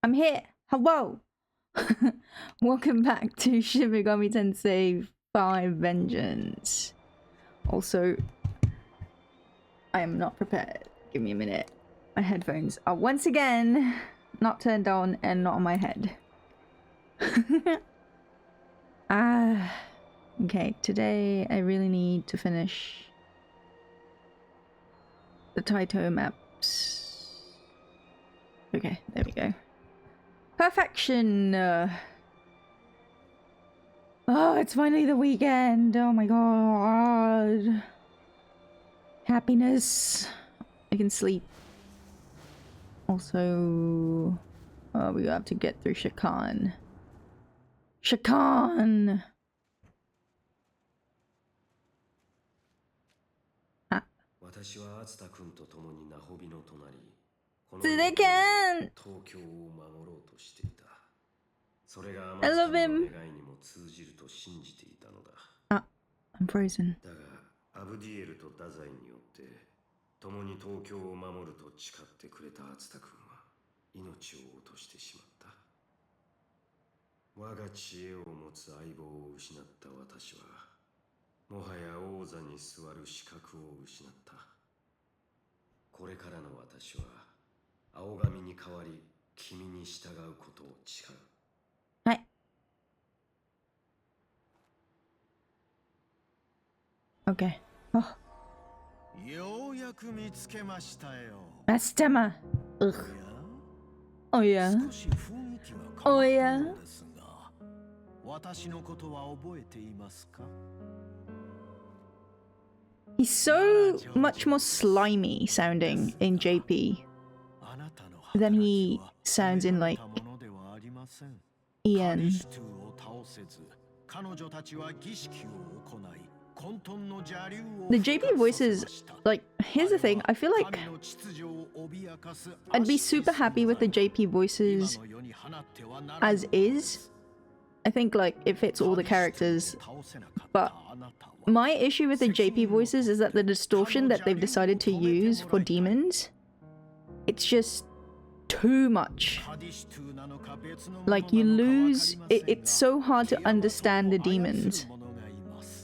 I'm here. Hello. Welcome back to Shin Megami Tensei 5 Vengeance. Also, I am not prepared. Give me a minute. My headphones are once again not turned on and not on my head. Okay, today I really need to finish the Taito maps. Okay, there we go. Perfection! Oh, it's finally the weekend! Oh my god! Happiness! I can sleep. Also, we have to get through Shakan. Shakan! Ah. Tsudekan! I love him! Ah, I'm frozen. 共に東京を守ると誓ってくれた敦田君は命を落としてしまった。我が知恵を持つ相棒を失った私は、もはや王座に座る資格を失った。これからの私は、青髪に代わり君に従うことを誓う。はい。Okay. Oh. ようやく見つけましたよ。Mastema. Ugh. Oh yeah. Oh yeah. 私のことは覚えていますか? He's so much more slimy sounding in JP than he sounds in like EN. The JP voices, like, here's the thing, I feel like I'd be super happy with the JP voices as is. I think, like, it fits all the characters, but my issue with the JP voices is that the distortion that they've decided to use for demons, it's just too much. Like, you lose... It's so hard to understand the demons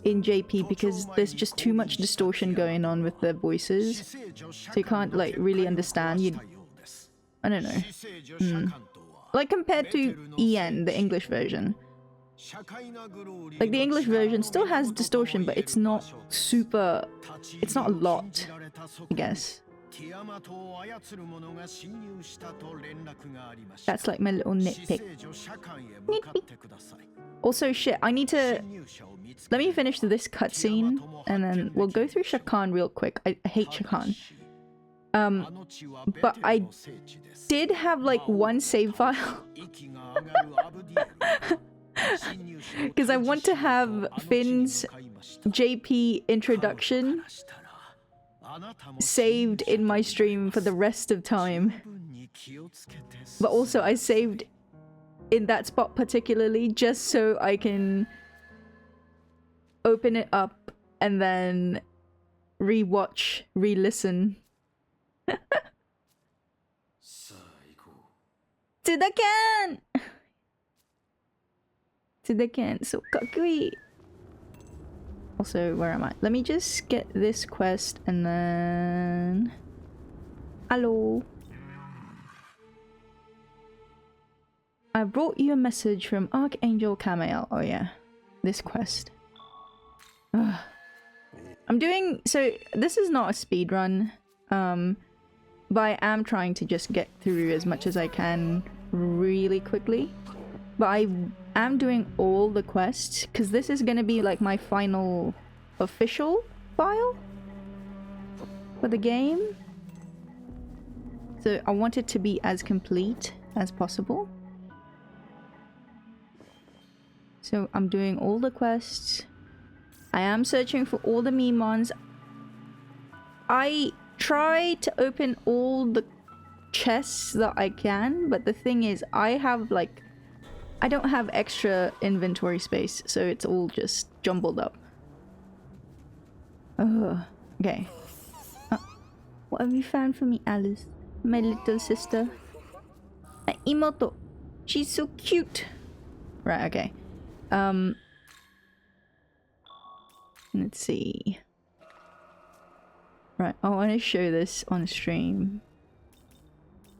in JP because there's just too much distortion going on with their voices, so you can't, like, really understand. I don't know. Like, compared to EN, the English version. Like, the English version still has distortion, but it's not super... It's not a lot, I guess. That's like my little nitpick. Also, shit, I need to... Let me finish this cutscene, and then we'll go through Shakan real quick. I hate Shakan. But I did have, like, one save file. Because I want to have Finn's JP introduction saved in my stream for the rest of time. But also I saved in that spot particularly just so I can open it up and then re-watch, re-listen. Tsudakan! Tsudakan, so kakui! Also, where am I? Let me just get this quest and then... Hello. I brought you a message from Archangel Camael. Oh yeah, this quest. Ugh. I'm doing... So, this is not a speed run. But I am trying to just get through as much as I can really quickly. But I am doing all the quests, because this is going to be like my final official file for the game. So I want it to be as complete as possible. So I'm doing all the quests. I am searching for all the Mimons. I try to open all the chests that I can, but the thing is, I have like... I don't have extra inventory space, so it's all just jumbled up. Okay. What have you found for me, Alice? My little sister? Hey. Imoto. She's so cute. Right, okay. Let's see. Right, I want to show this on stream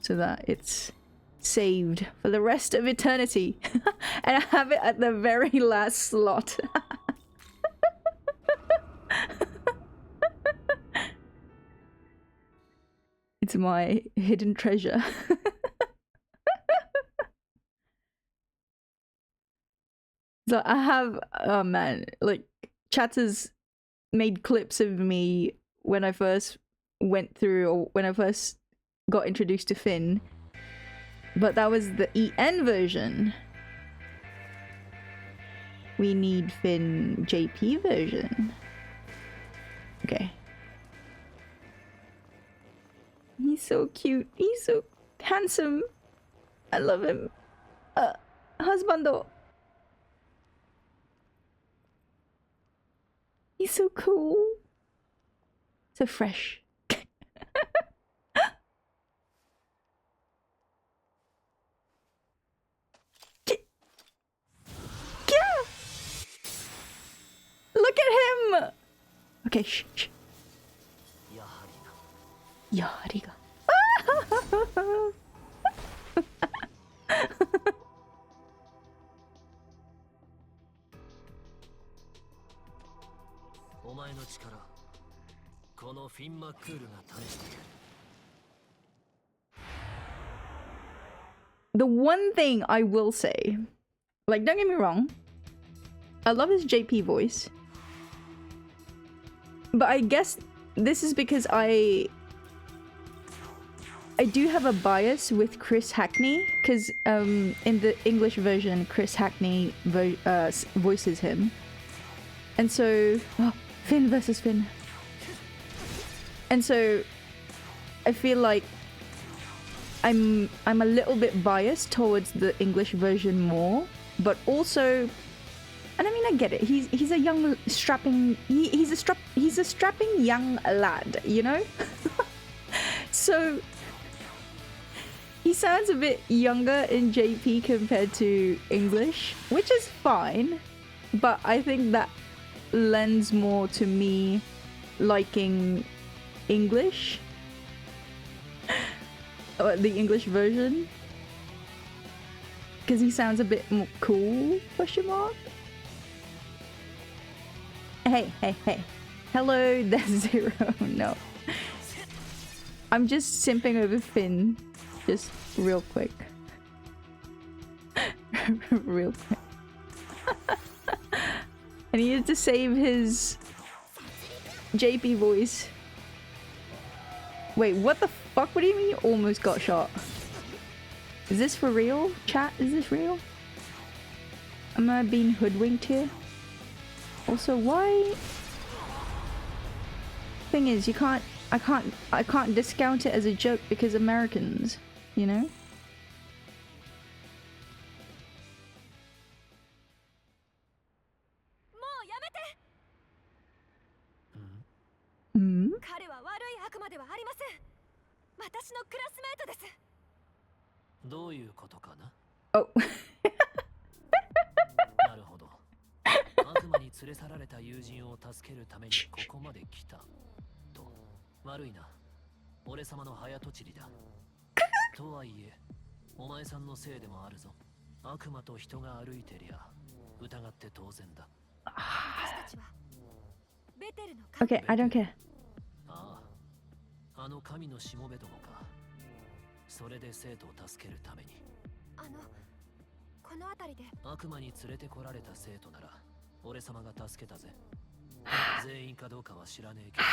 so that it's saved for the rest of eternity. And I have it at the very last slot. It's my hidden treasure. So I have, oh man, like chatters made clips of me when I first went through, or when I first got introduced to Finn, but that was the EN version. We need Finn JP version. Okay. He's so cute. He's so handsome. I love him. Husbando. He's so cool. So fresh. Look at him! Okay, shh, shh. Yariga. The one thing I will say, like, don't get me wrong, I love his JP voice, but I guess this is because I do have a bias with Chris Hackney, because in the English version, Chris Hackney voices him, and so Finn versus Finn, and so I feel like I'm a little bit biased towards the English version more, but also, and I mean, I get it. He's a young strapping. He's a strapping young lad, you know. So he sounds a bit younger in JP compared to English, which is fine, but I think that lends more to me liking English, the English version, because he sounds a bit more cool, question mark. Hey, hello, there's Zero. No, I'm just simping over Finn, just real quick. Real quick. I needed to save his JP voice. Wait, what the fuck? What do you mean you almost got shot? Is this for real? Chat, is this real? Am I being hoodwinked here? Also, why? Thing is, I can't discount it as a joke because Americans, you know? Hmm? Oh. なるほど。悪魔に連れ去られた友人を助けるためにここまで来た。と、悪いな。俺様の早とちりだ。とはいえ、お前さんのせいでもあるぞ。悪魔と人が歩いてりゃ、疑って当然だ。Okay, I don't care. ああ、あの神のしもべどもか。それで生徒を助けるために。この辺りで悪魔に連れてこられた生徒なら俺様が助けたぜ。全員かどうかは知らねえけど、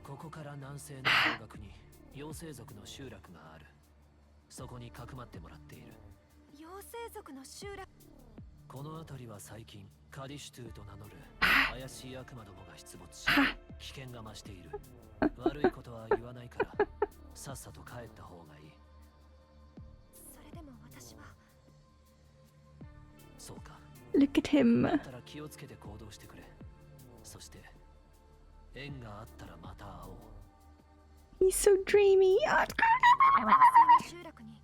ここから南西の方角に妖精族の集落がある。そこにかくまってもらっている。妖精族の集落。この辺りは最近カディシュトゥーと名乗る怪しい悪魔どもが出没し危険が増している。悪いことは言わないからさっさと帰った方がいい。それでも私は。そうか。Look at him. だったら気をつけて行動してくれ。そして縁があったらまた会おう。He's so dreamy. 集落に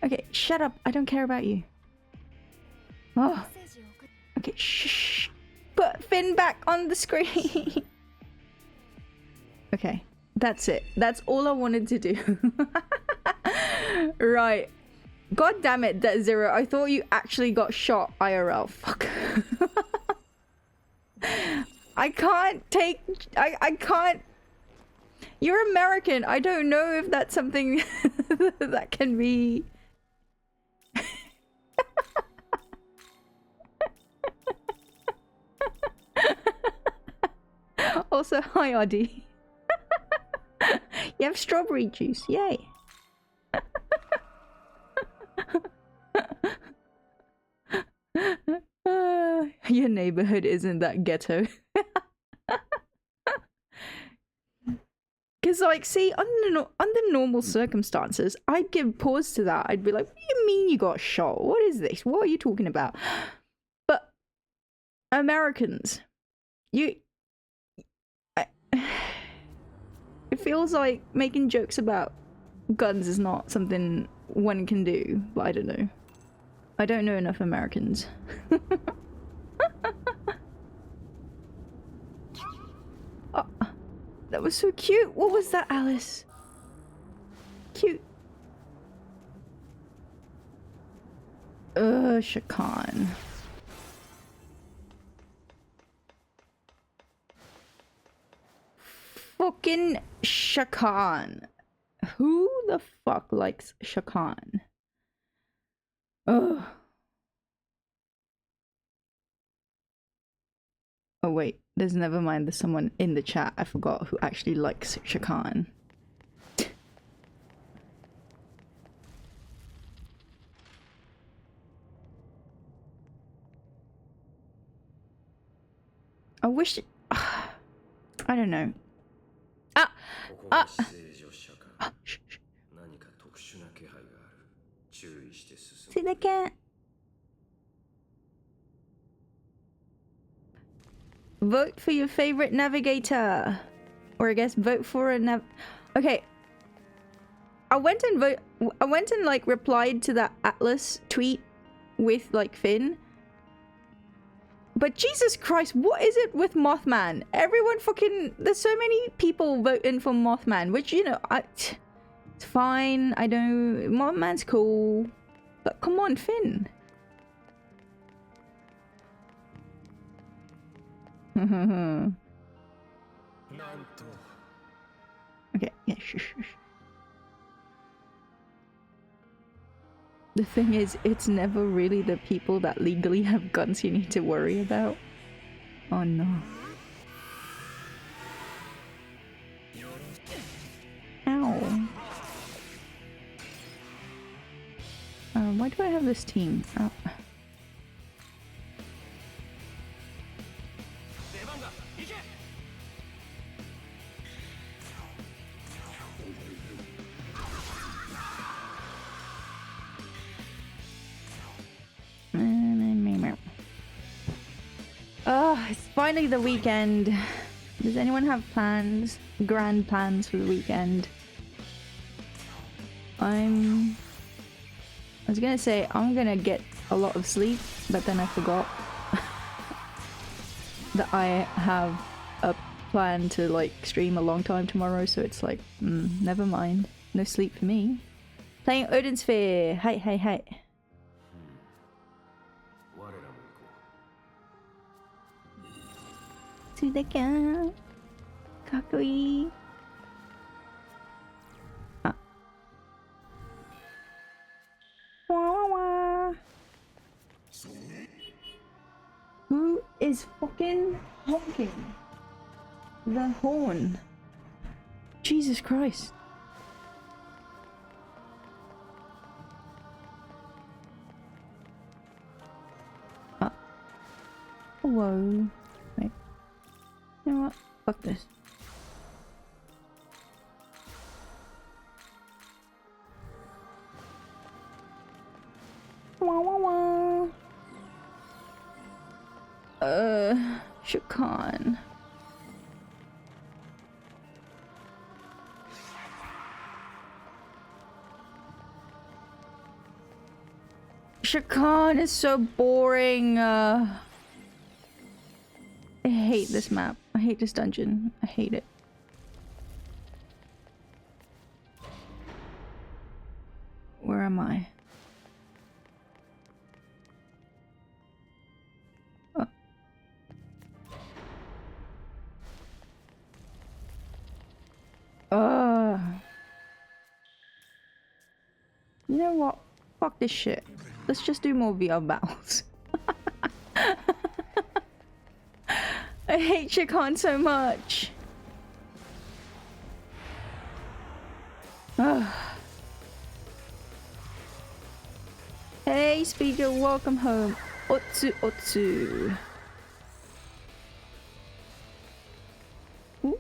Okay, shut up. I don't care about you. Oh. Okay, shh. Put Finn back on the screen. Okay, that's it. That's all I wanted to do. Right. God damn it, Debt Zero. I thought you actually got shot IRL. Fuck. I can't take... I can't... You're American. I don't know if that's something that can be... Also, hi, RD. You have strawberry juice. Yay. Your neighborhood isn't that ghetto. Because, like, see, under normal circumstances, I'd give pause to that. I'd be like, what do you mean you got shot? What is this? What are you talking about? But Americans, it feels like making jokes about guns is not something one can do, but I don't know. I don't know enough Americans. Oh, that was so cute. What was that, Alice? Cute. Shakan. Fucking Shakan. Who the fuck likes Shakan? Ugh. Oh wait, there's never mind. There's someone in the chat I forgot who actually likes Shakan. I wish... I don't know. See, they can't... Vote for your favorite navigator. Or I guess vote for a Okay. I went and like replied to that Atlas tweet with like Finn. But Jesus Christ, what is it with Mothman? Everyone fucking... There's so many people voting for Mothman, which, you know, it's fine. I don't... Mothman's cool. But come on, Finn. Okay, yeah, shush. The thing is, it's never really the people that legally have guns you need to worry about. Oh no. Ow. Why do I have this team? Oh. Oh, it's finally the weekend. Does anyone have plans? Grand plans for the weekend? I was gonna say I'm gonna get a lot of sleep, but then I forgot that I have a plan to like stream a long time tomorrow, so it's like, never mind. No sleep for me. Playing Odin Sphere. Hey. Sudeka. Kakui. Ah. Wah. Who is fucking honking the horn? Jesus Christ. Ah. Whoa. Wait. You know what? Fuck this. Wah. Shakan. Shakan is so boring. I hate this map. I hate this dungeon. I hate it. Where am I? You know what? Fuck this shit. Let's just do more VR battles. I hate Shakan so much. Hey, Speaker, welcome home. Otsu, Otsu. Ooh.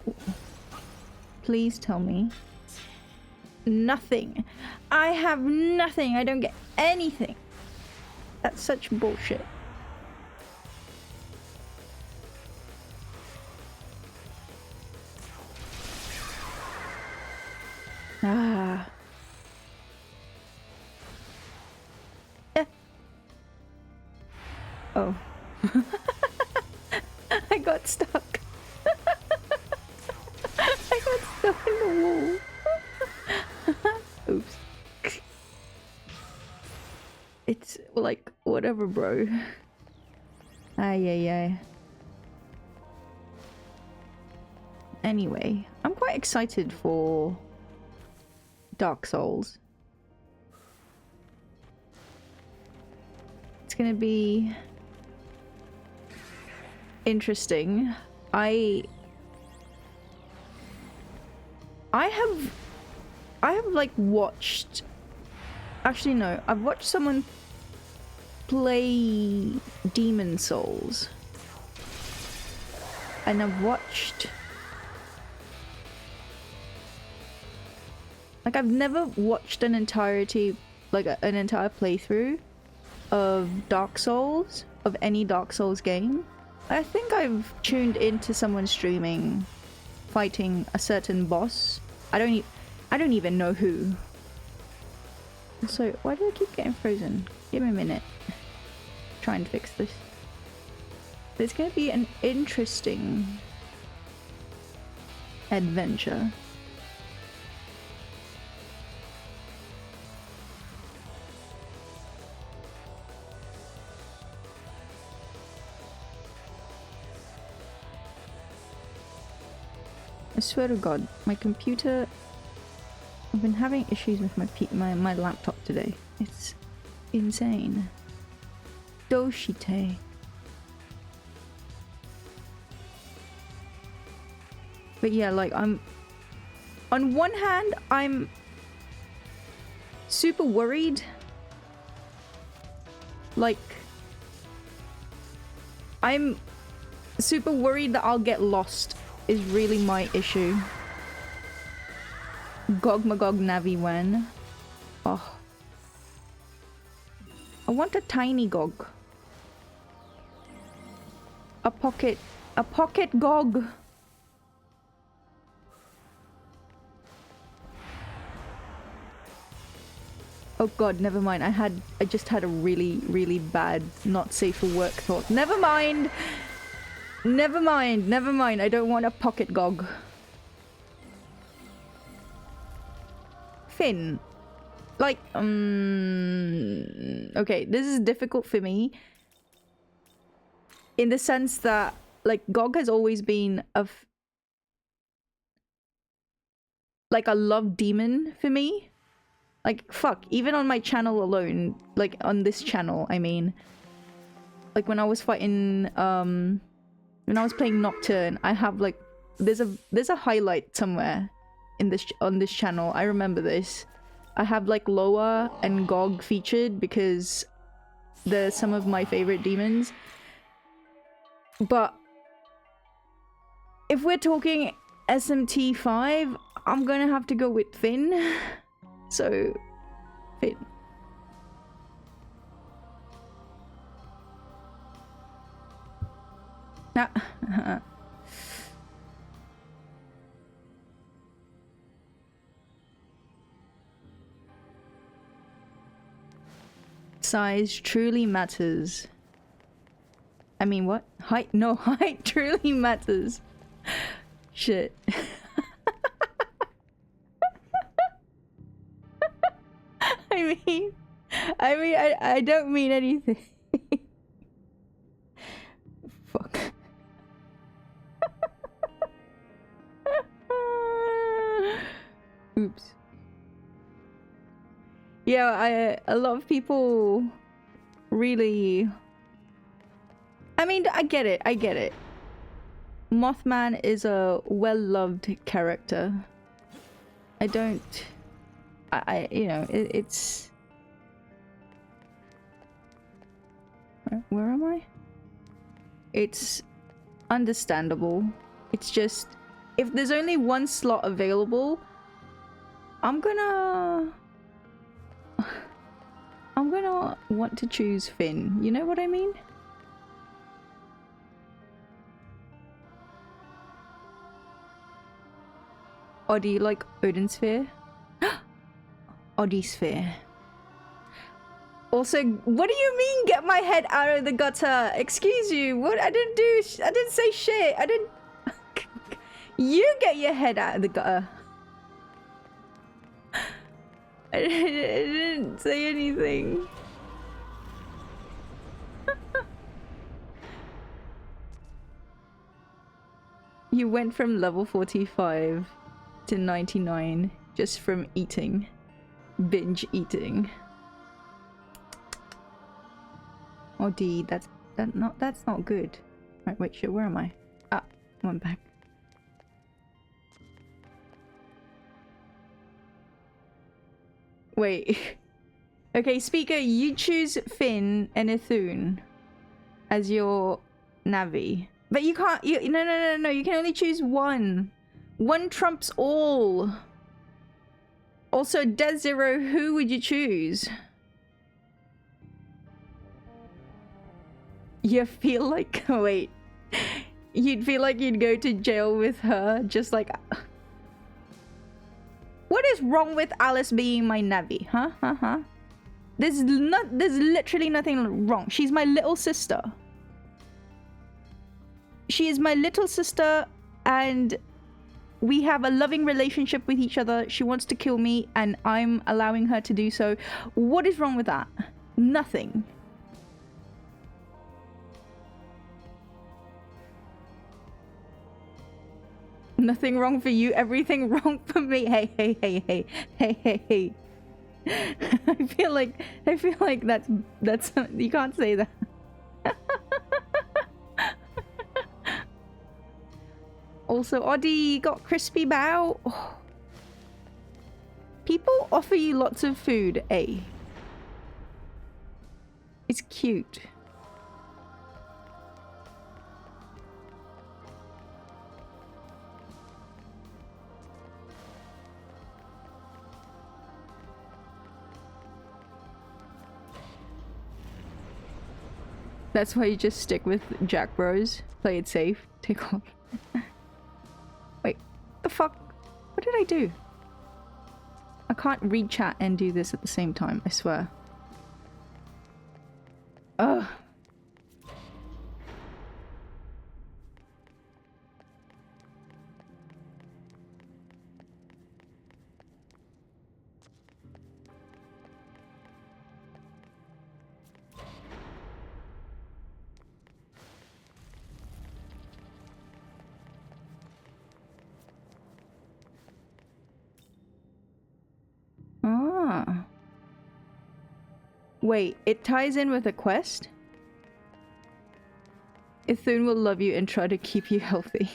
Please tell me. Nothing. I have nothing. I don't get anything. That's such bullshit. Ah. Yeah. Oh. I got stuck. I got stuck in the wall. Oops. It's like, whatever, bro. Ay, ay, ay. Anyway, I'm quite excited for Dark Souls. It's gonna be interesting. I have like watched, actually no, I've watched someone play Demon Souls, and I've watched, like, I've never watched an entirety, like an entire playthrough of Dark Souls, of any Dark Souls game. I think I've tuned into someone streaming fighting a certain boss. I don't even know who. So why do I keep getting frozen? Give me a minute. Try and fix this. It's gonna be an interesting adventure. I swear to God, my computer... I've been having issues with my laptop today. It's insane. Doshite. But yeah, like, I'm... On one hand, I'm super worried. Like... I'm super worried that I'll get lost, is really my issue. Gog Magog Navi Wen. Oh. I want a tiny Gog. A pocket Gog. Oh god, never mind. I just had a really, really bad not safe for work thought. Never mind. Never mind. Never mind. I don't want a pocket Gog. Finn. Like, okay, this is difficult for me. In the sense that, like, Gog has always been like a love demon for me. Like, fuck, even on my channel alone, like, on this channel, I mean. Like, when I was fighting, when I was playing Nocturne, I have, like, there's a highlight somewhere in this on this channel. I remember this. I have like Loa and Gog featured because they're some of my favorite demons. But if we're talking SMT5, I'm gonna have to go with Finn. So, Finn. Nah. size truly matters. I mean, what? Height? No, height truly matters. Shit. I don't mean anything. Fuck. Oops. Yeah, a lot of people really... I mean, I get it. Mothman is a well-loved character. I don't... you know, it's... Where am I? It's understandable. It's just... If there's only one slot available, I'm gonna want to choose Finn. You know what I mean? Or do you like Odin Sphere? Oddie Sphere. Also, what do you mean get my head out of the gutter? Excuse you, what? I didn't say shit. I didn't... You get your head out of the gutter. I didn't say anything. You went from level 45 to 99 just from eating. Binge eating. Oh D, that's not good. Right, wait, shit, where am I? Ah, I'm back. Wait. Okay, speaker, you choose Finn and Ithun as your Navi. But you can't, no, you can only choose one. One trumps all. Also, Death Zero, who would you choose? You feel like, wait. You'd feel like you'd go to jail with her, just like... What is wrong with Alice being my Navi? Huh? There's literally nothing wrong. She's my little sister. She is my little sister, and we have a loving relationship with each other. She wants to kill me, and I'm allowing her to do so. What is wrong with that? Nothing. Nothing wrong for you, everything wrong for me. Hey. I feel like that's you can't say that. Also, Oddie got crispy bow. Oh. People offer you lots of food, eh? It's cute. That's why you just stick with Jack Bros. Play it safe. Take off. Wait, the fuck? What did I do? I can't read chat and do this at the same time, I swear. Ugh. Ah. Wait, it ties in with a quest? Ithun will love you and try to keep you healthy.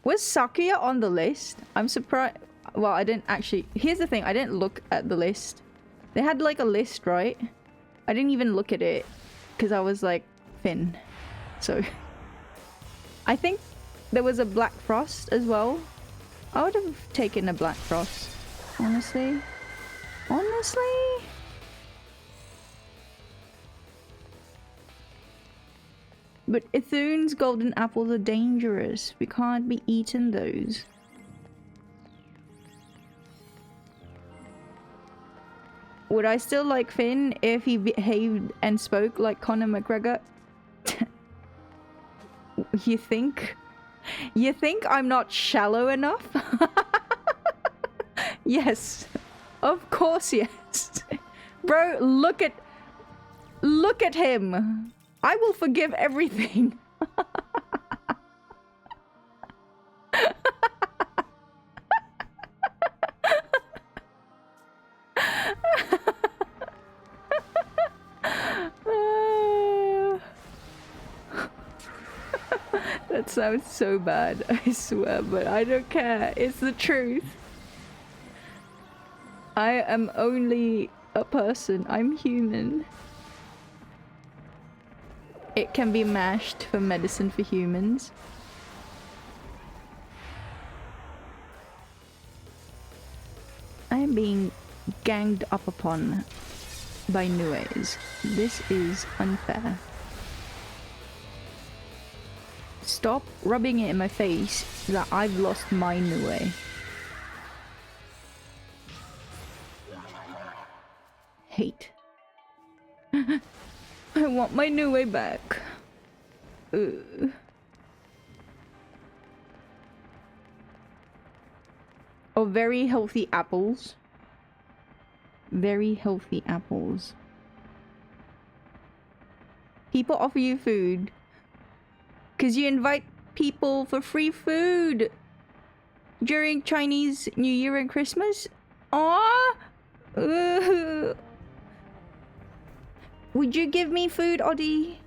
Was Sakuya on the list? I'm surprised. Well, I didn't actually... Here's the thing, I didn't look at the list. They had like a list, right? I didn't even look at it because I was like, Finn. So... I think there was a Black Frost as well. I would have taken a Black Frost, honestly. But Ithun's golden apples are dangerous. We can't be eating those. would I still like Finn if he behaved and spoke like Conor McGregor? You think? You think I'm not shallow enough? Yes. Of course, yes. Bro, look at him. I will forgive everything. That sounds so bad, I swear, but I don't care. It's the truth. I am only a person. I'm human. It can be mashed for medicine for humans. I am being ganged up upon by Nues. This is unfair. Stop rubbing it in my face that I've lost my Nue. Hate. I want my Nue back. Ugh. Oh, very healthy apples. Very healthy apples. People offer you food because you invite people for free food during Chinese New Year and Christmas. Aww. Would you give me food, Oddy?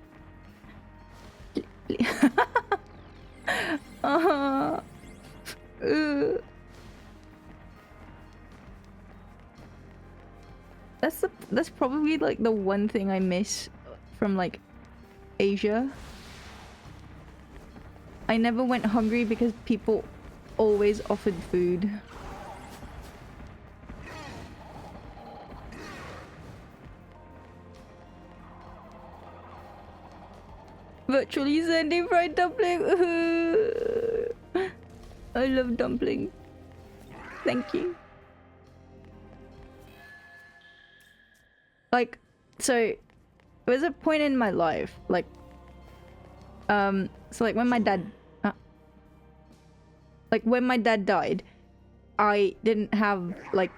That's probably like the one thing I miss from like Asia. I never went hungry because people always offered food. Virtually sending fried dumpling. I love dumpling. Thank you. Like, so there was a point in my life, like, so like when my dad, died, I didn't have like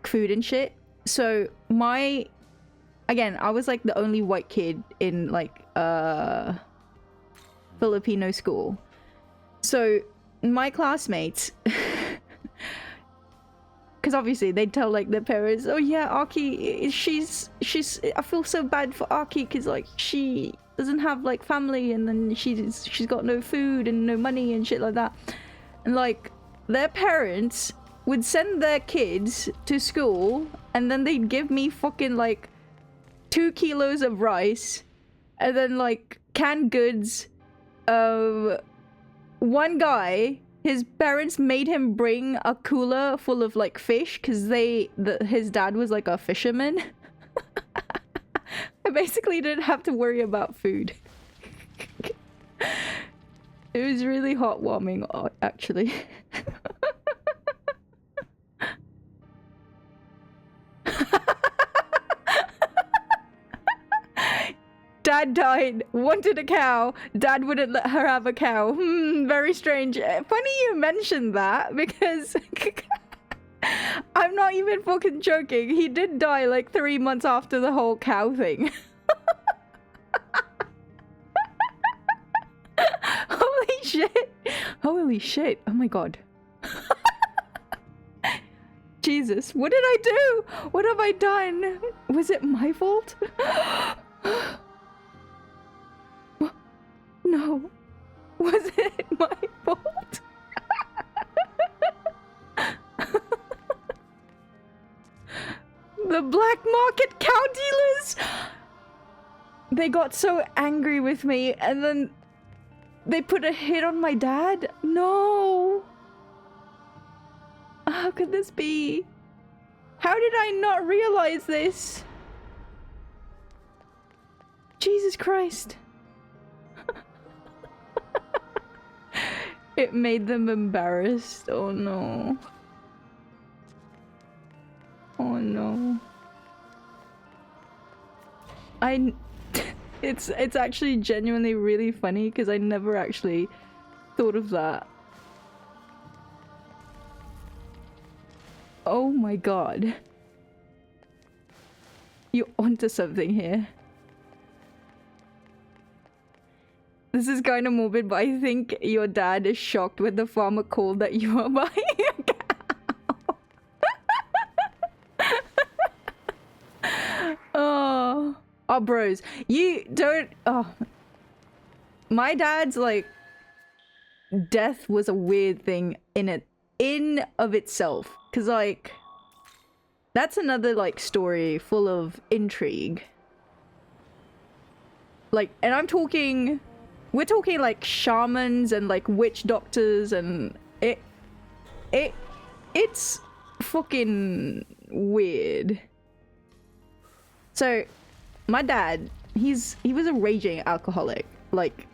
food and shit. So again, I was like the only white kid in like Filipino school. So my classmates, because obviously they'd tell like their parents, oh yeah, Aki, she's I feel so bad for Aki because like she doesn't have like family and then she's got no food and no money and shit like that. And like their parents would send their kids to school and then they'd give me fucking like 2 kilos of rice and then like canned goods. One guy, his parents made him bring a cooler full of like fish because his dad was like a fisherman. I basically didn't have to worry about food. It was really heartwarming, actually. Dad died, wanted a cow. Dad wouldn't let her have a cow. Very strange. Funny you mentioned that because I'm not even fucking joking. He did die like 3 months after the whole cow thing. Holy shit. Holy shit. Oh my god. Jesus, what did I do? What have I done? Was it my fault? No. Was it my fault? The black market cow dealers! They got so angry with me and then they put a hit on my dad? No! How could this be? How did I not realize this? Jesus Christ. It made them embarrassed. Oh no. Oh no. it's actually genuinely really funny because I never actually thought of that. Oh my god. You're onto something here. This is kind of morbid, but I think your dad is shocked when the farmer called that you are buying a cow. Oh, bros. You don't... Oh. My dad's, like... Death was a weird thing in of itself. Because, like... That's another, like, story full of intrigue. Like, and I'm talking... We're talking like shamans and like witch doctors and it's fucking weird. So my dad, he was a raging alcoholic. Like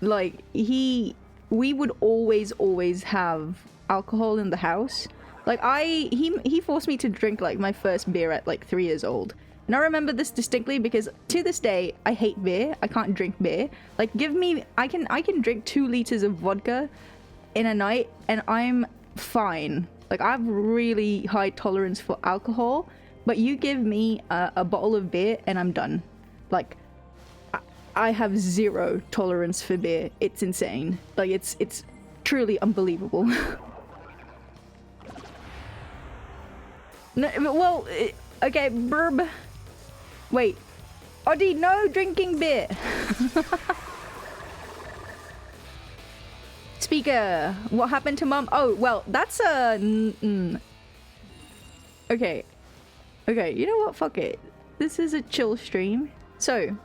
we would always have alcohol in the house. Like he forced me to drink like my first beer at like 3 years old. And I remember this distinctly because to this day, I hate beer. I can't drink beer. Like, I can drink 2 liters of vodka in a night and I'm fine. Like, I have really high tolerance for alcohol, but you give me a bottle of beer and I'm done. Like, I have 0 tolerance for beer. It's insane. Like, it's truly unbelievable. No, well, okay, burb. Wait. Oddie, no drinking beer. Speaker, what happened to mom? Oh, well, that's a... Okay. Okay, you know what? Fuck it. This is a chill stream. So,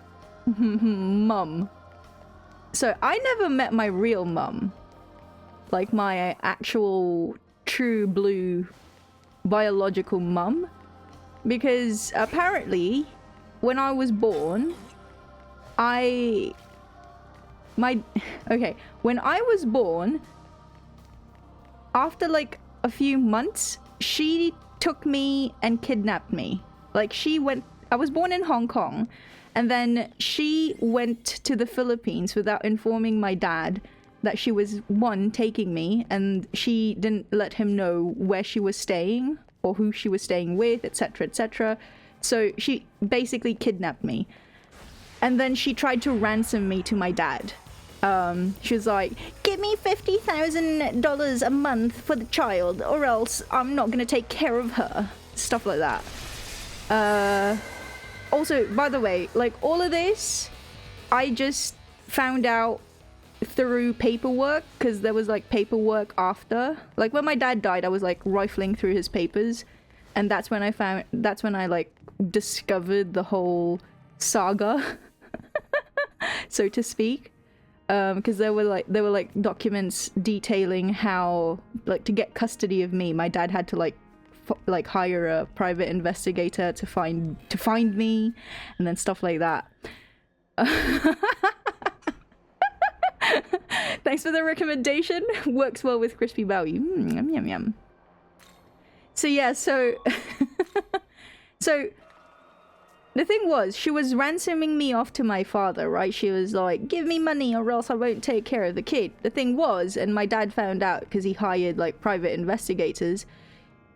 mum. So, I never met my real mum. Like, my actual true blue biological mum. Because apparently... when I was born, when I was born, after like a few months, she took me and kidnapped me. Like I was born in Hong Kong, and then she went to the Philippines without informing my dad that she was, one, taking me, and she didn't let him know where she was staying or who she was staying with, etc., etc. So she basically kidnapped me. And then she tried to ransom me to my dad. She was like, give me $50,000 a month for the child or else I'm not gonna take care of her. Stuff like that. Also, by the way, like all of this, I just found out through paperwork because there was like paperwork after. Like when my dad died, I was like rifling through his papers. And that's when I like discovered the whole saga, so to speak, because there were like documents detailing how, like, to get custody of me, my dad had to like hire a private investigator to find me, and then stuff like that. Thanks for the recommendation. Works well with crispy bowie. Yum yum yum. So yeah, so the thing was, she was ransoming me off to my father, right? She was like, give me money or else I won't take care of the kid. The thing was, and my dad found out because he hired like private investigators,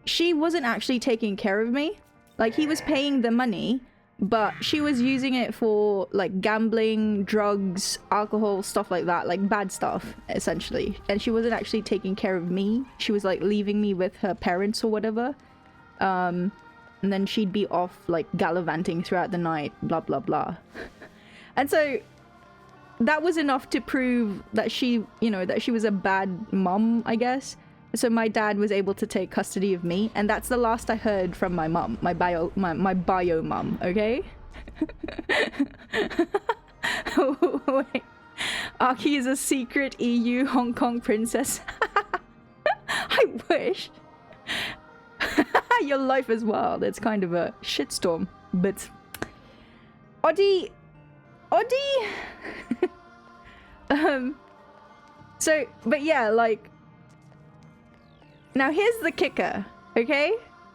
she wasn't actually taking care of me. Like, he was paying the money, but she was using it for like gambling, drugs, alcohol, stuff like that, like bad stuff essentially. And she wasn't actually taking care of me. She was like leaving me with her parents or whatever. And then she'd be off like gallivanting throughout the night, blah blah blah. And so that was enough to prove that she, you know, that she was a bad mom, I guess. So my dad was able to take custody of me, and that's the last I heard from my mum, my bio mum, okay? Wait. Aki is a secret EU Hong Kong princess. I wish. Your life is wild. It's kind of a shitstorm, but Oddie. So, but yeah, like, now here's the kicker, okay?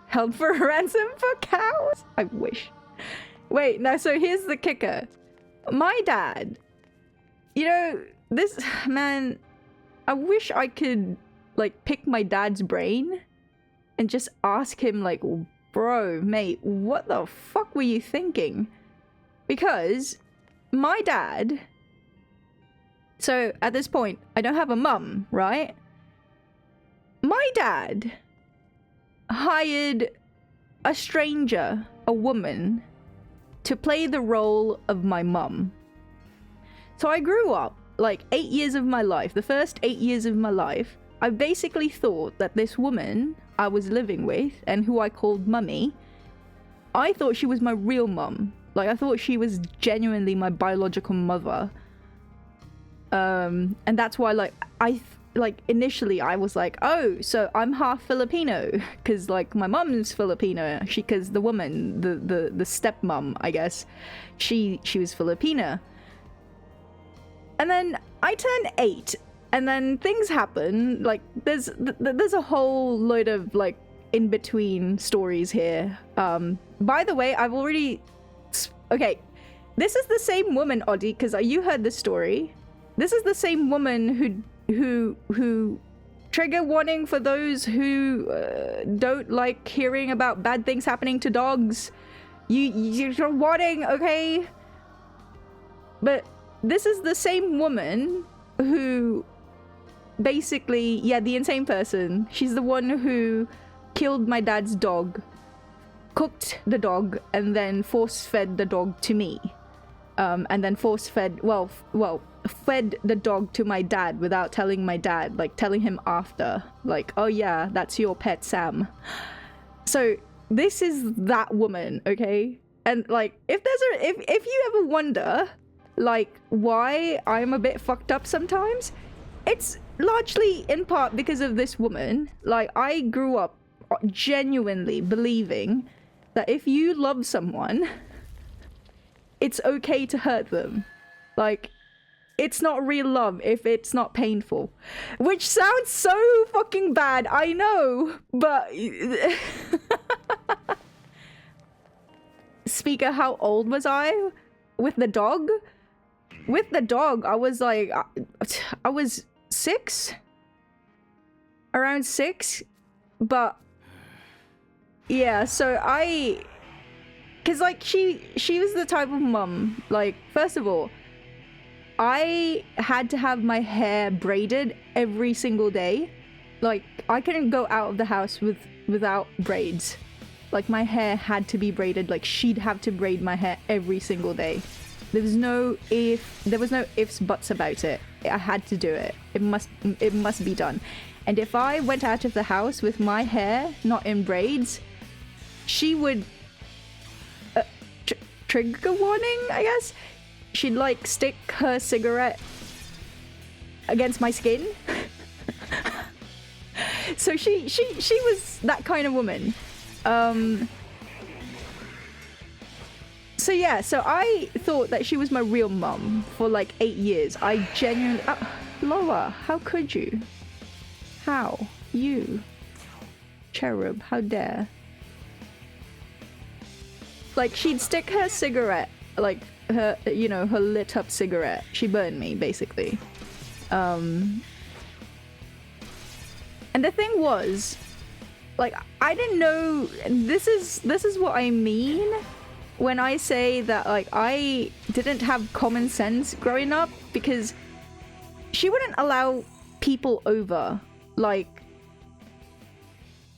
held for ransom for cows? I wish. Wait, now so here's the kicker. My dad, you know, this man, I wish I could like pick my dad's brain and just ask him like, bro, mate, what the fuck were you thinking? Because my dad, so at this point, I don't have a mum, right? My dad hired a stranger, a woman, to play the role of my mum. So I grew up, like 8 years of my life, the first 8 years of my life, I basically thought that this woman I was living with, and who I called mummy, I thought she was my real mum. Like, I thought she was genuinely my biological mother. And that's why, like, initially I was like, oh, so I'm half Filipino, because like my mum's Filipino, because the woman, the stepmom, I guess, she was Filipina. And then I turned 8, and then things happen. Like there's a whole load of like in between stories here. By the way, I've already okay, this is the same woman, Oddie, because you heard the story. This is the same woman who trigger warning for those who don't like hearing about bad things happening to dogs. You're warning, okay? But this is the same woman who basically, yeah, the insane person. She's the one who killed my dad's dog, cooked the dog, and then force-fed the dog to me. And then force-fed, fed the dog to my dad without telling my dad, like telling him after, like, oh yeah, that's your pet Sam. So this is that woman, okay? And like, if you ever wonder, like, why I'm a bit fucked up sometimes, it's largely in part because of this woman. Like, I grew up genuinely believing that if you love someone, it's okay to hurt them. Like, it's not real love if it's not painful. Which sounds so fucking bad, I know, but... Speaker, how old was I? With the dog? With the dog, I was like... I was 6? Around 6? But... yeah, so I... because, like, she was the type of mum, like, first of all, I had to have my hair braided every single day. Like, I couldn't go out of the house without braids. Like, my hair had to be braided. Like, she'd have to braid my hair every single day. There was no ifs, buts about it. I had to do it. It must be done. And if I went out of the house with my hair not in braids, she would... trigger warning, I guess? She'd like stick her cigarette against my skin. So she was that kind of woman. So yeah, so I thought that she was my real mum for like 8 years. I genuinely... Lola, how could you? How? You? Cherub, how dare? Like, she'd stick her cigarette, like, her, you know, her lit up cigarette. She burned me, basically. And the thing was, like, I didn't know, this is what I mean when I say that, like, I didn't have common sense growing up, because she wouldn't allow people over. Like,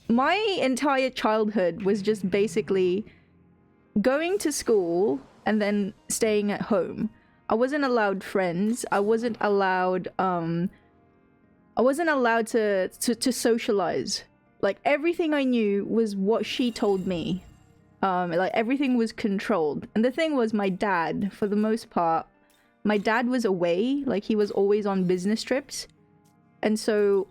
my entire childhood was just basically going to school and then staying at home. I wasn't allowed friends. I wasn't allowed to socialize. Like, everything I knew was what she told me. Like, everything was controlled. And the thing was, my dad, for the most part, my dad was away. Like, he was always on business trips. And so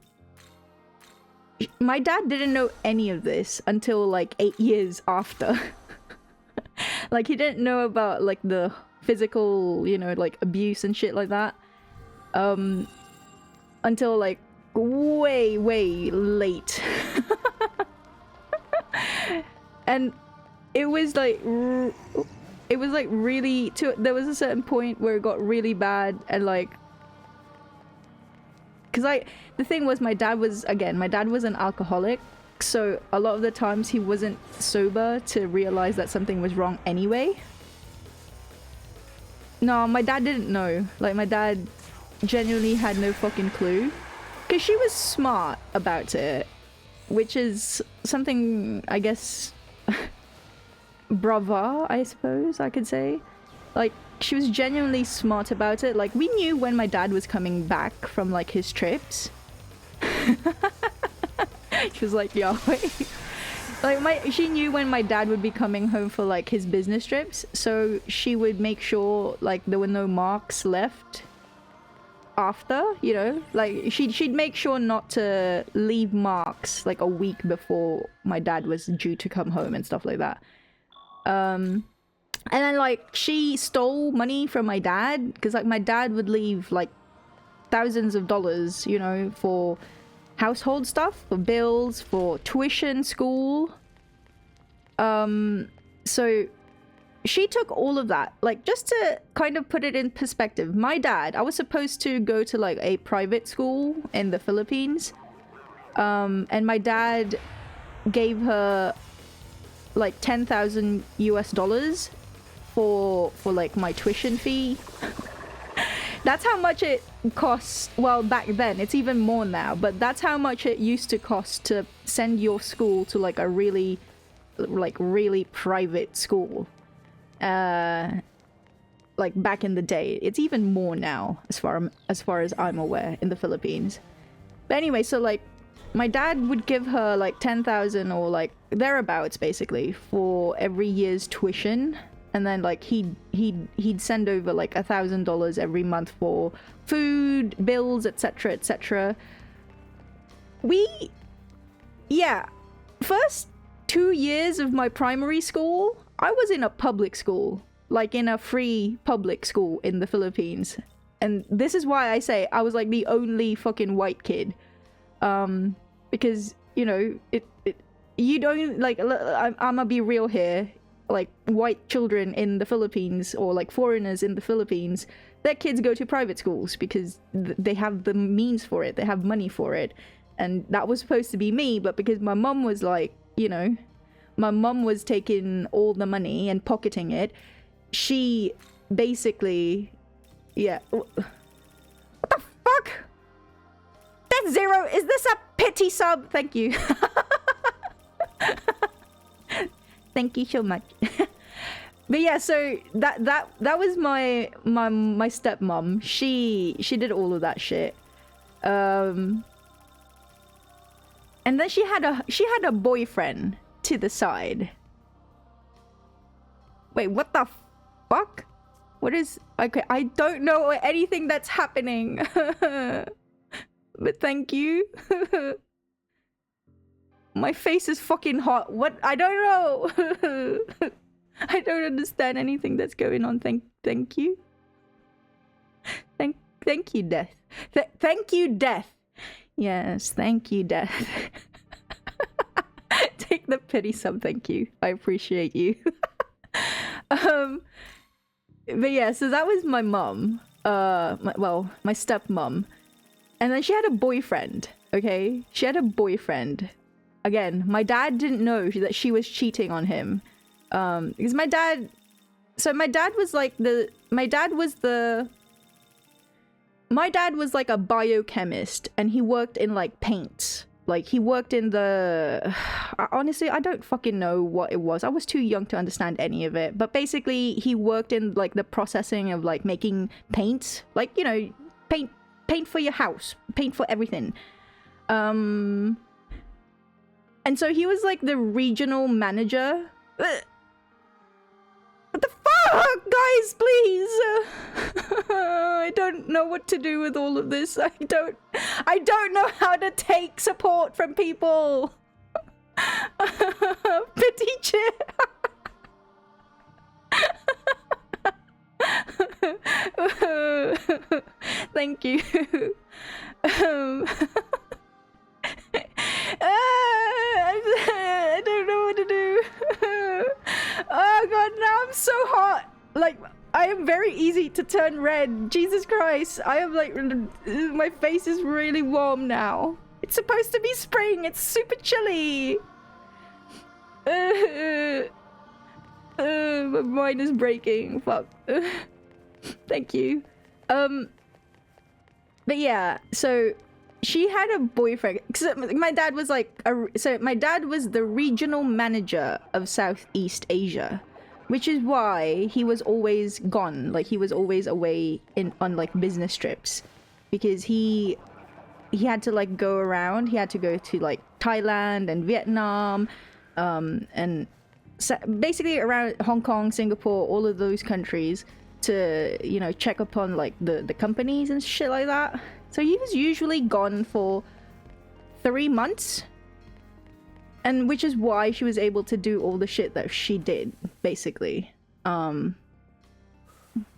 my dad didn't know any of this until like 8 years after. Like, he didn't know about, like, the physical, you know, like, abuse and shit like that. Until, like, way, way late. And it was like really there was a certain point where it got really bad, and like, because the thing was, my dad was an alcoholic, so a lot of the times he wasn't sober to realize that something was wrong anyway. No, my dad didn't know. Like, my dad genuinely had no fucking clue, because she was smart about it, which is something, I guess, brava, I suppose I could say. Like, she was genuinely smart about it. Like, we knew when my dad was coming back from like his trips. She was like, Yahweh. Like, she knew when my dad would be coming home for like his business trips, so she would make sure like there were no marks left after, you know, like she'd make sure not to leave marks like a week before my dad was due to come home and stuff like that. And then like she stole money from my dad, because like my dad would leave like thousands of dollars, you know, for household stuff, for bills, for tuition, school. So she took all of that. Like, just to kind of put it in perspective, my dad, I was supposed to go to like a private school in the Philippines, and my dad gave her like 10,000 US dollars for like my tuition fee. That's how much it costs. Well, back then, it's even more now, but that's how much it used to cost to send your school to like a really private school. Like back in the day. It's even more now, as far as I'm aware, in the Philippines. But anyway, so like my dad would give her like 10,000 or like thereabouts basically for every year's tuition, and then like he'd send over like $1,000 every month for food, bills, etc., etc. First 2 years of my primary school, I was in a public school, like in a free public school in the Philippines. And this is why I say I was like the only fucking white kid. Because, you know, you don't, like, I'm gonna be real here. Like, white children in the Philippines, or like foreigners in the Philippines, their kids go to private schools because they have the means for it, they have money for it. And that was supposed to be me, but because my mum was like, you know, my mum was taking all the money and pocketing it, she basically, yeah. What the fuck? That's zero. Is this a pity sub? Thank you. Thank you so much. But yeah, so that was my stepmom. She did all of that shit. And then she had a boyfriend to the side. Wait, what the fuck? What is... Okay, I don't know anything that's happening. But thank you. My face is fucking hot. What? I don't know. I don't understand anything that's going on. Thank you. Thank you, Death. Thank you, Death. Yes, thank you, Death. Take the pity sub, thank you. I appreciate you. But yeah, so that was my mum. My stepmom. And then she had a boyfriend, okay? She had a boyfriend. Again, my dad didn't know that she was cheating on him. Because my dad was like a biochemist, and he worked in like paints. Like, he worked in the... Honestly, I don't fucking know what it was. I was too young to understand any of it. But basically, he worked in like the processing of like making paints. Like, you know, paint for your house, paint for everything. And so he was like the regional manager. What the fuck, guys, please. I don't know what to do with all of this. I don't know how to take support from people. Pity chip. Thank you. I don't know what to do. I'm so hot. Like, I am very easy to turn red. Jesus Christ. I am like, my face is really warm now. It's supposed to be spring. It's super chilly. My mind is breaking. Fuck. Thank you. But yeah, so she had a boyfriend. So my dad was like, my dad was the regional manager of Southeast Asia, which is why he was always gone. Like, he was always away on like business trips, because he had to like go around. He had to go to like Thailand and Vietnam, and basically around Hong Kong, Singapore, all of those countries to, you know, check upon like the companies and shit like that. So he was usually gone for 3 months, and which is why she was able to do all the shit that she did, basically. I'm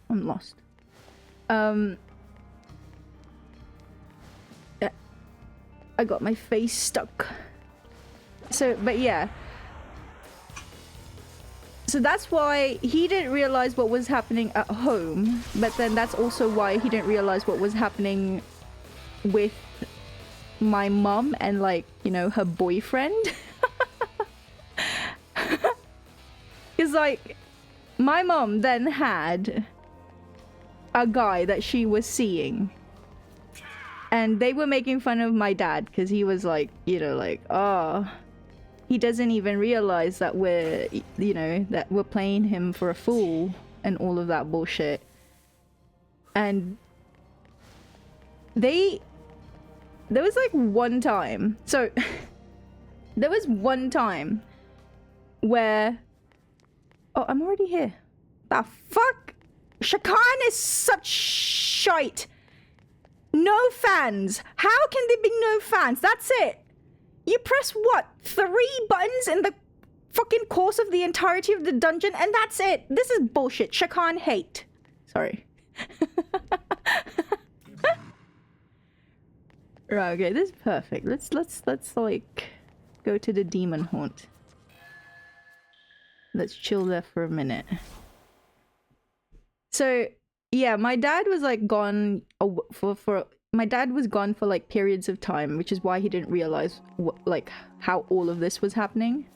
lost. I got my face stuck. So, but yeah. So that's why he didn't realize what was happening at home, but then that's also why he didn't realize what was happening with my mom and, like, you know, her boyfriend. Because, like, my mom then had a guy that she was seeing, and they were making fun of my dad because he was like, you know, like, oh, he doesn't even realize that we're, you know, that we're playing him for a fool and all of that bullshit. And there was like one time, so there was one time where, oh, I'm already here. The fuck? Shakan is such shite. No fans. How can there be no fans? That's it. You press what? 3 buttons in the fucking course of the entirety of the dungeon, and that's it. This is bullshit. Shakan hate. Sorry. Right, okay, this is perfect. Let's like go to the demon haunt. Let's chill there for a minute. So, yeah, my dad was like gone my dad was gone for like periods of time, which is why he didn't realize like how all of this was happening.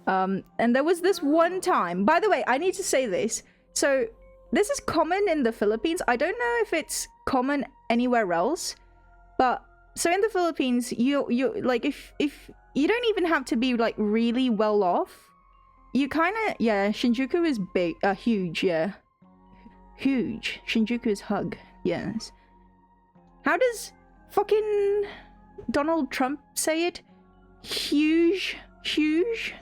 And there was this one time, by the way, I need to say this. So this is common in the Philippines. I don't know if it's common anywhere else, but so in the Philippines, you like if you don't even have to be like really well off. You kind of, yeah, Shinjuku is big, huge, yeah. Huge. Shinjuku is hug, yes. How does fucking Donald Trump say it? Huge? Huge?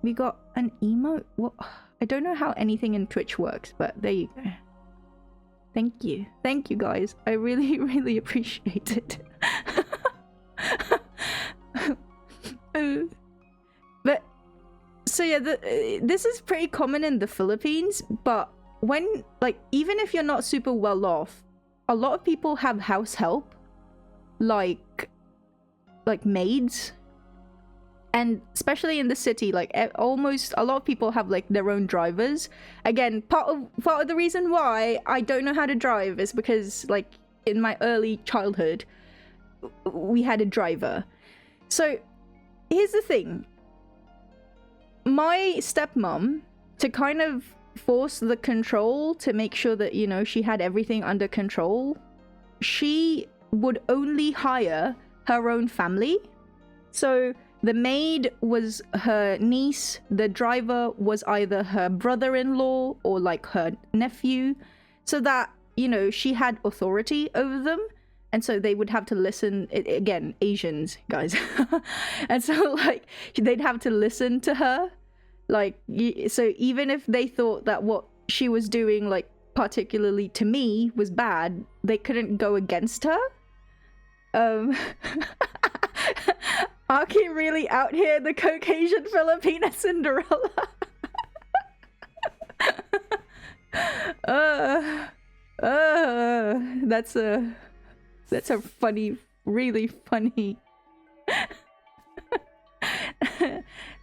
We got an emote? What? I don't know how anything in Twitch works, but there you go. Thank you. Thank you, guys. I really, really appreciate it. But, so yeah, this is pretty common in the Philippines, but when, like, even if you're not super well off, a lot of people have house help, like maids, and especially in the city, like almost a lot of people have like their own drivers. Again, part of the reason why I don't know how to drive is because, like, in my early childhood, we had a driver. So here's the thing. My stepmom, to kind of force the control to make sure that, you know, she had everything under control, she would only hire her own family. So the maid was her niece, the driver was either her brother-in-law or like her nephew, so that, you know, she had authority over them. And so they would have to listen, again, Asians, guys. And so, like, they'd have to listen to her. Like, so even if they thought that what she was doing, like, particularly to me, was bad, they couldn't go against her. Aki really out here, the Caucasian Filipina Cinderella. That's a funny, really funny.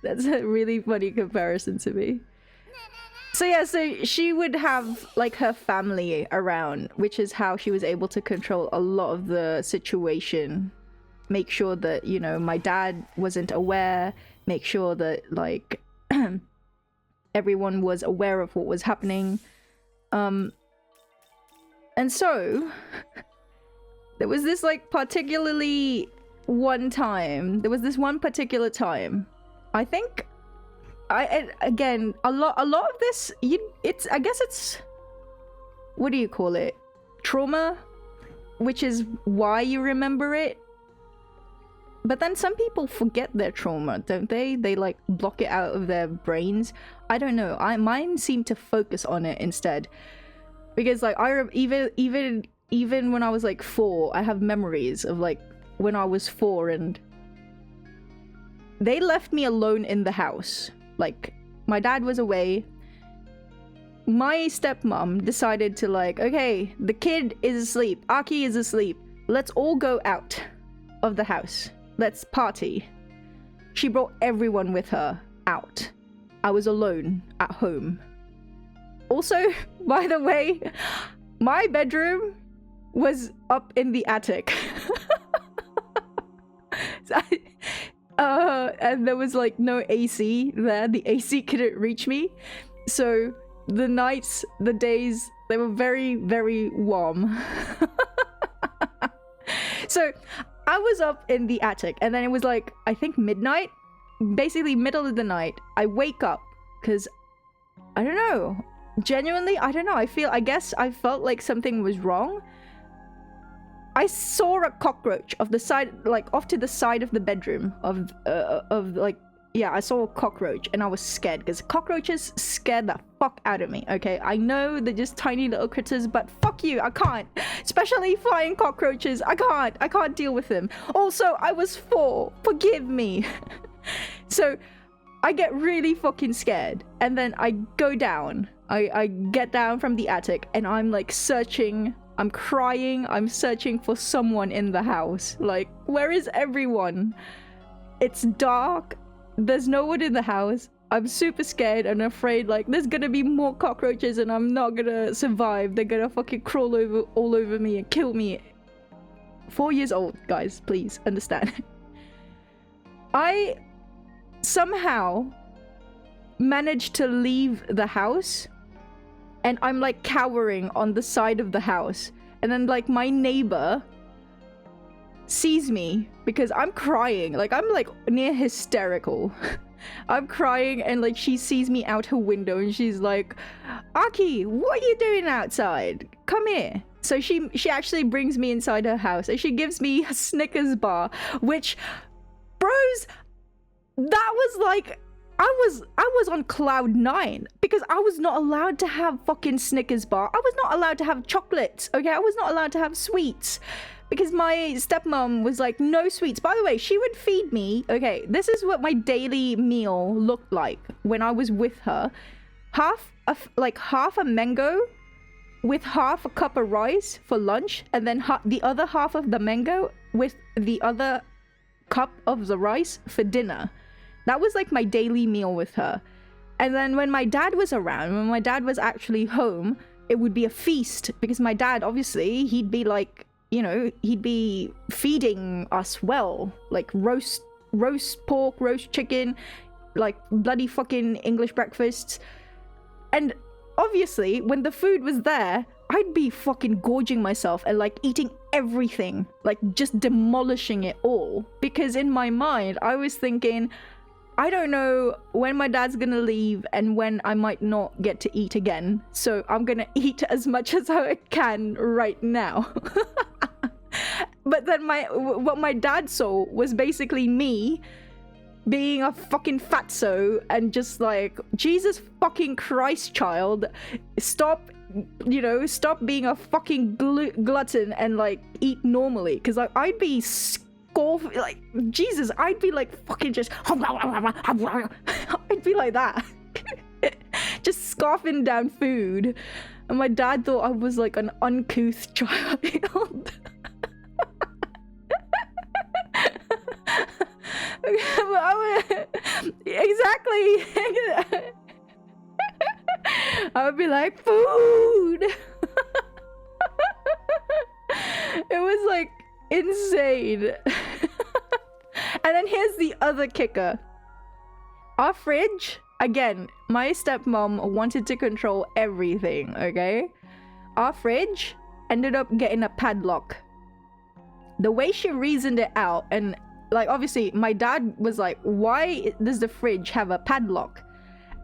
That's a really funny comparison to me. So yeah, so she would have like her family around, which is how she was able to control a lot of the situation. Make sure that, you know, my dad wasn't aware, make sure that like everyone was aware of what was happening. And so there was this like particularly one time, there was this one particular time, I think again, a lot of this, I guess it's, what do you call it? Trauma, which is why you remember it. But then some people forget their trauma, don't they? They like block it out of their brains. I don't know. Mine seem to focus on it instead, because like even when I was like 4, I have memories of like when I was 4 and they left me alone in the house. Like, my dad was away. My stepmom decided to like, okay, the kid is asleep. Aki is asleep. Let's all go out of the house. Let's party. She brought everyone with her out. I was alone at home. Also, by the way, my bedroom was up in the attic. And there was like no AC there. The AC couldn't reach me. So the nights, the days, they were very, very warm. So I was up in the attic and then it was like, I think midnight, basically middle of the night. I wake up because I don't know, genuinely, I don't know. I guess I felt like something was wrong. I saw a cockroach of the side, like off to the side of the bedroom of like, yeah, I saw a cockroach and I was scared because cockroaches scared the fuck out of me. Okay, I know they're just tiny little critters, but fuck you, I can't. Especially flying cockroaches, I can't deal with them. Also, I was 4, forgive me. So I get really fucking scared and then I go down. I get down from the attic and I'm like searching. I'm crying, I'm searching for someone in the house. Like, where is everyone? It's dark, there's no one in the house. I'm super scared and afraid like there's gonna be more cockroaches and I'm not gonna survive. They're gonna fucking crawl all over me and kill me. 4 years old, guys, please understand. I somehow managed to leave the house. And I'm like cowering on the side of the house. And then like my neighbor sees me because I'm crying. Like I'm like near hysterical. I'm crying and like she sees me out her window and she's like, Aki, what are you doing outside? Come here. So she actually brings me inside her house and she gives me a Snickers bar, which, bros, that was like, I was on cloud 9 because I was not allowed to have fucking Snickers bar. I was not allowed to have chocolates, okay? I was not allowed to have sweets because my stepmom was like, no sweets. By the way, she would feed me, okay, this is what my daily meal looked like when I was with her. Half a mango with half a cup of rice for lunch and then the other half of the mango with the other cup of the rice for dinner. That was like my daily meal with her. And then when my dad was around, when my dad was actually home, it would be a feast because my dad, obviously, he'd be like, you know, he'd be feeding us well, like roast pork, roast chicken, like bloody fucking English breakfasts. And obviously, when the food was there, I'd be fucking gorging myself and like eating everything, like just demolishing it all. Because in my mind, I was thinking, I don't know when my dad's gonna leave and when I might not get to eat again. So I'm gonna eat as much as I can right now. But then what my dad saw was basically me being a fucking fatso and just like, Jesus fucking Christ, child, stop being a fucking glutton and like eat normally. Because like I'd be like, Jesus, I'd be like fucking just I'd be like that. Just scarfing down food. And my dad thought I was like an uncouth child. Exactly. I would be like, food. It was like insane. And then here's the other kicker. Our fridge, again, my stepmom wanted to control everything, okay? Our fridge ended up getting a padlock. The way she reasoned it out, and like obviously my dad was like, why does the fridge have a padlock?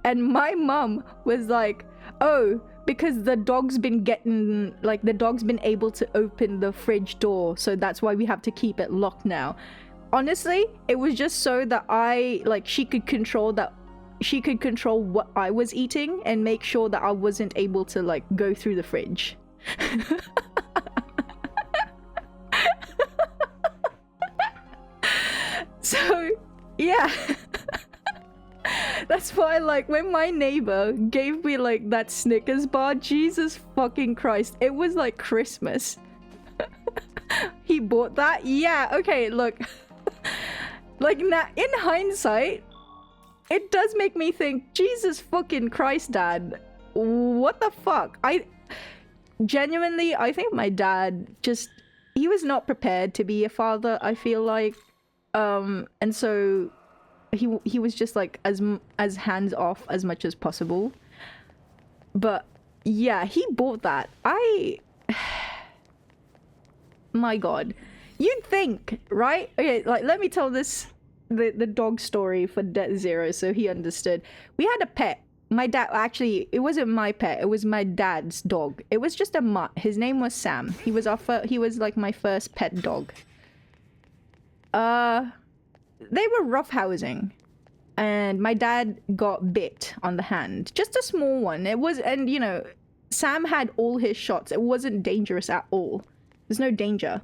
And my mum was like, oh, because the dog's been able to open the fridge door, so that's why we have to keep it locked now. Honestly, it was just so that she could control what I was eating and make sure that I wasn't able to like go through the fridge. So yeah. That's why, like, when my neighbor gave me like that Snickers bar, Jesus fucking Christ, it was like Christmas. He bought that? Yeah, okay, look. Like, now in hindsight, it does make me think, Jesus fucking Christ, Dad, what the fuck? I think my dad he was not prepared to be a father, I feel like. And so he was just like as hands off as much as possible. But yeah, he bought that. My god, you'd think, right? Okay, like, let me tell the dog story for Zero so he understood. We had a pet. My dad, actually, it wasn't my pet, it was my dad's dog. It was just a mutt. His name was Sam. He was like my first pet dog. They were roughhousing, and my dad got bit on the hand, just a small one. And you know, Sam had all his shots. It wasn't dangerous at all. There's no danger.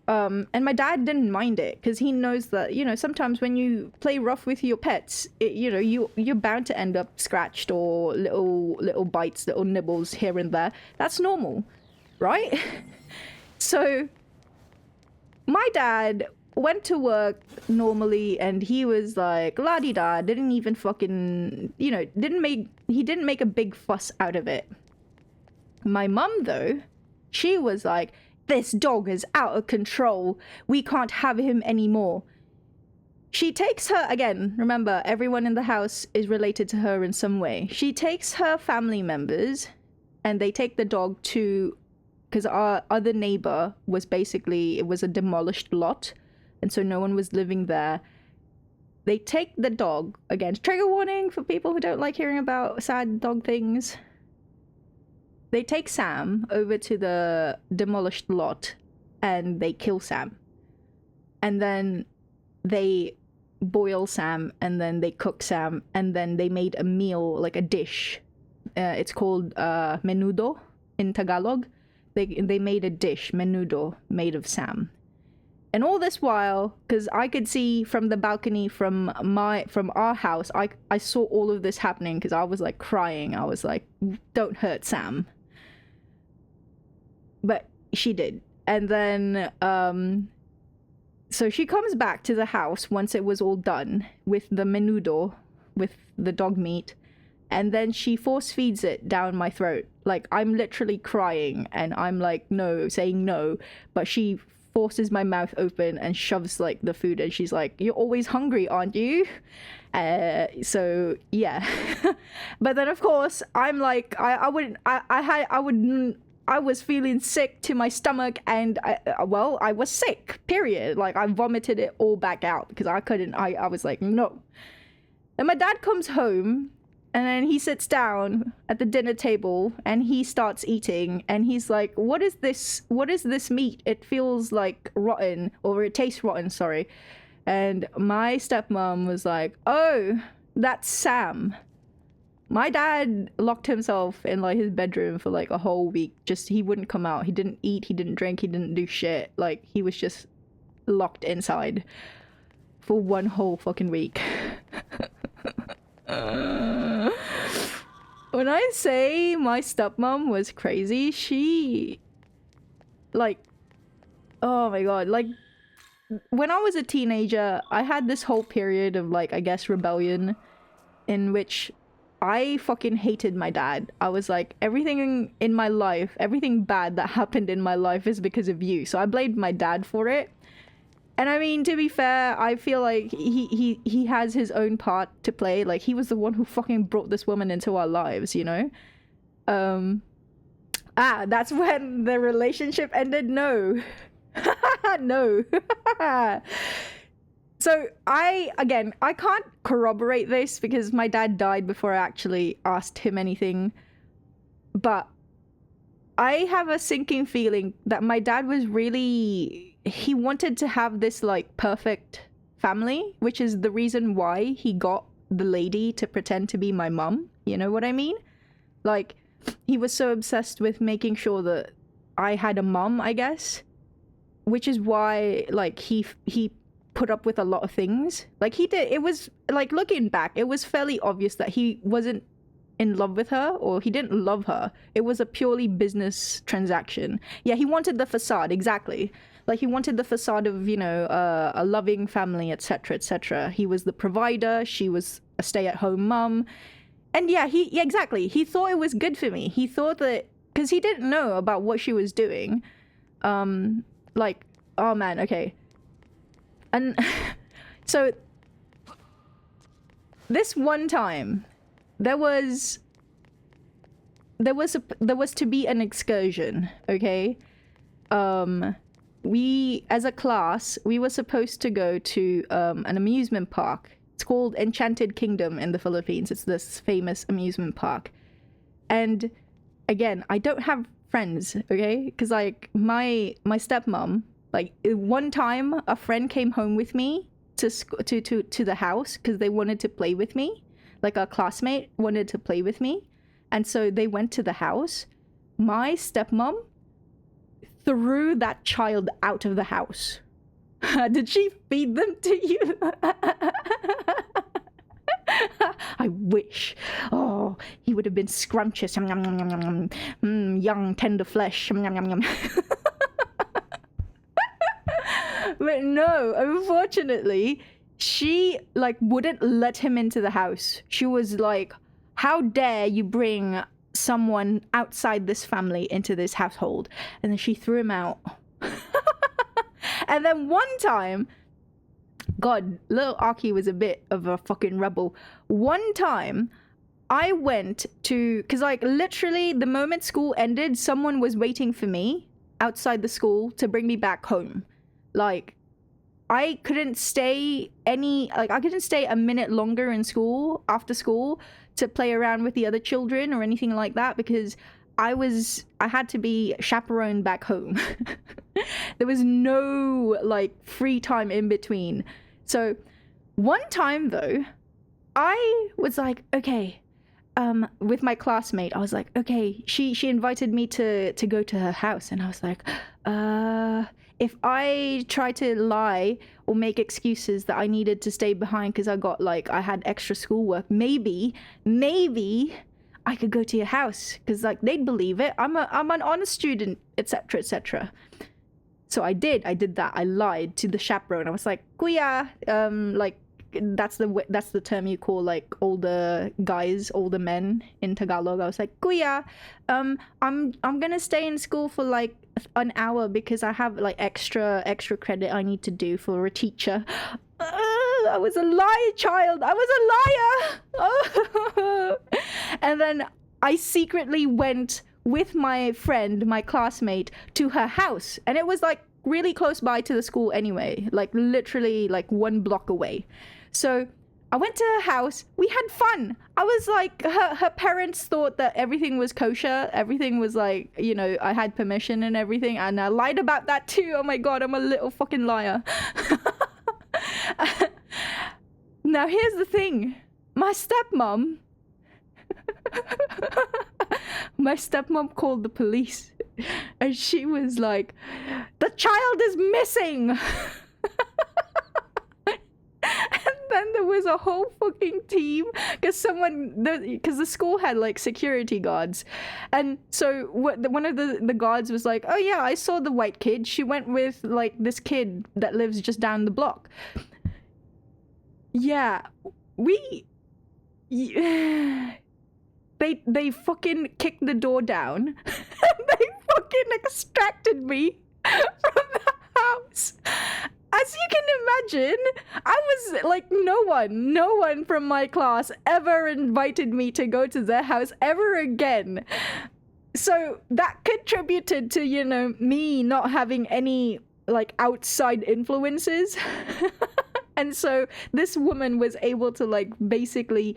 And my dad didn't mind it because he knows that, you know, sometimes when you play rough with your pets, you're bound to end up scratched or little bites, little nibbles here and there. That's normal, right? So my dad went to work normally, and he was like la-di-da, didn't even fucking, you know, he didn't make a big fuss out of it. My mum, though, she was like, this dog is out of control, we can't have him anymore. She takes her, again, remember, everyone in the house is related to her in some way. She takes her family members, and they take the dog to, because our other neighbor was basically, it was a demolished lot, and so no one was living there. They take the dog, again, trigger warning for people who don't like hearing about sad dog things. They take Sam over to the demolished lot, and they kill Sam. And then they boil Sam, and then they cook Sam, and then they made a meal, like a dish. It's called menudo in Tagalog. They made a dish, menudo, made of Sam. And all this while, because I could see from the balcony from our house, I saw all of this happening because I was like crying. I was like, don't hurt Sam. But she did. And then so she comes back to the house once it was all done with the menudo, with the dog meat, and then she force feeds it down my throat. Like, I'm literally crying, and I'm like, no, saying no, but she forces my mouth open and shoves like the food, and she's like, you're always hungry, aren't you? So yeah. But then of course I'm like, I was feeling sick to my stomach, and I was sick, period. Like, I vomited it all back out because I couldn't. I was like, no. Then my dad comes home, and then he sits down at the dinner table, and he starts eating, and he's like, what is this meat? It feels like rotten, or it tastes rotten, sorry. And my stepmom was like, oh, that's Sam. My dad locked himself in like his bedroom for like a whole week. He wouldn't come out. He didn't eat, he didn't drink, he didn't do shit. Like, he was just locked inside for one whole fucking week. When I say my stepmom was crazy, she, like, oh my god, like, when I was a teenager, I had this whole period of like, I guess, rebellion in which I fucking hated my dad. I was like, everything in my life, everything bad that happened in my life is because of you. So I blamed my dad for it. And I mean, to be fair, I feel like he has his own part to play. Like, he was the one who fucking brought this woman into our lives, you know? That's when the relationship ended? No. No. So I can't corroborate this because my dad died before I actually asked him anything. But I have a sinking feeling that my dad was really... He wanted to have this, like, perfect family, which is the reason why he got the lady to pretend to be my mum. You know what I mean? Like, he was so obsessed with making sure that I had a mum, I guess. Which is why, like, he put up with a lot of things. Like, he did. It was, like, looking back, it was fairly obvious that he wasn't in love with her, or he didn't love her. It was a purely business transaction. Yeah, he wanted the facade, exactly. Like, he wanted the facade of, you know, a loving family, etc., etc. He was the provider, she was a stay-at-home mum. And yeah, exactly. He thought it was good for me. He thought that, because he didn't know about what she was doing. Like, oh man, okay. And so, this one time, there was to be an excursion, okay? We, as a class, we were supposed to go to an amusement park. It's called Enchanted Kingdom in the Philippines. It's this famous amusement park. And again, I don't have friends, okay? Because like my stepmom, like one time a friend came home with me to the house because they wanted to play with me. Like a classmate wanted to play with me. And so they went to the house. My stepmom threw that child out of the house. Did she feed them to you? I wish. Oh, he would have been scrumptious. Young, tender flesh. But no, unfortunately, she, like, wouldn't let him into the house. She was like, how dare you bring someone outside this family into this household? And then she threw him out. And then one time, God, little Aki was a bit of a fucking rebel. One time, I went to, because like literally the moment school ended, someone was waiting for me outside the school to bring me back home. Like, I couldn't stay I couldn't stay a minute longer in school, after school, to play around with the other children or anything like that, because I had to be chaperoned back home. There was no, like, free time in between. So, one time, though, I was like, okay, with my classmate, I was like, okay, she invited me to go to her house, and I was like, if I try to lie or make excuses that I needed to stay behind because I had extra schoolwork, maybe I could go to your house, because like they'd believe it. I'm an honest student, etc., etc. So I did that. I lied to the chaperone. I was like, kuya, like that's the term you call like older guys, older men in Tagalog. I was like, kuya, I'm gonna stay in school for like an hour because I have like extra credit I need to do for a teacher. I was a liar, child. I was a liar. And then I secretly went with my friend, my classmate, to her house, and it was like really close by to the school anyway, like literally like 1 block away. So I went to her house. We had fun. I was like, her parents thought that everything was kosher. Everything was like, you know, I had permission and everything. And I lied about that too. Oh my God, I'm a little fucking liar. Now, here's the thing. My stepmom called the police. And she was like, the child is missing. And then there was a whole fucking team because the school had like security guards, and so one of the guards was like, oh yeah, I saw the white kid, she went with like this kid that lives just down the block. Yeah, they fucking kicked the door down. They fucking extracted me from the house. As you can imagine, I was like, no one from my class ever invited me to go to their house ever again. So that contributed to, you know, me not having any like outside influences. And so this woman was able to like basically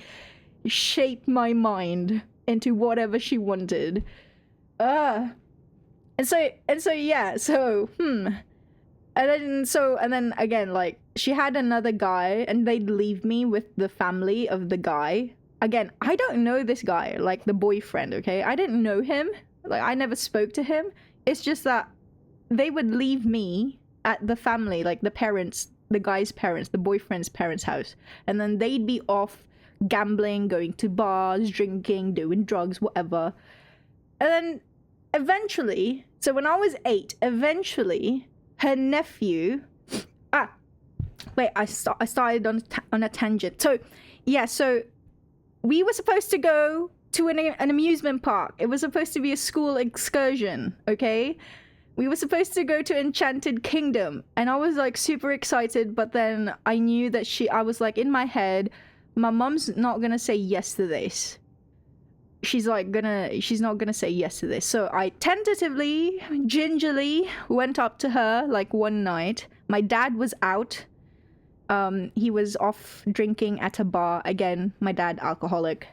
shape my mind into whatever she wanted. And so And then again, like, she had another guy, and they'd leave me with the family of the guy. Again, I don't know this guy, like, the boyfriend, okay? I didn't know him. Like, I never spoke to him. It's just that they would leave me at the family, like, the parents, the guy's parents, the boyfriend's parents' house. And then they'd be off gambling, going to bars, drinking, doing drugs, whatever. And then eventually, so when I was 8, eventually her nephew, I started on a tangent. So yeah, so we were supposed to go to an amusement park. It was supposed to be a school excursion, okay? We were supposed to go to Enchanted Kingdom, and I was like super excited, but then I knew that I was like in my head, my mom's not gonna say yes to this. She's not gonna say yes to this. So I tentatively, gingerly went up to her like one night. My dad was out. He was off drinking at a bar. Again, my dad, alcoholic.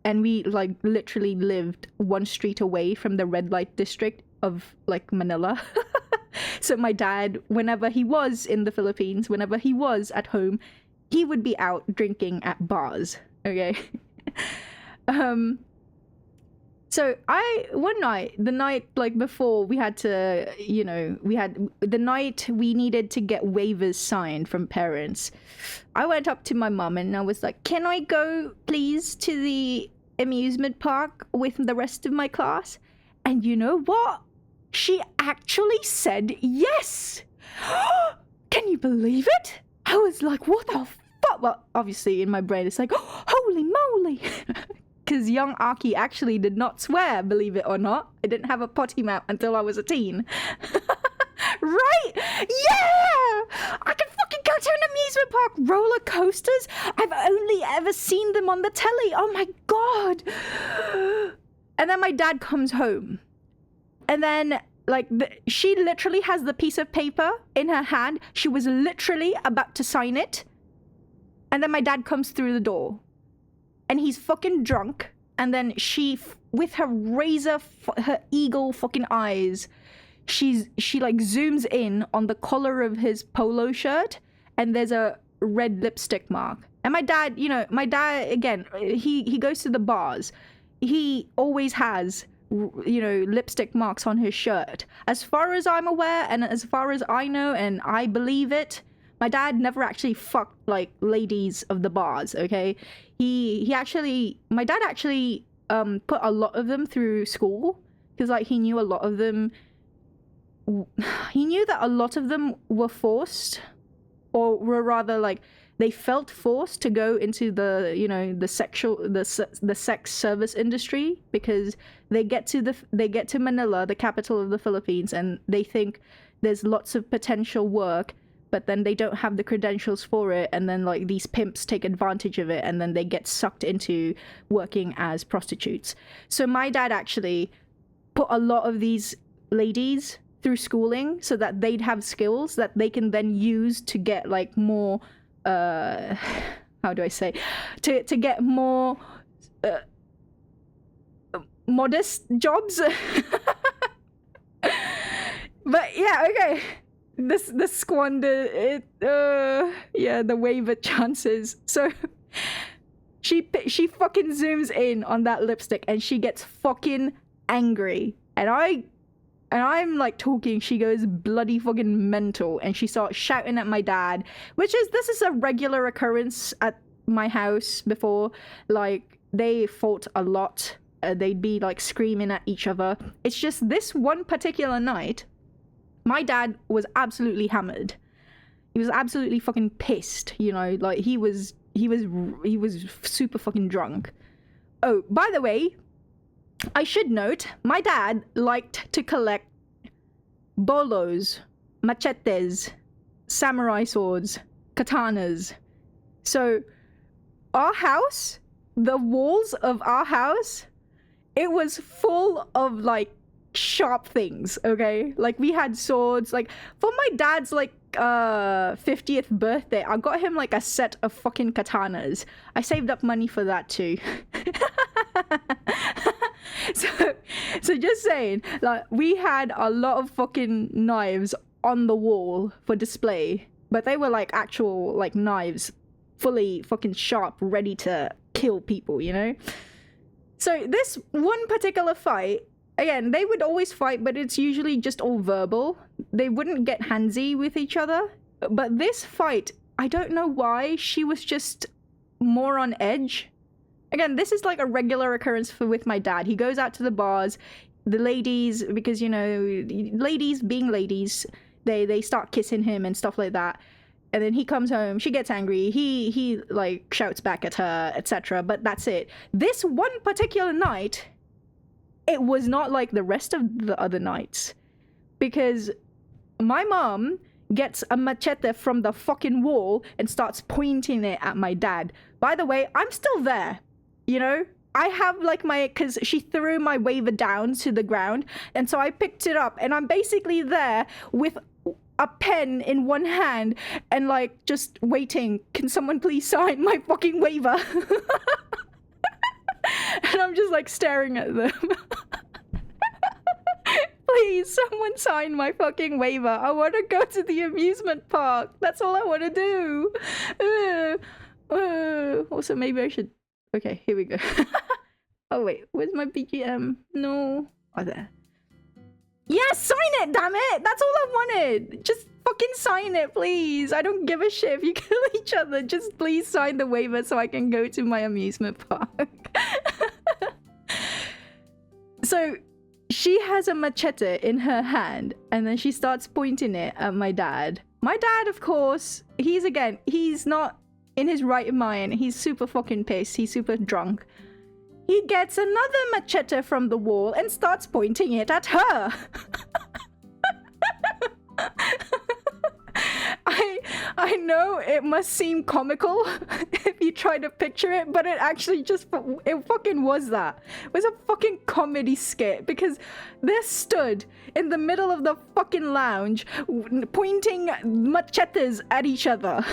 And we like literally lived one street away from the red light district of like Manila. So my dad, whenever he was in the Philippines, whenever he was at home, he would be out drinking at bars. Okay. So one night, the night like before we had to, the night we needed to get waivers signed from parents, I went up to my mum and I was like, can I go please to the amusement park with the rest of my class? And you know what? She actually said yes. Can you believe it? I was like, what the fuck? Well, obviously in my brain it's like, oh, holy moly. Because young Aki actually did not swear, believe it or not. I didn't have a potty mouth until I was a teen. Right? Yeah! I can fucking go to an amusement park. Roller coasters? I've only ever seen them on the telly. Oh my god. And then my dad comes home. And then, like, she literally has the piece of paper in her hand. She was literally about to sign it. And then my dad comes through the door. And he's fucking drunk. And then she, with her her eagle fucking eyes, she like zooms in on the collar of his polo shirt. And there's a red lipstick mark. And my dad, again, he goes to the bars. He always has, lipstick marks on his shirt. As far as I'm aware, and as far as I know, and I believe it, my dad never actually fucked, like, ladies of the bars, okay? My dad actually put a lot of them through school, because, like, he knew a lot of them, he knew that a lot of them were forced, or were rather, like, they felt forced to go into the, the sex service industry, because they get to Manila, the capital of the Philippines, and they think there's lots of potential work, but then they don't have the credentials for it, and then like these pimps take advantage of it, and then they get sucked into working as prostitutes. So my dad actually put a lot of these ladies through schooling so that they'd have skills that they can then use to get like more how do I say, to get more modest jobs. But yeah, okay. This squander it the waiver chances. So she fucking zooms in on that lipstick and she gets fucking angry, and I And I'm like talking, she goes bloody fucking mental, and she starts shouting at my dad, this is a regular occurrence at my house before. Like, they fought a lot. They'd be like screaming at each other. It's just this one particular night, my dad was absolutely hammered. He was absolutely fucking pissed, you know, like he was super fucking drunk. Oh, by the way, I should note, my dad liked to collect bolos, machetes, samurai swords, katanas. So, our house, the walls of our house, it was full of, like, sharp things, okay? Like, we had swords. Like, for my dad's, like, 50th birthday, I got him, like, a set of fucking katanas. I saved up money for that, too. So just saying, like, we had a lot of fucking knives on the wall for display, but they were like actual like knives, fully fucking sharp, ready to kill people, you know? So this one particular fight, again, they would always fight, but it's usually just all verbal. They wouldn't get handsy with each other. But this fight, I don't know why, she was just more on edge. Again, this is like a regular occurrence with my dad. He goes out to the bars, the ladies, because, you know, ladies being ladies, they start kissing him and stuff like that. And then he comes home, she gets angry, he like shouts back at her, etc. But that's it. This one particular night, it was not like the rest of the other nights. Because my mom gets a machete from the fucking wall and starts pointing it at my dad. By the way, I'm still there. You know, I have like because she threw my waiver down to the ground, and so I picked it up, and I'm basically there with a pen in one hand and like just waiting. Can someone please sign my fucking waiver? And I'm just like staring at them. Please, someone sign my fucking waiver. I want to go to the amusement park. That's all I want to do. Also, maybe I should... Okay, here we go. Oh wait, where's my BGM? No. Oh, there. Yeah, sign it, damn it! That's all I wanted! Just fucking sign it, please! I don't give a shit if you kill each other. Just please sign the waiver so I can go to my amusement park. So, she has a machete in her hand, and then she starts pointing it at my dad. My dad, of course, he's not in his right mind. He's super fucking pissed. He's super drunk. He gets another machete from the wall and starts pointing it at her. I know it must seem comical if you try to picture it, but it actually it fucking was that. It was a fucking comedy skit, because they stood in the middle of the fucking lounge pointing machetes at each other.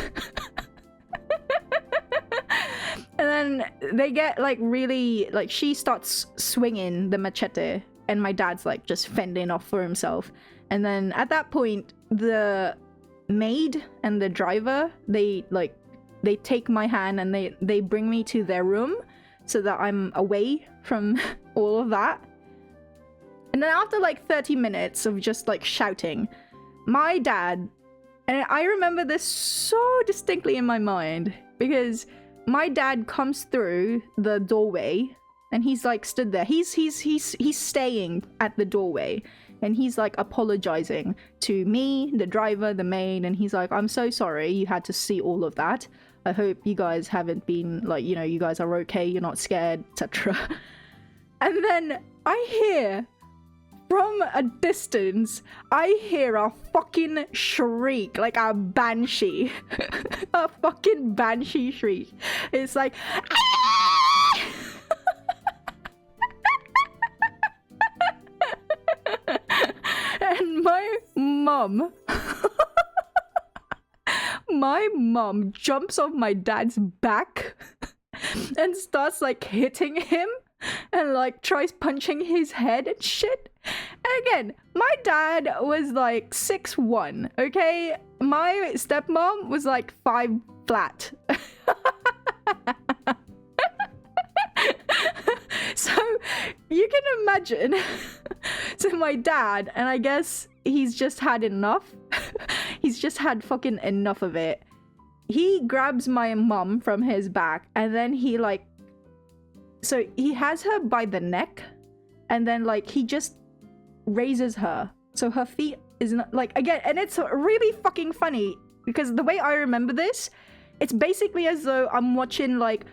And then they get like really, like, she starts swinging the machete and my dad's like just fending off for himself. And then at that point, the maid and the driver, they take my hand and they bring me to their room so that I'm away from all of that. And then after like 30 minutes of just like shouting, my dad, and I remember this so distinctly in my mind, because my dad comes through the doorway and he's like stood there. He's staying at the doorway and he's like apologizing to me, the driver, the maid, and he's like, I'm so sorry you had to see all of that. I hope you guys haven't been like, you know, you guys are okay, you're not scared, etc. And then I hear from a distance, I hear a fucking shriek, like a banshee. A fucking banshee shriek. It's like... And my mum... my mum jumps off my dad's back and starts like hitting him and like tries punching his head and shit. And again, my dad was like 6'1", okay? My stepmom was like 5 flat. So you can imagine So my dad, and I guess he's just had enough. He's just had fucking enough of it. He grabs my mum from his back, and then he like, so he has her by the neck, and then like he just raises her so her feet is not like, again, and it's really fucking funny because the way I remember this, it's basically as though I'm watching like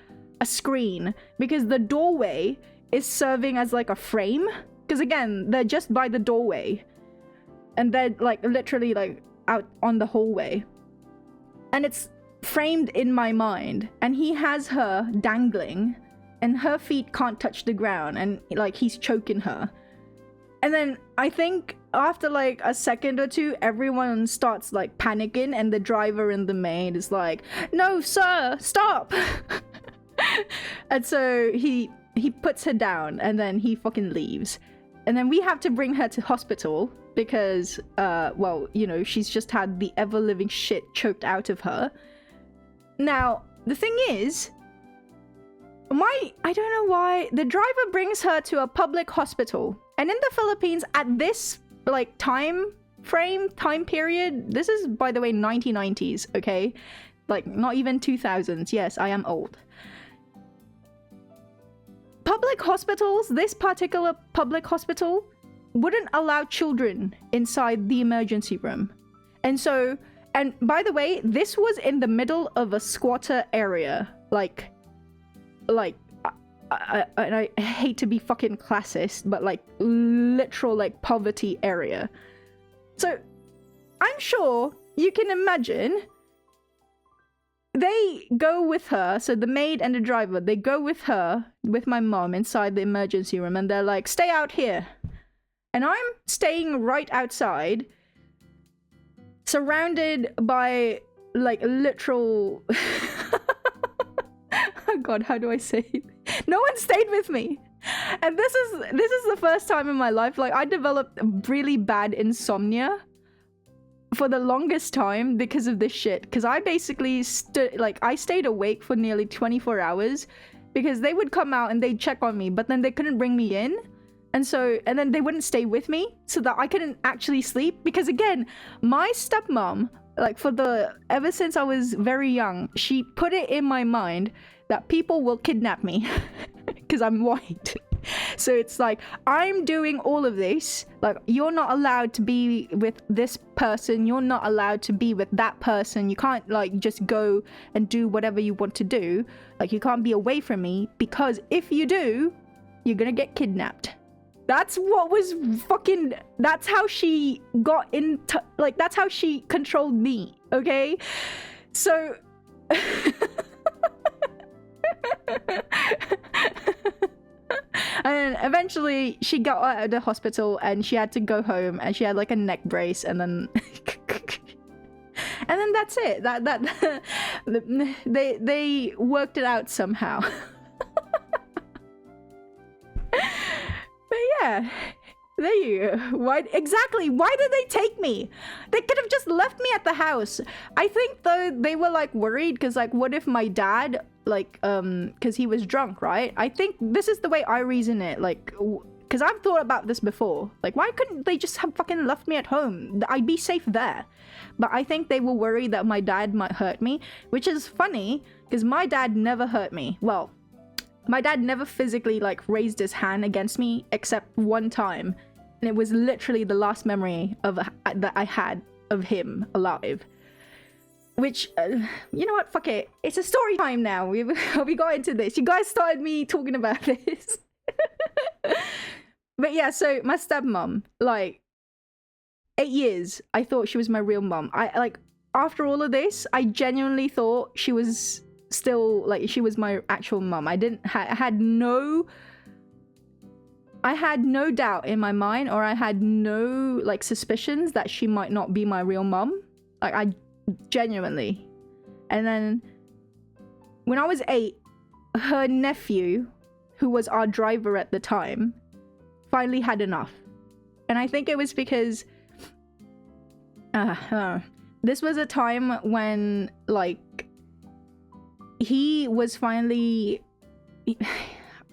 a screen, because the doorway is serving as like a frame, because again, they're just by the doorway and they're like literally like out on the hallway, and it's framed in my mind, and he has her dangling and her feet can't touch the ground, and like he's choking her. And then I think after like a second or two, everyone starts like panicking, and the driver and the maid is like, "No, sir, stop!" And so he puts her down, and then he fucking leaves. And then we have to bring her to hospital because, well, you know, she's just had the ever-living shit choked out of her. Now, the thing is, I don't know why, the driver brings her to a public hospital. And in the Philippines, at this, like, time period, this is, by the way, 1990s, okay? Like, not even 2000s. Yes, I am old. Public hospitals, this particular public hospital, wouldn't allow children inside the emergency room. And so, and by the way, this was in the middle of a squatter area. Like, I hate to be fucking classist, but like literal like poverty area. So I'm sure you can imagine they go with her, so the maid and the driver, they go with her, with my mom inside the emergency room, and they're like, "Stay out here." And I'm staying right outside, surrounded by like literal oh god, how do I say it? No one stayed with me. And this is the first time in my life, like, I developed really bad insomnia for the longest time because of this shit. Because I basically I stayed awake for nearly 24 hours because they would come out and they'd check on me, but then they couldn't bring me in. And then they wouldn't stay with me so that I couldn't actually sleep. Because again, my stepmom, like ever since I was very young, she put it in my mind that people will kidnap me because I'm white. So it's like, I'm doing all of this, like, you're not allowed to be with this person, you're not allowed to be with that person, you can't like just go and do whatever you want to do, like you can't be away from me, because if you do, you're gonna get kidnapped. That's what was fucking, that's how she got into, like, that's how she controlled me, okay? So and eventually she got out of the hospital and she had to go home, and she had like a neck brace, and then and then that's it. That they worked it out somehow. But yeah, there you go. Why did they take me? They could have just left me at the house. I think though they were like worried because like, what if my dad, like, because he was drunk, right? I think this is the way I reason it, like, because I've thought about this before. Like, why couldn't they just have fucking left me at home? I'd be safe there. But I think they were worried that my dad might hurt me, which is funny because my dad never hurt me. Well, my dad never physically like raised his hand against me except one time, and it was literally the last memory that I had of him alive. Which, you know what? Fuck it. It's a story time now. We got into this. You guys started me talking about this. But yeah, so my stepmom, like, 8 years, I thought she was my real mom. After all of this, I genuinely thought she was still, like, she was my actual mom. I had no doubt in my mind, or I had no, like, suspicions that she might not be my real mom. Like, I genuinely. And then when I was 8, her nephew, who was our driver at the time, finally had enough. And I think it was because this was a time when, like, he was finally,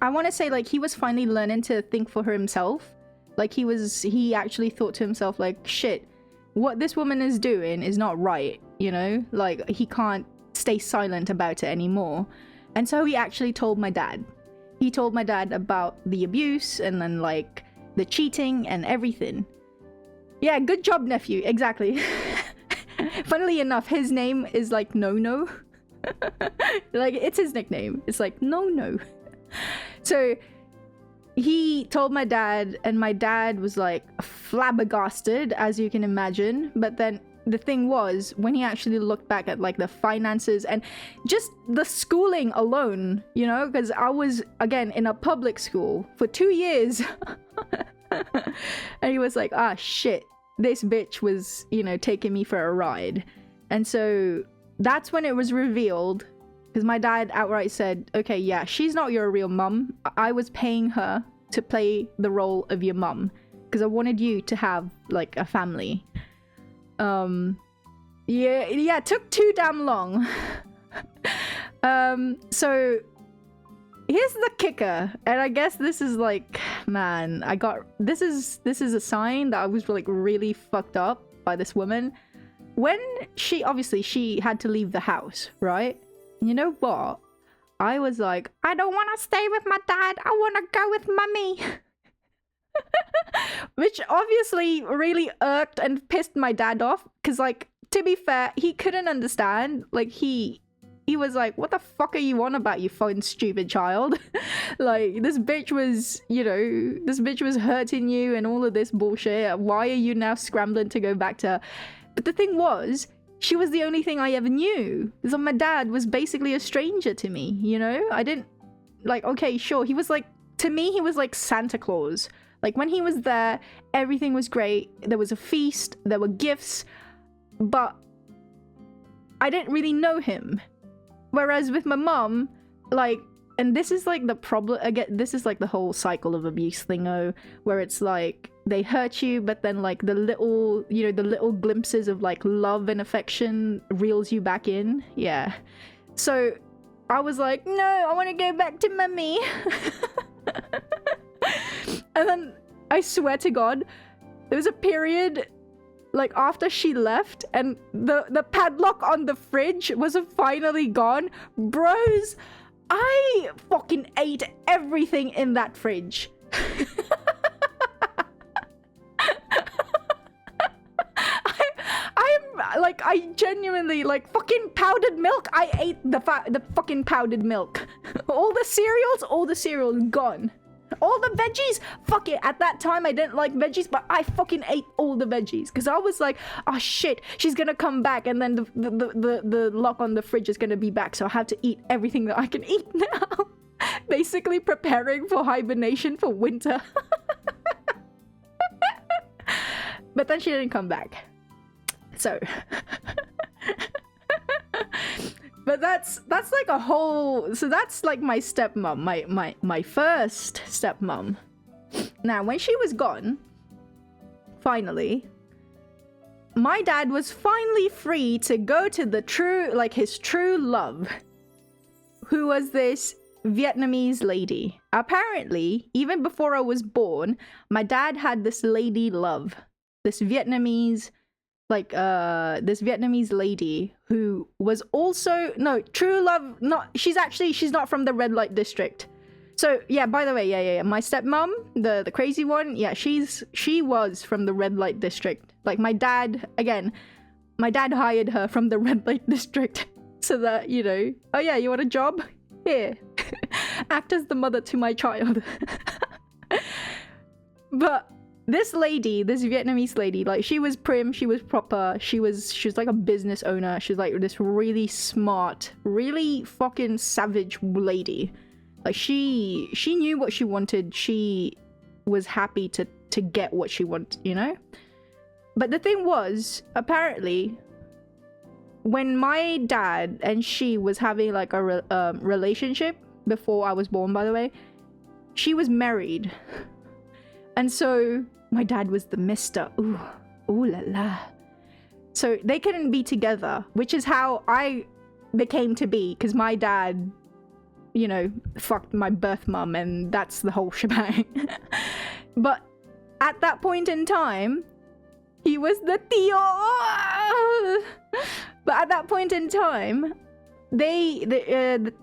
I want to say, like, he was finally learning to think for himself. Like he actually thought to himself like, shit, what this woman is doing is not right, you know? Like, he can't stay silent about it anymore. And so he actually told my dad. He told my dad about the abuse and then like the cheating and everything. Yeah, good job, nephew. Exactly. Funnily enough, his name is like No. Like, it's his nickname. It's like No. So he told my dad, and my dad was like flabbergasted, as you can imagine. But then the thing was, when he actually looked back at like the finances and just the schooling alone, you know, because I was again in a public school for 2 years. And he was like, ah, shit, this bitch was, you know, taking me for a ride. And so that's when it was revealed, because my dad outright said, okay, yeah, she's not your real mum. I was paying her to play the role of your mum because I wanted you to have like a family. Yeah, it took too damn long. So here's the kicker, and I guess this is like, man, this is a sign that I was like really fucked up by this woman. When she had to leave the house, right? You know what? I was like, I don't want to stay with my dad. I want to go with mummy. Which obviously really irked and pissed my dad off. Because, like, to be fair, he couldn't understand. Like, he was like, what the fuck are you on about, you fucking stupid child? Like, this bitch was, you know, this bitch was hurting you and all of this bullshit. Why are you now scrambling to go back to her? But the thing was, she was the only thing I ever knew. So my dad was basically a stranger to me, you know? I didn't, like, okay, sure. He was like, to me, he was like Santa Claus. Like, when he was there, everything was great. There was a feast, there were gifts, but I didn't really know him. Whereas with my mum, like, and this is like the problem, again, this is like the whole cycle of abuse thingo, where it's like, they hurt you, but then like the little, you know, the little glimpses of like love and affection reels you back in. Yeah. So I was like, no, I want to go back to mummy. And then I swear to God, there was a period like after she left and the padlock on the fridge was finally gone. Bros, I fucking ate everything in that fridge. I genuinely, like, fucking powdered milk. I ate the fucking powdered milk. All the cereals gone. All the veggies, fuck it. At that time, I didn't like veggies, but I fucking ate all the veggies because I was like, oh shit, she's gonna come back, and then the lock on the fridge is gonna be back, so I have to eat everything that I can eat now. Basically preparing for hibernation for winter. But then she didn't come back. So, but that's like a whole. So that's like my stepmom, my first stepmom. Now, when she was gone, finally, my dad was finally free to go to the true, like his true love, who was this Vietnamese lady. Apparently, even before I was born, my dad had this lady love, this Vietnamese. Like this Vietnamese lady who was also true love. She's not from the red light district. So yeah, by the way, yeah. My stepmom, the crazy one, yeah, she was from the red light district. Like my dad hired her from the red light district so that, you know, oh yeah, you want a job? Here. Act as the mother to my child. But this lady, this Vietnamese lady, like she was prim, she was proper, she was like a business owner. She was like this really smart, really fucking savage lady. Like she knew what she wanted. She was happy to get what she wanted, you know? But the thing was, apparently, when my dad and she was having like a relationship before I was born, by the way, she was married. And so my dad was the mister. Ooh la la. So they couldn't be together, which is how I became to be, because my dad, you know, fucked my birth mum, and that's the whole shebang. But at that point in time, he was the Tio. But at that point in time, the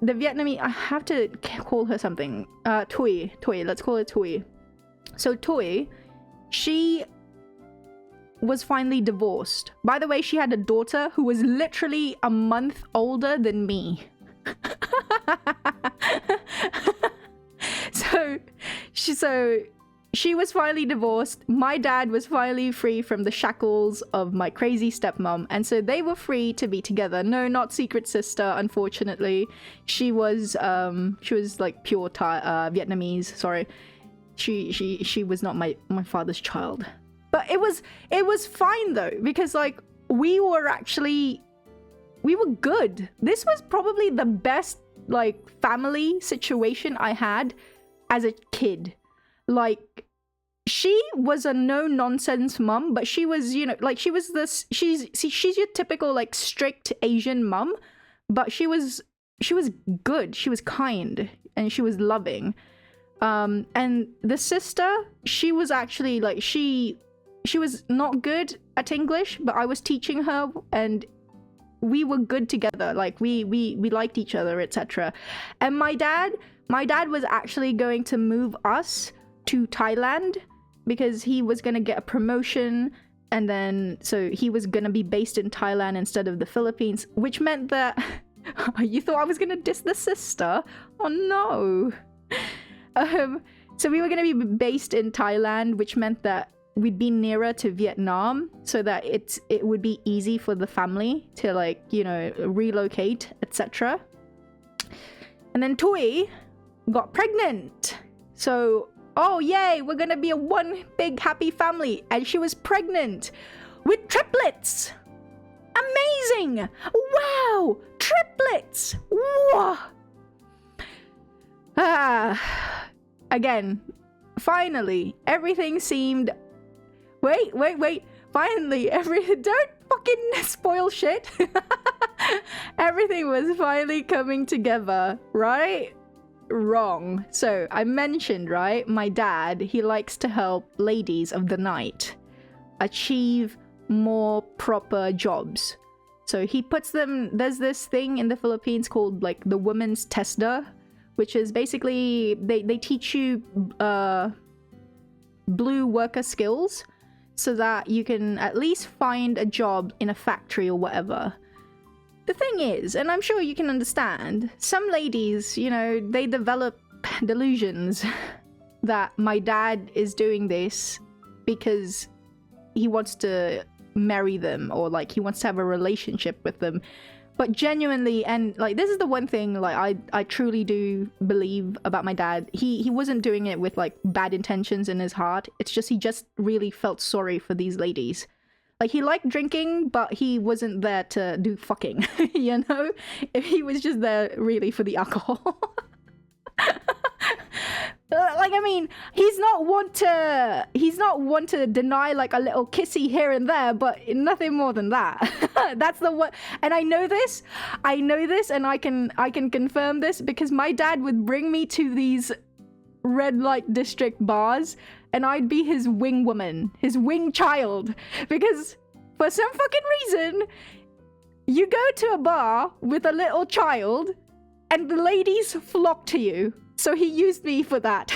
Vietnamese, I have to call her something. Tui, let's call her Tui. So Tui, she was finally divorced. By the way, she had a daughter who was literally a month older than me. So she was finally divorced. My dad was finally free from the shackles of my crazy stepmom, and so they were free to be together. No, not secret sister, unfortunately. She was like pure Vietnamese. Sorry, she was not my father's child. But it was fine though, because like we were good. This was probably the best like family situation I had as a kid. Like, she was a no-nonsense mum, but she was, you know, like she's your typical like strict Asian mum, but she was good, she was kind, and she was loving. And the sister, she was actually like she was not good at English, but I was teaching her, and we were good together. Like we liked each other, etc. And my dad was actually going to move us to Thailand because he was going to get a promotion, and then so he was going to be based in Thailand instead of the Philippines, which meant that you thought I was going to diss the sister? Oh no. So we were going to be based in Thailand, which meant that we'd be nearer to Vietnam, so that it would be easy for the family to, like, you know, relocate, etc. And then Tui got pregnant. So, oh yay, we're gonna be a one big happy family. And she was pregnant with triplets. Amazing! Wow! Triplets! Whoa! Again, finally, everything seemed... Wait. Finally, don't fucking spoil shit. Everything was finally coming together, right? Wrong. So, I mentioned, right? My dad, he likes to help ladies of the night achieve more proper jobs. So, he puts them... There's this thing in the Philippines called, like, the women's tester, which is basically... They teach you blue worker skills, so that you can at least find a job in a factory or whatever. The thing is, and I'm sure you can understand, some ladies, you know, they develop delusions that my dad is doing this because he wants to marry them, or like he wants to have a relationship with them. But genuinely, and like this is the one thing like I truly do believe about my dad, he wasn't doing it with like bad intentions in his heart. It's just he just really felt sorry for these ladies. Like, he liked drinking, but he wasn't there to do fucking, you know? He was just there really for the alcohol. Like, I mean, he's not one to deny like a little kissy here and there, but nothing more than that. That's the one. And I know this, and I can confirm this because my dad would bring me to these red light district bars, and I'd be his wing woman, his wing child, because for some fucking reason, you go to a bar with a little child, and the ladies flock to you. So he used me for that.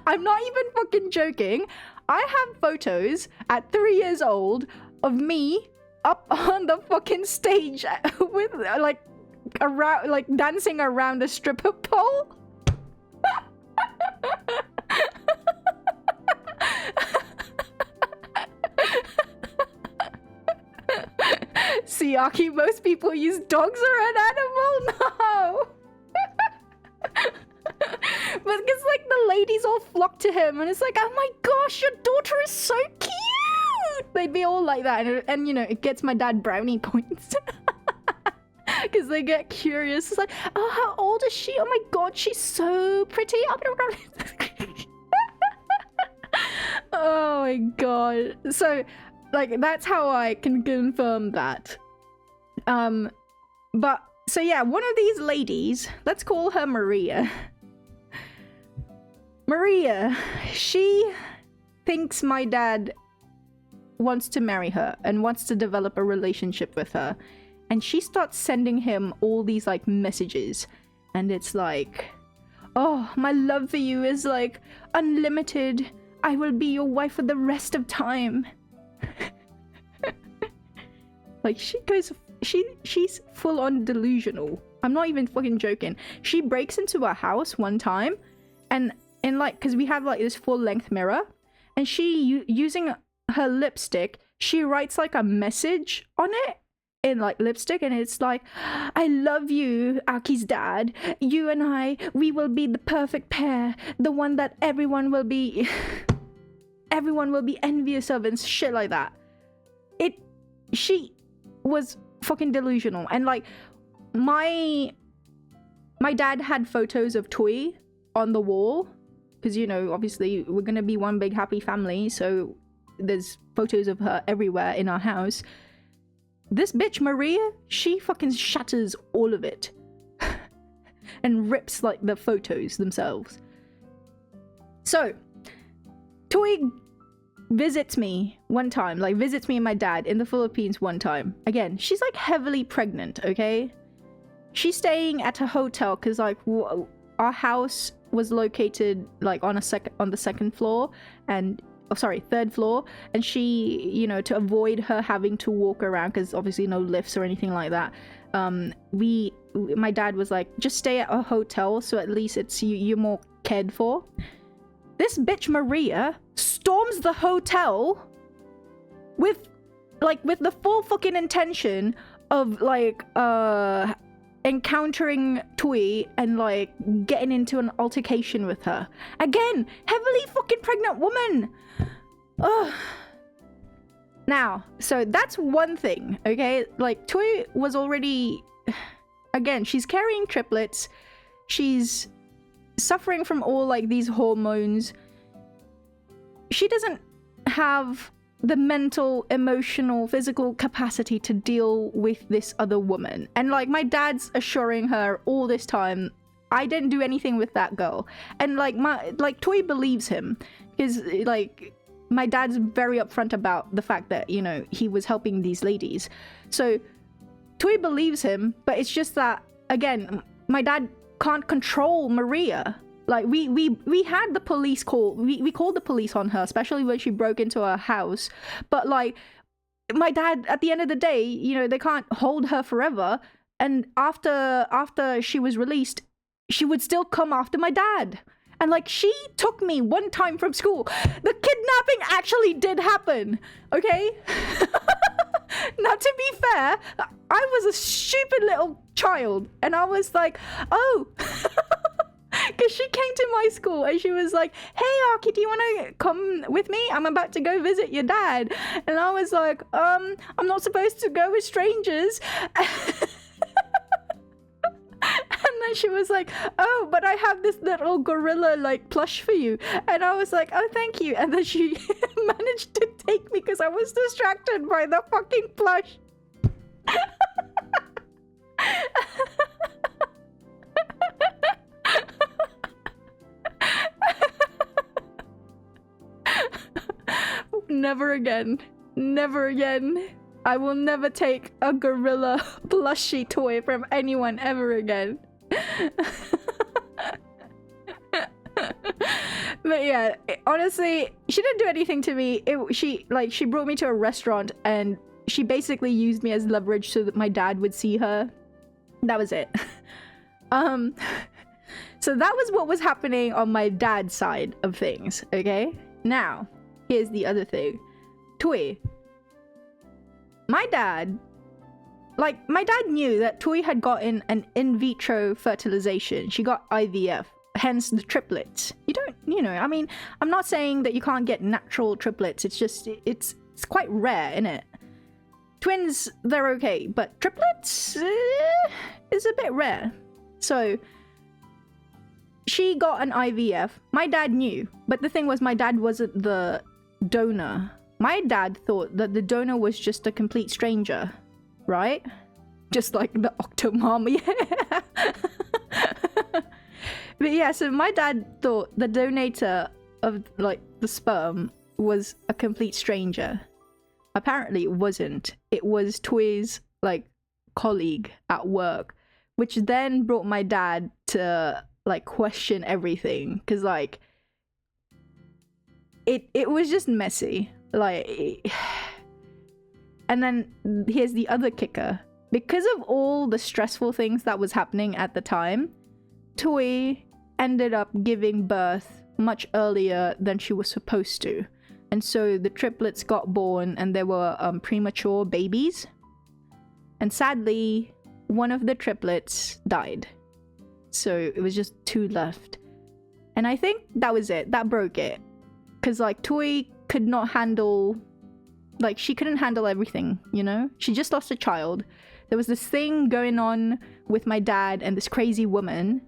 I'm not even fucking joking. I have photos at 3 years old of me up on the fucking stage with like around, like dancing around a stripper pole. See, Aki, most people use dogs or an animal? No! But it's like the ladies all flock to him, and it's like, oh my gosh, your daughter is so cute! They'd be all like that, and you know, it gets my dad brownie points. Because they get curious. It's like, oh, how old is she? Oh my god, she's so pretty. Oh my god. So, like, that's how I can confirm that. But, so yeah, one of these ladies, let's call her Maria. Maria, she thinks my dad wants to marry her and wants to develop a relationship with her. And she starts sending him all these like messages. And it's like, oh, my love for you is like unlimited. I will be your wife for the rest of time. Like she's full on delusional. I'm not even fucking joking. She breaks into our house one time and like, cause we have like this full length mirror, and she using her lipstick, she writes like a message on it in like lipstick, and it's like, I love you, Aki's dad. You and I, we will be the perfect pair. The one that everyone will be envious of and shit like that. She was fucking delusional. And like my dad had photos of Toy on the wall, because you know, obviously we're gonna be one big happy family, so there's photos of her everywhere in our house. This bitch Maria, she fucking shatters all of it and rips like the photos themselves. So Toy visits me one time, like visits me and my dad in the Philippines one time. Again, she's like heavily pregnant, okay? She's staying at a hotel because like our house was located like on the second floor, and third floor, and she, you know, to avoid her having to walk around, because obviously no lifts or anything like that, my dad was like, just stay at a hotel so at least it's you're more cared for. This bitch Maria storms the hotel with the full fucking intention of like encountering Toy and like getting into an altercation with her. Again, heavily fucking pregnant woman. Ugh. Now, so that's one thing, okay? Like Toy was already, again, she's carrying triplets. She's suffering from all like these hormones. She doesn't have the mental, emotional, physical capacity to deal with this other woman. And like my dad's assuring her all this time, I didn't do anything with that girl. And like Toy believes him, because like my dad's very upfront about the fact that, you know, he was helping these ladies. So Toy believes him, but it's just that, again, my dad can't control Maria. Like we had the police call, we called the police on her, especially when she broke into our house. But like my dad, at the end of the day, you know, they can't hold her forever. And after she was released, she would still come after my dad. And like she took me one time from school. The kidnapping actually did happen, okay? Now, to be fair, I was a stupid little child, and I was like, oh. Because she came to my school and she was like, hey Aki, do you want to come with me? I'm about to go visit your dad. And I was like, I'm not supposed to go with strangers. And then she was like, oh, but I have this little gorilla like plush for you. And I was like, oh, thank you. And then she managed to take me because I was distracted by the fucking plush. Never again. Never again. I will never take a gorilla plushie toy from anyone ever again. But yeah, honestly, she didn't do anything to me. She brought me to a restaurant and she basically used me as leverage so that my dad would see her. That was it. So that was what was happening on my dad's side of things, okay? Now, here's the other thing. Toy. My dad knew that Toy had gotten an in vitro fertilization. She got IVF, hence the triplets. I mean, I'm not saying that you can't get natural triplets. It's just, it's quite rare, innit? Twins, they're okay, but triplets is a bit rare. So, she got an IVF. My dad knew, but the thing was, my dad wasn't the donor. My dad thought that the donor was just a complete stranger, right? Just like the Octomom, yeah. But yeah, so my dad thought the donator of like the sperm was a complete stranger. Apparently it wasn't. It was Toy's like colleague at work, which then brought my dad to like question everything, because like it was just messy. Like, and then here's the other kicker. Because of all the stressful things that was happening at the time, Toy ended up giving birth much earlier than she was supposed to. And so the triplets got born and they were premature babies. And sadly, one of the triplets died. So it was just two left. And I think that was it. That broke it. Because like Toy could not handle... Like she couldn't handle everything, you know? She just lost a child. There was this thing going on with my dad and this crazy woman.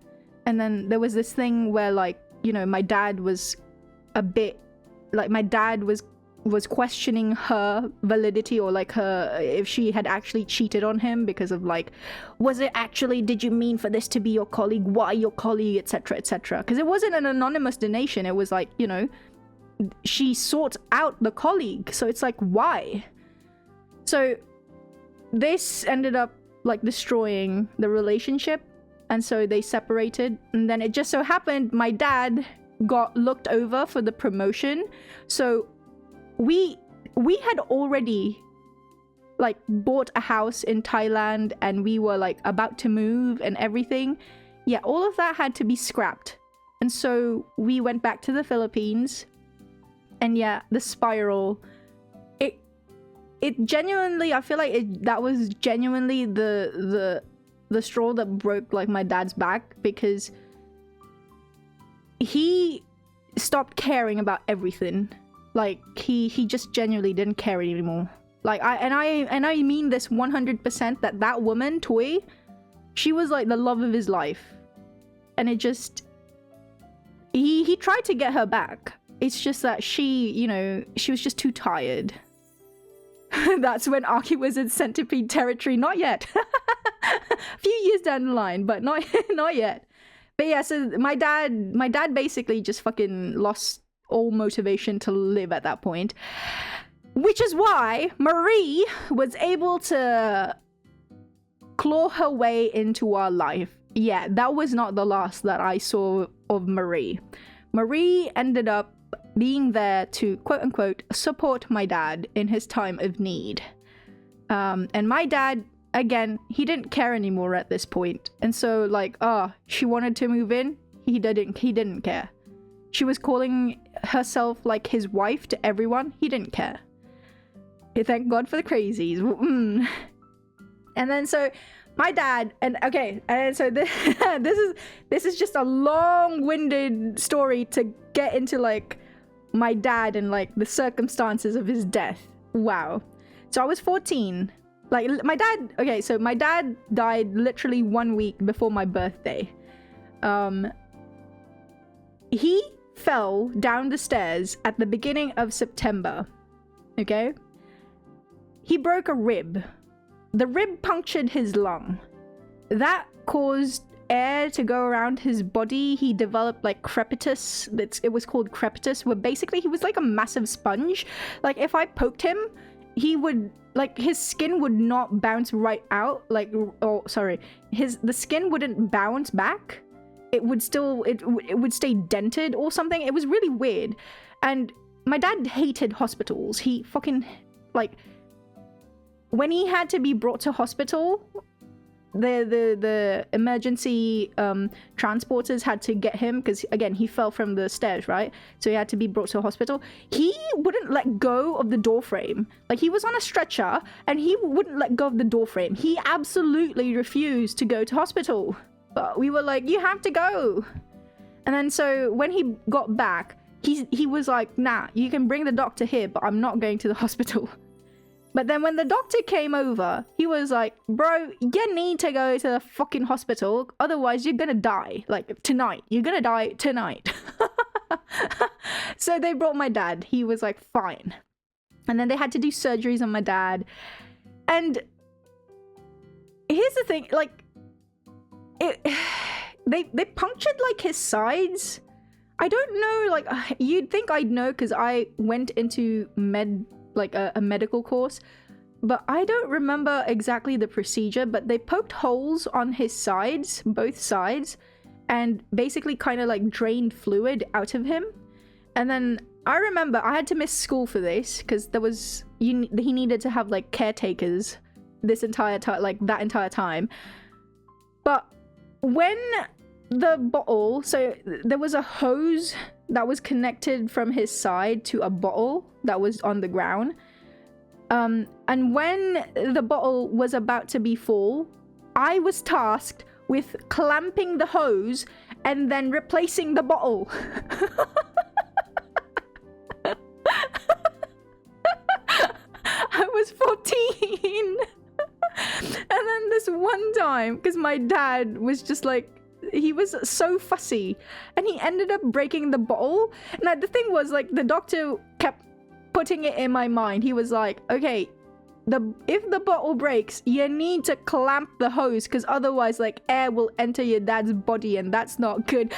And then there was this thing where like, you know, my dad was a bit... Like my dad was questioning her validity, or like her, if she had actually cheated on him, because of like, was it actually, did you mean for this to be your colleague? Why your colleague, etc, etc? Because it wasn't an anonymous donation. It was like, you know, she sought out the colleague. So it's like, why? So this ended up like destroying the relationship. And so they separated. And then it just so happened my dad got looked over for the promotion. So we had already like bought a house in Thailand, and we were like about to move and everything. Yeah, all of that had to be scrapped. And so we went back to the Philippines. And yeah, the spiral, it genuinely, I feel like that was genuinely the straw that broke like my dad's back, because he stopped caring about everything. Like he just genuinely didn't care anymore. Like I mean this 100%, that woman Toy, she was like the love of his life. And it just, he tried to get her back. It's just that she, you know, she was just too tired. That's when Archie was in centipede territory. Not yet. A few years down the line, but not yet. But yeah, so my dad basically just fucking lost all motivation to live at that point. Which is why Marie was able to claw her way into our life. Yeah, that was not the last that I saw of Marie. Marie ended up being there to, quote unquote, support my dad in his time of need. And my dad, again, he didn't care anymore at this point. And so like, she wanted to move in. He didn't care. She was calling herself like his wife to everyone. He didn't care. Thank God for the crazies. And then so my dad, and okay, and so this is just a long-winded story to get into like my dad and like the circumstances of his death. Wow. So I was 14. Like my dad, okay, so my dad died literally 1 week before my birthday. He fell down the stairs at the beginning of September. Okay? He broke a rib. The rib punctured his lung. That caused air to go around his body. He developed like crepitus. It was called crepitus, where basically he was like a massive sponge. Like if I poked him, he would, like, his skin would not bounce right out. Like, oh sorry, the skin wouldn't bounce back. It would still, it would stay dented or something. It was really weird. And my dad hated hospitals. He fucking, like, when he had to be brought to hospital, the emergency transporters had to get him, because again, he fell from the stairs, right? So he had to be brought to a hospital. He wouldn't let go of the door frame. Like, he was on a stretcher and he wouldn't let go of the door frame. He absolutely refused to go to hospital. But we were like, you have to go. And then so when he got back, he was like, nah, you can bring the doctor here, but I'm not going to the hospital. But then when the doctor came over, he was like, bro, you need to go to the fucking hospital. Otherwise, you're gonna die. Like, tonight. You're gonna die tonight. So they brought my dad. He was like, fine. And then they had to do surgeries on my dad. And here's the thing, like, they punctured like his sides. I don't know, like you'd think I'd know because I went into a medical course, but I don't remember exactly the procedure. But they poked holes on his sides, both sides, and basically kind of like drained fluid out of him. And then I remember I had to miss school for this because he needed to have like caretakers this entire time, like that entire time. But when the bottle, so there was a hose that was connected from his side to a bottle that was on the ground. And when the bottle was about to be full, I was tasked with clamping the hose and then replacing the bottle. I was 14. And then this one time, because my dad was just like, he was so fussy and he ended up breaking the bottle. Now the thing was, like, the doctor kept putting it in my mind. He was like, okay, if the bottle breaks, you need to clamp the hose because otherwise like air will enter your dad's body and that's not good.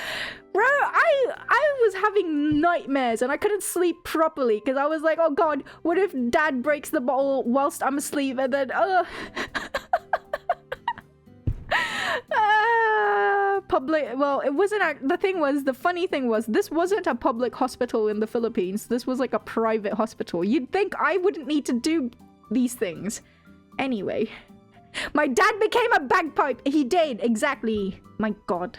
Bro, I was having nightmares and I couldn't sleep properly because I was like, oh god, what if dad breaks the bottle whilst I'm asleep? And then public, well, it wasn't the funny thing was this wasn't a public hospital in the Philippines. This was like a private hospital. You'd think I wouldn't need to do these things. Anyway, my dad became a bagpipe. He did, exactly. My god.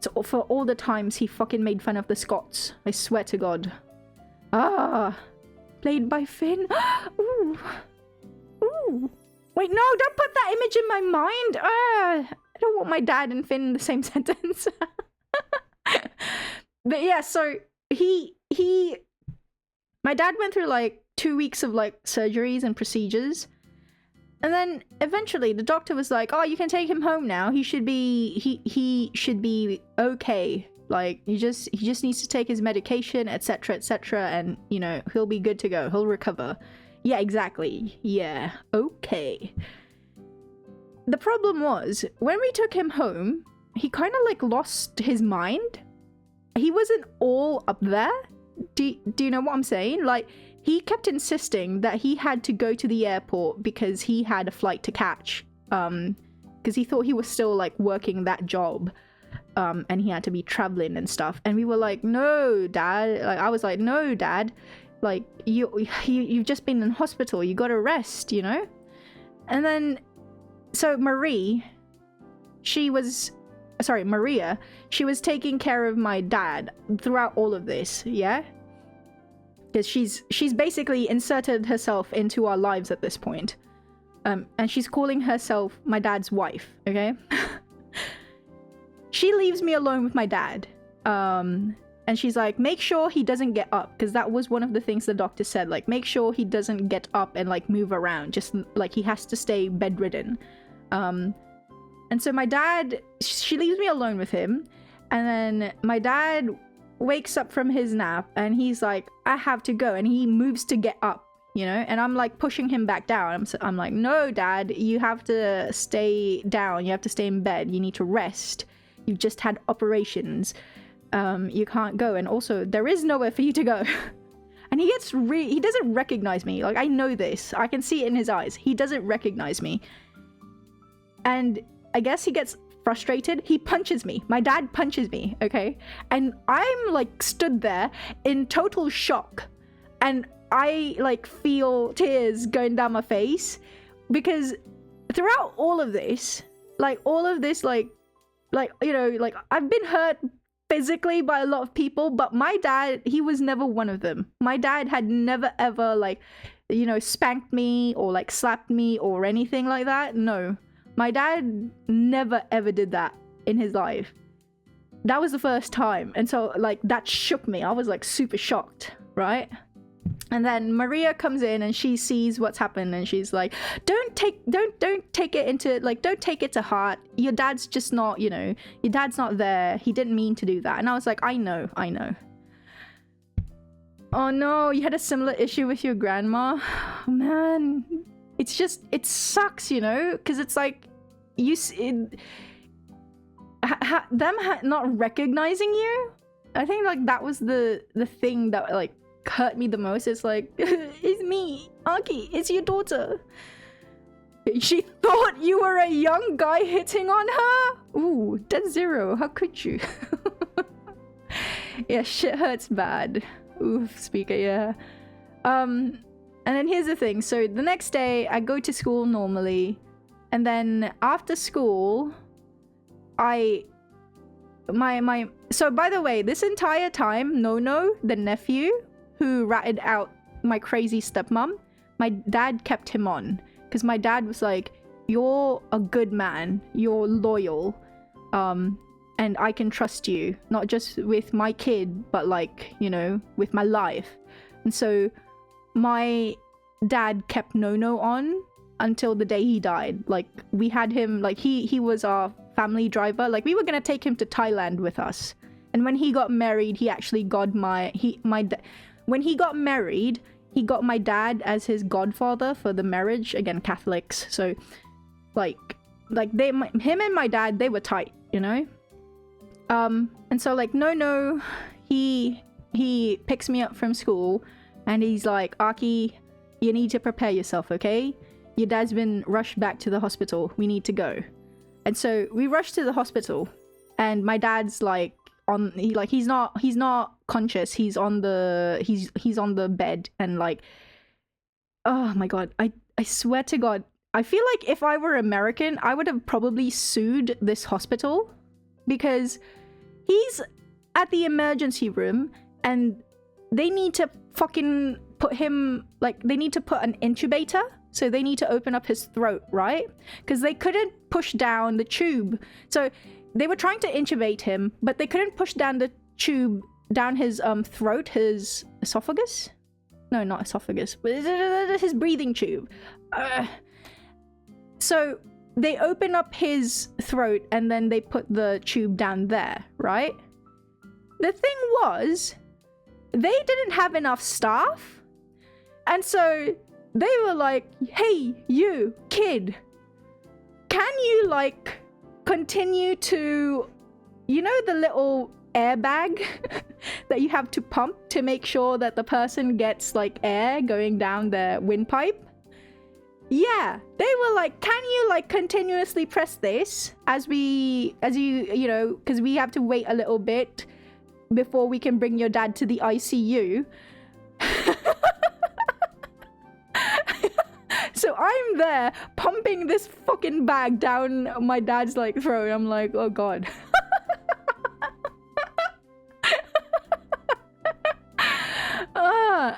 So for all the times he fucking made fun of the Scots, I swear to god. Played by Finn. Ooh. Wait, no, don't put that image in my mind. I don't want my dad and Finn in the same sentence. But yeah, so my dad went through like 2 weeks of like surgeries and procedures, and then eventually the doctor was like, oh, you can take him home now. He should be okay. Like he just needs to take his medication, etc, and you know, he'll be good to go. He'll recover. Yeah, exactly. Yeah, okay. The problem was, when we took him home, he kind of like lost his mind. He wasn't all up there. Do you know what I'm saying? Like, he kept insisting that he had to go to the airport because he had a flight to catch. Because he thought he was still like working that job. And he had to be traveling and stuff. And we were like, no, dad. Like, I was like, no, dad. Like, you've just been in hospital. You gotta rest, you know? And then, so Maria, she was taking care of my dad throughout all of this, yeah? Because she's basically inserted herself into our lives at this point. And she's calling herself my dad's wife, okay? She leaves me alone with my dad. And she's like, make sure he doesn't get up, because that was one of the things the doctor said, like, make sure he doesn't get up and like move around, just like he has to stay bedridden. And so my dad, she leaves me alone with him, and then my dad wakes up from his nap and he's like, I have to go, and he moves to get up, you know, and I'm like pushing him back down. I'm like, no, dad, you have to stay down, you have to stay in bed, you need to rest, you've just had operations. You can't go, and also there is nowhere for you to go. And he doesn't recognize me. Like, I know this, I can see it in his eyes. He doesn't recognize me, and I guess he gets frustrated. He punches me. My dad punches me, okay? And I'm like stood there in total shock, and I like feel tears going down my face, because throughout all of this, like you know, like I've been hurt physically by a lot of people, but my dad, he was never one of them. My dad had never ever, like, you know, spanked me or like slapped me or anything like that. No, my dad never ever did that in his life. That was the first time, and so like that shook me. I was like super shocked, right? And then Maria comes in and she sees what's happened, and she's like, don't take it to heart. Your dad's just not, you know, your dad's not there. He didn't mean to do that. And I was like, I know. Oh no, you had a similar issue with your grandma? Oh, man, it's just, it sucks, you know, because it's like, not recognizing you, I think like that was the thing that like hurt me the most. It's like, it's me, Aki, it's your daughter. She thought you were a young guy hitting on her? Ooh, that's zero. How could you? Yeah, shit hurts bad. Oof, speaker, yeah. And then here's the thing. So the next day, I go to school normally. And then after school, so by the way, this entire time, Nono, the nephew, who ratted out my crazy stepmom, my dad kept him on. Because my dad was like, you're a good man, you're loyal, and I can trust you, not just with my kid, but like, you know, with my life. And so my dad kept Nono on until the day he died. Like, we had him, like, he was our family driver. Like, we were gonna take him to Thailand with us. And when he got married, he actually got when he got married, he got my dad as his godfather for the marriage. Again, Catholics. So, like him and my dad, they were tight, you know? And so, like, no, he picks me up from school, and he's like, Aki, you need to prepare yourself, okay? Your dad's been rushed back to the hospital. We need to go. And so we rush to the hospital, and my dad's like, he's not conscious. He's on the bed, and like, oh my god, I swear to god, I feel like if I were American, I would have probably sued this hospital, because he's at the emergency room and they need to fucking put him, like, they need to put an intubator, so they need to open up his throat, right? Because they couldn't push down the tube. So they were trying to intubate him, but they couldn't push down the tube down his throat, his esophagus? No, not esophagus, but his breathing tube. So they open up his throat and then they put the tube down there, right? The thing was, they didn't have enough staff. And so they were like, hey, you, kid, can you, like, continue to, you know, the little airbag that you have to pump to make sure that the person gets, like, air going down their windpipe? Yeah, they were like, can you, like, continuously press this as you know, because we have to wait a little bit before we can bring your dad to the ICU. So I'm there pumping this fucking bag down my dad's, like, throat. I'm like, oh god.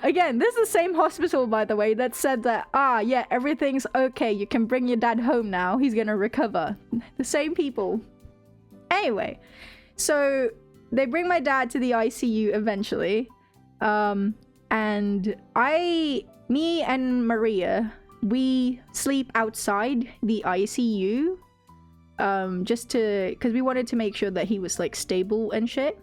Again, this is the same hospital, by the way, that said that, yeah, everything's okay, you can bring your dad home now, he's gonna recover. The same people. Anyway, so they bring my dad to the ICU eventually, and me and Maria, we sleep outside the ICU, because we wanted to make sure that he was, like, stable and shit.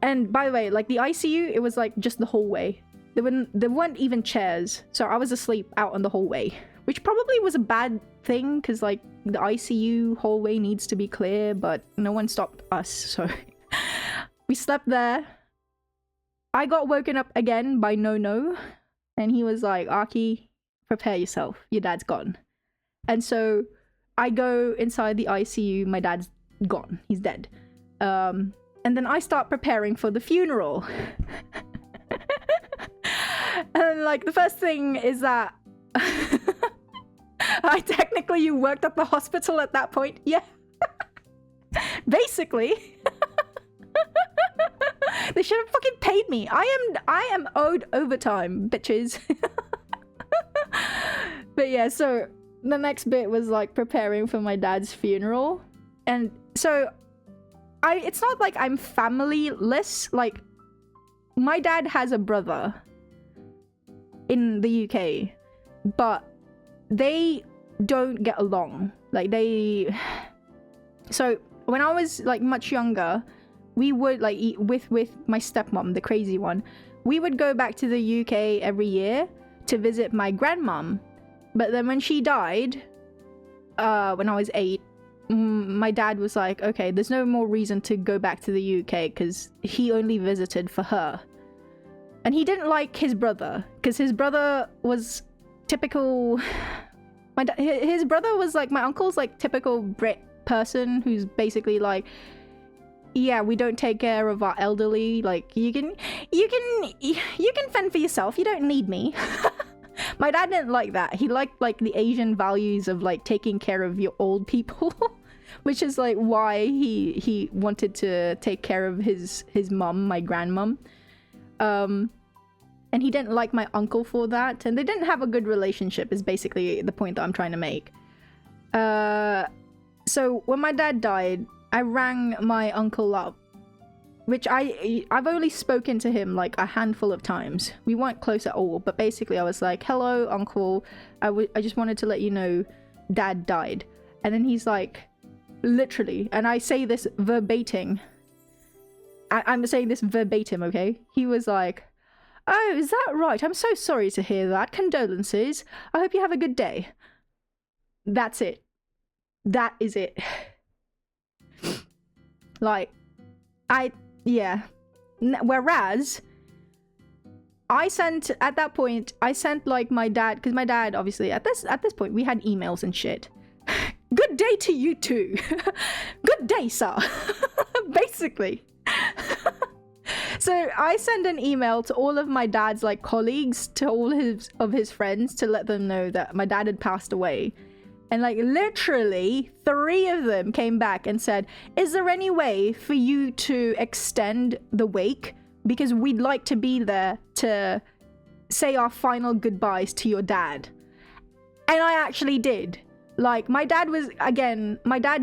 And by the way, like, the ICU, it was like just the hallway. There weren't even chairs, so I was asleep out on the hallway, which probably was a bad thing, because, like, the ICU hallway needs to be clear, but no one stopped us, so we slept there. I got woken up again by No, and he was like, Aki, prepare yourself, your dad's gone. And so I go inside the ICU, my dad's gone, he's dead. And then I start preparing for the funeral. And, like, the first thing is that I technically worked at the hospital at that point. Yeah. Basically. They should have fucking paid me. I am owed overtime, bitches. But yeah, so the next bit was, like, preparing for my dad's funeral. And so it's not like I'm familyless. Like, my dad has a brother in the UK, but they don't get along. Like, so when I was, like, much younger, we would, like, eat with my stepmom, the crazy one. We would go back to the UK every year to visit my grandmom. But then when she died, when I was 8, my dad was like, okay, there's no more reason to go back to the UK because he only visited for her. And he didn't like his brother because his brother was typical. His brother was like, my uncle's like typical Brit person who's basically like, yeah, we don't take care of our elderly. Like, you can fend for yourself. You don't need me. My dad didn't like that. He liked like the Asian values of like taking care of your old people, which is like why he wanted to take care of his mum, my grandmum. And he didn't like my uncle for that, and they didn't have a good relationship is basically the point that I'm trying to make. So when my dad died, I rang my uncle up, which I've only spoken to him like a handful of times. We weren't close at all, but basically I was like, hello uncle, I just wanted to let you know dad died. And then he's like, literally, and I say this verbatim, I'm saying this verbatim, okay? He was like, oh, is that right? I'm so sorry to hear that. Condolences. I hope you have a good day. That's it. That is it. Like, yeah. Whereas, at that point, I sent like my dad, because my dad, obviously, at this point, we had emails and shit. Good day to you too. Good day, sir. Basically. So I sent an email to all of my dad's like colleagues, to all of his friends, to let them know that my dad had passed away. And like literally 3 of them came back and said, is there any way for you to extend the wake? Because we'd like to be there to say our final goodbyes to your dad. And I actually did. Like my dad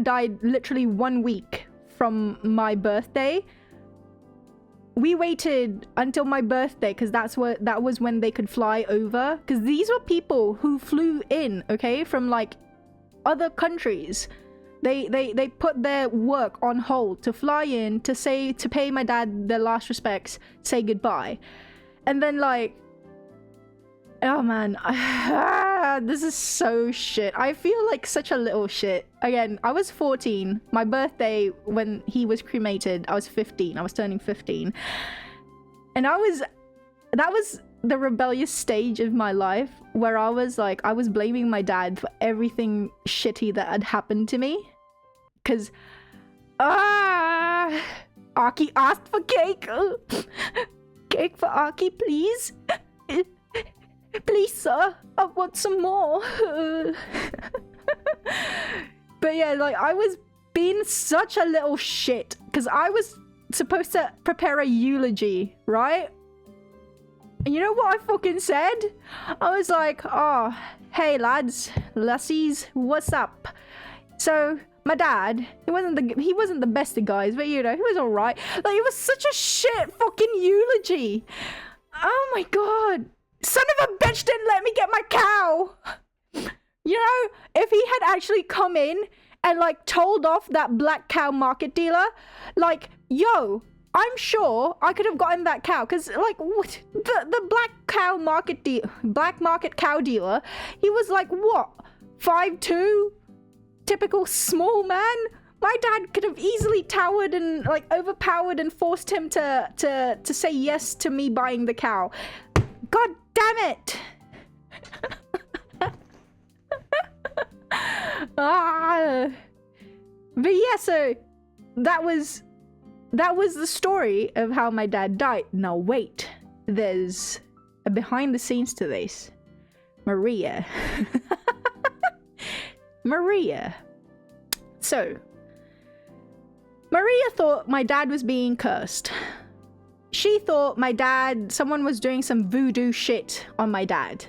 died literally 1 week from my birthday. We waited until my birthday because that was when they could fly over. Because these were people who flew in, okay, from like other countries. They put their work on hold to fly in to pay my dad their last respects, say goodbye, and then like, oh man, this is so shit. I feel like such a little shit. Again, I was 14. My birthday when he was cremated, I was 15. I was turning 15. And that was the rebellious stage of my life where I was blaming my dad for everything shitty that had happened to me. Cause, Aki asked for cake. Cake for Aki, please. Please, sir, I want some more. But yeah, like, I was being such a little shit because I was supposed to prepare a eulogy, right? And you know what I fucking said? I was like, oh, hey lads, lassies, what's up? So my dad, he wasn't the best of guys, but you know, he was alright. Like, it was such a shit fucking eulogy. Oh my god. Son of a bitch didn't let me get my cow. You know, if he had actually come in and like told off that black cow market dealer, like, yo, I'm sure I could have gotten that cow. Because like, what, the black market cow dealer, he was like, what, 5'2", typical small man. My dad could have easily towered and like overpowered and forced him to say yes to me buying the cow. God damn it. But yeah, so that was the story of how my dad died. Now wait, there's a behind the scenes to this. Maria. So Maria thought my dad was being cursed. She thought someone was doing some voodoo shit on my dad.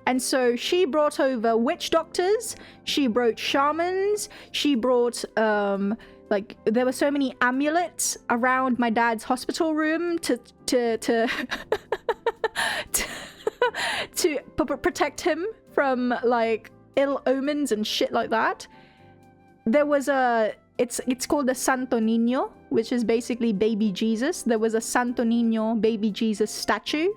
And so she brought over witch doctors, she brought shamans, she brought, like, there were so many amulets around my dad's hospital room to protect him from, like, ill omens and shit like that. There was it's called a Santo Niño, which is basically baby Jesus. There was a Santo Niño baby Jesus statue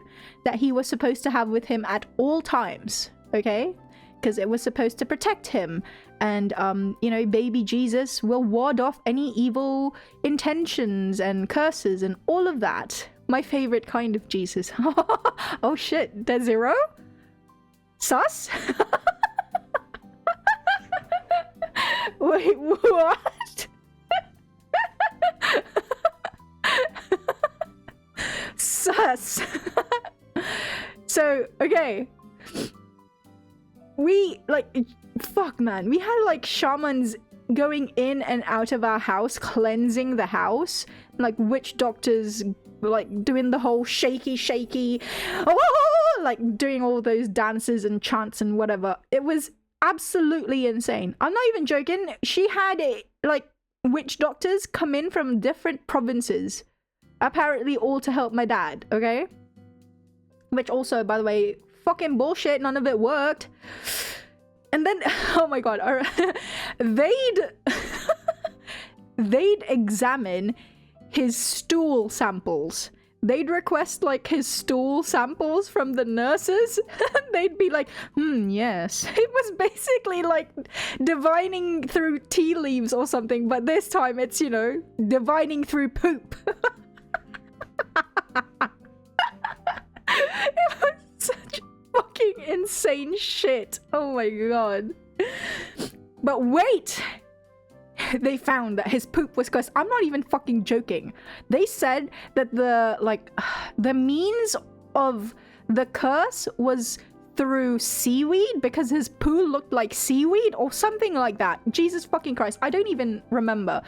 that he was supposed to have with him at all times, okay? because it was supposed to protect him. And, you know, baby Jesus will ward off any evil intentions and curses and all of that. My favorite kind of Jesus. Oh shit, there's zero? Sus? Wait, what? Sus. So, okay. We, like, fuck man, we had like shamans going in and out of our house, cleansing the house, like witch doctors, like doing the whole shaky, oh, like doing all those dances and chants and whatever. It was absolutely insane. I'm not even joking. She had like witch doctors come in from different provinces, apparently all to help my dad, okay? Which also, by the way, fucking bullshit, none of it worked. And then, oh my god, they'd examine his stool samples. They'd request like his stool samples from the nurses. They'd be like, yes. It was basically like divining through tea leaves or something, but this time it's, you know, divining through poop. It was such fucking insane shit. Oh my god. But wait! They found that his poop was cursed. I'm not even fucking joking. They said that the means of the curse was through seaweed because his poo looked like seaweed or something like that. Jesus fucking Christ. I don't even remember.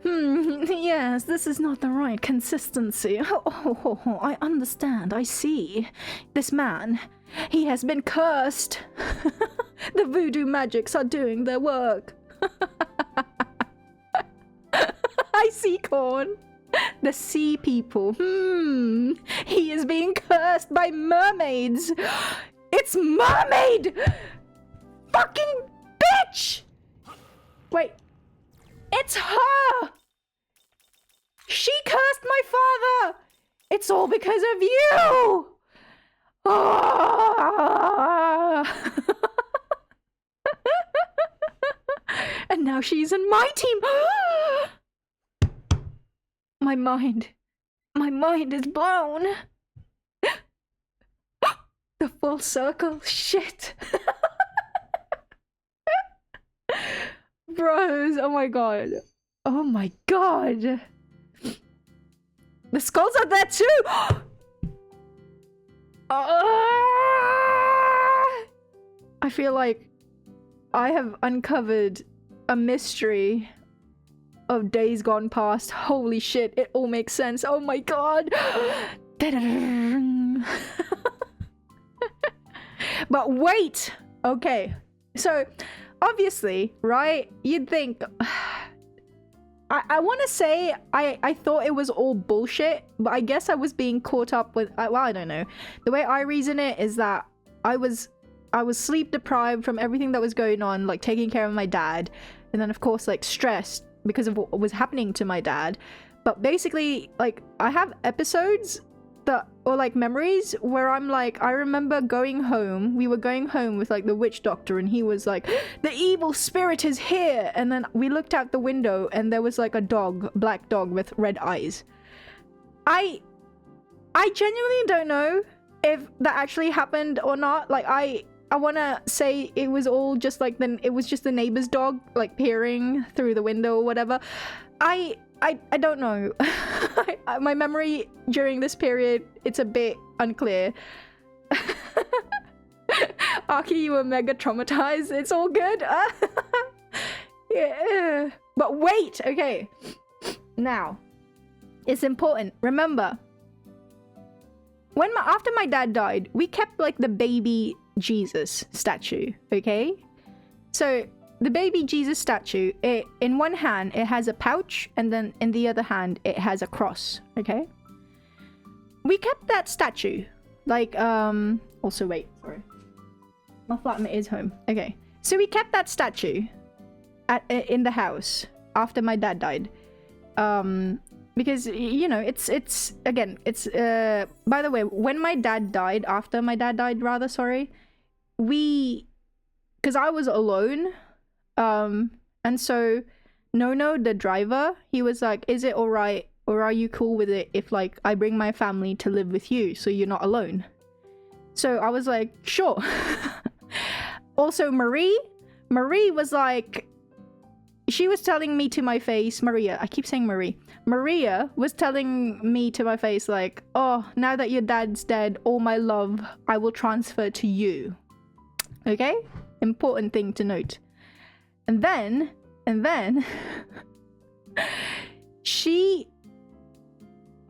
Yes, this is not the right consistency. Oh, I understand. I see. This man, he has been cursed. The voodoo magics are doing their work. I see, Corn. The sea people. He is being cursed by mermaids. It's mermaid! Fucking bitch! Wait. It's her! She cursed my father! It's all because of you! Ah! And now she's in my team! My mind is blown. The full circle, shit. Bros, oh my god. Oh my god. The skulls are there too! I feel like I have uncovered a mystery of days gone past. Holy shit, it all makes sense. Oh my god. But wait. Okay. So, obviously, right? You'd think... I want to say I thought it was all bullshit, but I guess I was being caught up with... well, I don't know. The way I reason it is that I was sleep deprived from everything that was going on, like taking care of my dad, and then of course like stressed because of what was happening to my dad. But basically, like, I have episodes that, or like memories where I'm like, I remember going home, we were going home with like the witch doctor, and he was like, the evil spirit is here, and then we looked out the window and there was like a dog, black dog with red eyes. I genuinely don't know if that actually happened or not. Like, I want to say it was all just like it was just the neighbor's dog like peering through the window or whatever. I don't know. My memory during this period, it's a bit unclear. Aki, you were mega traumatized. It's all good. Yeah. But wait, okay. Now, it's important. Remember, after my dad died, we kept like the baby Jesus statue, okay? So the baby Jesus statue, in one hand it has a pouch, and then in the other hand it has a cross, okay? We kept that statue, like, also wait, sorry. My flatmate is home. Okay, so we kept that statue in the house after my dad died. Because, you know, it's by the way, when my dad died, after my dad died rather, sorry, we because I was alone. And so Nono, the driver, he was like, is it all right, or are you cool with it if like I bring my family to live with you so you're not alone? So I was like, sure. Also, Marie was like, she was telling me to my face, Maria, I keep saying Marie. Maria was telling me to my face like, oh, now that your dad's dead, all my love I will transfer to you. Okay? Important thing to note. And then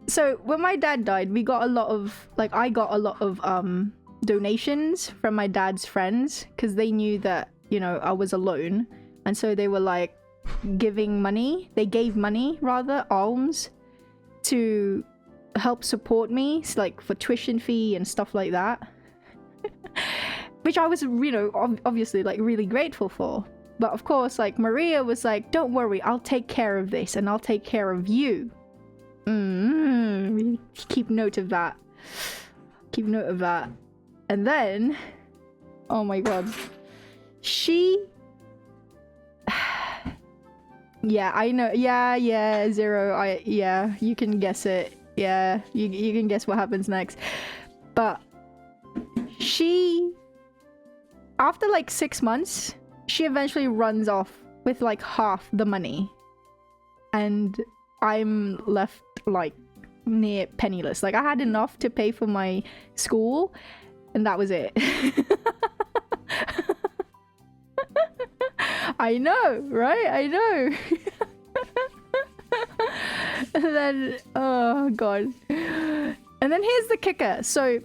so when my dad died, we got a lot of, like, I got a lot of donations from my dad's friends because they knew that, you know, I was alone, and so they were like giving money. They gave money, rather, alms, to help support me, like for tuition fee and stuff like that. Which I was, you know, obviously like really grateful for. But of course, like, Maria was like, don't worry, I'll take care of this and I'll take care of you. Keep note of that. Keep note of that. And then, oh my god, she... yeah, I know. Yeah, Zero. Yeah, you can guess it. Yeah, you can guess what happens next. But she, after like 6 months, she eventually runs off with like half the money, and I'm left like near penniless. Like, I had enough to pay for my school, and that was it. I know, right? I know. And then, oh god. And then here's the kicker. So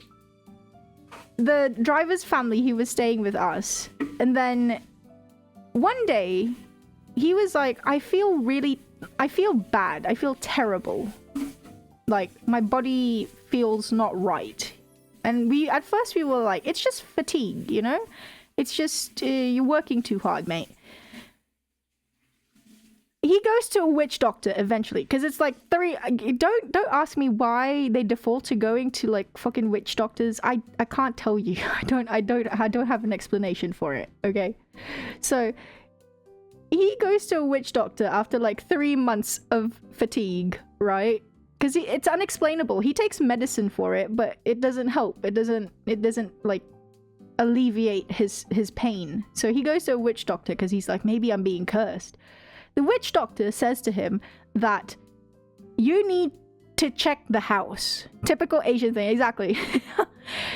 the driver's family, he was staying with us, and then one day he was like, I feel bad, I feel terrible, like my body feels not right. And at first we were like, it's just fatigue, you know, it's just you're working too hard, mate. He goes to a witch doctor eventually, because it's like don't ask me why they default to going to like fucking witch doctors. I can't tell you. I don't have an explanation for it, okay? So he goes to a witch doctor after like 3 months of fatigue, right? Because it's unexplainable. He takes medicine for it, but it doesn't help. It doesn't like alleviate his pain. So he goes to a witch doctor because he's like, maybe I'm being cursed. The witch doctor says to him that you need to check the house. Typical Asian thing, exactly.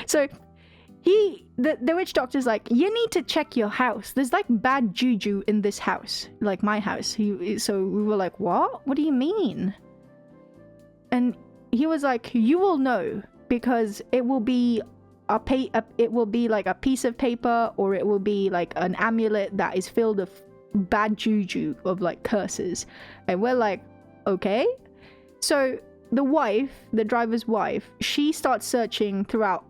So the witch doctor's like, you need to check your house. There's like bad juju in this house, like my house. So we were like, what do you mean? And he was like, you will know, because it will be it will be like a piece of paper, or it will be like an amulet that is filled with bad juju, of like curses. And we're like, okay. So the driver's wife, she starts searching throughout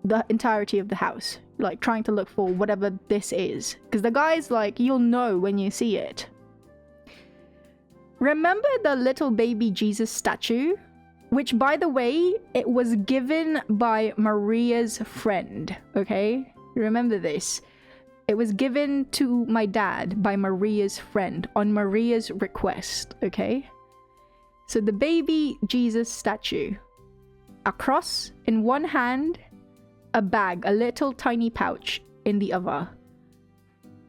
the entirety of the house, like trying to look for whatever this is, because the guy's like, you'll know when you see it. Remember the little baby Jesus statue, which, by the way, it was given by Maria's friend, okay? Remember this. It was given to my dad by Maria's friend on Maria's request, okay? So the baby Jesus statue, a cross in one hand, a bag, a little tiny pouch in the other.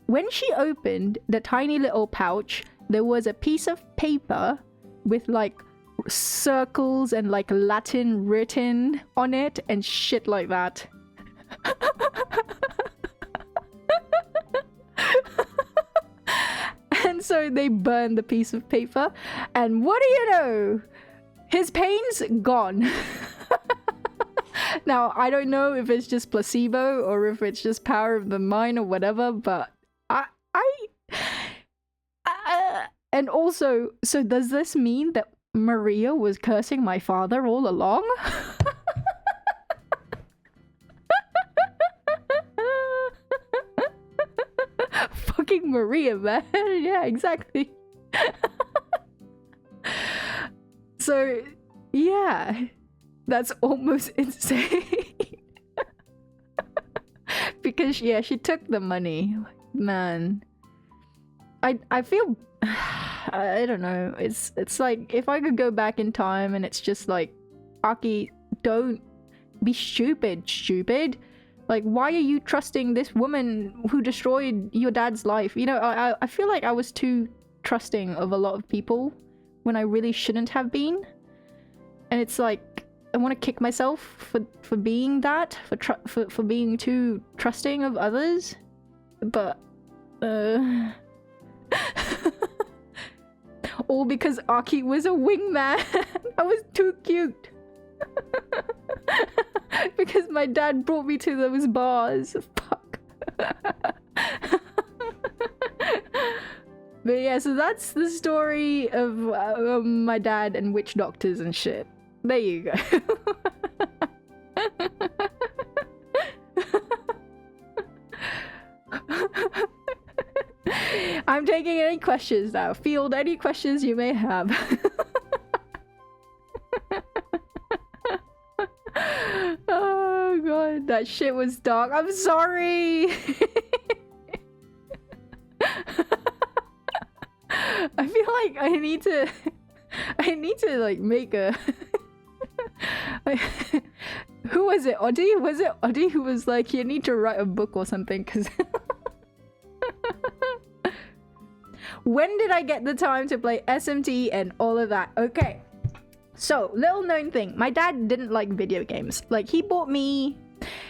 When she opened the tiny little pouch, there was a piece of paper with like circles and like Latin written on it and shit like that. And so they burned the piece of paper, and what do you know? His pain's gone. Now, I don't know if it's just placebo or if it's just power of the mind or whatever, but and also, so does this mean that Maria was cursing my father all along? Fucking Maria, man. Yeah, exactly. So, yeah, that's almost insane. because yeah, she took the money. Man, I feel I don't know. It's like if I could go back in time and it's just like, Aki, don't be stupid. Like, why are you trusting this woman who destroyed your dad's life? You know, I feel like I was too trusting of a lot of people when I really shouldn't have been. And it's like, I want to kick myself for being that, for being too trusting of others. But, all because Aki was a wingman. I was too cute. Because my dad brought me to those bars. Fuck. But yeah, so that's the story of my dad and witch doctors and shit. There you go. I'm taking any questions now. Field any questions you may have. Oh god, that shit was dark. I'm sorry. I feel like I need to like make a who was it? Odie? Was it Odie who was like, you need to write a book or something? Because when did I get the time to play SMT and all of that? Okay, so little known thing, my dad didn't like video games. Like, he bought me,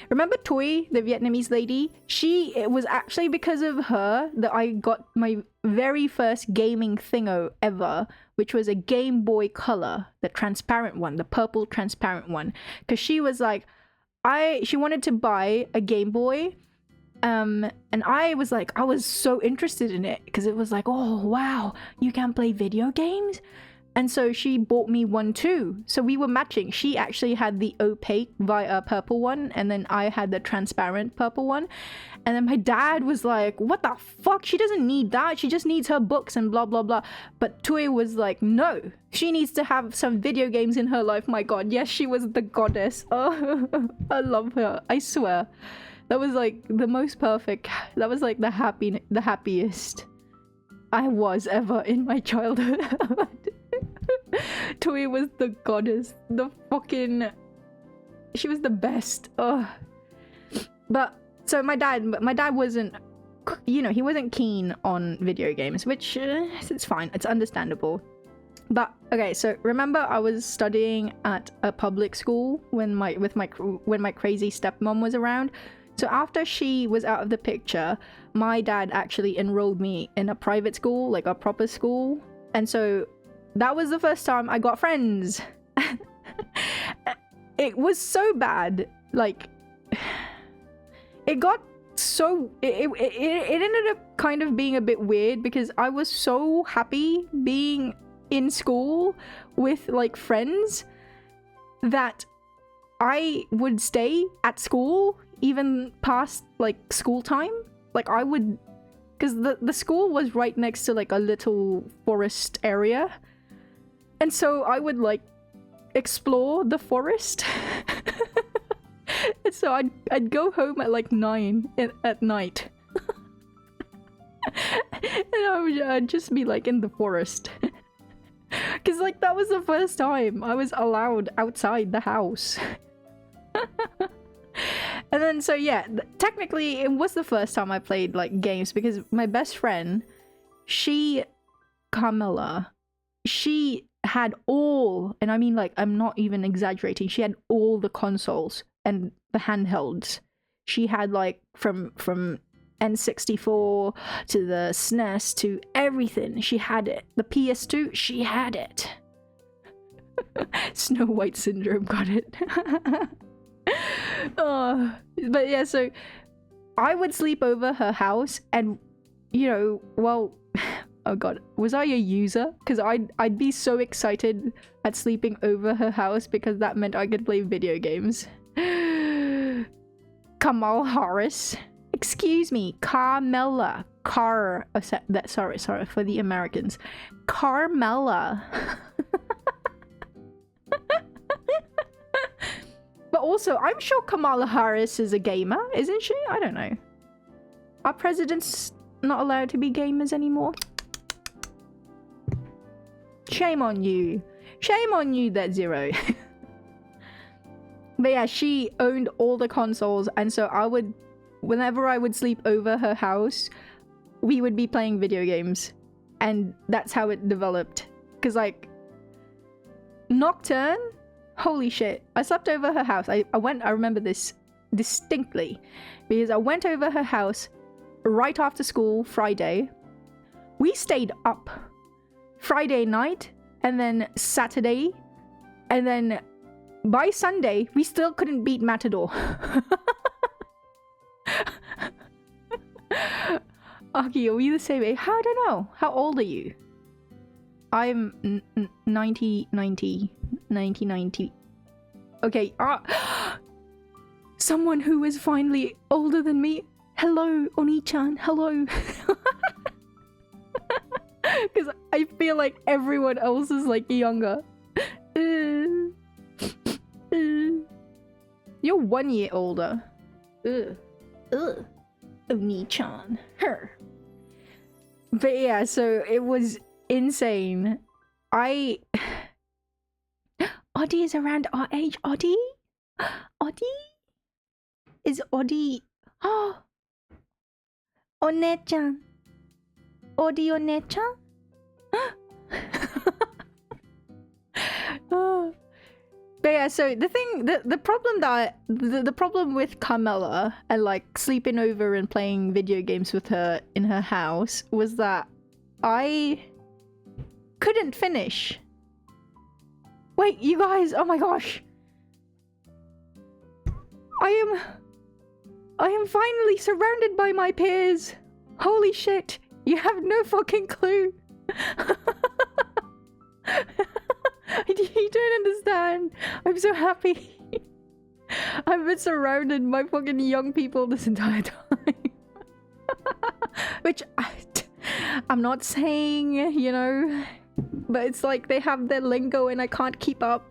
remember Toy, the Vietnamese lady? It was actually because of her that I got my very first gaming thingo ever, which was a Game Boy Color, the transparent one, the purple transparent one. Because she was like, she wanted to buy a Game Boy, and I was like, I was so interested in it because it was like, oh wow, you can play video games. And so she bought me one too. So we were matching. She actually had the opaque purple one, and then I had the transparent purple one. And then my dad was like, what the fuck? She doesn't need that. She just needs her books and blah, blah, blah. But Tui was like, no, she needs to have some video games in her life. My god, yes, she was the goddess. Oh, I love her. I swear. That was like the most perfect. That was like the happiest I was ever in my childhood. Tui was the goddess. She was the best. Ugh. But so my dad wasn't, you know, he wasn't keen on video games, which it's fine, it's understandable. But okay, so remember I was studying at a public school when my crazy stepmom was around. So after she was out of the picture, my dad actually enrolled me in a private school, like a proper school. And so that was the first time I got friends. It was so bad, like it ended up kind of being a bit weird because I was so happy being in school with like friends that I would stay at school even past like school time. Like I would, because the school was right next to like a little forest area, and so I would like explore the forest. And so I'd go home at like 9 at night. And I'd just be like in the forest. Because like that was the first time I was allowed outside the house. And then so yeah, technically it was the first time I played like games because my best friend, Carmela, she had all, and I mean like I'm not even exaggerating, she had all the consoles and the handhelds. She had like from N64 to the SNES to everything. She had it. The PS2, she had it. Snow White syndrome, got it. But yeah, so I would sleep over her house, and you know, well, oh god, was I a user? Because I'd be so excited at sleeping over her house because that meant I could play video games. Kamal Harris, excuse me, Carmela, sorry for the Americans, Carmela. But Also, I'm sure Kamala Harris is a gamer, isn't she? I don't know. Are presidents not allowed to be gamers anymore? Shame on you. Shame on you, that Zero. But yeah, she owned all the consoles, and so I would, whenever I would sleep over her house, we would be playing video games. And that's how it developed. Because like, Nocturne, holy shit. I slept over her house. I remember this distinctly. Because I went over her house right after school, Friday. We stayed up Friday night, and then Saturday, and then by Sunday, we still couldn't beat Matador. Aki, are we the same age? I don't know. How old are you? I'm 90. Okay, someone who is finally older than me. Hello, Oni-chan, hello. Because I feel like everyone else is like younger. You're 1 year older. Oni-chan. Her. But yeah, so it was insane. Oddie is around our age. Oddie? Is Oddie... Oh! One-chan. Oddie one-chan? Oh. But yeah, so the thing, the problem with Carmela and like sleeping over and playing video games with her in her house was that I couldn't finish. Wait, you guys, oh my gosh. I am finally surrounded by my peers. Holy shit, you have no fucking clue. You don't understand. I'm so happy. I've been surrounded by fucking young people this entire time. Which I'm not saying, you know, but it's like they have their lingo and I can't keep up.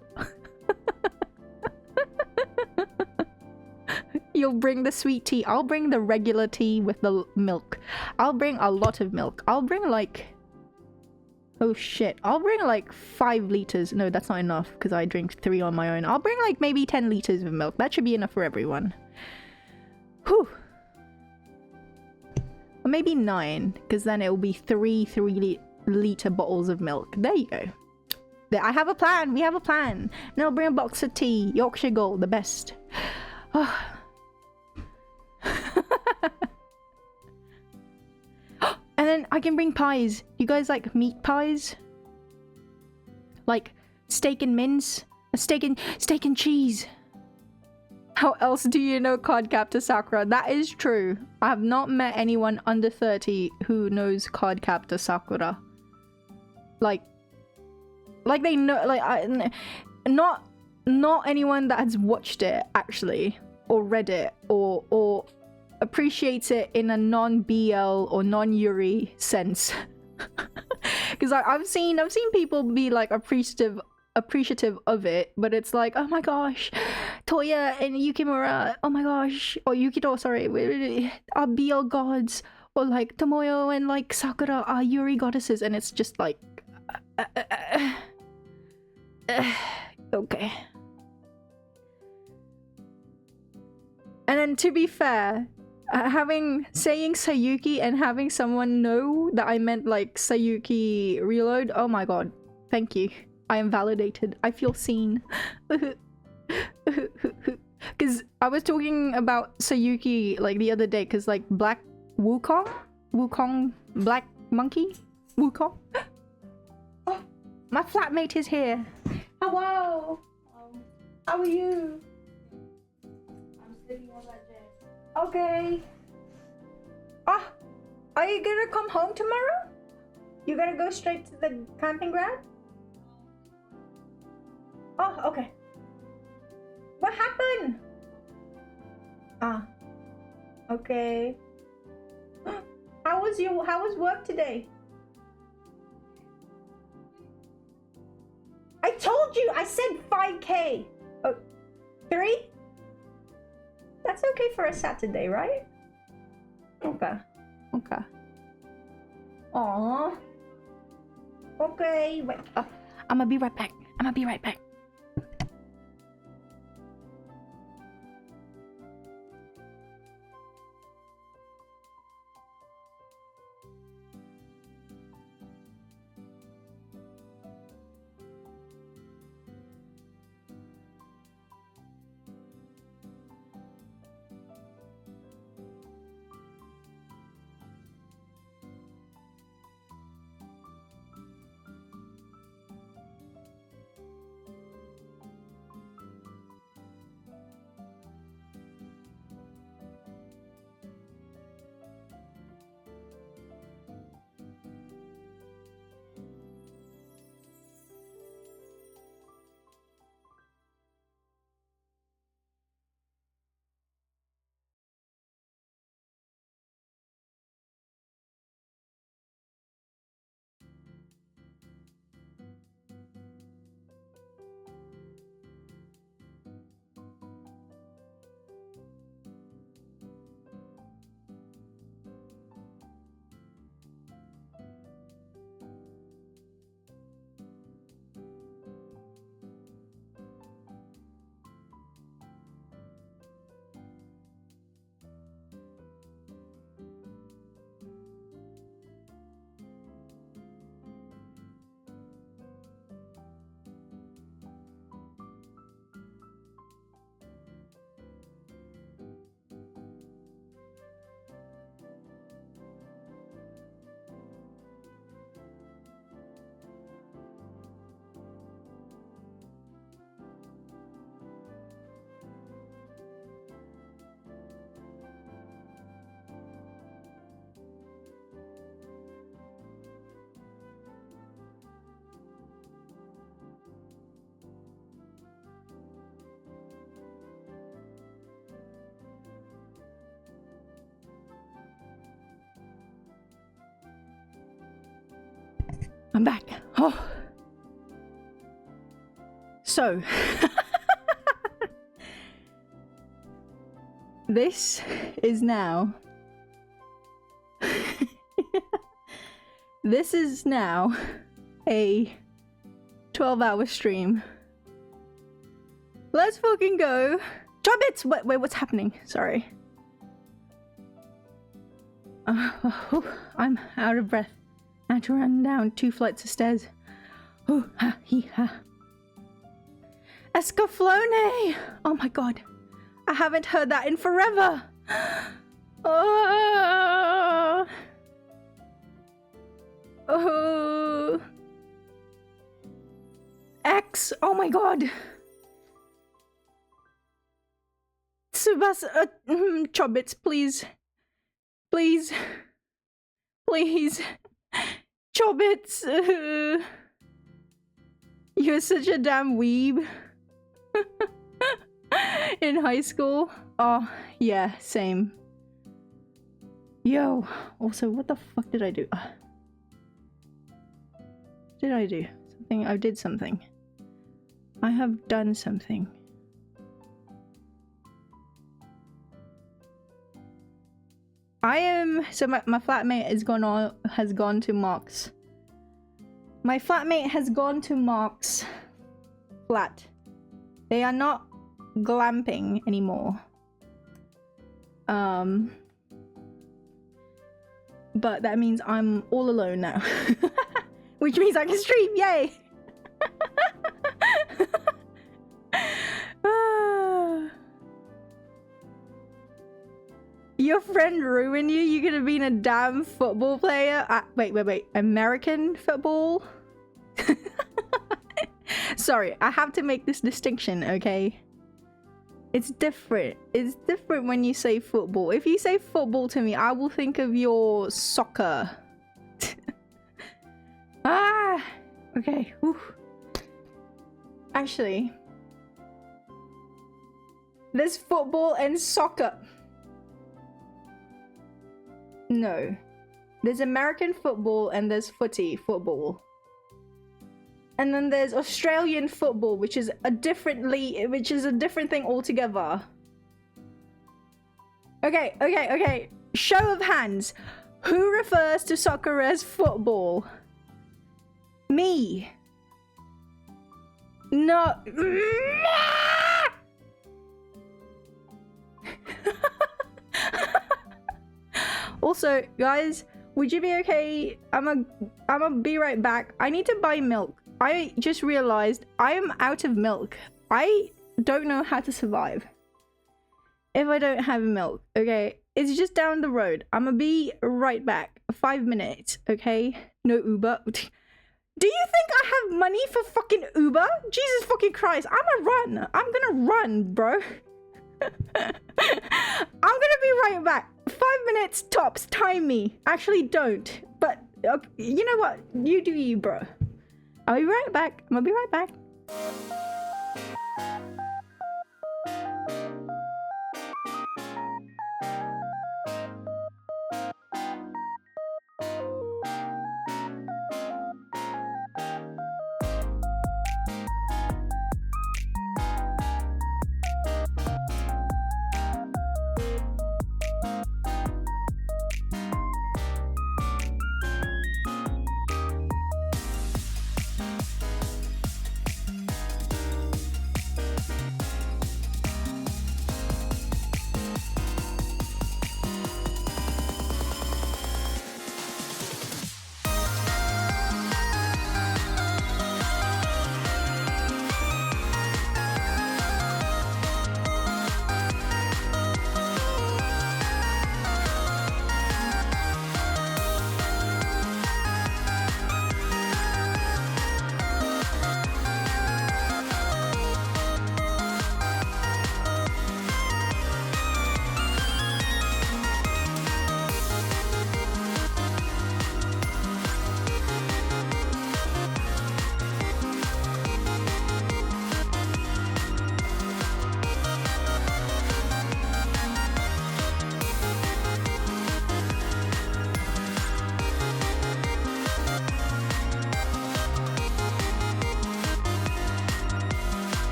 You'll bring the sweet tea. I'll bring the regular tea with the milk. I'll bring a lot of milk. I'll bring like... Oh shit. I'll bring like 5 liters. No, that's not enough because I drink 3 on my own. I'll bring like maybe 10 liters of milk. That should be enough for everyone. Whew. Or maybe 9 because then it'll be 3 3-liter bottles of milk. There you go. There, I have a plan. We have a plan. And I'll bring a box of tea. Yorkshire Gold, the best. Oh. And then I can bring pies. You guys like meat pies? Like steak and mince? Steak and cheese. How else do you know Cardcaptor Sakura? That is true. I have not met anyone under 30 who knows Cardcaptor Sakura. Like they know, like not anyone that has watched it actually, or read it, or appreciates it in a non-BL or non-Yuri sense. Because I've seen people be like appreciative of it, but it's like, oh my gosh, Toya and Yukimura, oh my gosh, or Yukito, sorry, are BL gods, or like Tomoyo and like Sakura are Yuri goddesses, and it's just like okay. And then to be fair, saying Sayuki and having someone know that I meant like Sayuki Reload, oh my god, thank you. I am validated. I feel seen. Because I was talking about Sayuki like the other day, because like Black Wukong, Black Monkey, Wukong. Oh, my flatmate is here. Hello. How are you? I'm sitting on that chair. Okay. Ah, are you gonna come home tomorrow? You gonna go straight to the camping ground? Oh, okay. What happened? Ah, okay. How was work today? I told you, I said 5K. Oh, 3? That's okay for a Saturday, right? Okay. Okay. Aww. Okay. Wait. I'm gonna be right back. I'm gonna be right back. I'm back. Oh. So, this is now this is now a 12-hour stream. Let's fucking go. Chobbits! Wait, what's happening? Sorry. I'm out of breath. I had to run down 2 flights of stairs. Oh, ha, he, ha. Escaflowne! Oh my god. I haven't heard that in forever. Oh. Oh. X. Oh my god. Tsubasa. Chobbits, please. Please. Please. Chobbits. You're such a damn weeb. In high school. Oh, yeah, same. Yo. Also, what the fuck did I do? Did I do something? I did something. I have done something. So my flatmate has gone to Mark's. My flatmate has gone to Mark's flat. They are not glamping anymore. But that means I'm all alone now. Which means I can stream, yay! Your friend ruined you? You could have been a damn football player? Wait. American football? Sorry, I have to make this distinction, okay? It's different. It's different when you say football. If you say football to me, I will think of your soccer. Ah! Okay. Whew. Actually, there's football and soccer. No. There's American football and there's football. And then there's Australian football, which is a different thing altogether. Okay. Show of hands. Who refers to soccer as football? Me. No. Also, guys, would you be okay? I'm a be right back. I need to buy milk. I just realized I am out of milk. I don't know how to survive if I don't have milk. Okay, it's just down the road. I'm gonna be right back. 5 minutes. Okay, no Uber. Do you think I have money for fucking Uber? Jesus fucking Christ, I'm gonna run, bro. I'm gonna be right back. 5 minutes tops, time me. Actually don't, but you know what, you do you, bro. I'll be right back. I'm gonna be right back.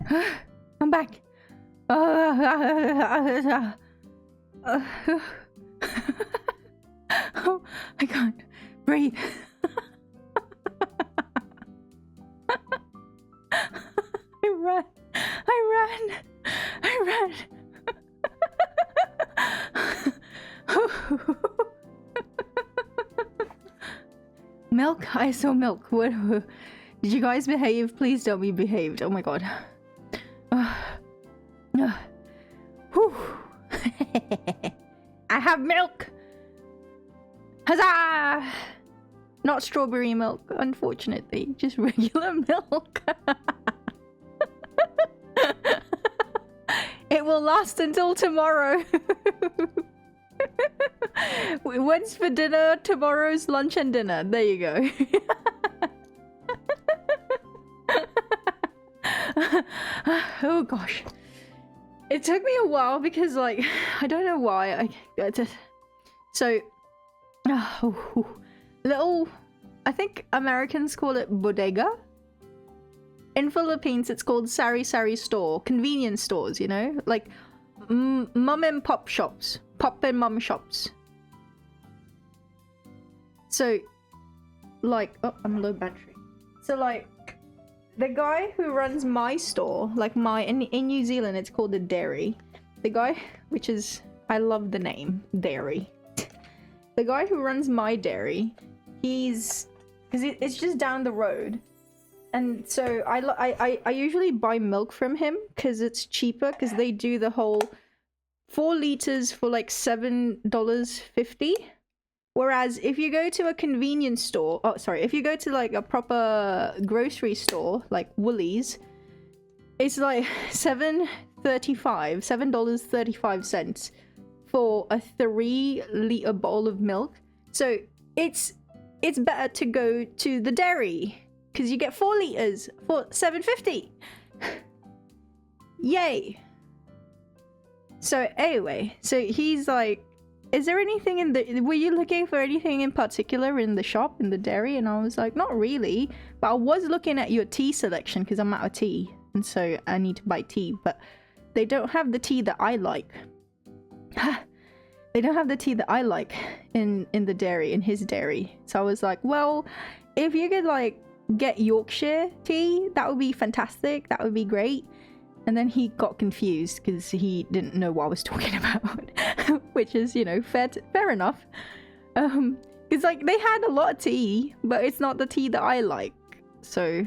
I'm back. Oh, I can't breathe. I ran. Milk? I saw milk. What? Did you guys behave? Please tell me behaved. Oh my god. Whew. I have milk! Huzzah! Not strawberry milk, unfortunately. Just regular milk. It will last until tomorrow. When's for dinner? Tomorrow's lunch and dinner. There you go. Oh gosh. It took me a while because, like, I don't know why. So, little, I think Americans call it bodega. In Philippines, it's called sari-sari store. Convenience stores, you know? Like, mum and pop shops. Pop and mum shops. So, like, oh, I'm low battery. So, like, the guy who runs my store, like in New Zealand, it's called a dairy. The guy, which is, I love the name, dairy. The guy who runs my dairy, because it's just down the road. And so I usually buy milk from him because it's cheaper, because they do the whole 4 liters for like $7.50. Whereas if you go to a convenience store, if you go to like a proper grocery store, like Woolies, it's like $7.35 for a 3-liter bowl of milk. So it's better to go to the dairy because you get 4 liters for $7.50. Yay. So anyway, so he's like, is there anything in the, were you looking for anything in particular in the shop, in the dairy? And I was like, not really, but I was looking at your tea selection because I'm out of tea, and so I need to buy tea, but they don't have the tea that I like. They don't have the tea that I like in the dairy, in his dairy. So I was like, well, if you could like get Yorkshire tea, that would be fantastic, that would be great. And then he got confused because he didn't know what I was talking about, which is, you know, fair enough. It's like they had a lot of tea, but it's not the tea that I like. So,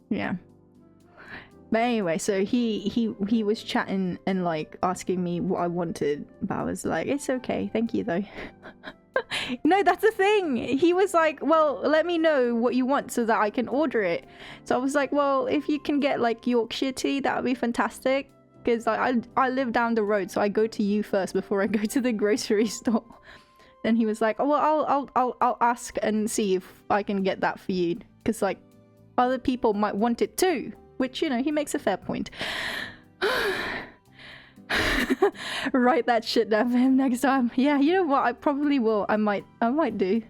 yeah. But anyway, so he was chatting and like asking me what I wanted, but I was like, it's okay, thank you though. No, that's the thing. He was like, well, let me know what you want so that I can order it. So I was like, well, if you can get like Yorkshire tea, that would be fantastic, because I live down the road, so I go to you first before I go to the grocery store. Then he was like, oh, well, I'll ask and see if I can get that for you, because like other people might want it too, which, you know, he makes a fair point. Write that shit down for him next time. Yeah, you know what? I probably will. I might do.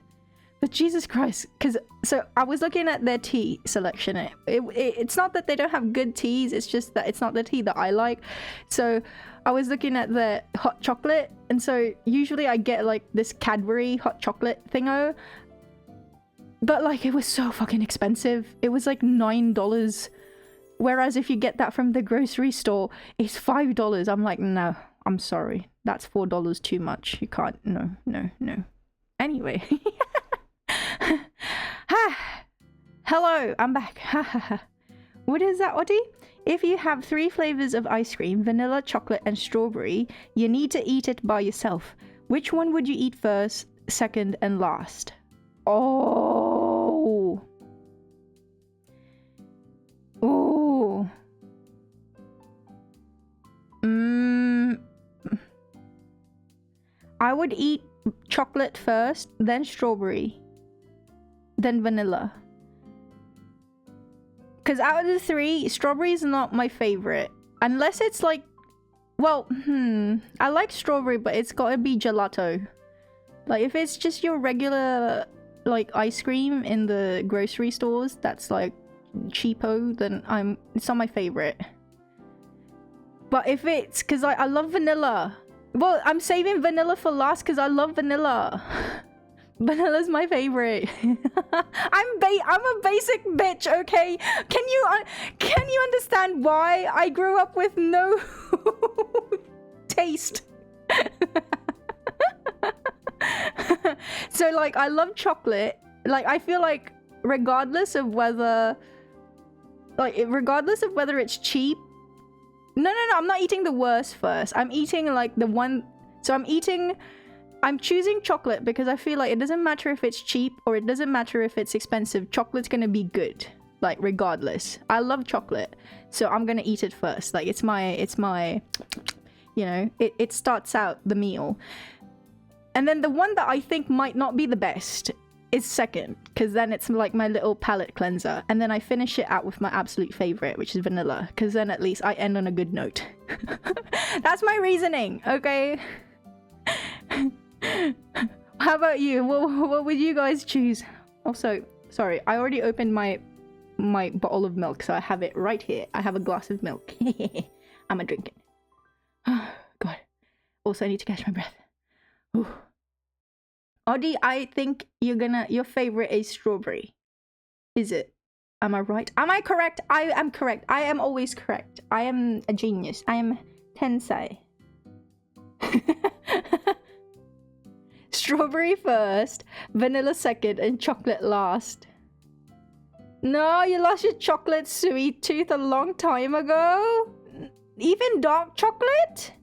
But Jesus Christ, because so I was looking at their tea selection. It's not that they don't have good teas. It's just that it's not the tea that I like. So I was looking at the hot chocolate, and so usually I get like this Cadbury hot chocolate thingo. But like it was so fucking expensive. It was like $9. Whereas if you get that from the grocery store, it's $5. I'm like, no, I'm sorry. That's $4 too much. You can't, no. Anyway. Hello, I'm back. What is that, Oddie? If you have 3 flavors of ice cream, vanilla, chocolate, and strawberry, you need to eat it by yourself. Which one would you eat first, second, and last? Oh. Ooh. I would eat chocolate first, then strawberry, then vanilla. Because out of the 3, strawberry is not my favorite. Unless it's like, well, I like strawberry, but it's gotta be gelato. Like if it's just your regular like ice cream in the grocery stores, that's like cheapo, then it's not my favorite. But if it's because I love vanilla. Well, I'm saving vanilla for last because I love vanilla. Vanilla's my favorite. I'm a basic bitch, okay? Can you understand why I grew up with no taste? So like I love chocolate. Like I feel like regardless of whether it's cheap. No, I'm not eating the worst first. I'm eating like the one. So I'm choosing chocolate because I feel like it doesn't matter if it's cheap or it doesn't matter if it's expensive. Chocolate's gonna be good, like regardless. I love chocolate, so I'm gonna eat it first. Like it's my, you know, it starts out the meal. And then the one that I think might not be the best is second, because then it's like my little palate cleanser. And then I finish it out with my absolute favorite, which is vanilla, because then at least I end on a good note. That's my reasoning, okay? How about you? What would you guys choose? Also, sorry, I already opened my bottle of milk, so I have it right here. I have a glass of milk. I'm gonna drink it. God. Also, I need to catch my breath. Ooh. Audie, I think your favorite is strawberry. Is it? Am I right? Am I correct? I am correct. I am always correct. I am a genius. I am Tensei. Strawberry first, vanilla second, and chocolate last. No, you lost your chocolate sweet tooth a long time ago. Even dark chocolate?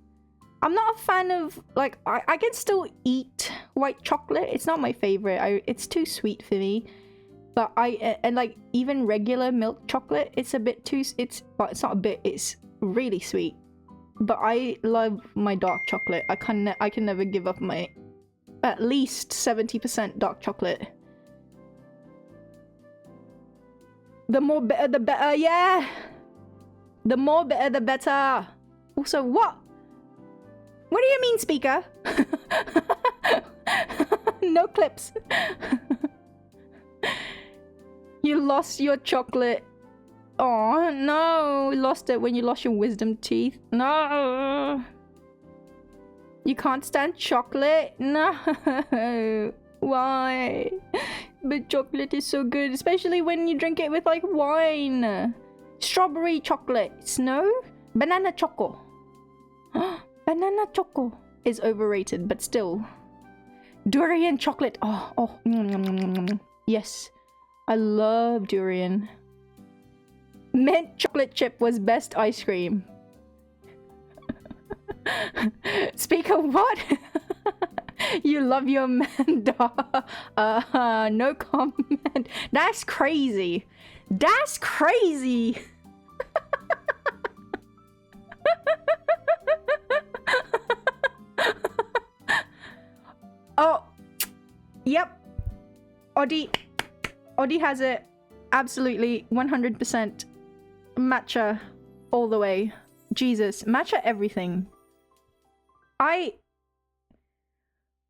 I'm not a fan of, like, I can still eat white chocolate. It's not my favorite. It's too sweet for me. But and like even regular milk chocolate, it's a bit too, well, it's not a bit, it's really sweet. But I love my dark chocolate. I can never give up my at least 70% dark chocolate. The more bitter, the better, yeah! The more bitter, the better. Also, what? What do you mean, speaker? No clips. You lost your chocolate. Oh no, you lost it when you lost your wisdom teeth. No. You can't stand chocolate? No. Why? But chocolate is so good, especially when you drink it with like wine. Strawberry chocolate. Snow? Banana choco. Banana choco is overrated, but still. Durian chocolate. Oh. Yes. I love durian. Mint chocolate chip was best ice cream. Speaker, what? You love your Manda. No comment. That's crazy. That's crazy. Oh, yep. Audie has it. Absolutely 100% matcha all the way. Jesus, matcha everything. I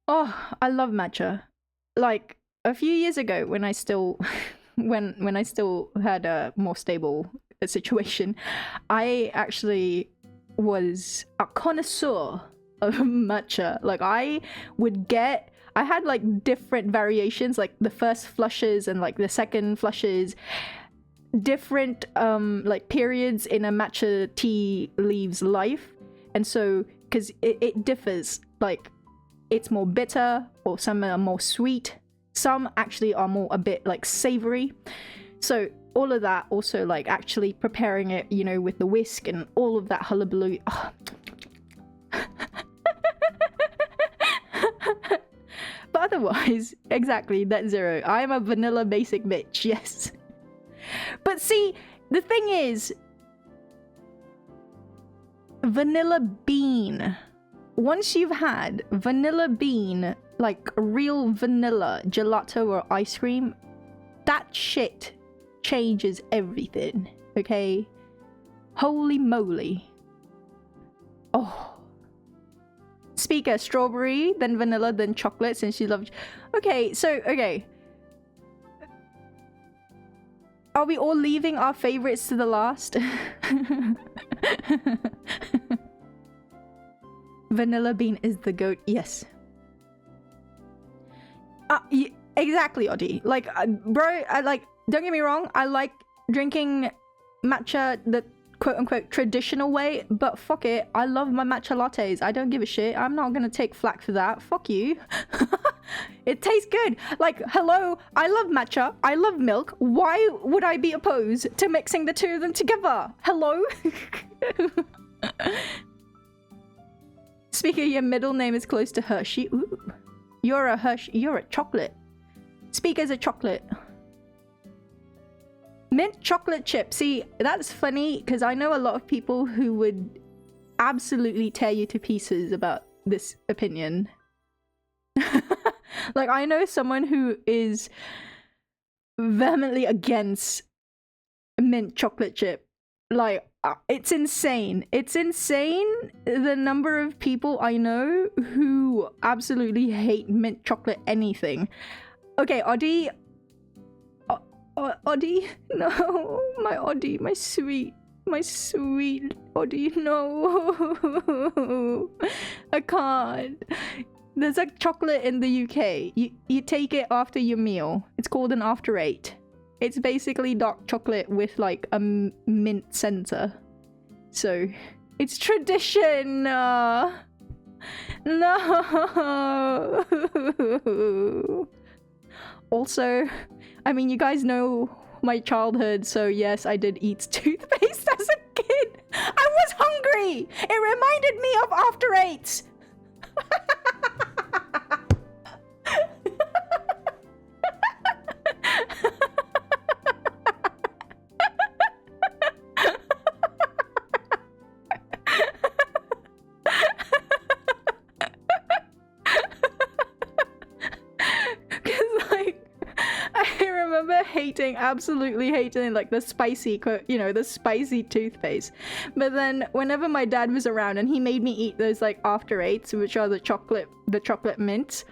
love matcha. Like a few years ago when I still when I still had a more stable situation, I actually was a connoisseur of matcha. Like I had like different variations, like the first flushes and like the second flushes, different like periods in a matcha tea leave's life. And so because it differs, like it's more bitter, or some are more sweet, some actually are more a bit like savory. So all of that, also like actually preparing it, you know, with the whisk and all of that hullabaloo. Oh. But otherwise, exactly, that's zero. I am a vanilla basic bitch, yes. But see, the thing is, vanilla bean. Once you've had vanilla bean, like real vanilla gelato or ice cream, that shit changes everything, okay? Holy moly. Oh. Speaker, strawberry, then vanilla, then chocolate, since you love... Okay, so, okay. Are we all leaving our favorites to the last? Vanilla bean is the goat. Yes. Exactly, Oddie. Like, bro, don't get me wrong, I like drinking matcha the quote-unquote traditional way, but fuck it, I love my matcha lattes. I don't give a shit. I'm not gonna take flack for that. Fuck you. It tastes good. Like, hello, I love matcha, I love milk. Why would I be opposed to mixing the two of them together? Hello? Speaker, your middle name is close to Hershey. Ooh. You're a Hershey. You're a chocolate. Speaker's a chocolate. Mint chocolate chip. See, that's funny because I know a lot of people who would absolutely tear you to pieces about this opinion. Like, I know someone who is vehemently against mint chocolate chip. Like, it's insane. It's insane the number of people I know who absolutely hate mint chocolate anything. Okay, Oddie. Oddie? No. My Oddie. My sweet Oddie. No. I can't. There's a chocolate in the UK. You take it after your meal. It's called an after eight. It's basically dark chocolate with like a mint center. So, it's tradition! No! Also, I mean, you guys know my childhood, so yes, I did eat toothpaste as a kid. I was hungry! It reminded me of after eights! Absolutely hating like the spicy, you know, the spicy toothpaste. But then whenever my dad was around and he made me eat those like after eights, which are the chocolate mints,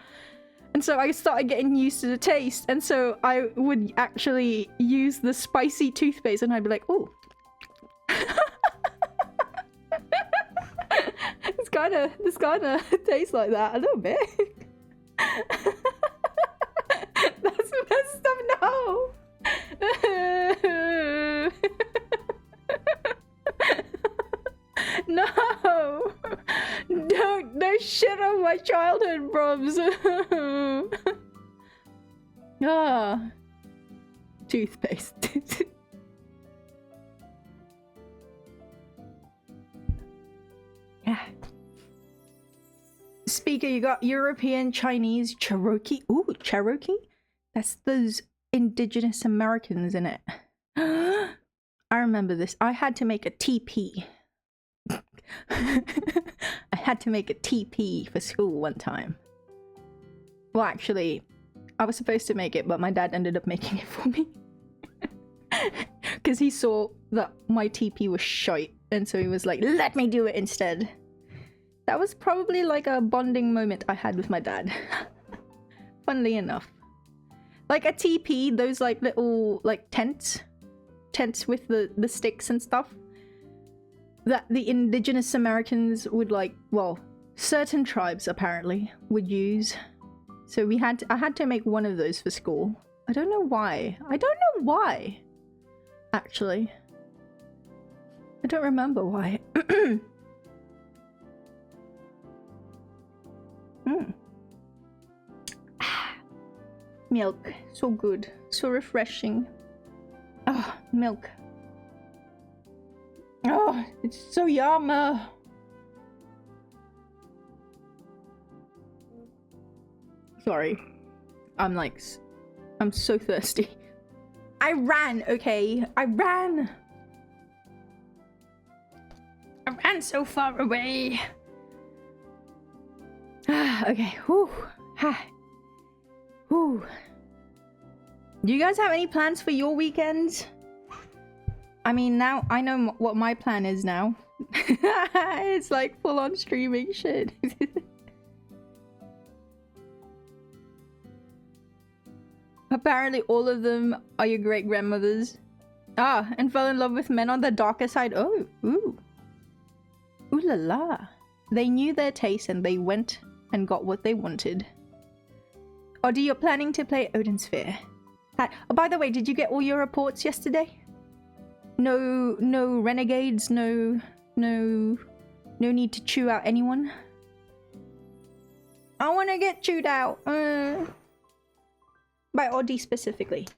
and so I started getting used to the taste, and so I would actually use the spicy toothpaste and I'd be like, oh. This kind of tastes like that a little bit. That's messed up. No. No! Don't shit on my childhood, brobs. Ah. Toothpaste. Yeah. Speaker, you got European, Chinese, Cherokee. Ooh, Cherokee? That's those Indigenous Americans in it. I remember this. I had to make a TP. I had to make a TP for school one time. Well, actually, I was supposed to make it, but my dad ended up making it for me. Because he saw that my TP was shite, and so he was like, let me do it instead. That was probably like a bonding moment I had with my dad. Funnily enough. Like a TP, those like little like tents with the sticks and stuff that the Indigenous Americans would like, well, certain tribes apparently would use. So I had to make one of those for school. I don't know why. Actually. I don't remember why. Milk. So good. So refreshing. Oh, milk. Oh, it's so yummy. Sorry. I'm so thirsty. I ran, okay? I ran so far away. Okay, whew. Whew. Do you guys have any plans for your weekends? I mean, now I know what my plan is now. It's like full-on streaming shit. Apparently all of them are your great-grandmothers. Ah, and fell in love with men on the darker side. Oh, ooh. Ooh la la. They knew their taste and they went and got what they wanted. Oddie, you're planning to play Odin Sphere. Oh, by the way, did you get all your reports yesterday? No renegades, no need to chew out anyone. I want to get chewed out. By Oddie specifically.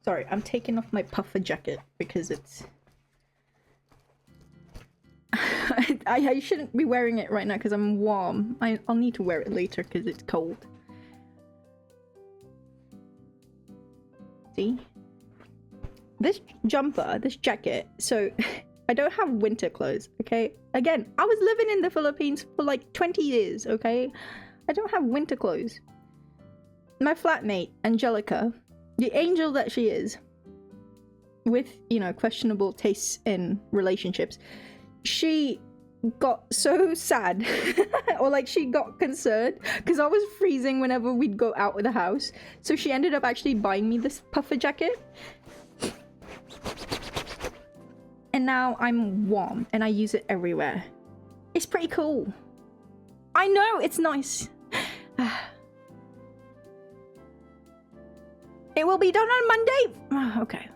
Sorry, I'm taking off my puffer jacket because it's... I shouldn't be wearing it right now because I'm warm. I'll need to wear it later because it's cold. See? This jumper, this jacket, so I don't have winter clothes, okay? Again, I was living in the Philippines for like 20 years, okay? I don't have winter clothes. My flatmate, Angelica, the angel that she is, with, you know, questionable tastes in relationships, she got so sad or like she got concerned because I was freezing whenever we'd go out of the house, so she ended up actually buying me this puffer jacket, and now I'm warm and I use it everywhere. It's pretty cool. I know, it's nice. It will be done on Monday. Okay.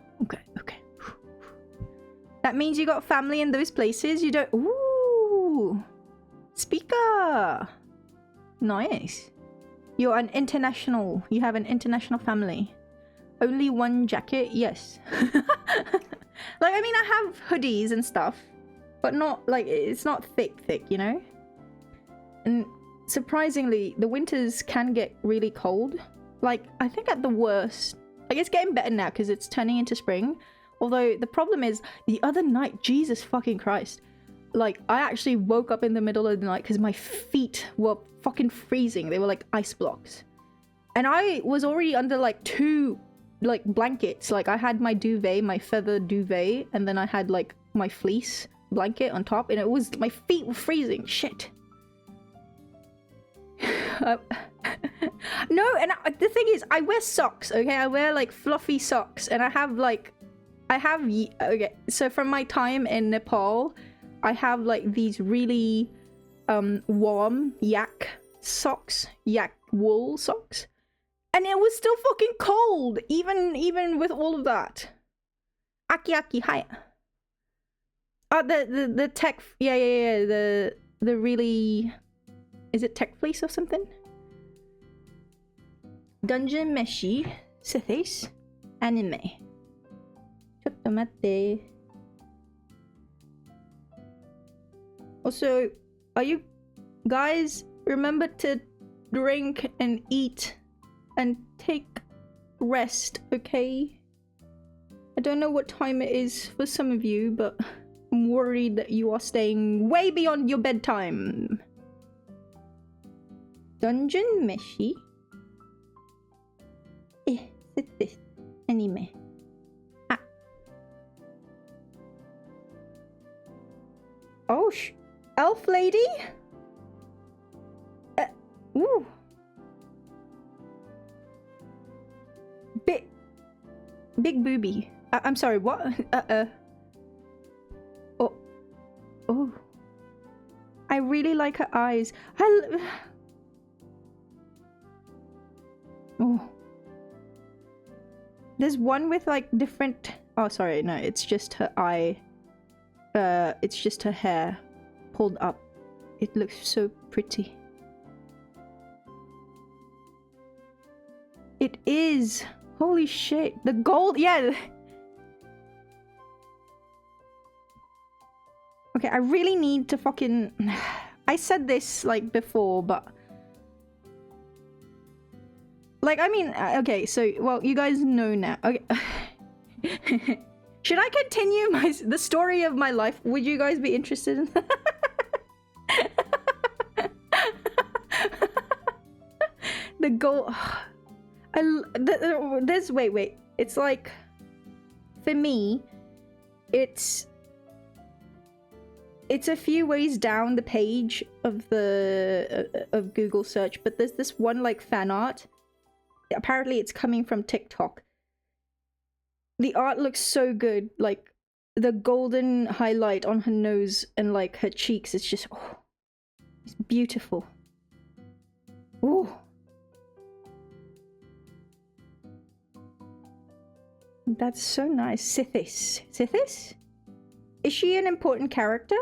That means you got family in those places. You don't... Ooh! Speaker! Nice. You're an international... You have an international family. Only one jacket? Yes. Like, I mean, I have hoodies and stuff. But not, like, it's not thick, you know? And surprisingly, the winters can get really cold. Like, I think at the worst... Like, it's getting better now because it's turning into spring. Although, the problem is, the other night, Jesus fucking Christ. Like, I actually woke up in the middle of the night because my feet were fucking freezing. They were like ice blocks. And I was already under like 2, like, blankets. Like, I had my duvet, my feather duvet, and then I had like my fleece blanket on top. And it was, my feet were freezing. Shit. No, and the thing is, I wear socks, okay? I wear like fluffy socks, and I have like... okay, so from my time in Nepal, I have like these really warm yak socks, yak wool socks, and it was still fucking cold, even with all of that. Aki, hi. The tech, yeah, the really, is it tech fleece or something? Dungeon Meshi, Sithis, anime. ちょっと待って. Also, are you guys remember to drink and eat and take rest, okay? I don't know what time it is for some of you, but I'm worried that you are staying way beyond your bedtime. Dungeon Meshi. This anime. Oh, elf lady? Ooh. Big booby. I'm sorry, what? Oh. I really like her eyes. Oh. There's one with like different... Oh, sorry, no, it's just her eye. It's just her hair pulled up. It looks so pretty. It is! Holy shit! The gold! Yeah! Okay, I really need to fucking... I said this, like, before, but... Like, I mean, okay, so, well, you guys know now. Okay. Should I continue the story of my life? Would you guys be interested in that? The goal... There's... Wait. It's like... For me, it's a few ways down the page of the... of Google search, but there's this one, like, fan art apparently it's coming from TikTok. The art looks so good, like the golden highlight on her nose and like her cheeks, it's just, oh, it's beautiful. Ooh. That's so nice. Sithis. Sithis? Is she an important character?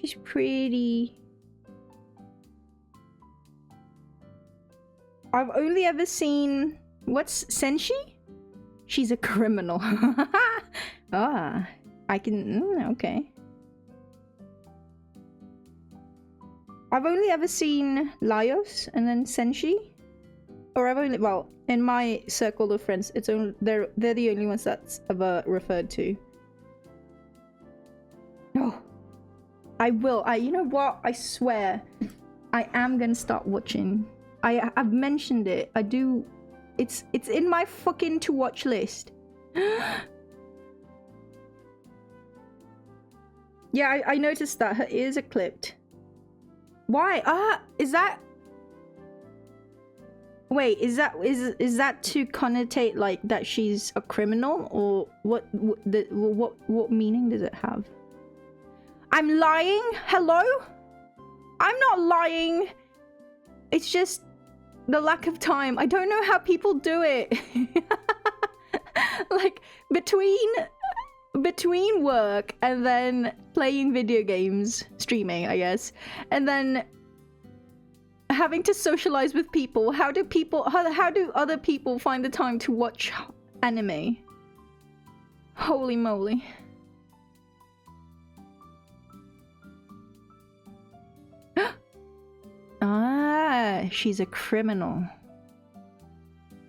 She's pretty. I've only ever seen... What's Senshi? She's a criminal. Ah, I can... okay. I've only ever seen Laios and then Senshi. Or I've only... well, in my circle of friends, it's only... they're the only ones that's ever referred to. Oh. I will. You know what? I swear. I am gonna start watching... I've mentioned it. I do. It's in my fucking to watch list. Yeah, I noticed that her ears are clipped. Why? Is that? Wait, is that to connotate like that she's a criminal, or what meaning does it have? I'm lying? Hello? I'm not lying. It's just the lack of time. I don't know how people do it. Like between work and then playing video games, streaming, I guess, and then having to socialize with people. How do other people find the time to watch anime? Holy moly. Ah, she's a criminal.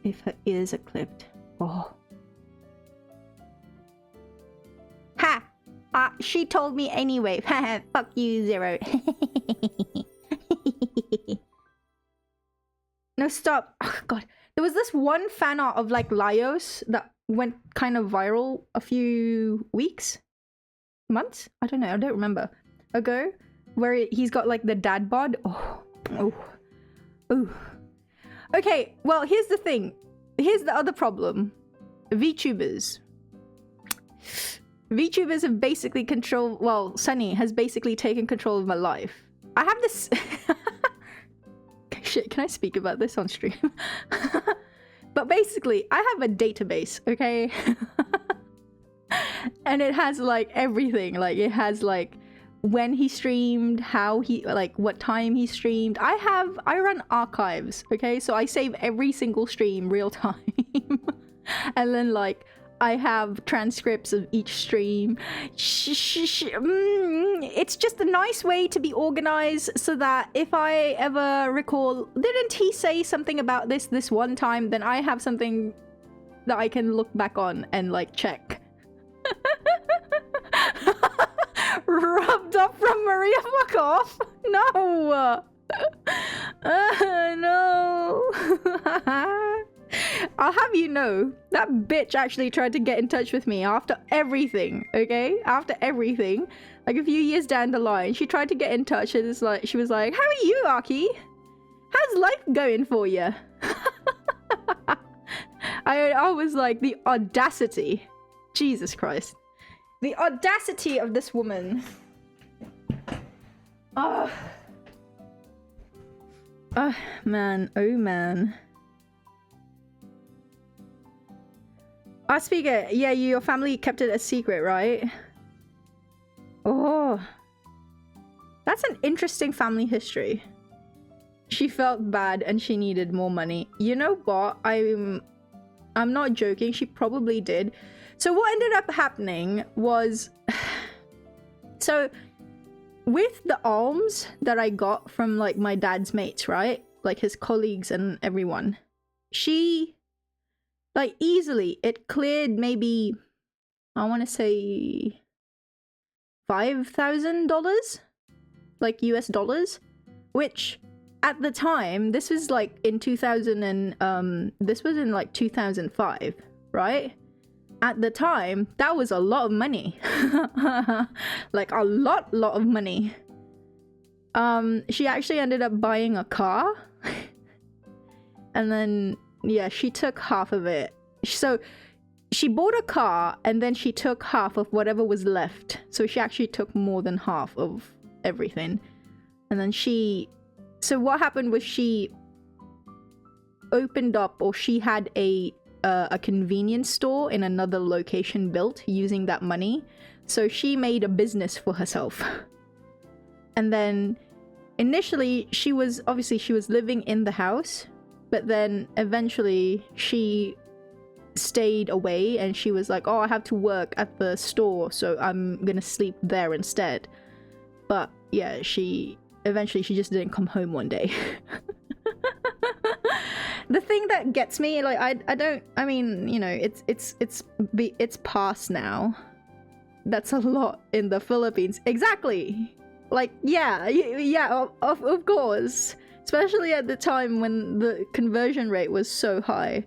If her ears are clipped. Oh. Ha! She told me anyway. Fuck you, Zero. No, stop. Oh, God. There was this one fan art of like Laios that went kind of viral a few weeks? Months? I don't know. I don't remember. Ago. Where he's got like the dad bod. Oh. Oh. Ooh. Okay, well, here's the thing. Here's the other problem. VTubers. VTubers have basically controlled... well, Sunny has basically taken control of my life. I have this... Shit, can I speak about this on stream? But basically, I have a database, okay? And it has, like, everything. Like, it has, like... when he streamed, how he, like, what time he streamed. I run archives, okay? So I save every single stream real time. And then, like, I have transcripts of each stream. It's just a nice way to be organized so that if I ever recall, didn't he say something about this one time, then I have something that I can look back on and, like, check. Rubbed up from Maria, fuck off! No! No! I'll have you know, that bitch actually tried to get in touch with me after everything, okay? After everything. Like a few years down the line, she tried to get in touch and it's like, she was like, how are you, Aki? How's life going for you? I was like, the audacity. Jesus Christ. The audacity of this woman. Oh. Oh, man. Oh, man. Speaker, yeah, your family kept it a secret, right? Oh. That's an interesting family history. She felt bad and she needed more money. You know what? I'm not joking. She probably did. So what ended up happening was... so, with the alms that I got from, like, my dad's mates, right? Like, his colleagues and everyone. She... like, easily, it cleared maybe... I want to say... $5,000? Like, US dollars? Which, at the time, this was, like, in 2000 and... this was in, like, 2005, right? At the time, that was a lot of money. Like, a lot of money. she actually ended up buying a car. And then, yeah, she took half of it. So she bought a car and then she took half of whatever was left. So she actually took more than half of everything. And then so what happened was she opened up, or she had a convenience store in another location built using that money. So she made a business for herself. And then initially she was living in the house, but then eventually she stayed away and she was like, oh, I have to work at the store, so I'm gonna sleep there instead. But yeah, she just didn't come home one day. The thing that gets me, like, I mean, you know, it's past now. That's a lot in the Philippines. Exactly. Like, yeah, of course. Especially at the time when the conversion rate was so high.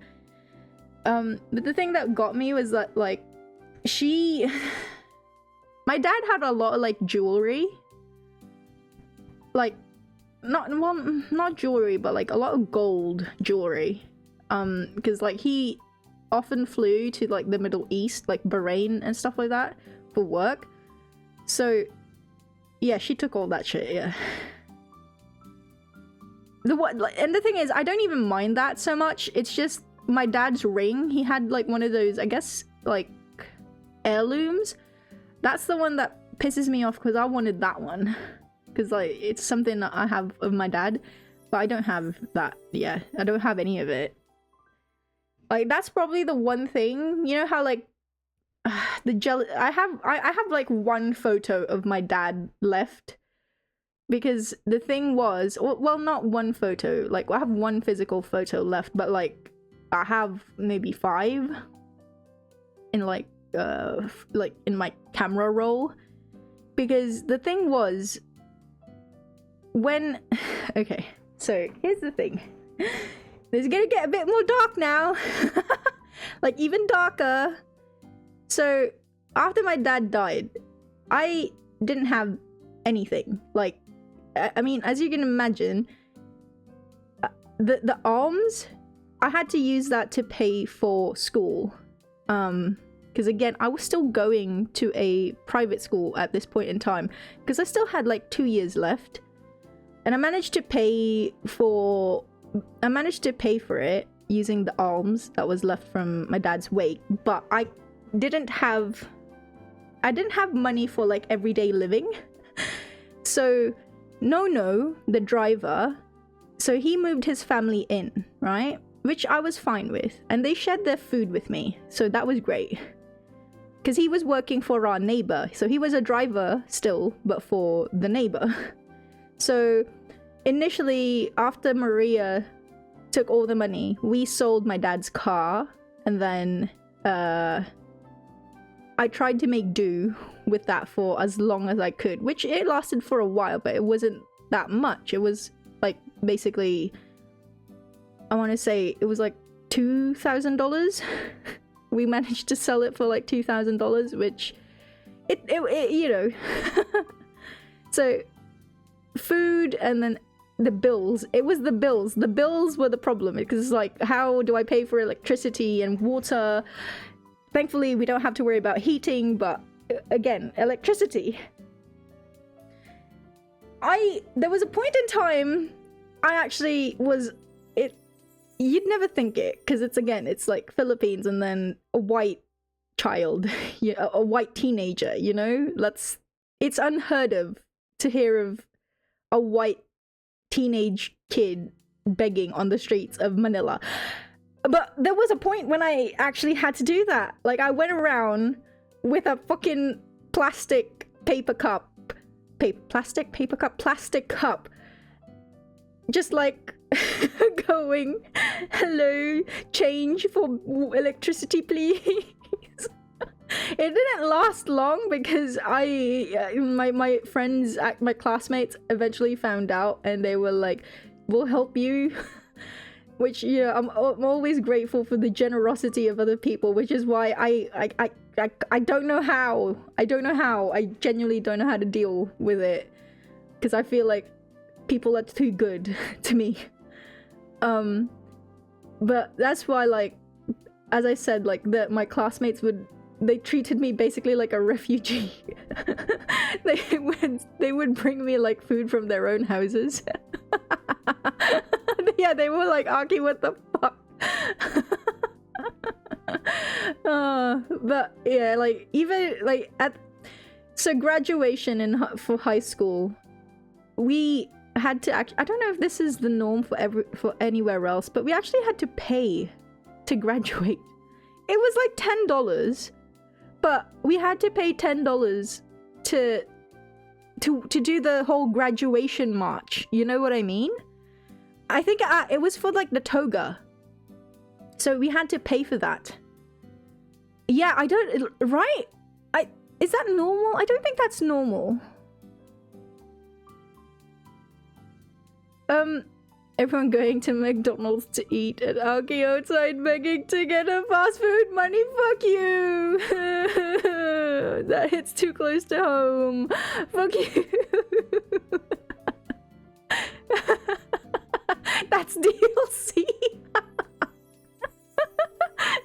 But the thing that got me was that, like, my dad had a lot of, like, jewelry. Like, not jewelry, but like a lot of gold jewelry. Because like he often flew to like the Middle East, like Bahrain and stuff like that for work. So yeah, she took all that shit, yeah. And the thing is, I don't even mind that so much. It's just my dad's ring. He had like one of those, I guess, like heirlooms. That's the one that pisses me off because I wanted that one. Because like it's something that I have of my dad, but I don't have that. Yeah, I don't have any of it. Like that's probably the one thing. You know how like I have like one photo of my dad left, because the thing was, well, not one photo. Like I have one physical photo left, but like I have maybe 5 in like in my camera roll. Because the thing was, okay, so here's the thing. This is gonna get a bit more dark now. Like even darker. So after my dad died, I didn't have anything. Like, I mean, as you can imagine, the alms, I had to use that to pay for school. Because again, I was still going to a private school at this point in time, because I still had like 2 years left. And I managed to pay for it using the alms that was left from my dad's wake, but I didn't have money for like everyday living. So no, the driver, so he moved his family in, right? Which I was fine with, and they shared their food with me, so that was great. Because he was working for our neighbor, so he was a driver still, but for the neighbor. So initially, after Maria took all the money, we sold my dad's car, and then I tried to make do with that for as long as I could, which it lasted for a while, but it wasn't that much. It was like basically, I want to say it was like $2,000. We managed to sell it for like $2,000, which it you know. So food, and then the bills. It was the bills. The bills were the problem, because like, how do I pay for electricity and water? Thankfully, we don't have to worry about heating, but again, electricity. There was a point in time I actually was, you'd never think it, because it's like Philippines, and then a white child, a white teenager, you know? It's unheard of to hear of a white teenage kid begging on the streets of Manila. But there was a point when I actually had to do that. Like, I went around with a fucking plastic cup, just like going, hello, change for electricity please. It didn't last long, because my friends, my classmates eventually found out, and they were like, we'll help you. Which, yeah, I'm always grateful for the generosity of other people, which is why I don't know how. I genuinely don't know how to deal with it. because I feel like people are too good to me. But that's why, like, as I said, like, my classmates they treated me basically like a refugee. They would bring me like food from their own houses. Yeah, they were like, Aki, what the fuck? But yeah, like, even like so graduation for high school, we had to I don't know if this is the norm for anywhere else, but we actually had to pay to graduate. It was like $10, but we had to pay $10 to do the whole graduation march. You know what I mean? I think it was for like the toga, so we had to pay for that. Yeah, I don't, right? Is that normal? I don't think that's normal. Everyone going to McDonald's to eat and Aki outside begging to get a fast food money. Fuck you. That hits too close to home. Fuck you. That's DLC.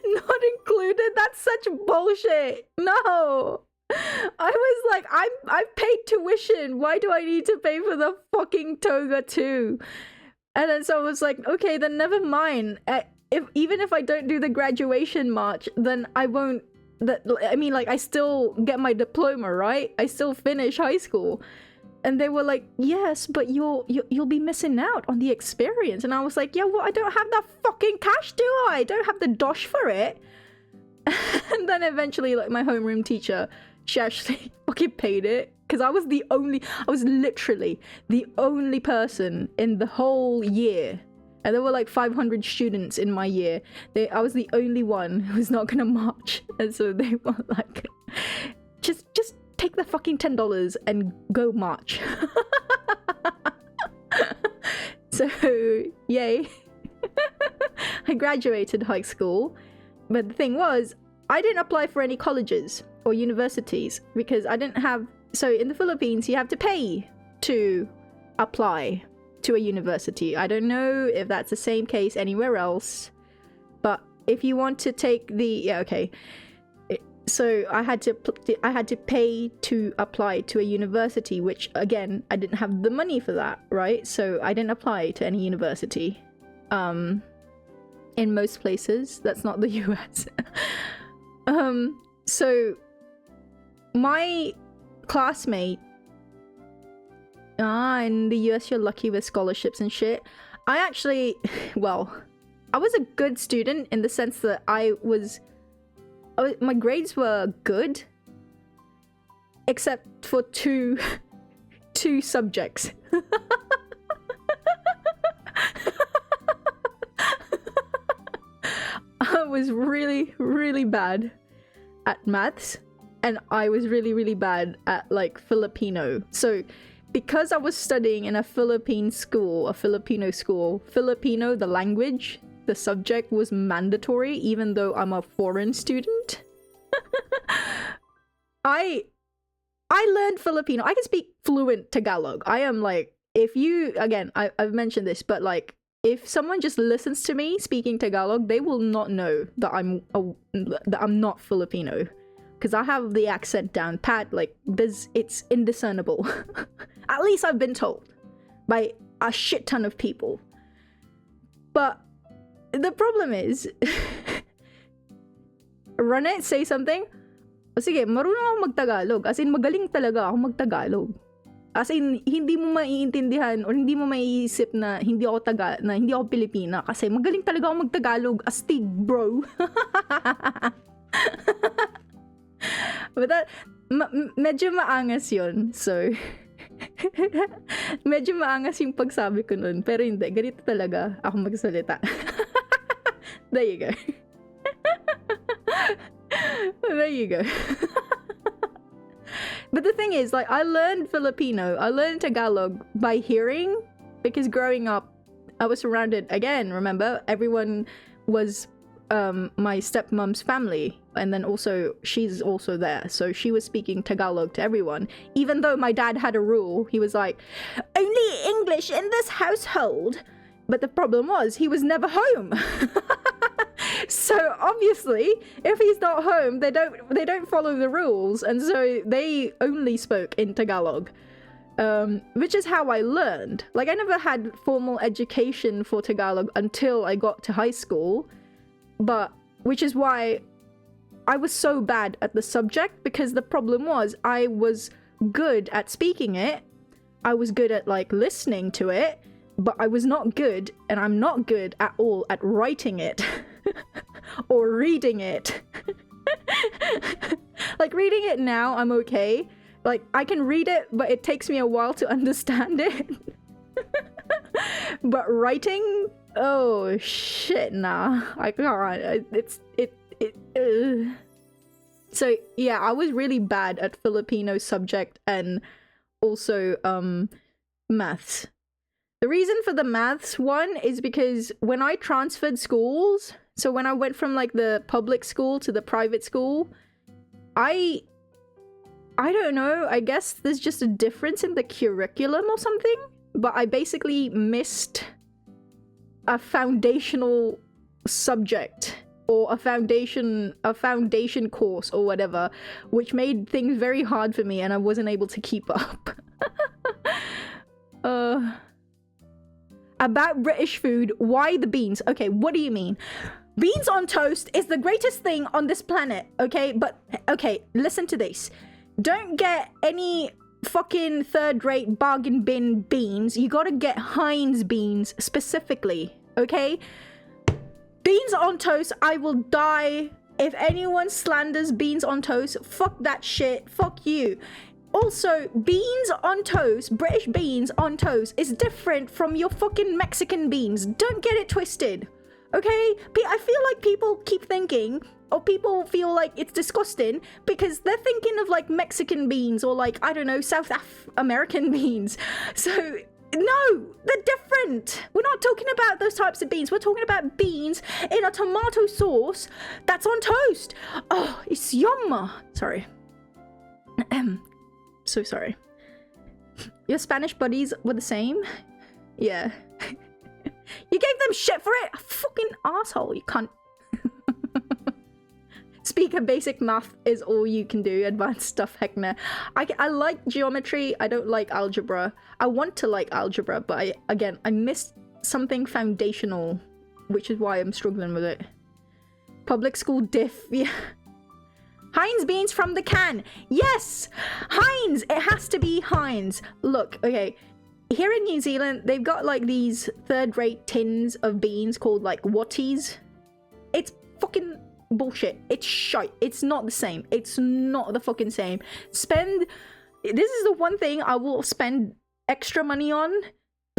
Not included. That's such bullshit. No. I was like, I've paid tuition. Why do I need to pay for the fucking toga too? And then so I was like, okay, then never mind. Even if I don't do the graduation march, then I won't. I mean, like, I still get my diploma, right? I still finish high school. And they were like, yes, but you'll be missing out on the experience. And I was like, yeah, well, I don't have that fucking cash, do I? I don't have the dosh for it. And then eventually, like, my homeroom teacher, she actually fucking paid it. Because I was literally the only person in the whole year. And there were like 500 students in my year. I was the only one who was not gonna march. And so they were like, just take the fucking $10 and go march. So, yay. I graduated high school. But the thing was, I didn't apply for any colleges or universities because I didn't have... So in the Philippines, you have to pay to apply to a university. I don't know if that's the same case anywhere else, but if you want to take the... Yeah, okay. So I had to pay to apply to a university, which again, I didn't have the money for that, right? So I didn't apply to any university. In most places, that's not the US. So my classmate, in the US you're lucky with scholarships and shit. I actually, well, I was a good student in the sense that my grades were good, except for two subjects. I was really, really bad at maths, and I was really, really bad at like Filipino. So because I was studying in a Filipino school, Filipino, the language, the subject was mandatory, even though I'm a foreign student. I learned Filipino. I can speak fluent Tagalog. I am like, if you, again, I've mentioned this, but like, if someone just listens to me speaking Tagalog, they will not know that I'm not Filipino, because I have the accent down pat. Like, it's indiscernible. At least I've been told by a shit ton of people. But the problem is, run it, say something. O sige, marunong ako mag-Tagalog. As in, magaling talaga ako mag-Tagalog. As in, hindi mo maiintindihan or hindi mo maiisip na hindi ako Pilipina kasi magaling talaga ako mag-Tagalog. Astig, bro. But that, medyo maangas yun. So, medyo maangas yung pagsabi ko nun. Pero hindi, ganito talaga ako magsalita. There you go. There you go. But the thing is, like, I learned Tagalog by hearing, because growing up, I was surrounded, again, remember, everyone was my stepmom's family, and then also she's also there, so she was speaking Tagalog to everyone, even though my dad had a rule. He was like, only English in this household, but the problem was he was never home. So obviously if he's not home, they don't follow the rules, and so they only spoke in Tagalog, which is how I learned. Like, I never had formal education for Tagalog until I got to high school, but which is why I was so bad at the subject, because the problem was I was good at speaking it, I was good at like listening to it, but I was not good, and I'm not good at all at writing it or reading it. Like, reading it now I'm okay, like I can read it, but it takes me a while to understand it. But writing, oh shit, nah, I can't. So yeah, I was really bad at Filipino subject and also maths. The reason for the maths one is because when I transferred schools, so when I went from like the public school to the private school, I don't know, I guess there's just a difference in the curriculum or something, but I basically missed a foundational subject or a foundation course or whatever, which made things very hard for me and I wasn't able to keep up. About British food, why the beans? Okay, what do you mean? Beans on toast is the greatest thing on this planet, okay? But, okay, listen to this. Don't get any fucking third-rate bargain bin beans. You gotta get Heinz beans specifically, okay? Beans on toast, I will die. If anyone slanders beans on toast, fuck that shit, fuck you. Also, beans on toast, British beans on toast, is different from your fucking Mexican beans. Don't get it twisted, okay? I feel like people keep thinking, or people feel like it's disgusting because they're thinking of like Mexican beans or like, I don't know, South American beans. So, no, they're different. We're not talking about those types of beans. We're talking about beans in a tomato sauce that's on toast. Oh, it's yum. Sorry. So sorry. Your Spanish buddies were the same? Yeah. You gave them shit for it? Fucking asshole, you cunt. Speak a basic math is all you can do. Advanced stuff, heck nah. I like geometry, I don't like algebra. I want to like algebra, but I missed something foundational, which is why I'm struggling with it. Public school diff, yeah. Heinz beans from the can. Yes! Heinz! It has to be Heinz. Look, okay. Here in New Zealand, they've got like these third-rate tins of beans called like Whatties. It's fucking bullshit. It's shite. It's not the same. It's not the fucking same. This is the one thing I will spend extra money on.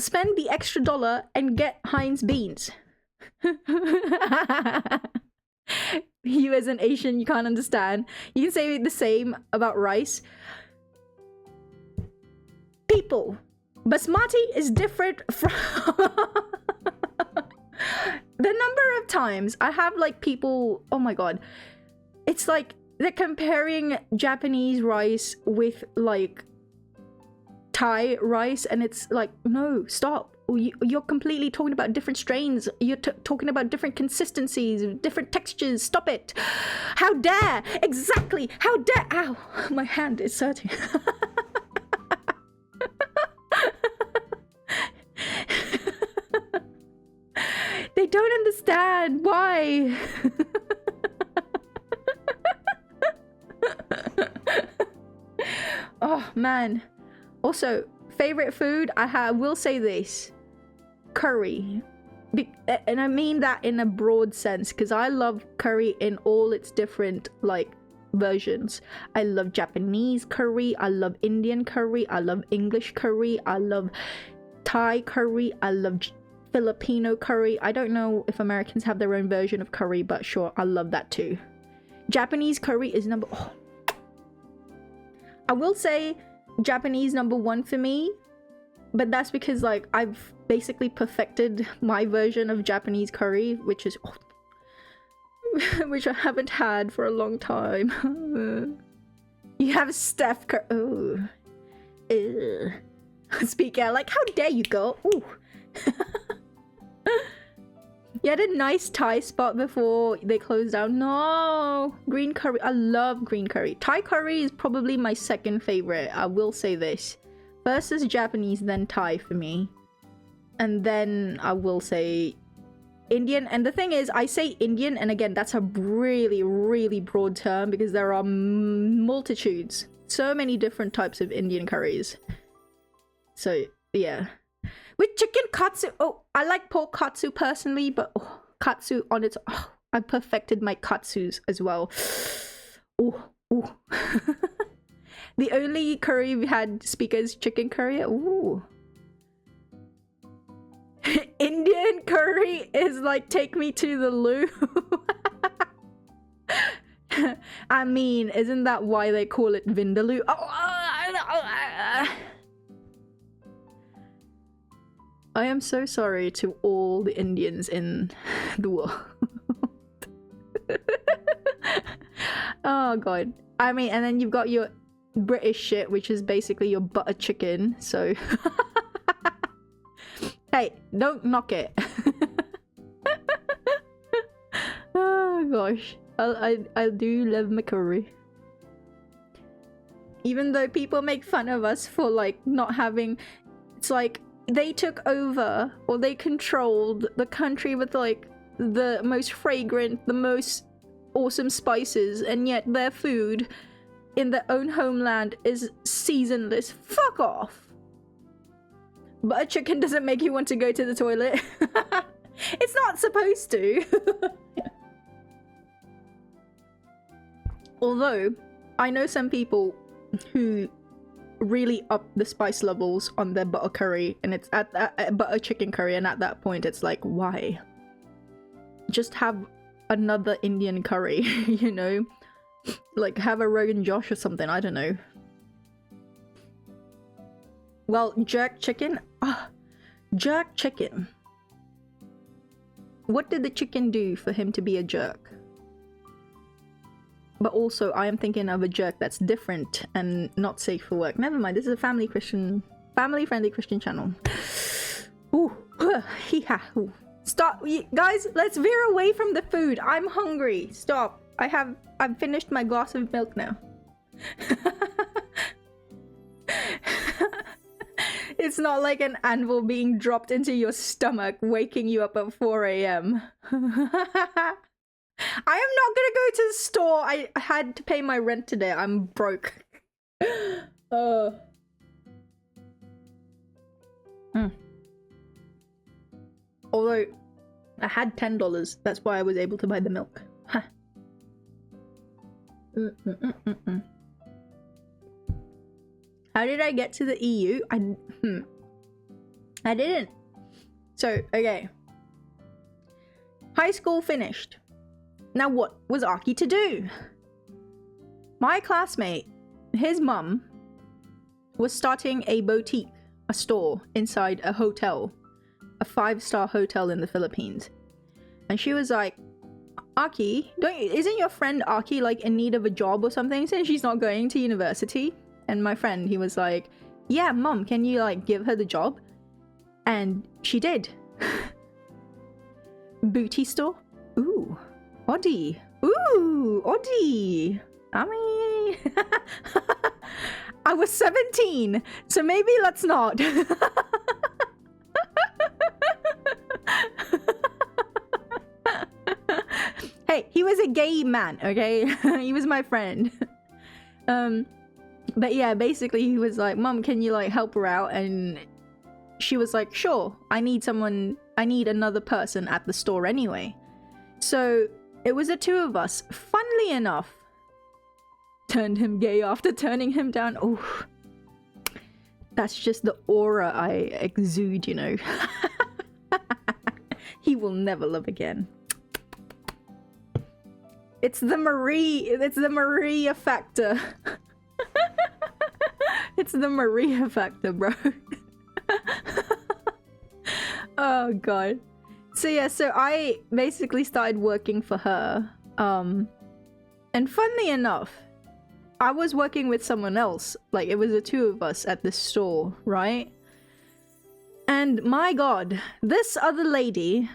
Spend the extra $1 and get Heinz beans. You as an Asian, you can't understand. You can say the same about rice. People, basmati is different from... The number of times I have like people, oh my god, it's like they're comparing Japanese rice with like Thai rice, and it's like, no, stop. You're completely talking about different strains. You're talking about different consistencies, different textures. Stop it. How dare. Exactly. How dare. Ow. My hand is hurting. They don't understand. Why? Oh, man. Also, favorite food, I will say this. Curry. And I mean that in a broad sense, because I love curry in all its different like versions. I love Japanese curry, I love Indian curry, I love English curry, I love Thai curry, I love Filipino curry. I don't know if Americans have their own version of curry, but sure, I love that too. Japanese curry is I will say Japanese #1 for me, but that's because like I've basically perfected my version of Japanese curry, which is which I haven't had for a long time. You have Steph Curry. Oh. Speak out like, how dare you go? Ooh. You had a nice Thai spot before they closed down. No, green curry. I love green curry. Thai curry is probably my second favorite. I will say this. First is Japanese, then Thai for me. And then I will say Indian. And the thing is, I say Indian, and again, that's a really, really broad term because there are multitudes. So many different types of Indian curries. So, yeah. With chicken katsu, oh, I like pork katsu personally, but katsu on its, I perfected my katsus as well. Oh, oh. The only curry we had speakers chicken curry. Ooh. Indian curry is like take me to the loo. I mean, isn't that why they call it Vindaloo? I am so sorry to all the Indians in the world. Oh god. I mean, and then you've got your British shit, which is basically your butter chicken, so... Hey, don't knock it. Oh gosh. I do love my curry. Even though people make fun of us for like not having... It's like... They took over, or they controlled the country with like the most fragrant, the most awesome spices, and yet their food in their own homeland is seasonless. Fuck off! Butter chicken doesn't make you want to go to the toilet. It's not supposed to. Although, I know some people who really up the spice levels on their butter curry, and it's at that butter chicken curry, and at that point it's like, why? Just have another Indian curry, you know? Like have a Rogan Josh or something, I don't know. Well, jerk chicken? Jerk chicken. What did the chicken do for him to be a jerk? But also, I am thinking of a jerk that's different and not safe for work. Never mind, this is a family-friendly Christian channel. Ooh, hee-ha. Stop, guys, let's veer away from the food. I'm hungry. Stop. I've finished my glass of milk now. It's not like an anvil being dropped into your stomach, waking you up at 4 AM. I am not gonna go to the store. I had to pay my rent today. I'm broke. Although, I had $10. That's why I was able to buy the milk. Huh. How did I get to the EU? I didn't. So, okay. High school finished. Now what was Aki to do? My classmate, his mum, was starting a boutique, a store inside a hotel, a 5-star hotel in the Philippines. And she was like, Aki, isn't your friend Aki like in need of a job or something since she's not going to university? And my friend, he was like, yeah, mum, can you like give her the job? And she did. Booty store? Ooh. Oddie. Ooh, oddie. I mean... I was 17, so maybe let's not. Hey, he was a gay man, okay? He was my friend. But yeah, basically he was like, Mom, can you like help her out? And she was like, sure, I need another person at the store anyway. So it was the two of us. Funnily enough, turned him gay after turning him down. Oh, that's just the aura I exude, you know. He will never love again. It's the Maria factor. It's the Maria factor, bro. Oh god. So yeah, so I basically started working for her And funnily enough, I was working with someone else. Like, it was the two of us at this store, right? And my god, this other lady,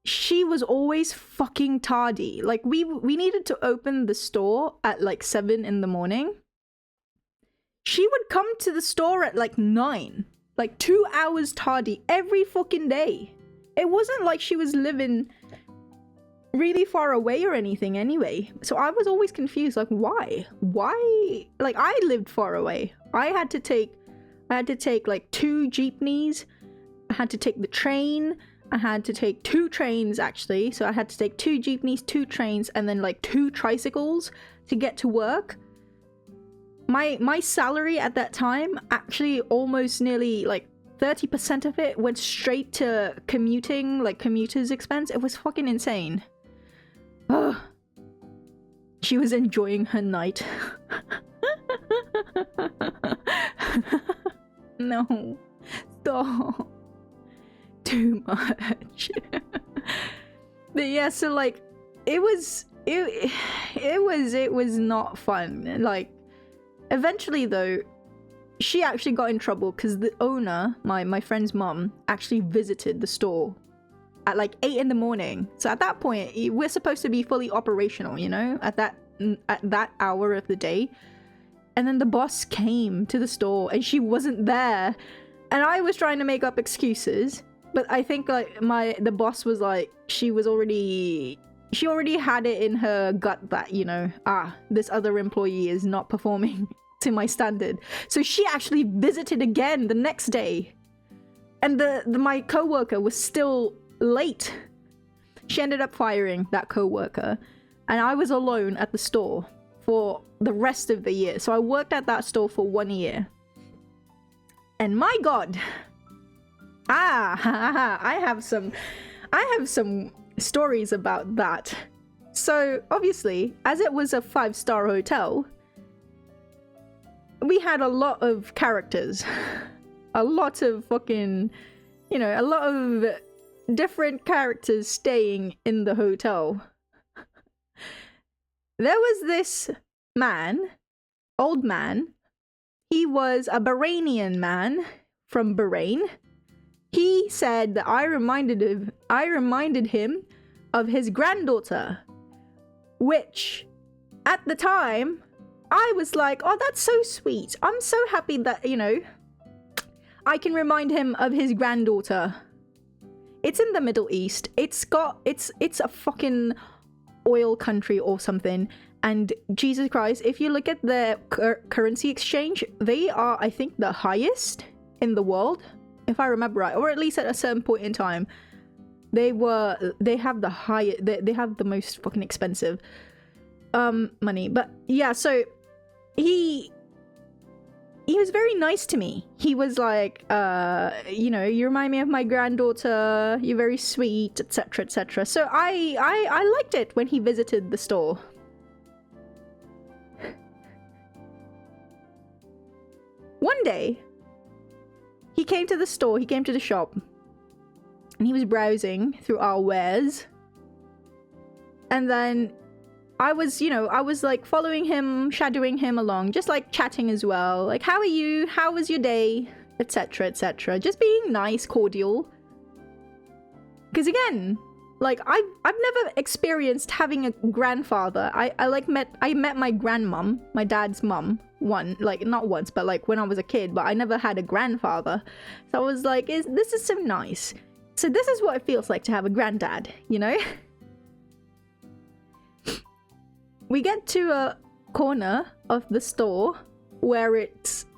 she was always fucking tardy. Like, we needed to open the store at like 7 in the morning. She would come to the store at like 9. Like 2 hours tardy every fucking day. It wasn't like she was living really far away or anything anyway. So I was always confused, like, why? Why? Like, I lived far away. I had to take like 2 jeepneys. I had to take the train. I had to take 2 trains actually. So I had to take 2 jeepneys, 2 trains, and then like 2 tricycles to get to work. My salary at that time, actually almost nearly like 30% of it went straight to commuting, like commuter's expense. It was fucking insane. Ugh. She was enjoying her night. No. Stop. Too much. But yeah, so like it was not fun. Like, eventually though, she actually got in trouble because the owner, my friend's mum, actually visited the store at like 8 in the morning. So at that point, we're supposed to be fully operational, you know, at that hour of the day. And then the boss came to the store and she wasn't there. And I was trying to make up excuses, but I think like the boss was like, she already had it in her gut that, you know, this other employee is not performing to my standard. So she actually visited again the next day. And my coworker was still late. She ended up firing that coworker, and I was alone at the store for the rest of the year. So I worked at that store for 1 year. And my god, I have some stories about that. So obviously, as it was a 5-star hotel, we had a lot of characters, a lot of fucking, you know, a lot of different characters staying in the hotel. There was this man, old man. He was a Bahrainian man from Bahrain. He said that I reminded him of his granddaughter, which at the time I was like, oh, that's so sweet. I'm so happy that, you know, I can remind him of his granddaughter. It's in the Middle East. It's a fucking oil country or something. And Jesus Christ, if you look at the currency exchange, they are, I think, the highest in the world, if I remember right, or at least at a certain point in time, they have the highest, they have the most fucking expensive money. But yeah, so he was very nice to me. He was like, you know, you remind me of my granddaughter, you're very sweet, etc, etc. So I liked it when he visited the store. One day, he came to the store, he came to the shop, and he was browsing through our wares. And then I was like following him, shadowing him along, just like chatting as well. Like, how are you? How was your day? Etc, etc. Just being nice, cordial. Because again, like I've never experienced having a grandfather. I met my grandmom, my dad's mum, not once, but like when I was a kid, but I never had a grandfather. So I was like, this is so nice. So this is what it feels like to have a granddad, you know? We get to a corner of the store where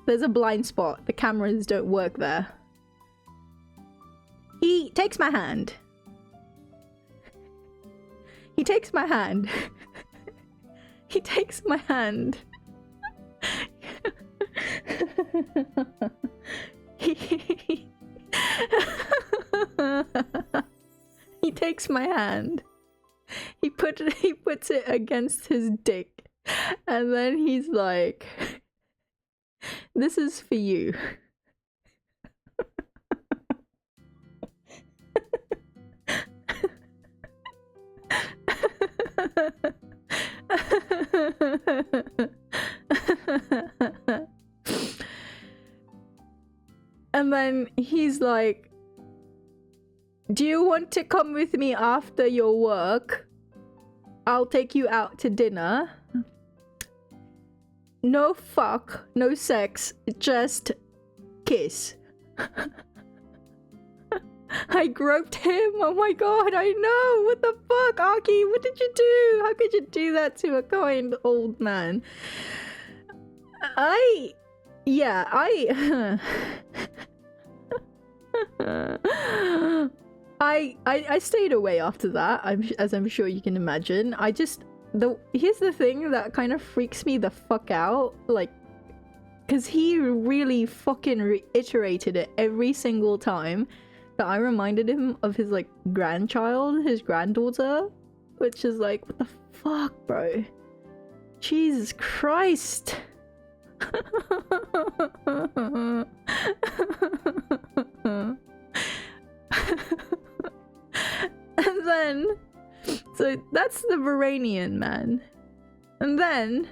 there's a blind spot. The cameras don't work there. He takes my hand. He takes my hand. He takes my hand. He takes my hand. He puts it against his dick, and then he's like, "This is for you." And then he's like, do you want to come with me after your work? I'll take you out to dinner. No fuck, no sex, just kiss. I groped him. Oh my god, I know. What the fuck, Aki? What did you do? How could you do that to a kind old man? I stayed away after that, as I'm sure you can imagine. Here's the thing that kind of freaks me the fuck out, like, because he really fucking reiterated it every single time that I reminded him of his, like, grandchild, his granddaughter, which is like, what the fuck, bro? Jesus Christ. And then, so that's the Varanian man. And then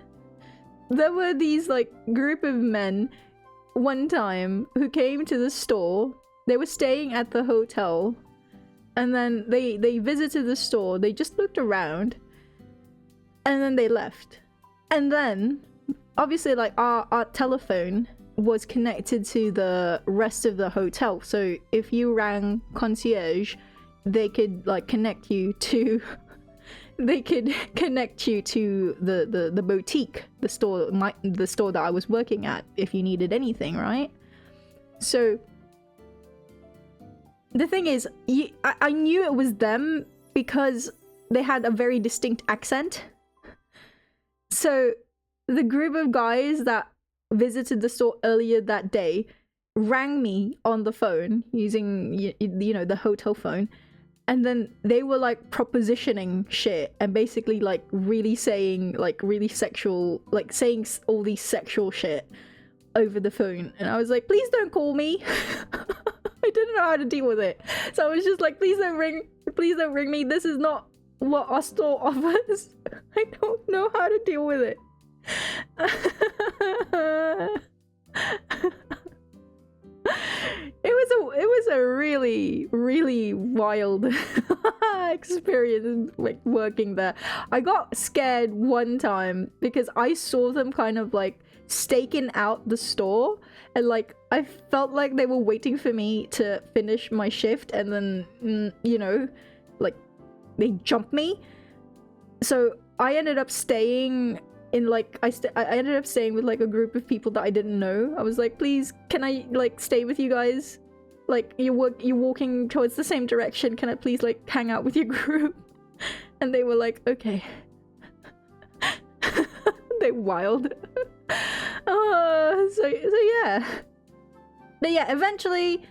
there were these, like, group of men one time who came to the store. They were staying at the hotel, and then they visited the store. They just looked around, and then they left. And then, obviously, like, our telephone was connected to the rest of the hotel. So if you rang concierge, they could, like, connect you to the boutique, the store that I was working at, if you needed anything, right? So the thing is, I knew it was them because they had a very distinct accent. So the group of guys that visited the store earlier that day rang me on the phone using, you know, the hotel phone. And then they were, like, propositioning shit and basically, like, really saying, like, really sexual, like, saying all these sexual shit over the phone. And I was like, please don't call me. I didn't know how to deal with it. So I was just like, please don't ring me. This is not what our store offers. I don't know how to deal with it. It was a really, really wild experience, like, working there. I got scared one time because I saw them kind of, like, staking out the store, and, like, I felt like they were waiting for me to finish my shift, and then, you know, like, they jumped me. So I ended up staying in, like, I ended up staying with, like, a group of people that I didn't know. I was like, please, can I, like, stay with you guys? Like, you're walking towards the same direction. Can I please, like, hang out with your group? And they were like, okay. They wild. So yeah. But yeah, eventually,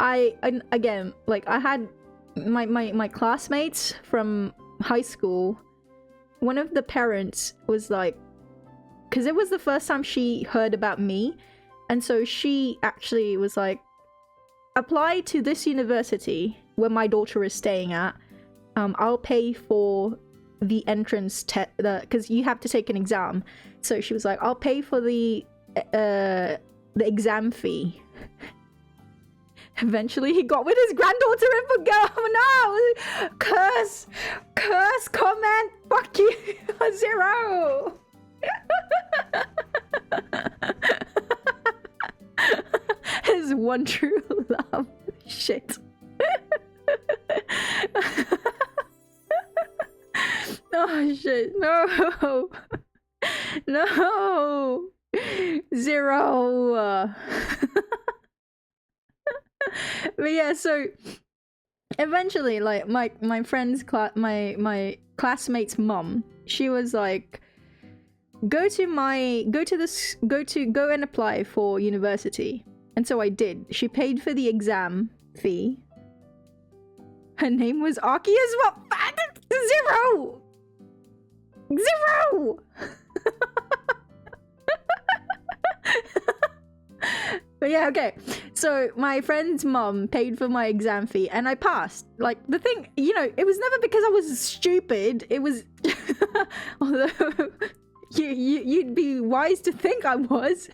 I again, like, I had my classmates from high school. One of the parents was like, because it was the first time she heard about me, and so she actually was like, apply to this university where my daughter is staying at. I'll pay for the entrance test, because you have to take an exam. So she was like, I'll pay for the exam fee. Eventually he got with his granddaughter and forgot. Oh no! Curse, comment, fuck you, 0. His one true love. Shit. Oh shit, no. No. 0. But yeah, so eventually, like, my friend's my classmate's mum, she was like, go and apply for university. And so I did. She paid for the exam fee. Her name was Aki as well. 0. But yeah, okay. So my friend's mum paid for my exam fee and I passed. Like, the thing, you know, it was never because I was stupid. It was... Although you'd be wise to think I was.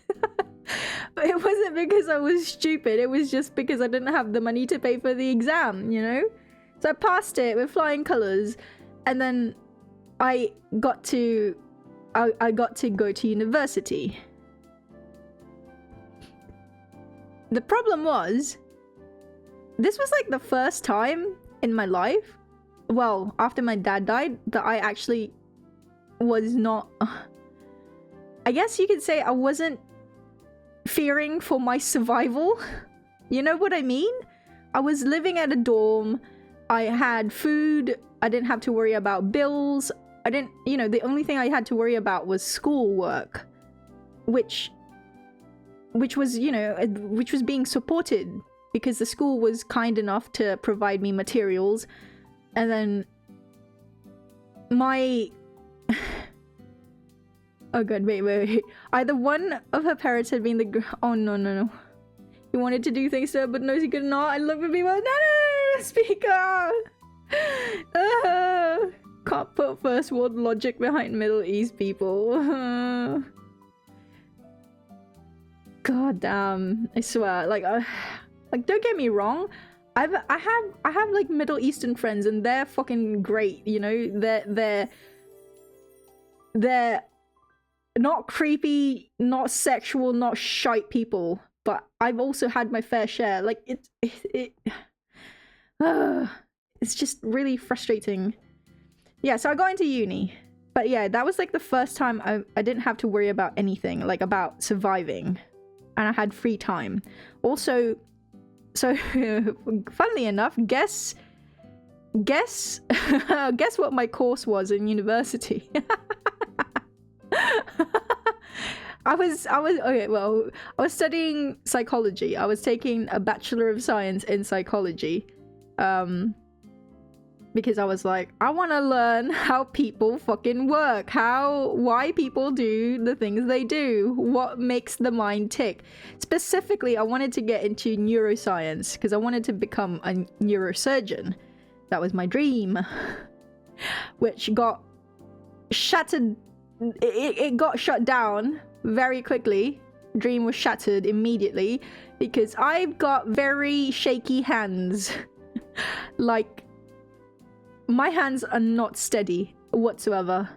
But it wasn't because I was stupid. It was just because I didn't have the money to pay for the exam, you know? So I passed it with flying colours. And then I got to go to university. The problem was, this was like the first time in my life, well, after my dad died, that I actually was not, I guess you could say I wasn't fearing for my survival. You know what I mean? I was living at a dorm, I had food, I didn't have to worry about bills, I didn't, you know, the only thing I had to worry about was schoolwork, which was, you know, which was being supported because the school was kind enough to provide me materials. And then my... Oh god, wait. Either one of her parents had been the... Oh, no. He wanted to do things to her, but knows he could not. I love people. No, speak up! Can't put first world logic behind Middle East people. God damn, I swear, like don't get me wrong, I have like Middle Eastern friends and they're fucking great, you know, they're not creepy, not sexual, not shite people, but I've also had my fair share. Like it's just really frustrating. Yeah, so I got into uni, but yeah, that was like the first time I didn't have to worry about anything, like about surviving. And I had free time. Also, so funnily enough, guess what my course was in university. I was okay, well, I was studying psychology. I was taking a Bachelor of Science in psychology. Because I was like, I want to learn how people fucking work, why people do the things they do, what makes the mind tick. Specifically, I wanted to get into neuroscience because I wanted to become a neurosurgeon. That was my dream, which got shattered. It got shut down very quickly. Dream was shattered immediately because I've got very shaky hands. Like, my hands are not steady whatsoever.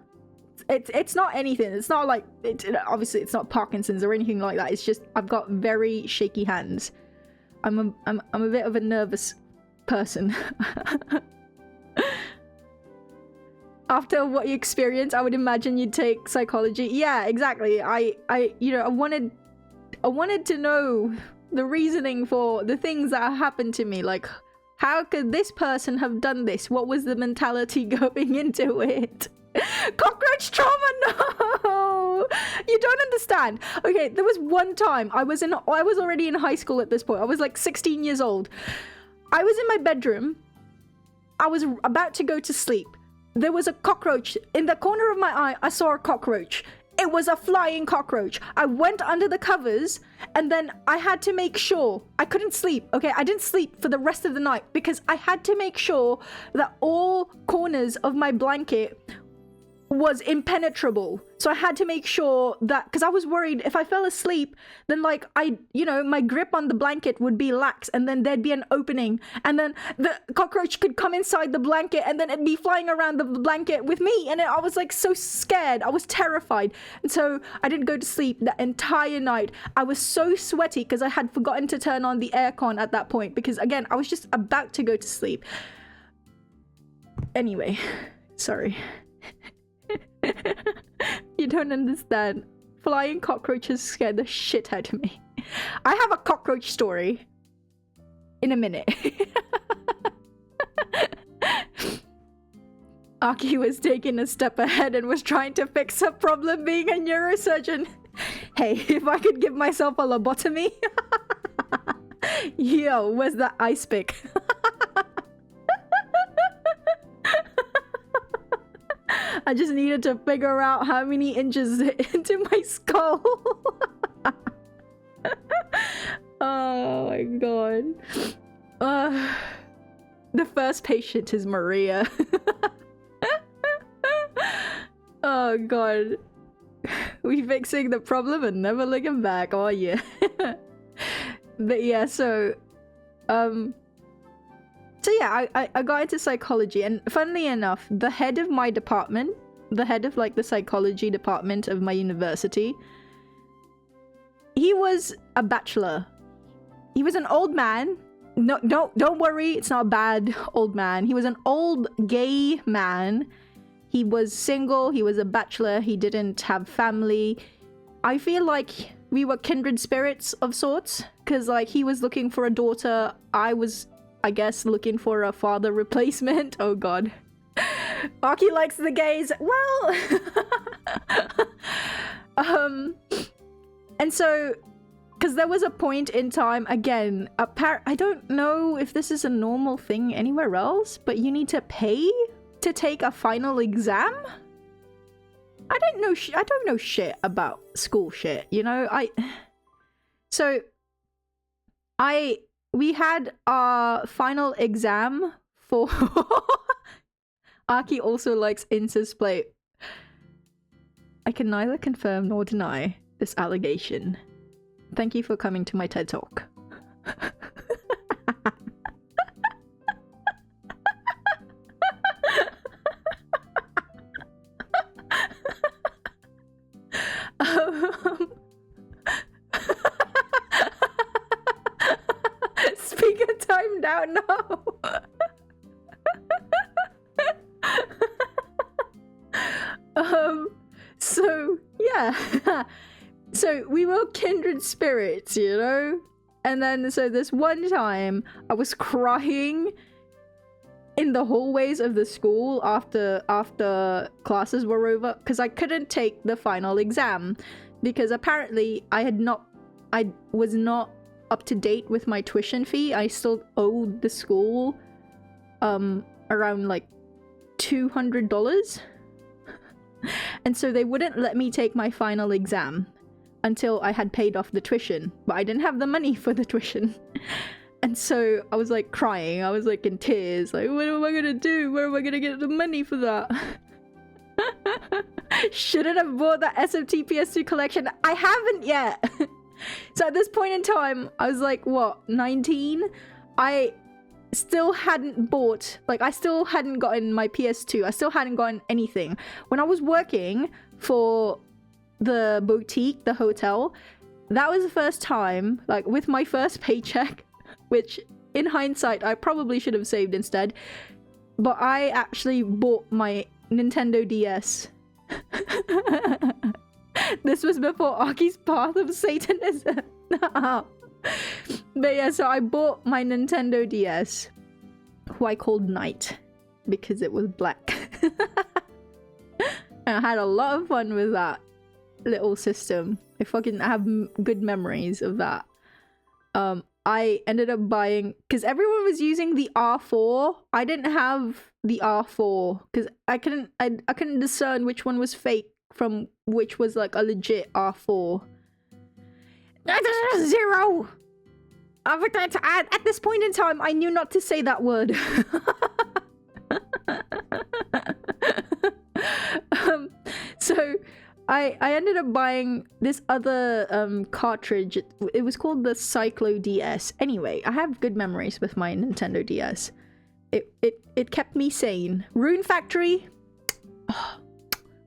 It's not anything. It's not like obviously it's not Parkinson's or anything like that. It's just I've got very shaky hands. I'm a bit of a nervous person. After what you experience, I would imagine you'd take psychology. Yeah, exactly. I wanted to know the reasoning for the things that happened to me, like, how could this person have done this? What was the mentality going into it? Cockroach trauma, no! You don't understand. Okay, there was one time, I was already in high school at this point. I was like 16 years old. I was in my bedroom. I was about to go to sleep. There was a cockroach. In the corner of my eye, I saw a cockroach. It was a flying cockroach. I went under the covers and then I had to make sure I couldn't sleep. Okay, I didn't sleep for the rest of the night because I had to make sure that all corners of my blanket was impenetrable. So I had to make sure that, because I was worried if I fell asleep, then like my grip on the blanket would be lax and then there'd be an opening and then the cockroach could come inside the blanket and then it'd be flying around the blanket with me. And I was like so scared. I was terrified. And so I didn't go to sleep that entire night. I was so sweaty because I had forgotten to turn on the aircon at that point because again, I was just about to go to sleep. Anyway, sorry. You don't understand. Flying cockroaches scared the shit out of me. I have a cockroach story in a minute. Aki was taking a step ahead and was trying to fix her problem being a neurosurgeon. Hey, if I could give myself a lobotomy. Yo, where's that ice pick? I just needed to figure out how many inches into my skull. Oh my god. The first patient is Maria. Oh god. We fixing the problem and never looking back. Oh yeah. But yeah, so yeah, I got into psychology, and funnily enough, the head of my department, the head of like the psychology department of my university, he was a bachelor. He was an old man. No, don't worry, it's not a bad old man. He was an old gay man. He was single, he was a bachelor, he didn't have family. I feel like we were kindred spirits of sorts, because like he was looking for a daughter, I was, I guess, looking for a father replacement. Oh god. Aki likes the gays. Well, and so, because there was a point in time, again, I don't know if this is a normal thing anywhere else, but you need to pay to take a final exam? I don't know shit about school shit, you know? We had our final exam for Aki also likes incest play. I can neither confirm nor deny this allegation. Thank you for coming to my TED Talk. Speaker timed out now. So yeah. So we were kindred spirits, you know? And then so this one time I was crying in the hallways of the school after classes were over, because I couldn't take the final exam because apparently I was not up to date with my tuition fee. I still owed the school around like $200. And so they wouldn't let me take my final exam until I had paid off the tuition, but I didn't have the money for the tuition. And so I was like crying, I was like in tears, like what am I gonna do? Where am I gonna get the money for that? Shouldn't have bought that SMT PS2 collection. I haven't yet. So at this point in time, I was like, what, 19? I still hadn't bought, like I still hadn't gotten my PS2. I still hadn't gotten anything. When I was working for the boutique, the hotel, that was the first time, like with my first paycheck, which in hindsight I probably should have saved instead, but I actually bought my Nintendo DS. This was before Aki's Path of Satanism. But yeah, so I bought my Nintendo DS, who I called Knight because it was black. And I had a lot of fun with that little system. I fucking have good memories of that. I ended up buying, because everyone was using the R4. I didn't have the R4 because I couldn't discern which one was fake from which was like a legit R4. Zero. At this point in time, I knew not to say that word. So I ended up buying this other cartridge. It was called the Cyclo DS. Anyway, I have good memories with my Nintendo DS. It kept me sane. Rune Factory.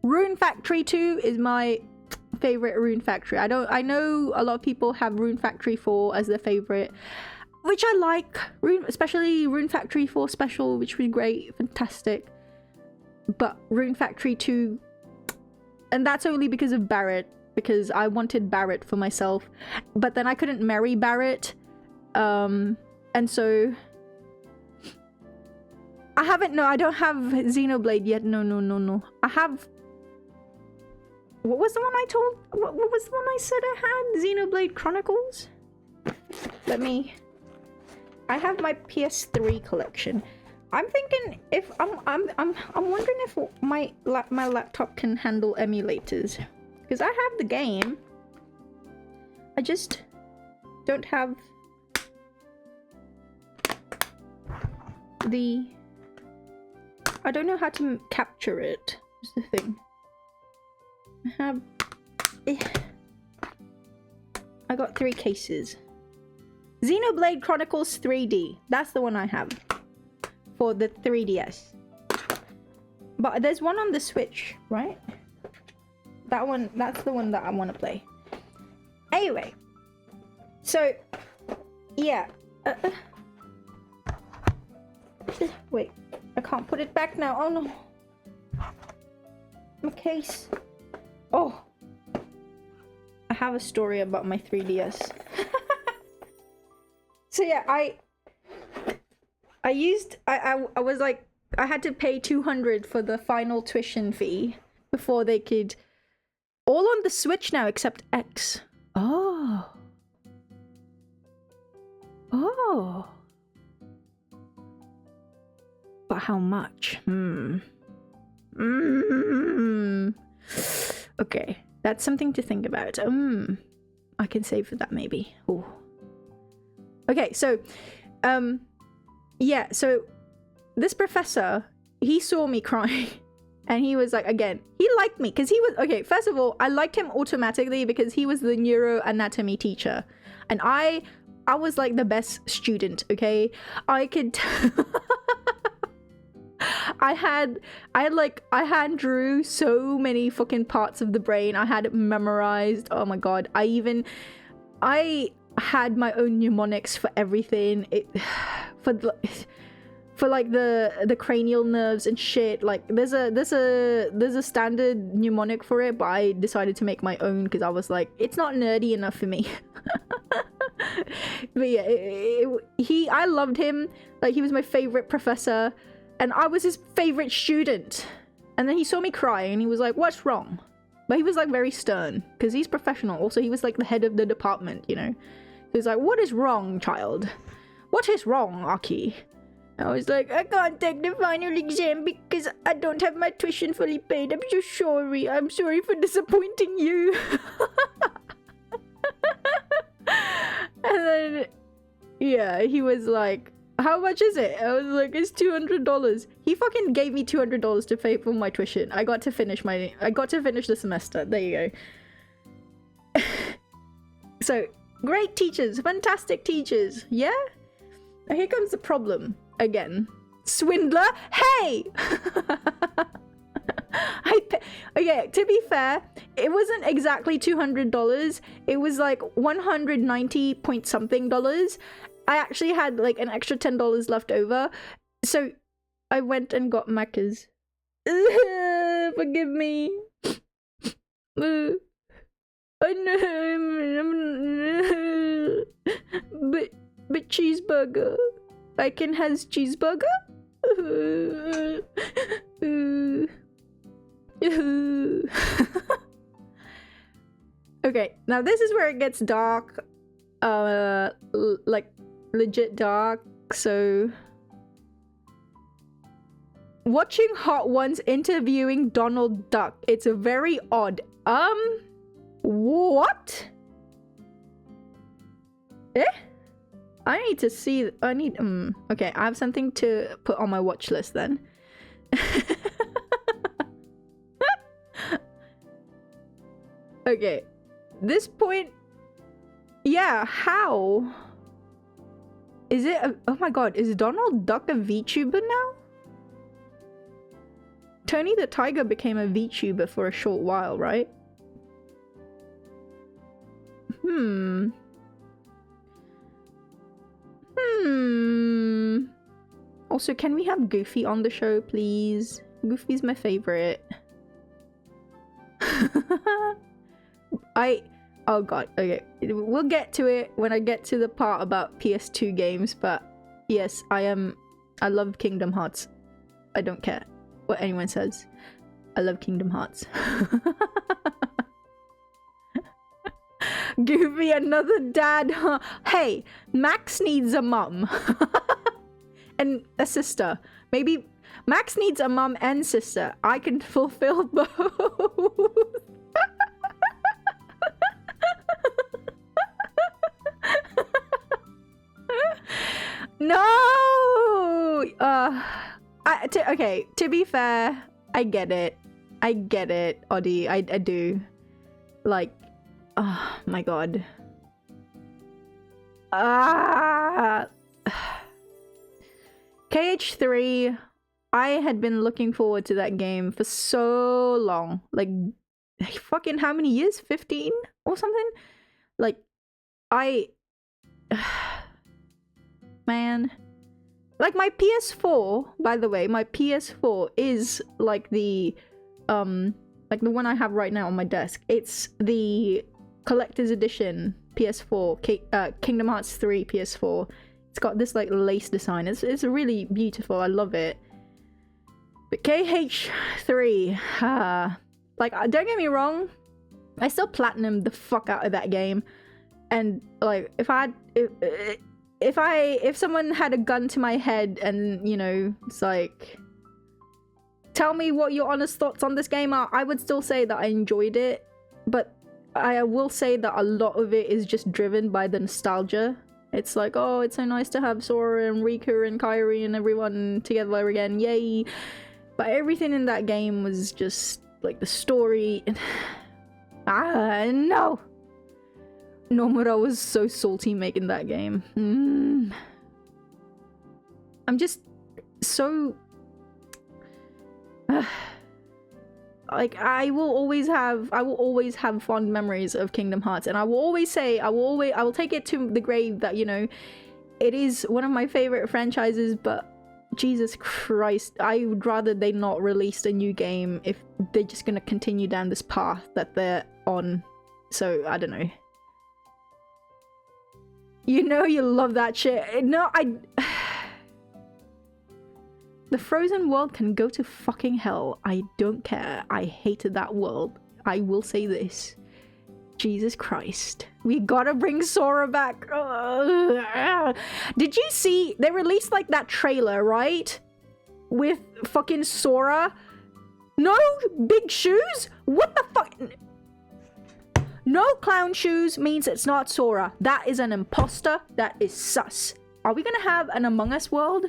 Rune Factory 2 is my favorite Rune Factory. I know a lot of people have Rune Factory 4 as their favorite, which I like. Especially Rune Factory 4 Special, which was great, fantastic. But Rune Factory 2, and that's only because of Barrett, because I wanted Barrett for myself, but then I couldn't marry Barrett, and so I don't have Xenoblade yet. No. I have, what was the one I told? What was the one I said I had? Xenoblade Chronicles? I have my PS3 collection. I'm thinking if I'm wondering if my laptop can handle emulators, because I have the game. I just don't have the... I don't know how to capture it, is the thing. I have... I got 3 cases. Xenoblade Chronicles 3D. That's the one I have. For the 3DS. But there's one on the Switch, right? That one, that's the one that I want to play. Anyway. So, yeah. Wait. I can't put it back now. Oh no. My case. Oh. I have a story about my 3DS. So yeah, I was like, I had to pay 200 for the final tuition fee before they could... All on the Switch now except X. Oh. Oh. But how much? Okay, that's something to think about. I can save for that maybe. Oh. Okay, so, yeah, so this professor, he saw me crying and he was like, again, he liked me because he was, okay, first of all, I liked him automatically because he was the neuroanatomy teacher and I was like the best student, okay? I could... I had drew so many fucking parts of the brain. I had it memorized. Oh my god. I had my own mnemonics for everything. For like the cranial nerves and shit. Like there's a standard mnemonic for it, but I decided to make my own because I was like, it's not nerdy enough for me. But yeah, I loved him. Like he was my favorite professor. And I was his favorite student. And then he saw me cry and he was like, what's wrong? But he was like very stern because he's professional. Also, he was like the head of the department, you know. He was like, what is wrong, child? What is wrong, Aki? I was like, I can't take the final exam because I don't have my tuition fully paid. I'm so sorry. I'm sorry for disappointing you. And then, yeah, he was like, how much is it? I was like, it's $200. He fucking gave me $200 to pay for my tuition. I got to finish the semester. There you go. So, great teachers, fantastic teachers, yeah? Now here comes the problem again. Swindler? Hey! Okay, to be fair, it wasn't exactly $200. It was like 190 point something dollars. I actually had like an extra $10 left over, so I went and got Macca's. Forgive me. I know, but cheeseburger. I can has cheeseburger. Okay, now this is where it gets dark. Like legit dark. So watching Hot Ones interviewing Donald Duck, it's a very odd. What? Eh? I need to see. Okay, I have something to put on my watch list then. Okay, this point. Yeah, how? Is it oh my god, is Donald Duck a VTuber now? Tony the Tiger became a VTuber for a short while, right? Also, can we have Goofy on the show, please? Goofy's my favorite. Oh god, okay. We'll get to it when I get to the part about PS2 games, but yes, I love Kingdom Hearts. I don't care what anyone says. I love Kingdom Hearts. Goofy, another dad. Hey, Max needs a mum. And a sister. Maybe Max needs a mum and sister. I can fulfill both. No! Okay, to be fair, I get it. Oddie. I do. Like, oh my god. KH3, I had been looking forward to that game for so long. Like, fucking how many years? 15 or something? Like, man. Like, my PS4, by the way, my PS4 is like the one I have right now on my desk. It's the collector's edition PS4, Kingdom Hearts 3 PS4. It's got this like lace design. It's really beautiful. I love it. But KH3, like, don't get me wrong, I still platinumed the fuck out of that game. And like, if someone had a gun to my head and, you know, it's like, tell me what your honest thoughts on this game are, I would still say that I enjoyed it. But I will say that a lot of it is just driven by the nostalgia. It's like, oh, it's so nice to have Sora and Riku and Kairi and everyone together again, yay. But everything in that game was just like the story. No. Nomura was so salty making that game. I'm just so like, I will always have fond memories of Kingdom Hearts, and I will always say, I will take it to the grave that, you know, it is one of my favorite franchises. But Jesus Christ, I would rather they not released a new game if they're just gonna continue down this path that they're on. So I don't know. You know you love that shit. No, the frozen world can go to fucking hell. I don't care. I hated that world. I will say this. Jesus Christ. We gotta bring Sora back. Did you see? They released like that trailer, right? With fucking Sora. No big shoes? What the fuck? No clown shoes means it's not Sora. That is an imposter. That is sus. Are we gonna have an Among Us world?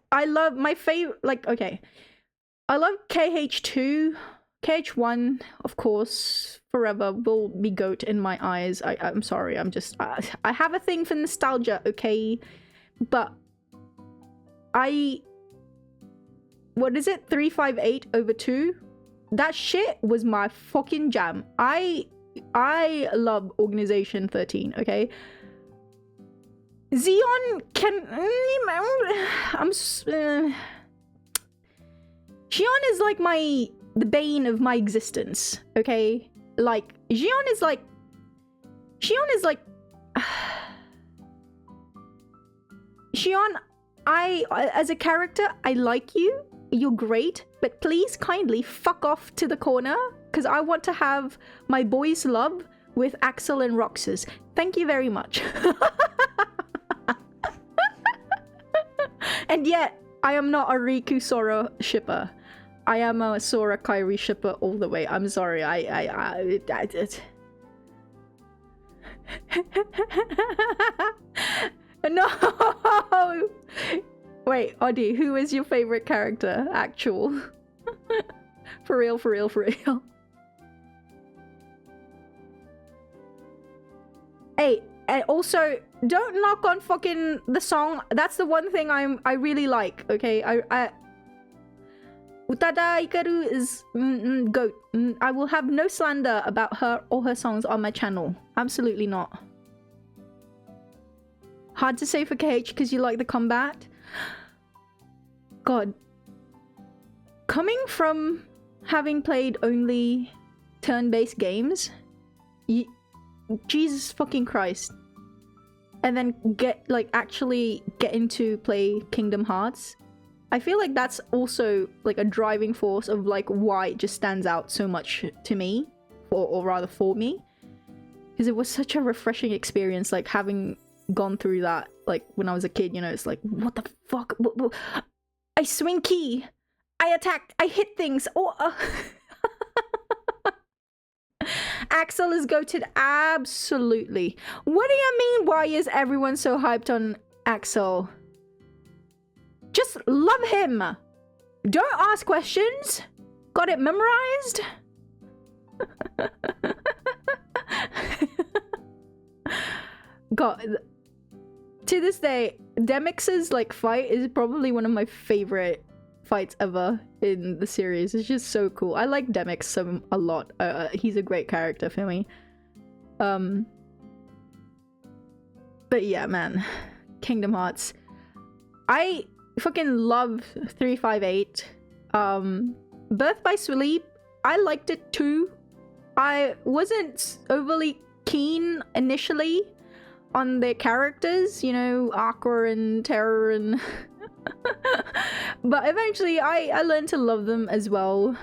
I love my favorite, like, okay. I love KH2. KH1, of course, forever will be GOAT in my eyes. I'm sorry, I have a thing for nostalgia, okay? But what is it? 358/2? That shit was my fucking jam. I love Organization 13, okay? Xeon can... Xeon is like the bane of my existence, okay? Like, Xeon is like... Xeon, as a character, I like you. You're great, but please kindly fuck off to the corner, because I want to have my boys' love with Axel and Roxas. Thank you very much. And yet, I am not a Riku Sora shipper. I am a Sora Kairi shipper all the way. I'm sorry. No! Wait, Audie, who is your favorite character? Actual. For real. Hey, and also, don't knock on fucking the song. That's the one thing I really like, okay? Utada Hikaru is GOAT. I will have no slander about her or her songs on my channel. Absolutely not. Hard to say for KH because you like the combat. God. Coming from having played only turn-based games, Jesus fucking Christ. And then actually getting to play Kingdom Hearts. I feel like that's also like a driving force of like why it just stands out so much to me, or rather for me. Because it was such a refreshing experience, like having gone through that like when I was a kid, you know. It's like, what the fuck? I swing key, I attack, I hit things. Axel is goated? Absolutely. What do you mean, why is everyone so hyped on Axel? Just love him. Don't ask questions. Got it memorized? God, to this day, Demix's like fight is probably one of my favorite fights ever in the series. It's just so cool. I like Demix a lot. He's a great character for me. But yeah, man, Kingdom Hearts. I fucking love 358. Birth by Sleep, I liked it too. I wasn't overly keen initially on their characters, you know, Aqua and Terror and but eventually I learned to love them as well.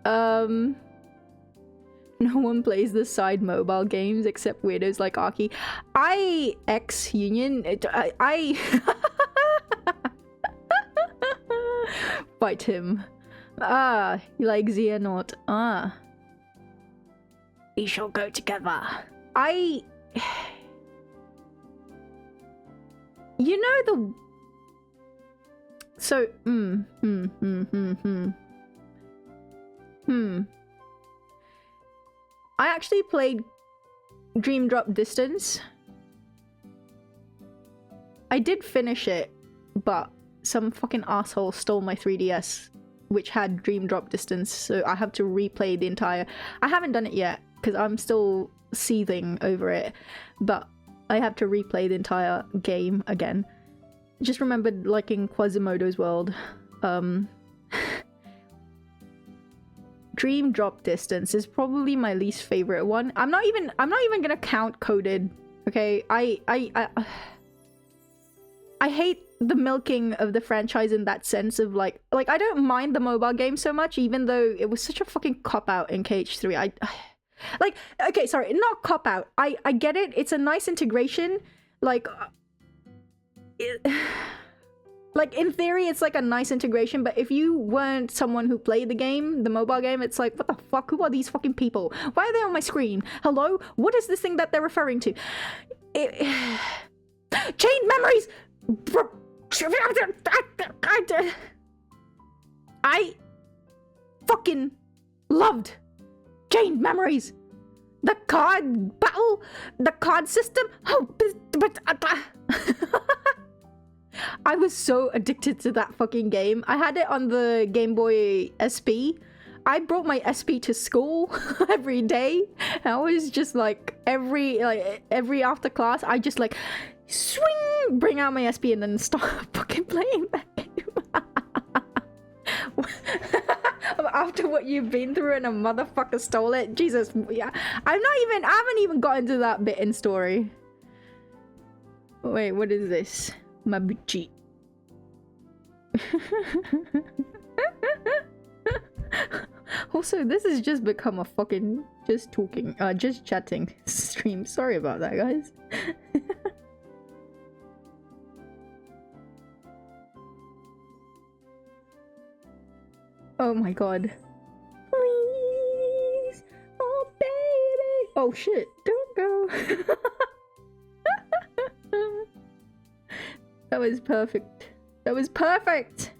No one plays the side mobile games except weirdos like Aki. X Union, I fight him. You like Xehanort. We shall go together. You know the... So, I actually played Dream Drop Distance. I did finish it, but some fucking asshole stole my 3DS, which had Dream Drop Distance, so I have to replay the entire... I haven't done it yet, because I'm still seething over it, but I have to replay the entire game again. Just remembered liking Quasimodo's world. Dream Drop Distance is probably my least favorite one. I'm not even gonna count Coded. Okay, I hate the milking of the franchise in that sense of like I don't mind the mobile game so much, even though it was such a fucking cop-out in KH3. Like, okay, sorry, not cop-out. I get it. It's a nice integration. Like, like in theory, it's like a nice integration, but if you weren't someone who played the game, the mobile game, it's like, what the fuck? Who are these fucking people? Why are they on my screen? Hello? What is this thing that they're referring to? Chained memories! I fucking loved Chained Memories. The card battle, the card system. Oh, but I was so addicted to that fucking game. I had it on the Game Boy SP. I brought my SP to school every day. I was just like every after class, I just like swing, bring out my SP and then start fucking playing that game. After what you've been through and a motherfucker stole it, Jesus, yeah. I haven't even gotten to that bit in story. Wait, what is this? Mabuchi. Also, this has just become a fucking just chatting stream. Sorry about that, guys. Oh my god. Please. Oh baby. Oh shit. Don't go. That was perfect. That was perfect.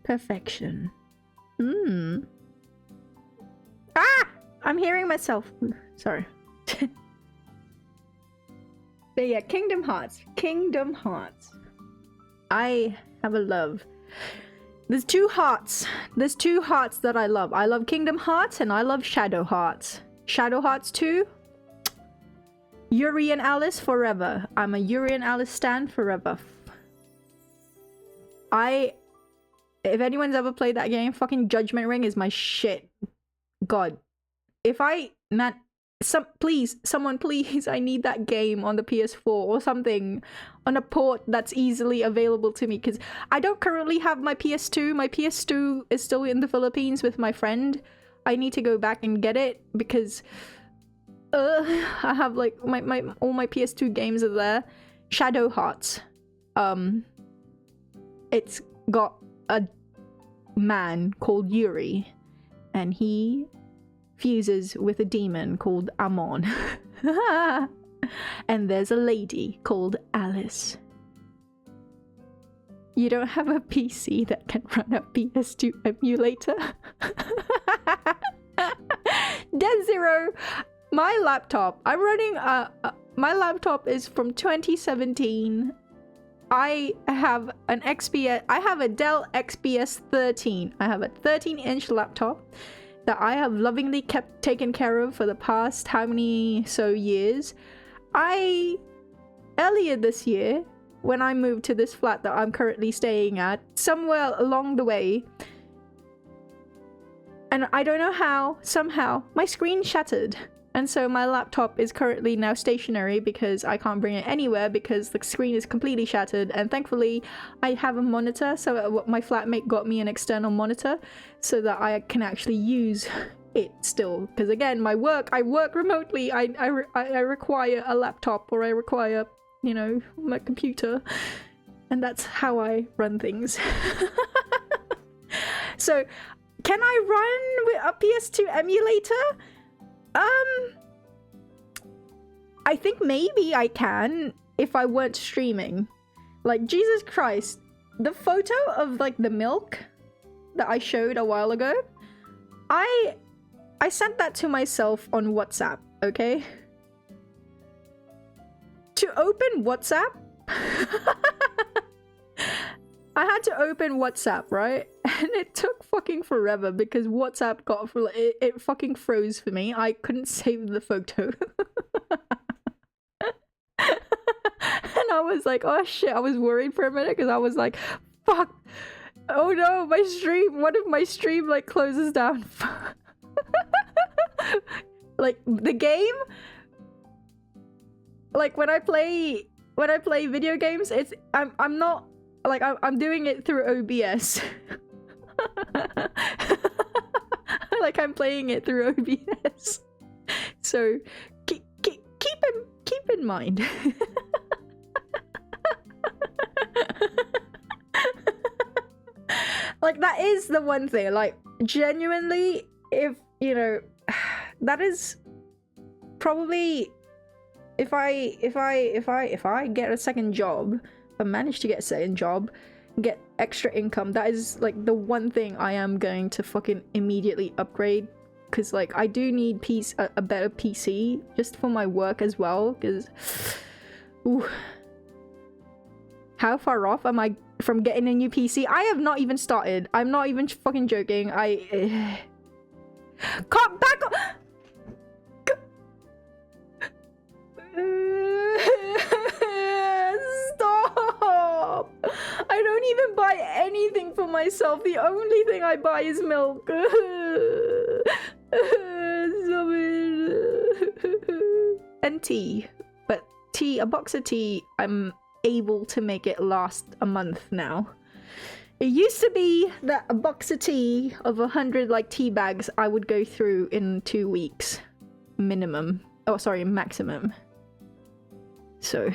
Perfection. Ah! I'm hearing myself. Sorry. But yeah, Kingdom Hearts. Kingdom Hearts. I have a love. There's two hearts. There's two hearts that I love. I love Kingdom Hearts and I love Shadow Hearts. Shadow Hearts 2. Yuri and Alice forever. I'm a Yuri and Alice stan forever. If anyone's ever played that game, fucking Judgment Ring is my shit. God. Someone please, I need that game on the PS4 or something on a port that's easily available to me, because I don't currently have my PS2. My PS2 is still in the Philippines with my friend. I need to go back and get it because I have like all my PS2 games are there. Shadow Hearts. It's got a man called Yuri and he fuses with a demon called Amon. And there's a lady called Alice. You don't have a PC that can run a PS2 emulator? Dead Zero, my laptop, I'm running my laptop is from 2017. I have an XPS, I have a Dell XPS 13. I have a 13-inch laptop that I have lovingly kept taken care of for the past how many so years. Earlier this year, when I moved to this flat that I'm currently staying at, somewhere along the way, and I don't know how, somehow, my screen shattered. And so my laptop is currently now stationary because I can't bring it anywhere because the screen is completely shattered. And thankfully, I have a monitor, so my flatmate got me an external monitor so that I can actually use it still. Because again, I work remotely. I require a laptop, or I require, you know, my computer. And that's how I run things. So, can I run with a PS2 emulator? I think maybe I can if I weren't streaming. Like, Jesus Christ, the photo of like the milk that I showed a while ago, I sent that to myself on WhatsApp, okay? To open WhatsApp, I had to open WhatsApp, right? And it took fucking forever because WhatsApp it fucking froze for me. I couldn't save the photo. And I was like, oh shit, I was worried for a minute because I was like, fuck. Oh no, my stream, what if my stream like closes down? Like the game, like when I play video games, it's I'm not like I'm doing it through OBS. Like I'm playing it through OBS. So keep in mind. Like that is the one thing, like genuinely, if you know, that is probably if I get a second job, if I manage to get a second job, get extra income, that is like the one thing I am going to fucking immediately upgrade, because like I do need a better PC just for my work as well, because how far off am I from getting a new PC? I have not even started. I'm not even fucking joking. Come back on. Stop! I don't even buy anything for myself. The only thing I buy is milk. And tea. But tea, a box of tea, I'm able to make it last a month now. It used to be that a box of tea of 100 like tea bags I would go through in 2 weeks minimum. Oh sorry, maximum. So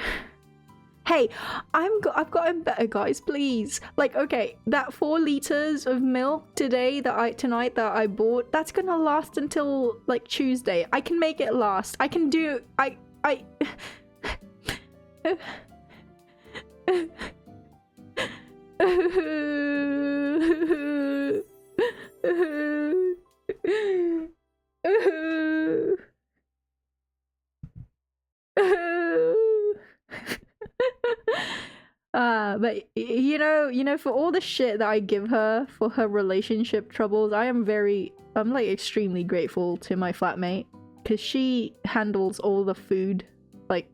hey, I've gotten better, guys, please. Like, okay, that 4 liters of milk tonight that I bought, that's gonna last until like Tuesday. I can make it last. I can do but you know, for all the shit that I give her for her relationship troubles, I'm like extremely grateful to my flatmate, because she handles all the food like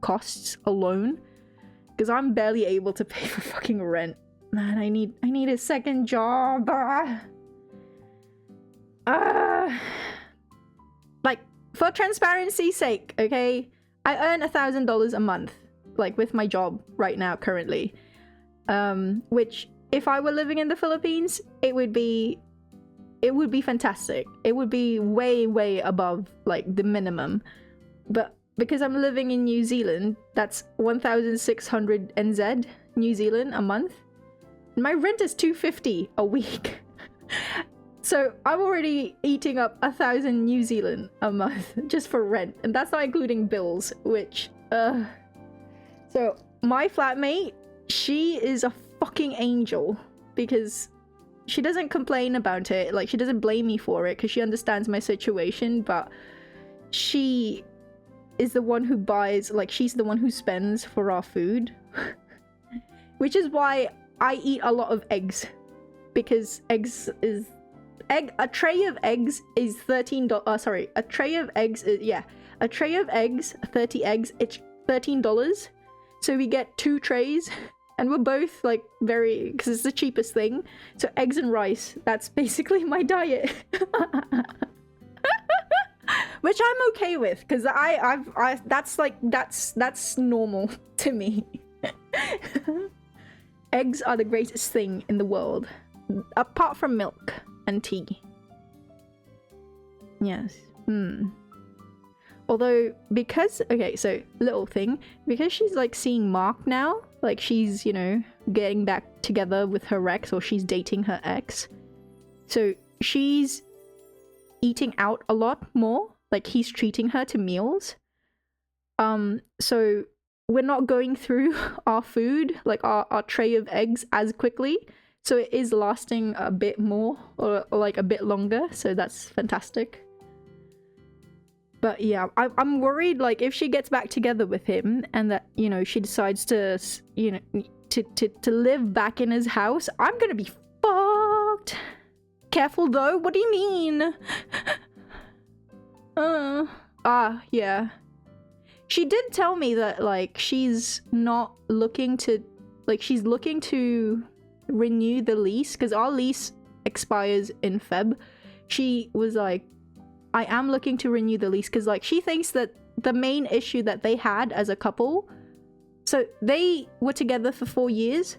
costs alone, because I'm barely able to pay for fucking rent. Man, I need a second job. Like, for transparency's sake, okay, I earn $1,000 a month, like with my job right now currently, which if I were living in the Philippines, it would be fantastic. It would be way above like the minimum, but because I'm living in New Zealand, that's 1,600 NZ New Zealand a month. My rent is $250 a week. So I'm already eating up 1,000 New Zealand a month just for rent, and that's not including bills, which so my flatmate, she is a fucking angel because she doesn't complain about it, like she doesn't blame me for it because she understands my situation, but she is the one who buys, like she's the one who spends for our food. Which is why I eat a lot of eggs, because a tray of eggs is $13. Sorry, a tray of eggs is, yeah, a tray of eggs, 30 eggs, it's $13. So we get 2 trays, and we're both like very, because it's the cheapest thing. So eggs and rice, that's basically my diet. Which I'm okay with, because that's normal to me. Eggs are the greatest thing in the world, apart from milk and tea. Yes. Although, because, okay, so little thing, because she's like seeing Mark now, like she's, you know, getting back together with her ex, or she's dating her ex, so she's eating out a lot more, like he's treating her to meals. So we're not going through our food, like our tray of eggs, as quickly, so it is lasting a bit more, or like a bit longer, so that's fantastic. But yeah, I'm worried, like, if she gets back together with him and that, you know, she decides to, you know, to live back in his house, I'm gonna be fucked. Careful though, what do you mean? Yeah. She did tell me that, like, she's not looking to, like, she's looking to renew the lease, because our lease expires in Feb. She was like, I am looking to renew the lease, because, like, she thinks that the main issue that they had as a couple, so they were together for 4 years,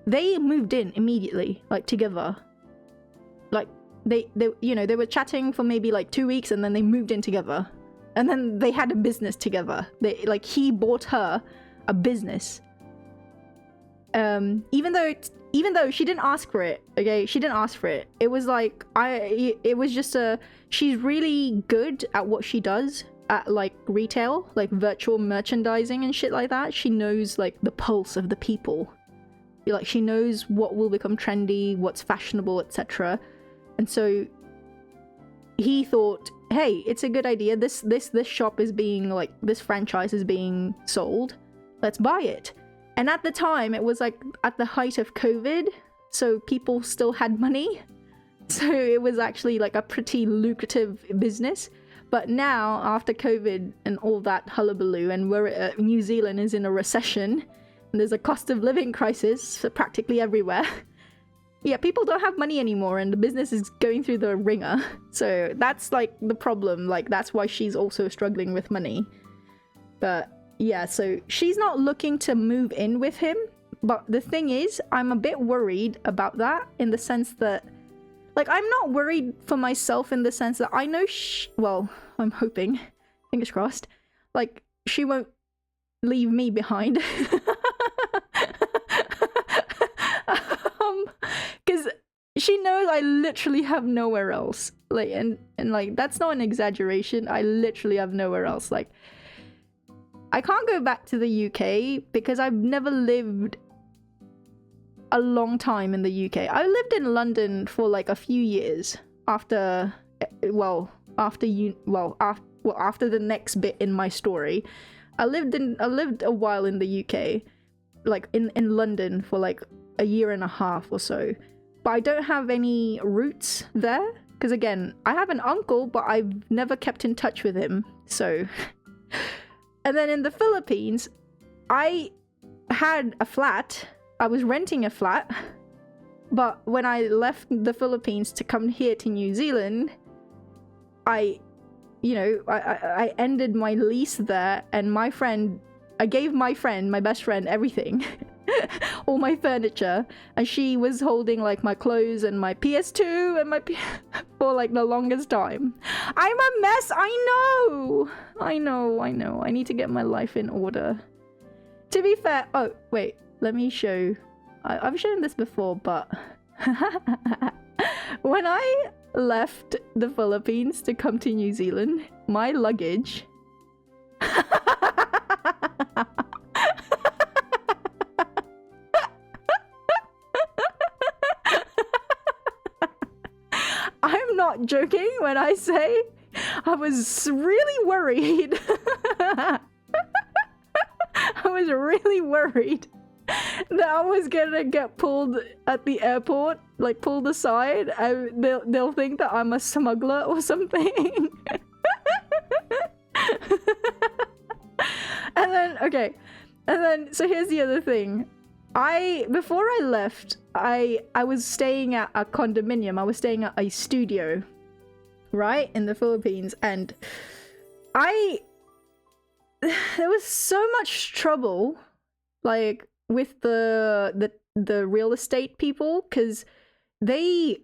they moved in immediately, like, together. Like, they you know, they were chatting for maybe like 2 weeks, and then they moved in together, and then they had a business together. They, like, he bought her a business, even though she didn't ask for it. Okay, she didn't ask for it. It was like, it was just she's really good at what she does at, like, retail, like virtual merchandising and shit like that. She knows, like, the pulse of the people. Like, she knows what will become trendy, what's fashionable, etc. And so he thought, hey, it's a good idea. This shop is being, like, this franchise is being sold. Let's buy it. And at the time, it was like at the height of COVID, so people still had money. So it was actually like a pretty lucrative business. But now, after COVID and all that hullabaloo, and New Zealand is in a recession, and there's a cost of living crisis for practically everywhere. Yeah, people don't have money anymore, and the business is going through the ringer. So that's like the problem. Like, that's why she's also struggling with money. But yeah, so she's not looking to move in with him. But the thing is, I'm a bit worried about that, in the sense that, like, I'm not worried for myself in the sense that I know well, I'm hoping, fingers crossed, like, she won't leave me behind. Because she knows I literally have nowhere else. Like, and like, that's not an exaggeration. I literally have nowhere else. Like, I can't go back to the UK because I've never lived a long time in the UK. I lived in London for like a few years after the next bit in my story. I lived a while in the UK, like in London for like a year and a half or so. But I don't have any roots there because, again, I have an uncle, but I've never kept in touch with him. So and then in the Philippines, I had a flat. I was renting a flat, but when I left the Philippines to come here to New Zealand, I ended my lease there, and I gave my best friend, everything, all my furniture, and she was holding like my clothes and my PS2 and my for like the longest time. I'm a mess, I know. I need to get my life in order. To be fair, oh wait, let me show. I've shown this before, but When I left the Philippines to come to New Zealand, my luggage I'm not joking when I say I was really worried. I was really worried that I was gonna get pulled at the airport, like pulled aside, and they'll think that I'm a smuggler or something. And then so here's the other thing. Before I left, I was staying at a condominium. I was staying at a studio, right, in the Philippines, and there was so much trouble, like, with the real estate people, because it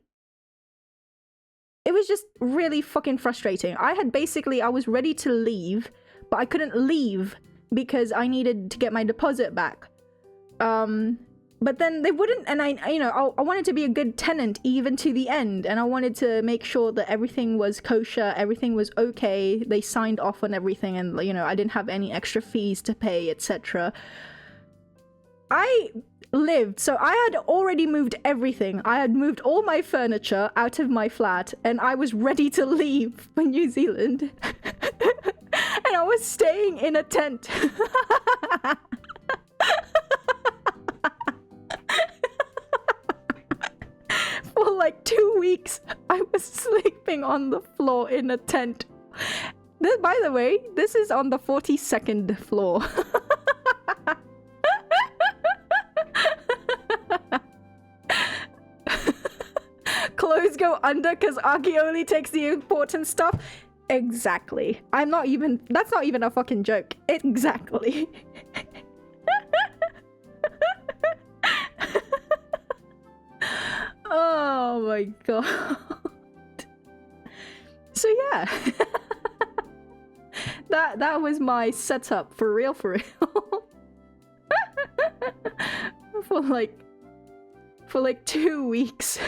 was just really fucking frustrating. I was ready to leave, but I couldn't leave because I needed to get my deposit back. But then they wouldn't, and I wanted to be a good tenant even to the end, and I wanted to make sure that everything was kosher, everything was okay, they signed off on everything, and I didn't have any extra fees to pay, etc. I lived, so I had already moved everything. I had moved all my furniture out of my flat, and I was ready to leave for New Zealand. And I was staying in a tent. For like 2 weeks, I was sleeping on the floor in a tent. By the way, this is on the 42nd floor. Clothes go under because Aki only takes the important stuff. Exactly. That's not even a fucking joke. Exactly. Oh my god. So yeah. that was my setup for real. For like 2 weeks.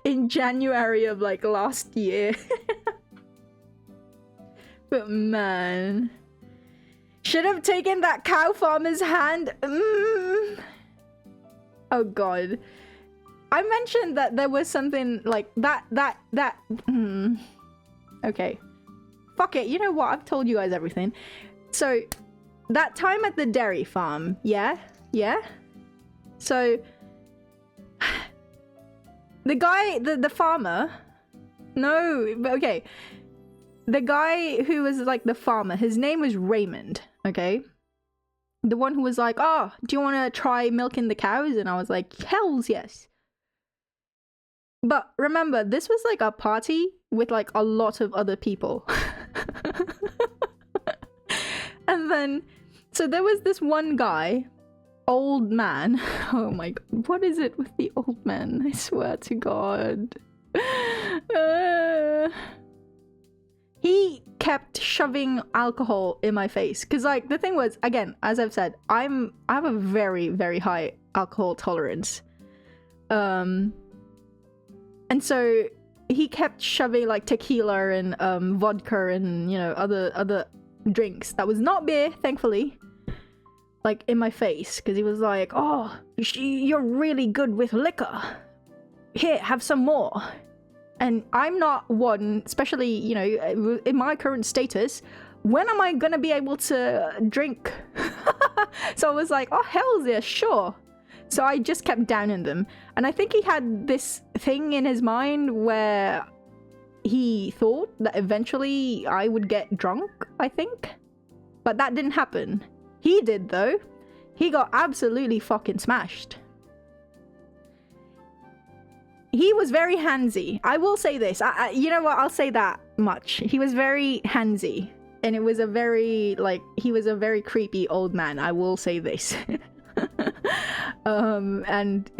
In January of like last year. But man, should have taken that cow farmer's hand. Oh god, I mentioned that there was something like that. Okay, fuck it, you know what, I've told you guys everything. So that time at the dairy farm, yeah, so the guy, the farmer, no, okay, the guy who was like the farmer, his name was Raymond, okay? The one who was like, oh, do you want to try milking the cows? And I was like, hells yes. But remember, this was like a party with like a lot of other people. And then, so there was this one guy, old man. Oh my god, what is it with the old man? I swear to god. He kept shoving alcohol in my face, because like the thing was, again, as I've said, I have a very, very high alcohol tolerance, and so he kept shoving like tequila and vodka and other drinks that was not beer, thankfully, like in my face, because he was like, oh, you're really good with liquor, here, have some more. And I'm not one, especially, in my current status, when am I gonna be able to drink? So I was like, oh, hell's yeah, sure. So I just kept downing them. And I think he had this thing in his mind where he thought that eventually I would get drunk, I think. But that didn't happen. He did, though. He got absolutely fucking smashed. He was very handsy. I will say this. You know what? I'll say that much. He was very handsy. And it was he was a very creepy old man. I will say this. And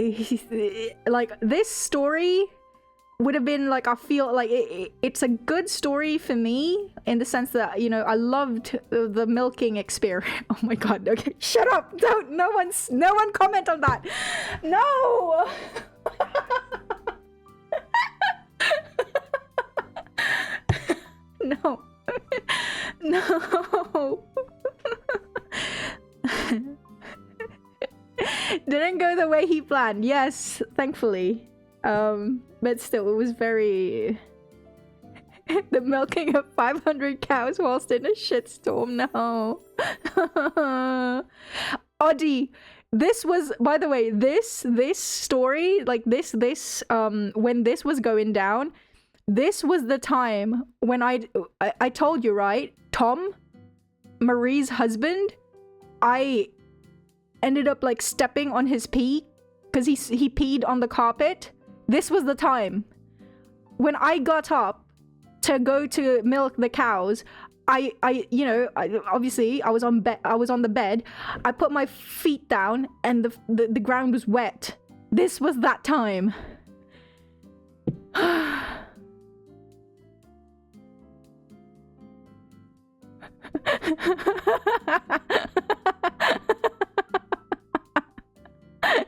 like, this story would have been like, I feel like it's a good story for me in the sense that, I loved the milking experience. Oh my god. Okay, shut up. No one comment on that. No. No. No. Didn't go the way he planned. Yes, thankfully. But still, it was very... The milking of 500 cows whilst in a shitstorm. No. Oddie, this was, by the way, this story, like this, when this was going down, this was the time when I told you, right? Tom, Marie's husband, I ended up like stepping on his pee because he peed on the carpet. This was the time when I got up to go to milk the cows. Obviously I was on the bed. I put my feet down and the ground was wet. This was that time.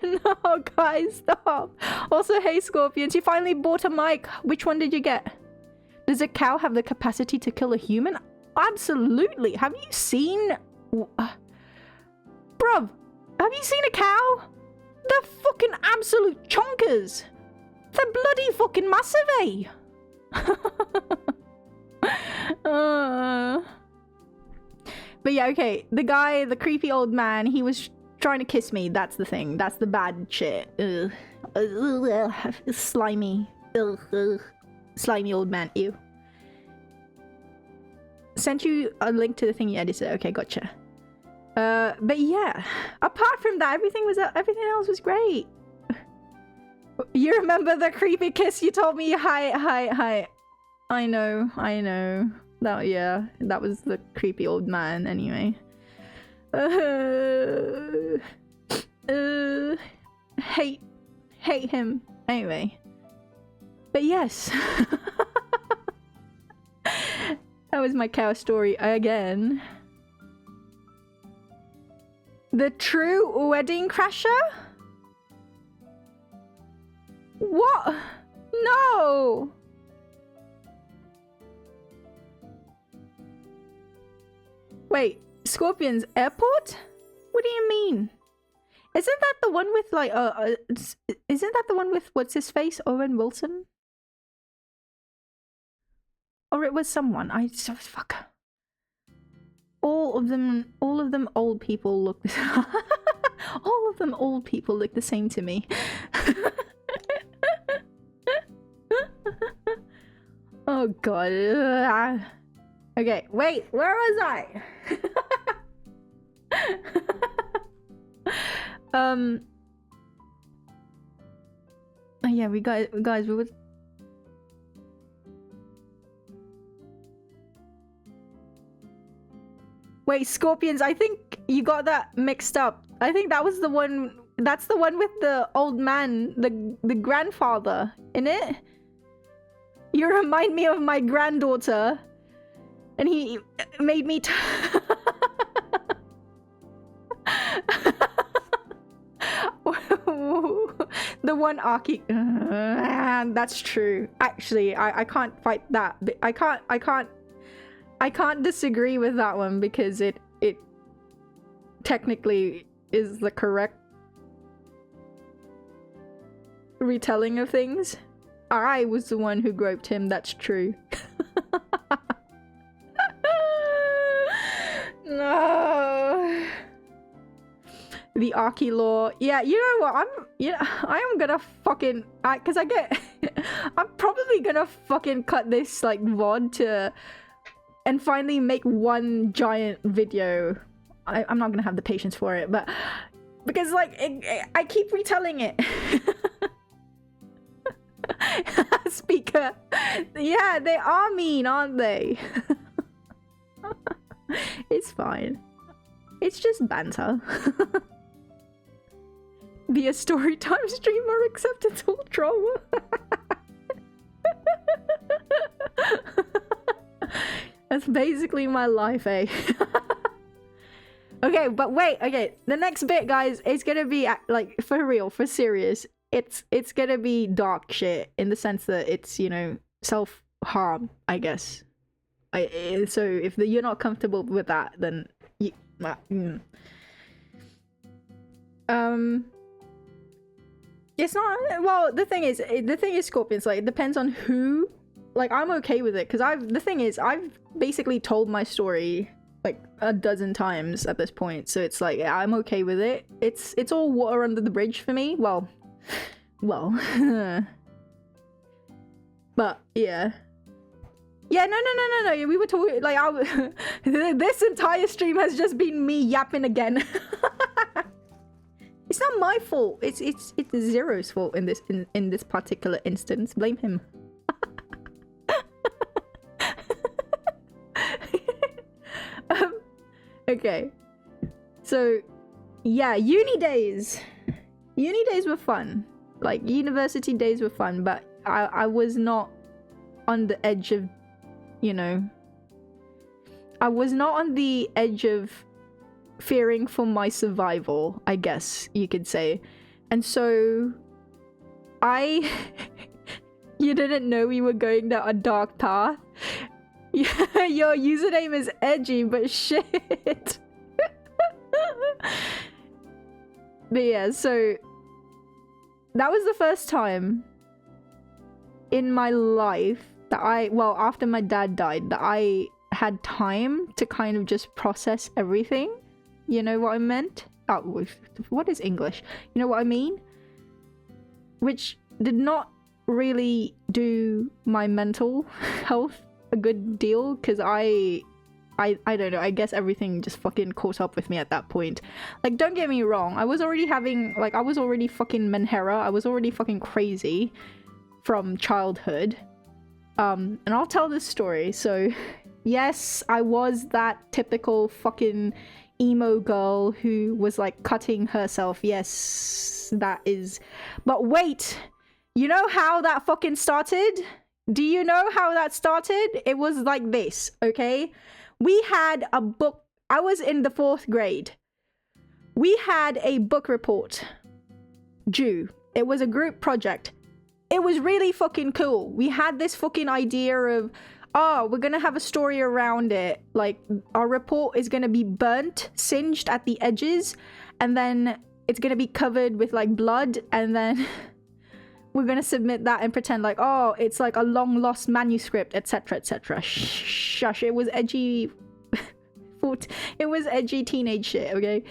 No, guys, stop. Also, hey, Scorpions, you finally bought a mic. Which one did you get? Does a cow have the capacity to kill a human? Absolutely. Have you seen... Bruv, have you seen a cow? They're fucking absolute chonkers. They're bloody fucking massive, eh? But yeah, okay. The guy, the creepy old man, he was trying to kiss me. That's the thing. That's the bad shit. Slimy. Slimy old man. Ew. Sent you a link to the thing you edited. Okay, gotcha. But yeah. Apart from that, everything else was great. You remember the creepy kiss you told me? Hi. I know. That was the creepy old man anyway. Hate him anyway. But yes. That was my cow story again. The true wedding crasher? What? No! Wait, Scorpion's airport? What do you mean? Isn't that the one with like isn't that the one with what's his face? Owen Wilson? Or it was someone. Fuck. All of them old people look all of them old people look the same to me. Oh god. Okay, wait, where was I? Oh yeah, guys, we would. Wait, Scorpions, I think you got that mixed up. I think that was the one. That's the one with the old man, the grandfather in it. You remind me of my granddaughter, and he made me. The one Aki. That's true. Actually, I can't fight that. I can't disagree with that one because it technically is the correct retelling of things. I was the one who groped him, that's true. No. The Aki law. Yeah, you know what? I am gonna fucking I'm probably gonna fucking cut this like VOD to and finally make one giant video. I'm not gonna have the patience for it, but because like I keep retelling it. Speaker. Yeah, they are mean, aren't they? It's fine. It's just banter. Be a storytime streamer, accept it's all trauma. That's basically my life, eh? Okay, but wait, okay. The next bit, guys, is gonna be like for real, for serious. It's gonna be dark shit in the sense that it's, you know, self-harm, I guess. So if you're not comfortable with that, then you, it's not. Well, the thing is, Scorpions. Like, it depends on who. Like, I'm okay with it because I've basically told my story like a dozen times at this point, so it's like I'm okay with it. It's all water under the bridge for me. Well, but yeah. Yeah, no. We were talking like this entire stream has just been me yapping again. It's not my fault. It's Zero's fault in this particular instance. Blame him. Okay. So, yeah, uni days were fun. Like, university days were fun, but I was not on the edge of, you know, I was not on the edge of fearing for my survival, I guess you could say. And so you didn't know we were going down a dark path. Your username is edgy, but shit. But yeah, so that was the first time in my life that after my dad died, that I had time to kind of just process everything. You know what I meant? Oh, what is English? You know what I mean? Which did not really do my mental health a good deal, because I don't know, I guess everything just fucking caught up with me at that point. Like, don't get me wrong, I was already fucking Menhera, I was already fucking crazy from childhood. And I'll tell this story. So, yes, I was that typical fucking emo girl who was like cutting herself. Yes, that is. But wait, you know how that fucking started? Do you know how that started? It was like this, okay? We had a book. I was in the 4th grade. We had a book report due. It was a group project. It was really fucking cool. We had this fucking idea of, oh, we're gonna have a story around it. Like, our report is gonna be burnt, singed at the edges, and then it's gonna be covered with like blood, and then we're gonna submit that and pretend like, oh, it's like a long lost manuscript, etc, etc. Shush, it was edgy. It was edgy teenage shit, okay?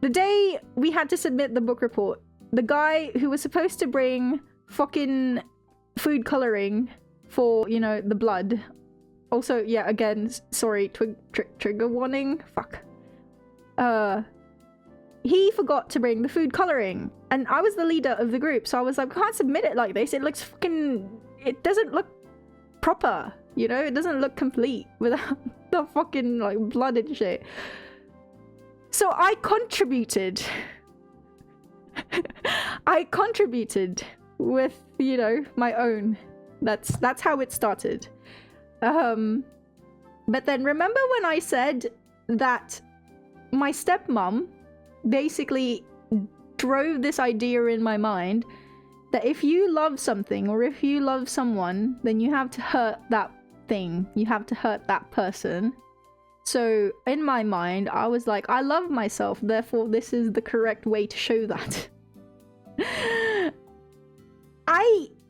The day we had to submit the book report, the guy who was supposed to bring fucking food coloring for, you know, the blood. Also, yeah, again, sorry, trigger warning. Fuck. He forgot to bring the food coloring, and I was the leader of the group, so I was like, I can't submit it like this. It looks fucking... It doesn't look proper, you know? It doesn't look complete without the fucking, like, blood and shit. So I contributed. I contributed with, you know, my own. That's how it started. But then remember when I said that my stepmom basically drove this idea in my mind that if you love something or if you love someone, then you have to hurt that thing. You have to hurt that person. So in my mind, I was like, I love myself, therefore this is the correct way to show that.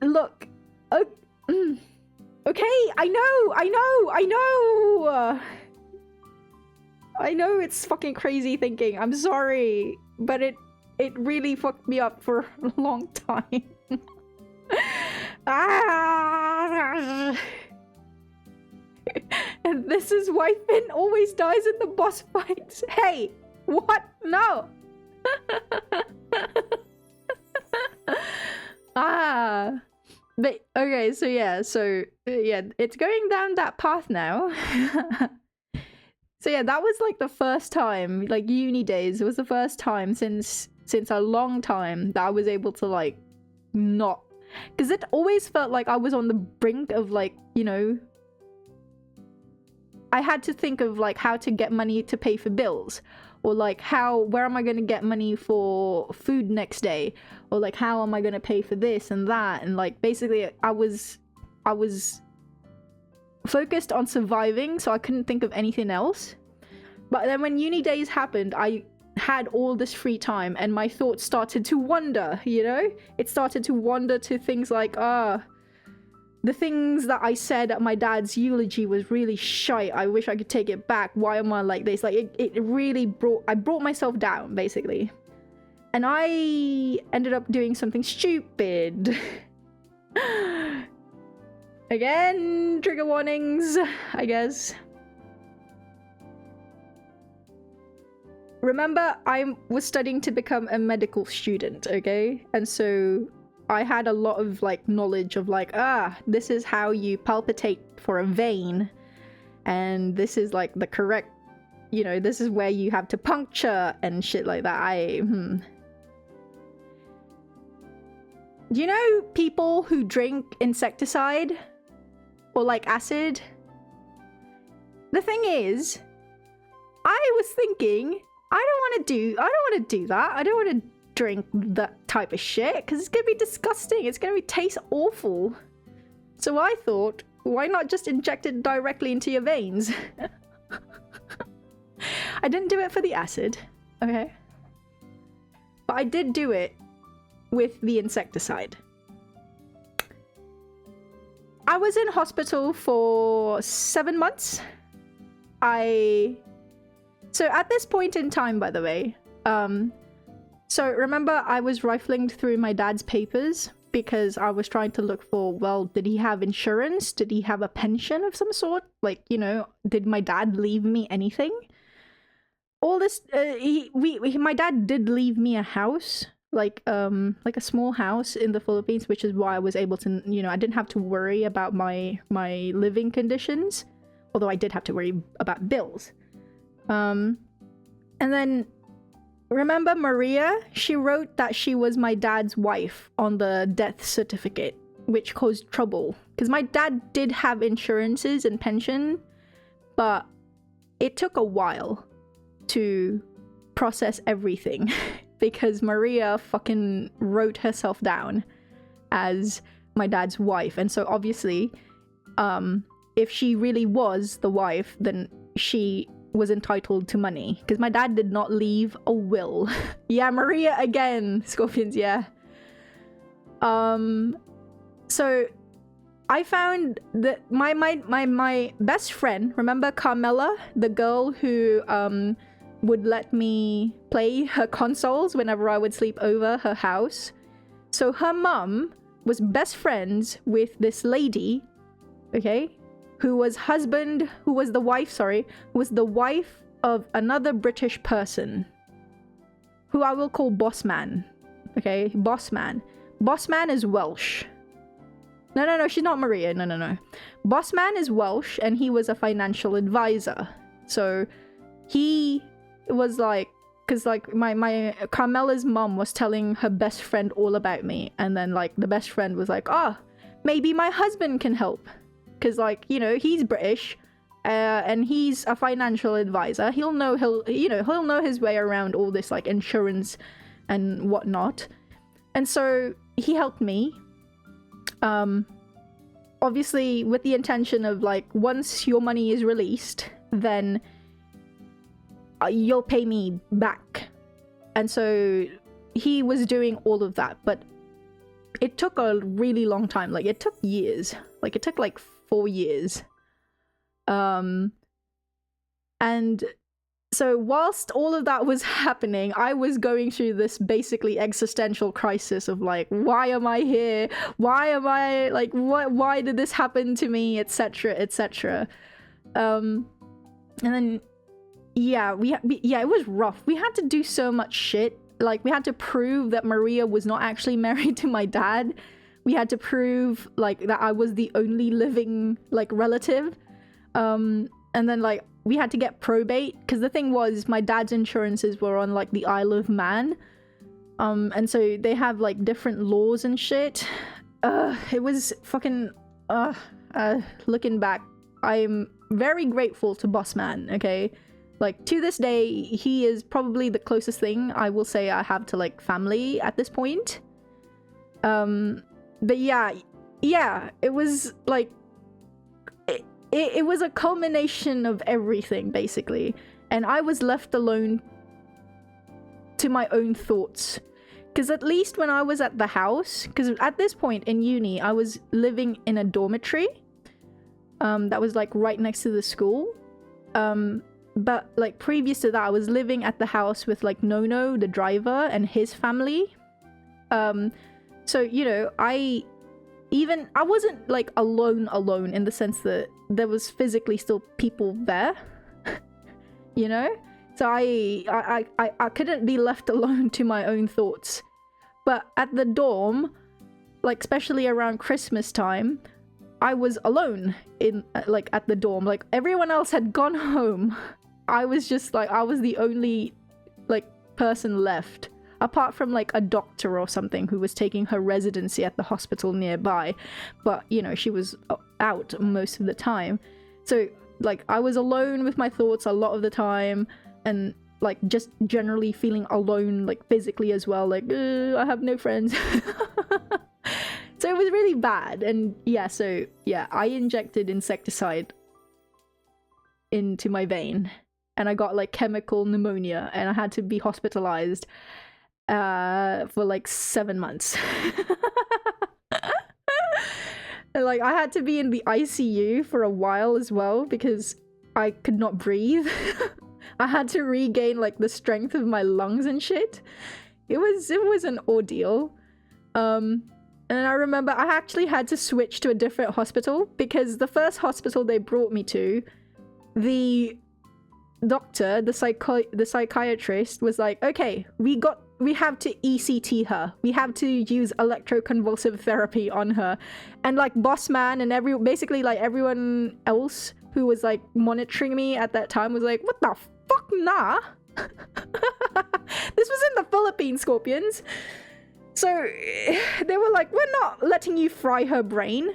Look, okay, I know it's fucking crazy thinking. I'm sorry, but it really fucked me up for a long time. And this is why Finn always dies in the boss fights. Hey, what? No. But okay, so yeah, it's going down that path now. So yeah, that was like the first time, like uni days, it was the first time since a long time that I was able to like not, because it always felt like I was on the brink of like, you know, I had to think of like how to get money to pay for bills, or like where am I going to get money for food next day, or like how am I going to pay for this and that, and like basically I was focused on surviving, so I couldn't think of anything else. But then when uni days happened, I had all this free time and my thoughts started to wander, you know? It started to wander to things like, the things that I said at my dad's eulogy was really shite. I wish I could take it back. Why am I like this? Like, it really I brought myself down, basically. And I ended up doing something stupid. Again, trigger warnings, I guess. Remember, I was studying to become a medical student, okay? And so I had a lot of like knowledge of like, this is how you palpitate for a vein, and this is like the correct, you know, this is where you have to puncture and shit like that. Do you know people who drink insecticide or like acid? The thing is, I was thinking, I don't want to do that. I don't want to drink that type of shit because it's gonna be disgusting. It's gonna taste awful. So I thought, why not just inject it directly into your veins? I didn't do it for the acid, okay? But I did do it with the insecticide. I was in hospital for 7 months. So at this point in time, by the way, so remember I was rifling through my dad's papers because I was trying to look for, well, did he have insurance? Did he have a pension of some sort? Like, you know, did my dad leave me anything? All this, my dad did leave me a house, like a small house in the Philippines, which is why I was able to, you know, I didn't have to worry about my living conditions, although I did have to worry about bills. And then remember Maria? She wrote that she was my dad's wife on the death certificate, which caused trouble because my dad did have insurances and pension, but it took a while to process everything because Maria fucking wrote herself down as my dad's wife. And so obviously, if she really was the wife, then she was entitled to money because my dad did not leave a will. Yeah, Maria again, Scorpions, yeah. So I found that my best friend, remember Carmela, the girl who would let me play her consoles whenever I would sleep over her house? So her mum was best friends with this lady, okay, who was the wife of another British person, who I will call Bossman, okay, Bossman. Bossman is Welsh. No, she's not Maria, no. Bossman is Welsh, and he was a financial advisor. So he was like, because like my Carmela's mom was telling her best friend all about me, and then like the best friend was like, maybe my husband can help, because like, you know, he's British, and he's a financial advisor. He'll know his way around all this like insurance and whatnot. And so he helped me, obviously with the intention of like, once your money is released, then you'll pay me back. And so he was doing all of that, but it took a really long time. Like, it took years. Like, it took like 4 years. And so whilst all of that was happening, I was going through this basically existential crisis of like, why am I here? Why am I like, why did this happen to me, etc, etc. And then yeah, it was rough. We had to do so much shit. Like, we had to prove that Maria was not actually married to my dad. We had to prove like that I was the only living like relative. And then like we had to get probate, because the thing was, my dad's insurances were on like the Isle of Man. And so they have like different laws and shit. It was fucking looking back, I'm very grateful to Bossman, okay? Like, to this day, he is probably the closest thing I will say I have to like family at this point. But yeah, it was like, it was a culmination of everything, basically. And I was left alone to my own thoughts. Because at least when I was at the house, because at this point in uni, I was living in a dormitory that was like right next to the school. But like previous to that, I was living at the house with like Nono, the driver, and his family. So, you know, I wasn't like alone in the sense that there was physically still people there, you know? So I couldn't be left alone to my own thoughts. But at the dorm, like especially around Christmas time, I was alone in like at the dorm. Like everyone else had gone home. I was just like, I was the only like person left, apart from like a doctor or something who was taking her residency at the hospital nearby. But you know, she was out most of the time. So like I was alone with my thoughts a lot of the time, and like just generally feeling alone, like physically as well, like I have no friends. So it was really bad. And yeah, so yeah, I injected insecticide into my vein and I got like chemical pneumonia and I had to be hospitalized for like 7 months. And like I had to be in the ICU for a while as well because I could not breathe. I had to regain like the strength of my lungs and shit. It was an ordeal. And I remember I actually had to switch to a different hospital because the first hospital they brought me to, the doctor, the psychiatrist was like, okay, we have to ECT her. We have to use electroconvulsive therapy on her. And like boss man and basically like everyone else who was like monitoring me at that time was like, what the fuck, nah? This was in the Philippines, Scorpions. So they were like, we're not letting you fry her brain.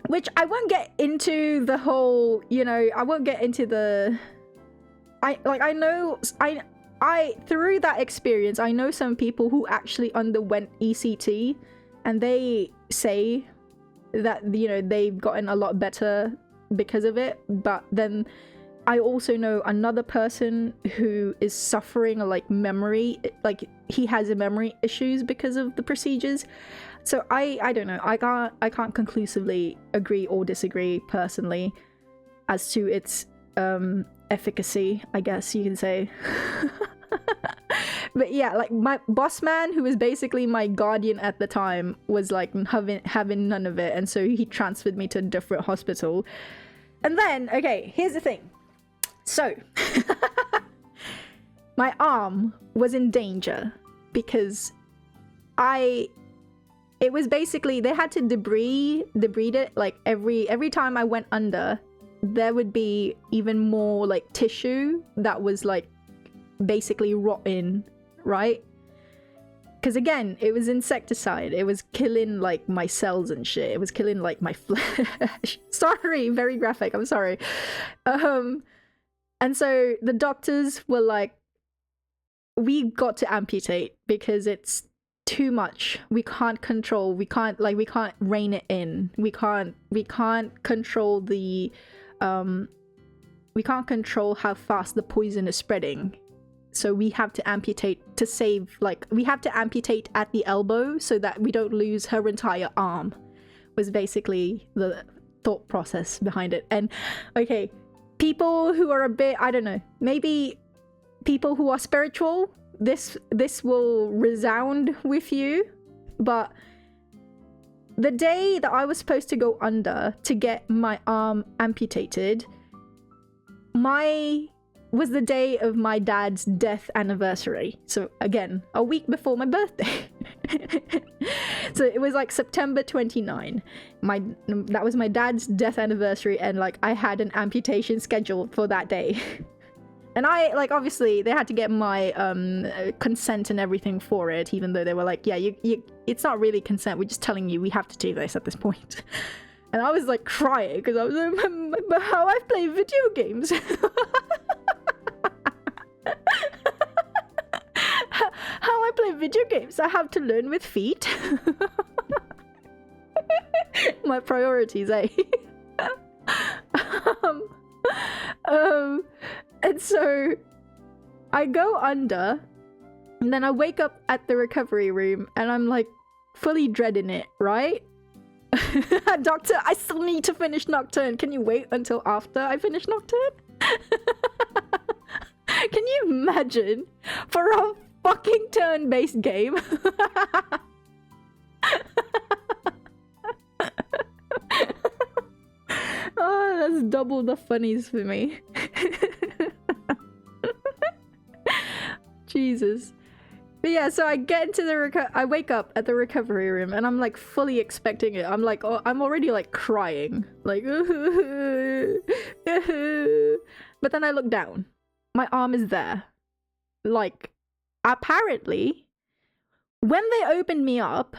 Which I won't get into the whole, you know, I won't get into the... I through that experience, I know some people who actually underwent ECT and they say that, you know, they've gotten a lot better because of it. But then I also know another person who is suffering like memory, like he has a memory issues because of the procedures. So I don't know. I can't conclusively agree or disagree personally as to its efficacy, I guess you can say. But yeah, like my boss man, who was basically my guardian at the time, was like having none of it, and so he transferred me to a different hospital. And then, okay, here's the thing. So my arm was in danger because it was basically, they had to debride it, like every time I went under, there would be even more like tissue that was like basically rotten, right? Because again, it was insecticide. It was killing like my cells and shit. It was killing like my flesh. Sorry, very graphic. I'm sorry. And so the doctors were like, we got to amputate because it's too much. We can't control. We can't rein it in. We can't control the we can't control how fast the poison is spreading. So we have to amputate to save, like, we have to amputate at the elbow so that we don't lose her entire arm, was basically the thought process behind it. And okay, people who are a bit, I don't know, maybe people who are spiritual, this will resound with you, but the day that I was supposed to go under to get my arm amputated, was the day of my dad's death anniversary. So again, a week before my birthday. So it was like September 29. That was my dad's death anniversary, and like I had an amputation scheduled for that day. And I, like, obviously they had to get my consent and everything for it, even though they were like, yeah, it's not really consent, we're just telling you we have to do this at this point. And I was like crying because I was like, but how I play video games. How I play video games, I have to learn with feet. My priorities, eh? um, and so I go under, and then I wake up at the recovery room, and I'm like fully dreading it, right? Doctor, I still need to finish Nocturne. Can you wait until after I finish Nocturne? Can you imagine for a fucking turn-based game? Oh, that's double the funnies for me. Jesus. But yeah, so I get into the I wake up at the recovery room and I'm like fully expecting it. I'm like, oh, I'm already like crying. Like, but then I look down. My arm is there. Like, apparently, when they opened me up,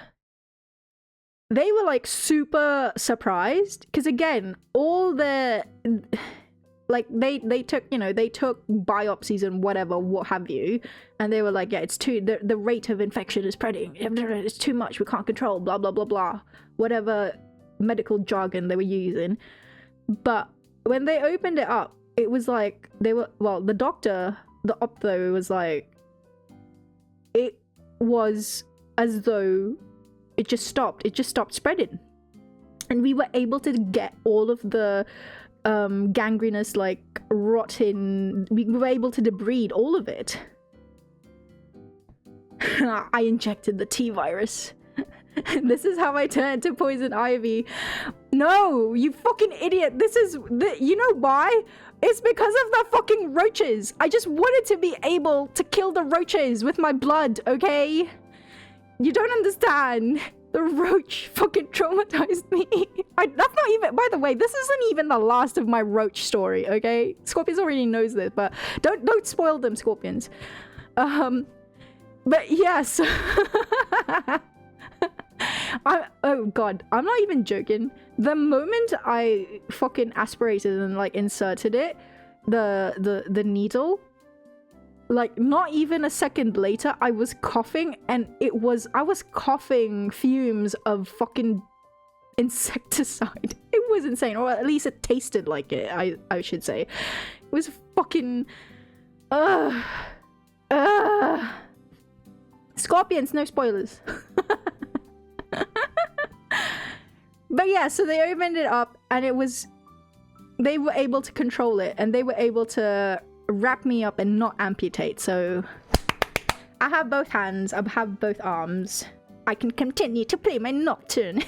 they were like super surprised. Because again, all the... Like, they took, you know, they took biopsies and whatever, what have you. And they were like, yeah, it's too... The rate of infection is spreading. It's too much. We can't control. Blah, blah, blah, blah. Whatever medical jargon they were using. But when they opened it up, it was like... They were... Well, the doctor, the optho was like... It was as though it just stopped. It just stopped spreading. And we were able to get all of the... gangrenous, like, rotten... We were able to debride all of it. I injected the T-virus. This is how I turned to Poison Ivy. No, you fucking idiot. This is... You know why? It's because of the fucking roaches. I just wanted to be able to kill the roaches with my blood, okay? You don't understand. The roach fucking traumatized me. That's not even... By the way, this isn't even the last of my roach story, okay? Scorpions already knows this, but don't spoil them, Scorpions. But yes. Oh god, I'm not even joking. The moment I fucking aspirated and like inserted it, the needle, like not even a second later, I was coughing, and I was coughing fumes of fucking insecticide. It was insane, or at least it tasted like it, I should say. It was fucking... Scorpions, no spoilers. But yeah, so they opened it up, and it was... They were able to control it, and they were able to wrap me up and not amputate, so... I have both hands, I have both arms. I can continue to play my Nocturne.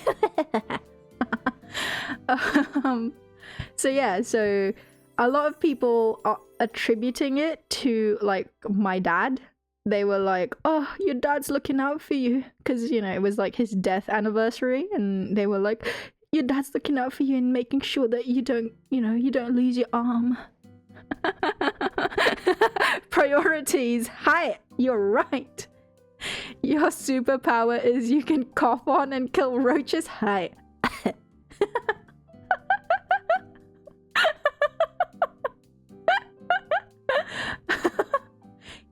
So yeah, so a lot of people are attributing it to, like, my dad. They were like, oh, your dad's looking out for you. Because, you know, it was like his death anniversary. And they were like, your dad's looking out for you and making sure that you don't, you know, you don't lose your arm. Priorities. Hi, you're right. Your superpower is you can cough on and kill roaches. Hi.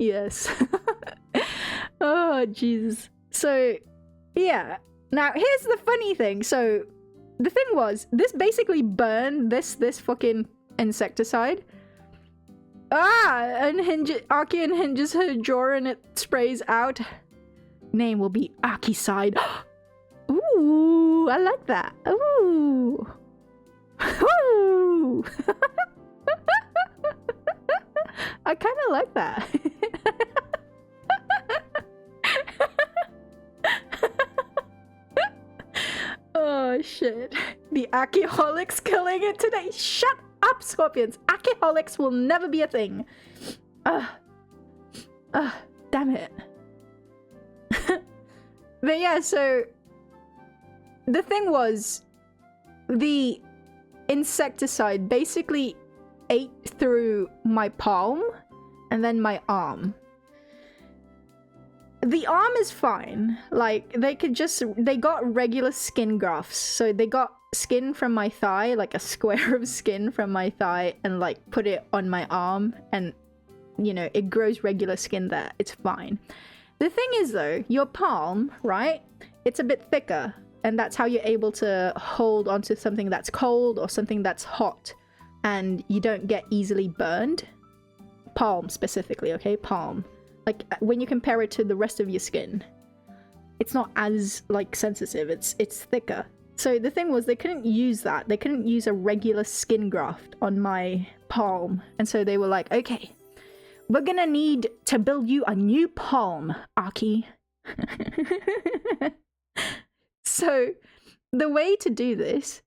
Yes. Oh, Jesus. So, yeah. Now, here's the funny thing. So, the thing was, this basically burned this fucking insecticide. Aki unhinges her drawer and it sprays out. Name will be Aki-side. Ooh, I like that. Ooh. Ooh. I kind of like that. Oh shit. The Akiholics killing it today. Shut up, Scorpions. Akiholics will never be a thing. Damn it. But yeah, so the thing was, the insecticide basically ate through my palm and then my arm. The arm is fine. Like, they got regular skin grafts. So they got skin from my thigh, like a square of skin from my thigh, and like put it on my arm, and you know, it grows regular skin there. It's fine. The thing is though, your palm, right? It's a bit thicker. and that's how you're able to hold onto something that's cold or something that's hot, and you don't get easily burned. Palm specifically, okay? Palm. Like when you compare it to the rest of your skin, it's not as like sensitive, it's thicker. So the thing was, they couldn't use that. They couldn't use a regular skin graft on my palm. And so they were like, okay, we're gonna need to build you a new palm, Aki. So the way to do this,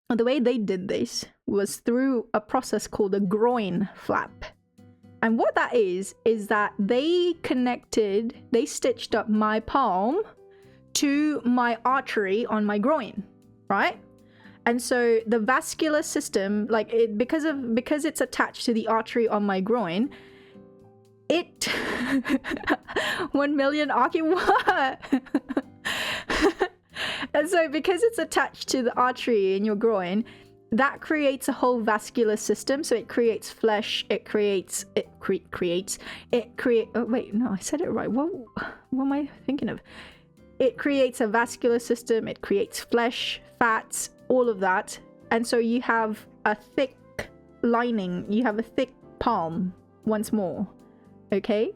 or the way they did this, was through a process called a groin flap. And what that is that they stitched up my palm to my artery on my groin, right? And so the vascular system, like because it's attached to the artery on my groin, it 1 million Aki, what? And so because it's attached to the artery in your groin, that creates a whole vascular system. So it creates flesh, oh wait, no, I said it right. What am I thinking of? It creates a vascular system, it creates flesh, fats, all of that. And so you have a thick lining, you have a thick palm once more. Okay?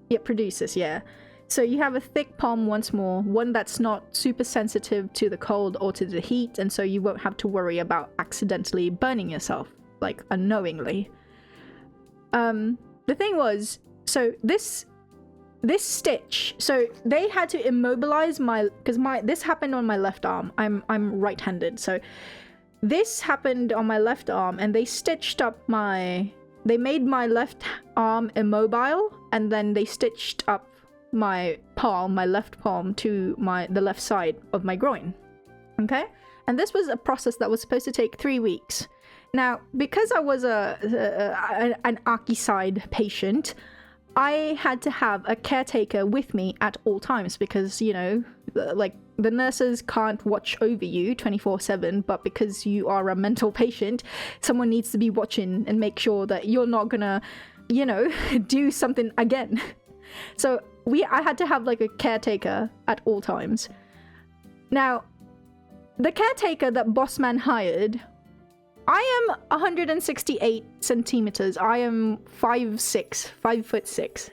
It produces, yeah. So you have a thick palm once more, one that's not super sensitive to the cold or to the heat, and so you won't have to worry about accidentally burning yourself, like unknowingly. The thing was, so this stitch, so they had to immobilize this happened on my left arm. I'm right-handed, so this happened on my left arm, and they stitched up they made my left arm immobile, and then they stitched up my left palm to the left side of my groin. Okay? And this was a process that was supposed to take 3 weeks. Now, because I was an Aki side patient, I had to have a caretaker with me at all times because, you know, like the nurses can't watch over you 24/7, but because you are a mental patient, someone needs to be watching and make sure that you're not gonna, you know, do something again. So I had to have like a caretaker at all times. Now, the caretaker that Bossman hired, I am 168 centimeters. I am 5'6", 5'6".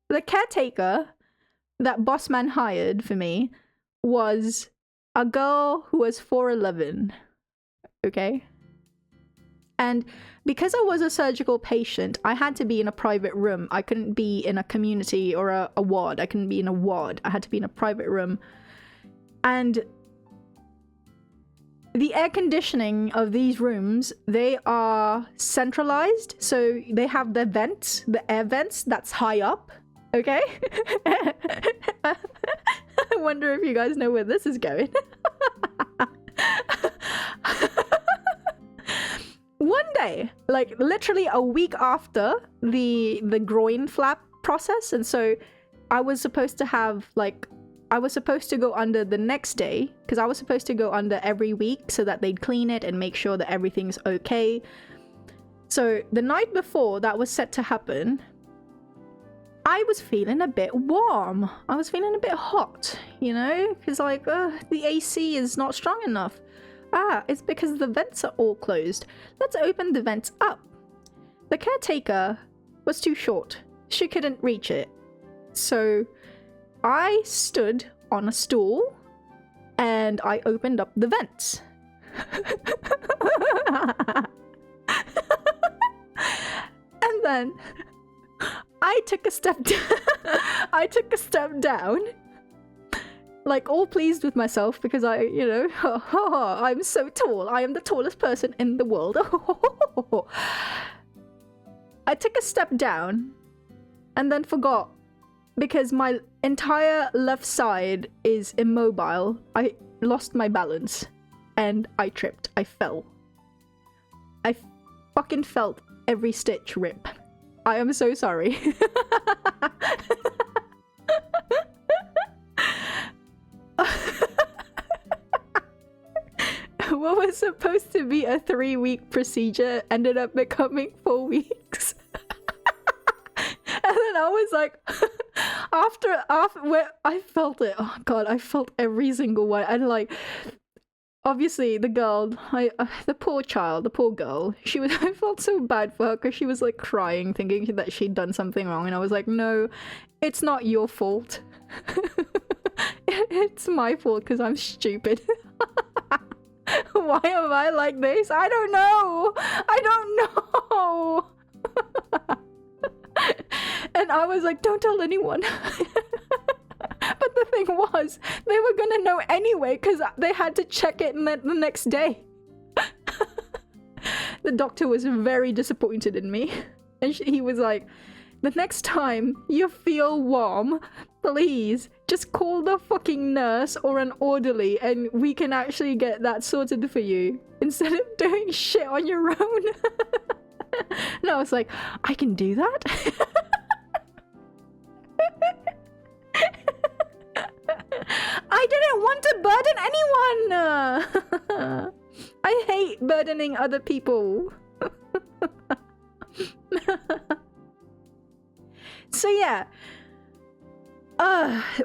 The caretaker that Bossman hired for me was a girl who was 4'11", okay? And because I was a surgical patient, I had to be in a private room. I couldn't be in a community or a ward. I couldn't be in a ward. I had to be in a private room. And the air conditioning of these rooms, they are centralized. So they have the vents, the air vents that's high up. Okay? I wonder if you guys know where this is going. One day, like literally a week after the groin flap process, and so I was supposed to go under the next day, because I was supposed to go under every week so that they'd clean it and make sure that everything's okay. So the night before that was set to happen, I was feeling a bit warm. I was feeling a bit hot, you know, because like the AC is not strong enough. It's because the vents are all closed. Let's open the vents up. The caretaker was too short. She couldn't reach it. So I stood on a stool and I opened up the vents. And then I took a step down. Like, all pleased with myself because I, you know, I'm so tall. I am the tallest person in the world. I took a step down and then forgot because my entire left side is immobile. I lost my balance and I tripped. I fell. I fucking felt every stitch rip. I am so sorry. What was supposed to be a 3-week procedure ended up becoming 4 weeks. And then I was like, after where I felt it. Oh god, I felt every single one. And like, obviously the girl, the poor child, the poor girl, she was, I felt so bad for her because she was like crying thinking that she'd done something wrong, and I was like, no, it's not your fault. It's my fault because I'm stupid. Why am I like this? I don't know. And I was like, don't tell anyone. But the thing was, they were gonna know anyway because they had to check it the next day. The doctor was very disappointed in me. And he was like, the next time you feel warm, please just call the fucking nurse or an orderly and we can actually get that sorted for you instead of doing shit on your own. And I was like, I can do that? I didn't want to burden anyone! I hate burdening other people. So yeah,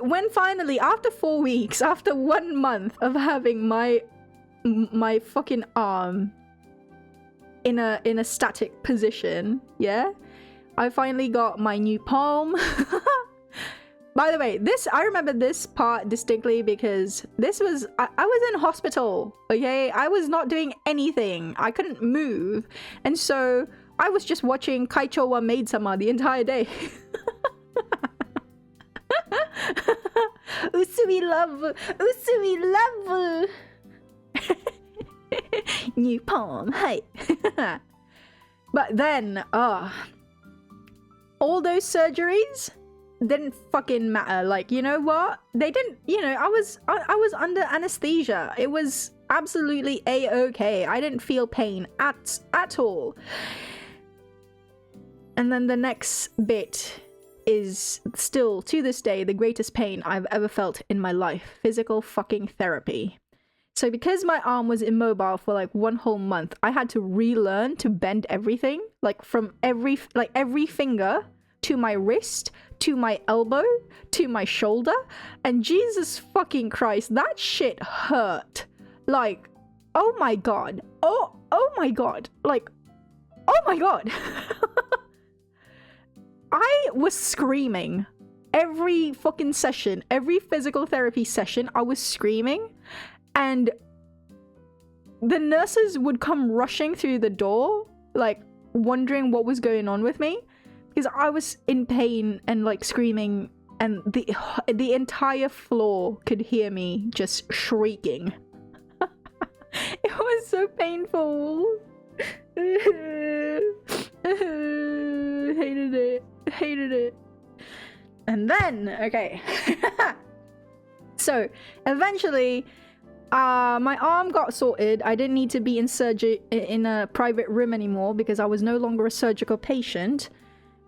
when finally, after 4 weeks, after 1 month of having my fucking arm in a static position, yeah, I finally got my new palm. By the way, I remember this part distinctly because this was, I was in hospital, okay? I was not doing anything. I couldn't move. And so I was just watching Kaicho wa Maid-sama the entire day. Usui love! Usui love! New palm, hey! But then, all those surgeries didn't fucking matter. Like, you know what? They didn't, you know, I was under anesthesia. It was absolutely a-okay. I didn't feel pain at all. And then the next bit is still, to this day, the greatest pain I've ever felt in my life. Physical fucking therapy. So because my arm was immobile for like 1 whole month, I had to relearn to bend everything. Like from every finger to my wrist, to my elbow, to my shoulder. And Jesus fucking Christ, that shit hurt. Like, oh my god. Oh my god. Like, oh my god. I was screaming. Every fucking session, every physical therapy session, I was screaming. And the nurses would come rushing through the door, like, wondering what was going on with me. Because I was in pain and, like, screaming. And the entire floor could hear me just shrieking. It was so painful. Hated it. And then, okay. So, eventually, my arm got sorted. I didn't need to be in a private room anymore because I was no longer a surgical patient.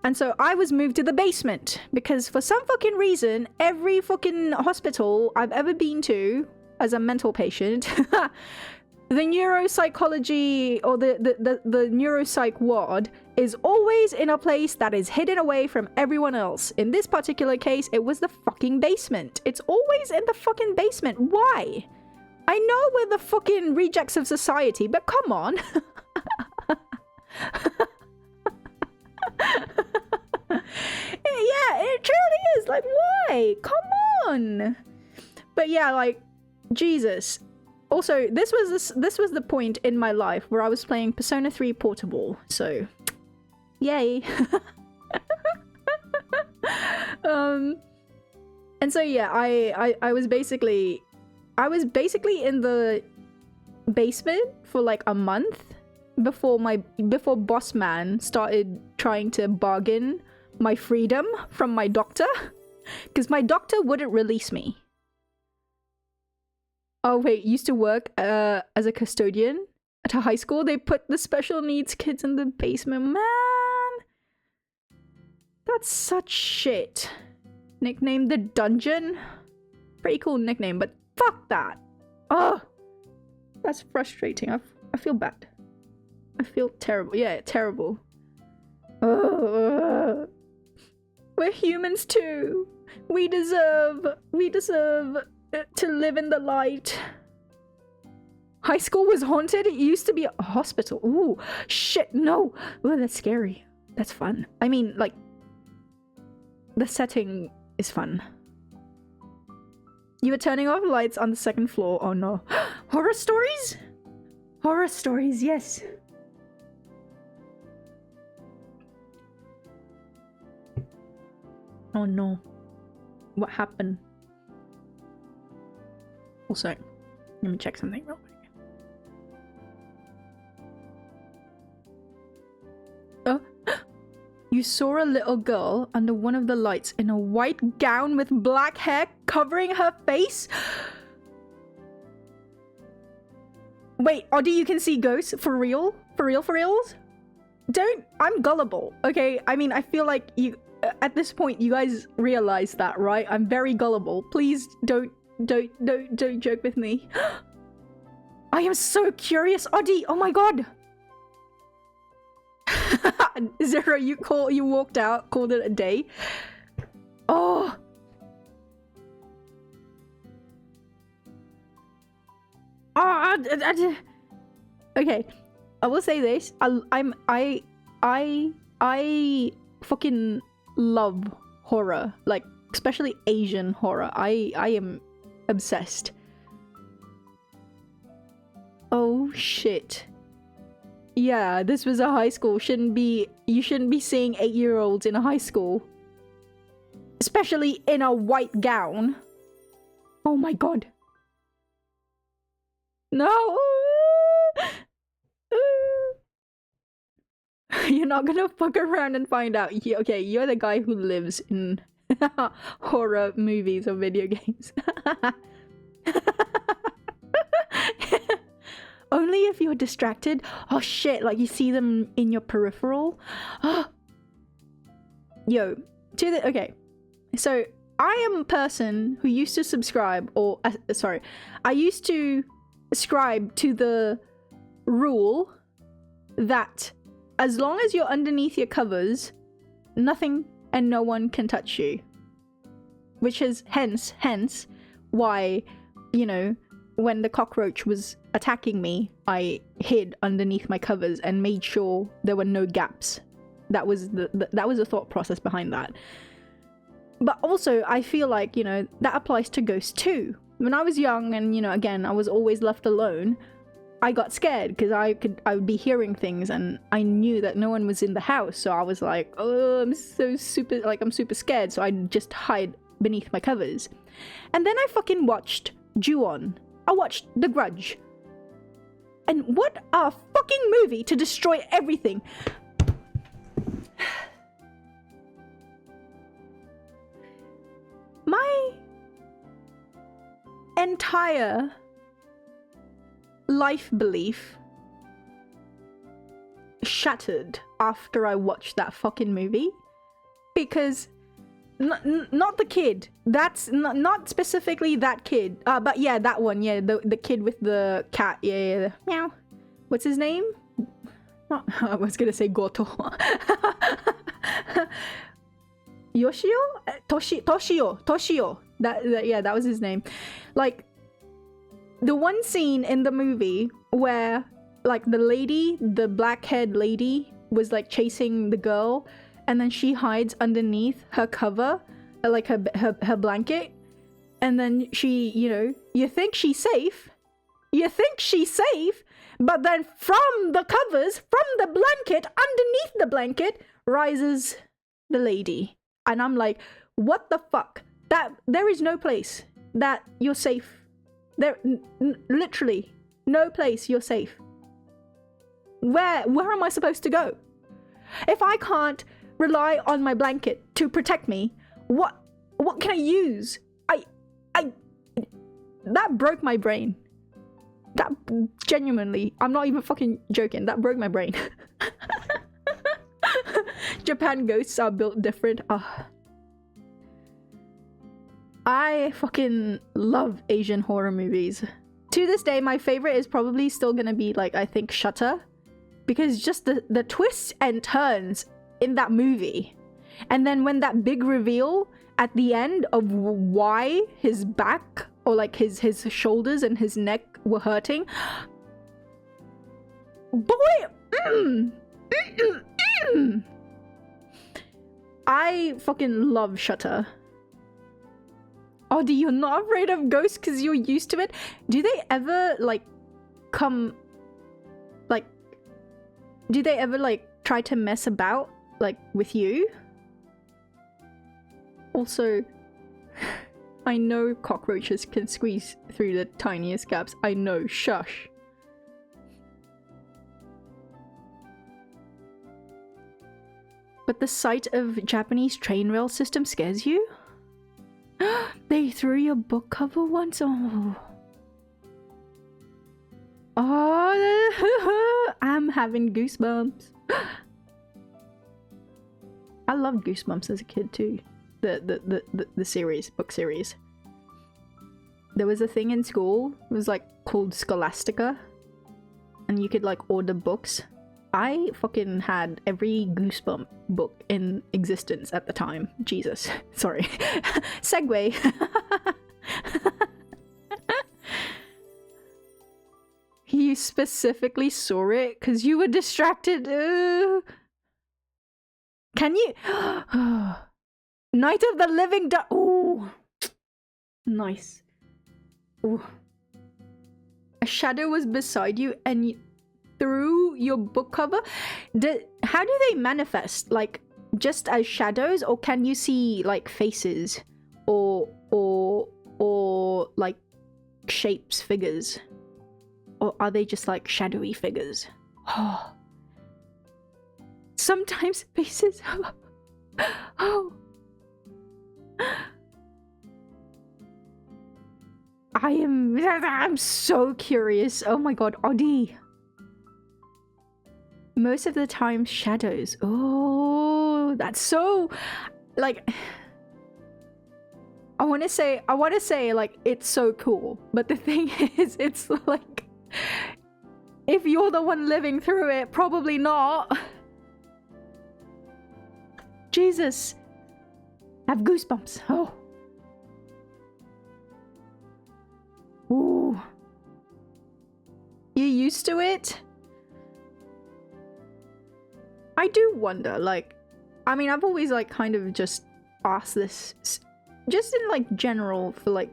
And so I was moved to the basement because for some fucking reason, every fucking hospital I've ever been to as a mental patient, the neuropsychology or the neuropsych ward is always in a place that is hidden away from everyone else. In this particular case, it was the fucking basement. It's always in the fucking basement. Why? I know we're the fucking rejects of society, but come on. Yeah, it truly is. Like, why? Come on. But yeah, like, Jesus. Also, this was the point in my life where I was playing Persona 3 Portable. So, yay. And so yeah, I was basically in the basement for like a month before Boss Man started trying to bargain my freedom from my doctor, because my doctor wouldn't release me. Oh wait, used to work as a custodian at a high school. They put the special needs kids in the basement. Man, that's such shit. Nicknamed the Dungeon. Pretty cool nickname, but fuck that. Oh, that's frustrating. I feel bad. I feel terrible. Yeah, terrible. We're humans too. We deserve to live in the light. High school was haunted. It used to be a hospital. Ooh, shit, no. Oh, that's scary. That's fun. I mean, like, the setting is fun. You were turning off lights on the second floor. Oh no. Horror stories? Horror stories, yes. Oh no. What happened? Also, let me check something real quick. Oh, you saw a little girl under one of the lights in a white gown with black hair covering her face? Wait, Oddie, you can see ghosts? For real? For real, for reals? I'm gullible, okay? I mean, I feel like you, at this point, you guys realize that, right? I'm very gullible. Please don't joke with me. I am so curious, Oddie, oh my god! Zero, you walked out, called it a day. Oh. Okay, I will say this. I fucking love horror, like especially Asian horror. I am obsessed. Oh shit. Yeah, this was a high school. You shouldn't be seeing 8-year-olds in a high school. Especially in a white gown. Oh my god. No! You're not gonna fuck around and find out. Okay, you're the guy who lives in horror movies or video games. Only if you're distracted. Oh shit, like you see them in your peripheral. Yo, okay. So, I am a person who used to subscribe, or sorry, I used to ascribe to the rule that as long as you're underneath your covers, nothing and no one can touch you. Which is hence why, you know, when the cockroach was attacking me, I hid underneath my covers and made sure there were no gaps. That was the thought process behind that. But also, I feel like, you know, that applies to ghosts too. When I was young and, you know, again, I was always left alone, I got scared because I would be hearing things and I knew that no one was in the house. So I was like, oh, I'm super scared. So I'd just hide beneath my covers. And then I fucking watched Ju-on. I watched The Grudge. And what a fucking movie to destroy everything. My entire life belief shattered after I watched that fucking movie. Because not the kid. That's not specifically that kid. But yeah, that one. Yeah, the kid with the cat. Yeah. Meow. What's his name? Not. I was gonna say Goto. Yoshio? Toshio. That was his name. Like, the one scene in the movie where, like, the black-haired lady was, like, chasing the girl, and then she hides underneath her cover, like, her blanket, and then she, you know, you think she's safe, but then from the covers, from the blanket, underneath the blanket, rises the lady. And I'm like, what the fuck? There is no place that you're safe. There, literally, no place you're safe. Where am I supposed to go? If I can't rely on my blanket to protect me, what can I use? That broke my brain. That genuinely, I'm not even fucking joking. That broke my brain. Japan ghosts are built different. I fucking love Asian horror movies. To this day, my favorite is probably still gonna be, like, I think Shutter. Because just the twists and turns in that movie. And then when that big reveal at the end of why his back or like his shoulders and his neck were hurting. Boy, I fucking love Shutter. Oddie, you're not afraid of ghosts because you're used to it? Do they ever like come, like, do they ever like try to mess about like with you? Also, I know cockroaches can squeeze through the tiniest gaps. I know, shush. But the sight of Japanese train rail system scares you? They threw your book cover once? Oh. Oh, I'm having goosebumps. I loved Goosebumps as a kid too. The series, book series. There was a thing in school, it was like called Scholastica, and you could like order books. I fucking had every Goosebump book in existence at the time. Jesus. Sorry. Segue. You specifically saw it because you were distracted. Can you? Night of the Living Dead. Ooh. Nice. Ooh. A shadow was beside you and you through your book cover. How do they manifest? Like just as shadows, or can you see like faces or like shapes, figures? Or are they just like shadowy figures? Oh. Sometimes faces. Oh. I'm so curious. Oh my god, Oddie. Most of the time, shadows. Oh, that's so like. I want to say like it's so cool, but the thing is, it's like if you're the one living through it, probably not. Jesus, I have goosebumps. Oh. Ooh. You used to it? I do wonder, like, I mean, I've always like kind of just asked this just in like general for like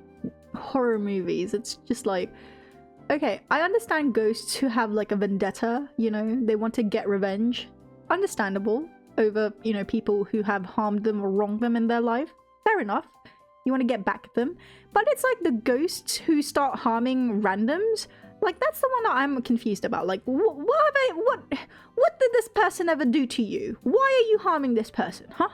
horror movies. It's just like, okay, I understand ghosts who have like a vendetta, you know, they want to get revenge. Understandable. Over, you know, people who have harmed them or wronged them in their life. Fair enough. You want to get back at them. But it's like the ghosts who start harming randoms. Like, that's the one that I'm confused about. Like, what did this person ever do to you? Why are you harming this person, huh?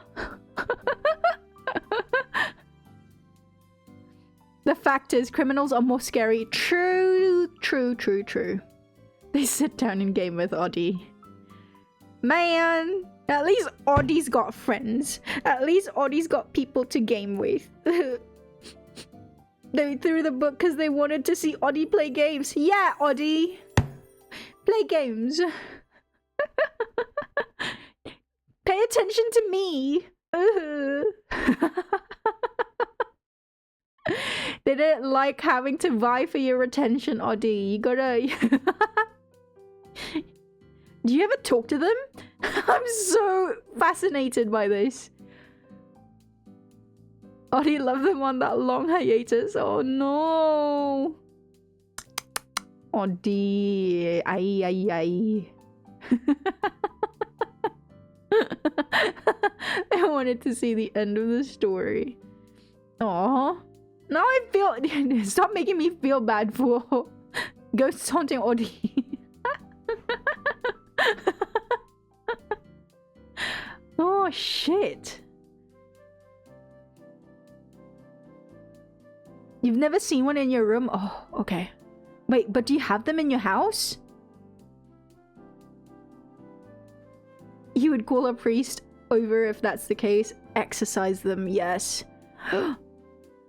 The fact is, criminals are more scary. True. They sit down and game with Oddie. Man, at least Oddie's got friends. At least Oddie's got people to game with. They threw the book because they wanted to see Oddie play games. Yeah, Oddie. Play games. Pay attention to me. They didn't like having to vie for your attention, Oddie. You gotta... Do you ever talk to them? I'm so fascinated by this. Oddie left them on that long hiatus. Oh no. Oddie. Ay. I wanted to see the end of the story. Aww. Now I feel... Stop making me feel bad for ghosts haunting Oddie. Oh shit. You've never seen one in your room? Oh, okay. Wait, but do you have them in your house? You would call a priest over if that's the case. Exorcise them, yes.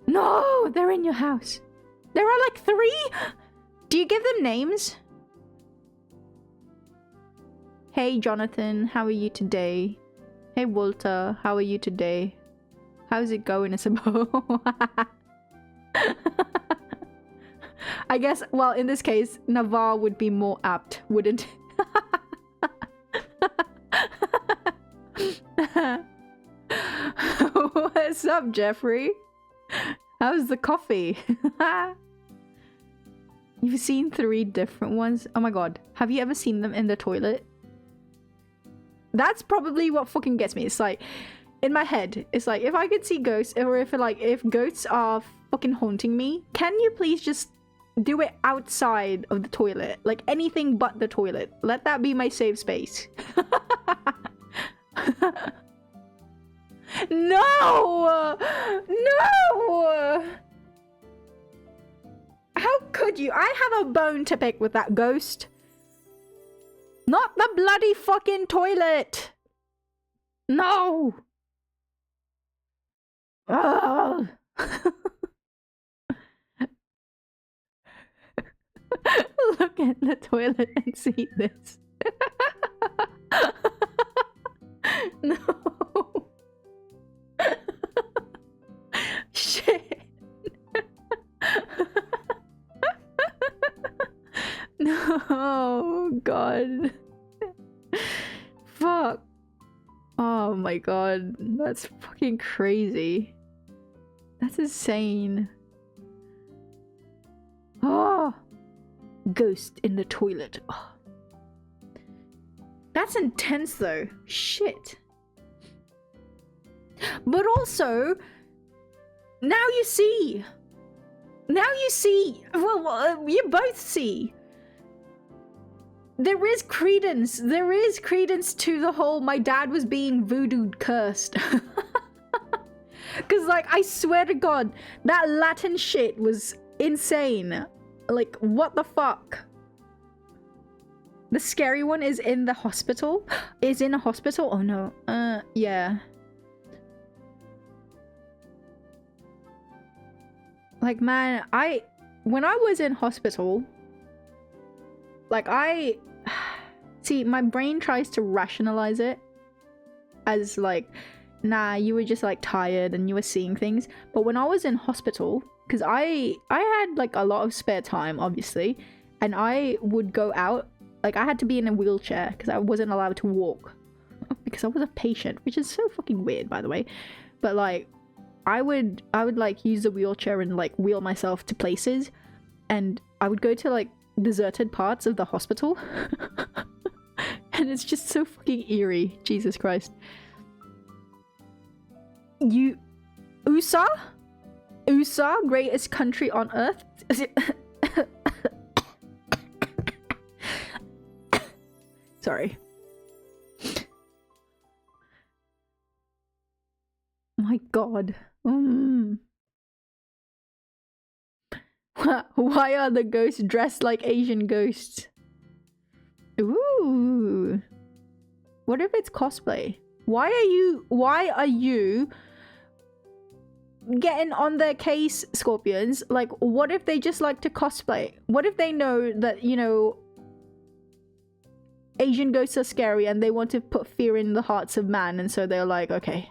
No, they're in your house. There are like 3? Do you give them names? Hey Jonathan, how are you today? Hey Walter, how are you today? How's it going, Isabel? I guess, well, in this case, Navarre would be more apt, wouldn't What's up, Jeffrey? How's the coffee? You've seen 3 different ones? Oh my god. Have you ever seen them in the toilet? That's probably what fucking gets me. It's like, in my head, it's like, if I could see ghosts, or if ghosts are fucking haunting me, can you please just do it outside of the toilet? Like, anything but the toilet. Let that be my safe space. No! No! How could you? I have a bone to pick with that ghost. Not the bloody fucking toilet! No! Ugh. Look at the toilet and see this. No. Shit. No, God. Fuck. Oh my god. That's fucking crazy. That's insane. Oh. Ghost in the toilet. Oh. That's intense though. Shit. But also, now you see. Now you see. Well, you both see. There is credence. There is credence to the whole my dad was being voodooed cursed. Because, like, I swear to God, that Latin shit was insane. Like, what the fuck? The scary one is in the hospital? Is in a hospital? Oh no. Yeah. Like, man, when I was in hospital, like, see, my brain tries to rationalize it as, like, nah, you were just, like, tired and you were seeing things. But when I was in hospital, because I had, like, a lot of spare time, obviously, and I would go out, like, I had to be in a wheelchair because I wasn't allowed to walk because I was a patient, which is so fucking weird, by the way. But, like, I would like use the wheelchair and like wheel myself to places, and I would go to like deserted parts of the hospital and it's just so fucking eerie. Jesus Christ. USA, greatest country on earth. Sorry. My god. Why are the ghosts dressed like Asian ghosts? Ooh. What if it's cosplay? Why are you getting on their case, Scorpions? Like, what if they just like to cosplay? What if they know that, you know, Asian ghosts are scary and they want to put fear in the hearts of man, and so they're like, okay,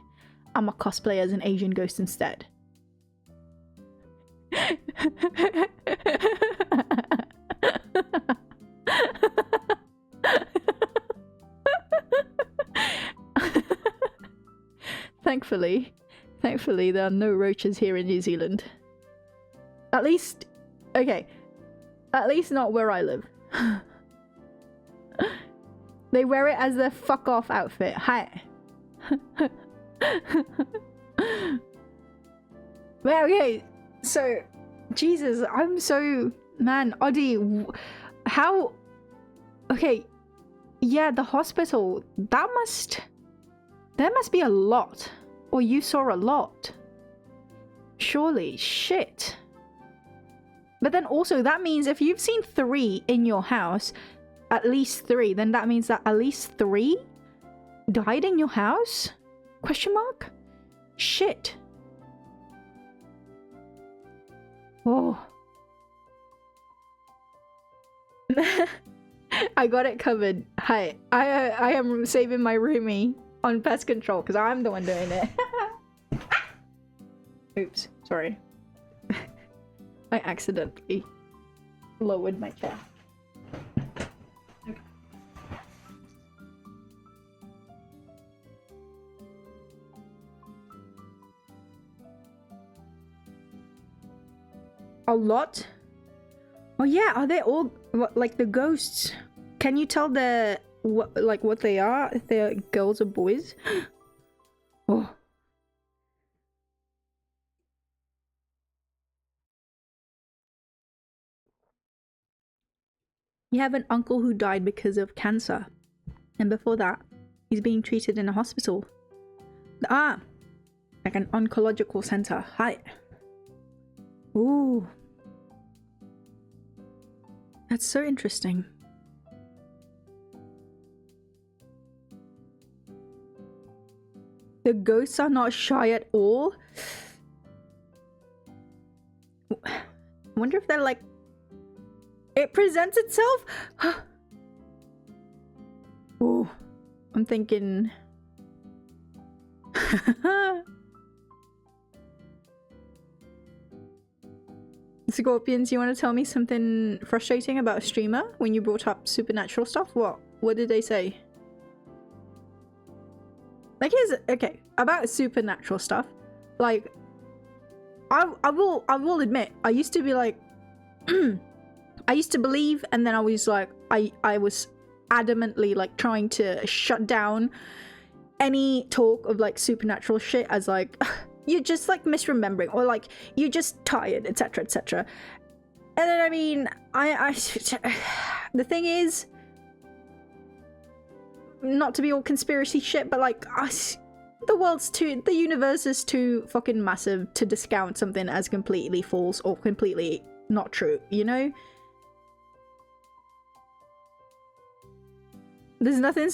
I'm a cosplay as an Asian ghost instead. Thankfully, there are no roaches here in New Zealand. At least, okay, at least not where I live. They wear it as their fuck off outfit. Hi. Well, okay, so, Jesus, I'm so, man, Oddie, how, okay, yeah, the hospital, there must be a lot, or you saw a lot, surely, shit. But then also, that means if you've seen 3 in your house, at least 3, then that means that at least 3 died in your house? Question mark? Shit. Oh. I got it covered. Hi. I am saving my roomie on pest control because I'm the one doing it. Oops, sorry. I accidentally lowered my chair. Okay. A lot? Oh yeah, are they all like the ghosts? Can you tell they're what they are? If they're girls or boys? Oh. You have an uncle who died because of cancer. And before that, he's being treated in a hospital. Ah! Like an oncological center. Hi. Ooh. That's so interesting. The ghosts are not shy at all. I wonder if they're like... It presents itself? Ooh. I'm thinking... Scorpions, you want to tell me something frustrating about a streamer when you brought up supernatural stuff? What did they say? Like, here's okay about supernatural stuff. Like, I will admit, I used to be like, I used to believe, and then I was like, I was adamantly like trying to shut down any talk of like supernatural shit as like. You're just like misremembering, or like you're just tired, etc, etc. And then I mean, the thing is, not to be all conspiracy shit, but like the universe is too fucking massive to discount something as completely false or completely not true, you know? There's nothing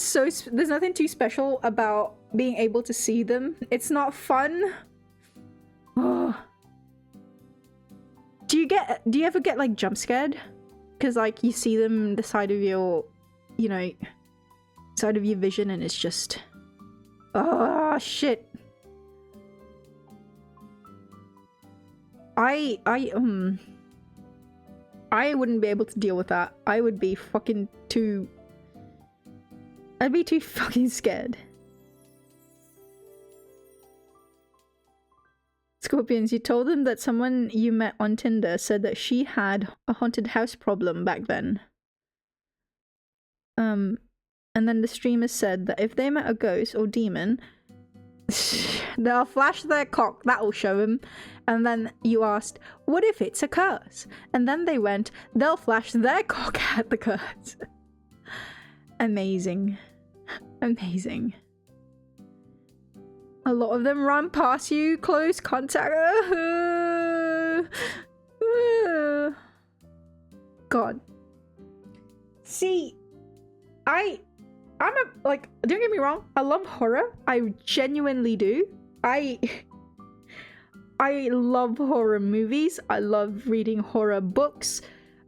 too special about being able to see them. It's not fun. Oh. Do you ever get like jump scared? Because like you see them the side of your, you know, side of your vision, and it's just, oh shit. I wouldn't be able to deal with that. I would be fucking too. I'd be too fucking scared. Scorpions, you told them that someone you met on Tinder said that she had a haunted house problem back then. And then the streamer said that if they met a ghost or demon, they'll flash their cock, that'll show them. And then you asked, what if it's a curse? And then they went, they'll flash their cock at the curse. Amazing. Amazing. A lot of them run past you, close contact. God. See, I'm a, like, don't get me wrong, I love horror. I genuinely do. I love horror movies. I love reading horror books.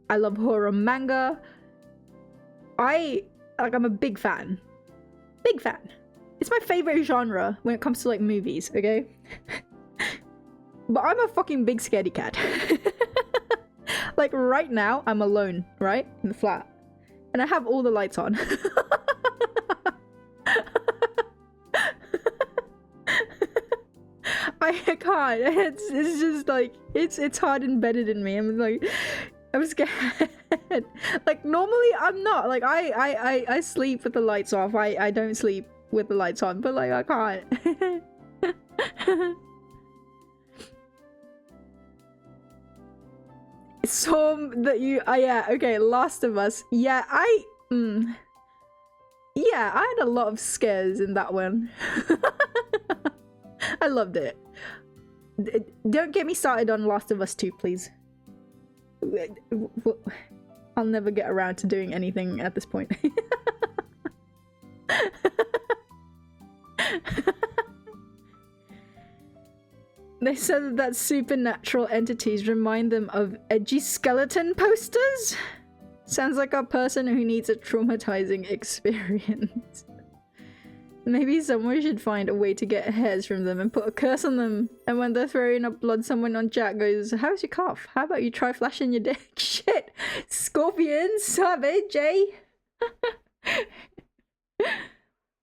I love horror manga. I'm a big fan. Big fan. It's my favorite genre when it comes to like movies, okay? But I'm a fucking big scaredy cat. Like right now, I'm alone, right? In the flat. And I have all the lights on. I can't. It's just like, it's hard embedded in me. I'm scared. Like normally I'm not. Like I sleep with the lights off. I don't sleep with the lights on, but like I can't. So that you yeah, okay, Last of Us. Yeah, yeah, I had a lot of scares in that one. I loved it. Don't get me started on Last of Us 2, please. I'll never get around to doing anything at this point. They said that supernatural entities remind them of edgy skeleton posters? Sounds like a person who needs a traumatizing experience. Maybe someone should find a way to get hairs from them and put a curse on them. And when they're throwing up blood, someone on chat goes, "How's your cough? How about you try flashing your dick?" Shit! Scorpion, savage, eh?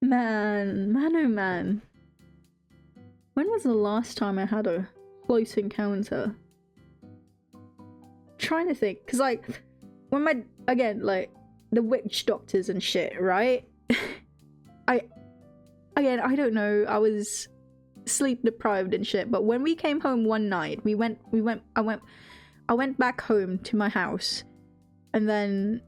Man, oh man. When was the last time I had a close encounter? Trying to think, because like, when again, like, the witch doctors and shit, right? I don't know, I was sleep deprived and shit, but when we came home one night, I went back home to my house, and then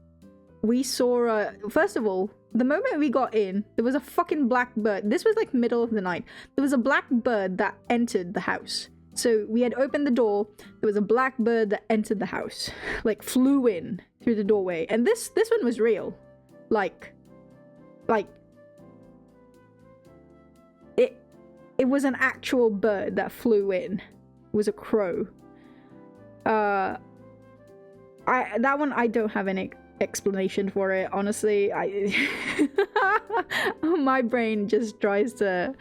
we saw first of all, the moment we got in, there was a fucking black bird. This was like middle of the night. There was a black bird that entered the house. So we had opened the door, there was a black bird that entered the house, like flew in through the doorway, and this one was real. Like it was an actual bird that flew in. It was a crow. That one I don't have any explanation for it, honestly. My brain just tries to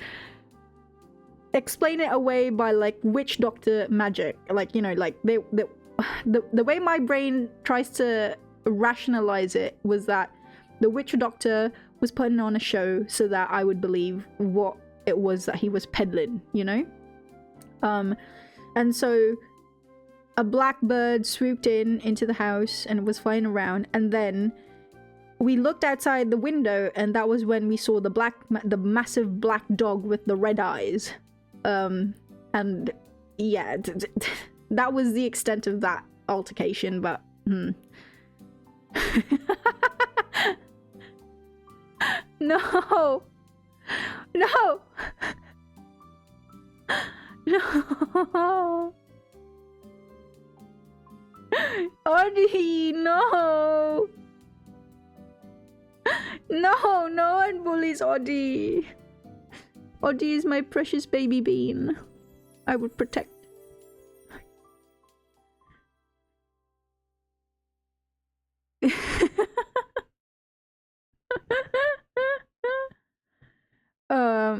explain it away by like witch doctor magic, like, you know, like the way my brain tries to rationalize it was that the witch doctor was putting on a show so that I would believe what it was that he was peddling, you know. And so a black bird swooped into the house and was flying around, and then we looked outside the window, and that was when we saw the massive black dog with the red eyes. And yeah, that was the extent of that altercation, but No! No! No! Audie, no! No, no one bullies Audie. Audie is my precious baby bean. I would protect.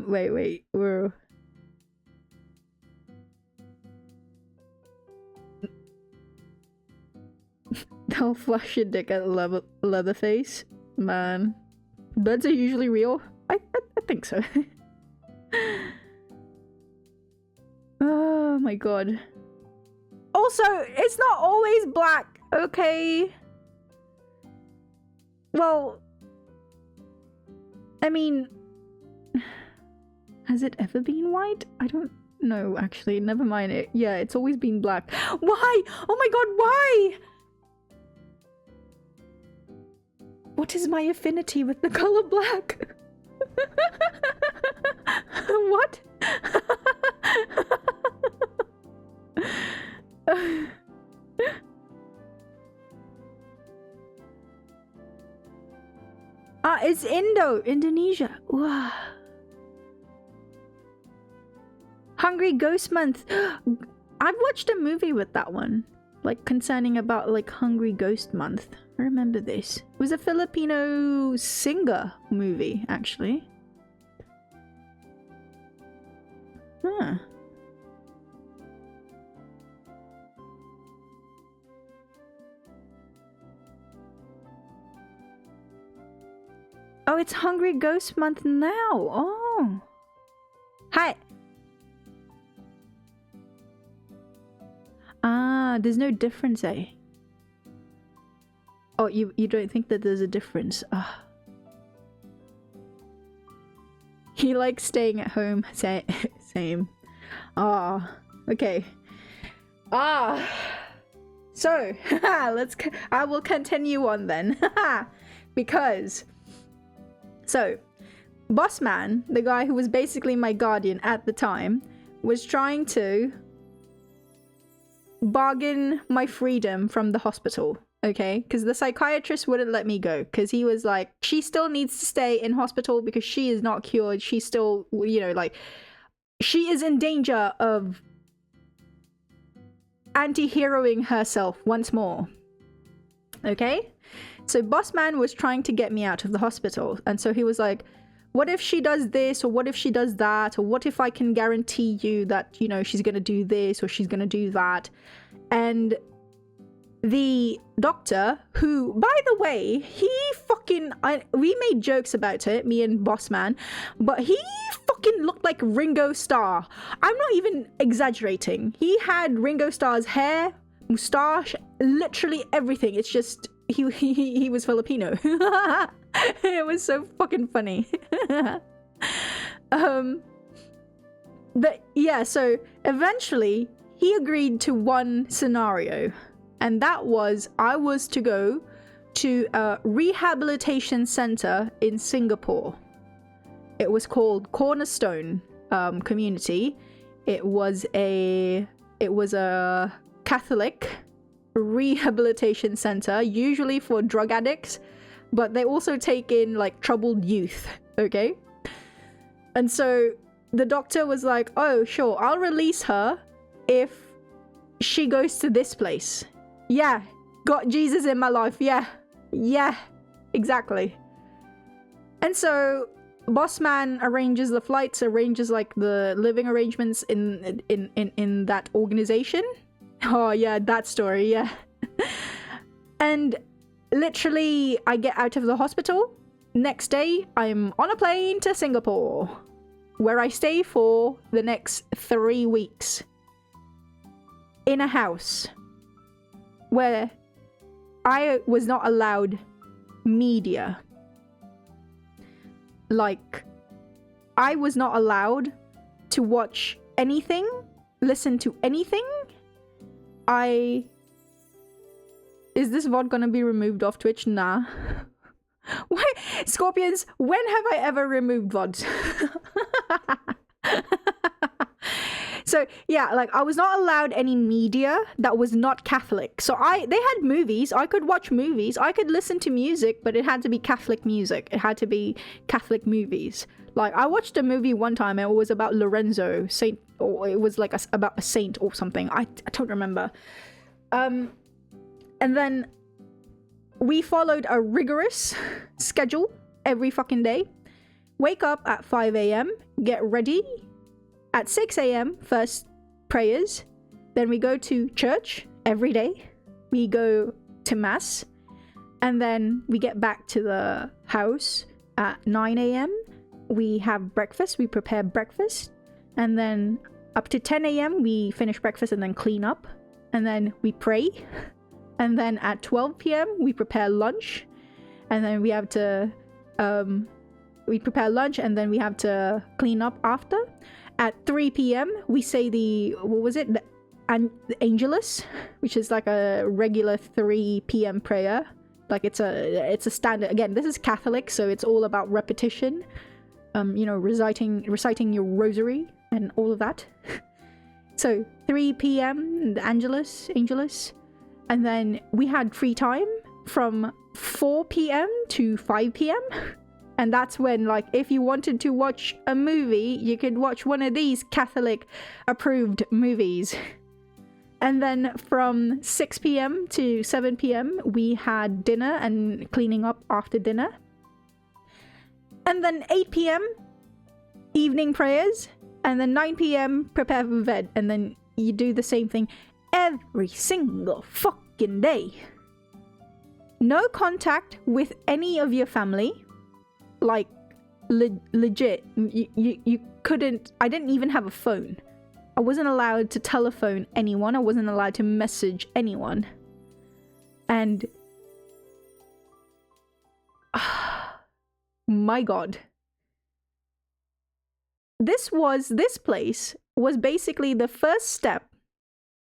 Wait, we're... They'll flash your dick at Leatherface? Man. Birds are usually real? I think so. Oh my god. Also, it's not always black, okay? Well... I mean... Has it ever been white? I don't know, actually. Never mind it. Yeah, it's always been black. Why? Oh my god, why? What is my affinity with the color black? What? It's Indonesia. Wow. Hungry Ghost Month. I've watched a movie with that one, like concerning about like Hungry Ghost Month. I remember this. It was a Filipino singer movie, actually. Huh. Oh, it's Hungry Ghost Month now. Oh. Hi. Ah, there's no difference, eh? Oh, you don't think that there's a difference? Ah. He likes staying at home. Same. Ah. Okay. Ah. So, I will continue on then. Because... So, Bossman, the guy who was basically my guardian at the time, was trying to bargain my freedom from the hospital, okay? Because the psychiatrist wouldn't let me go, because he was like, she still needs to stay in hospital because she is not cured. She's still, you know, like, she is in danger of anti-heroing herself once more, okay? So Bossman was trying to get me out of the hospital, and so he was like, what if she does this, or what if she does that, or what if I can guarantee you that, you know, she's gonna do this or she's gonna do that. And the doctor, who, by the way, he fucking, we made jokes about it, me and Boss Man, but he fucking looked like Ringo Starr. I'm not even exaggerating. He had Ringo Starr's hair, moustache, literally everything. It's just he was Filipino. It was so fucking funny. But yeah, so eventually he agreed to one scenario, and that was I was to go to a rehabilitation center in Singapore. It was called Cornerstone Community. It was a Catholic rehabilitation center, usually for drug addicts, but they also take in like troubled youth, okay? And so the doctor was like, oh sure, I'll release her if she goes to this place. Yeah, got Jesus in my life. Yeah, exactly. And so Boss Man arranges the flights, arranges like the living arrangements in that organization. Oh yeah, that story, yeah. And literally I get out of the hospital. Next day I'm on a plane to Singapore, where I stay for the next 3 weeks in a house where I was not allowed media. Like, I was not allowed to watch anything, listen to anything. Is this VOD gonna be removed off Twitch? Nah. Why? Scorpions, when have I ever removed VODs? So yeah, like I was not allowed any media that was not Catholic. So they had movies, I could watch movies, I could listen to music, but it had to be Catholic music. It had to be Catholic movies. Like I watched a movie one time and it was about Lorenzo, saint, or it was like about a saint or something. I don't remember. And then we followed a rigorous schedule every fucking day. Wake up at 5 a.m, get ready. At 6 a.m, first prayers. Then we go to church every day. We go to mass. And then we get back to the house at 9 a.m. We have breakfast. We prepare breakfast. And then up to 10 a.m, we finish breakfast and then clean up. And then we pray. And then at 12 p.m, we prepare lunch. And then we have to... we prepare lunch and then we have to clean up after. At 3 p.m, we say the Angelus, which is like a regular 3 p.m. prayer. Like it's a standard. Again, this is Catholic, so it's all about repetition. You know, reciting your rosary and all of that. So 3 p.m, the Angelus, and then we had free time from 4 p.m. to 5 p.m. And that's when, like, if you wanted to watch a movie, you could watch one of these Catholic approved movies. And then from 6 p.m. to 7 p.m, we had dinner and cleaning up after dinner. And then 8 p.m, evening prayers. And then 9 p.m, prepare for bed. And then you do the same thing every single fucking day. No contact with any of your family. Like, legit, you couldn't... I didn't even have a phone. I wasn't allowed to telephone anyone. I wasn't allowed to message anyone. And... my god. This place was basically the first step,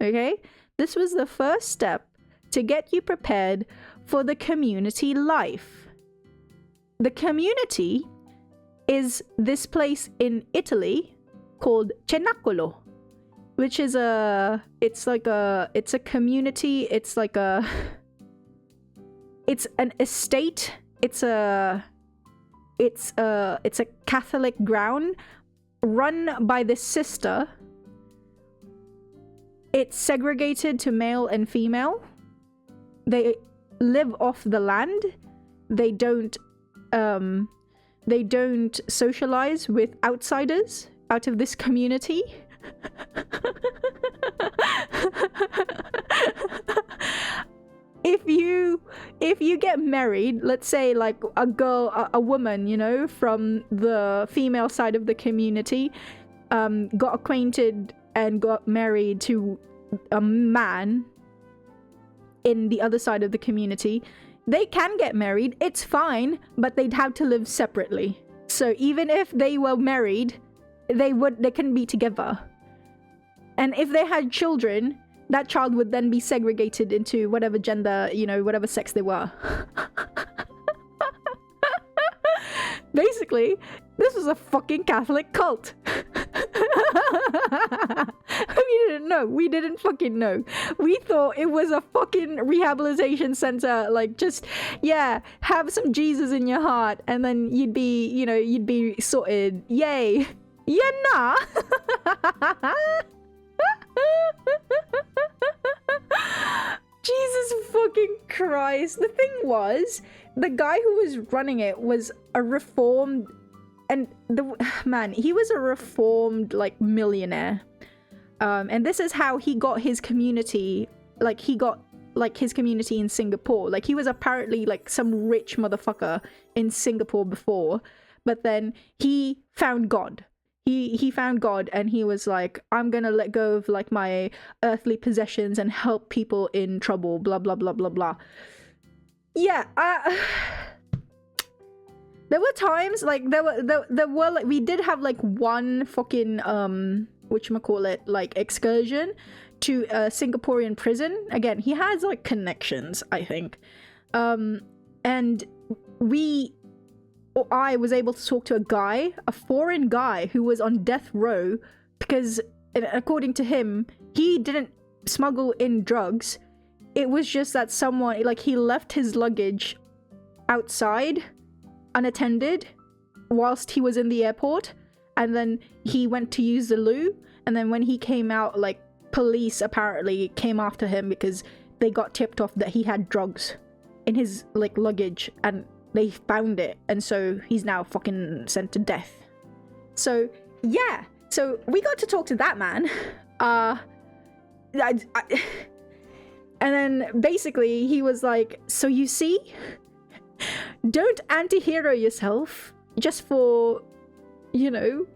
okay? This was the first step to get you prepared for the community life. The community is this place in Italy called Cenacolo, which is it's a community, it's an estate, it's a Catholic ground run by this sister. It's segregated to male and female. They live off the land. They don't they don't socialize with outsiders out of this community. If you get married, let's say like a girl, a woman, you know, from the female side of the community, got acquainted and got married to a man in the other side of the community, they can get married, it's fine, but they'd have to live separately. So even if they were married, they couldn't be together. And if they had children, that child would then be segregated into whatever gender, you know, whatever sex they were. Basically, this was a fucking Catholic cult. We didn't know. We didn't fucking know. We thought it was a fucking rehabilitation center. Like, just, yeah, have some Jesus in your heart and then you'd be, you know, you'd be sorted. Yay. Yeah, nah. Jesus fucking Christ. The thing was, the guy who was running it was a reformed, and he was a reformed like millionaire. And this is how he got his community, like he got like his community in Singapore. Like he was apparently like some rich motherfucker in Singapore before, but then he found God. He found God and he was like, I'm gonna let go of like my earthly possessions and help people in trouble, blah blah blah blah blah. Yeah, there were times like there were like, we did have like one fucking whatchamacallit, like excursion to a Singaporean prison. Again, he has like connections, I think. And I was able to talk to a foreign guy who was on death row because, according to him, he didn't smuggle in drugs. It was just that someone, like, he left his luggage outside unattended whilst he was in the airport, and then he went to use the loo, and then when he came out, like, police apparently came after him because they got tipped off that he had drugs in his, like, luggage, and they found it, and so he's now fucking sent to death. So yeah, so we got to talk to that man, and then basically he was like, so you see, don't anti-hero yourself just for, you know,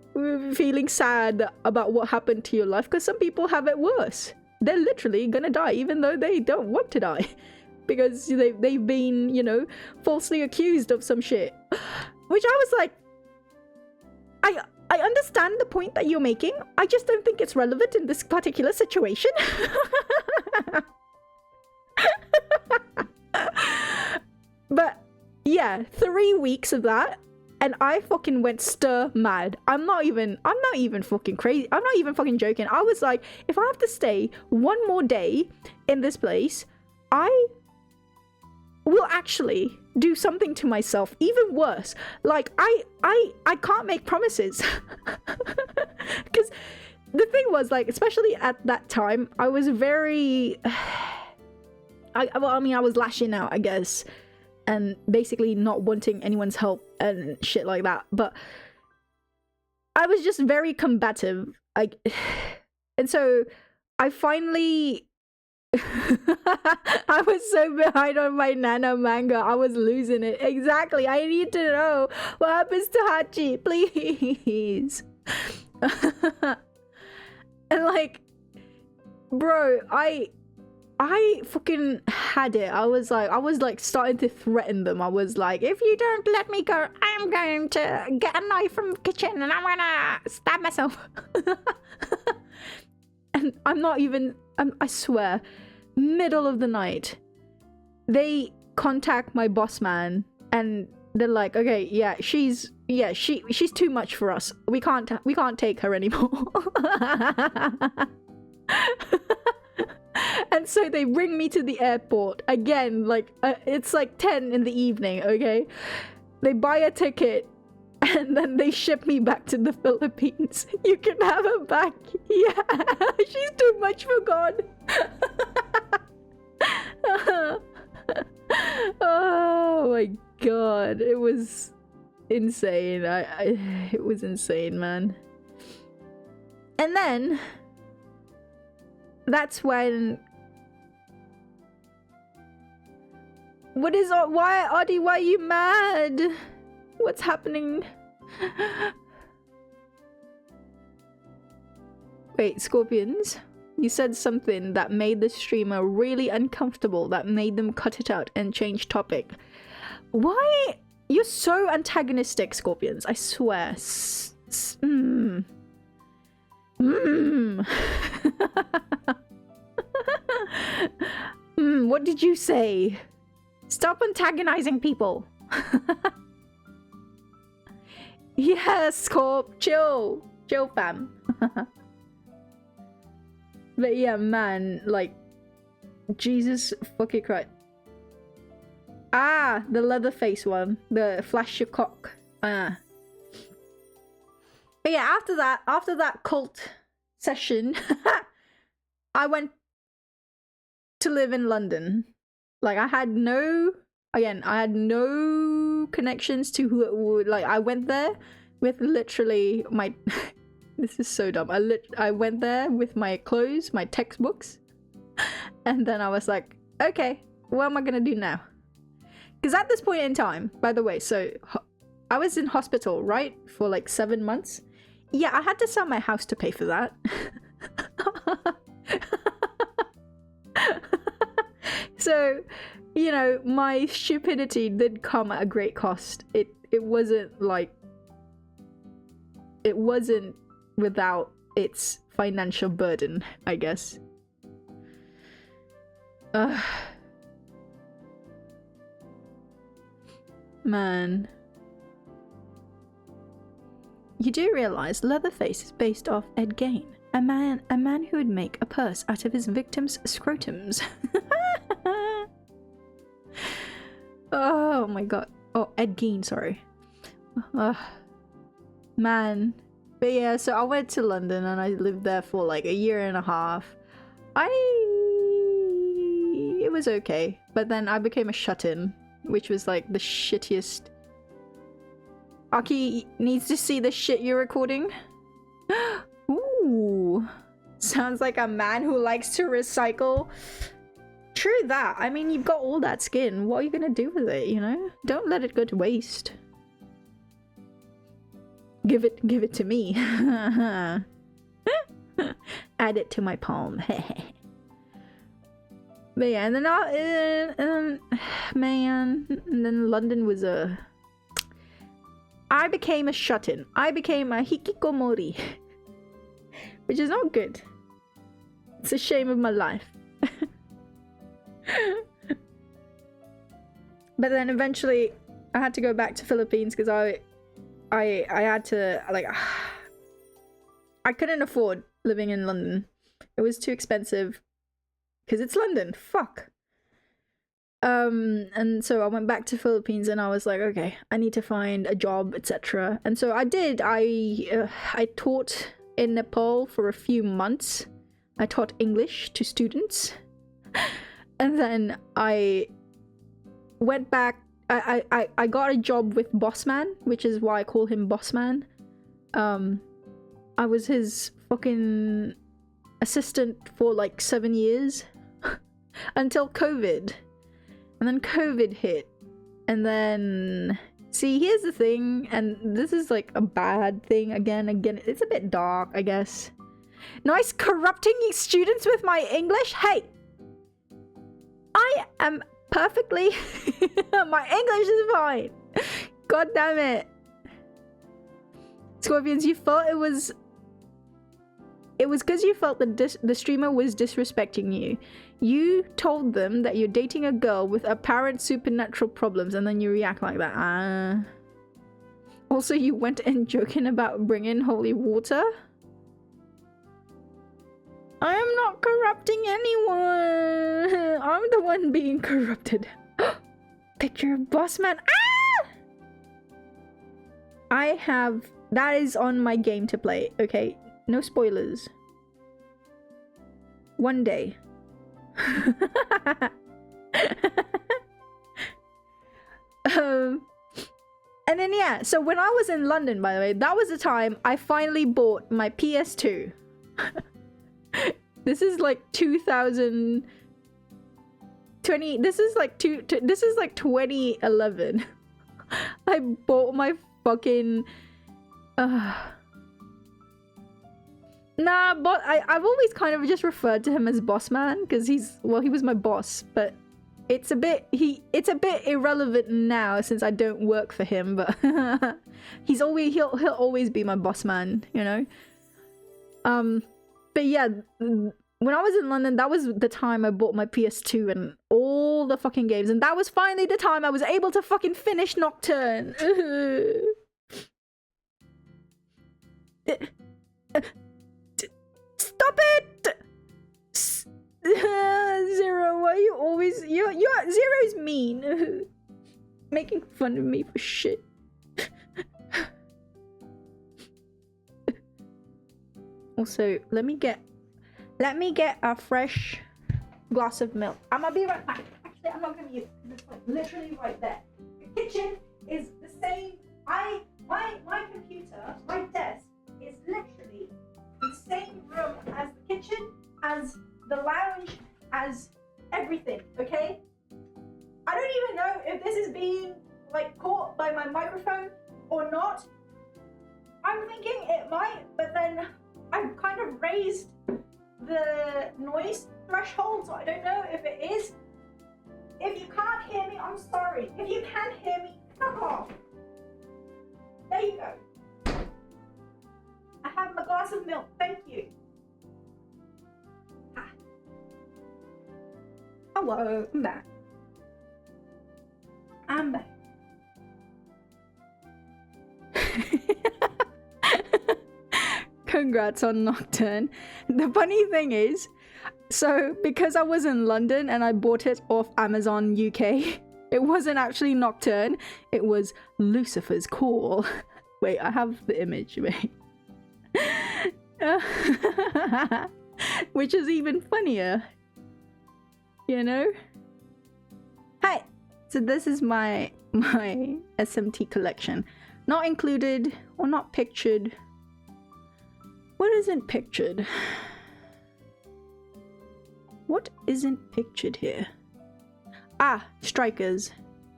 feeling sad about what happened to your life, because some people have it worse. They're literally gonna die even though they don't want to die. Because they've been, you know, falsely accused of some shit. Which I was like, I understand the point that you're making. I just don't think it's relevant in this particular situation. But yeah, 3 weeks of that, and I fucking went stir mad. I'm not even fucking crazy. I'm not even fucking joking. I was like, if I have to stay one more day in this place, I will actually do something to myself even worse. Like, I can't make promises. Because the thing was, like, especially at that time, I was very I was lashing out, I guess, and basically not wanting anyone's help and shit like that. But I was just very combative. And so I finally I was so behind on my Nana manga. I was losing it. Exactly. I need to know what happens to Hachi, please. And like, bro, I fucking had it. I was like starting to threaten them. I was like, if you don't let me go, I'm going to get a knife from the kitchen and I'm gonna stab myself. And I swear, middle of the night, they contact my boss man and they're like, okay, yeah, she's too much for us. We can't take her anymore. And so they bring me to the airport again, like it's like 10 in the evening, okay? They buy a ticket and then they ship me back to the Philippines. You can have her back. Yeah, she's too much for God. Oh my God, it was insane. It was insane, man. And then that's when why Adi, why are you mad? What's happening? Wait, Scorpions, you said something that made the streamer really uncomfortable, that made them cut it out and change topic. Why? You're so antagonistic, Scorpions, I swear. What did you say? Stop antagonizing people. Yes, Scorp, chill. Chill, fam. But yeah, man, like, Jesus fucking Christ. Ah, the Leatherface one. The flash your cock. But yeah, after that cult session, I went to live in London. Like, I had no connections to who it would, like, I went there with literally my this is so dumb. I went there with my clothes, my textbooks, and then I was like, okay, what am I gonna do now? Because at this point in time, by the way, so I was in hospital, right, for like 7 months. Yeah, I had to sell my house to pay for that. So, you know, my stupidity did come at a great cost. It wasn't like, it wasn't without its financial burden, I guess. Man. You do realize Leatherface is based off Ed Gein, a man who would make a purse out of his victims' scrotums. Oh my god. Oh, Ed Gein, sorry. Man. But yeah, so I went to London and I lived there for like 1.5 years. It was okay. But then I became a shut-in, which was like the shittiest. Aki needs to see the shit you're recording. Ooh. Sounds like a man who likes to recycle. True that. I mean, you've got all that skin. What are you gonna do with it, you know? Don't let it go to waste. Give it to me. Add it to my palm. But yeah, and then man, and then London was I became a shut-in. I became a hikikomori. Which is not good. It's a shame of my life. But then eventually I had to go back to Philippines because I had to, like, I couldn't afford living in London. It was too expensive because it's London. Fuck. And so I went back to Philippines and I was like, okay, I need to find a job, etc. And so I did. I taught in Nepal for a few months. I taught English to students. And then I went back. I got a job with Bossman, which is why I call him Bossman. I was his fucking assistant for like 7 years until COVID. And then COVID hit. And then, see, here's the thing, and this is like a bad thing again, it's a bit dark, I guess. Nice corrupting students with my English? Hey! I am perfectly... my English is fine! God damn it. Scorpions, you felt it was because you felt the streamer was disrespecting you. You told them that you're dating a girl with apparent supernatural problems and then you react like that. Also, you went in joking about bringing holy water? I am not corrupting anyone. I'm the one being corrupted. Picture of Bossman. Ah! I have... That is on my game to play, okay? No spoilers. One day. And And then yeah, so when I was in London, by the way, that was the time I finally bought my PS2. This is like 2020. This is like 2011. I bought my fucking. Nah, but I've always kind of just referred to him as boss man because he was my boss, but it's a bit irrelevant now since I don't work for him, but he'll always be my boss man, you know. But yeah, when I was in London, that was the time I bought my PS2 and all the fucking games, and that was finally the time I was able to fucking finish Nocturne. Stop it! Zero, why you always... Zero's mean. Making fun of me for shit. Also, let me get a fresh glass of milk. I'm gonna be right back. Actually, I'm not gonna use it because it's like literally right there. The kitchen is the same. My computer, my desk is literally the same room as the kitchen, as the lounge, as everything, okay? I don't even know if this is being like caught by my microphone or not. I'm thinking it might, but then I've kind of raised the noise threshold, so I don't know if it is. If you can't hear me, I'm sorry. If you can hear me, fuck off. There you go. I have my glass of milk, thank you. Ah. Hello, I'm back. I'm back. Congrats on Nocturne. The funny thing is, so because I was in London and I bought it off Amazon UK, it wasn't actually Nocturne, it was Lucifer's Call. Wait, I have the image, wait. Which is even funnier, you know? Hi! So this is my SMT collection. Not included, or not pictured. What isn't pictured? What isn't pictured here? Ah, Strikers.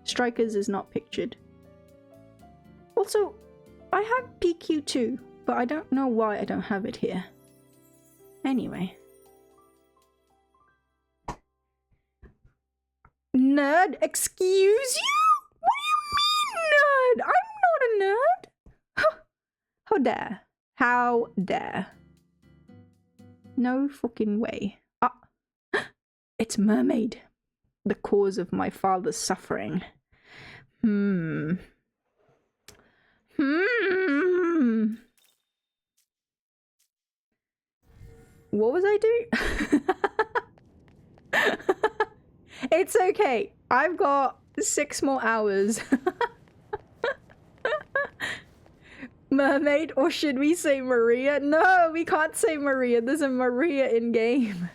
Strikers is not pictured. Also, I have PQ2, but I don't know why I don't have it here. Anyway. Nerd, excuse you? What do you mean, nerd? I'm not a nerd. Huh. How dare? How dare? No fucking way. Ah, it's Mermaid. The cause of my father's suffering. What was I doing? It's okay. I've got 6 more hours. Mermaid, or should we say Maria? No, we can't say Maria. There's a Maria in game.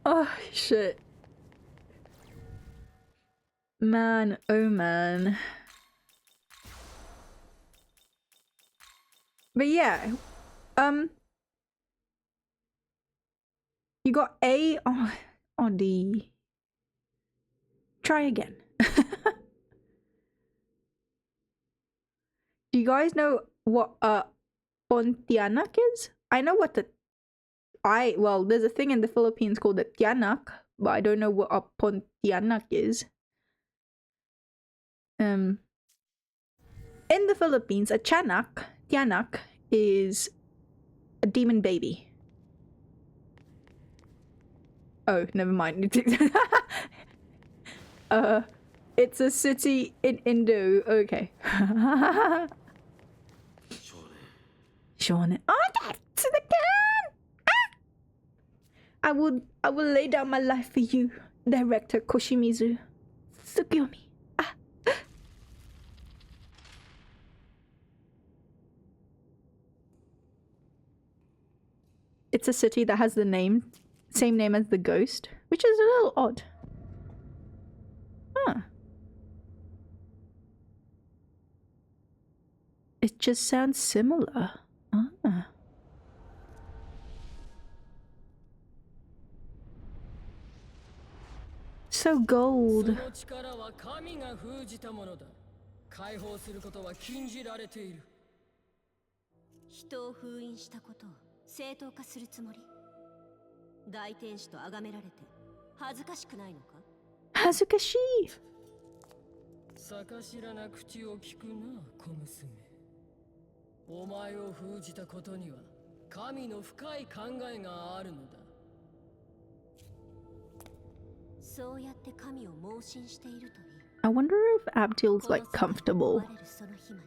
Oh, shit. Man, oh man. But yeah, you got A or D. Try again. Do you guys know what Pontianak is? I know what well, there's a thing in the Philippines called a tianak, but I don't know what a Pontianak is. In the Philippines, a tianak is a demon baby. Oh, never mind. It's a city in Indo. Okay. Shonen. Oh, that's the gun! Ah! I will lay down my life for you, Director Koshimizu Tsukiyomi. Ah. It's a city that has the same name as the ghost, which is a little odd. Huh. It just sounds similar. Ah. So gold. その力は神が封じたものだ。解放することは禁じられている。人を封印したことを正当化するつもり。大天使と崇められて恥ずかしくないのか？恥ずかしい。逆知らな口を聞くな、小娘。お前を封じたことには神の深い考えがあるのだ。そうやって神を盲信しているといい。I wonder if Abdil's like comfortable その日ま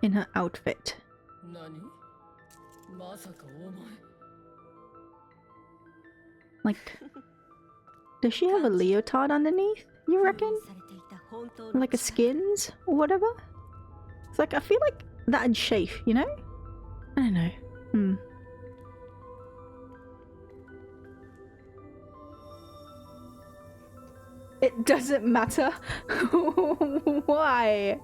で。 in her outfit. 何？まさかお前。Like, does she have a leotard underneath, you reckon? されていた本当の Like a skins or whatever? It's like, I feel like that'd chafe, you know? I don't know. It doesn't matter. Why?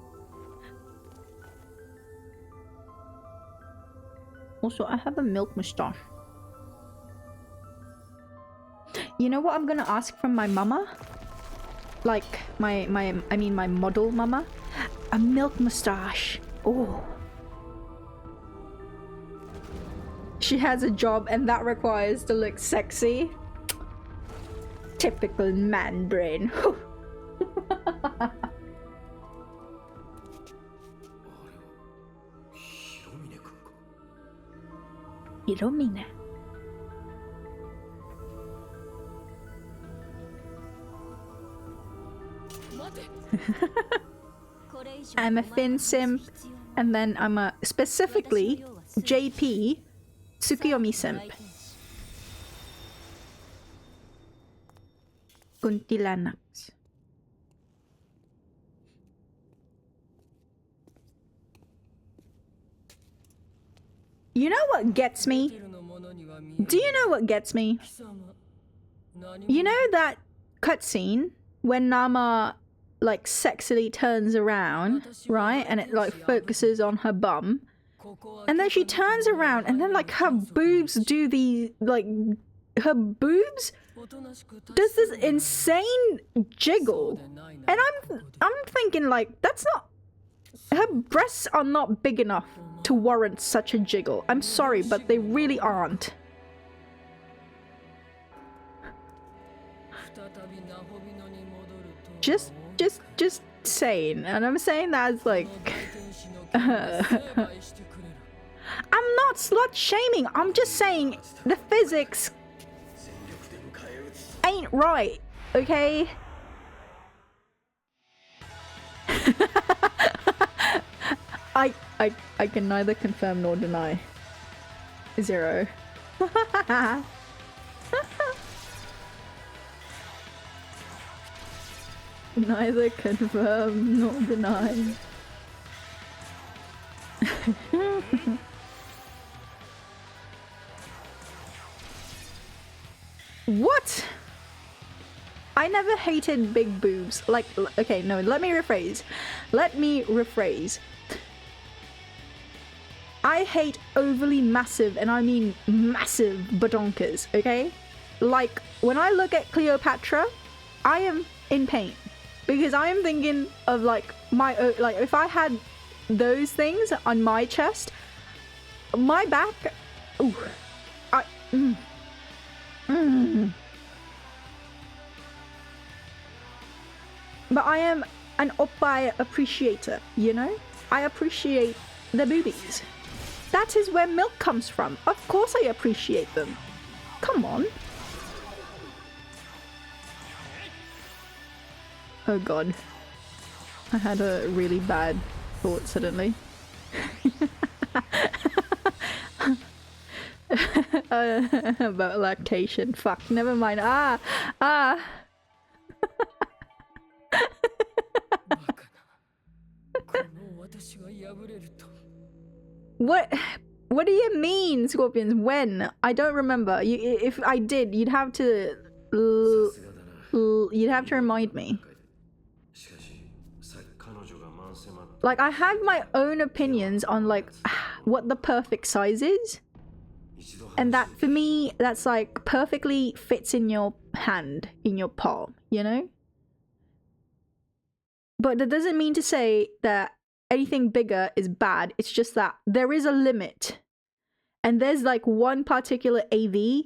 Also, I have a milk mustache. You know what I'm gonna ask from my mama? Like, my model mama? A milk mustache. Oh. She has a job and that requires to look sexy. Typical man brain. Hiromine. I'm a Fin simp, and then I'm a specifically JP Tsukuyomi simp. Kuntilanak. You know what gets me? Do you know what gets me? You know that cutscene when Nama like sexily turns around, right? And it like focuses on her bum. And then she turns around and then like her boobs do the like her boobs does this insane jiggle. And I'm thinking like that's not, her breasts are not big enough to warrant such a jiggle. I'm sorry, but they really aren't. Just saying, and I'm saying that as like I'm not slut shaming, I'm just saying the physics ain't right, okay? I can neither confirm nor deny. Zero. Neither confirm nor deny. What? I never hated big boobs. Like, okay, no, let me rephrase. I hate overly massive, and I mean massive badonkers, okay? Like, when I look at Cleopatra, I am in pain. Because I am thinking of like my, like if I had those things on my chest, my back, ooh, But I am an oppai appreciator, you know? I appreciate the boobies. That is where milk comes from. Of course I appreciate them. Come on. Oh god. I had a really bad thought suddenly. About lactation. Fuck, never mind. What do you mean, Scorpions? When? I don't remember. If I did, you'd have to remind me. Like, I have my own opinions on, like, what the perfect size is. And that, for me, that's, like, perfectly fits in your hand, in your palm, you know? But that doesn't mean to say that anything bigger is bad. It's just that there is a limit. And there's, like, one particular Jav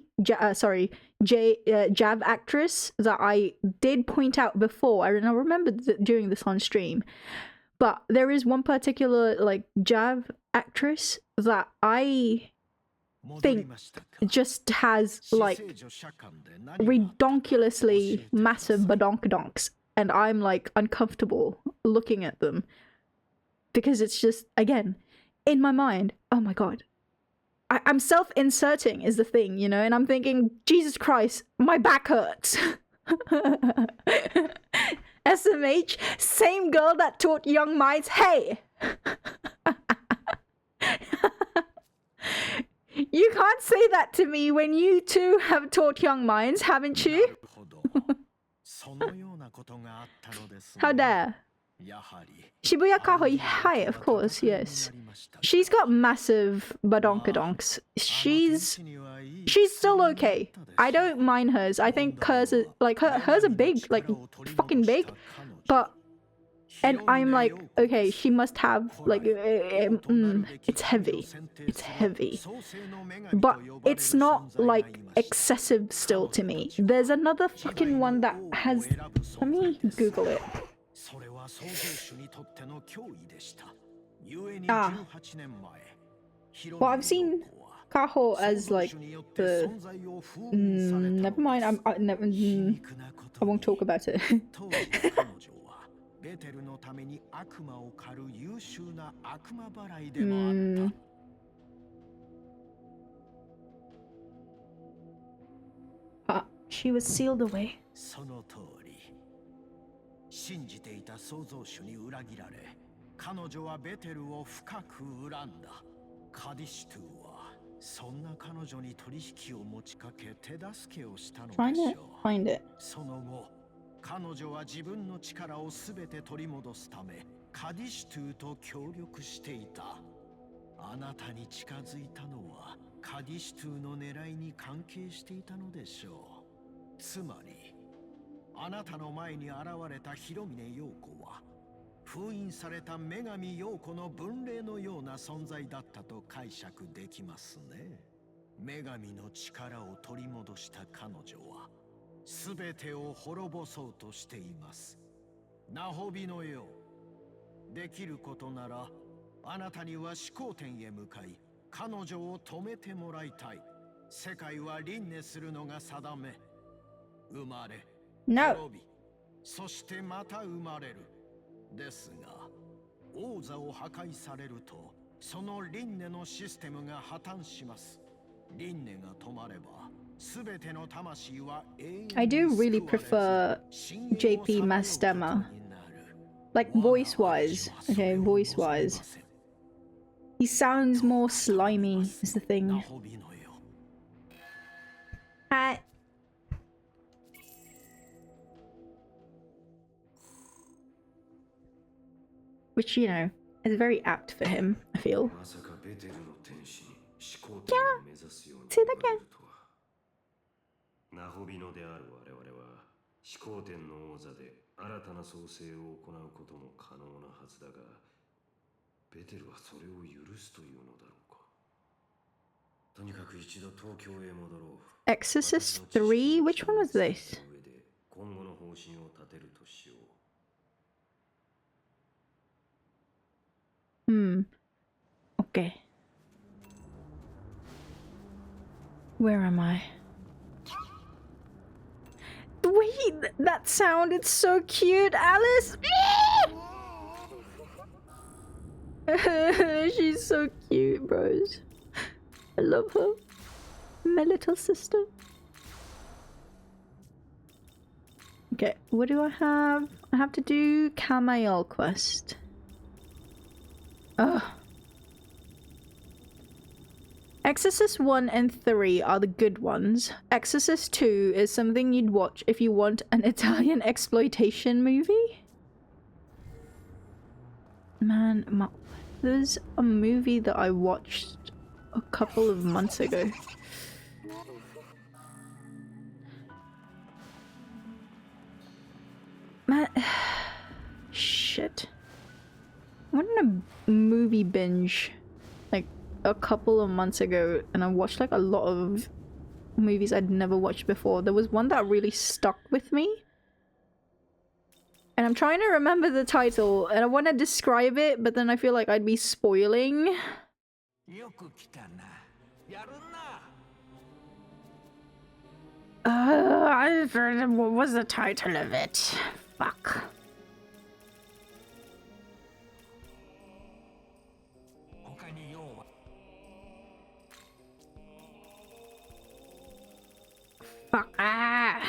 actress that I did point out before. I remember doing this on stream. But there is one particular, like, Jav actress that I think just has, like, redonkulously massive badonkadonks. And I'm, like, uncomfortable looking at them. Because it's just, again, in my mind, oh my god. I'm self-inserting is the thing, you know? And I'm thinking, Jesus Christ, my back hurts. SMH, same girl that taught young minds, hey! You can't say that to me when you too have taught young minds, haven't you? How dare. Shibuya Kahoi, hi, of course, yes. She's got massive badonkadonks. She's still okay. I don't mind hers. I think hers are, like, hers are big, like, fucking big. But, and I'm like, okay, she must have, like, it's heavy. It's heavy. But it's not, like, excessive still to me. There's another fucking one that has, let me Google it. Well, I've seen Kaho as, like, the... never mind, I won't talk about it. She was sealed away. 信じていた創造主に裏切られ、彼女はベテルを深く恨んだ。カディシトゥはそんな彼女に取引を持ちかけ手助けをしたのでしょう。Find it. その後、彼女は自分の力をすべて取り戻すため、カディシトゥと協力していた。あなたに近づいたのはカディシトゥの狙いに関係していたのでしょう。つまり。 あなたの前に現れた広峰陽子は封印された女神陽子の分霊のような存在だったと解釈できますね。女神の力を取り戻した彼女は全てを滅ぼそうとしています。ナホビのようできることならあなたには始皇天へ向かい彼女を止めてもらいたい。世界は輪廻するのが定め。生まれ No. そしてまた生まれる。ですが、王座を破壊されると、その輪廻のシステムが破綻します。輪廻が止まれば、すべての魂は永遠に I do really prefer JP Mastema. Like, voice-wise. Okay, voice-wise. He sounds more slimy, is the thing. Which, you know, is very apt for him, I feel. Yeah, say that again. ナホビノである我々は始皇天の王座で新たな創生を行うことも可能なはずだが、ベテルはそれを許すというのだろうか。とにかく一度東京へ戻ろう。Exorcist 3? Which one was this? 今後の方針を立てるとしよう。 Okay. Where am I? Wait, that sounded so cute, Alice! She's so cute, bros. I love her. My little sister. Okay, what do I have? I have to do Kamail quest. Ugh. Exorcist 1 and 3 are the good ones. Exorcist 2 is something you'd watch if you want an Italian exploitation movie. Man, there's a movie that I watched a couple of months ago. Man, shit. I went on a movie binge like a couple of months ago, and I watched like a lot of movies I'd never watched before. There was one that really stuck with me. And I'm trying to remember the title, and I want to describe it, but then I feel like I'd be spoiling. What was the title of it? Fuck. Fuck. Ah.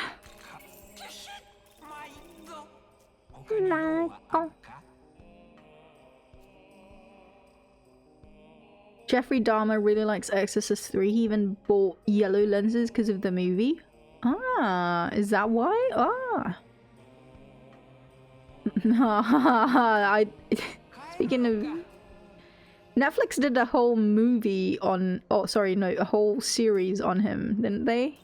Jeffrey Dahmer really likes Exorcist 3. He even bought yellow lenses because of the movie. Ah, is that why? Ah. Speaking of... Netflix did a whole movie on... Oh, sorry, no, a whole series on him, didn't they?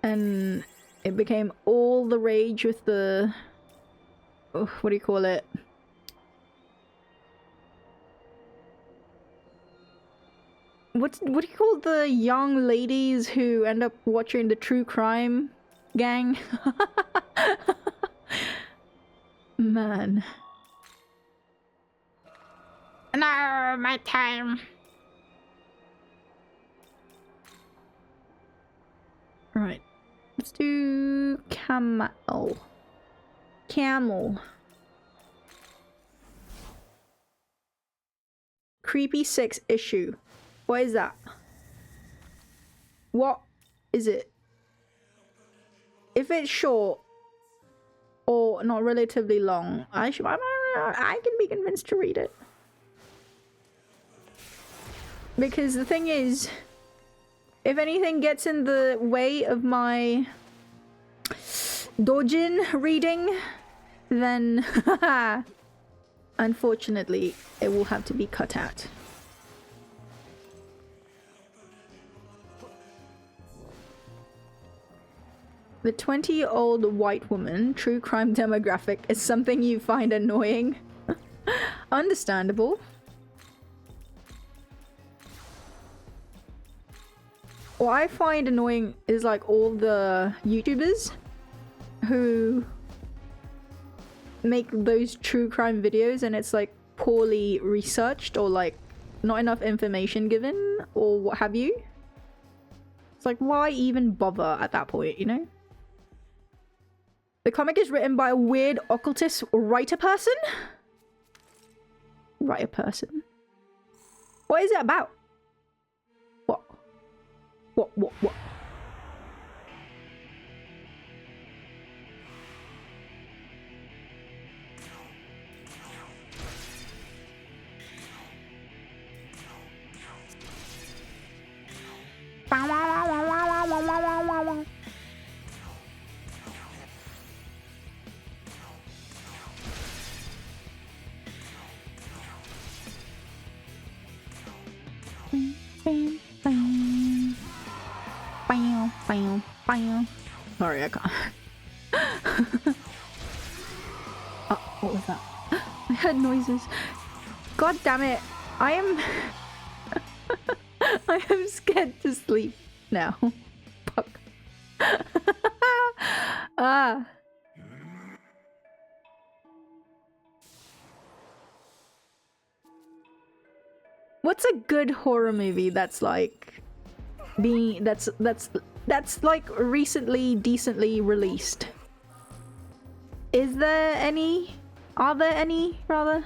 And it became all the rage with the... Oh, what do you call it? What do you call the young ladies who end up watching the true crime gang? Man. No, my time. Right. Let's do camel. Camel. Creepy 6 issue. What is that? What is it? If it's short or not relatively long, I can be convinced to read it. Because the thing is, if anything gets in the way of my Dojin reading, then unfortunately it will have to be cut out. The 20-year-old white woman true crime demographic is something you find annoying. Understandable. What I find annoying is like all the YouTubers who make those true crime videos and it's like poorly researched or like not enough information given or what have you. It's like, why even bother at that point, you know? The comic is written by a weird occultist writer person? Writer person? What is it about? What? What? Sorry, I can't. Oh, what was that? I heard noises. God damn it. I am... I am scared to sleep now. Fuck. Ah. What's a good horror movie that's like being that's like recently decently released? Is there any? Are there any, rather?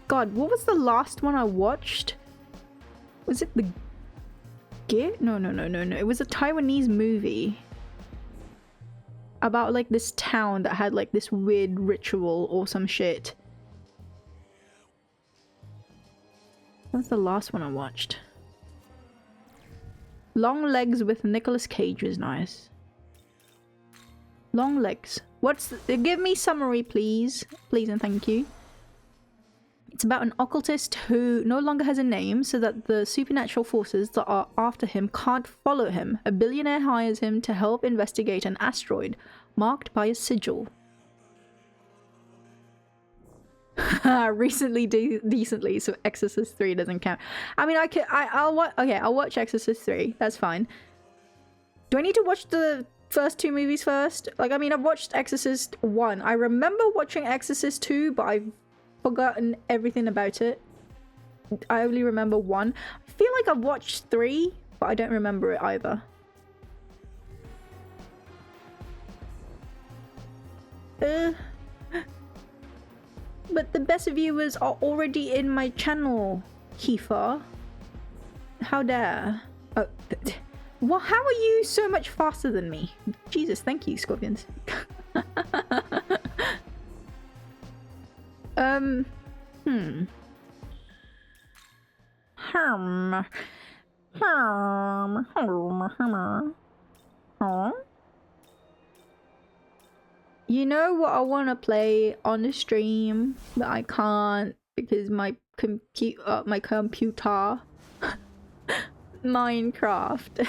God, what was the last one I watched? Was it the Git? No. It was a Taiwanese movie about like this town that had like this weird ritual or some shit. What was the last one I watched? Long Legs with Nicolas Cage was nice. Long legs. Give me summary, please. Please and thank you. It's about an occultist who no longer has a name, so that the supernatural forces that are after him can't follow him. A billionaire hires him to help investigate an asteroid marked by a sigil. Recently, decently, so Exorcist 3 doesn't count. I mean, I'll watch Exorcist 3. That's fine. Do I need to watch the first two movies first? Like, I mean, I've watched Exorcist 1. I remember watching Exorcist 2, but I've forgotten everything about it. I only remember 1. I feel like I've watched 3, but I don't remember it either. But the best viewers are already in my channel, Kiefer. How dare. Oh, well, how are you so much faster than me? Jesus, thank you, Scorpions. You know what I want to play on the stream that I can't because my computer Minecraft.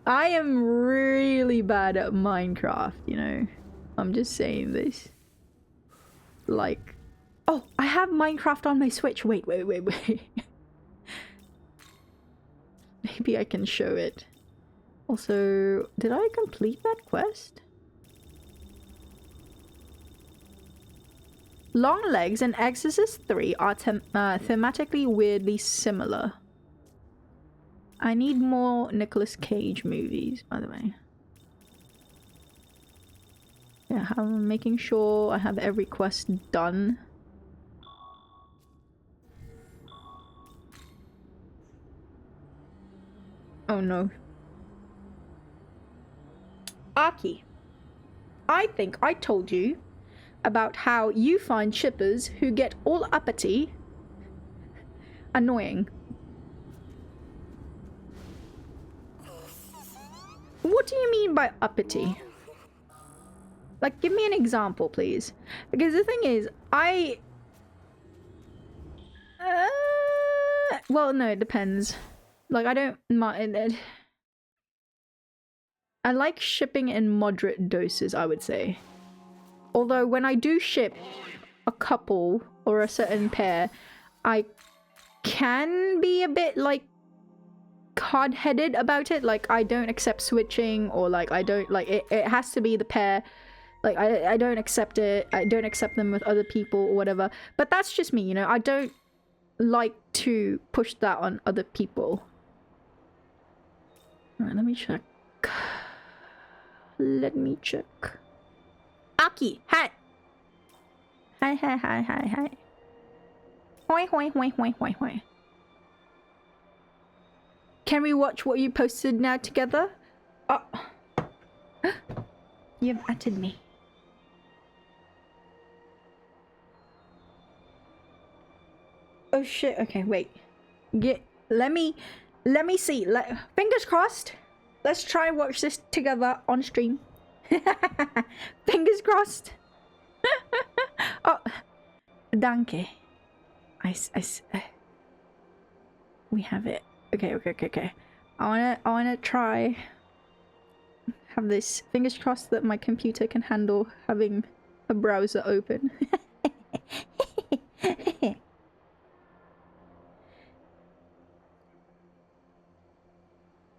I am really bad at Minecraft, you know. I'm just saying this. Like, oh, I have Minecraft on my Switch. Wait. Maybe I can show it. Also, did I complete that quest? Longlegs and Exorcist 3 are thematically weirdly similar. I need more Nicolas Cage movies, by the way. Yeah, I'm making sure I have every quest done. Oh no. Aki, I think I told you about how you find shippers who get all uppity annoying. What do you mean by uppity? Like, give me an example, please. Because the thing is, well, no, it depends. Like, I don't mind it. I like shipping in moderate doses, I would say. Although, when I do ship a couple or a certain pair, I can be a bit, like, hard-headed about it. Like, I don't accept switching, or, like, I don't, like, it has to be the pair. Like, I don't accept it. I don't accept them with other people or whatever. But that's just me, you know? I don't like to push that on other people. Alright, let me check. Let me check. Aki, hi! Hi. Hoi. Can we watch what you posted now together? Oh. You've added me. Oh shit, okay, wait. Let me see. Fingers crossed. Let's try and watch this together on stream. Fingers crossed. Oh, danke. We have it. Okay. I wanna try. Have this. Fingers crossed that my computer can handle having a browser open.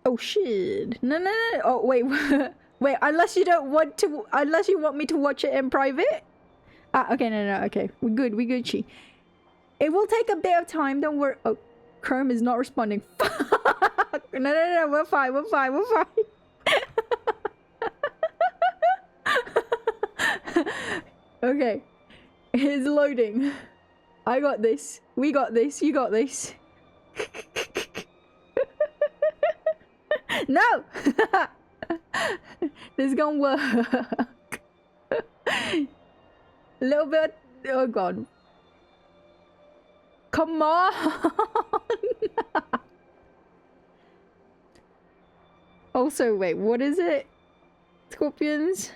Oh shit. No. Oh wait. Wait, unless you want me to watch it in private? Ah, okay, no, okay. We good, Chi. It will take a bit of time, don't worry. Oh, Chrome is not responding. Fuck. No, we're fine. Okay. It's loading. I got this. We got this. You got this. No! This is gonna work. A little bit. Oh god. Come on! Also, wait, what is it? Scorpions?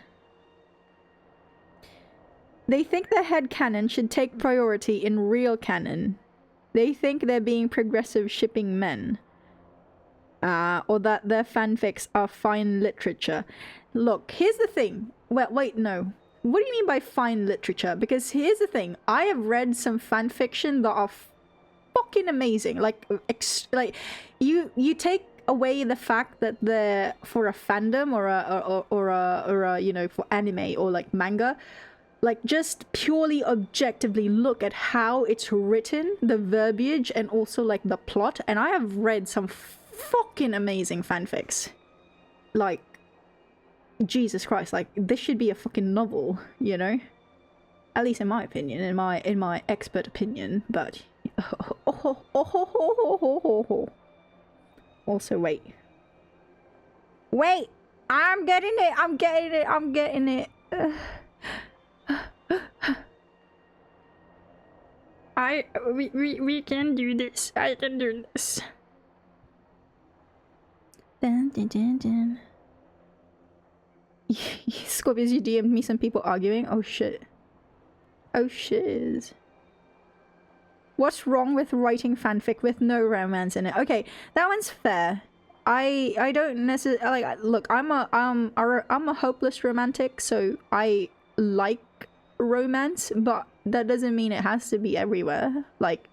They think their headcanon should take priority in real canon. They think they're being progressive shipping men. Or that their fanfics are fine literature. Look, here's the thing. Well, wait, no. What do you mean by fine literature? Because here's the thing. I have read some fanfiction that are fucking amazing. Like, you take away the fact that they're for a fandom or a you know, for anime or like manga. Like, just purely objectively look at how it's written, the verbiage, and also like the plot. And I have read some fucking amazing fanfics. Like, Jesus Christ, like this should be a fucking novel, you know? At least in my opinion, in my expert opinion, but also wait. Wait! I'm getting it. We can do this. I can do this. Dun, dun, dun, dun. Scorpius, you DM'd me some people arguing? Oh shit. Oh shiz. What's wrong with writing fanfic with no romance in it? Okay, that one's fair. I don't necessarily like. Look, I'm a hopeless romantic, so I like romance, but that doesn't mean it has to be everywhere. Like,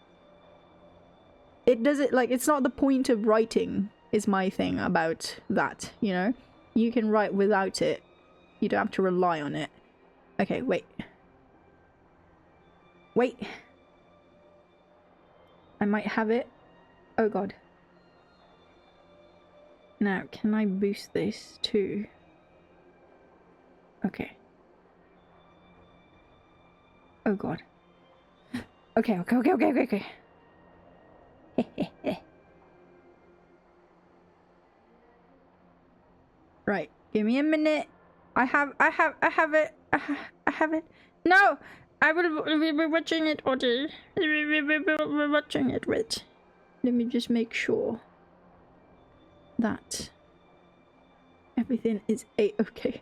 it doesn't, like, it's not the point of writing. Is my thing about that, you know? You can write without it. You don't have to rely on it. Okay, wait. Wait. I might have it. Oh god. Now, can I boost this too? Okay. Oh god. Okay. Right, give me a minute. I have it. I have it. No! I will be watching it, Audie. We're watching it, wait. Let me just make sure that everything is a-okay.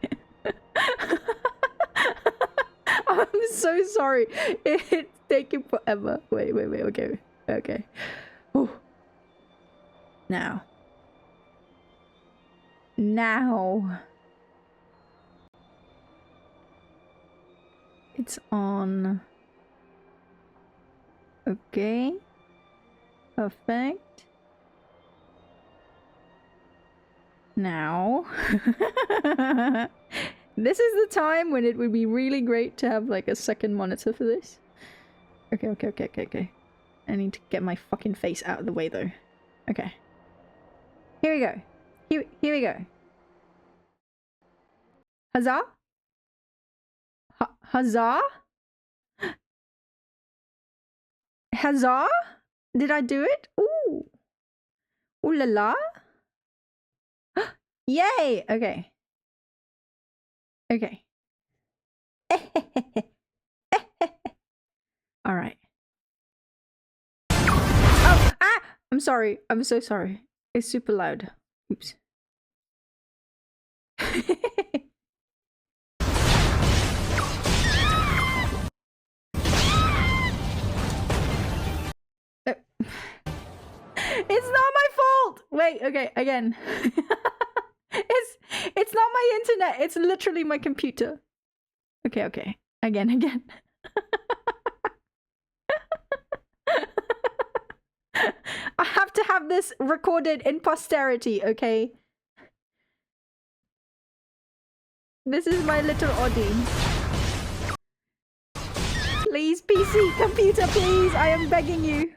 I'm so sorry. It's taking forever. Wait, okay. Ooh. Now. It's on. Okay. Perfect. Now. This is the time when it would be really great to have like a second monitor for this. Okay. I need to get my fucking face out of the way though. Okay. Here we go. Here we go. Huzzah? Huzzah? Huzzah? Did I do it? Ooh. Ooh la la. Yay! Okay. Okay. Alright. Oh! Ah! I'm sorry. I'm so sorry. It's super loud. Oops. It's not my fault! Wait, okay, again. It's not my internet, it's literally my computer. Okay. Again. I have to have this recorded in posterity, okay? This is my little Audie. Please, PC, computer, please, I am begging you.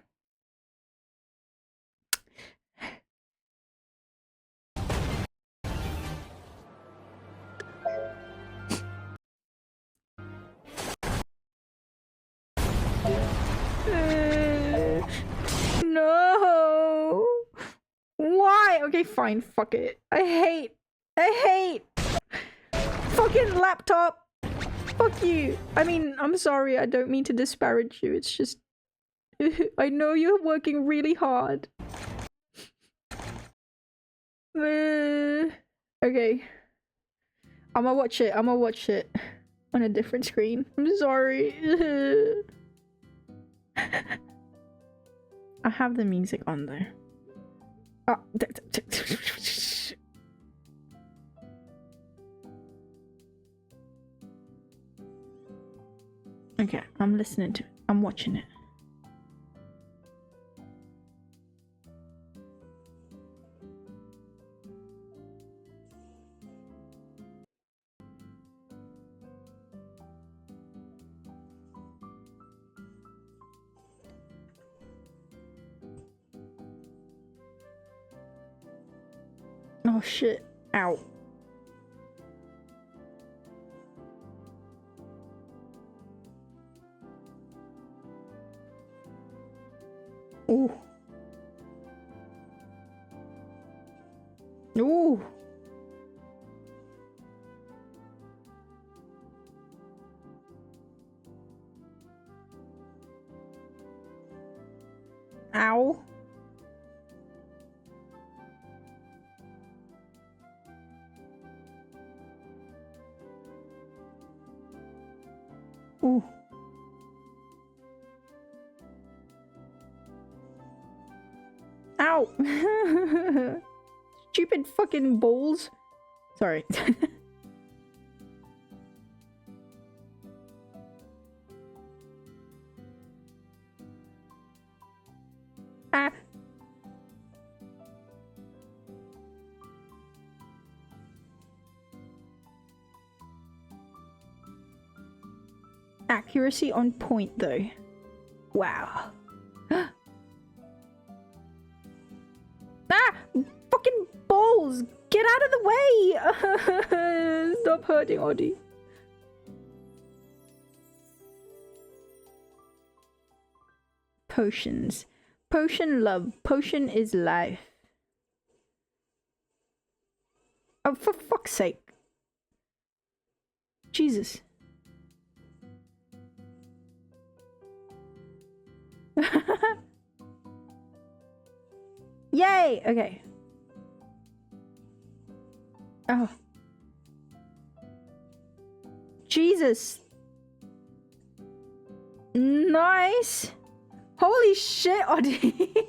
No. Why? Okay, fine. Fuck it. I hate fucking laptop. Fuck you. I mean, I'm sorry. I don't mean to disparage you. It's just I know you're working really hard. Okay. I'ma watch it. I'ma watch it on a different screen. I'm sorry. I have the music on there. Oh. Okay, I'm listening to it. I'm watching it. Oh shit. Ow. Ooh. Ooh. Ow. Ooh. Ow. Stupid fucking balls. Sorry. Ah. Accuracy on point though. Wow. Ah! Fucking balls! Get out of the way! Stop hurting Odie. Potions. Potion love. Potion is life. Oh, for fuck's sake. Jesus. Yay! Okay. Oh. Jesus. Nice. Holy shit, Odie.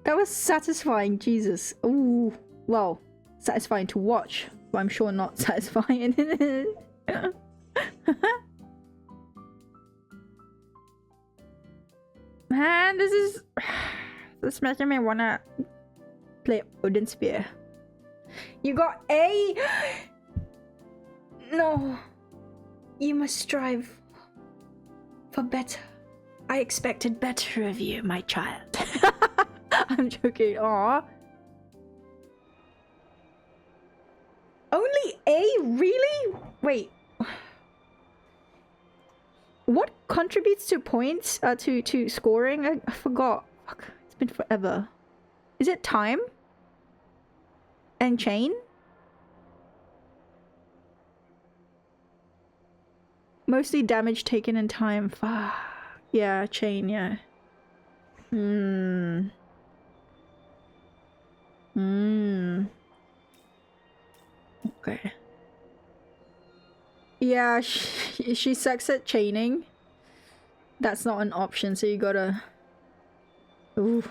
That was satisfying, Jesus. Ooh. Well, satisfying to watch, but I'm sure not satisfying. Man, this is making me wanna play Odin Spear. You got A. No, you must strive for better. I expected better of you, my child. I'm joking. Aw. Only A? Really? Wait. What contributes to points? To scoring? I forgot. Fuck. It's been forever. Is it time? And chain? Mostly damage taken in time. Fuck. Yeah, chain, yeah. Okay. Yeah, she sucks at chaining. That's not an option, so you gotta... Ooh.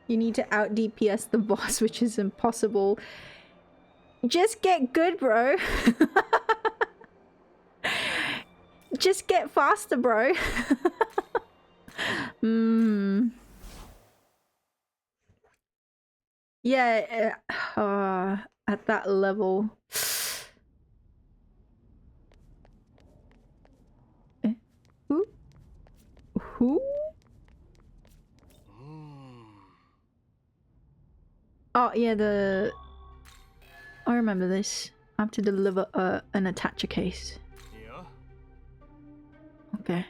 You need to out DPS the boss, which is impossible. Just get good, bro. Just get faster, bro. Yeah, at that level. Who? Oh, yeah, I remember this. I have to deliver an attacher case. Yeah. Okay.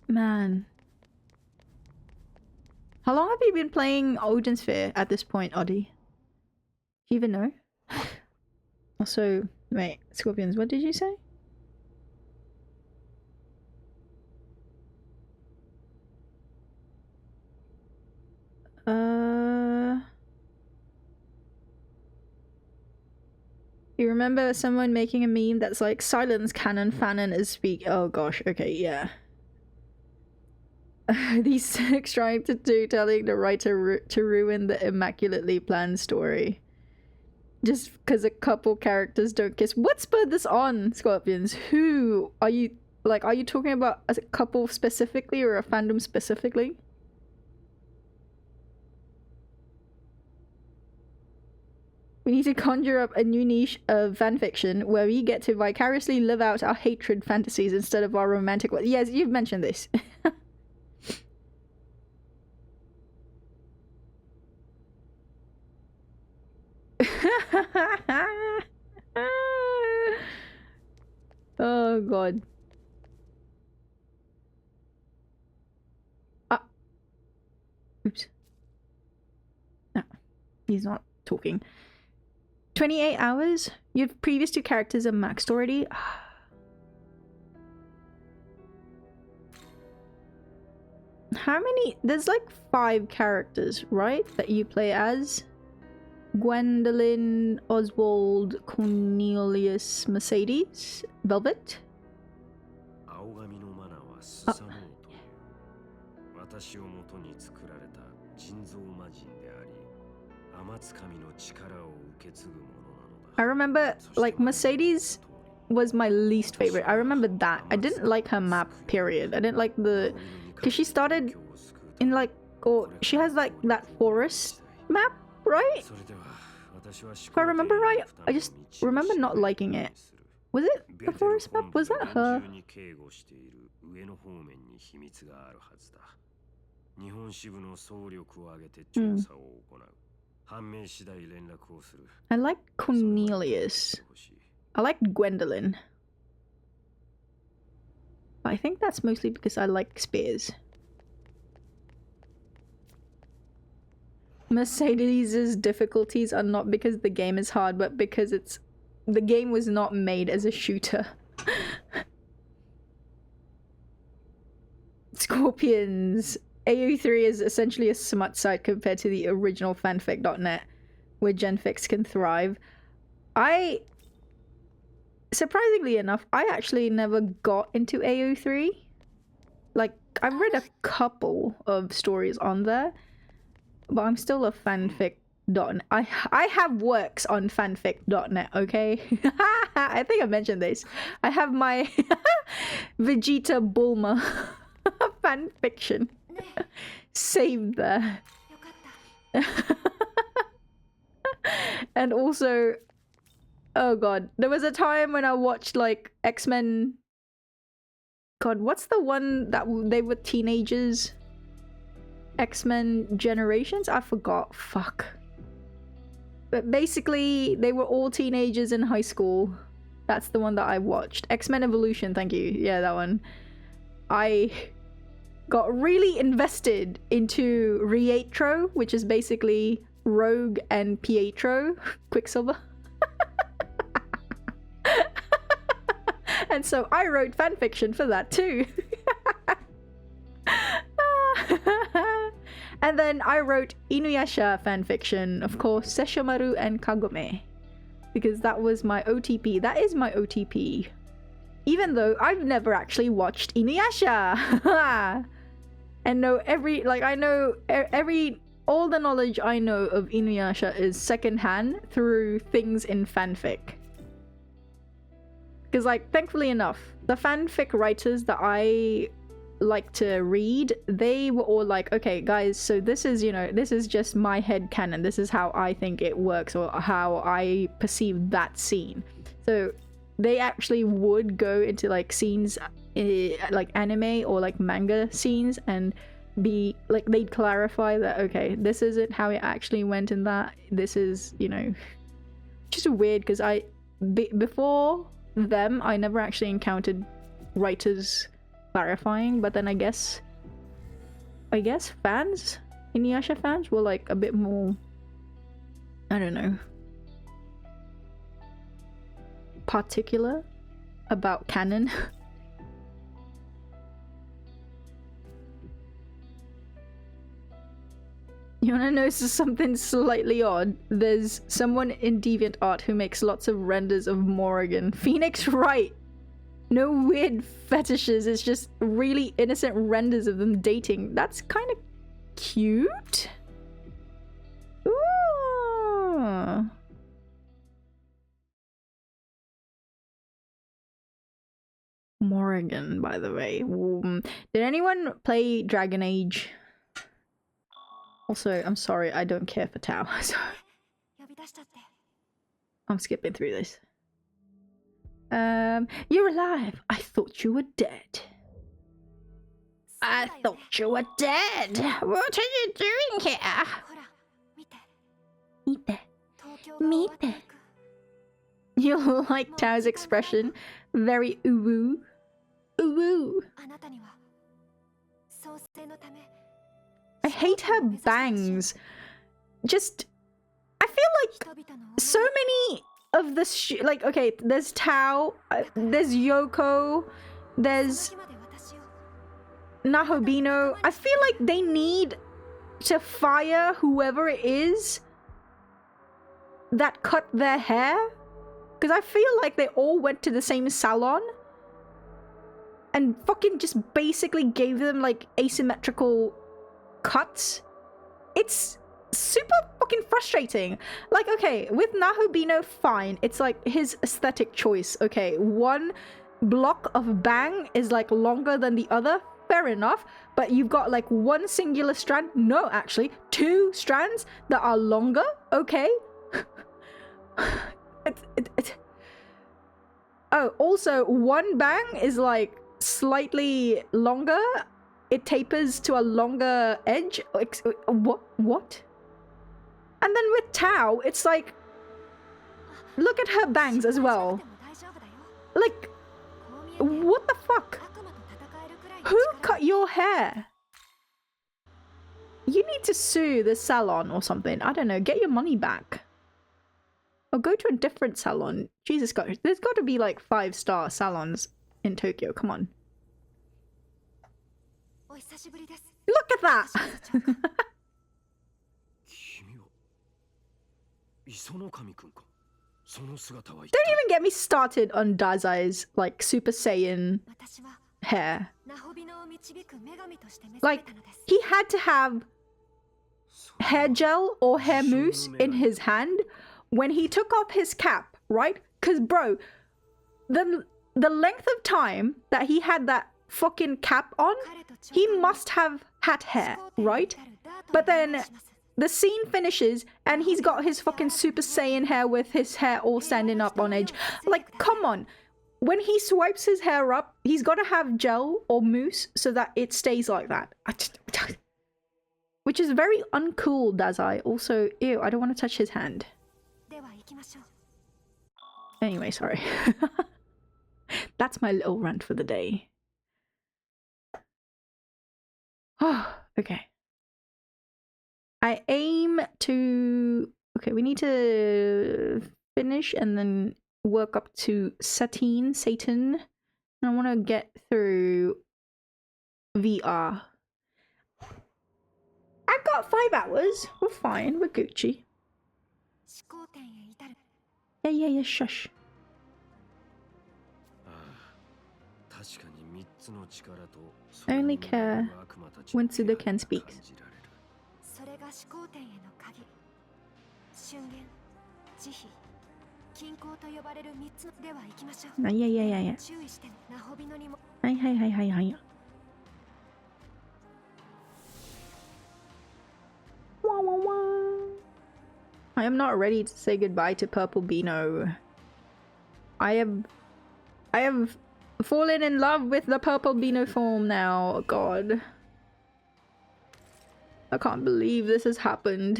Man. How long have you been playing Odin Sphere at this point, Oddie? Do you even know? Also, wait, Scorpions, what did you say? You remember someone making a meme that's like, silence canon fanon is speak. Oh gosh, okay, yeah. These six trying to do telling the writer to ruin the immaculately planned story. Just because a couple characters don't kiss. What spurred this on, Scorpions? Who are you, like, are you talking about a couple specifically or a fandom specifically? We need to conjure up a new niche of fanfiction where we get to vicariously live out our hatred fantasies instead of our romantic ones. Yes, you've mentioned this. Oh god. Oops. No, he's not talking. 28 hours? You have previous two characters are maxed already? How many? There's like 5 characters, right? That you play as? Gwendolyn, Oswald, Cornelius, Mercedes, Velvet? I remember, like, Mercedes was my least favorite. I remember that. I didn't like her map, period. I didn't like the... Because she started in, like... Or she has, like, that forest map, right? If I remember right, I just remember not liking it. Was it the forest map? Was that her? I like Cornelius. I like Gwendolyn. But I think that's mostly because I like spears. Mercedes' difficulties are not because the game is hard, but because the game was not made as a shooter. Scorpions. AO3 is essentially a smut site compared to the original fanfic.net, where genfics can thrive. Surprisingly enough, I actually never got into AO3. Like, I've read a couple of stories on there, but I'm still a fanfic.net. I have works on fanfic.net, okay? I think I mentioned this. I have my Vegeta Bulma fanfiction saved there. And also, oh god, there was a time when I watched like X-Men. God, what's the one that they were teenagers? X-Men Generations? I forgot. Fuck. But basically, they were all teenagers in high school. That's the one that I watched. X-Men Evolution, thank you. Yeah, that one. I got really invested into Rietro, which is basically Rogue and Pietro, Quicksilver. And so I wrote fanfiction for that too. And then I wrote Inuyasha fanfiction, of course, Sesshomaru and Kagome, because that was my OTP. That is my OTP. Even though I've never actually watched Inuyasha. And know all the knowledge I know of Inuyasha is secondhand through things in fanfic. Because, like, thankfully enough, the fanfic writers that I like to read, they were all like, okay guys, so this is, you know, this is just my headcanon, this is how I think it works, or how I perceive that scene. So they actually would go into like scenes, like anime or like manga scenes, and be like, they'd clarify that, okay, this isn't how it actually went in that, this is, you know, just weird, because before them I never actually encountered writers clarifying, but then I guess fans Inuyasha fans were like a bit more, I don't know, particular about canon. You wanna know something slightly odd? There's someone in DeviantArt who makes lots of renders of Morrigan. Phoenix Wright! No weird fetishes, it's just really innocent renders of them dating. That's kind of cute. Ooh. Morrigan, by the way. Did anyone play Dragon Age? Also, I'm sorry, I don't care for Tao, so I'm skipping through this. You're alive. I thought you were dead. I thought you were dead. What are you doing here? Mite. Mite. You like Tao's expression? Very uwu. Uwu. I hate her bangs. Just, I feel like so many of the like, okay, there's Tao, there's Yoko, there's Nahobino. I feel like they need to fire whoever it is that cut their hair, because I feel like they all went to the same salon and fucking just basically gave them like asymmetrical cuts. It's super fucking frustrating. Like, okay, with Nahobino, fine, it's like his aesthetic choice. Okay, one block of bang is like longer than the other, fair enough, but you've got like one singular strand, no, actually two strands that are longer. Okay. Oh, also one bang is like slightly longer. It tapers to a longer edge. What? And then with Tao, it's like, look at her bangs as well. Like, what the fuck? Who cut your hair? You need to sue the salon or something. I don't know. Get your money back. Or go to a different salon. Jesus God, there's got to be like 5-star salons in Tokyo. Come on. Look at that! Don't even get me started on Dazai's like Super Saiyan hair. Like, he had to have hair gel or hair mousse in his hand when he took off his cap, right? Because bro, the length of time that he had that fucking cap on, he must have had hair, right? But then the scene finishes and he's got his fucking Super Saiyan hair with his hair all standing up on edge. Like, come on. When he swipes his hair up, he's got to have gel or mousse so that it stays like that. Which is very uncool, Dazai. Also, ew, I don't want to touch his hand. Anyway, sorry. That's my little rant for the day. Oh, okay. I aim to... Okay, we need to finish and then work up to Satan. And I want to get through VR. I've got 5 hours. We're fine. We're Gucci. Yeah, shush. I only care when Suda-ken speaks. Yeah. Hi. I am not ready to say goodbye to Purple Beano. I have fallen in love with the Purple Beano form now. God. I can't believe this has happened.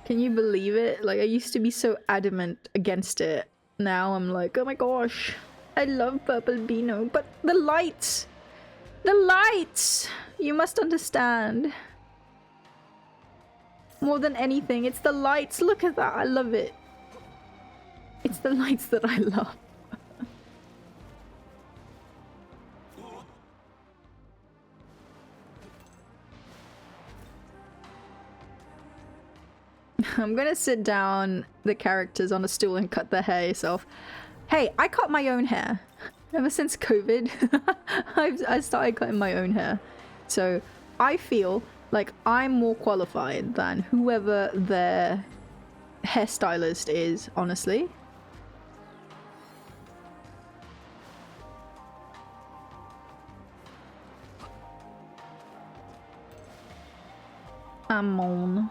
Can you believe it? Like, I used to be so adamant against it. now I'm like, oh my gosh, I love Purple Beano, but the lights! The lights! You must understand. More than anything, it's the lights. Look at that, I love it. It's the lights that I love. I'm gonna sit down the characters on a stool and cut their hair yourself. Hey, I cut my own hair. Ever since COVID, I started cutting my own hair. So I feel like I'm more qualified than whoever their hairstylist is, honestly. I'm on.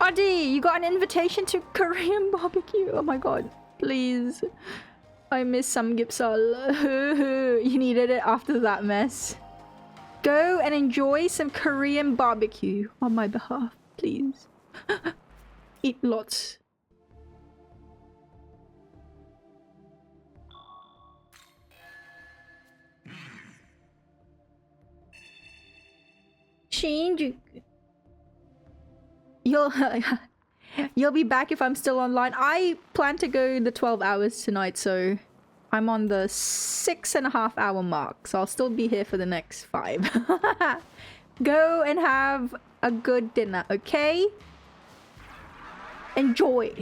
Adi, you got an invitation to Korean barbecue. Oh my god, please. I miss samgyeopsal. You needed it after that mess. Go and enjoy some Korean barbecue on my behalf, please. Eat lots. Shinjuku. You'll be back if I'm still online. I plan to go the 12 hours tonight, so I'm on the 6.5 hour mark, so I'll still be here for the next 5. Go and have a good dinner, okay? Enjoy.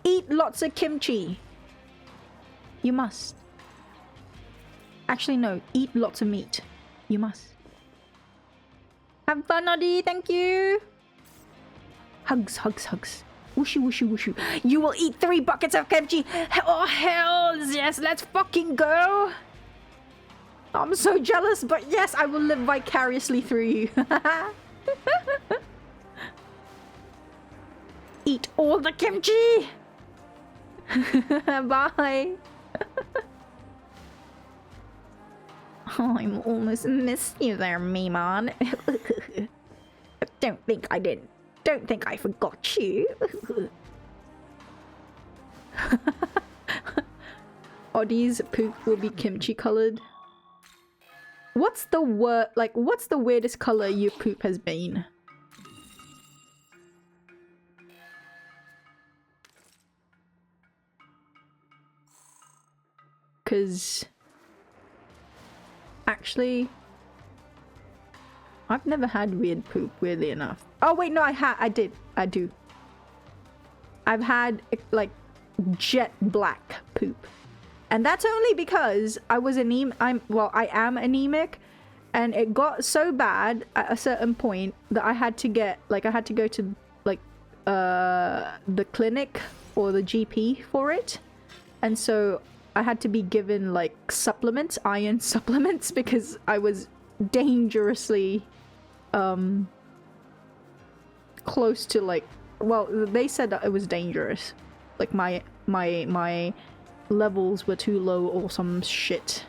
Eat lots of kimchi. You must. Actually, no. Eat lots of meat. You must. Have fun, Noddy. Thank you. Hugs, hugs, hugs. Whooshy, whooshy, whooshy. You will eat 3 buckets of kimchi. Oh, hell yes. Let's fucking go. I'm so jealous, but yes, I will live vicariously through you. Eat all the kimchi. Bye. Oh, I'm almost missed you there, Mimon. Don't think I didn't. Don't think I forgot you. Oddy's poop will be kimchi colored. What's the what's the weirdest color your poop has been? Cause actually, I've never had weird poop, weirdly enough. Oh wait, no, I do. I've had like jet black poop. And that's only because I was I am anemic, and it got so bad at a certain point that I had to go to like the clinic or the GP for it. And so I had to be given like supplements, iron supplements, because I was dangerously close to like, well, they said that it was dangerous. Like my levels were too low or some shit.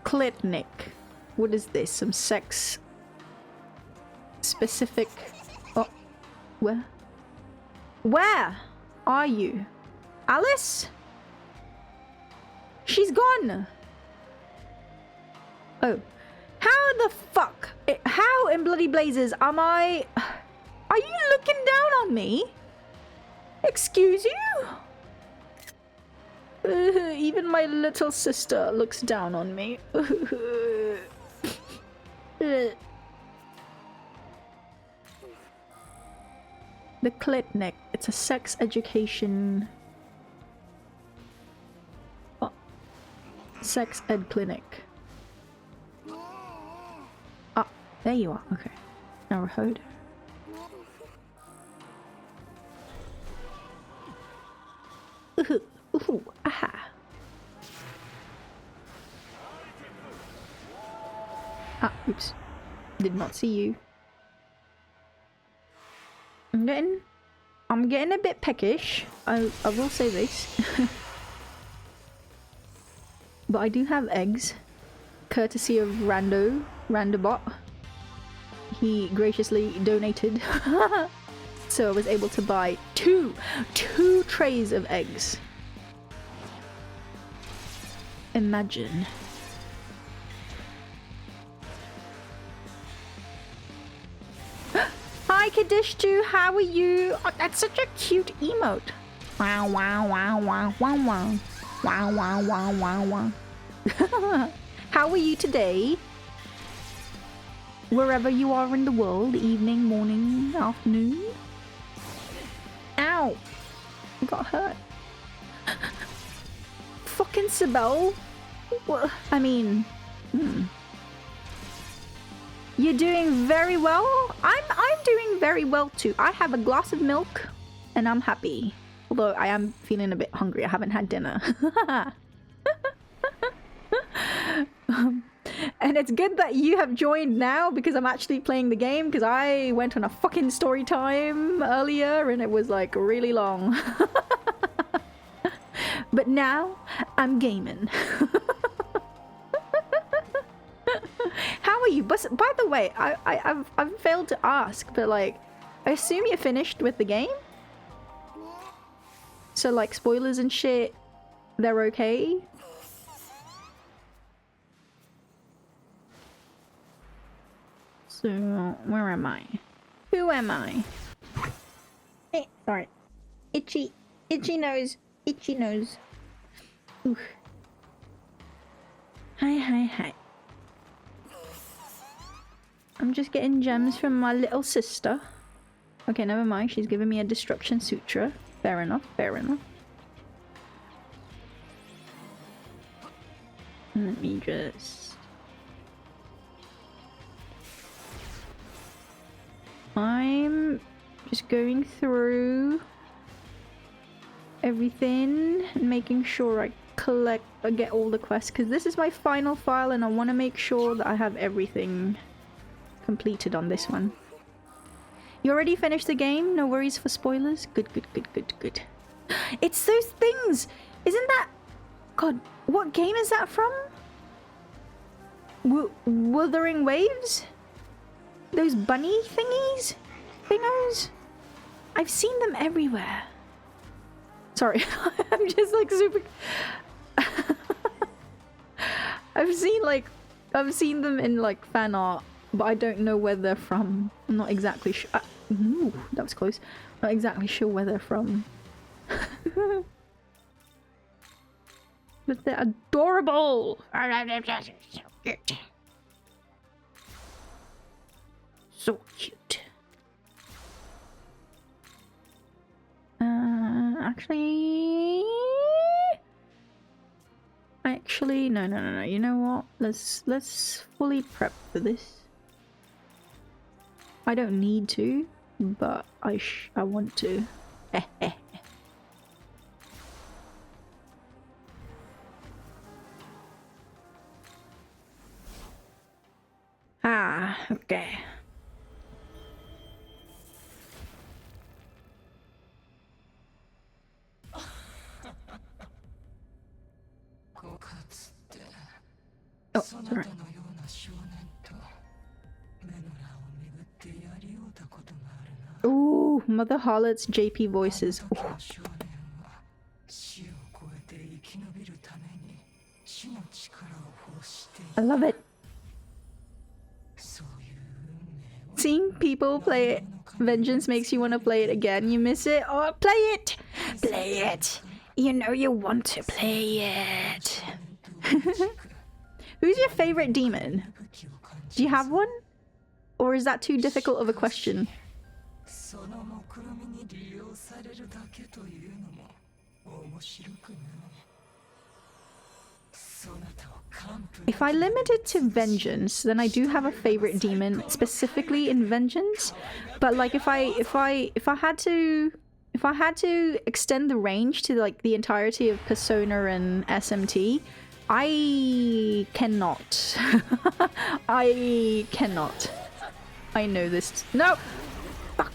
Clinic. What is this? Some sex specific. Oh, where? Where are you? Alice? She's gone! Oh. How the fuck? How in bloody blazes am I... Are you looking down on me? Excuse you? Even my little sister looks down on me. The clinic. It's a sex education... Oh. Sex ed clinic. Ah, there you are. Okay. Now we're heard. Ooh, ooh, aha. Ah, oops. Did not see you. I'm getting a bit peckish. I will say this. But I do have eggs. courtesy of Randobot. He graciously donated. So I was able to buy two trays of eggs. Imagine. Hi Kadishtu, how are you? Oh, that's such a cute emote. Wow wow wow wow wow wow. Wow wow wow wow wow. How are you today? Wherever you are in the world, evening, morning, afternoon. Ow! I got hurt. Fucking Sibel. Well, I mean, You're doing very well. I'm doing very well too. I have a glass of milk, and I'm happy. Although I am feeling a bit hungry. I haven't had dinner. And it's good that you have joined now because I'm actually playing the game, because I went on a fucking story time earlier and it was like really long. But now I'm gaming. How are you? But by the way, I've failed to ask, but like, I assume you're finished with the game? So like spoilers and shit, they're okay? So, where am I? Who am I? Hey, sorry. Itchy nose. Itchy nose. Oof. Hi. I'm just getting gems from my little sister. Okay, never mind. She's giving me a destruction sutra. Fair enough, fair enough. Let me just... I'm just going through everything and making sure I get all the quests, because this is my final file and I want to make sure that I have everything completed on this one. You already finished the game? No worries for spoilers? Good. It's those things! Isn't that... God, what game is that from? Wuthering Waves? Those bunny thingies? Thingos? I've seen them everywhere. Sorry, I'm just like super... I've seen them in like fan art, but I don't know where they're from. I'm not exactly sure. Ooh, that was close. Not exactly sure where they're from. But they're adorable! So cute. Actually, no. You know what? Let's fully prep for this. I don't need to, but I want to. Okay. Oh, sorry. Ooh, Mother Harlot's JP voices. Ooh. I love it. Seeing people play it, Vengeance makes you want to play it again. You miss it? Oh, play it! Play it! You know you want to play it. Who's your favorite demon? Do you have one? Or is that too difficult of a question? If I limit it to Vengeance, then I do have a favorite demon specifically in Vengeance. But like if I had to extend the range to like the entirety of Persona and SMT, I cannot. I cannot. I know this. No! Fuck.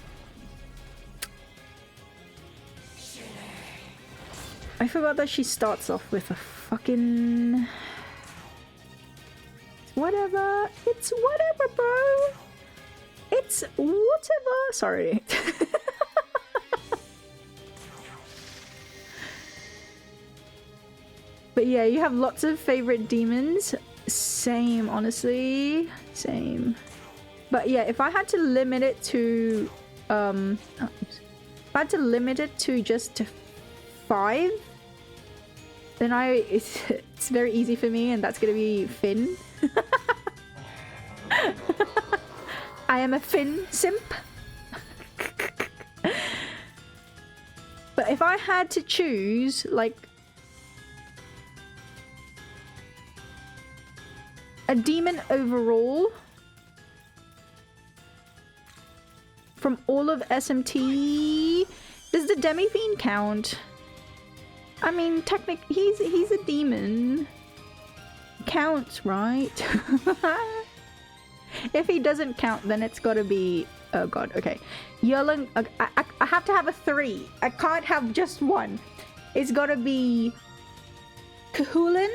I forgot that she starts off with a fucking... whatever. It's whatever, bro. It's whatever. Sorry. But yeah, you have lots of favorite demons. Same, honestly. Same. But yeah, if I had to limit it to if I had to limit it to just 5, then it's very easy for me, and that's gonna be Finn. I am a Finn simp. But if I had to choose, like, a demon overall from all of SMT, does the Demi-Fiend count? I mean, technically, he's a demon. Counts, right? If he doesn't count, then it's gotta be... Oh god, okay. Yerling... I have to have a 3. I can't have just 1. It's gotta be... Kahulin?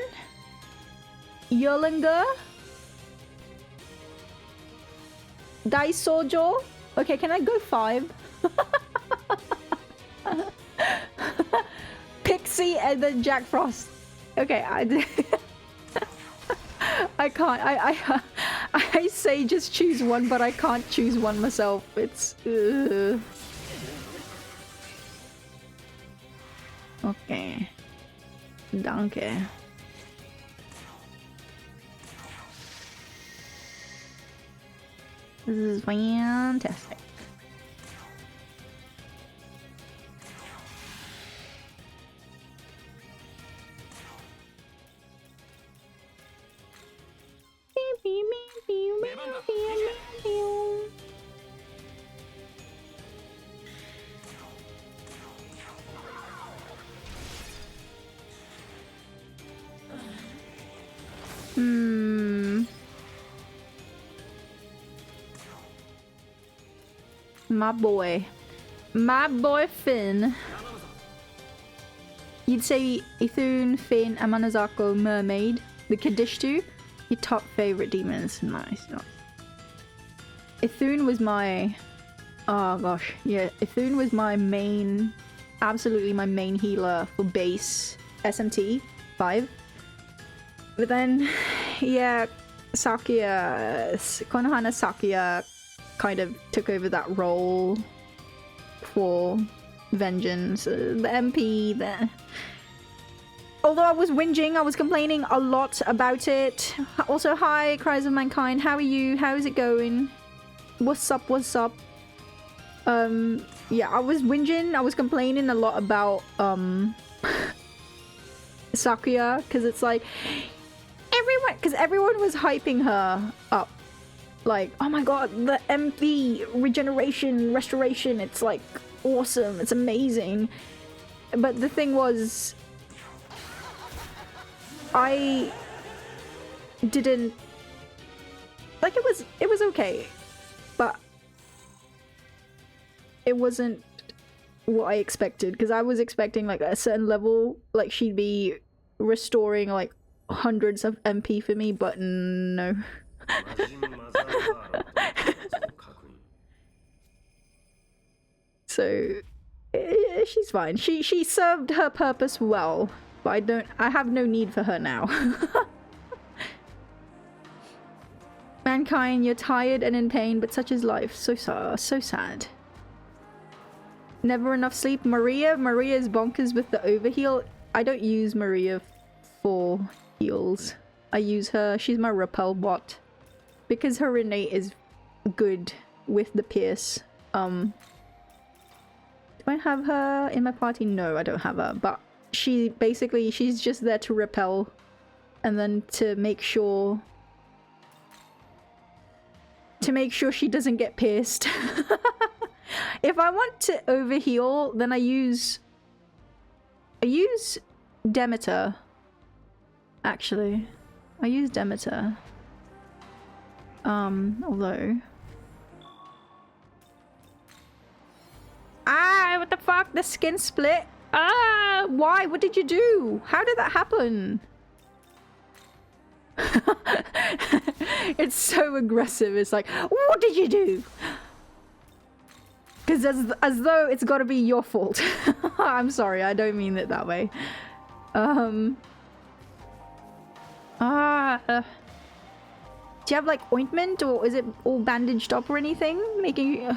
Yerlinger? Daisojo? Okay, can I go 5? Pixie and then Jack Frost. Okay, I can't. I say just choose one, but I can't choose one myself. It's... Okay. Danke. This is fantastic. My boy Finn. You'd say Ithun, Finn, Amanazako, Mermaid, the Kadishtu, your top favorite demons. Nice. Ithun was my... Oh gosh, yeah. Ithun was my main... Absolutely my main healer for base SMT 5. But then, yeah, Konohana Sakuya kind of took over that role for Vengeance. The MP there. Although I was whinging, I was complaining a lot about it. Also, hi, Cries of Mankind. How are you? How is it going? What's up? What's up? Yeah, I was whinging. I was complaining a lot about Sakuya, because it's like everyone was hyping her up. Like, oh my god, the MP regeneration, restoration, it's like awesome, it's amazing. But the thing was, I didn't like it was okay, but it wasn't what I expected, because I was expecting like a certain level, like she'd be restoring like hundreds of MP for me, but no. So she's fine. She served her purpose well, but I have no need for her now. Mankind, you're tired and in pain, but such is life. So sad. Never enough sleep. Maria's bonkers with the overheal. I don't use Maria for heals. I use her. She's my repel bot. Because her innate is good with the pierce. Do I have her in my party? No, I don't have her. But she's just there to repel. And then to make sure she doesn't get pierced. If I want to overheal, then I use Demeter. Actually, I use Demeter. Although... Ah, what the fuck? The skin split? Ah, why? What did you do? How did that happen? It's so aggressive. It's like, what did you do? Because as though it's got to be your fault. I'm sorry, I don't mean it that way. Do you have like ointment, or is it all bandaged up or anything? Making you...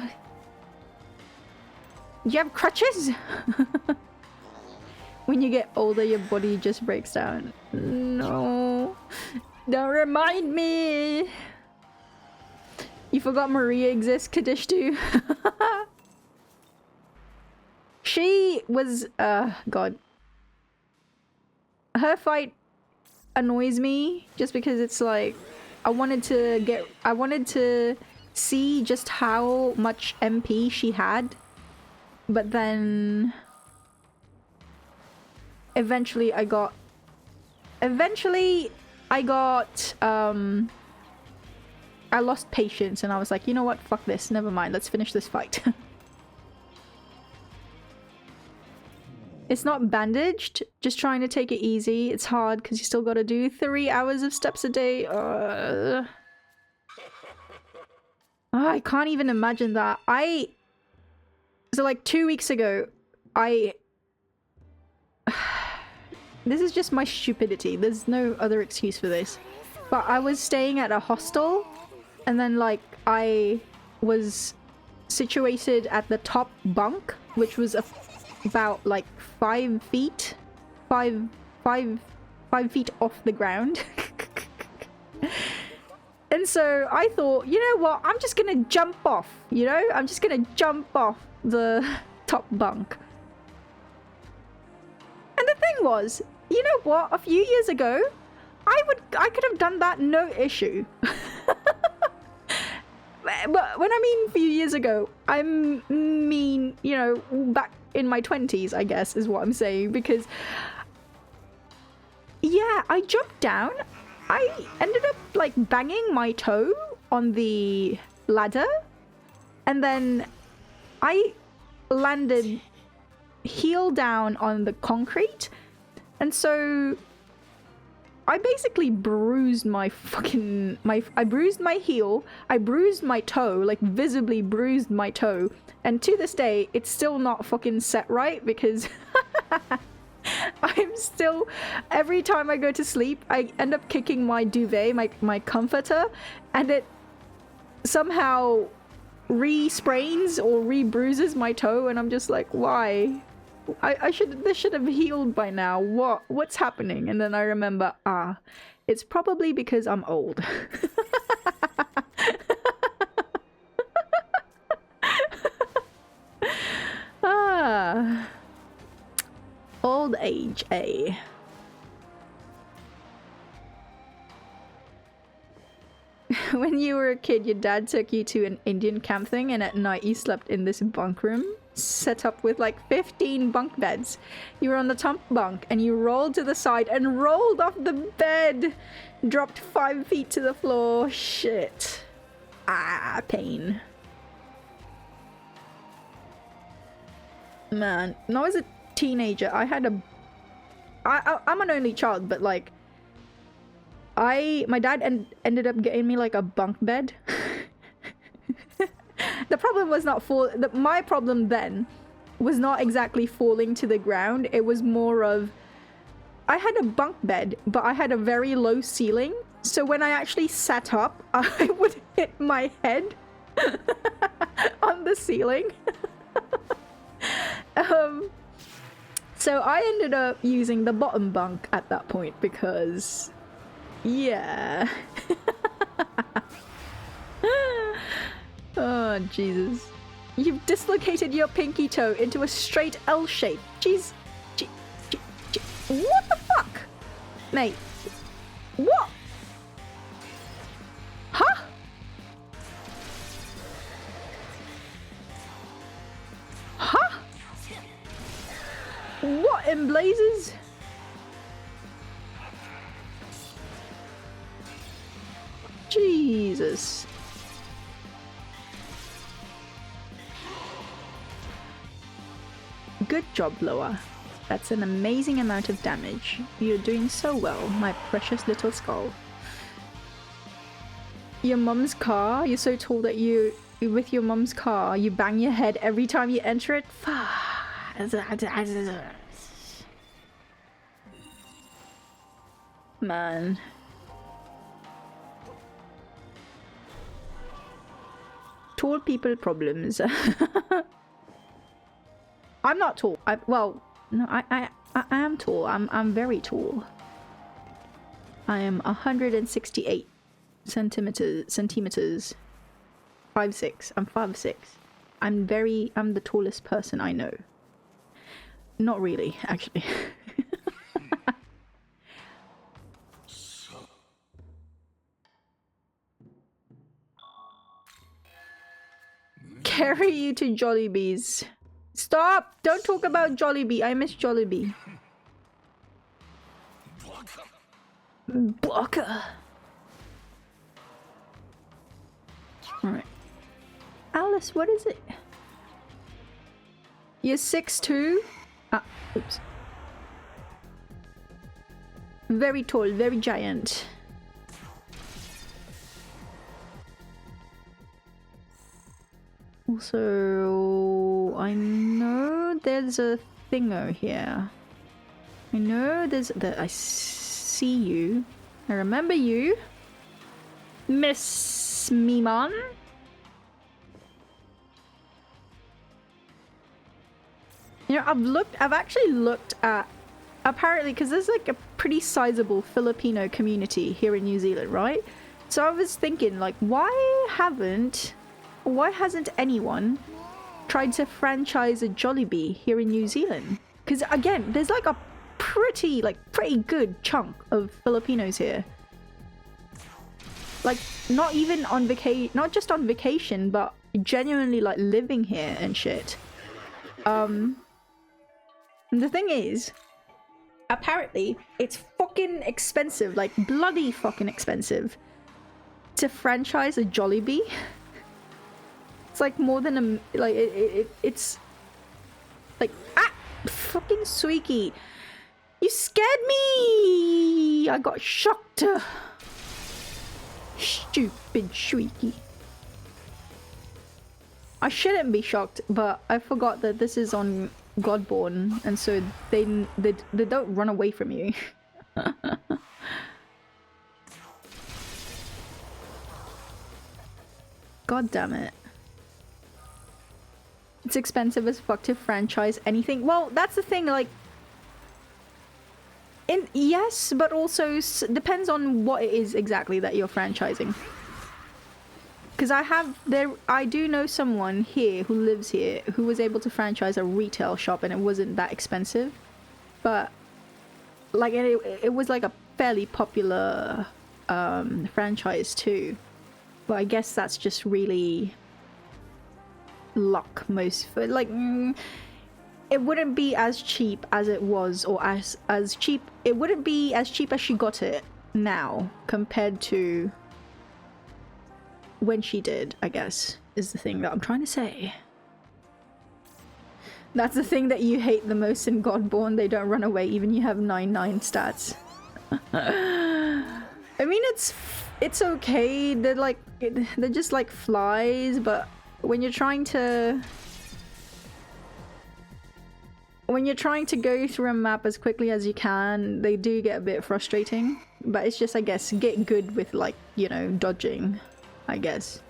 Do you have crutches? When you get older, your body just breaks down. No. Don't remind me. You forgot Maria exists, Kadishtu. She was... God. Her fight annoys me just because it's like... I wanted to see just how much MP she had. But then... Eventually I got... I lost patience and I was like, you know what? Fuck this. Never mind. Let's finish this fight. It's not bandaged. Just trying to take it easy. It's hard because you still got to do 3 hours of steps a day. I can't even imagine that. So like 2 weeks ago, this is just my stupidity. There's no other excuse for this. But I was staying at a hostel, and then like I was situated at the top bunk, which was about like 5 feet, 5 feet off the ground. And so I thought, you know what? I'm just gonna jump off. You know, I'm just gonna jump off the top bunk. And the thing was, you know what? A few years ago, I could have done that no issue. But when I mean a few years ago, I mean, you know, back in my 20s, I guess, is what I'm saying. Because, yeah, I jumped down. I ended up, like, banging my toe on the ladder. And then I landed heel down on the concrete. And so I basically bruised my fucking... I bruised my heel. I bruised my toe, like visibly bruised my toe. And to this day, it's still not fucking set right because I'm still... Every time I go to sleep, I end up kicking my duvet, my comforter, and it somehow re-sprains or re-bruises my toe, and I'm just like, why? This should have healed by now. What's happening? And then I remember, it's probably because I'm old. Old age, eh? When you were a kid, your dad took you to an Indian camp thing, and at night you slept in this bunk room set up with like 15 bunk beds. You were on the top bunk and you rolled to the side and rolled off the bed, dropped 5 feet to the floor. Shit. Pain. Man, when I was a teenager, I had I'm an only child, but like my dad ended up getting me like a bunk bed. The problem was not my problem then was not exactly falling to the ground. It was more of, I had a bunk bed, but I had a very low ceiling. So when I actually sat up, I would hit my head on the ceiling. So I ended up using the bottom bunk at that point because, yeah. Oh, Jesus. You've dislocated your pinky toe into a straight L shape. Jeez. What the fuck? Mate. What? Huh? Huh? What in blazes? Jesus. Good job, Loa. That's an amazing amount of damage. You're doing so well, my precious little skull. Your mum's car? You're so tall that you with your mum's car, you bang your head every time you enter it? Man. Tall people problems. I'm not tall. Well, no, I am tall. I'm very tall. I am 168 centimeters. 5'6". I'm 5'6". I'm the tallest person I know. Not really, actually. Carry you to Jollibee's. Stop! Don't talk about Jollibee. I miss Jollibee. Blocker. Alright. Alice, what is it? You're 6'2"? Ah, oops. Very tall, very giant. Also, I know there's a thingo here. I know there's I see you. I remember you. Miss Mimon. You know, I've actually looked at, apparently, because there's like a pretty sizable Filipino community here in New Zealand, right? So I was thinking, like, why hasn't anyone tried to franchise a Jollibee here in New Zealand? Because again, there's like a pretty good chunk of Filipinos here. Like, not even on vacation, not just on vacation, but genuinely like living here and shit. The thing is, apparently, it's fucking expensive, like bloody fucking expensive, to franchise a Jollibee. It's like more than a, like, it's like, ah, fucking Suiki. You scared me! I got shocked. Stupid Suiki. I shouldn't be shocked, but I forgot that this is on Godborn, and so they don't run away from you. God damn it. It's expensive as fuck to franchise anything. Well, that's the thing, like, yes, but also depends on what it is exactly that you're franchising. Because I do know someone here who lives here who was able to franchise a retail shop, and it wasn't that expensive. But like it was like a fairly popular franchise too. But I guess that's just really luck most for like it wouldn't be as cheap as it was, or as cheap, it wouldn't be as cheap as she got it now compared to when she did, I guess, is the thing that I'm trying to say. That's the thing that you hate the most in Godborn. They don't run away even you have 9/9 stats. I mean, it's okay. They're just like flies, but when you're trying to go through a map as quickly as you can, they do get a bit frustrating. But it's just, I guess, get good with, like, you know, dodging, I guess.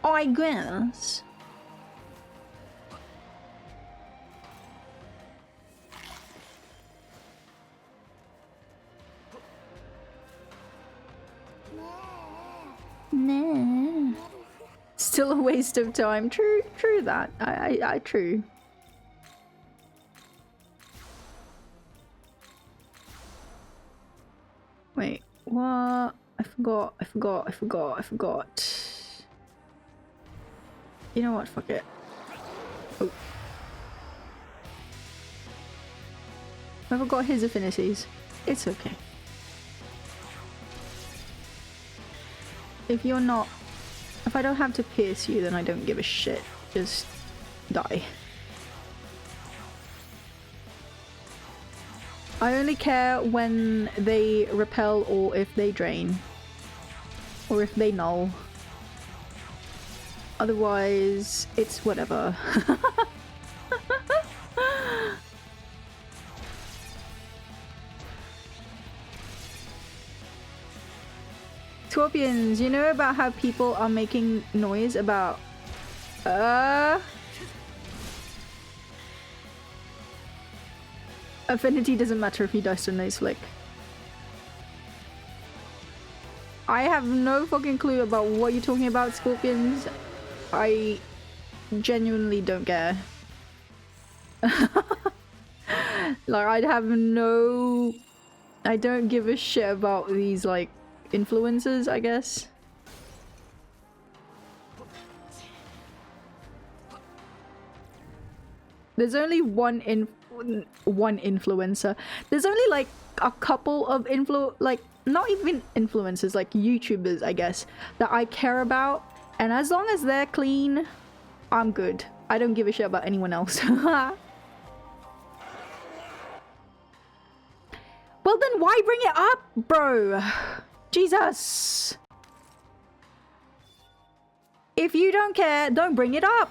I guess. Nah. Still a waste of time. True that. I true. Wait, what? I forgot. You know what? Fuck it. Oh. I forgot his affinities. It's okay. If I don't have to pierce you, then I don't give a shit. Just die. I only care when they repel or if they drain. Or if they null. Otherwise, it's whatever. Scorpions, you know about how people are making noise about affinity doesn't matter if you dice to nose flick. I have no fucking clue about what you're talking about, Scorpions. I genuinely don't care. Like, I'd have no... I don't give a shit about these, like, influencers, I guess. There's only one influencer. There's only, like, a couple of like, not even influencers, like YouTubers, I guess, that I care about. And as long as they're clean, I'm good. I don't give a shit about anyone else. Well then why bring it up, bro? Jesus. If you don't care, don't bring it up.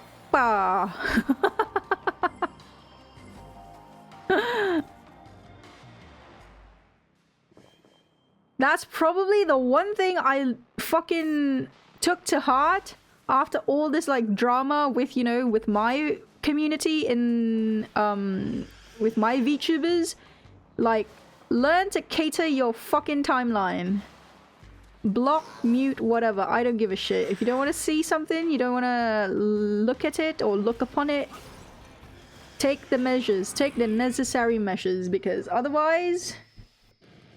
That's probably the one thing I fucking took to heart after all this, like, drama with, you know, with my community in with my VTubers. Like, learn to cater your fucking timeline. Block, mute, whatever. I don't give a shit. If you don't want to see something, you don't want to look at it or look upon it, take the measures, take the necessary measures, because otherwise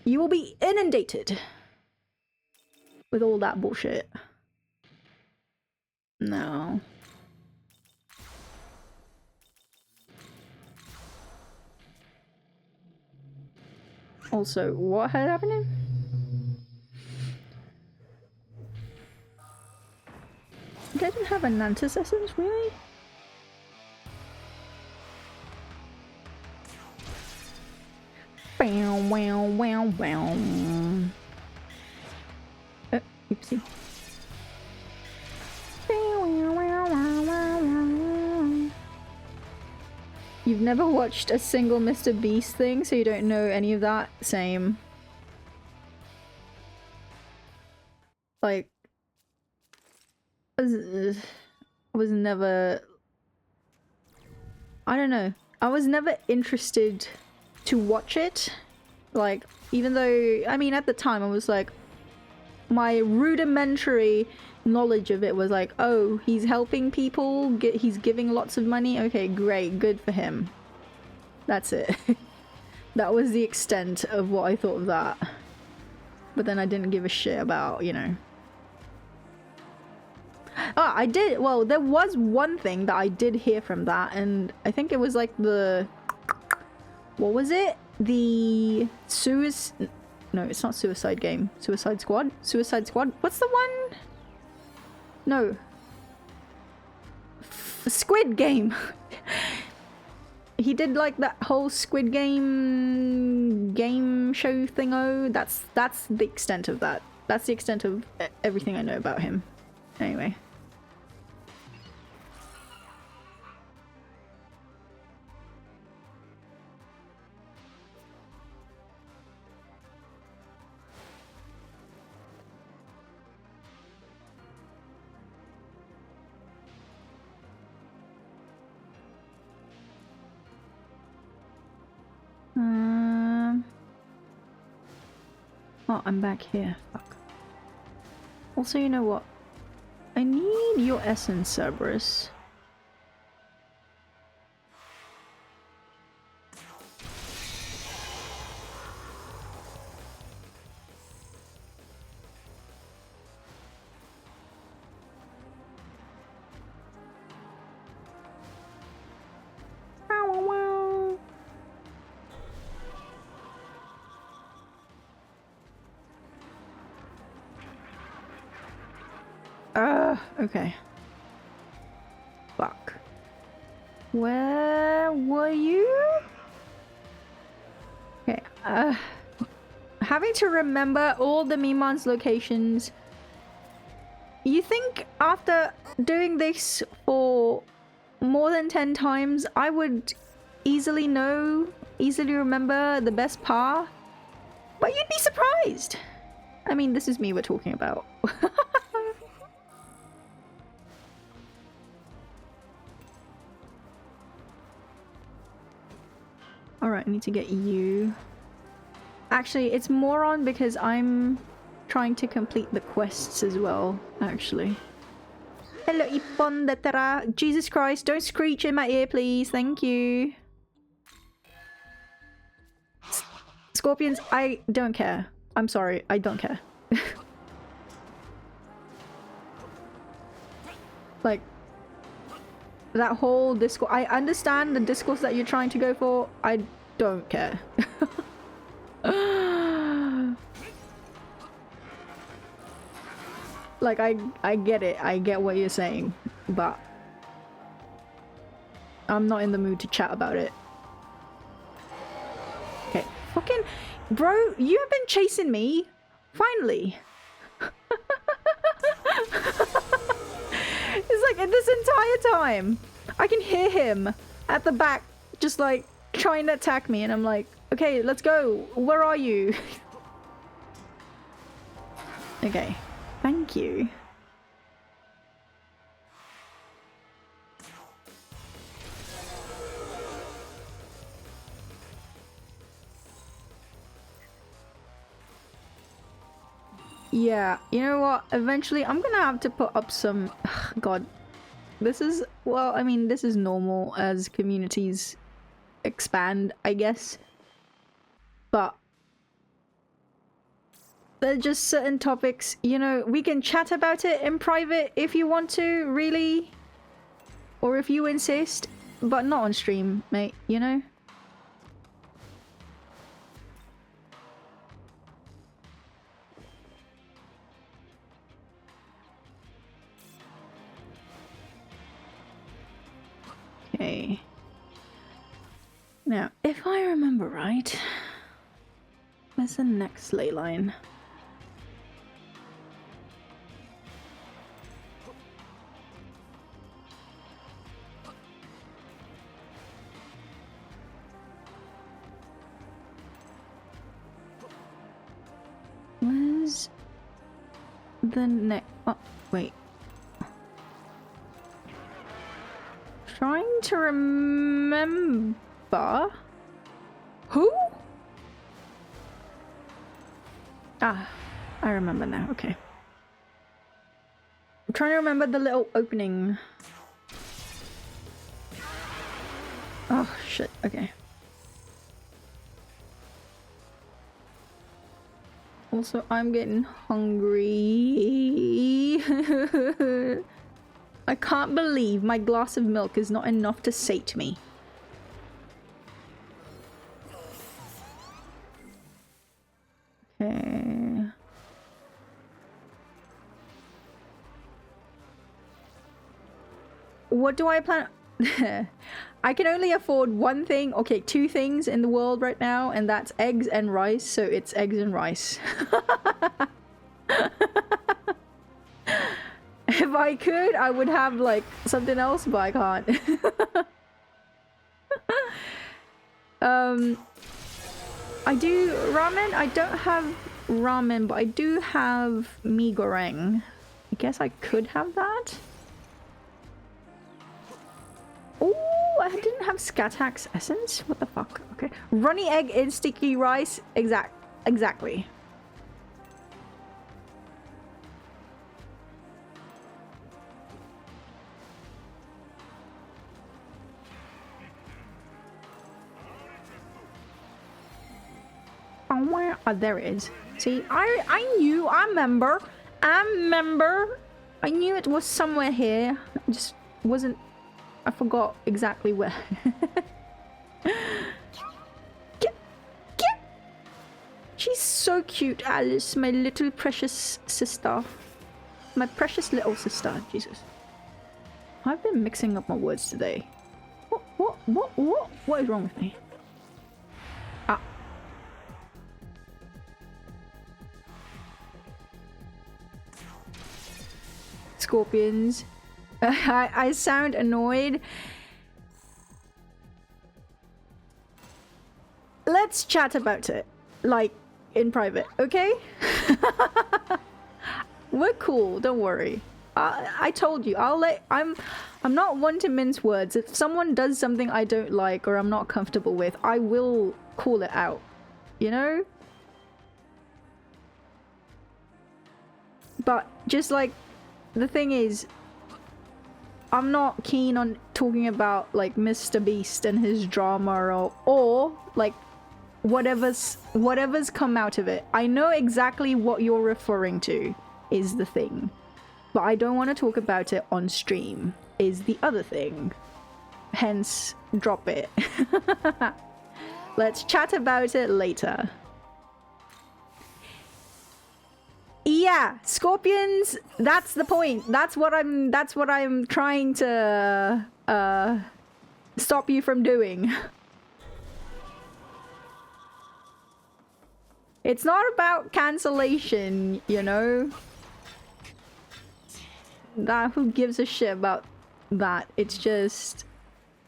you will be inundated with all that bullshit. No. Also, what had happened? They didn't have a Nantis essence, really? Wow, wow, wow, wow. Oh, oopsie. You've never watched a single Mr. Beast thing, so you don't know any of that? Same. Like, I was never... I don't know. I was never interested to watch it. Like, even though... I mean, at the time, I was like... My rudimentary knowledge of it was like, oh, he's helping people, he's giving lots of money, okay, great, good for him. That's it. That was the extent of what I thought of that. But then I didn't give a shit about, you know. Ah, I did, well, there was one thing that I did hear from that, and I think it was like the... What was it? The No, it's not Suicide Game. Suicide Squad? Suicide Squad? What's the one? No. Squid Game! He did like that whole Squid game show thingo. That's the extent of that. That's the extent of everything I know about him. Anyway. Oh, I'm back here. Fuck. Also, you know what? I need your essence, Cerberus. Okay. Fuck. Where were you? Okay, having to remember all the Mimon's locations You think after doing this for more than 10 times, I would easily remember the best path? But you'd be surprised! I mean, this is me we're talking about. Alright, I need to get you. Actually, it's more on because I'm trying to complete the quests as well, actually. Hello, Ippon Datara. Jesus Christ, don't screech in my ear, please. Thank you. Scorpions, I don't care. I'm sorry, I don't care. Like, that whole discourse. I understand the discourse that you're trying to go for. I don't care. Like, I get it. I get what you're saying. But I'm not in the mood to chat about it. Okay. Fucking... Bro, you have been chasing me. Finally. It's like this entire time. I can hear him at the back just like trying to attack me and I'm like, okay, let's go. Where are you? Okay. Thank you. Yeah, you know what? Eventually I'm gonna have to put up some... God. This is... Well, I mean, this is normal as communities expand, I guess. But... there are just certain topics, you know, we can chat about it in private if you want to, really. Or if you insist. But not on stream, mate, you know? Okay. Now, if I remember right, where's the next ley line? Where's the next? Oh, wait. Trying to remember. Who? Ah, I remember now. Okay. I'm trying to remember the little opening. Oh, shit. Okay. Also, I'm getting hungry. I can't believe my glass of milk is not enough to sate me. Okay. What do I plan? I can only afford one thing, okay, two things in the world right now, and that's eggs and rice, so it's eggs and rice. If I could, I would have, like, something else, but I can't. I do ramen. I don't have ramen, but I do have mee goreng. I guess I could have that. Oh, I didn't have Scatax essence? What the fuck? Okay. Runny egg in sticky rice. Exactly. Oh, there it is. See, I knew, I remember. I knew it was somewhere here. I just wasn't, I forgot exactly where. She's so cute, Alice, my little precious sister. My precious little sister, Jesus. I've been mixing up my words today. What is wrong with me? Ah. Scorpions. I sound annoyed. Let's chat about it, like, in private, okay? We're cool, don't worry. I told you, I'm not one to mince words. If someone does something I don't like or I'm not comfortable with, I will call it out, you know? But just like, the thing is, I'm not keen on talking about like Mr. Beast and his drama or like whatever's come out of it. I know exactly what you're referring to is the thing, but I don't want to talk about it on stream is the other thing. Hence, drop it. Let's chat about it later. Yeah, Scorpions, that's the point. That's what I'm trying to stop you from doing. It's not about cancellation, you know? Who gives a shit about that? It's just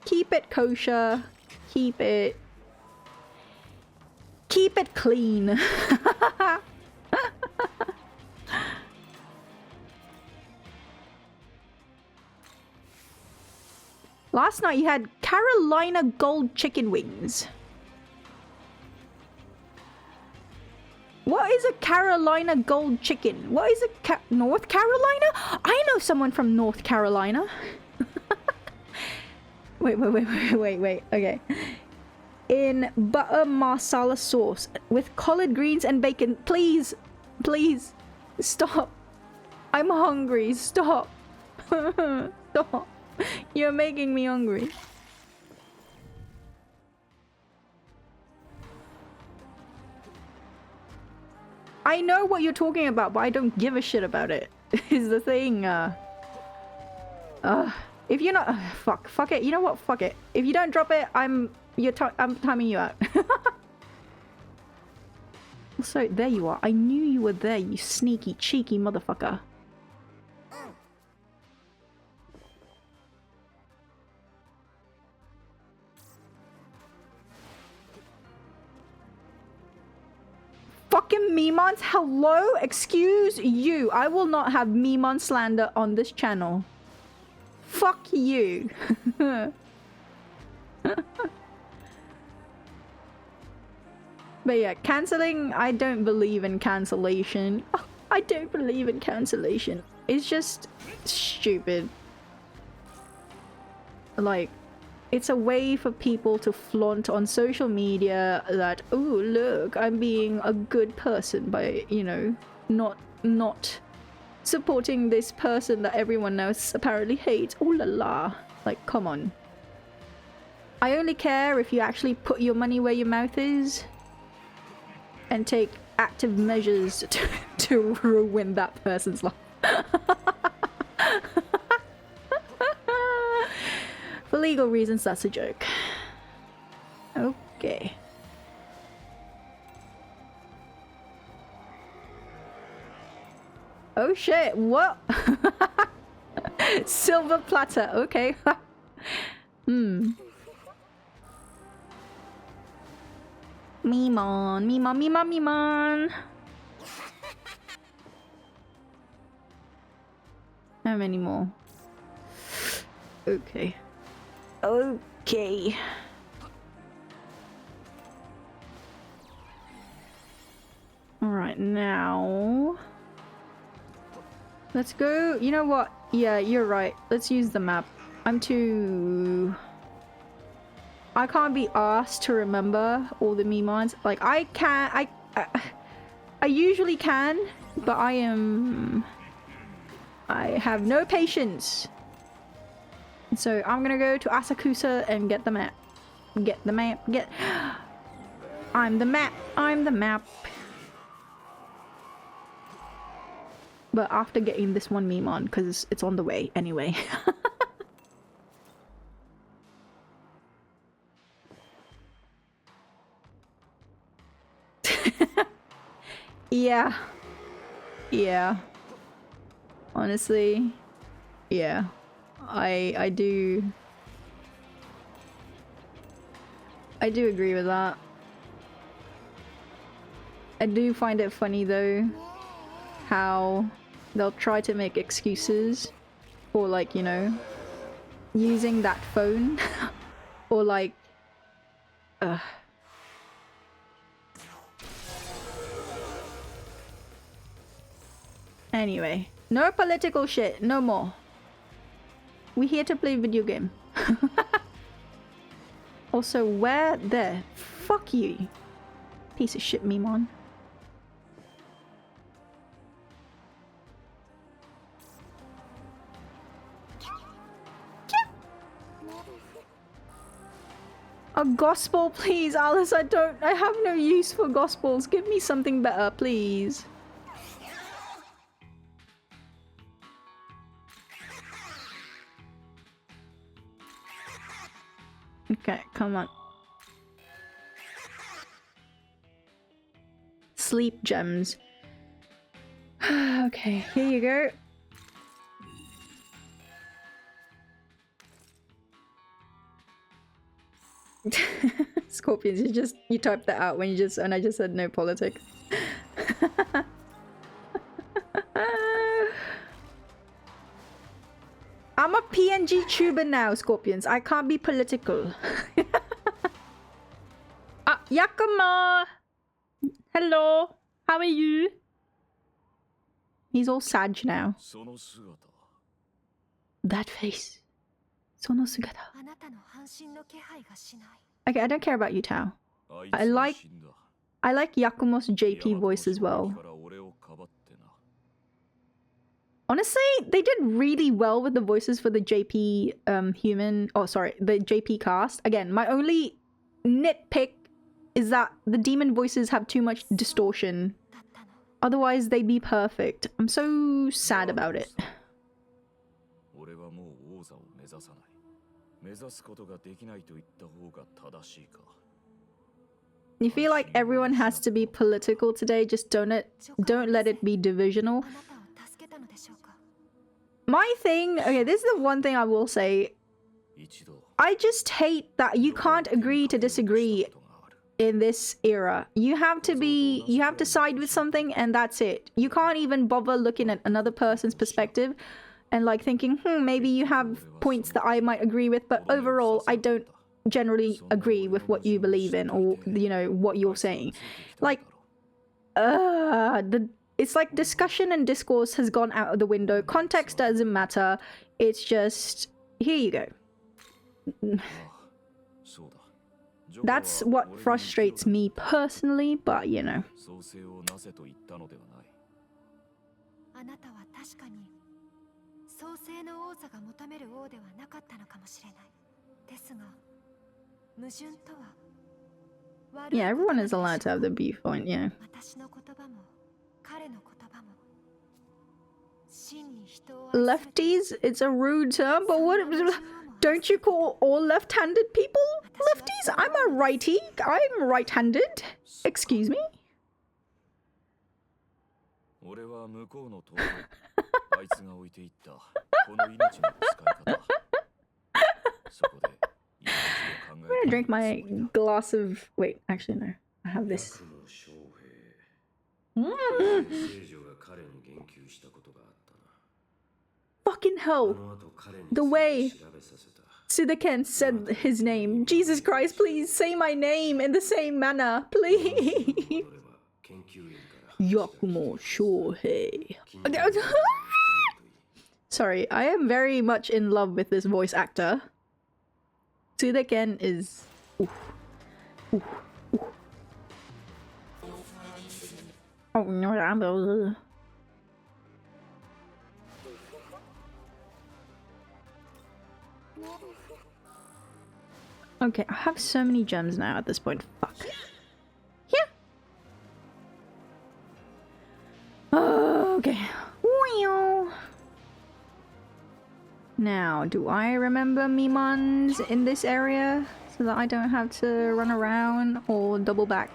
keep it kosher, keep it clean. Last night you had Carolina Gold chicken wings. What is a Carolina Gold chicken? What is a North Carolina? I know someone from North Carolina. wait. Okay. In butter masala sauce with collard greens and bacon. Please. Stop. I'm hungry. Stop. Stop. You're making me hungry. I know what you're talking about, but I don't give a shit about it. Is the thing. If you're not, fuck it. You know what? Fuck it. If you don't drop it, I'm timing you out. So there you are. I knew you were there, you sneaky, cheeky motherfucker. Fucking Memons, hello? Excuse you. I will not have Memon slander on this channel. Fuck you. But yeah, cancelling, I don't believe in cancellation. I don't believe in cancellation. It's just stupid. Like, it's a way for people to flaunt on social media that, oh, look, I'm being a good person by, you know, not supporting this person that everyone else apparently hates. Oh la la. Like, come on. I only care if you actually put your money where your mouth is and take active measures to ruin that person's life. For legal reasons, that's a joke. Okay. Oh shit, what? Silver platter, okay. Memon. How many more? Okay. Okay. Alright, now... let's go... you know what? Yeah, you're right. Let's use the map. I'm too... I can't be asked to remember all the Memons. Like, I can... I usually can, but I have no patience. So I'm gonna go to Asakusa and get the map. Get the map. I'm the map. I'm the map. But after getting this one Memon, because it's on the way anyway. Yeah. Yeah. Honestly, Yeah, I do agree with that. I do find it funny though how they'll try to make excuses for, like, you know, using that phone or like Anyway, no political shit, no more. We here to play video game. Also, where there? Fuck you. Piece of shit, Mimon. A gospel, please, Alice. I have no use for gospels. Give me something better, please. Okay, come on. Sleep gems. Okay, here you go. Scorpions, you typed that out when I just said no politics. I'm a PNG tuber now, Scorpions. I can't be political. Ah, Yakima! Hello, how are you? He's all sad now. That face. Sono sugata. Okay, I don't care about you, Tao. I like Yakumo's JP voice as well. Honestly, they did really well with the voices for the JP the JP cast. Again, my only nitpick is that the demon voices have too much distortion. Otherwise, they'd be perfect. I'm so sad about it. You feel like everyone has to be political today, just don't let it be divisional. My thing, okay, this is the one thing I will say. I just hate that you can't agree to disagree in this era. You have to side with something and that's it. You can't even bother looking at another person's perspective and like thinking, maybe you have points that I might agree with, but overall I don't generally agree with what you believe in or, you know, what you're saying. Like, it's like discussion and discourse has gone out of the window. Context doesn't matter. It's just, here you go. That's what frustrates me personally, but you know. Yeah, everyone is allowed to have the viewpoint, yeah. Lefties? It's a rude term, but what? Don't you call all left-handed people lefties? I'm a righty. I'm right-handed. Excuse me? I'm gonna drink my glass of... Wait, actually no. I have this. Fucking hell. The way Sudaken said his name. Jesus Christ, please say my name in the same manner. Please. Yakumo Shohei. Sorry, I am very much in love with this voice actor. Sudaken is... Oof. Oof. Oof. Oh, no, okay, I have so many gems now at this point. Fuck. Yeah. Okay. Now, do I remember Mimons in this area so that I don't have to run around or double back?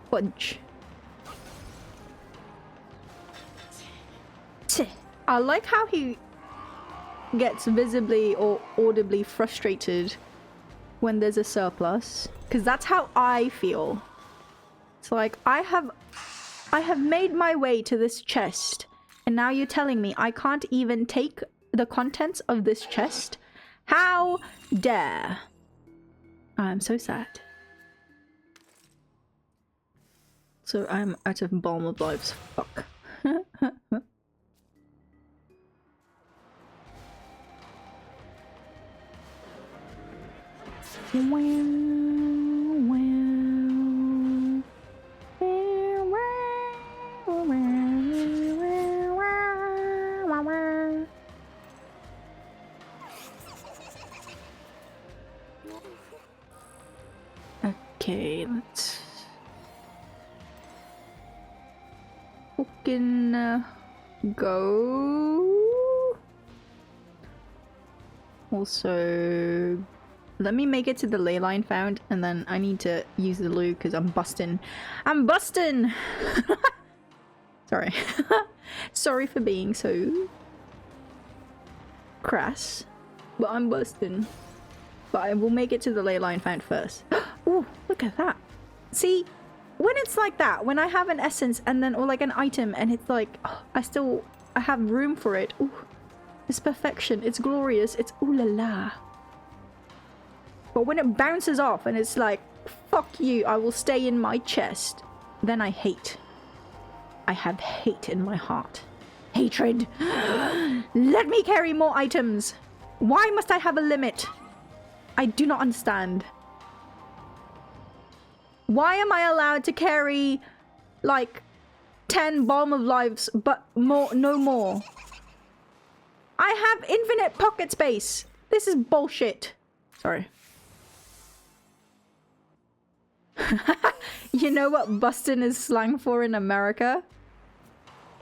Fudge. I like how he gets visibly or audibly frustrated when there's a surplus, because that's how I feel. It's like, I have made my way to this chest, and now you're telling me I can't even take the contents of this chest? How dare! I'm so sad. So I'm out of Balm of Lives. Fuck. Okay, let's fucking go. Also, let me make it to the ley line found, and then I need to use the loo because I'm busting. I'm busting! Sorry. Sorry for being so crass, but I'm busting. But I will make it to the ley line found first. Oh, look at that. See, when it's like that, when I have an essence and then, or like an item, and it's like, oh, I have room for it. Ooh, it's perfection. It's glorious. It's ooh la la. But when it bounces off and it's like, fuck you, I will stay in my chest, then I hate. I have hate in my heart. Hatred. Let me carry more items. Why must I have a limit? I do not understand. Why am I allowed to carry like 10 Balm of Lives but no more? I have infinite pocket space. This is bullshit. Sorry. You know what bustin' is slang for in America?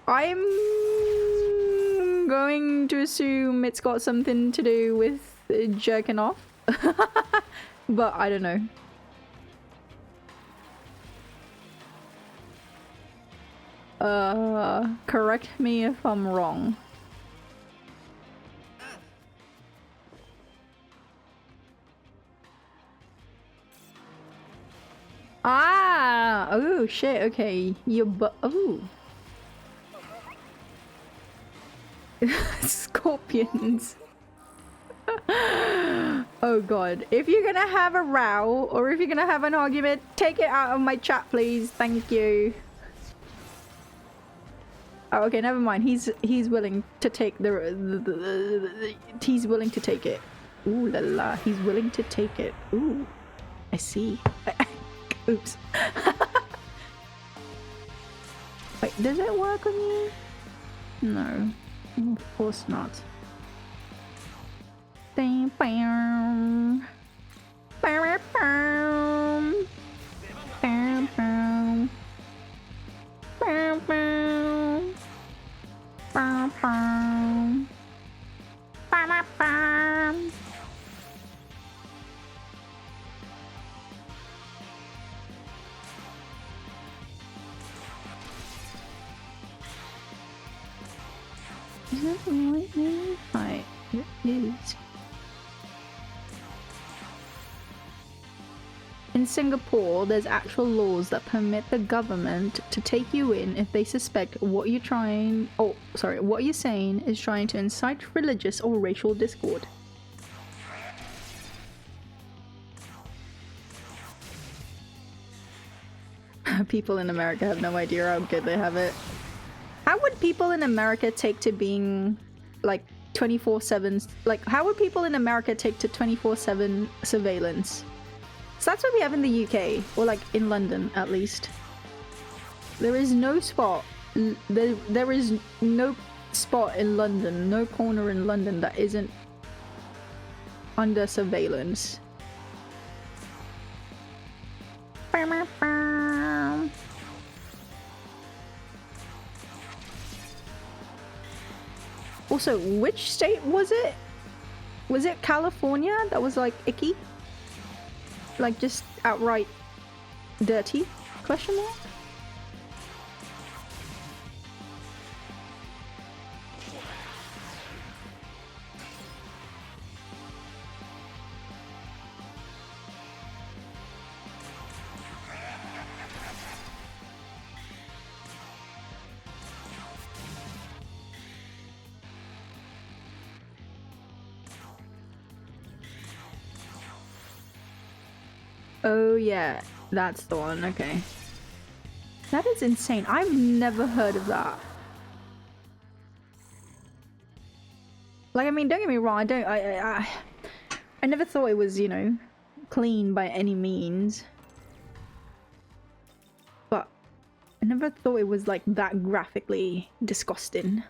I'm going to assume it's got something to do with jerking off. But I don't know. Correct me if I'm wrong. Ah! Oh shit, okay. Oh. Scorpions. Oh god. If you're gonna have a row, or if you're gonna have an argument, take it out of my chat, please. Thank you. Oh, okay, never mind. He's willing to take he's willing to take it. Ooh la la. He's willing to take it. Ooh. I see. Oops. Wait, does it work on you? No. Of course not. Bam, bam. Bam, bam. Bam, bam. Bam, bam. Bam, bam. Bam, bam. Is that the right name? Hi, it is. In Singapore, there's actual laws that permit the government to take you in if they suspect what you're saying is trying to incite religious or racial discord. People in America have no idea how good they have it. How would people in America take to being like 24/7? Like, how would people in America take to 24/7 surveillance? So that's what we have in the UK, or like in London at least. There is no spot. There is no spot in London, no corner in London that isn't under surveillance. Also, which state was it? Was it California that was like icky? Like just outright dirty? Question mark? Oh yeah, that's the one. Okay. That is insane. I've never heard of that. Like, I mean, don't get me wrong. I never thought it was, you know, clean by any means. But I never thought it was like that graphically disgusting.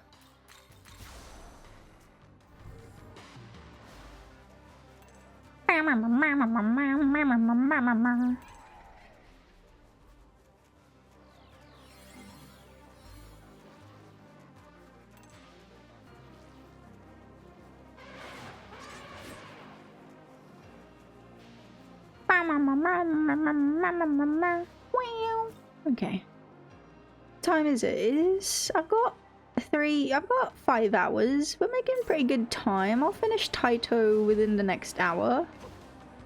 Okay. What time is it? I've got 5 hours. We're making pretty good time. I'll finish Taito within the next hour.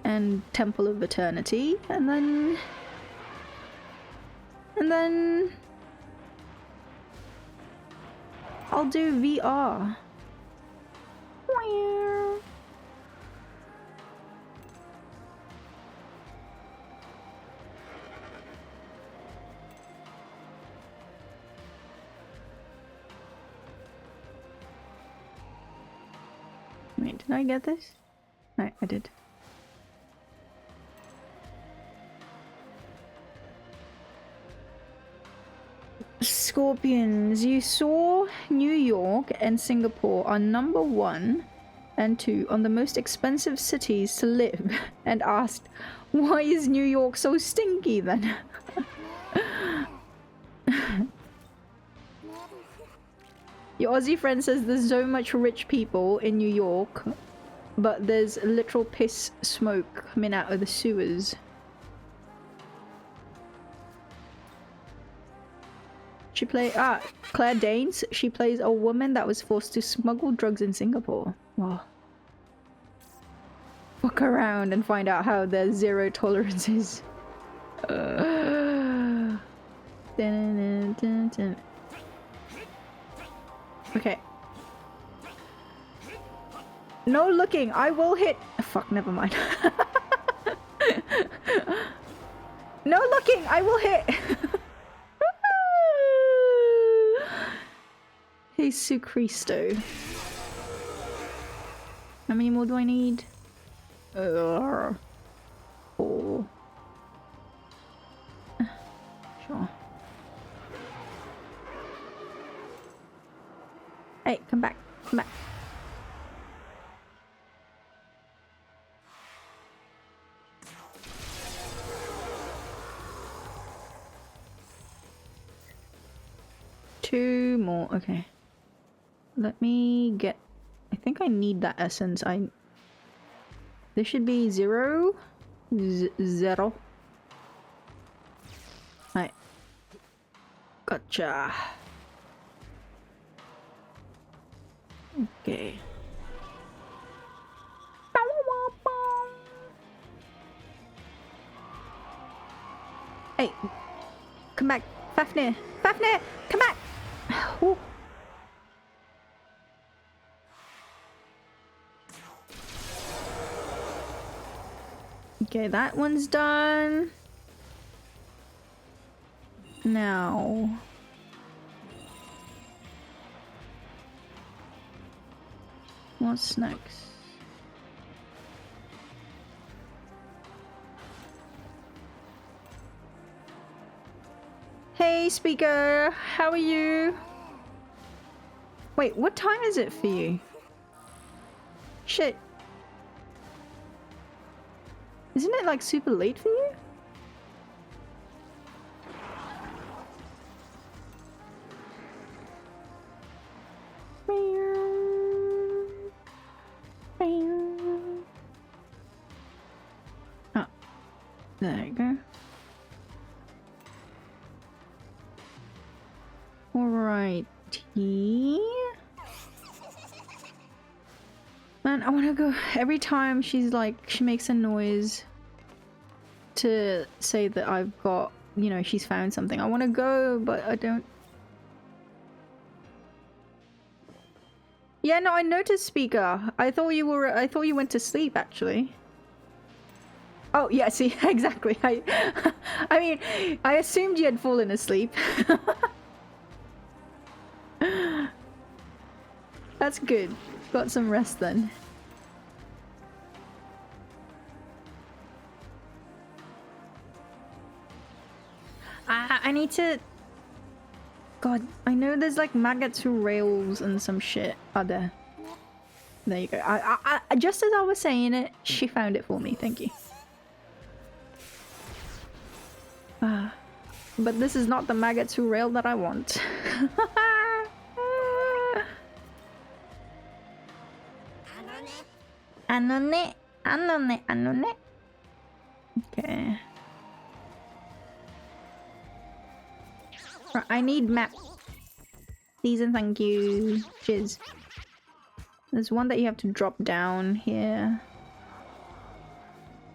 And Temple of Eternity. And then I'll do VR. Wait, did I get this? No, I did. Scorpions, you saw New York and Singapore are number 1 and 2 on the most expensive cities to live and asked, why is New York so stinky then? Your Aussie friend says there's so much rich people in New York, but there's literal piss smoke coming out of the sewers. She Claire Danes. She plays a woman that was forced to smuggle drugs in Singapore. Wow. Fuck around and find out how their zero tolerance is. Okay. No looking. I will hit. Fuck. Never mind. No looking. I will hit. Jesus Christo. How many more do I need? 4. Sure. Hey, come back. Come back. Two more. Okay. Let me get... I think I need that essence. This should be 0. 0. Right. Gotcha. Okay. Hey. Come back. Fafnir. Fafnir! Come back! Ooh. Okay, that one's done. Now... what's next? Hey, speaker! How are you? Wait, what time is it for you? Shit. Isn't it like super late for you? Oh, there you go. Alrighty. Man, I wanna go. Every time she's like, she makes a noise to say that I've got, you know, she's found something. I wanna go, but I don't. Yeah, no, I noticed, speaker. I thought you went to sleep, actually. Oh, yeah, see, exactly. I mean, I assumed you had fallen asleep. That's good. Got some rest then. I need to... God, I know there's like maggots through rails and some shit. Are there? There you go. I just as I was saying it, she found it for me. Thank you. But this is not the maggots who rail that I want. Anone, anone, anone. Okay. Right, I need map. Please and thank you. Cheers. There's one that you have to drop down here.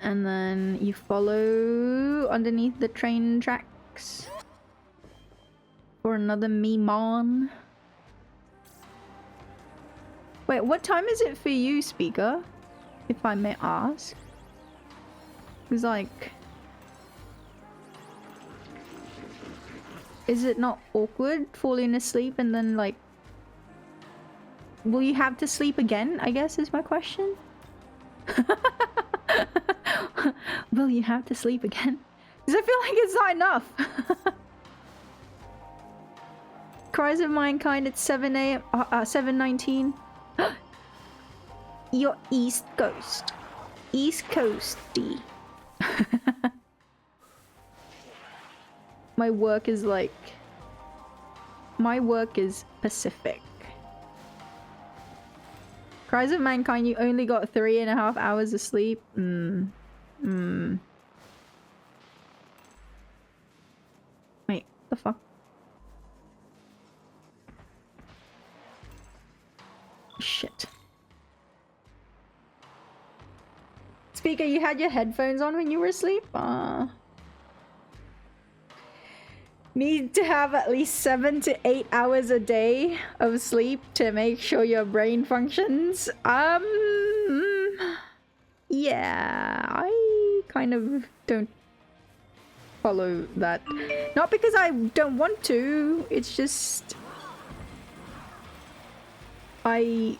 And then you follow underneath the train tracks for another Memon. Wait, what time is it for you, speaker? If I may ask. It's like... Is it not awkward falling asleep and then like... Will you have to sleep again, I guess is my question? Will you have to sleep again? Because I feel like it's not enough. Cries of Mankind at 7 AM, 7:19. You're East Coast. East Coasty. My work is like... My work is Pacific. Cries of Mankind, you only got 3.5 hours of sleep? Wait, the fuck? Shit. Speaker, you had your headphones on when you were asleep? Need to have at least 7 to 8 hours a day of sleep to make sure your brain functions. Yeah, I kind of don't follow that. Not because I don't want to, it's just... I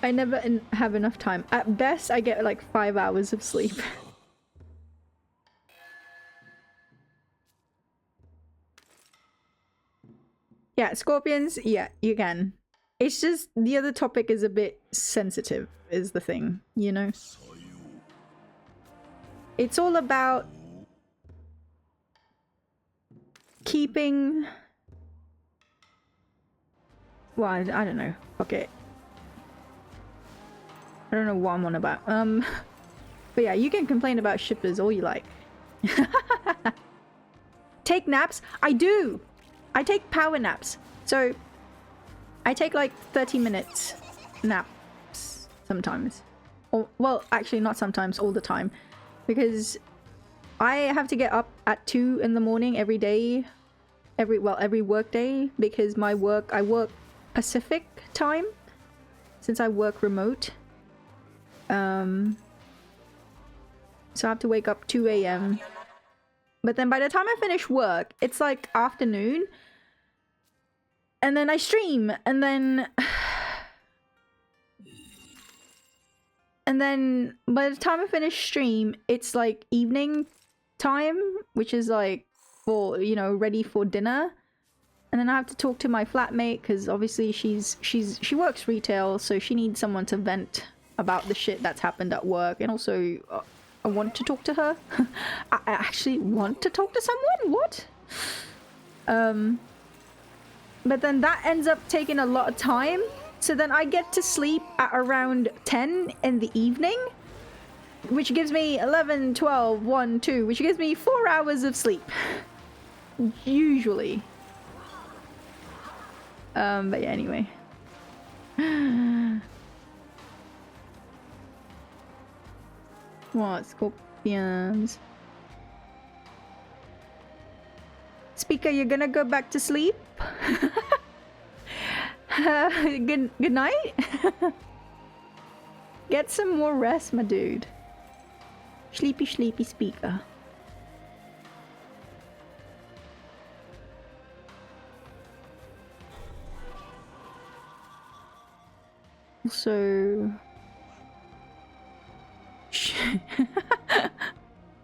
never have enough time. At best, I get like 5 hours of sleep. Yeah, scorpions, yeah, you can. It's just the other topic is a bit sensitive, is the thing, you know? It's all about keeping... Well, I don't know. Fuck it. I don't know what I'm on about. But yeah, you can complain about shippers all you like. Take naps? I do! I take power naps. So, I take like 30 minutes naps sometimes. Or, well, actually not sometimes, all the time. Because I have to get up at 2 in the morning every day. Every work day. Because I work Pacific time. Since I work remote. So I have to wake up 2 AM. But then by the time I finish work, it's like afternoon. And then I stream. And then... And then by the time I finish stream, it's like evening time. Which is like for, you know, ready for dinner. And then I have to talk to my flatmate. Because obviously she works retail. So she needs someone to vent about the shit that's happened at work. And also... I want to talk to her. I actually want to talk to someone? What? But then that ends up taking a lot of time. So then I get to sleep at around 10 in the evening. Which gives me 11, 12, 1, 2. Which gives me 4 hours of sleep. Usually. But yeah, anyway. What? Scorpions. Speaker, you're gonna go back to sleep? Good night? Get some more rest, my dude. Sleepy, sleepy speaker. So...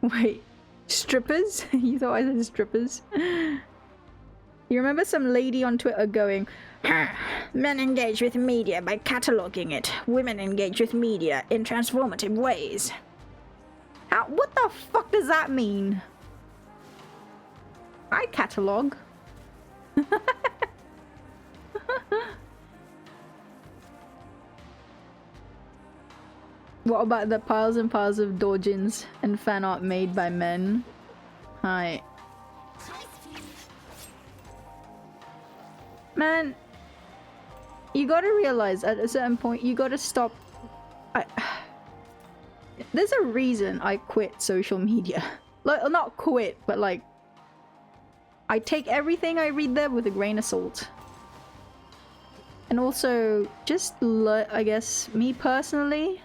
Wait. Strippers? You thought I said strippers? You remember some lady on Twitter going, men engage with media by cataloging it. Women engage with media in transformative ways. What the fuck does that mean? I catalog. What about the piles and piles of doujins and fan art made by men? Hi. Man, you gotta realize at a certain point you gotta stop. There's a reason I quit social media. Like, not quit, but like, I take everything I read there with a grain of salt. And also, just I guess, me personally,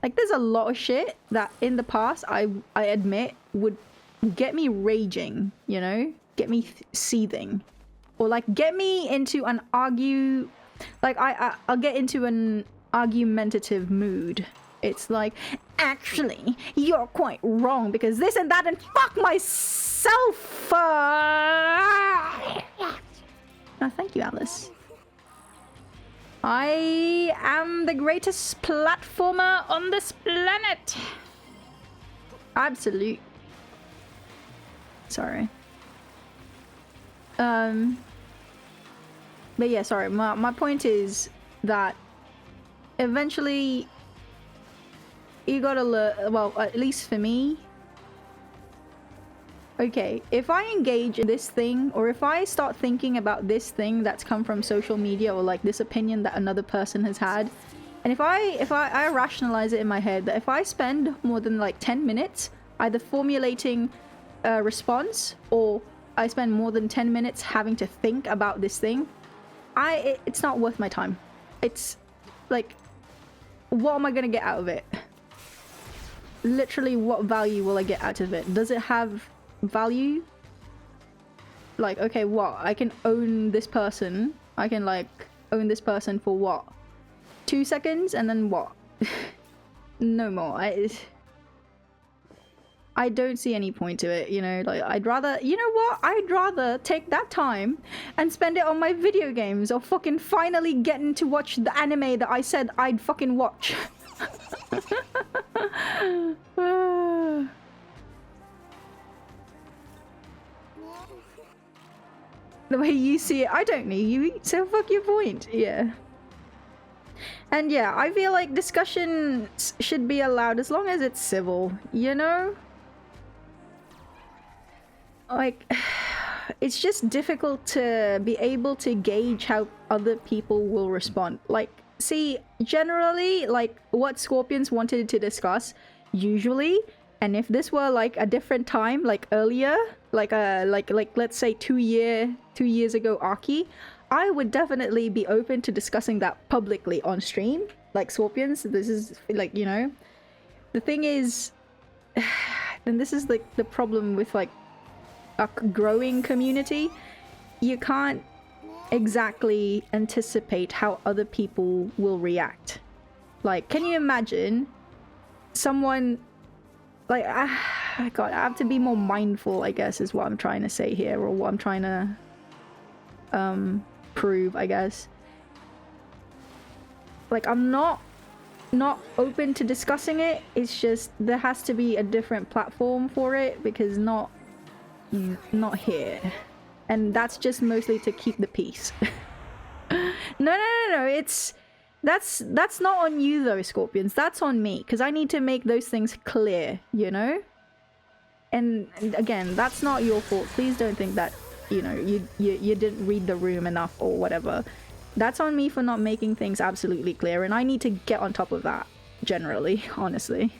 like, there's a lot of shit that in the past I admit would get me raging, you know? Get me seething. Or like get me into an I'll get into an argumentative mood. It's like, actually, you're quite wrong because this and that and fuck myself. Oh, thank you, Alice. I am the greatest platformer on this planet. Absolute. Sorry. But yeah, sorry, my point is that eventually you gotta learn, well, at least for me, okay, if I engage in this thing, or if I start thinking about this thing that's come from social media, or like this opinion that another person has had, and if I rationalize it in my head that if I spend more than like 10 minutes either formulating a response, or I spend more than 10 minutes having to think about this thing, it's not worth my time. It's like, what am I gonna get out of it? Literally, what value will I get out of it? Does it have value? Like, okay, what? I can own this person. I can like own this person for what? 2 seconds, and then what? No more. I don't see any point to it, you know, like, I'd rather, you know what, I'd rather take that time and spend it on my video games, or fucking finally getting to watch the anime that I said I'd fucking watch. The way you see it, I don't need you, so fuck your point, yeah. And yeah, I feel like discussions should be allowed as long as it's civil, you know? Like, it's just difficult to be able to gauge how other people will respond. Like, see, generally, like, what Scorpions wanted to discuss, usually, and if this were, like, a different time, like, earlier, like, let's say 2 years ago Aki, I would definitely be open to discussing that publicly on stream, like Scorpions. This is, like, you know, the thing is, and this is, like, the problem with, like, a growing community, you can't exactly anticipate how other people will react. Like, can you imagine someone like, God, I have to be more mindful, I guess, is what I'm trying to say here, or what I'm trying to prove, I guess. Like, I'm not open to discussing it. It's just there has to be a different platform for it, because not here, and that's just mostly to keep the peace. No, it's that's not on you though, Scorpions. That's on me, because I need to make those things clear, you know. And again, that's not your fault. Please don't think that, you know, you didn't read the room enough or whatever. That's on me for not making things absolutely clear, and I need to get on top of that generally, honestly.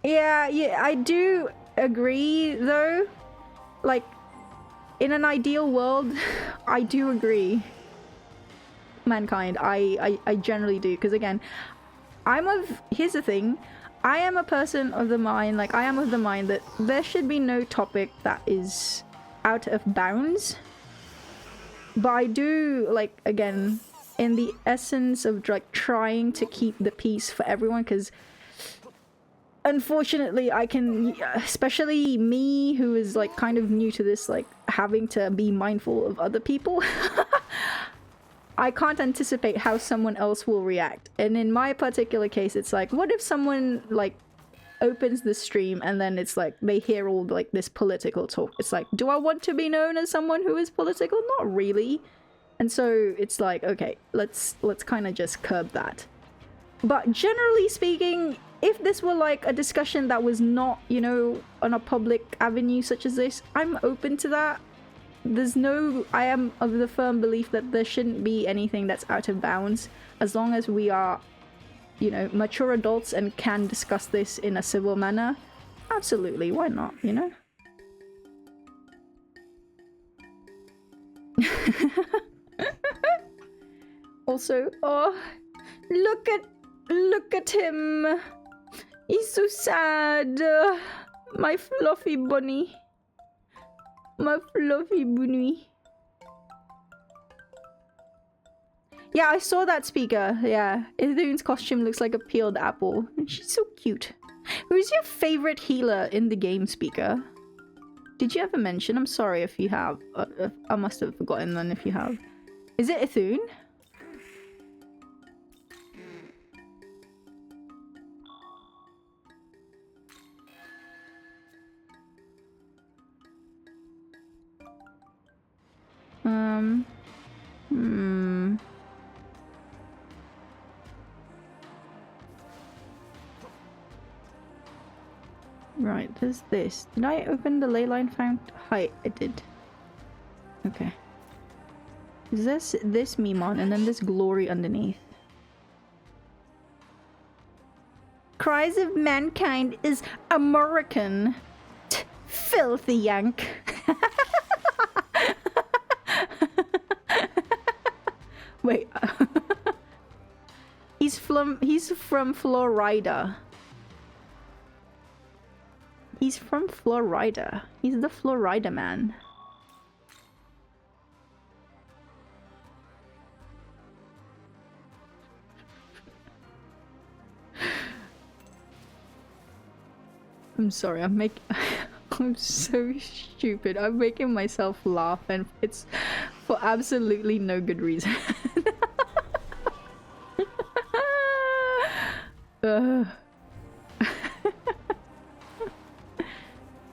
Yeah, I do agree though. Like, in an ideal world, I do agree. Mankind, I generally do, because again, here's the thing, I am a person of the mind, like I am of the mind that there should be no topic that is out of bounds. But I do, like, again, in the essence of like trying to keep the peace for everyone, because unfortunately I can, especially me who is like kind of new to this, like having to be mindful of other people, I can't anticipate how someone else will react. And in my particular case, it's like, what if someone like opens the stream and then it's like they hear all like this political talk? It's like, do I want to be known as someone who is political? Not really. And so it's like, okay, let's kind of just curb that. But generally speaking, if this were like a discussion that was not, you know, on a public avenue such as this, I'm open to that. I am of the firm belief that there shouldn't be anything that's out of bounds, as long as we are, you know, mature adults and can discuss this in a civil manner. Absolutely, why not, you know? Also, oh, look at him. He's so sad. My fluffy bunny. My fluffy bunny. Yeah, I saw that speaker. Yeah, Ithune's costume looks like a peeled apple. She's so cute. Who's your favorite healer in the game, speaker? Did you ever mention? I'm sorry if you have. I must have forgotten then if you have. Is it Ithune? Right, there's this. Did I open the leyline fount? Hi, I did. Okay. Is this Mimon and then this glory underneath? Cries of Mankind is American. Filthy yank. Wait. He's from Florida. He's from Florida. He's the Florida man. I'm sorry, I'm so stupid. I'm making myself laugh and it's for absolutely no good reason.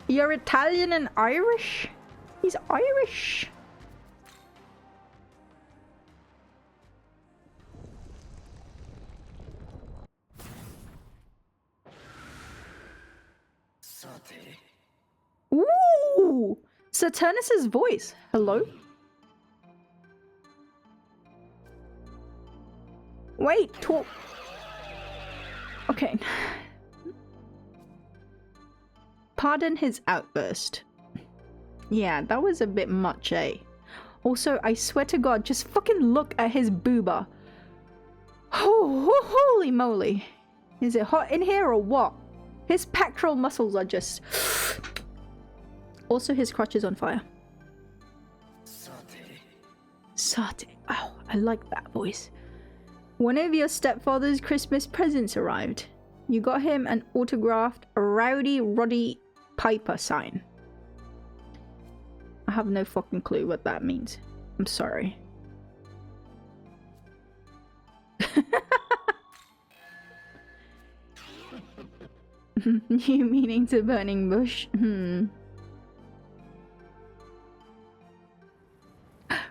You're Italian and Irish? He's Irish. Ooh! Saturnus's voice. Hello? Wait, talk. Okay. Pardon his outburst. Yeah, that was a bit much, eh? Also, I swear to God, just fucking look at his booba. Oh, holy moly. Is it hot in here or what? His pectoral muscles are just... Also, his crotch is on fire. Sate. Oh, I like that voice. One of your stepfather's Christmas presents arrived. You got him an autographed Rowdy Roddy Piper sign. I have no fucking clue what that means. I'm sorry. You meaning to burning bush?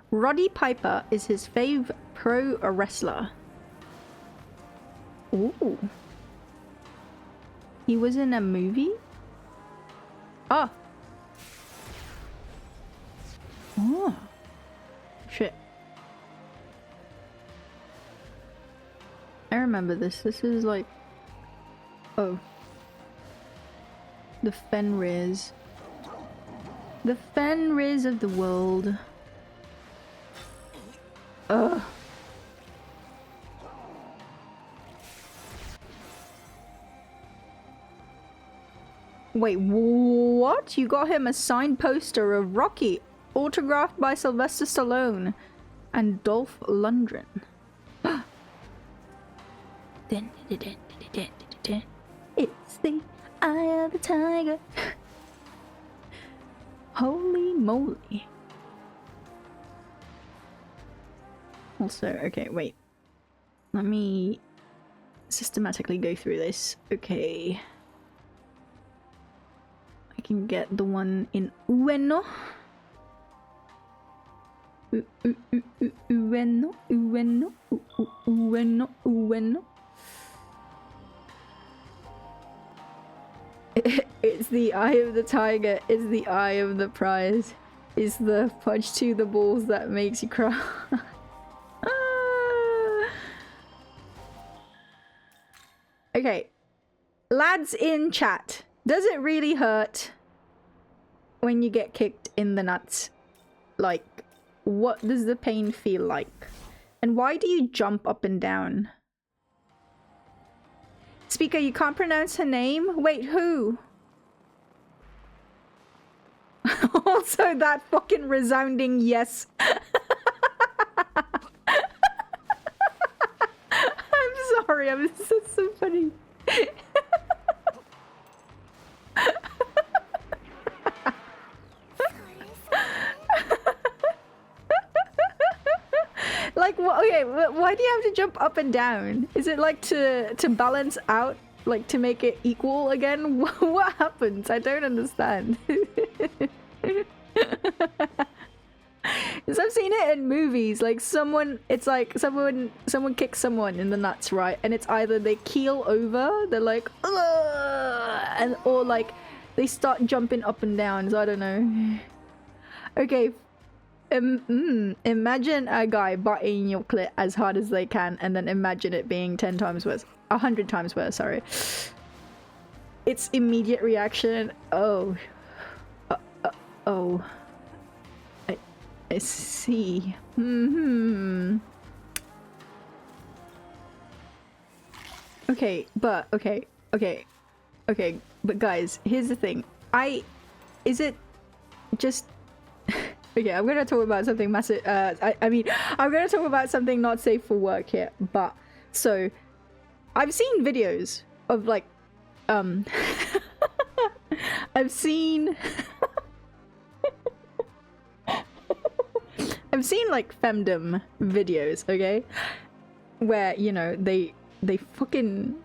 Roddy Piper is his fave pro wrestler. Ooh. He was in a movie? Ah. Oh. Shit. I remember this. This is like... Oh. The Fenrirs. The Fenris of the world. Ugh. Wait, what? You got him a signed poster of Rocky, autographed by Sylvester Stallone and Dolph Lundgren. It's the eye of the tiger. Holy moly. Also, okay, wait. Let me systematically go through this. Okay. I can get the one in Ueno. Ueno, Ueno, Ueno, Ueno. It's the eye of the tiger, it's the eye of the prize. It's the punch to the balls that makes you cry. Okay. Lads in chat, does it really hurt when you get kicked in the nuts? Like, what does the pain feel like? And why do you jump up and down? Speaker, you can't pronounce her name? Wait, who? Also that fucking resounding yes. I'm sorry, this is so funny. Like, what? Okay, why do you have to jump up and down? Is it like to balance out, like to make it equal again? What happens? I don't understand. Because I've seen it in movies, like it's like someone kicks someone in the nuts, right? And it's either they keel over, they're like, ugh, and or like they start jumping up and down. So I don't know. Okay. Imagine a guy butting your clit as hard as they can, and then imagine it being 10 times worse. 100 times worse, sorry. Its immediate reaction. Oh. Oh. I see. Okay, but okay, but guys, here's the thing. Is it just okay, I'm gonna talk about something massive. I mean, I'm gonna talk about something not safe for work here, but so I've seen videos of like, I've seen like femdom videos, okay, where, you know, they fucking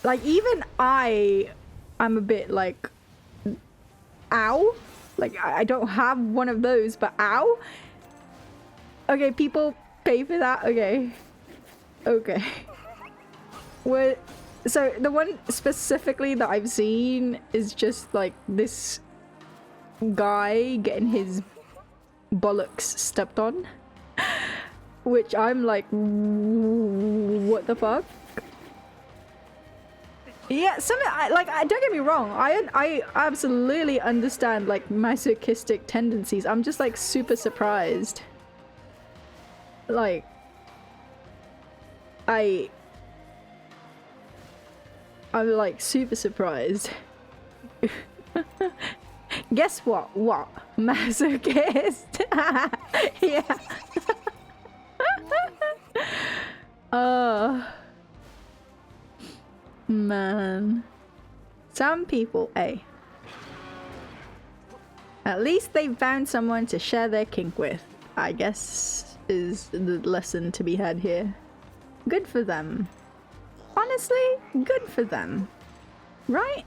like, even I'm a bit like, ow. Like, I don't have one of those, but ow? Okay, people pay for that? Okay. Okay. Well, so the one specifically that I've seen is just like this guy getting his bollocks stepped on. Which I'm like, what the fuck? Yeah, don't get me wrong. I absolutely understand like masochistic tendencies. I'm just like super surprised. Like, I'm like super surprised. Guess what? What? Masochist? Yeah. Man. Some people, at least they found someone to share their kink with, I guess, is the lesson to be had here. Good for them. Honestly, good for them. Right?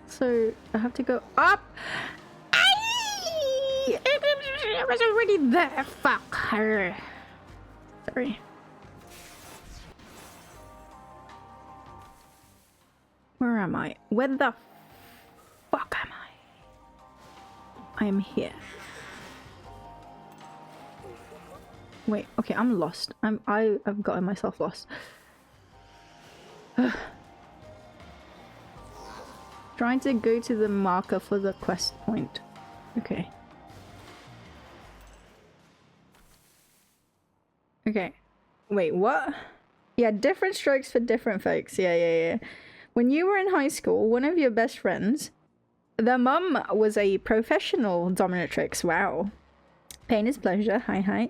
So, I have to go up. I was already there. Fuck her. Sorry. Where am I? Where the fuck am I? I am here. Wait, okay, I'm lost. I've gotten myself lost. Trying to go to the marker for the quest point. Okay. Okay. Wait, what? Yeah, different strokes for different folks. Yeah. When you were in high school, one of your best friends, their mum was a professional dominatrix. Wow. Pain is pleasure. Hi.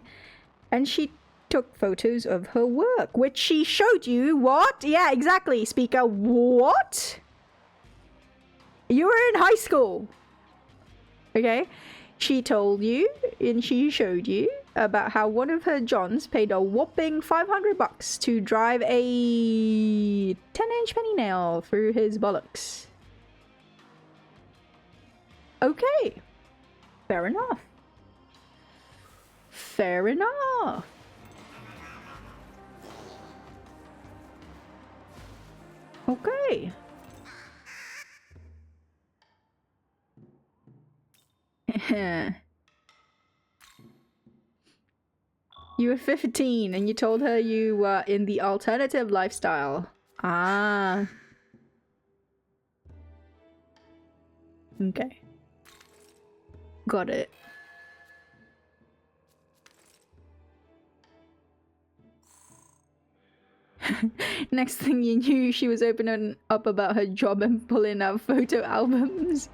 And she took photos of her work, which she showed you. What? Yeah, exactly, speaker. What? You were in high school. Okay. She told you and she showed you about how one of her Johns paid a whopping $500 to drive a 10-inch penny nail through his bollocks. Okay. Fair enough. Fair enough. Okay. You were 15 and you told her you were in the alternative lifestyle. Ah. Okay. Got it. Next thing you knew, she was opening up about her job and pulling out photo albums.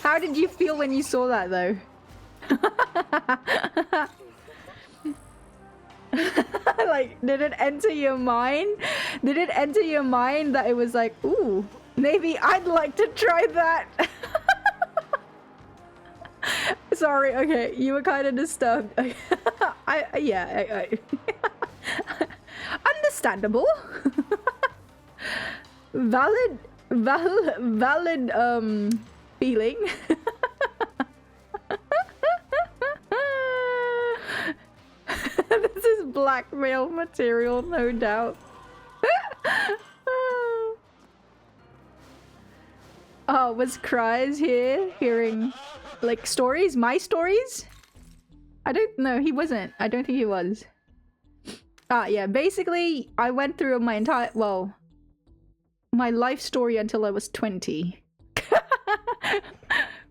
How did you feel when you saw that, though? Like, did it enter your mind? Did it enter your mind that it was like, ooh, maybe I'd like to try that? Sorry, okay, you were kind of disturbed. I understandable. valid feeling. This is blackmail material, no doubt. Oh, was Cries here hearing like stories? My stories? I don't know, he wasn't. I don't think he was. Yeah, basically I went through my entire, well, my life story until I was 20.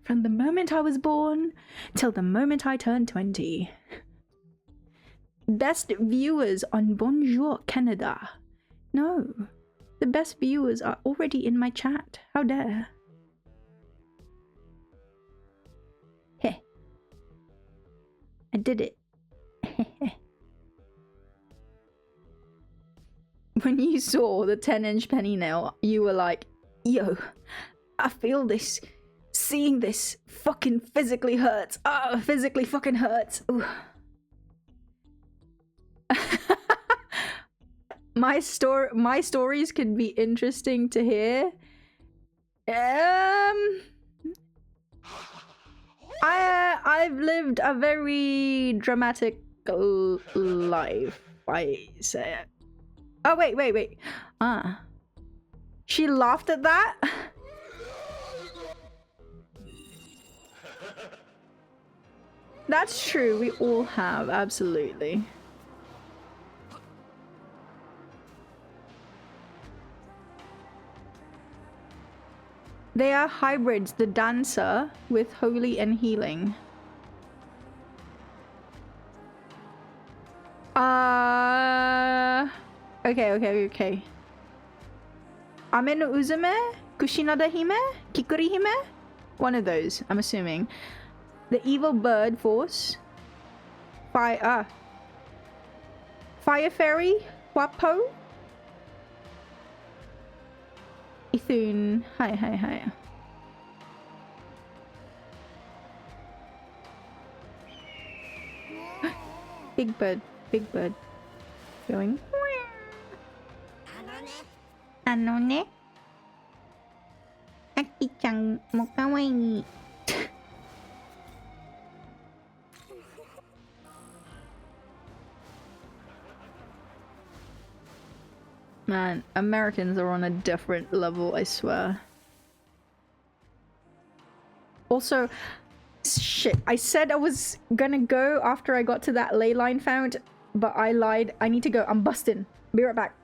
From the moment I was born till the moment I turned 20. Best viewers on Bonjour Canada. No, the best viewers are already in my chat. How dare. Heh. I did it. When you saw the 10-inch penny nail, you were like, yo, I feel this. Seeing this fucking physically hurts. Physically fucking hurts. Ooh. My stories could be interesting to hear. I've lived a very dramatic life, I say. Oh wait. She laughed at that? That's true, we all have, absolutely. They are hybrids, the dancer with holy and healing. Okay. Ameno Uzume? Kushinada Hime? Kikuri Hime? One of those, I'm assuming. The evil bird force. Fire fairy? Wapo? Ithun. Hi. Big bird. Going. Ano ne? Aki-chan mo kawaii. Man, Americans are on a different level, I swear. Also, shit, I said I was gonna go after I got to that ley line found, but I lied. I need to go. I'm busting. Be right back.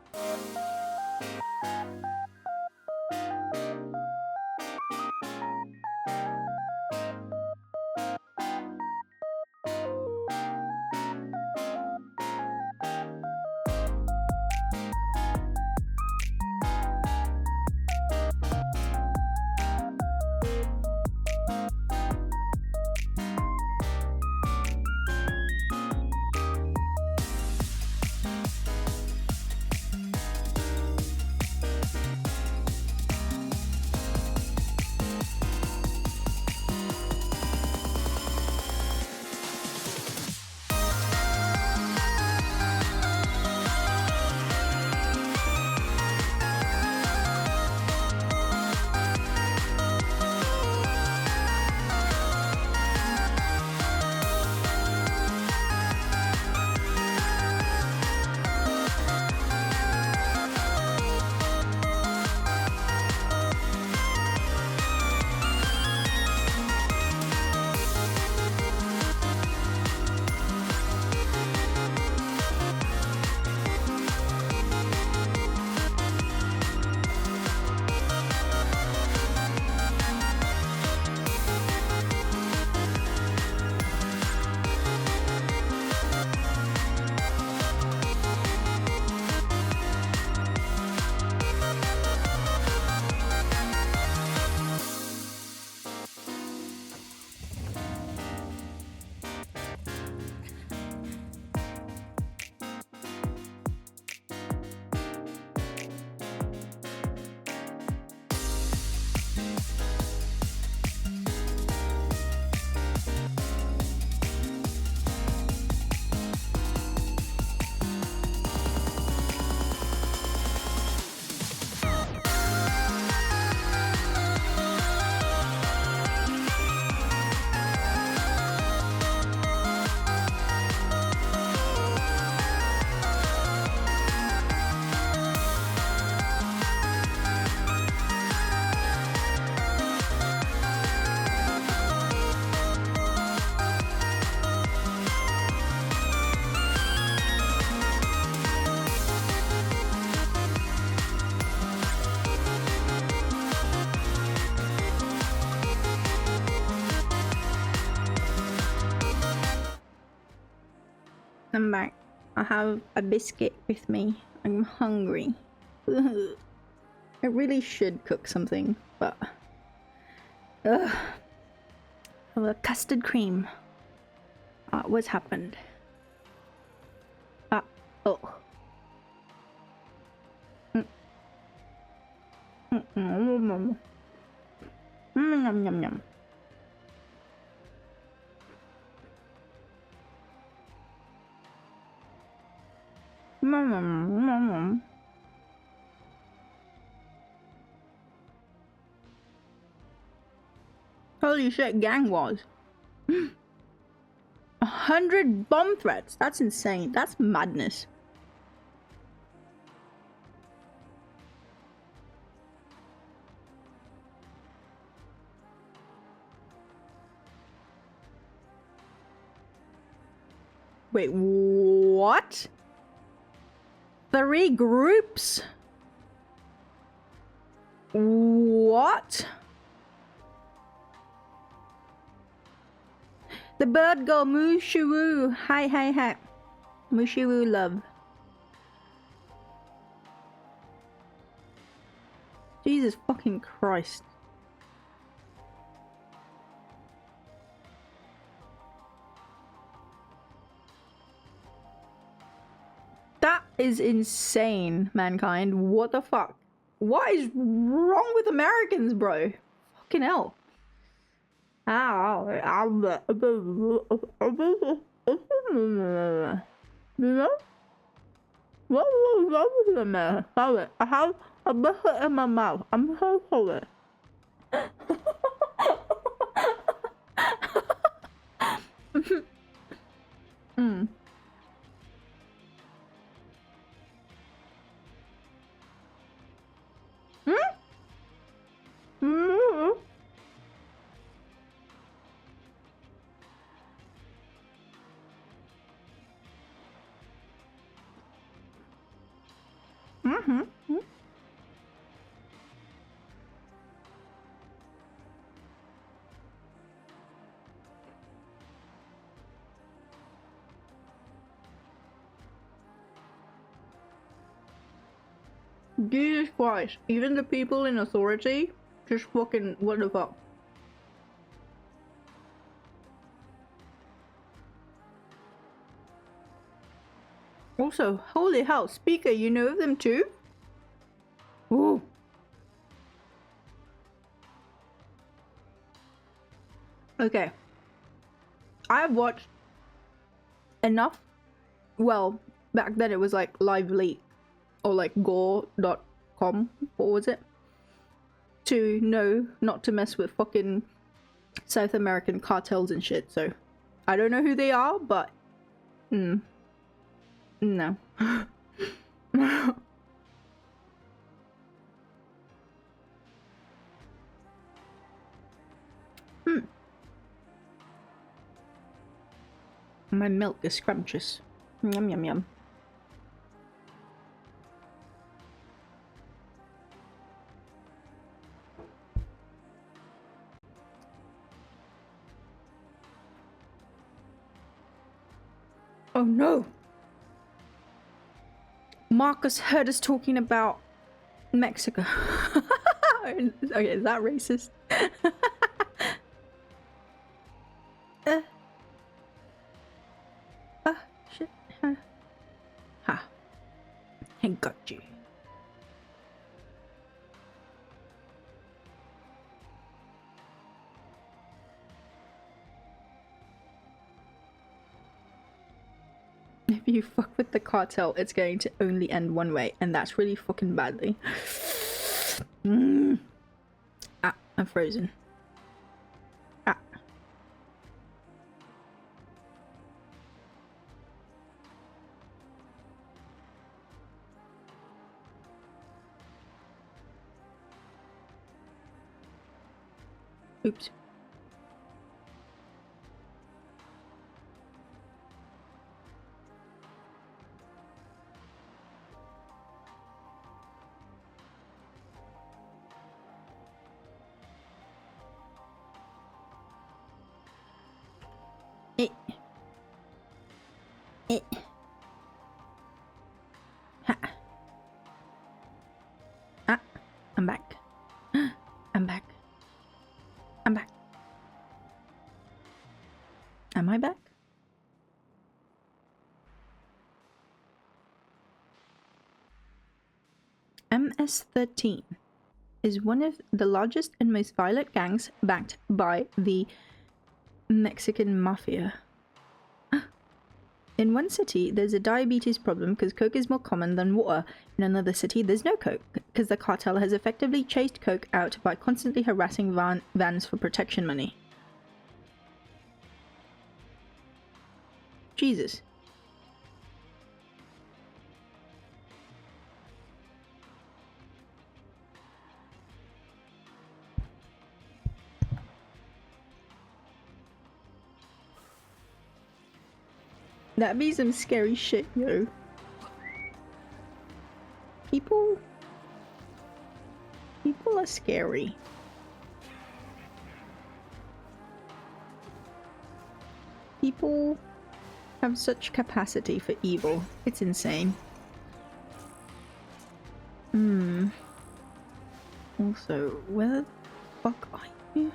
I'm back. I have a biscuit with me. I'm hungry. I really should cook something, but... Ugh. Oh, custard cream. What's happened? Oh. Yum yum yum. Holy shit, gang wars. 100 bomb threats. That's insane. That's madness. Wait, what? 3 groups? What? The bird girl, Mushiwoo. Hi, hi, hi. Mushiwoo love. Jesus fucking Christ. That is insane, mankind. What the fuck? What is wrong with Americans, bro? Fucking hell. What was wrong with the man? Sorry, I have a biscuit in my mouth. I'm so sorry. mm. Hmm? Mm-hmm. Mm-hmm. Jesus Christ. Even the people in authority just fucking what the fuck. Also, holy hell, Speaker, you know them too? Ooh. Okay. I've watched enough. Well, back then it was like Lively or like gore.com. What was it? To know not to mess with fucking South American cartels and shit. So I don't know who they are, but no. My milk is scrumptious. Yum yum yum. Oh no! Marcus heard us talking about Mexico. Okay, is that racist? Shit. Ha. I got you. If you fuck with the cartel, it's going to only end one way, and that's really fucking badly. Ah, I'm frozen. Ah. Oops. Ha. Ah, I'm back. I'm back. I'm back. Am I back? MS-13 is one of the largest and most violent gangs backed by the Mexican mafia. In one city, there's a diabetes problem because coke is more common than water. In another city, there's no coke because the cartel has effectively chased coke out by constantly harassing vans for protection money. Jesus. That'd be some scary shit, yo. People are scary. People have such capacity for evil. It's insane. Also, where the fuck are you?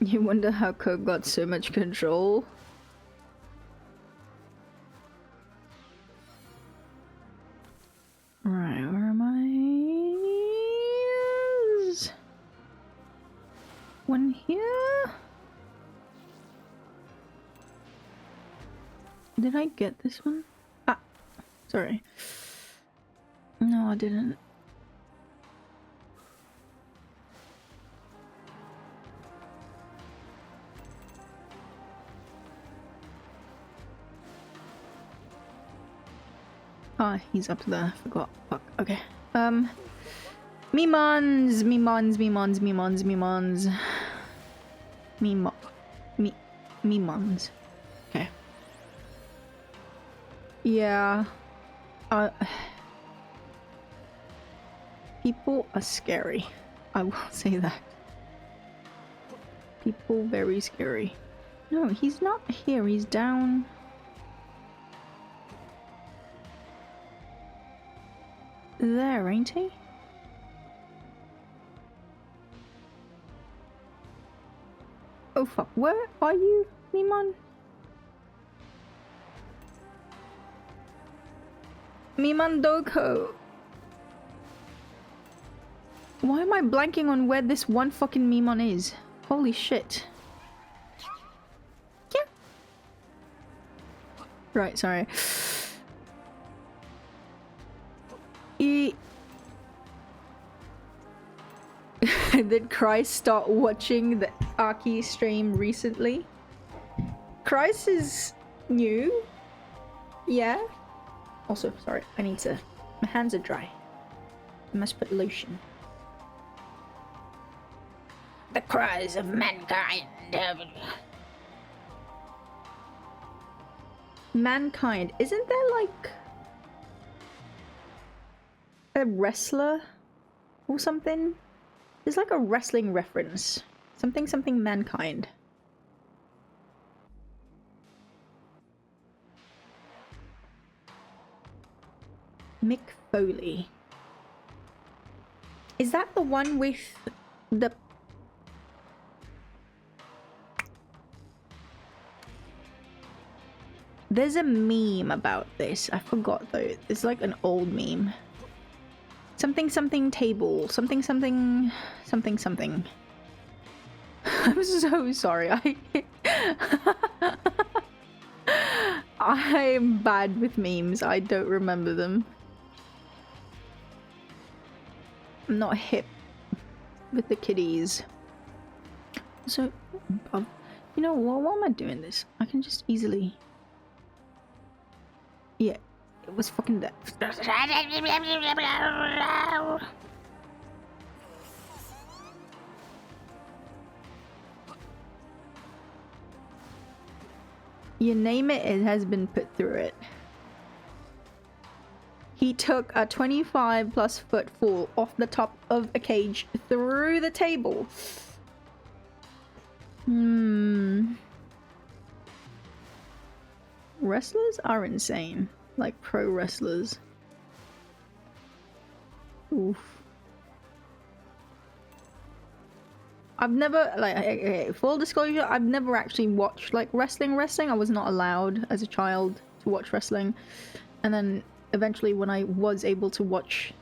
You wonder how coke got so much control? Right, where am I? One here? Did I get this one? Ah, sorry. No, I didn't. Ah, he's up there. Forgot. Fuck. Okay. Memons. Okay. Yeah. People are scary. I will say that. People very scary. No, he's not here. He's down. There, ain't he? Oh fuck, where are you, Mimon? Mimon Doko! Why am I blanking on where this one fucking Mimon is? Holy shit. Yeah. Right, sorry. Did Christ start watching the Aki stream recently? Christ is new. Yeah. Also, sorry, I need to... My hands are dry. I must put lotion. The cries of mankind. Mankind. Isn't there like... a wrestler? Or something? There's like a wrestling reference. Something mankind. Mick Foley. Is that the one with the... There's a meme about this. I forgot though. It's like an old meme. Something table. Something. I'm so sorry. I'm bad with memes. I don't remember them. I'm not hip with the kiddies. So, you know what? Why am I doing this? I can just easily... Yeah, it was fucking that. You name it, it has been put through it. He took a 25+ foot fall off the top of a cage through the table. Wrestlers are insane. Like pro wrestlers. Oof. I've never, like, okay, full disclosure, I've never actually watched, like, wrestling. I was not allowed as a child to watch wrestling. And then eventually when I was able to watch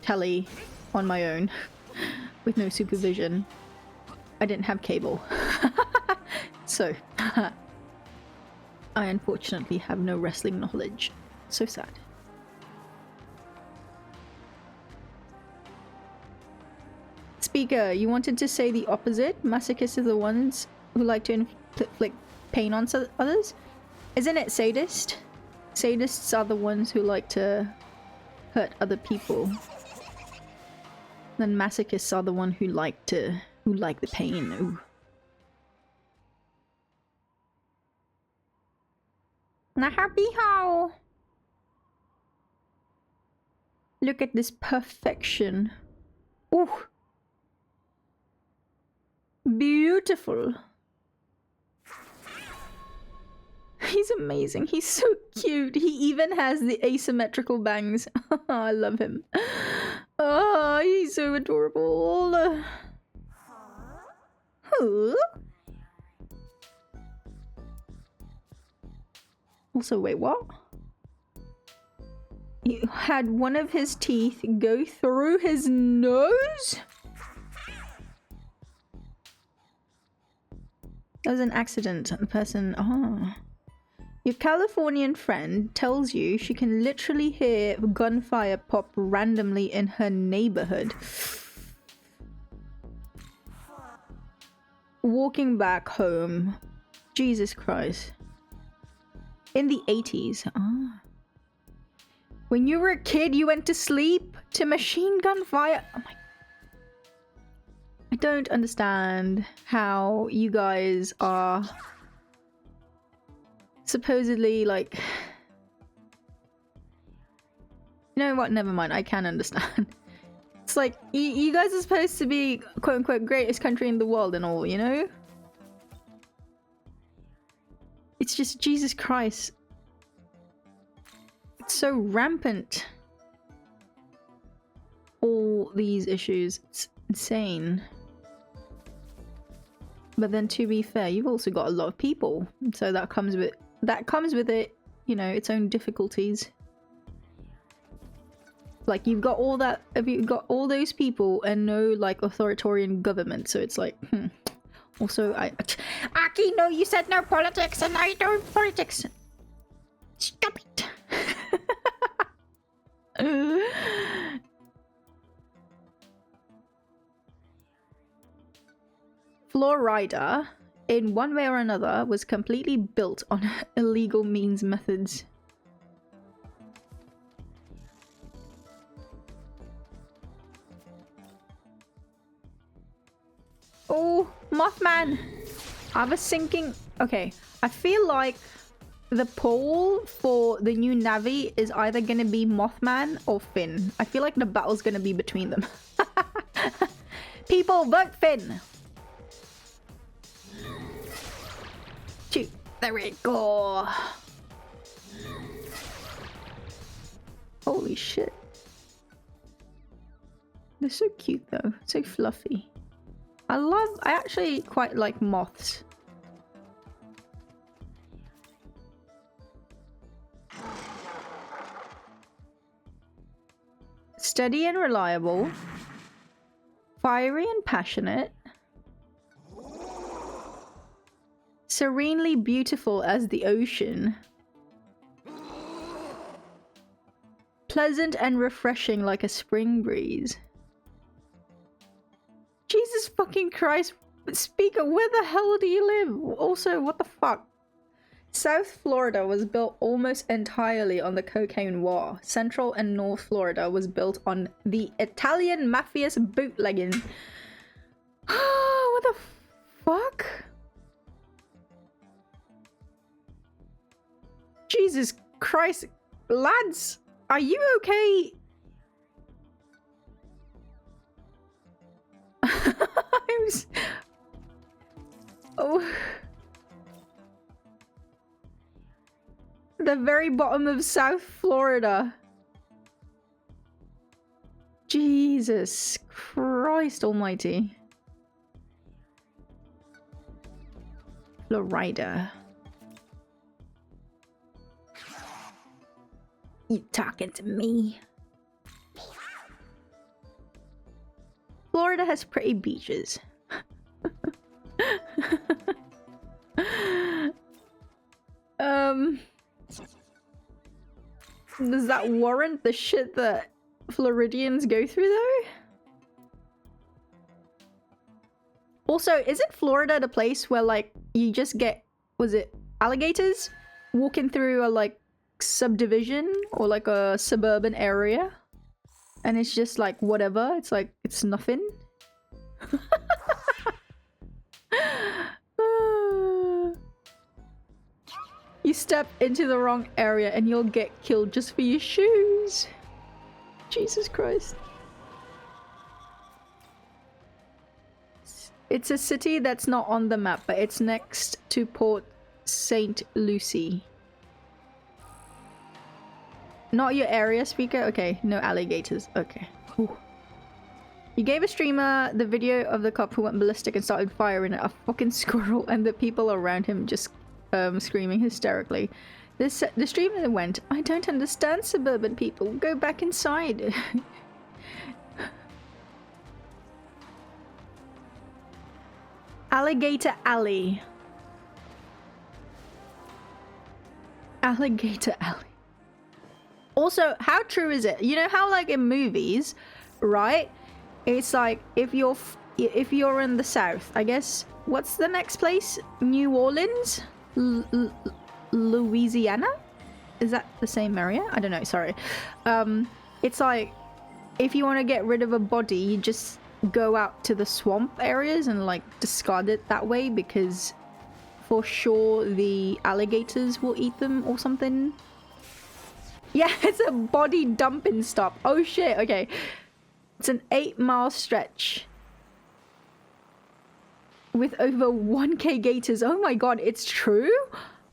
telly on my own with no supervision, I didn't have cable. So, I unfortunately have no wrestling knowledge. So sad. Speaker, you wanted to say the opposite? Masochists are the ones who like to inflict pain on others? Isn't it sadist? Sadists are the ones who like to hurt other people. Then masochists are the ones who like the pain. Ooh. Nahabiho! Look at this perfection. Ooh. Beautiful. He's amazing. He's so cute. He even has the asymmetrical bangs. I love him. Oh, he's so adorable. Huh? Also, wait, what? He had one of his teeth go through his nose? That was an accident. The person... Oh. Your Californian friend tells you she can literally hear gunfire pop randomly in her neighborhood. Walking back home. Jesus Christ. In the 80s. Ah. When you were a kid, you went to sleep to machine gun fire. Oh my... I don't understand how you guys are supposedly like... You know what? Never mind. I can understand. It's like, you guys are supposed to be quote-unquote greatest country in the world and all, you know? It's just Jesus Christ. It's so rampant. All these issues. It's insane. But then to be fair, you've also got a lot of people. So that comes with it, you know, its own difficulties. Like you've got all that, you've got all those people and no like authoritarian government. So it's like, Also, Aki, no, you said no politics and now you're doing politics. Stop it. Florida, in one way or another, was completely built on illegal means methods. Oh, Mothman! I have a sinking... Okay, I feel like the poll for the new Navi is either gonna be Mothman or Finn. I feel like the battle's gonna be between them. People, vote Finn! There we go. Holy shit. They're so cute though. So fluffy. I actually quite like moths. Steady and reliable. Fiery and passionate. Serenely beautiful as the ocean. Pleasant and refreshing like a spring breeze. Jesus fucking Christ. Speaker, where the hell do you live? Also, what the fuck? South Florida was built almost entirely on the cocaine war. Central and North Florida was built on the Italian mafia's bootlegging. What the fuck? Jesus Christ. Lads, are you okay? Oh. The very bottom of South Florida. Jesus Christ almighty. Florida. You talking to me? Florida has pretty beaches. Does that warrant the shit that Floridians go through though? Also, isn't Florida the place where like you just get, was it alligators walking through a like subdivision or like a suburban area? And it's just like whatever, it's like it's nothing. You step into the wrong area and you'll get killed just for your shoes. Jesus Christ. It's a city that's not on the map, but it's next to Port St. Lucie. Not your area speaker? Okay, no alligators. Okay. Ooh. You gave a streamer the video of the cop who went ballistic and started firing at a fucking squirrel and the people around him just screaming hysterically. The streamer went, I don't understand suburban people. Go back inside. Alligator Alley. Alligator Alley. Also, how true is it? You know how like in movies, right? It's like if you're in the South, I guess, what's the next place? New Orleans? Louisiana? Is that the same area? I don't know, sorry. It's like if you want to get rid of a body, you just go out to the swamp areas and like discard it that way because for sure the alligators will eat them or something. Yeah, it's a body dumping stop. Oh shit, okay. It's an 8-mile stretch with over 1k gators. Oh my god, it's true?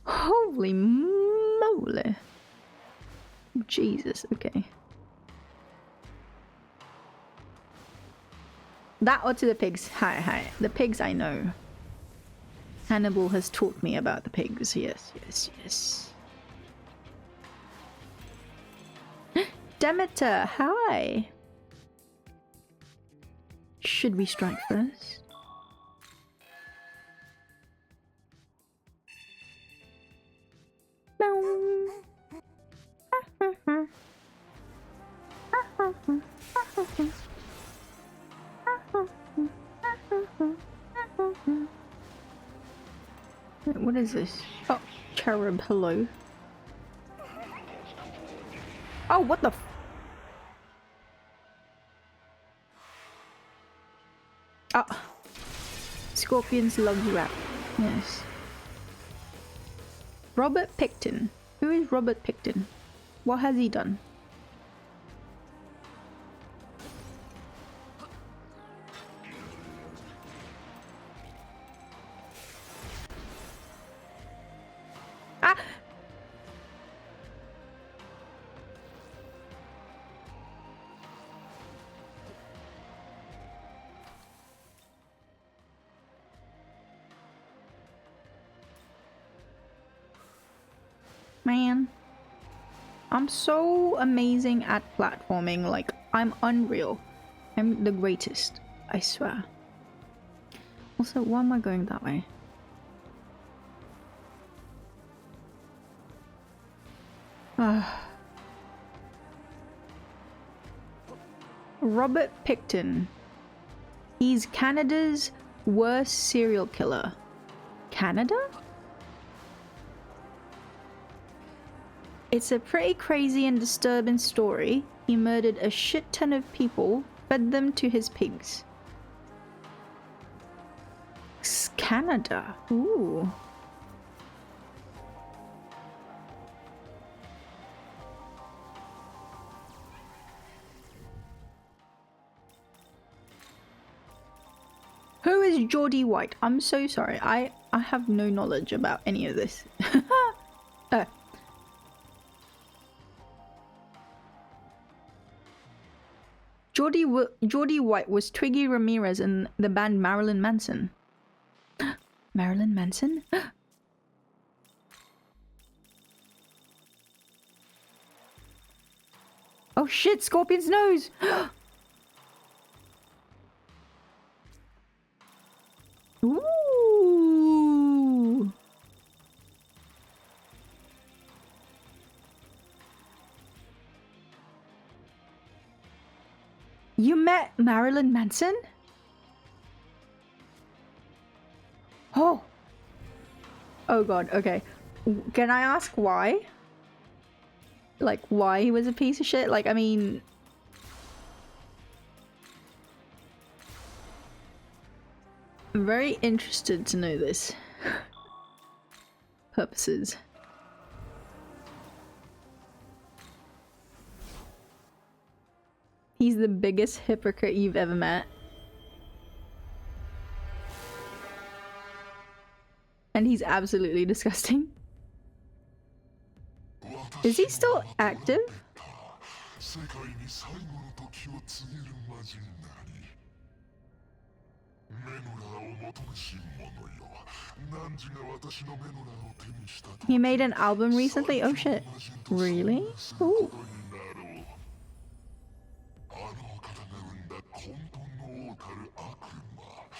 Holy moly. Jesus, okay. That or to the pigs. Hi. The pigs I know. Hannibal has taught me about the pigs. Yes. Demeter, hi. Should we strike first? What is this? Oh, cherub, hello. Oh, what the f— oh. Scorpions loves rap. Yes. Robert Picton. Who is Robert Picton? What has he done? Ah! Man, I'm so amazing at platforming, like, I'm unreal. I'm the greatest, I swear. Also, why am I going that way? Robert Picton. He's Canada's worst serial killer. Canada? It's a pretty crazy and disturbing story. He murdered a shit ton of people, fed them to his pigs. Canada. Ooh. Who is Geordie White? I'm so sorry. I have no knowledge about any of this. Oh. Geordie White was Twiggy Ramirez in the band Marilyn Manson. Marilyn Manson? Oh shit, Scorpion's nose! Ooh! You met Marilyn Manson? Oh! Oh god, okay. Can I ask why? Like, why he was a piece of shit? Like, I mean... I'm very interested to know this. Purposes. He's the biggest hypocrite you've ever met. And he's absolutely disgusting. Is he still active? He made an album recently? Oh shit. Really? Ooh.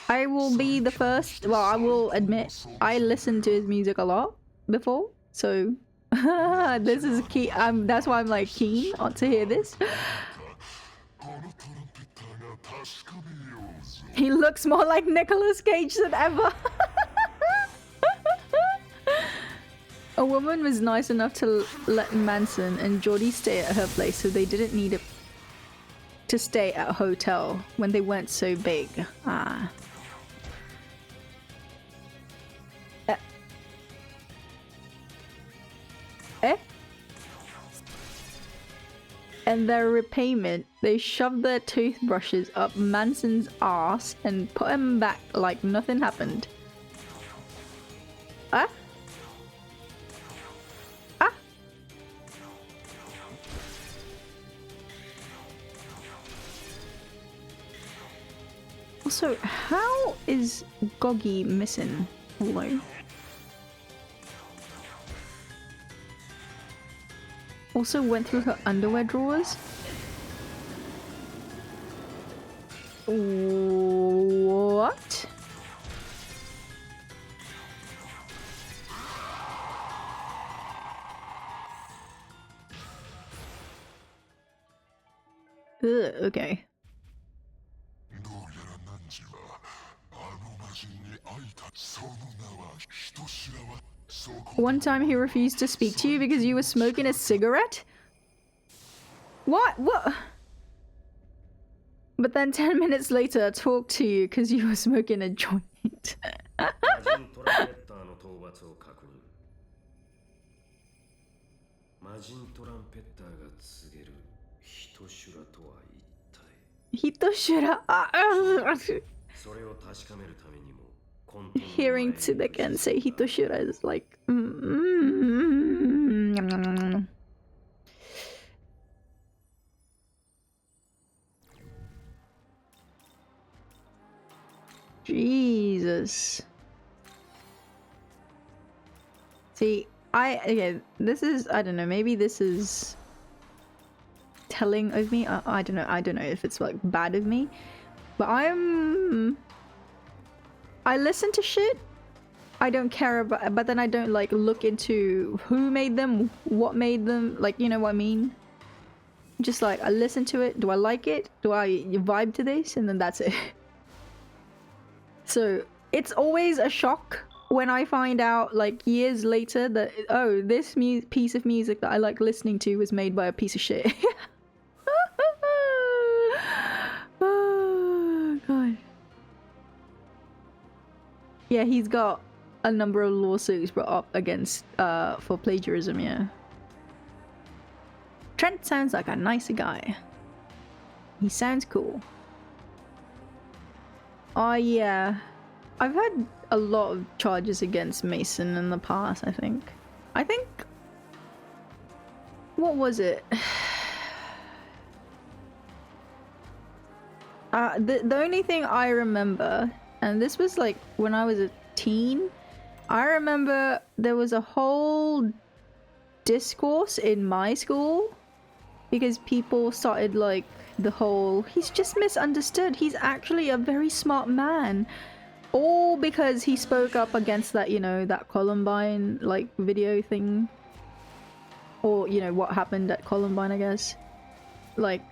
I will be the first, well, I will admit, I listened to his music a lot before, so this is key. That's why I'm like keen to hear this. He looks more like Nicolas Cage than ever. A woman was nice enough to let Manson and Geordie stay at her place, so they didn't need to stay at a hotel when they weren't so big. Ah. And their repayment, they shoved their toothbrushes up Manson's ass and put him back like nothing happened. Ah? Ah? Also, how is Goggy missing? Hello? Also went through her underwear drawers. What? Ugh, okay. One time he refused to speak to you because you were smoking a cigarette? What? What? But then 10 minutes later talked to you because you were smoking a joint. Hitoshura. Hearing Tsudeken say Hitoshura is like... Jesus. See, okay, this is, I don't know, maybe this is telling of me. I don't know if it's like bad of me, but I listen to shit I don't care about, but then I don't like look into who made them, what made them, like, you know what I mean? Just like, I listen to it, do I like it? Do I vibe to this? And then that's it. So it's always a shock when I find out like years later that, oh, this piece of music that I like listening to was made by a piece of shit. Oh god. Yeah, he's got a number of lawsuits brought up against for plagiarism, yeah. Trent sounds like a nicer guy. He sounds cool. Oh yeah. I've had a lot of charges against Mason in the past, I think. What was it? The only thing I remember, and this was like when I was a teen, I remember there was a whole discourse in my school because people started like the whole, he's just misunderstood, he's actually a very smart man. All because he spoke up against that, you know, that Columbine like video thing. Or, you know, what happened at Columbine, I guess. Like,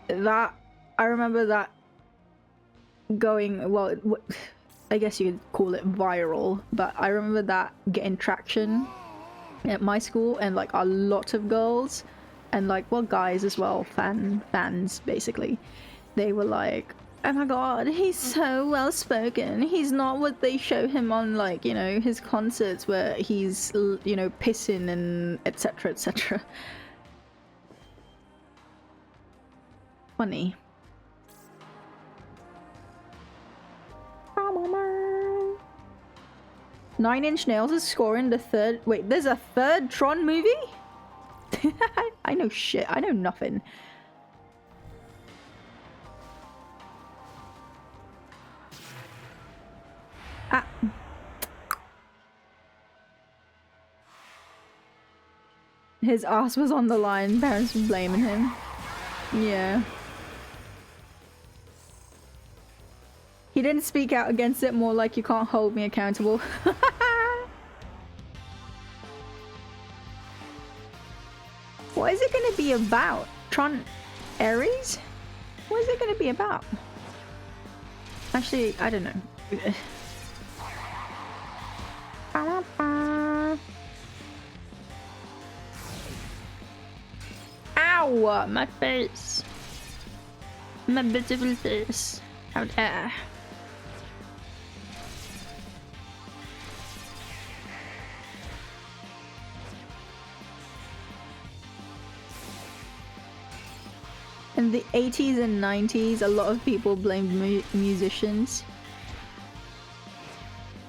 that, I remember that going, well, I guess you could call it viral, but I remember that getting traction at my school, and like a lot of girls, and like, well, guys as well, fans, basically. They were like, oh my god, he's so well spoken. He's not what they show him on, like, you know, his concerts where he's, you know, pissing and etc. etc. Funny. 9 Inch Nails is scoring the third. Wait, there's a third Tron movie? I know shit. I know nothing. Ah. His ass was on the line. Parents were blaming him. Yeah. He didn't speak out against it, more like you can't hold me accountable. What is it gonna be about? Tron Ares? What is it gonna be about? Actually, I don't know. Ow! My face! My beautiful face. How dare. In the 80s and 90s, a lot of people blamed musicians.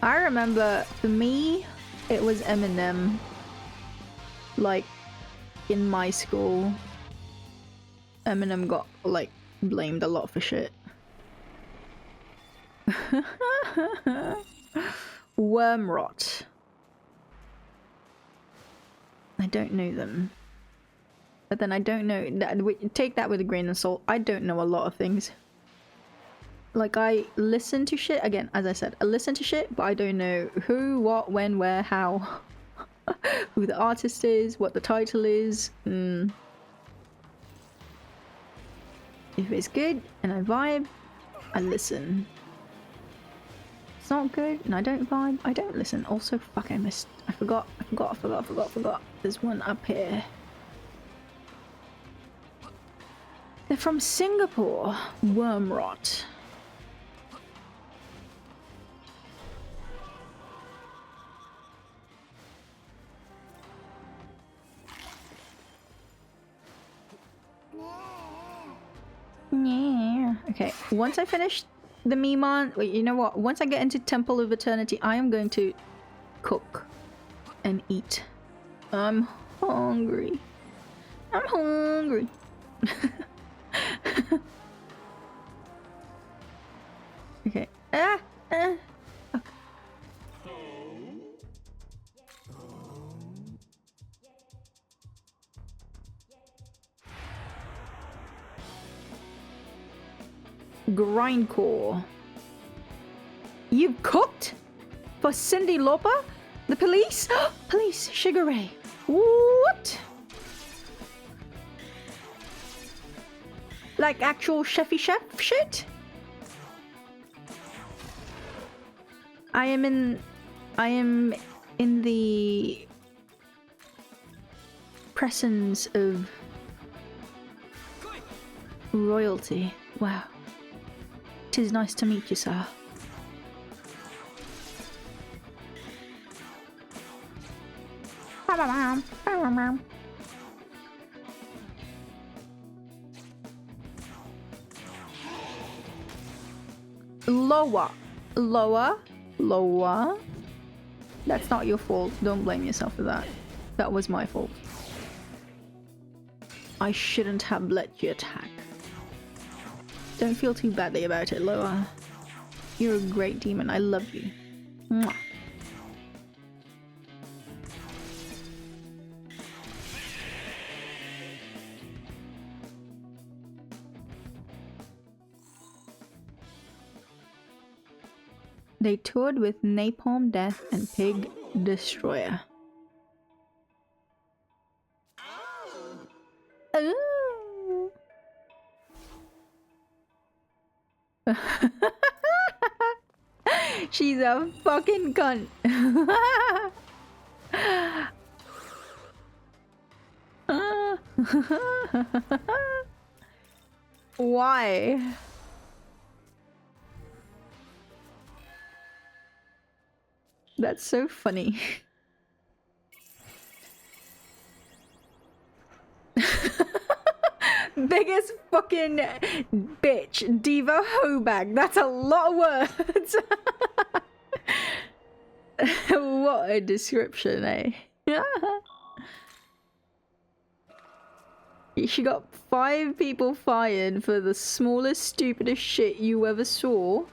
I remember, for me, it was Eminem. Like, in my school, Eminem got, like, blamed a lot for shit. Wormrot. I don't know them. But then I don't know, take that with a grain of salt, I don't know a lot of things. Like, I listen to shit, again, as I said, I listen to shit, but I don't know who, what, when, where, how. Who the artist is, what the title is. If it's good and I vibe, I listen. If it's not good and I don't vibe, I don't listen. Also, fuck, I forgot. There's one up here. They're from Singapore. Wormrot. Yeah. Okay, once I finish the Mimon, wait, you know what? Once I get into Temple of Eternity, I am going to cook and eat. I'm hungry. I'm hungry. Okay. Okay. Grindcore. You cooked? For Cyndi Lauper? The police? Police, Sugar Ray. What? Like actual chefy chef shit? I am in the presence of royalty. Wow. 'Tis nice to meet you, sir. Lower. Lower. Lower. That's not your fault. Don't blame yourself for that. That was my fault. I shouldn't have let you attack. Don't feel too badly about it, Loa. You're a great demon. I love you. Mwah. They toured with Napalm Death and Pig Destroyer. Ooh. She's a fucking cunt. Why? That's so funny. Biggest fucking bitch, diva hobag. That's a lot of words. What a description, eh? She got 5 people fired for the smallest, stupidest shit you ever saw.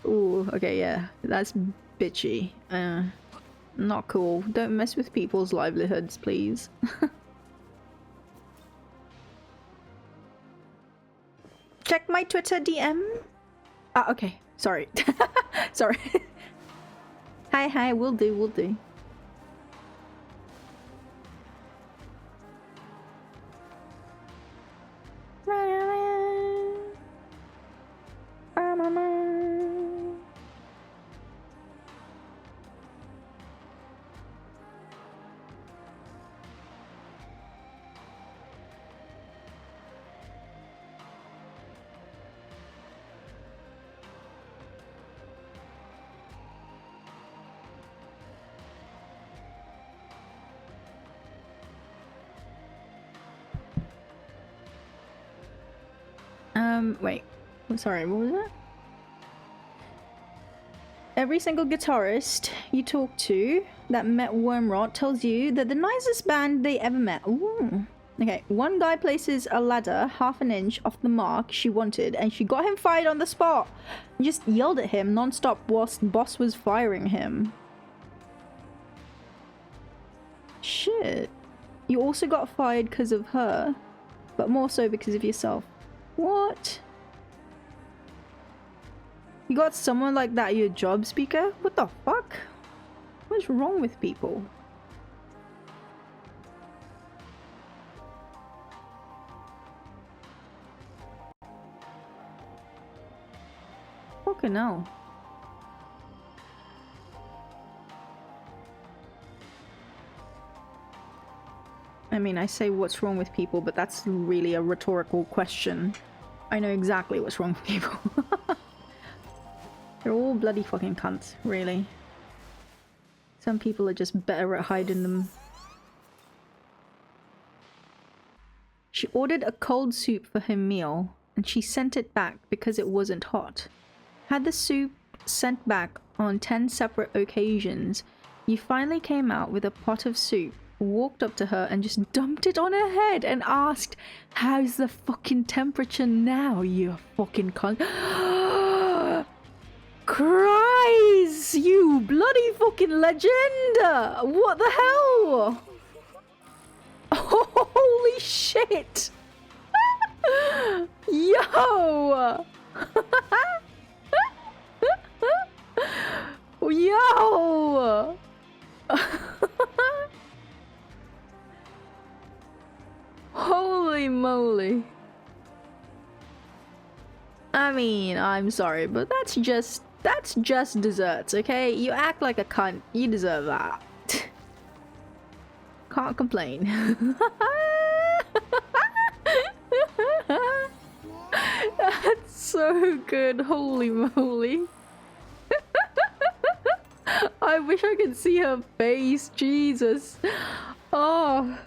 Ooh, okay, yeah, that's bitchy. Not cool. Don't mess with people's livelihoods, please. Check my Twitter DM. Ah, okay. Sorry. Sorry. Hi, will do, will do. Wait. I'm sorry, what was that? Every single guitarist you talk to that met Wormrot tells you they're the nicest band they ever met. Ooh. Okay, one guy places a ladder half an inch off the mark she wanted and she got him fired on the spot. And just yelled at him non-stop whilst boss was firing him. Shit. You also got fired because of her, but more so because of yourself. What? You got someone like that your job speaker? What the fuck? What's wrong with people? Fucking hell. I mean, I say what's wrong with people, but that's really a rhetorical question. I know exactly what's wrong with people. They're all bloody fucking cunts, really. Some people are just better at hiding them. She ordered a cold soup for her meal, and she sent it back because it wasn't hot. Had the soup sent back on 10 separate occasions, you finally came out with a pot of soup, walked up to her and just dumped it on her head and asked, "How's the fucking temperature now, you fucking cunt?" Christ, you bloody fucking legend! What the hell? Holy shit! Yo! Yo! Holy moly. I mean, I'm sorry, but that's just desserts, okay? You act like a cunt. You deserve that. Can't complain. That's so good. Holy moly. I wish I could see her face. Jesus. Oh.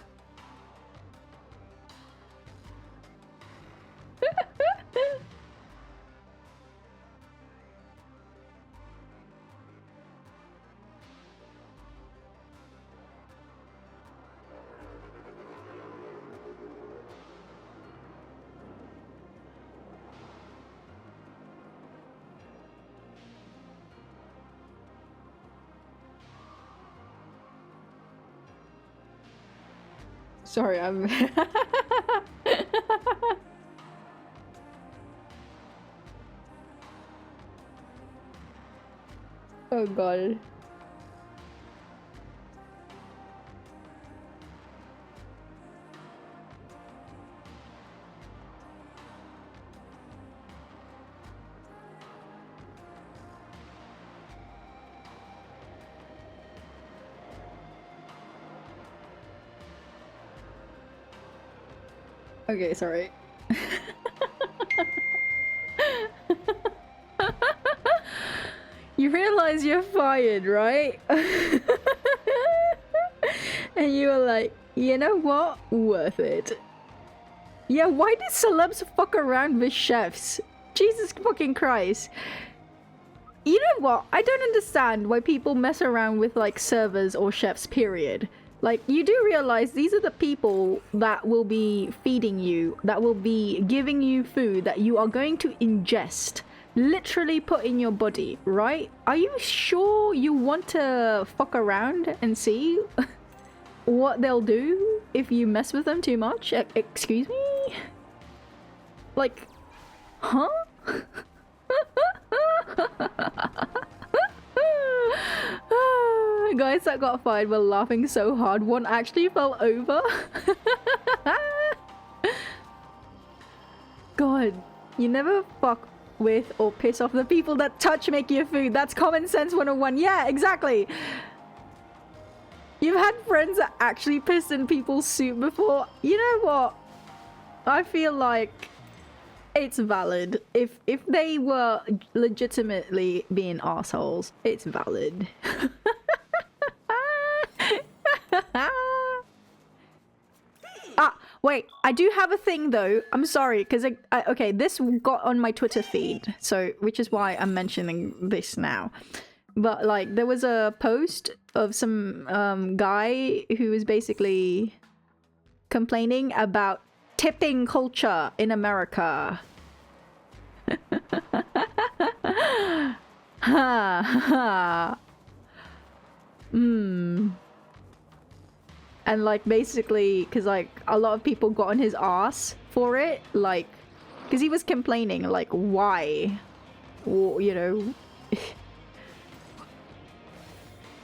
Sorry, I'm... Oh god. Okay, sorry. You realize you're fired, right? And you were like, you know what? Worth it. Yeah, why do celebs fuck around with chefs? Jesus fucking Christ. You know what? I don't understand why people mess around with like servers or chefs, period. Like, you do realize these are the people that will be feeding you, that will be giving you food that you are going to ingest, literally put in your body, right? Are you sure you want to fuck around and see what they'll do if you mess with them too much? Excuse me? Like, huh? Guys that got fired were laughing so hard, one actually fell over. God, you never fuck with or piss off the people that touch make your food. That's common sense 101. Yeah, exactly. You've had friends that actually pissed in people's soup before. You know what? I feel like it's valid. If they were legitimately being assholes, it's valid. Ah, wait, I do have a thing though. I'm sorry, because okay, this got on my Twitter feed, so which is why I'm mentioning this now. But like, there was a post of some guy who was basically complaining about tipping culture in America. Ha ha. And like, basically, because like a lot of people got on his ass for it, like, because he was complaining, like, why, or, you know.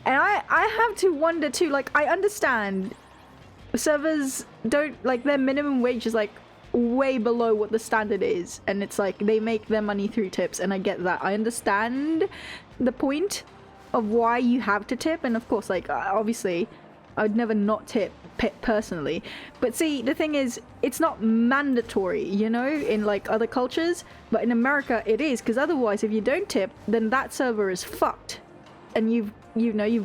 And I have to wonder too, like, I understand servers don't, like, their minimum wage is like way below what the standard is, and it's like they make their money through tips, and I get that. I understand the point of why you have to tip, and of course, like, obviously I'd never not tip personally, but see, the thing is, it's not mandatory, you know, in like other cultures, but in America it is, because otherwise if you don't tip, then that server is fucked, and you've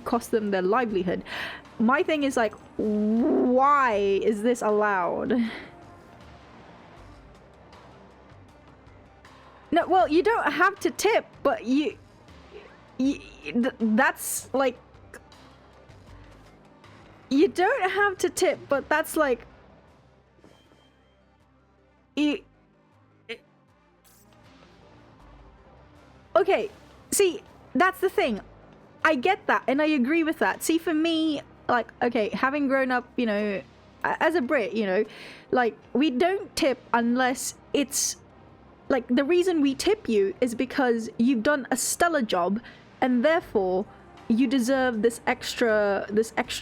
cost them their livelihood. My thing is like, why is this allowed? No, well, you don't have to tip, but that's like, you don't have to tip, but that's like, okay, see, that's the thing. I get that, and I agree with that. See, for me, like, okay, having grown up, you know, as a Brit, you know, like, we don't tip unless it's, like, the reason we tip you is because you've done a stellar job, and therefore you deserve this extra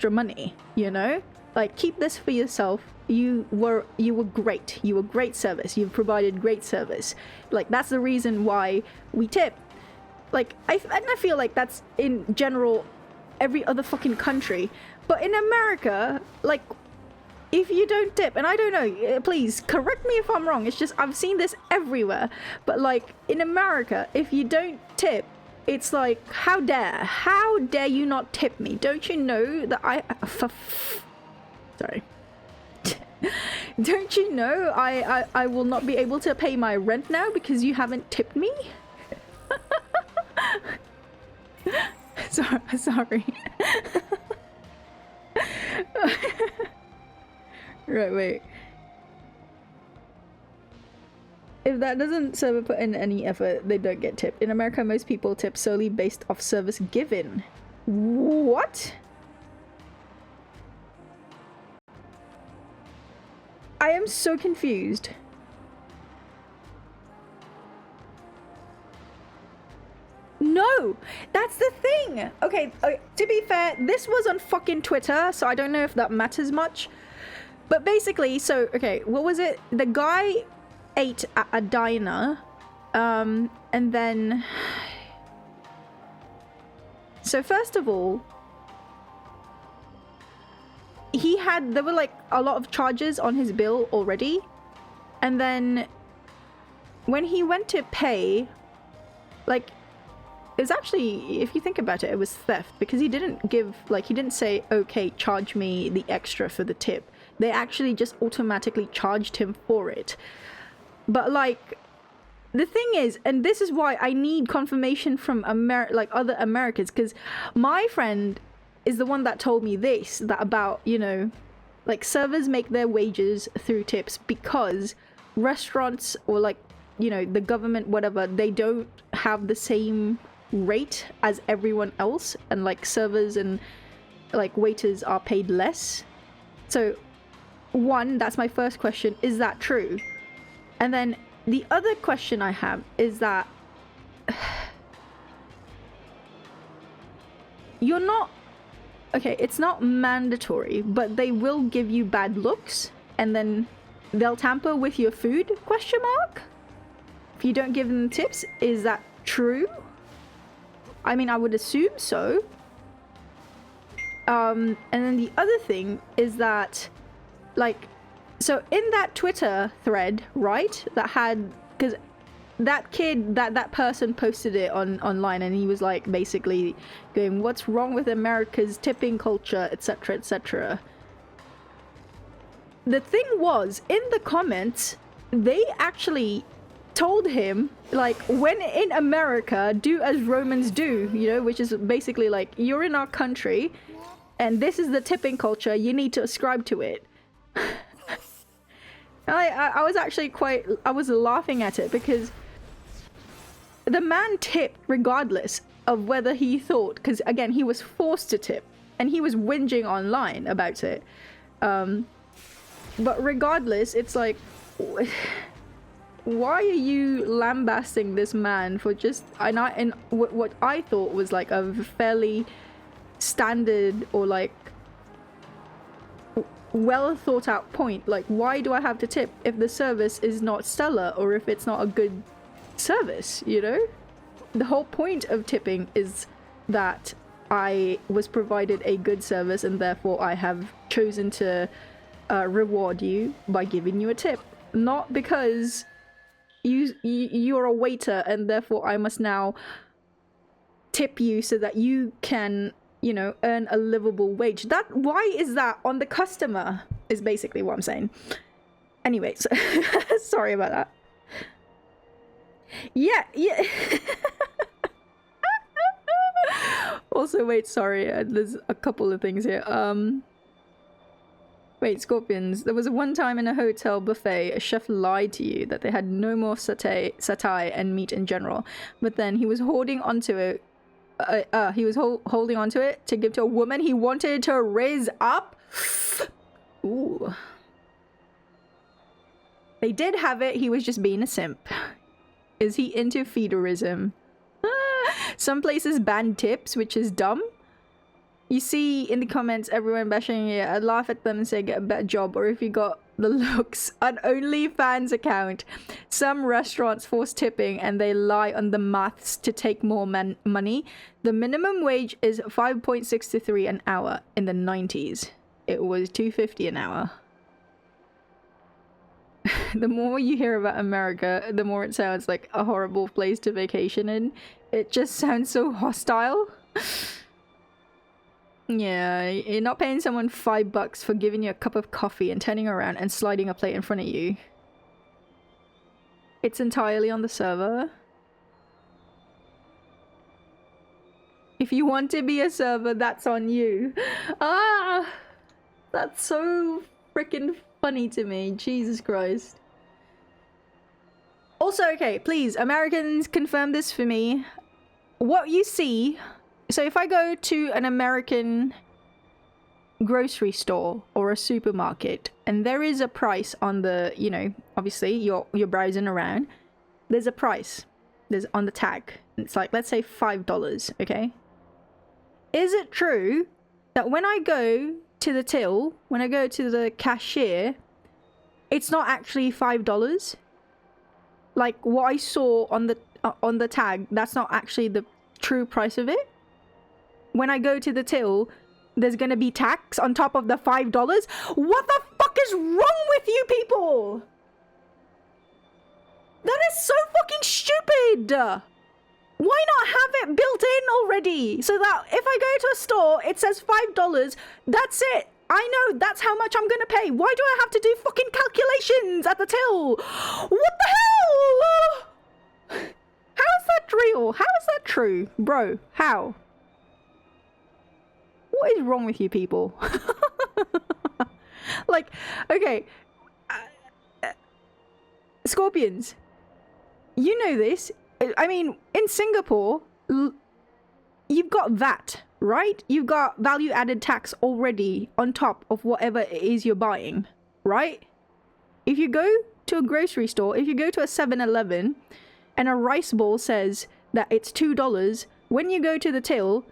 money, you know? Like, keep this for yourself. You were great. You were great service. You've provided great service. Like, that's the reason why we tip. Like, I feel like that's in general every other fucking country. But in America, like, if you don't tip, and I don't know, please correct me if I'm wrong, it's just I've seen this everywhere, but like, in America, if you don't tip, it's like, how dare you not tip me? Don't you know that sorry. Don't you know I will not be able to pay my rent now because you haven't tipped me? Sorry. Right, wait. If that doesn't server put in any effort, they don't get tipped. In America, most people tip solely based off service given. What? I am so confused. No, that's the thing. Okay, to be fair, this was on fucking Twitter, so I don't know if that matters much. But basically, so, okay, what was it? The guy ate at a diner, and then... So first of all, there were like a lot of charges on his bill already. And then when he went to pay, like, it was actually, if you think about it, it was theft because he didn't say, okay, charge me the extra for the tip. They actually just automatically charged him for it. But like, the thing is, and this is why I need confirmation from other Americans, because my friend is the one that told me this, that about, you know, like servers make their wages through tips because restaurants or like, you know, the government, whatever, they don't have the same rate as everyone else, and like servers and like waiters are paid less. So one, that's my first question, is that true? And then the other question I have is that you're not, okay, it's not mandatory, but they will give you bad looks and then they'll tamper with your food, question mark? If you don't give them tips, is that true? I mean, I would assume so. And then the other thing is that, like, so in that Twitter thread, right, that had, because that kid, that person posted it online, and he was like basically going, what's wrong with America's tipping culture, etc., etc. The thing was, in the comments, they actually told him, like, when in America, do as Romans do, you know, which is basically like, you're in our country and this is the tipping culture, you need to ascribe to it. I was actually I was laughing at it because the man tipped regardless of whether he thought, because again, he was forced to tip and he was whinging online about it. But regardless, it's like, why are you lambasting this man for just, and what I thought was like a fairly standard or like well thought out point. Like, why do I have to tip if the service is not stellar or if it's not a good service, you know? The whole point of tipping is that I was provided a good service and therefore I have chosen to reward you by giving you a tip, not because you're a waiter and therefore I must now tip you so that you can, you know, earn a livable wage. Why is that on the customer, is basically what I'm saying. Anyways, sorry about that. Yeah. Also, wait, sorry, there's a couple of things here. Wait, Scorpions, there was one time in a hotel buffet, a chef lied to you that they had no more satay and meat in general, but then he was holding onto it. Holding onto it to give to a woman he wanted to raise up. Ooh. They did have it, he was just being a simp. Is he into feederism? Some places ban tips, which is dumb. You see in the comments everyone bashing it. I laugh at them and say get a better job, or if you got the looks. An OnlyFans account. Some restaurants force tipping and they lie on the maths to take more money. The minimum wage is 5.63 an hour. In the 90s it was $2.50 an hour. The more you hear about America, the more it sounds like a horrible place to vacation in. It just sounds so hostile. Yeah, you're not paying someone $5 for giving you a cup of coffee and turning around and sliding a plate in front of you. It's entirely on the server. If you want to be a server, that's on you. Ah! That's so freaking funny to me. Jesus Christ. Also, okay, please, Americans, confirm this for me. What you see... So if I go to an American grocery store or a supermarket and there is a price on the, you know, obviously you're browsing around, there's a price, there's on the tag, it's like, let's say $5, okay? Is it true that when I go to the till, when I go to the cashier, it's not actually $5? Like what I saw on the tag, that's not actually the true price of it? When I go to the till, there's gonna be tax on top of the $5? What the fuck is wrong with you people? That is so fucking stupid! Why not have it built in already? So that if I go to a store, it says $5, that's it. I know that's how much I'm gonna pay. Why do I have to do fucking calculations at the till? What the hell? How is that real? How is that true? Bro, how? What is wrong with you people? Like, okay. Scorpions. You know this. I mean, in Singapore, you've got VAT, right? You've got value added tax already on top of whatever it is you're buying, right? If you go to a grocery store, if you go to a 7-Eleven and a rice bowl says that it's $2, when you go to the till,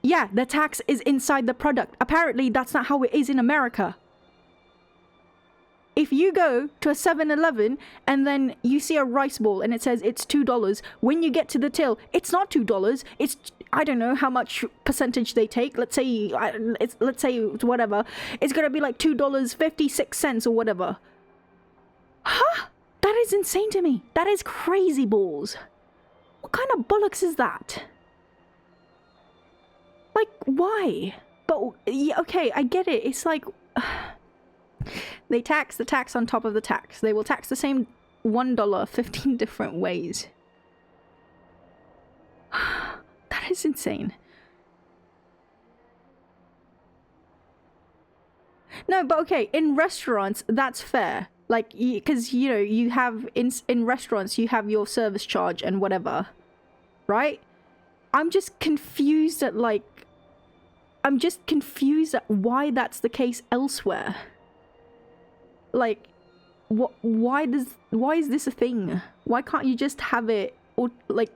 yeah, the tax is inside the product. Apparently, that's not how it is in America. If you go to a 7-Eleven and then you see a rice bowl and it says it's $2, when you get to the till, it's not $2. It's, I don't know how much percentage they take. Let's say whatever. It's gonna be like $2.56 or whatever. Huh? That is insane to me. That is crazy balls. What kind of bollocks is that? Like, why? But, yeah, okay, I get it. It's like... They tax the tax on top of the tax. They will tax the same $1 15 different ways. That is insane. No, but okay, in restaurants, that's fair. Like, because, you know, you have... In restaurants, you have your service charge and whatever. Right? I'm just confused at, like... I'm just confused at why that's the case elsewhere. Like, why is this a thing? Why can't you just have it, or, like,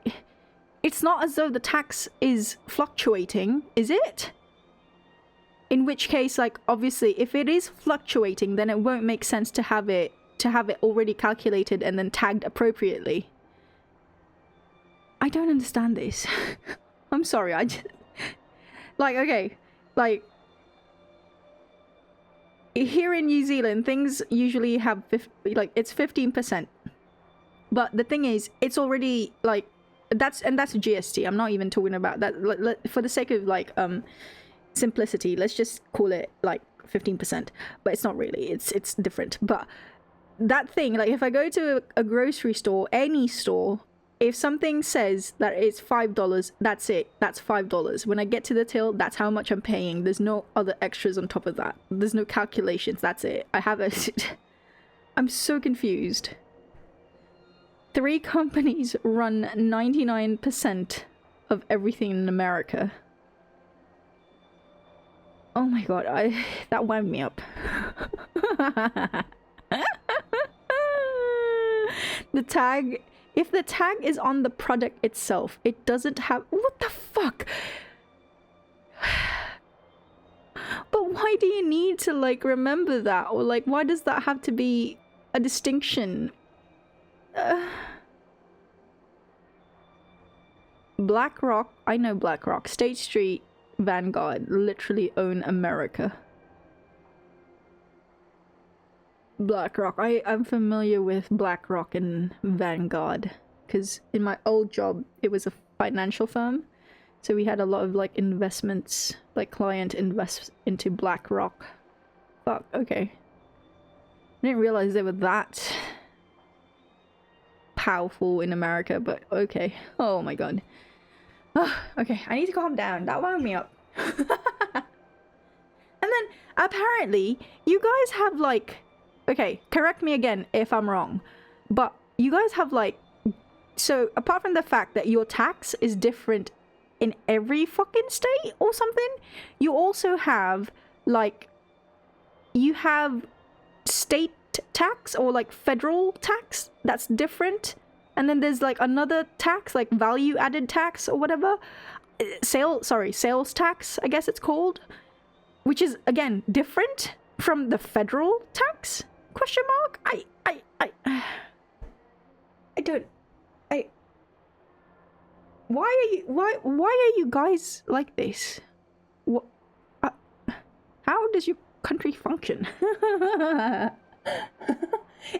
it's not as though the tax is fluctuating, is it? In which case, like, obviously, if it is fluctuating, then it won't make sense to have it already calculated and then tagged appropriately. I don't understand this. I'm sorry, I just... Like, okay, like... Here in New Zealand, things usually have it's 15%. But the thing is, it's already like that's GST. I'm not even talking about that. For the sake of like simplicity, let's just call it like 15%. But it's not really. It's different. But that thing, like if I go to a grocery store, any store, if something says that it's $5, that's it. That's $5. When I get to the till, that's how much I'm paying. There's no other extras on top of that. There's no calculations. That's it. I have a... I'm so confused. 3 companies run 99% of everything in America. Oh my god, that wound me up. The tag... If the tag is on the product itself, it doesn't have... What the fuck? But why do you need to, like, remember that? Or, like, why does that have to be a distinction? BlackRock, I know BlackRock. State Street, Vanguard literally own America. BlackRock. I'm familiar with BlackRock and Vanguard because in my old job it was a financial firm, so we had a lot of like investments, like client invests into BlackRock. Fuck, okay. I didn't realize they were that powerful in America, but okay. Oh my god. Okay, I need to calm down. That wound me up. And then apparently you guys have like... Okay, correct me again if I'm wrong, but you guys have like... So, apart from the fact that your tax is different in every fucking state or something, you also have like you have state tax or like federal tax that's different, and then there's like another tax like value added tax or whatever, sales tax I guess it's called, which is again different from the federal tax, question mark. I don't why are you guys like this? What how does your country function?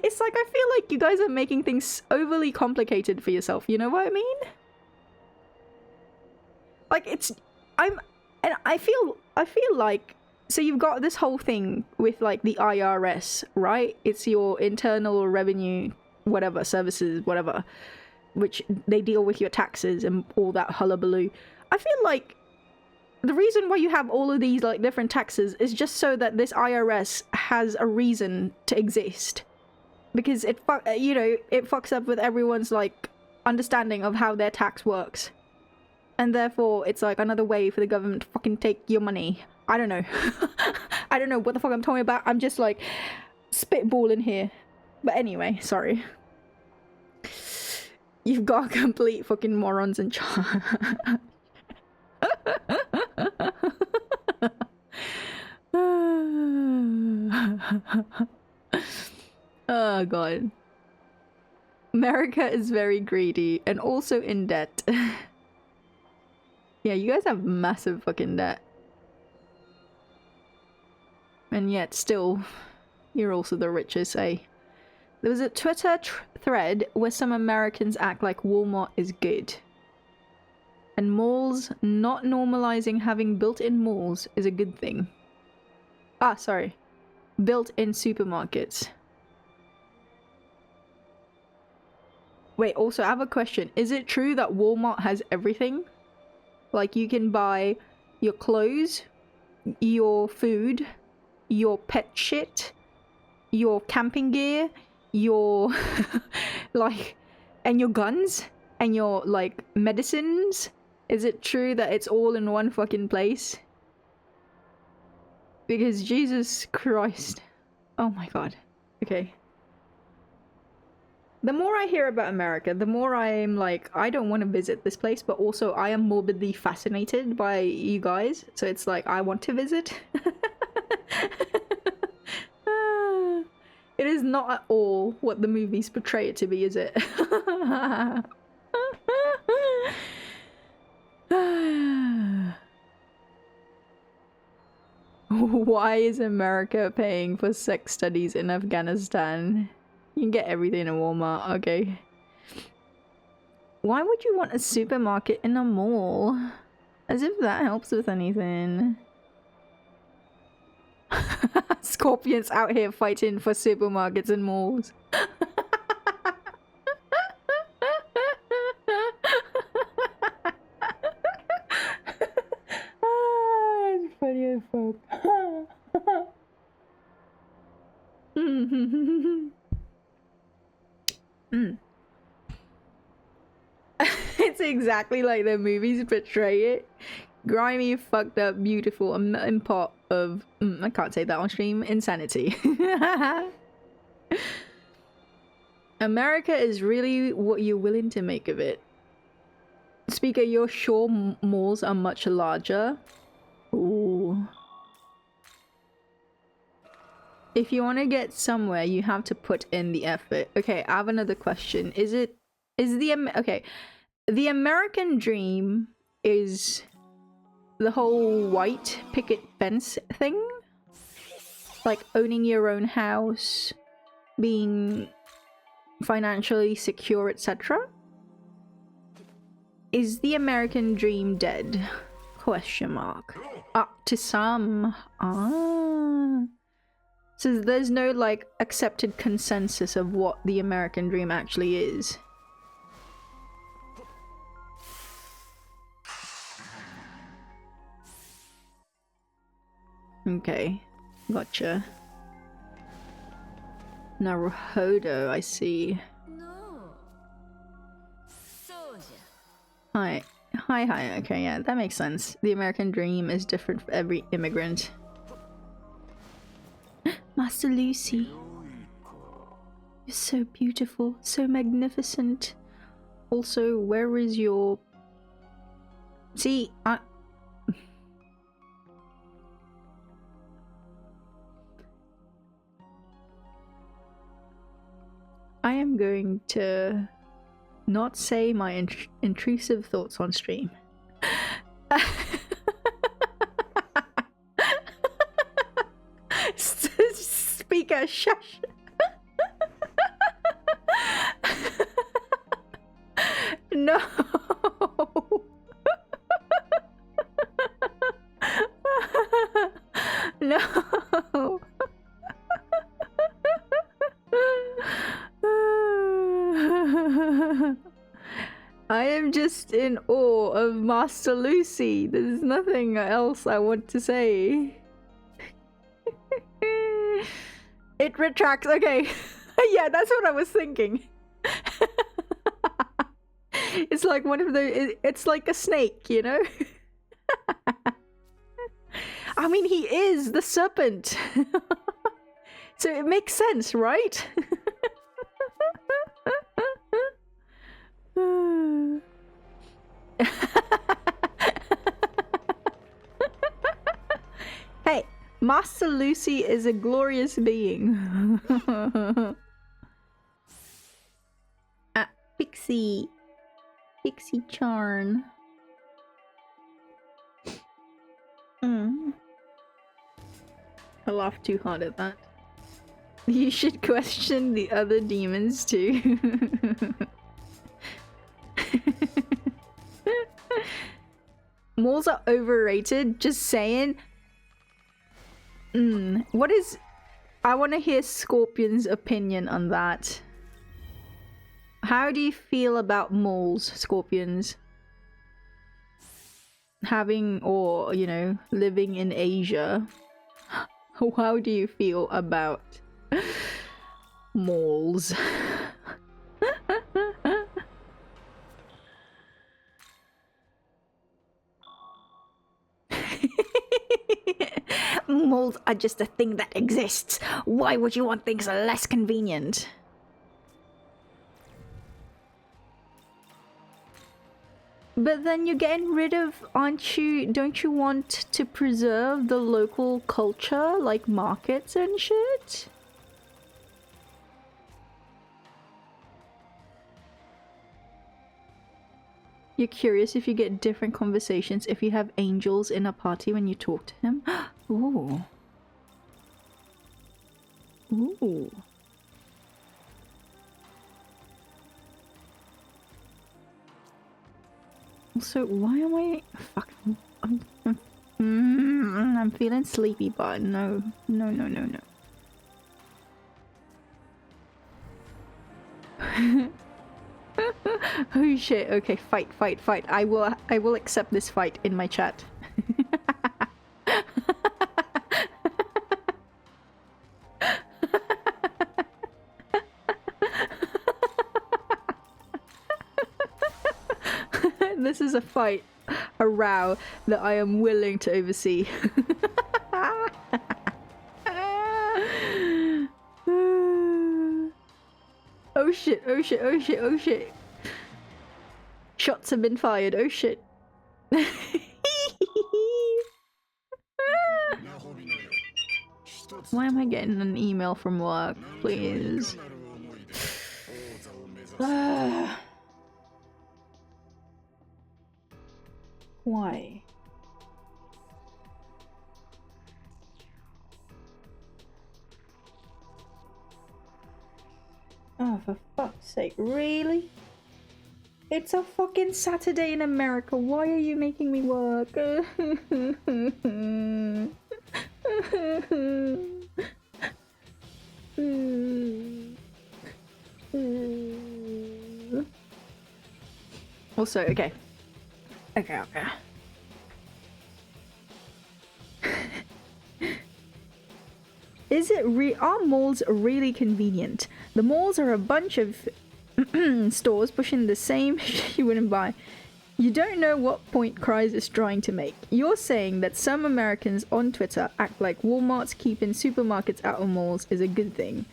It's like I feel like you guys are making things overly complicated for yourself, you know what I mean? Like I feel like, so you've got this whole thing with like the IRS, right? It's your internal revenue whatever services whatever, which they deal with your taxes and all that hullabaloo. I feel like the reason why you have all of these like different taxes is just so that this IRS has a reason to exist, because it fucks up with everyone's like understanding of how their tax works, and therefore it's like another way for the government to fucking take your money. I don't know. I don't know what the fuck I'm talking about. I'm just like spitballing here. But anyway, sorry. You've got complete fucking morons in charge. Oh god. America is very greedy and also in debt. Yeah, you guys have massive fucking debt. And yet still, you're also the richest, eh? There was a Twitter thread where some Americans act like Walmart is good. And malls not normalizing having built-in malls is a good thing. Ah, sorry. Built-in supermarkets. Wait, also I have a question. Is it true that Walmart has everything? Like you can buy your clothes, your food, your pet shit, your camping gear, your like, and your guns, and your like medicines? Is it true that it's all in one fucking place? Because Jesus Christ. Oh my god. Okay. The more I hear about America, the more I'm like, I don't want to visit this place, but also I am morbidly fascinated by you guys. So it's like, I want to visit. It is not at all what the movies portray it to be, is it? Why is America paying for sex studies in Afghanistan? You can get everything in Walmart, okay. Why would you want a supermarket in a mall? As if that helps with anything. Scorpions out here fighting for supermarkets and malls. It's funny as fuck. It's exactly like the movies portray it. Grimy, fucked up, beautiful, a melting pot of I can't say that on stream. Insanity. America is really what you're willing to make of it. Speaker, you're sure malls are much larger? Ooh. If you want to get somewhere, you have to put in the effort. Okay, I have another question. The American dream is the whole white picket fence thing? Like owning your own house, being financially secure, etc. Is the American dream dead? Question mark. Up to some. Ah. So there's no like accepted consensus of what the American dream actually is. Okay, gotcha. Naruhodo, I see. Hi. Hi, okay, yeah, that makes sense. The American dream is different for every immigrant. Master Lucy. You're so beautiful, so magnificent. Also, where is your... See, I am going to not say my intrusive thoughts on stream. Speaker, shush. No. No. I am just in awe of Master Lucy. There's nothing else I want to say. It retracts. Okay. Yeah, that's what I was thinking. It's like one of the... It's like a snake, you know? I mean, he is the serpent. So it makes sense, right? Hey, Master Lucy is a glorious being. Pixie. Pixie Charn. I laughed too hard at that. You should question the other demons too. Moles are overrated, just saying. What is... I want to hear Scorpion's opinion on that. How do you feel about moles, Scorpions? Having, or, you know, living in Asia. How do you feel about moles? Moles are just a thing that exists. Why would you want things less convenient? But then you're getting rid of, aren't you? Don't you want to preserve the local culture, like markets and shit? You're curious if you get different conversations if you have angels in a party when you talk to him? Ooh. Ooh. Also, why am I... Fuck. I'm feeling sleepy, but no. No, no, no, no. Oh shit, okay, fight, fight, fight. I will accept this fight in my chat. This is a fight, a row that I am willing to oversee. Oh shit, oh shit, oh shit, oh shit. Shots have been fired, oh shit. Why am I getting an email from work, please? Why? Oh, for fuck's sake, really? It's a fucking Saturday in America, why are you making me work? Also, okay. Okay. Are malls really convenient? The malls are a bunch of stores pushing the same shit you wouldn't buy. You don't know what point Cries is trying to make. You're saying that some Americans on Twitter act like Walmart's keeping supermarkets out of malls is a good thing.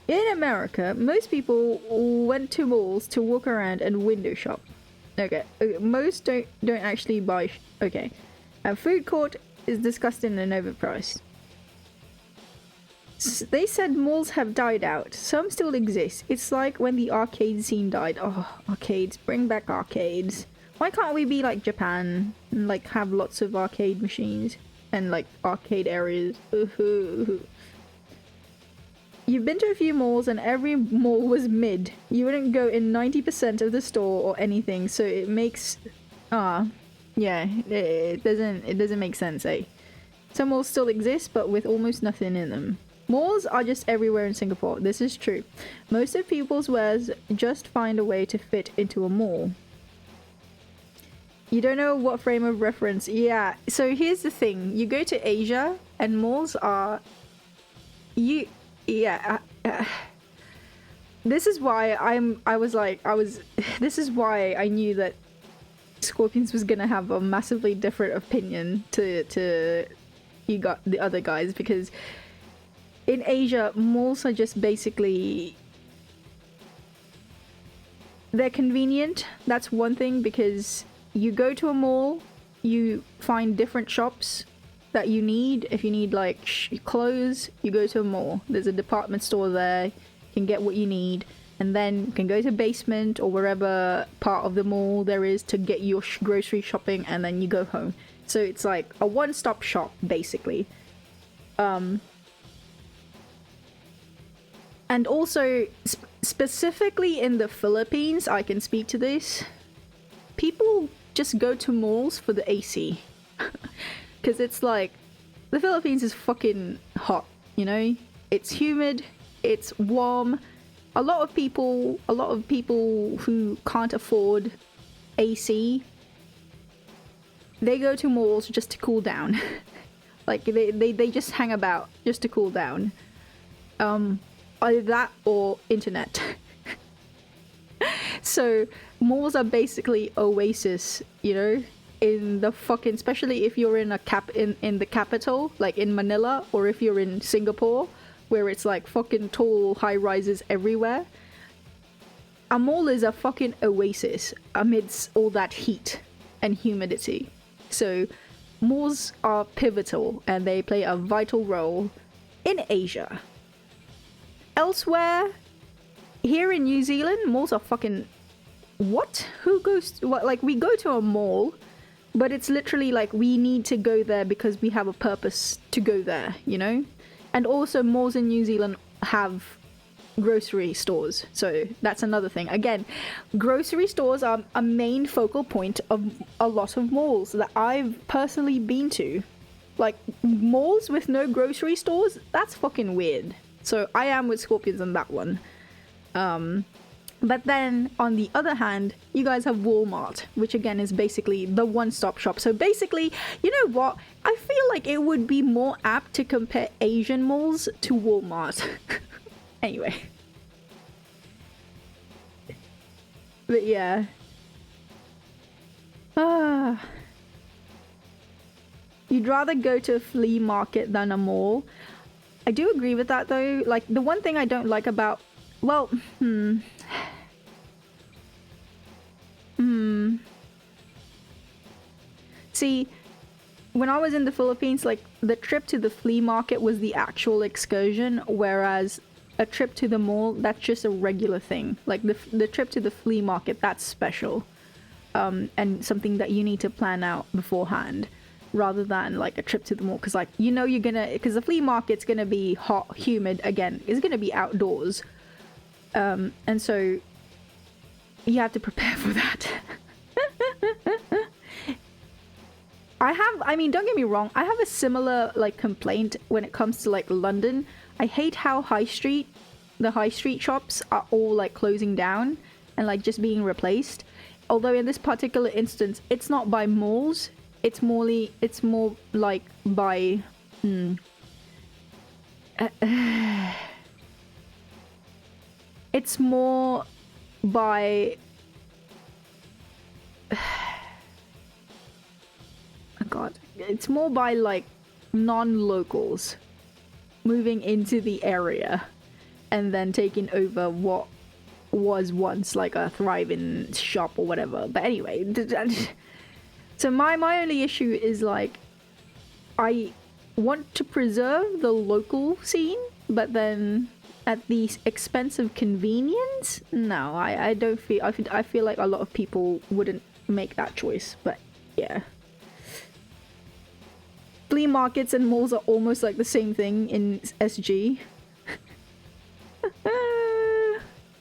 In America, most people went to malls to walk around and window shop. Okay, most don't actually buy. Okay, a food court is disgusting and overpriced. They said malls have died out. Some still exist. It's like when the arcade scene died. Oh, arcades. Bring back arcades. Why can't we be like Japan and like have lots of arcade machines and like arcade areas? You've been to a few malls and every mall was mid. You wouldn't go in 90% of the store or anything, so it makes... yeah, it doesn't make sense, eh? Some malls still exist, but with almost nothing in them. Malls are just everywhere in Singapore, this is true. Most of people's wares just find a way to fit into a mall. You don't know what frame of reference... Yeah, so here's the thing. You go to Asia and malls are... this is why this is why I knew that Scorpions was gonna have a massively different opinion to you got the other guys, because in Asia malls are just basically, they're convenient. That's one thing, because you go to a mall, you find different shops that you need. If you need like clothes, you go to a mall. There's a department store there, you can get what you need, and then you can go to basement or wherever part of the mall there is to get your grocery shopping, and then you go home. So it's like a one-stop shop basically. And also specifically in the Philippines, I can speak to this, people just go to malls for the AC. Because it's like, the Philippines is fucking hot, you know? It's humid, it's warm. A lot of people who can't afford AC, they go to malls just to cool down. Like, they just hang about just to cool down. Either that or internet. So, malls are basically oasis, you know? In the fucking, especially if you're in in the capital, like in Manila, or if you're in Singapore, where it's like fucking tall high rises everywhere. A mall is a fucking oasis amidst all that heat and humidity. So malls are pivotal and they play a vital role in Asia. Elsewhere, here in New Zealand, malls are fucking... What? Who goes... What? Like, we go to a mall, but it's literally like we need to go there because we have a purpose to go there, you know? And also malls in New Zealand have grocery stores, so that's another thing. Again, grocery stores are a main focal point of a lot of malls that I've personally been to. Like, malls with no grocery stores, that's fucking weird. So I am with Scorpions on that one. But then, on the other hand, you guys have Walmart, which again is basically the one-stop shop. So basically, you know what? I feel like it would be more apt to compare Asian malls to Walmart. Anyway. But yeah. You'd rather go to a flea market than a mall. I do agree with that though. Like, the one thing I don't like about... Well, See, when I was in the Philippines, like, the trip to the flea market was the actual excursion, whereas a trip to the mall, that's just a regular thing. Like, the trip to the flea market, that's special. And something that you need to plan out beforehand, rather than, like, a trip to the mall. Because, like, you know you're gonna... Because the flea market's gonna be hot, humid, again. It's gonna be outdoors. And so you have to prepare for that. I mean, don't get me wrong, I have a similar, like, complaint when it comes to, like, London. I hate how the high street shops are all, like, closing down and, like, just being replaced. Although in this particular instance, it's not by malls, it's more like by it's more by God, it's more by like non-locals moving into the area and then taking over what was once like a thriving shop or whatever. But anyway, so my only issue is like I want to preserve the local scene, but then at the expense of convenience. No, I don't feel. I feel like a lot of people wouldn't make that choice. But yeah, flea markets and malls are almost like the same thing in SG.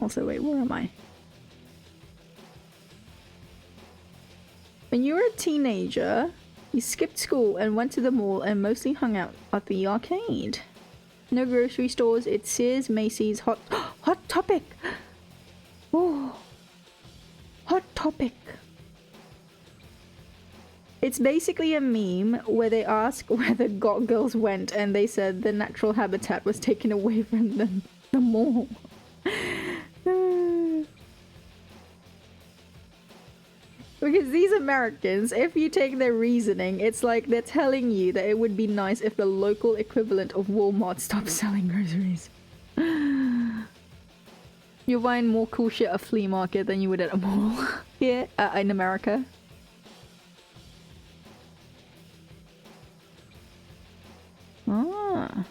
Also, wait, where am I? When you were a teenager, you skipped school and went to the mall and mostly hung out at the arcade. No grocery stores, it's Sears, Macy's, Hot Topic! Oh, Hot Topic. It's basically a meme where they ask where the Got Girls went and they said the natural habitat was taken away from them, the mall. Because these Americans, if you take their reasoning, it's like they're telling you that it would be nice if the local equivalent of Walmart stopped selling groceries. You're buying more cool shit at a flea market than you would at a mall here in America. Ah.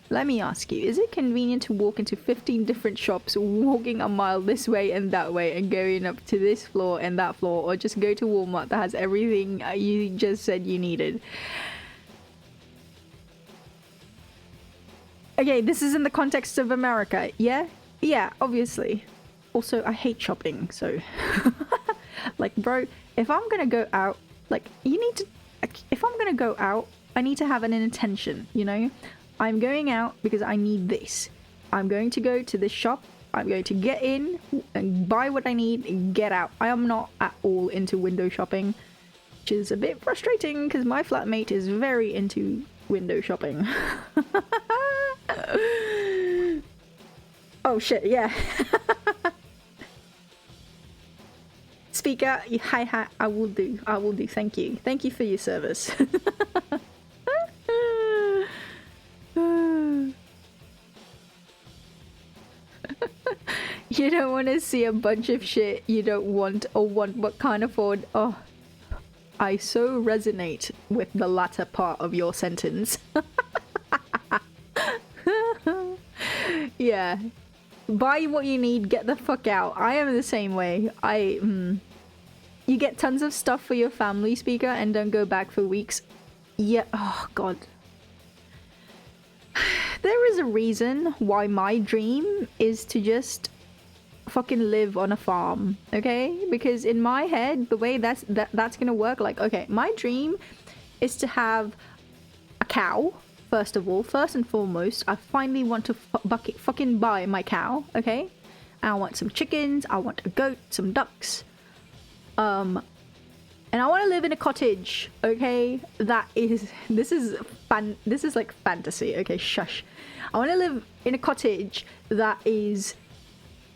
Let me ask you, is it convenient to walk into 15 different shops, walking a mile this way and that way and going up to this floor and that floor, or just go to Walmart that has everything you just said you needed? Okay, this is in the context of America, yeah? Yeah, obviously. Also, I hate shopping, so... like, bro, if I'm gonna go out, like, you need to... If I'm gonna go out, I need to have an intention, you know? I'm going out because I need this. I'm going to go to this shop. I'm going to get in and buy what I need and get out. I am not at all into window shopping, which is a bit frustrating because my flatmate is very into window shopping. Oh shit, yeah. Speaker, hi, I will do. Thank you. Thank you for your service. You don't want to see a bunch of shit you don't want or want but can't afford. Oh, I so resonate with the latter part of your sentence. Yeah. Buy what you need, get the fuck out. I am the same way. You get tons of stuff for your family, Speaker, and don't go back for weeks. Yeah, oh god. There is a reason why my dream is to just fucking live on a farm, okay? Because in my head, the way that's gonna work, like, okay, my dream is to have a cow, first of all. First and foremost, I finally want to fucking buy my cow, okay? I want some chickens, I want a goat, some ducks. And I want to live in a cottage, okay? This is like fantasy, okay? Shush. I want to live in a cottage that is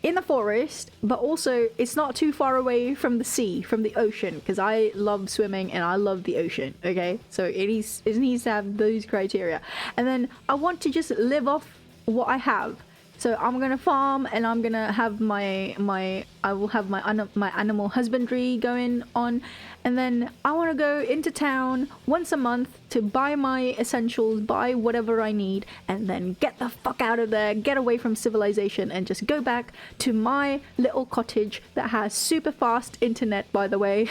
in the forest, but also it's not too far away from the sea, from the ocean, because I love swimming and I love the ocean, okay? So it needs to have those criteria. And then I want to just live off what I have. So I'm gonna farm and I'm gonna have my animal husbandry going on, and then I want to go into town once a month to buy my essentials, buy whatever I need, and then get the fuck out of there, get away from civilization, and just go back to my little cottage that has super fast internet, by the way.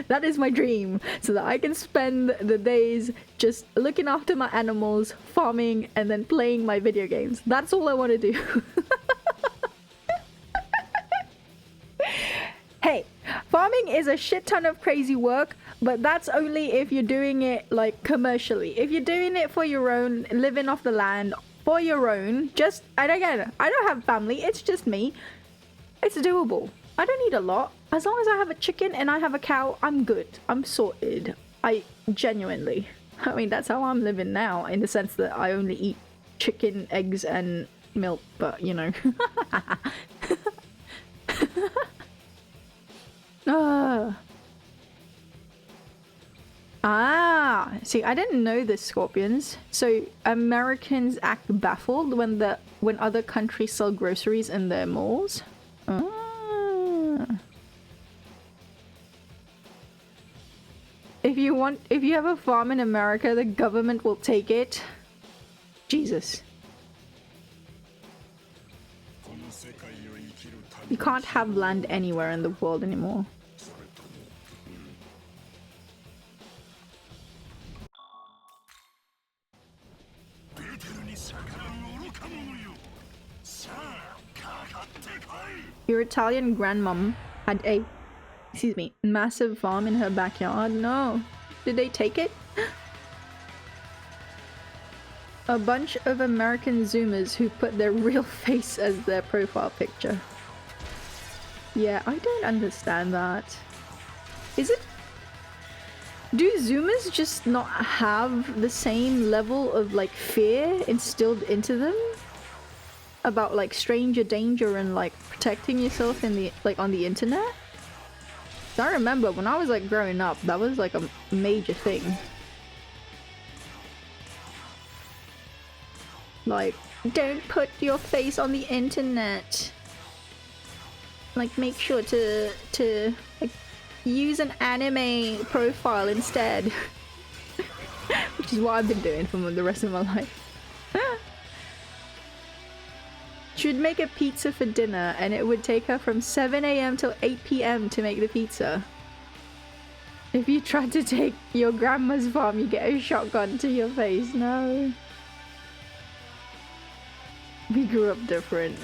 That is my dream, so that I can spend the days just looking after my animals, farming, and then playing my video games. That's all I want to do. Hey, farming is a shit ton of crazy work, but that's only if you're doing it like commercially. If you're doing it for your own, living off the land for your own, and again, I don't have family, it's just me. It's doable. I don't need a lot. As long as I have a chicken and I have a cow, I'm good. I'm sorted. I mean, that's how I'm living now, in the sense that I only eat chicken, eggs, and milk, but you know. See, I didn't know this, Scorpions. So Americans act baffled when other countries sell groceries in their malls. If you have a farm in America, the government will take it. Jesus. You can't have land anywhere in the world anymore. Your Italian grandmom had a, excuse me, massive farm in her backyard. No. Did they take it? A bunch of American Zoomers who put their real face as their profile picture. Yeah, I don't understand that. Is it? Do Zoomers just not have the same level of like fear instilled into them? About like stranger danger and like protecting yourself in the like on the internet? I remember when I was like growing up, that was like a major thing. Like, don't put your face on the internet. Like, make sure to like use an anime profile instead. Which is what I've been doing for the rest of my life. She'd make a pizza for dinner and it would take her from 7 AM till 8 PM to make the pizza. If you tried to take your grandma's farm, you get a shotgun to your face. No. We grew up different.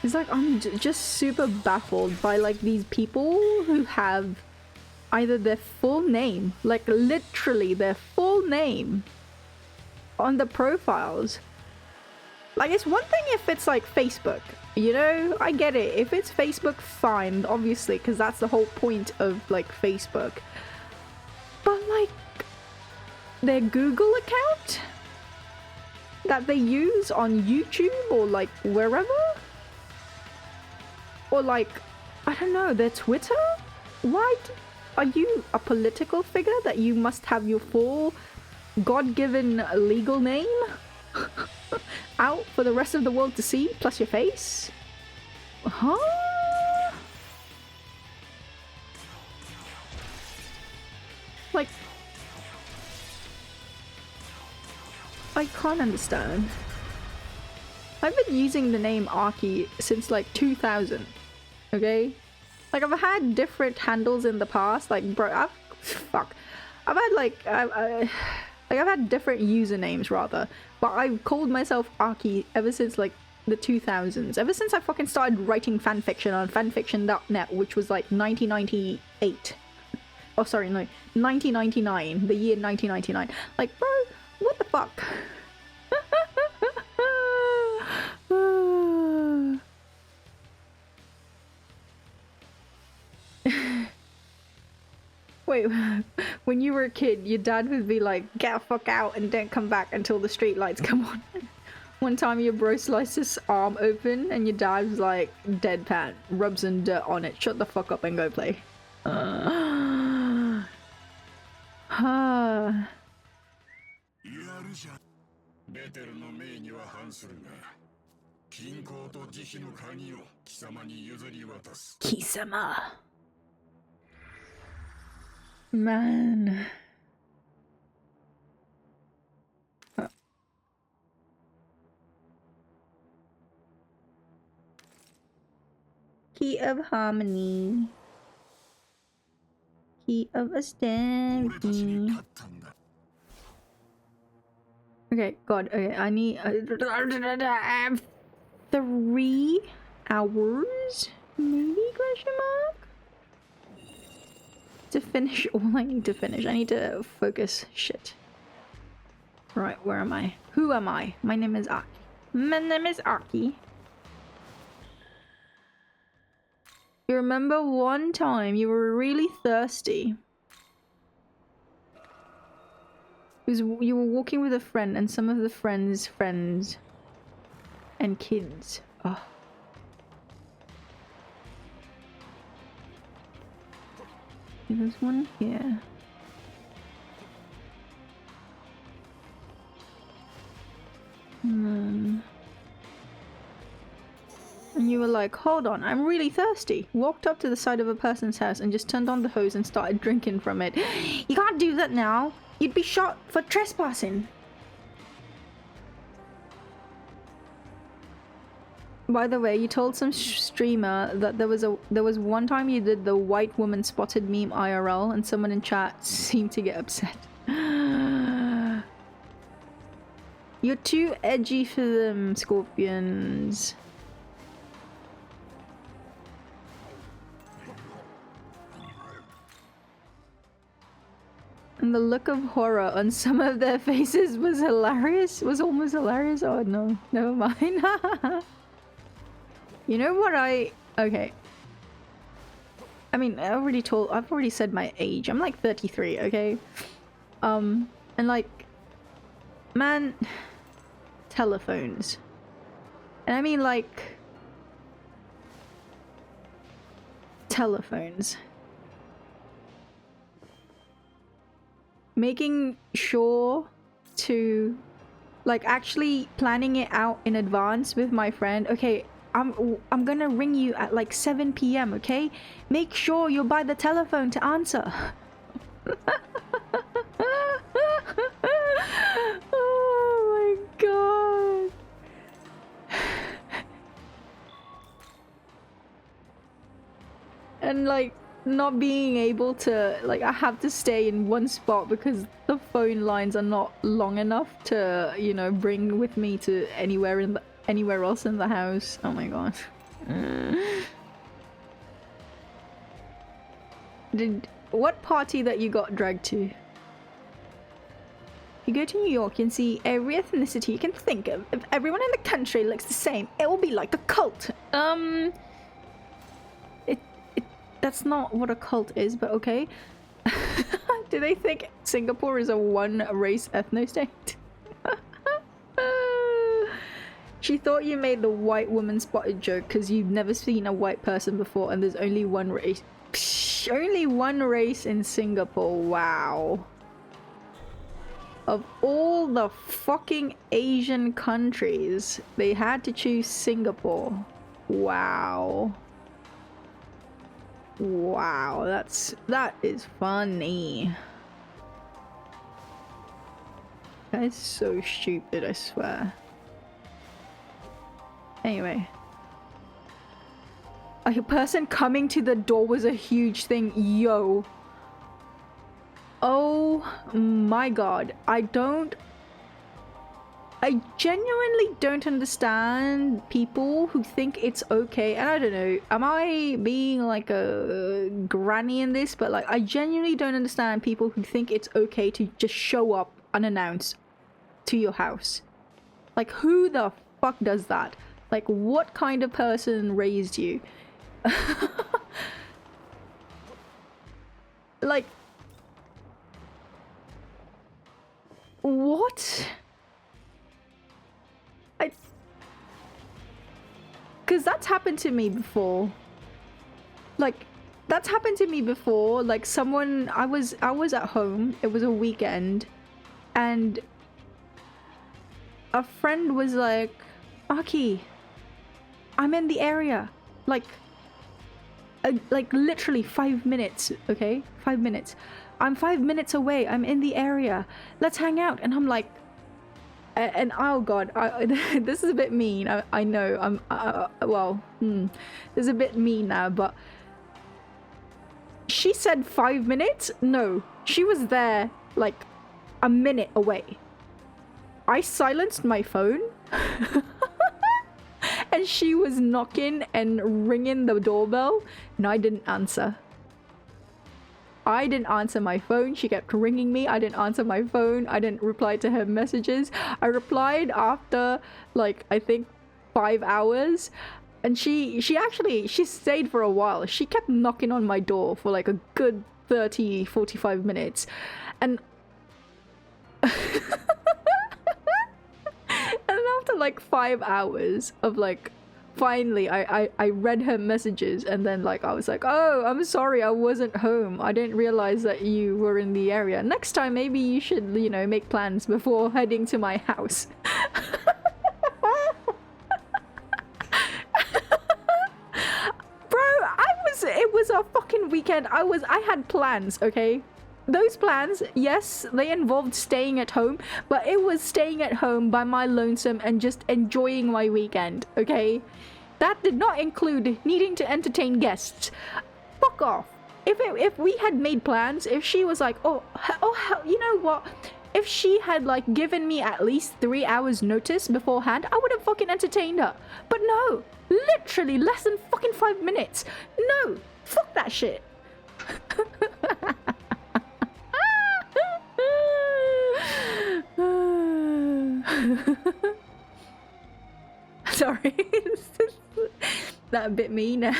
It's like I'm just super baffled by like these people who have either their full name, like literally their full name, on the profiles. Like, it's one thing if it's like Facebook, you know, I get it. If it's Facebook, fine, obviously, because that's the whole point of like Facebook. But like their Google account that they use on YouTube or like wherever, or like, I don't know, their Twitter. Why are you a political figure that you must have your full God-given legal name out for the rest of the world to see, plus your face? Huh? Like, I can't understand. I've been using the name Arky since like 2000, okay? Like, I've had different handles in the past, like, bro, I've had like, I've had different usernames rather, but I've called myself Arky ever since like the 2000s. Ever since I fucking started writing fanfiction on fanfiction.net, which was like 1998. Oh, sorry, no, 1999, the year 1999. Like, bro, what the fuck? Wait, when you were a kid, your dad would be like, get the fuck out and don't come back until the street lights come on. One time your bro sliced his arm open and your dad was like, deadpan, rub some dirt on it, shut the fuck up and go play. Kisama. Man. Key of harmony. Key of aesthetic. Okay, God, okay, I need 3 hours, maybe, question mark? To finish all I need to finish. I need to focus. Shit. Right, where am I? Who am I? My name is Aki. My name is Aki. You remember one time you were really thirsty. You were walking with a friend and some of the friends' friends and kids. Oh. There's one here. And you were like, hold on, I'm really thirsty. Walked up to the side of a person's house and just turned on the hose and started drinking from it. You can't do that now. You'd be shot for trespassing. By the way, you told some streamer that there was one time you did the white woman spotted meme IRL and someone in chat seemed to get upset. You're too edgy for them, Scorpions. And the look of horror on some of their faces was hilarious. Was almost hilarious. Oh no, never mind. You know what okay. I mean, I've already said my age. I'm like 33, okay? And like, man, telephones. And I mean like, telephones. Making sure to, like, actually planning it out in advance with my friend. Okay, I'm gonna ring you at like 7 p.m, okay? Make sure you're by the telephone to answer. Oh my god. And like, not being able to, like, I have to stay in one spot because the phone lines are not long enough to, you know, bring with me to anywhere else in the house. Oh my god. What party that you got dragged to? You go to New York and see every ethnicity you can think of. If everyone in the country looks the same, it will be like a cult. That's not what a cult is, but okay. Do they think Singapore is a one-race ethno-state? She thought you made the white woman spotted joke because you've never seen a white person before and there's only one race. Psh, only one race in Singapore, wow. Of all the fucking Asian countries, they had to choose Singapore. Wow. Wow, that is funny. That is so stupid, I swear. Anyway. A person coming to the door was a huge thing. Yo. Oh my god. I genuinely don't understand people who think it's okay, and I don't know, am I being like a granny in this, but like, I genuinely don't understand people who think it's okay to just show up unannounced to your house. Like, who the fuck does that? Like, what kind of person raised you? Like, what? Because that's happened to me before. Like, that's happened to me before. Like, someone, I was at home, it was a weekend, and a friend was like, Aki, I'm in the area. Like literally 5 minutes, okay? 5 minutes. I'm 5 minutes away, I'm in the area. Let's hang out. And I'm like, and oh god, this is a bit mean. I know, this is a bit mean now, but she said 5 minutes? No, she was there like a minute away. I silenced my phone and she was knocking and ringing the doorbell and I didn't answer. I didn't answer my phone. She kept ringing me. I didn't answer my phone. I didn't reply to her messages. I replied after, like, I think 5 hours. And she stayed for a while. She kept knocking on my door for like a good 30, 45 minutes. And like 5 hours of like, finally I read her messages, and then like I was like, oh, I'm sorry, I wasn't home. I didn't realize that you were in the area. Next time maybe you should, you know, make plans before heading to my house. Bro, it was a fucking weekend. I had plans, okay? Those plans, yes, they involved staying at home, but it was staying at home by my lonesome and just enjoying my weekend, okay? That did not include needing to entertain guests. Fuck off. If we had made plans, if she was like, oh, you know what? If she had like given me at least 3 hours notice beforehand, I would have fucking entertained her. But no, literally less than fucking 5 minutes. No, fuck that shit. Sorry, that a bit mean.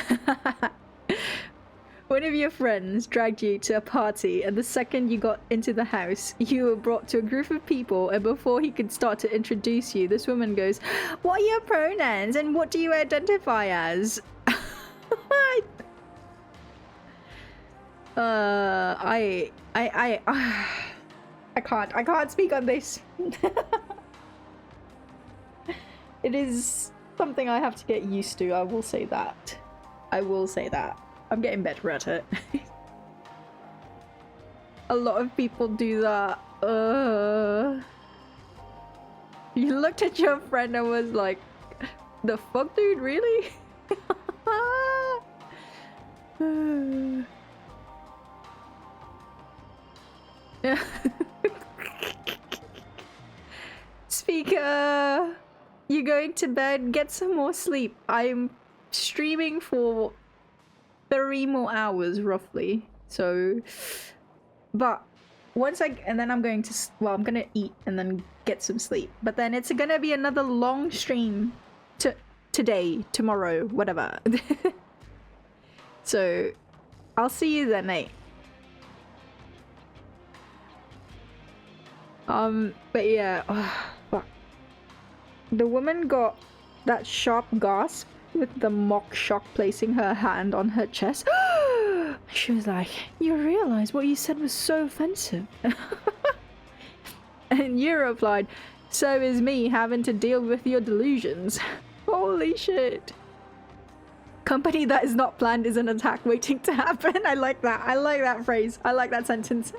One of your friends dragged you to a party, and the second you got into the house, you were brought to a group of people, and before he could start to introduce you, this woman goes, "What are your pronouns and what do you identify as?" I can't speak on this. It is something I have to get used to, I will say that. I will say that. I'm getting better at it. A lot of people do that. You looked at your friend and was like, the fuck, dude, really? Speaker, you going to bed? Get some more sleep. I'm streaming for 3 more hours roughly. So, but once and then I'm going to, well, I'm gonna eat and then get some sleep. But then it's gonna be another long stream today, tomorrow, whatever. So, I'll see you then, mate. But yeah, fuck. The woman got that sharp gasp with the mock shock placing her hand on her chest. She was like, "You realize what you said was so offensive?" And you replied, "So is me having to deal with your delusions." Holy shit. Company that is not planned is an attack waiting to happen. I like that. I like that phrase. I like that sentence.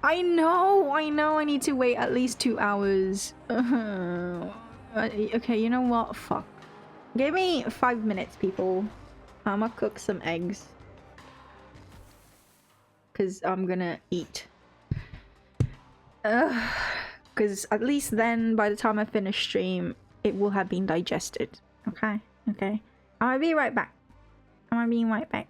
I know, I need to wait at least 2 hours. Okay, you know what? Fuck. Give me 5 minutes, people. I'ma cook some eggs. Cause I'm gonna eat. Cause at least then, by the time I finish stream, it will have been digested. Okay? Okay. I'll be right back. I'm being right back.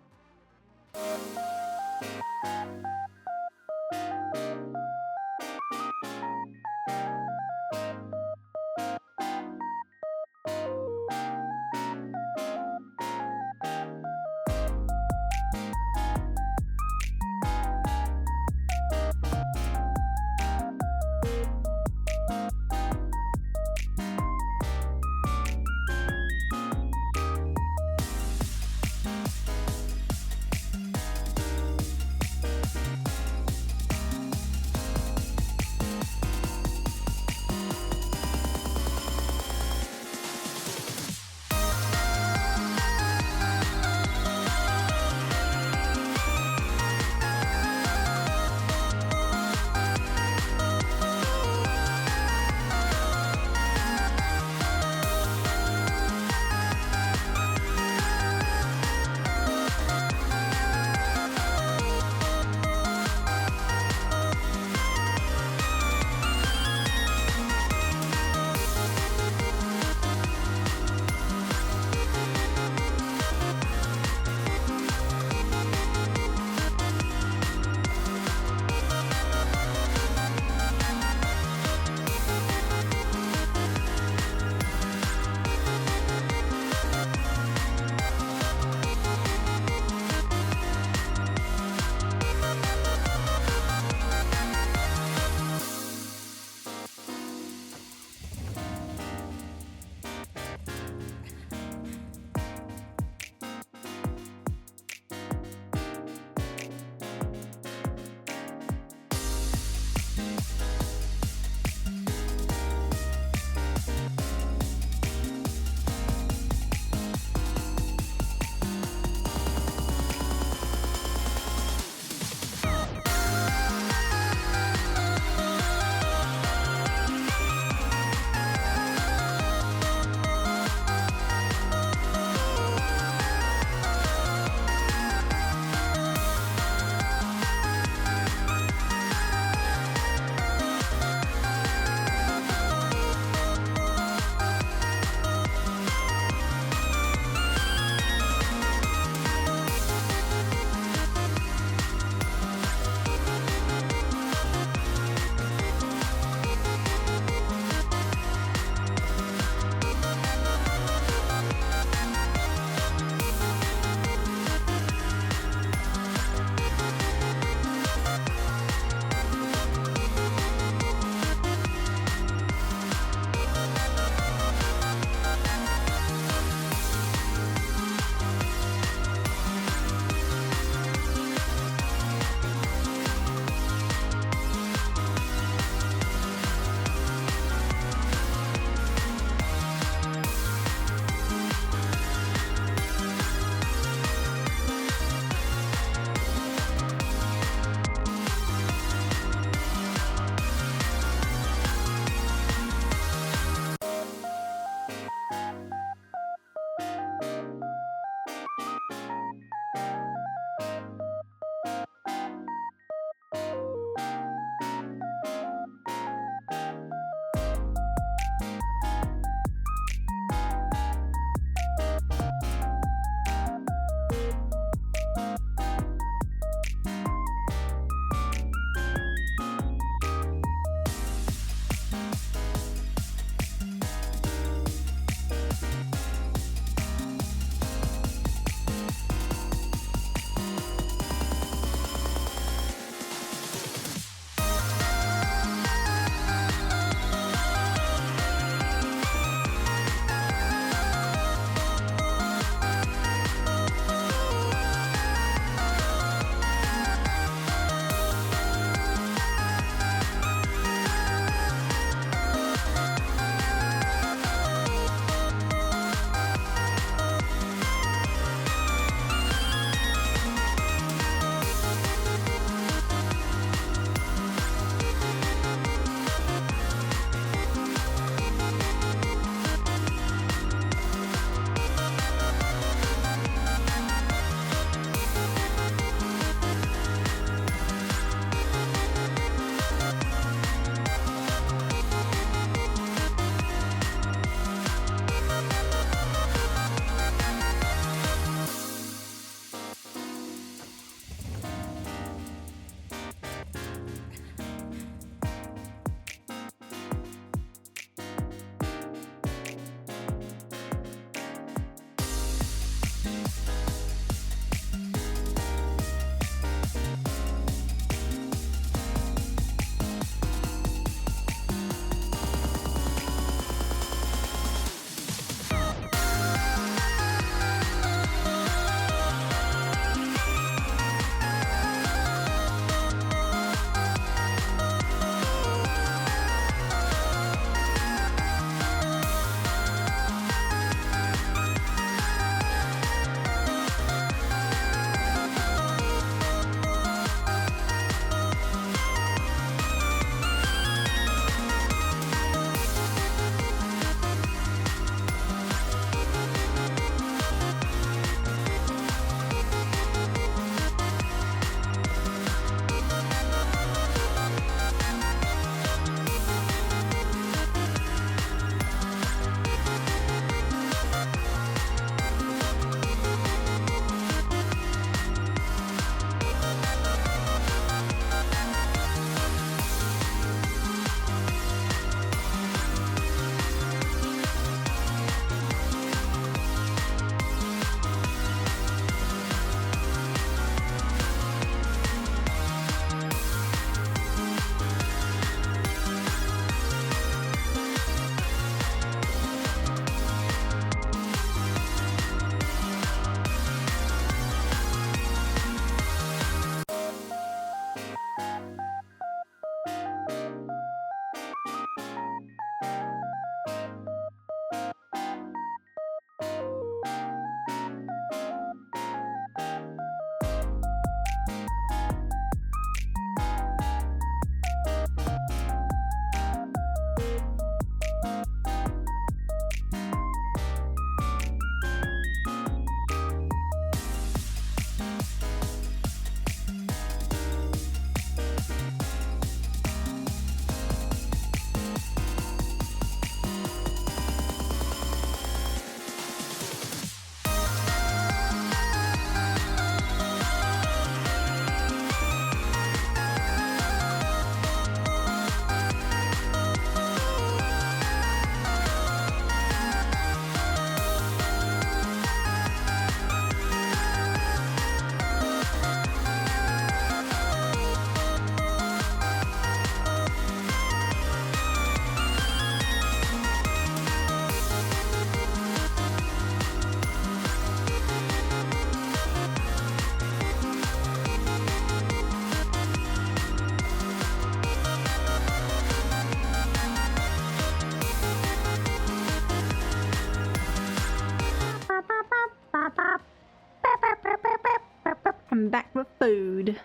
I'm back with food.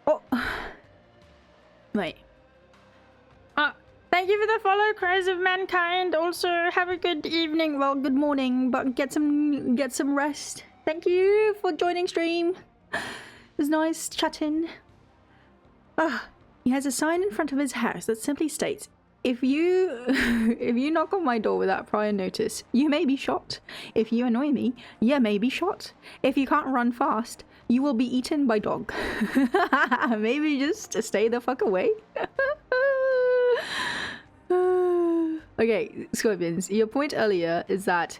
Oh. Wait. Thank you for the follow, Cries of Mankind. Also, have a good evening. Well, good morning, but get some rest. Thank you for joining stream. It was nice chatting. He has a sign in front of his house that simply states, if you knock on my door without prior notice, you may be shot. If you annoy me, you may be shot. If you can't run fast, you will be eaten by dog. Maybe just stay the fuck away. Okay, Scorpions, your point earlier is that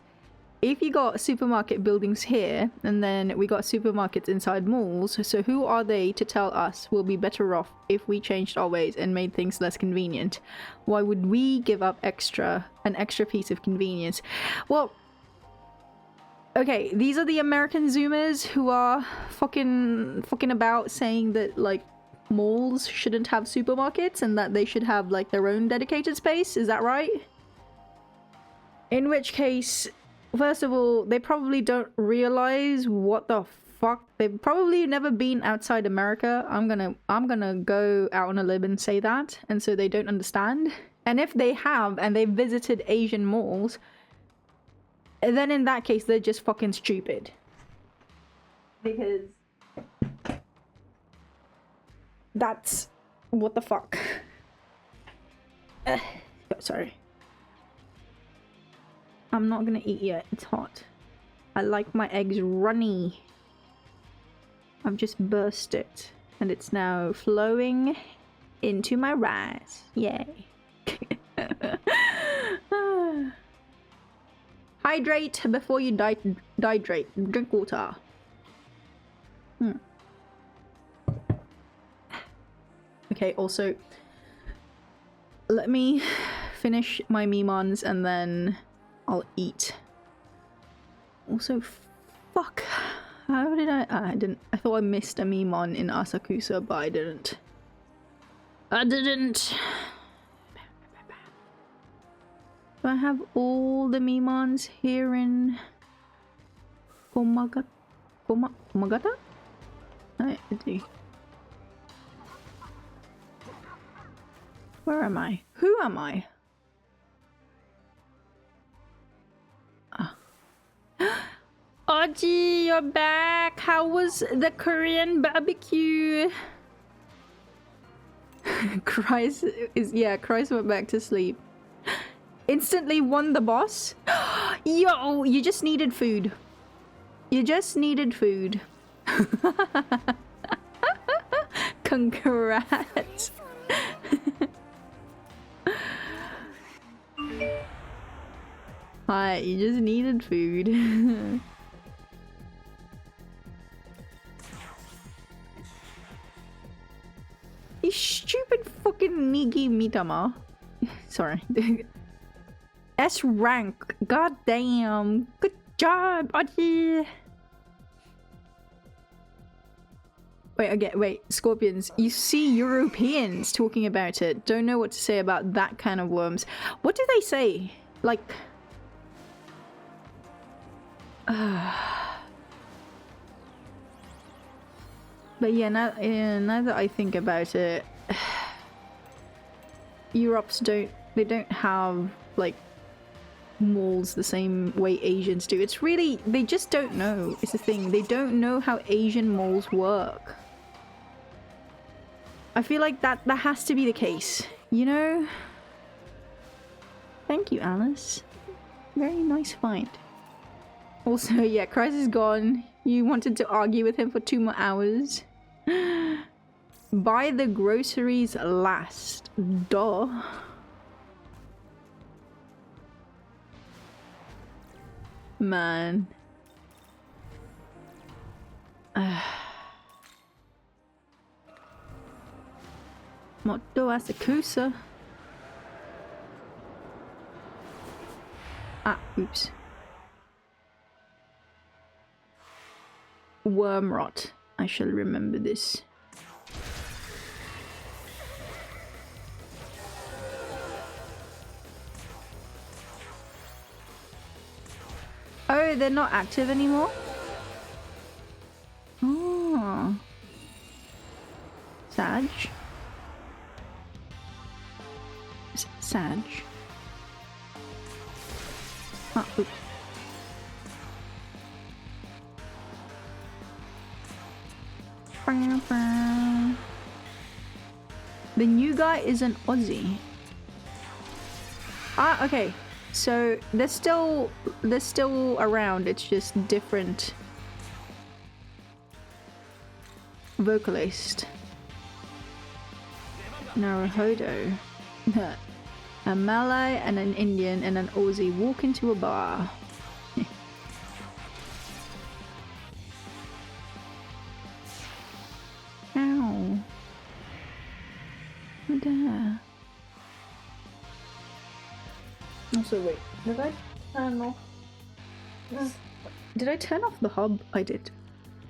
if you got supermarket buildings here, and then we got supermarkets inside malls, so who are they to tell us we'll be better off if we changed our ways and made things less convenient? Why would we give up an extra piece of convenience? Well, okay, these are the American Zoomers who are fucking about saying that, like, malls shouldn't have supermarkets and that they should have, like, their own dedicated space. Is that right? In which case, first of all, they probably don't realize what the fuck. They've probably never been outside America. I'm gonna go out on a limb and say that, and so they don't understand. And if they have and they've visited Asian malls, then in that case they're just fucking stupid. Because that's what the fuck. Sorry. I'm not gonna eat yet, it's hot. I like my eggs runny. I've just burst it and it's now flowing into my rice. Yay. Hydrate before you dehydrate. Drink water. Okay, also, let me finish my Mimons and then I'll eat. Also, fuck. How did I didn't. I thought I missed a Mimon in Asakusa, but I didn't. Do I have all the Mimons here in Komagata? I do. Where am I? Who am I? Audrey, you're back. How was the Korean barbecue? Christ went back to sleep. Instantly won the boss? Yo, you just needed food. You just needed food. Congrats. Hi, you just needed food. You stupid fucking Nigi Mitama. Sorry. S rank. God damn. Good job, Audrey. Wait, Scorpions. You see Europeans talking about it. Don't know what to say about that kind of worms. What do they say? Like... But yeah, now that I think about it, Europe's don't have like malls the same way Asians do. It's really, they just don't know. It's the thing, they don't know how Asian malls work. I feel like that has to be the case, you know? Thank you, Alice. Very nice find. Also, yeah, Christ is gone. You wanted to argue with him for 2 more hours. Buy the groceries last. Duh. Man. Motto Asakusa. Ah, oops. Worm rot. I shall remember this. Oh, they're not active anymore? Oh. Sag. Sag. Ah, oops. The new guy is an Aussie. Ah, okay. So they're still around. It's just different vocalist. Naruhodo. A Malay and an Indian and an Aussie walk into a bar. Ow. What the hell? Also, wait, did I turn off? Did I turn off the hub? I did.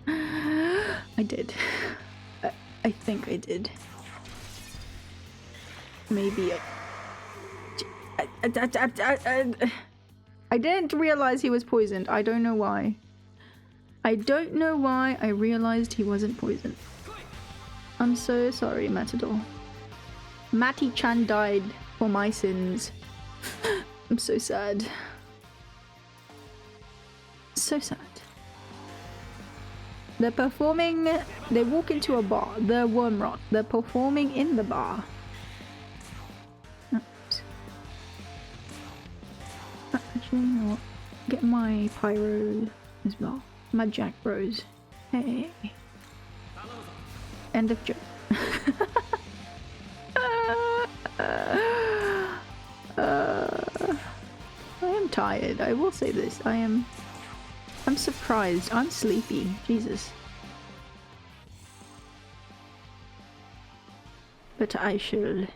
I did. I think I did. Maybe I didn't realize he was poisoned. I don't know why. I don't know why I realized he wasn't poisoned. I'm so sorry, Matador. Matty-chan died for my sins. I'm so sad. So sad. They're performing. They walk into a bar. They're Wormrot. They're performing in the bar. Oops. Actually, you know what? Get my pyro as well. My Jack Bros. Hey. End of joke. I am tired. I will say this. I'm surprised. I'm sleepy. Jesus. But I shall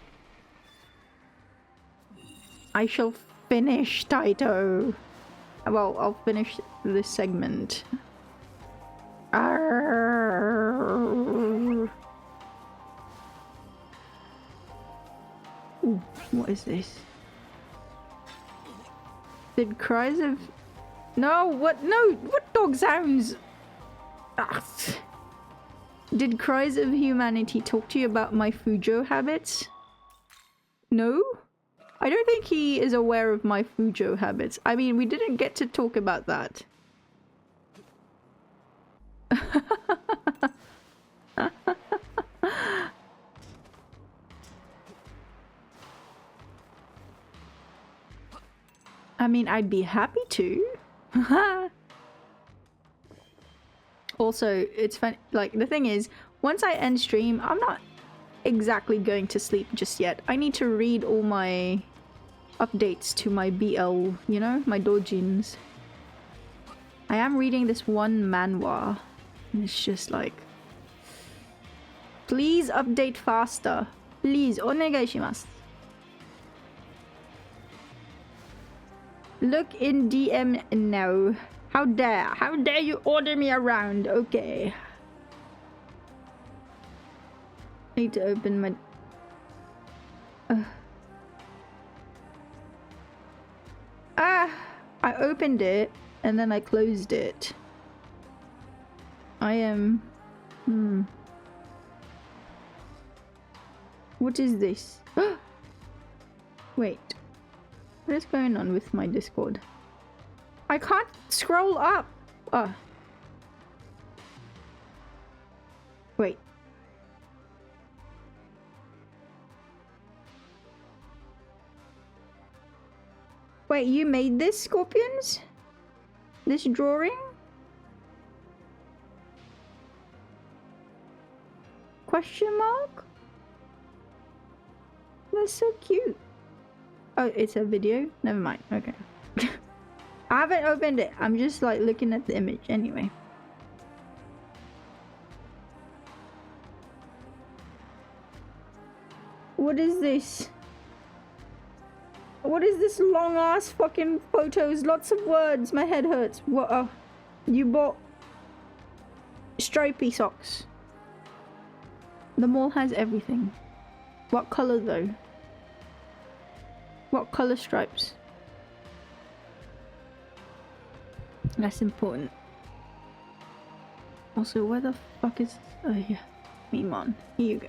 finish Taito. Well, I'll finish this segment. Arrgh. Ooh, what is this? Did cries of... No, what? No, what dog sounds? Ah. Did Cries of Humanity talk to you about my Fujo habits? No? I don't think he is aware of my Fujo habits. I mean, we didn't get to talk about that. I mean, I'd be happy to. Also, it's fun. Like, the thing is, once I end stream, I'm not exactly going to sleep just yet. I need to read all my updates to my BL, you know, my doujins. I am reading this one manhwa, and it's just like, please update faster. Please, onegaishimasu. Look in DM now. How dare you order me around? Okay. I need to open my... I opened it and then I closed it. I am... What is this? Wait. What is going on with my Discord? I can't scroll up! Wait. Wait, you made this, Scorpions? This drawing? Question mark? That's so cute. Oh, it's a video? Never mind. Okay. I haven't opened it. I'm just like looking at the image anyway. What is this? What is this long ass fucking photos? Lots of words. My head hurts. What? You bought stripy socks. The mall has everything. What color though? What color stripes? That's important. Also, where the fuck is... Oh, yeah. Mimon. Here you go.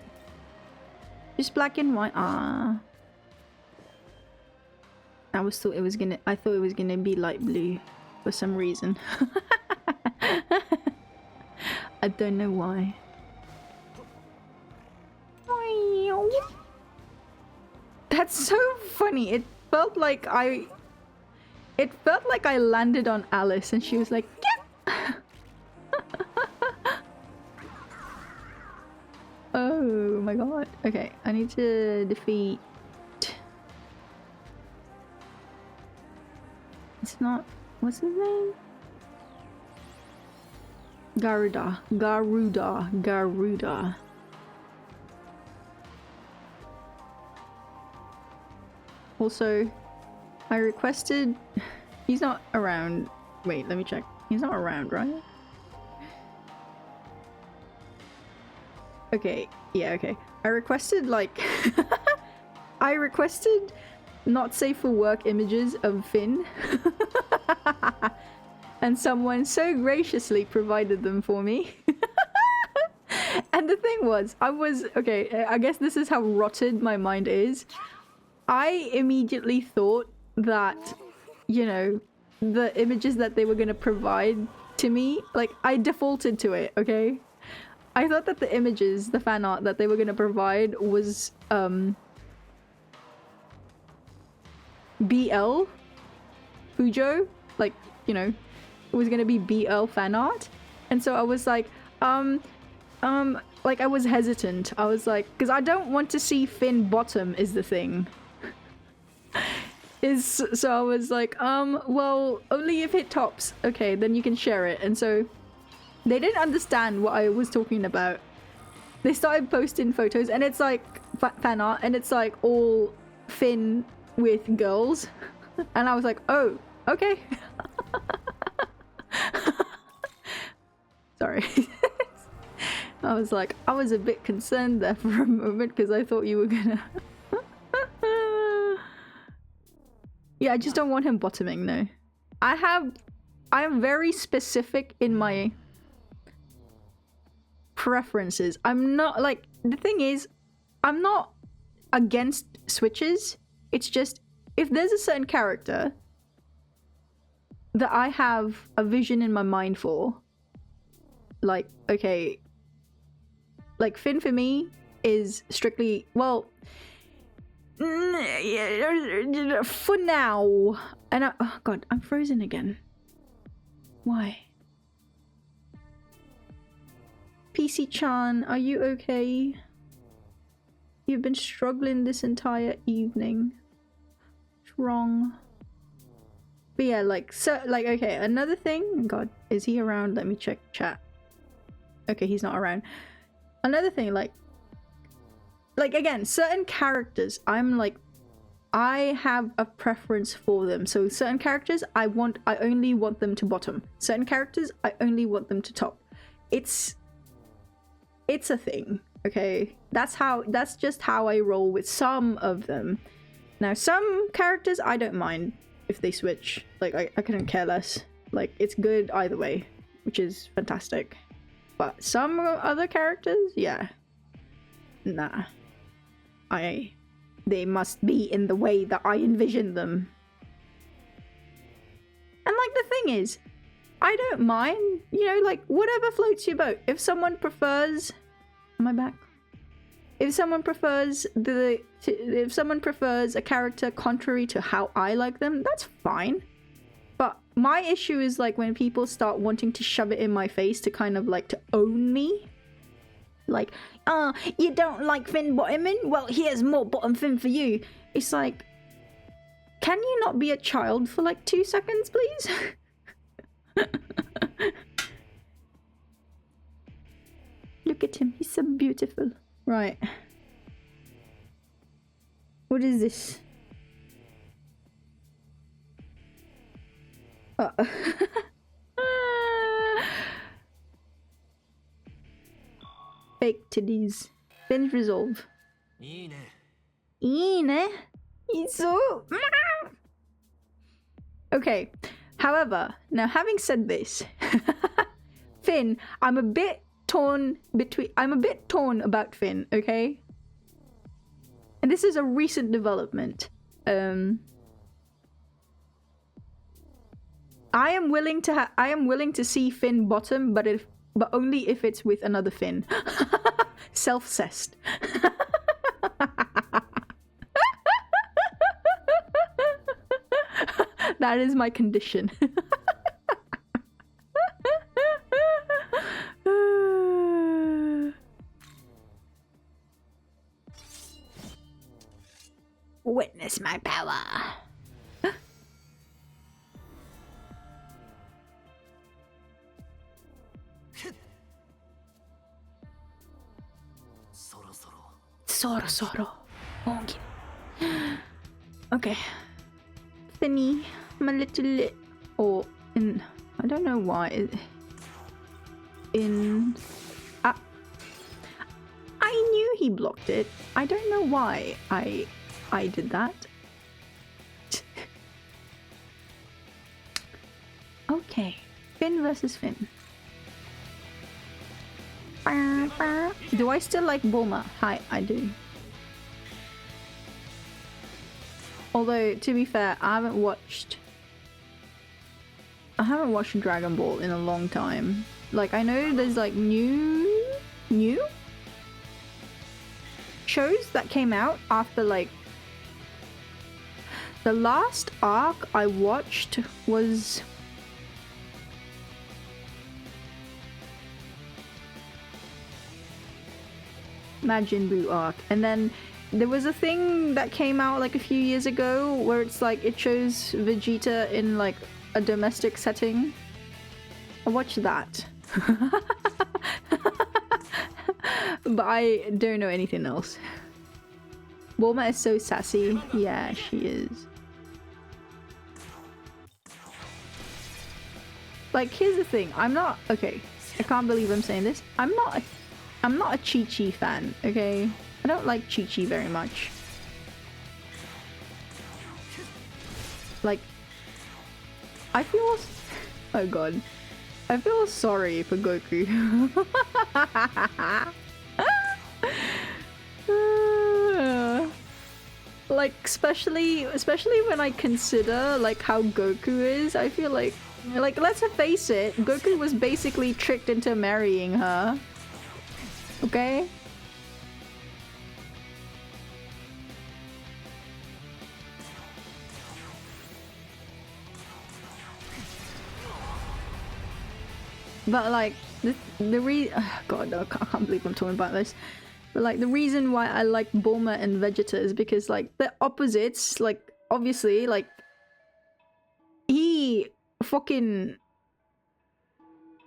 Just black and white. Ah. I thought it was gonna be light blue for some reason. I don't know why. That's so funny. It felt like I landed on Alice and she was like, yeah. Oh my god. Okay, I need to defeat... It's not... What's his name? Garuda. Also, I requested... He's not around. Wait, let me check. He's not around, right? Okay, yeah, okay. I requested, like... I requested not safe for work images of Finn. And someone so graciously provided them for me. And the thing was, okay, I guess this is how rotted my mind is. I immediately thought that, you know, the images that they were gonna provide to me, like, I defaulted to it, okay? I thought that the images, the fan art that they were gonna provide was, BL Fujo, like, you know, it was gonna be BL fan art. And so I was like, like I was hesitant. I was like, because I don't want to see Finn bottom is the thing. So I was like, well, only if it tops. Okay, then you can share it. And so they didn't understand what I was talking about. They started posting photos and it's like fan art and it's like all Finn with girls. And I was like, oh, okay. Sorry. I was like, I was a bit concerned there for a moment because I thought you were gonna... Yeah, I just don't want him bottoming, no. I am very specific in my preferences. I'm not, like, the thing is, I'm not against switches. It's just, if there's a certain character that I have a vision in my mind for, like, okay, like Finn for me is strictly, well, for now. And oh god, I'm frozen again. Why? PC-chan, are you okay? You've been struggling this entire evening. What's wrong? But yeah, like, so, like, okay, another thing. God, is he around? Let me check chat. Okay, he's not around. Another thing, like again, certain characters, I'm like, I have a preference for them. So certain characters, I only want them to bottom. Certain characters, I only want them to top. It's a thing, okay? That's just how I roll with some of them. Now, some characters, I don't mind if they switch. Like, I couldn't care less. Like, it's good either way, which is fantastic. But some other characters, yeah. Nah. They must be in the way that I envision them. And like, the thing is, I don't mind, you know, like, whatever floats your boat. If someone prefers... Am I back? If someone prefers a character contrary to how I like them, that's fine. But my issue is, like, when people start wanting to shove it in my face to kind of, like, to own me. Like, you don't like Finn bottoming? Well, here's more bottom Finn for you. It's like, can you not be a child for like 2 seconds, please? Look at him, he's so beautiful. Right. What is this? Fake titties. Binge resolve. So... Okay. However, now having said this, Finn, I'm a bit torn about Finn, okay? And this is a recent development. I am willing to see Finn bottom, but only if it's with another Finn. Self-cessed. That is my condition. Witness my power. Soro. Okay. Finny, my little or in I don't know why I knew he blocked it. I don't know why I did that. Okay. Finn versus Finn. Do I still like Bulma? Hi, I do. Although, to be fair, I haven't watched Dragon Ball in a long time. Like, I know there's like new shows that came out after like the last arc I watched was Majin Buu arc, and then there was a thing that came out like a few years ago where it's like it shows Vegeta in like a domestic setting. I watched that. But I don't know anything else. Bulma is so sassy. Yeah, she is. Like, here's the thing. Okay, I can't believe I'm saying this. I'm not a Chi-Chi fan, okay? I don't like Chi-Chi very much. Like, I feel... Oh god. I feel sorry for Goku. Like, especially when I consider, like, how Goku is, I feel like, let's face it, Goku was basically tricked into marrying her. Okay? But like God, no, I can't believe I'm talking about this. But like the reason why I like Bulma and Vegeta is because like they're opposites. Like obviously, like he fucking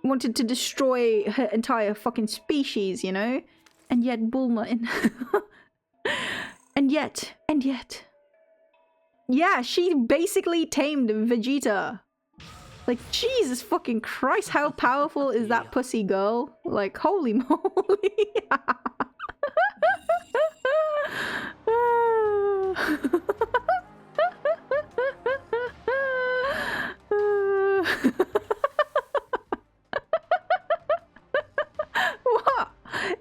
wanted to destroy her entire fucking species, you know? And yet Bulma and yet yeah, she basically tamed Vegeta. Like, Jesus fucking Christ, how powerful is that pussy girl? Like, holy moly. What?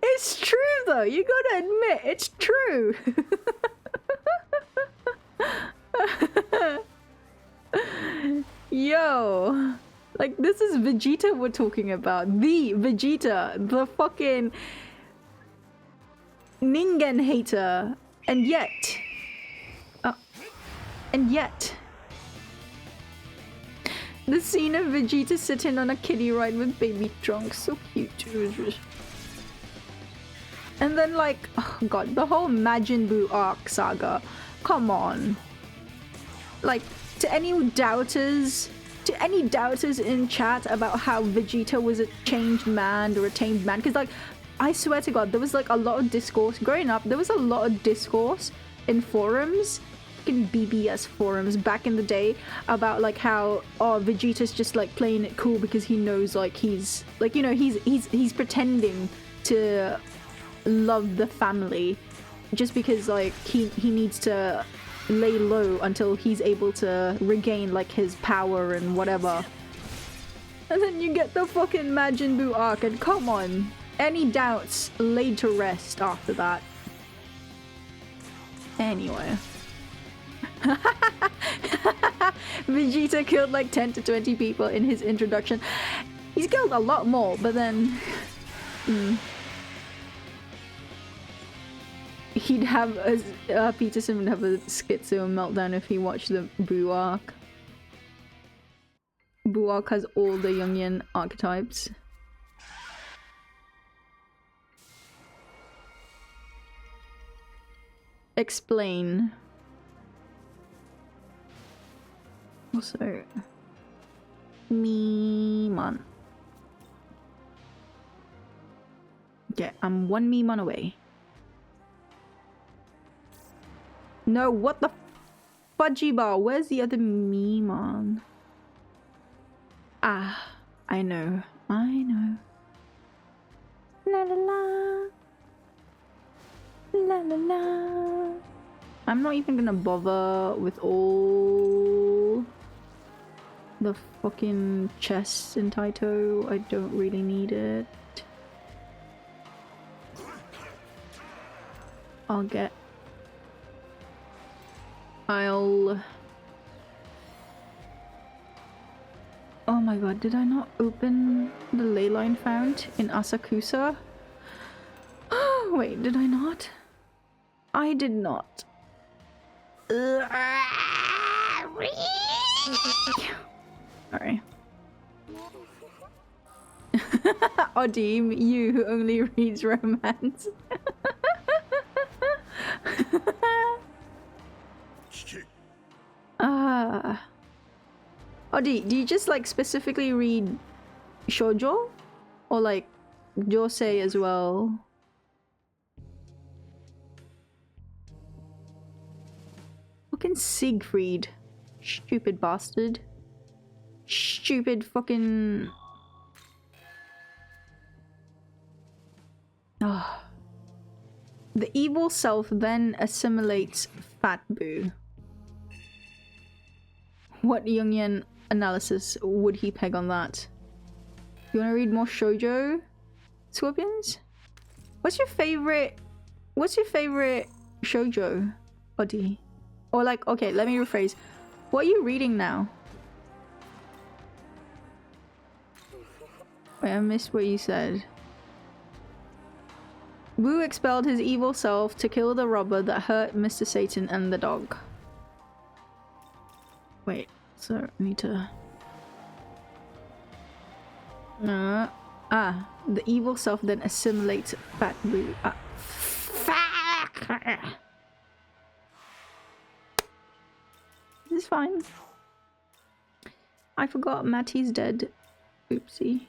It's true though, you gotta admit, it's true. Yo, like this is Vegeta we're talking about. The Vegeta, the fucking Ningen hater. And yet the scene of Vegeta sitting on a kiddie ride with baby Trunks, so cute. And then like, oh god, the whole Majin Buu arc saga. Come on. Like, to any doubters in chat about how Vegeta was a changed man or a tamed man, because like, I swear to god, there was like a lot of discourse growing up. There was a lot of discourse in forums, in BBS forums back in the day, about like how Vegeta's just like playing it cool because he knows like he's like, you know, he's pretending to love the family just because like he needs to lay low until he's able to regain like his power and whatever. And then you get the fucking Majin Buu arc, and come on, any doubts laid to rest after that. Anyway. Vegeta killed like 10 to 20 people in his introduction. He's killed a lot more, but then... He'd have a... Peterson would have a schizo meltdown if he watched the Boo arc. Boo arc has all the Jungian archetypes. Explain. Also, Miimon. Okay, I'm one Miimon away. No, what the fudgy bar? Where's the other Miimon? Ah, I know. I know. La la la. La la la. I'm not even gonna bother with all the fucking chests in Taito. I don't really need it. Oh my god, did I not open the ley line found in Asakusa? Wait, did I not? I did not. Sorry. Odim, you who only reads romance. Odi, do you just like specifically read shoujo? Or like josei as well? Fucking Siegfried. Stupid bastard. Stupid fucking... Oh. The evil self then assimilates Fat Boo. What Jungian analysis would he peg on that? You wanna read more shoujo, Scorpions? What's your favorite shoujo, Odi? Or like, okay, let me rephrase. What are you reading now? Wait, I missed what you said. Wu expelled his evil self to kill the robber that hurt Mr. Satan and the dog. Wait, so I need to... the evil self then assimilates Fat Wu. Fuck! This is fine. I forgot Matty's dead. Oopsie.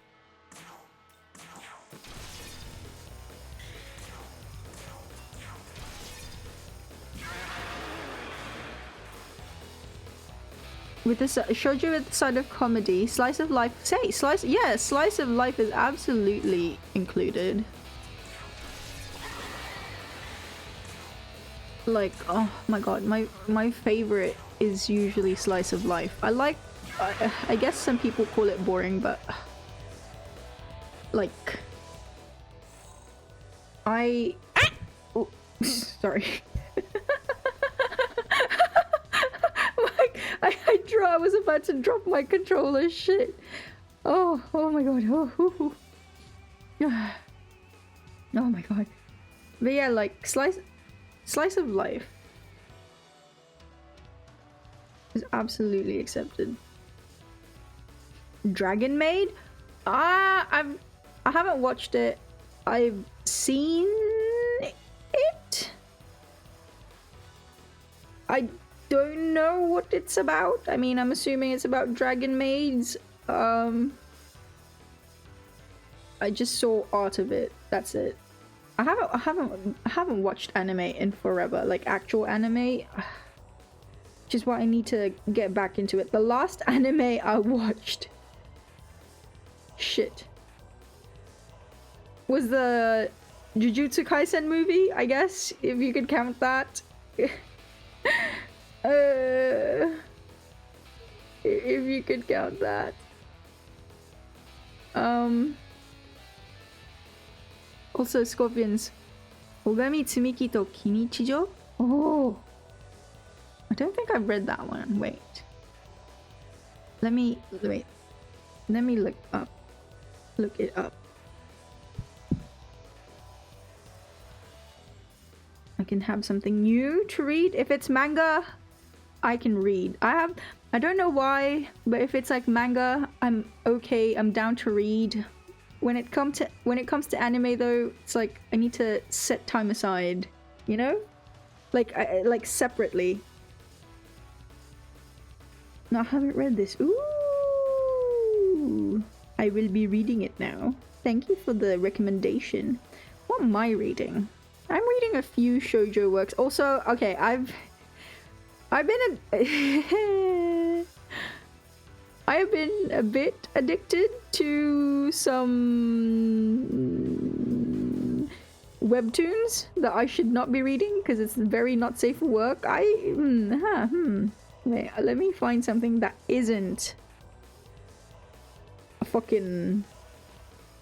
With this shoujo at the side of comedy, slice of life. Say slice. Yeah, slice of life is absolutely included. Like, oh my god, my favorite is usually slice of life. I like. I guess some people call it boring, but like, oh, sorry. I was about to drop my controller. Shit. Oh my god. Oh my god. But yeah, like slice of life is absolutely accepted. Dragon Maid? I haven't watched it. I've seen it. I don't know what it's about. I mean, I'm assuming it's about dragon maids. I just saw art of it. That's it. I haven't watched anime in forever, like actual anime. Which is why I need to get back into it. The last anime I watched, shit, was the Jujutsu Kaisen movie, I guess, if you could count that. If you could count that. Also, Scorpions. Ogami Tsumiki to Kinichijo? Oh, I don't think I've read that one. Wait. Let me look it up. I can have something new to read. If it's manga, I can read. I don't know why, but if it's like manga, I'm okay. I'm down to read. When it comes to anime though, it's like I need to set time aside, you know? Like separately. No, I haven't read this. Ooh. I will be reading it now. Thank you for the recommendation. What am I reading? I'm reading a few shoujo works. Also, okay, I've been I have been a bit addicted to some webtoons that I should not be reading because it's very not safe for work. Wait, let me find something that isn't fucking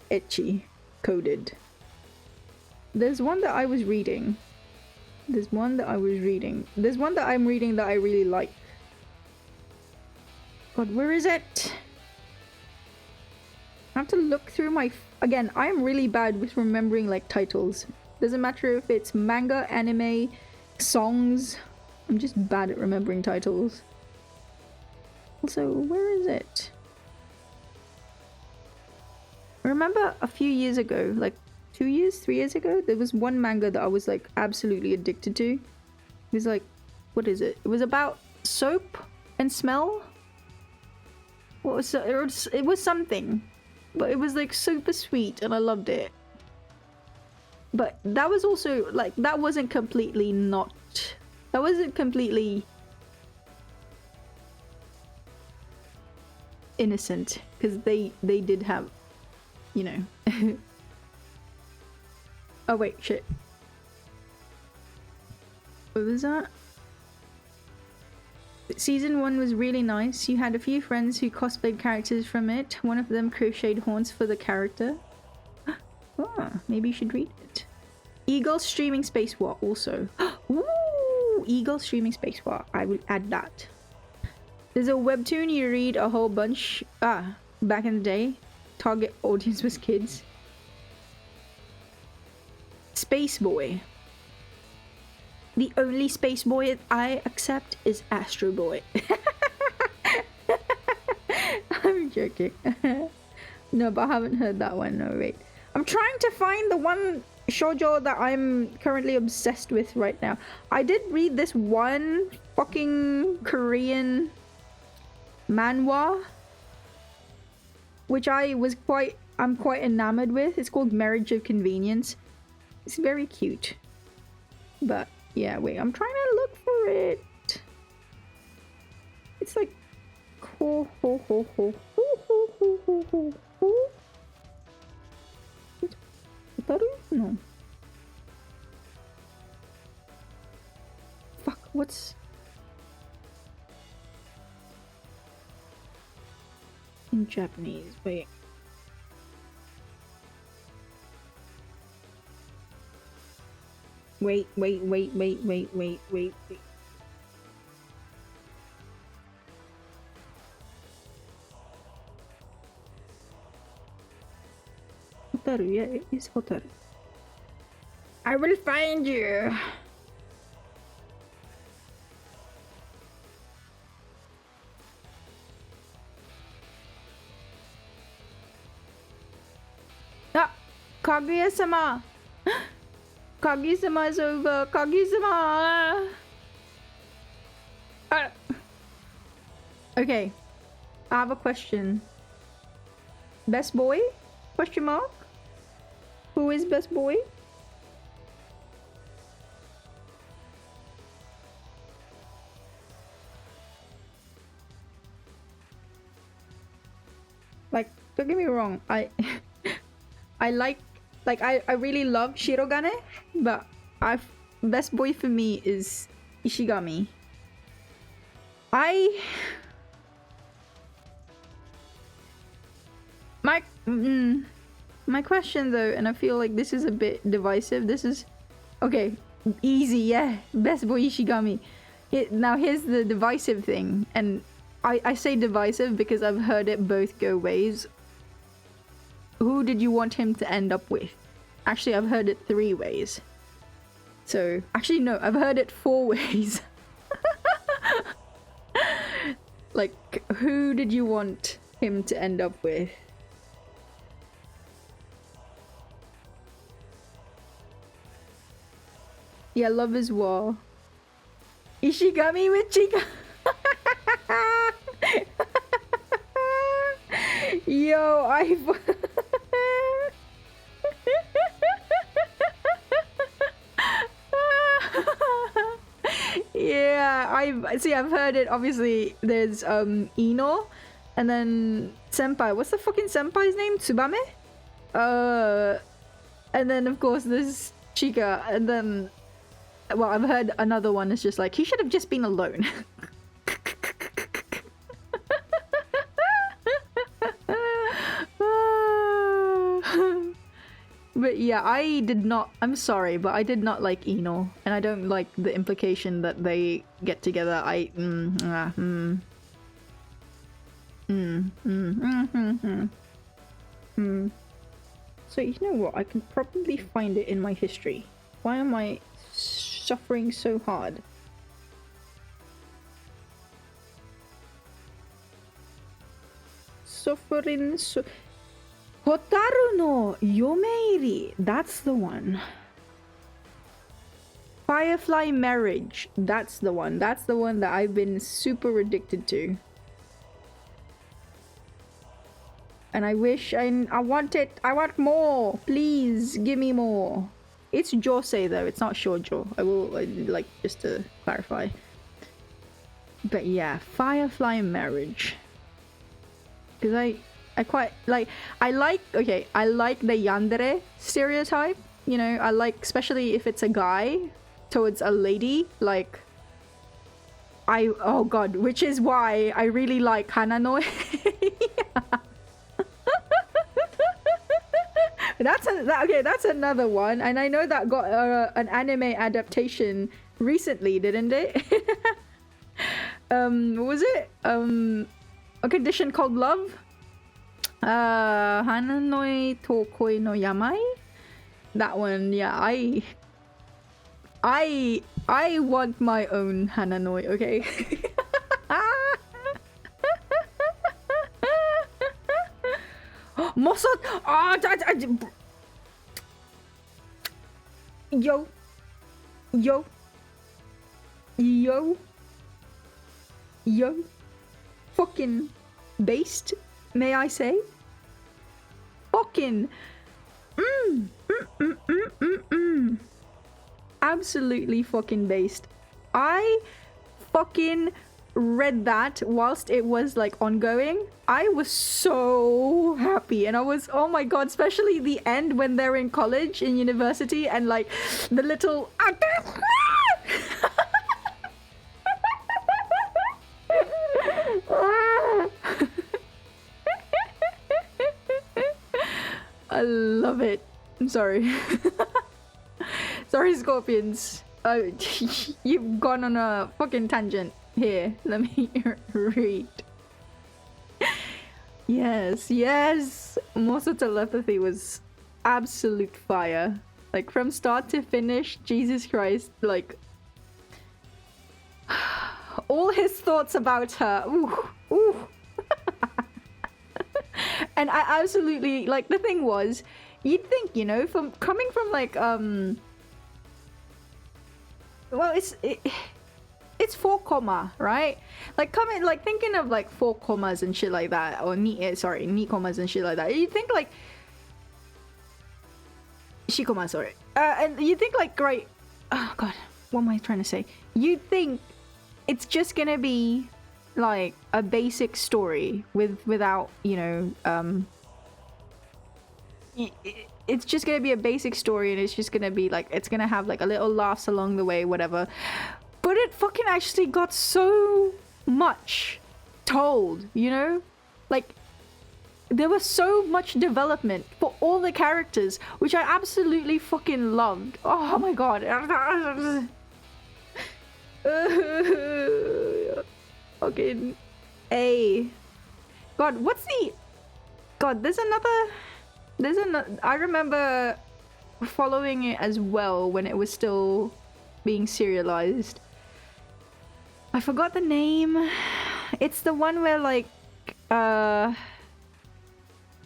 ecchi coded. There's one that I was reading. There's one that I'm reading that I really like. God, where is it? I have to look through my... Again, I'm really bad with remembering like titles. Doesn't matter if it's manga, anime, songs. I'm just bad at remembering titles. Also, where is it? I remember a few years ago, like 3 years ago, there was one manga that I was like absolutely addicted to. It was like, what is it? It was about soap and smell. What was it? It was something, but it was like super sweet and I loved it. But that was also like, that wasn't completely innocent because they did have, you know. Oh wait, shit. What was that? Season 1 was really nice. You had a few friends who cosplayed characters from it. One of them crocheted horns for the character. Oh, maybe you should read it. Eagle Streaming Space War also. Ooh, Eagle Streaming Space War. I will add that. There's a webtoon you read a whole bunch. Back in the day. Target audience was kids. Space Boy. The only Space Boy I accept is Astro Boy. I'm joking. No, but I haven't heard that one. No, wait. I'm trying to find the one shoujo that I'm currently obsessed with right now. I did read this one fucking Korean manhwa, which I'm quite enamored with. It's called Marriage of Convenience. It's very cute. But yeah, wait, I'm trying to look for it. It's like ho ho ho ho ho ho ho ho ho ho. Hotaru? No. Fuck, what's in Japanese? Wait. Wait. Hotaru, yeah, it is Hotaru. I will find you. Ah, Kaguya-sama. Kaguya-sama is over. Kaguya-sama. Okay, I have a question. Best boy? Question mark? Who is best boy? Like, don't get me wrong, I really love Shirogane, but best boy for me is Ishigami. My question though, and I feel like this is a bit divisive. Okay, Easy, yeah. Best boy Ishigami. Now here's the divisive thing, and I say divisive because I've heard it both go ways. Who did you want him to end up with? Actually, I've heard it 3 ways. So, actually no, I've heard it 4 ways. Like, who did you want him to end up with? Yeah, love is war. Ishigami with Chika. Yo, yeah, I've heard it. Obviously, there's Ino, and then Senpai. What's the fucking senpai's name? Tsubame? And then of course there's Chika, and then, well, I've heard another one is just like, he should have just been alone. But yeah, I'm sorry, but I did not like Ino, and I don't like the implication that they get together. So you know what? I can probably find it in my history. Why am I suffering so hard? Suffering so... Hotaru no Yomeiri. That's the one. Firefly Marriage. That's the one. That's the one that I've been super addicted to. And I wish I want it. I want more. Please give me more. It's Josei though. It's not shoujo. I will like just to clarify. But yeah, Firefly Marriage. Because I quite like, I like the yandere stereotype, you know. I like, especially if it's a guy towards a lady, like oh god, which is why I really like Hananoi. That's another one, and I know that got an anime adaptation recently, didn't it? What was it? A Condition Called Love? Hananoi to Koi no Yamai? That one, yeah, I want my own Hananoi, okay? Mossad! Yo! Fucking based, may I say? Fucking absolutely fucking based. I fucking read that whilst it was like ongoing. I was so happy, and I was, oh my god, especially the end when they're in college, in university, and like the little I love it. I'm sorry. Sorry, Scorpions. You've gone on a fucking tangent. Here, let me read. Yes. Moso Telepathy was absolute fire. Like, from start to finish, Jesus Christ, like... all his thoughts about her. Ooh. And I absolutely, like, the thing was, you'd think, you know, from coming from like well, it's 4 comma, right? Like coming, like thinking of like 4 commas and shit like that, or ni commas and shit like that. You think like shikoma, sorry, and you think like, right? Oh god, what am I trying to say? You'd think it's just gonna be like a basic story without, you know, it's just gonna be a basic story, and it's just gonna be like, it's gonna have like a little laughs along the way, whatever. But it fucking actually got so much told, you know? Like, there was so much development for all the characters, which I absolutely fucking loved. Oh my god. Fucking A. God, what's the... God, there's another... I remember following it as well when it was still being serialized. I forgot the name. It's the one where, like,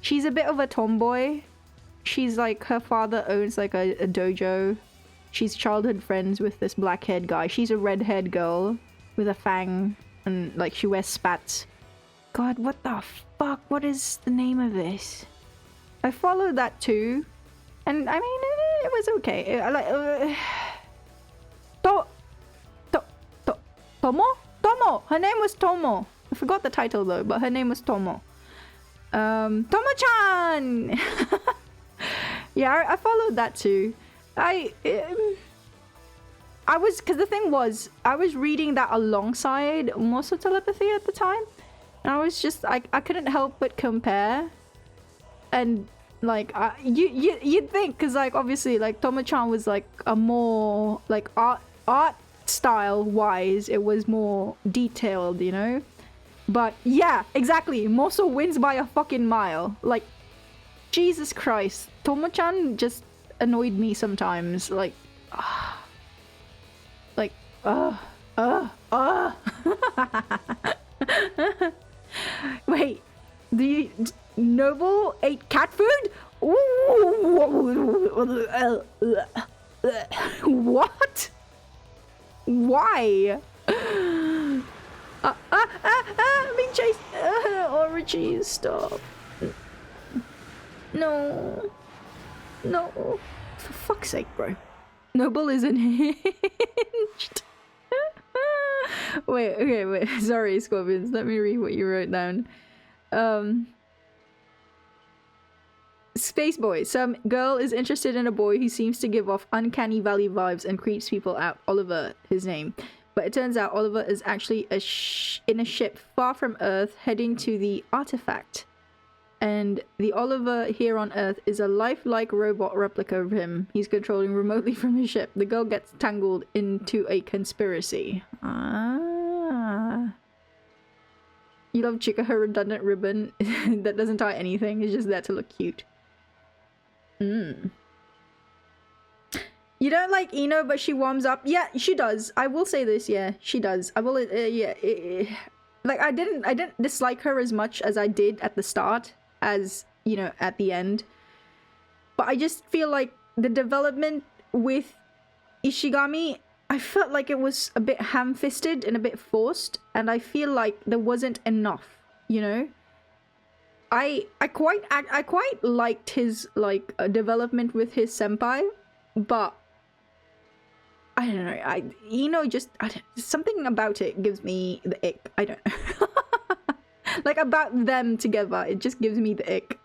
she's a bit of a tomboy. She's like, her father owns like a dojo. She's childhood friends with this black-haired guy. She's a red-haired girl with a fang and like she wears spats. God, what the fuck? What is the name of this? I followed that too, and I mean it was okay. Tomo. Her name was Tomo. I forgot the title though, but her name was Tomo. Tomo-chan. Yeah, I followed that too. I was, because the thing was, I was reading that alongside Moso Telepathy at the time, and I was just, I couldn't help but compare, and like you'd think, because like obviously like Tomo-chan was like a more like art style wise, it was more detailed, you know. But yeah, exactly, Moso wins by a fucking mile. Like, Jesus Christ, Tomo-chan just annoyed me sometimes. Like, Wait, do you... Noble ate cat food? What? Why? I'm being chased. Orangey, stop. No. No. For fuck's sake, bro. Noble is unhinged. Wait. Sorry, Scorpions. Let me read what you wrote down. Space Boy. Some girl is interested in a boy who seems to give off uncanny valley vibes and creeps people out. Oliver, his name. But it turns out Oliver is actually in a ship far from Earth heading to the artifact. And the Oliver here on Earth is a lifelike robot replica of him. He's controlling remotely from his ship. The girl gets tangled into a conspiracy. Ah. You love Chica, her redundant ribbon that doesn't tie anything. It's just there to look cute. You don't like Ino, but she warms up. Yeah, she does. I will say this. Yeah, she does. I will. Like I didn't dislike her as much as I did at the start, as you know, at the end. But I just feel like the development with Ishigami, I felt like it was a bit ham-fisted and a bit forced, and I feel like there wasn't enough. You know. I quite liked his like development with his senpai, but I don't know. Ino just something about it gives me the ick. I don't know. Like about them together, it just gives me the ick.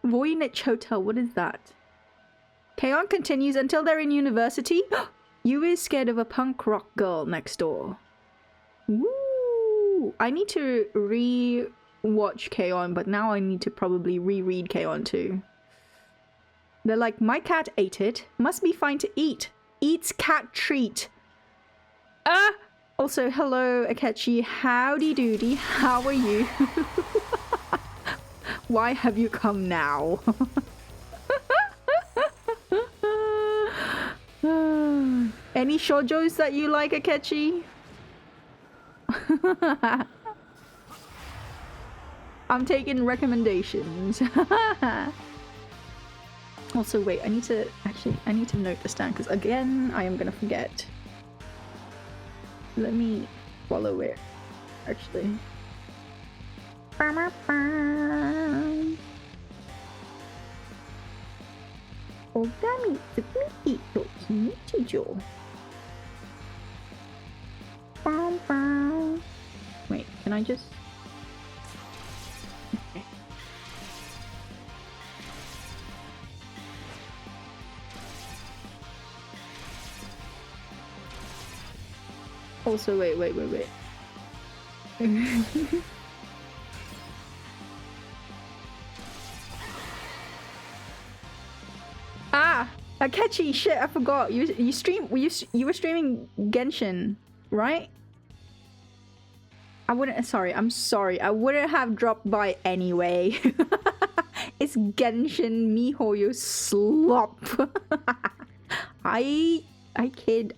Voynich Hotel, what is that? K-On! Continues until they're in university. You is scared of a punk rock girl next door. Woo! I need to re-watch K-On!, but now I need to probably reread K-On! Too. They're like, my cat ate it. Must be fine to eat. Eats cat treat. Also, hello, Akechi. Howdy doody. How are you? Why have you come now? Any shoujos that you like, Akechi? I'm taking recommendations. Also, wait, I need to note this down because again, I am gonna forget. Let me follow it, actually. Ogami Tsukiki to Kinichijo. Wait, can I just... Okay. Also, wait. Ah, Akechi, shit, I forgot. You were streaming Genshin, right? I'm sorry. I wouldn't have dropped by anyway. It's Genshin Mihoyo slop. I kid.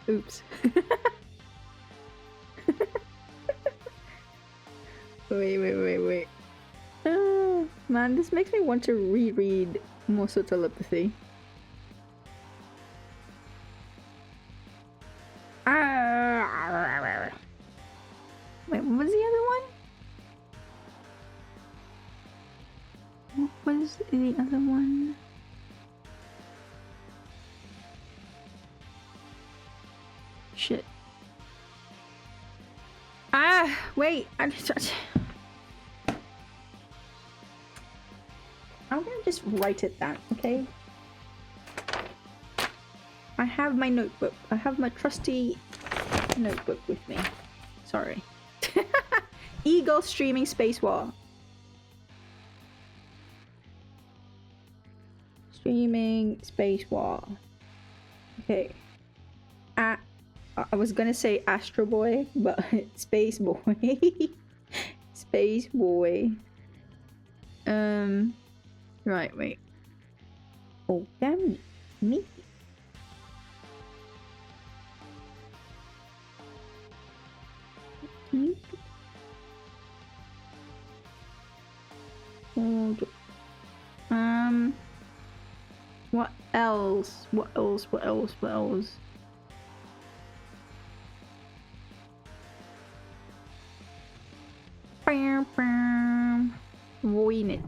Oops. Wait. Oh, man, this makes me want to reread Moso Telepathy. Wait, what was the other one? What was the other one? Shit. Wait. I'm gonna just write it down, okay? I have my notebook. I have my trusty notebook with me. Sorry. Eagle streaming Space War. Streaming Space War. Okay. I was gonna say Astro Boy, but Space Boy. Space Boy. Right, wait. Oh, damn me. What else? What else? Voynich?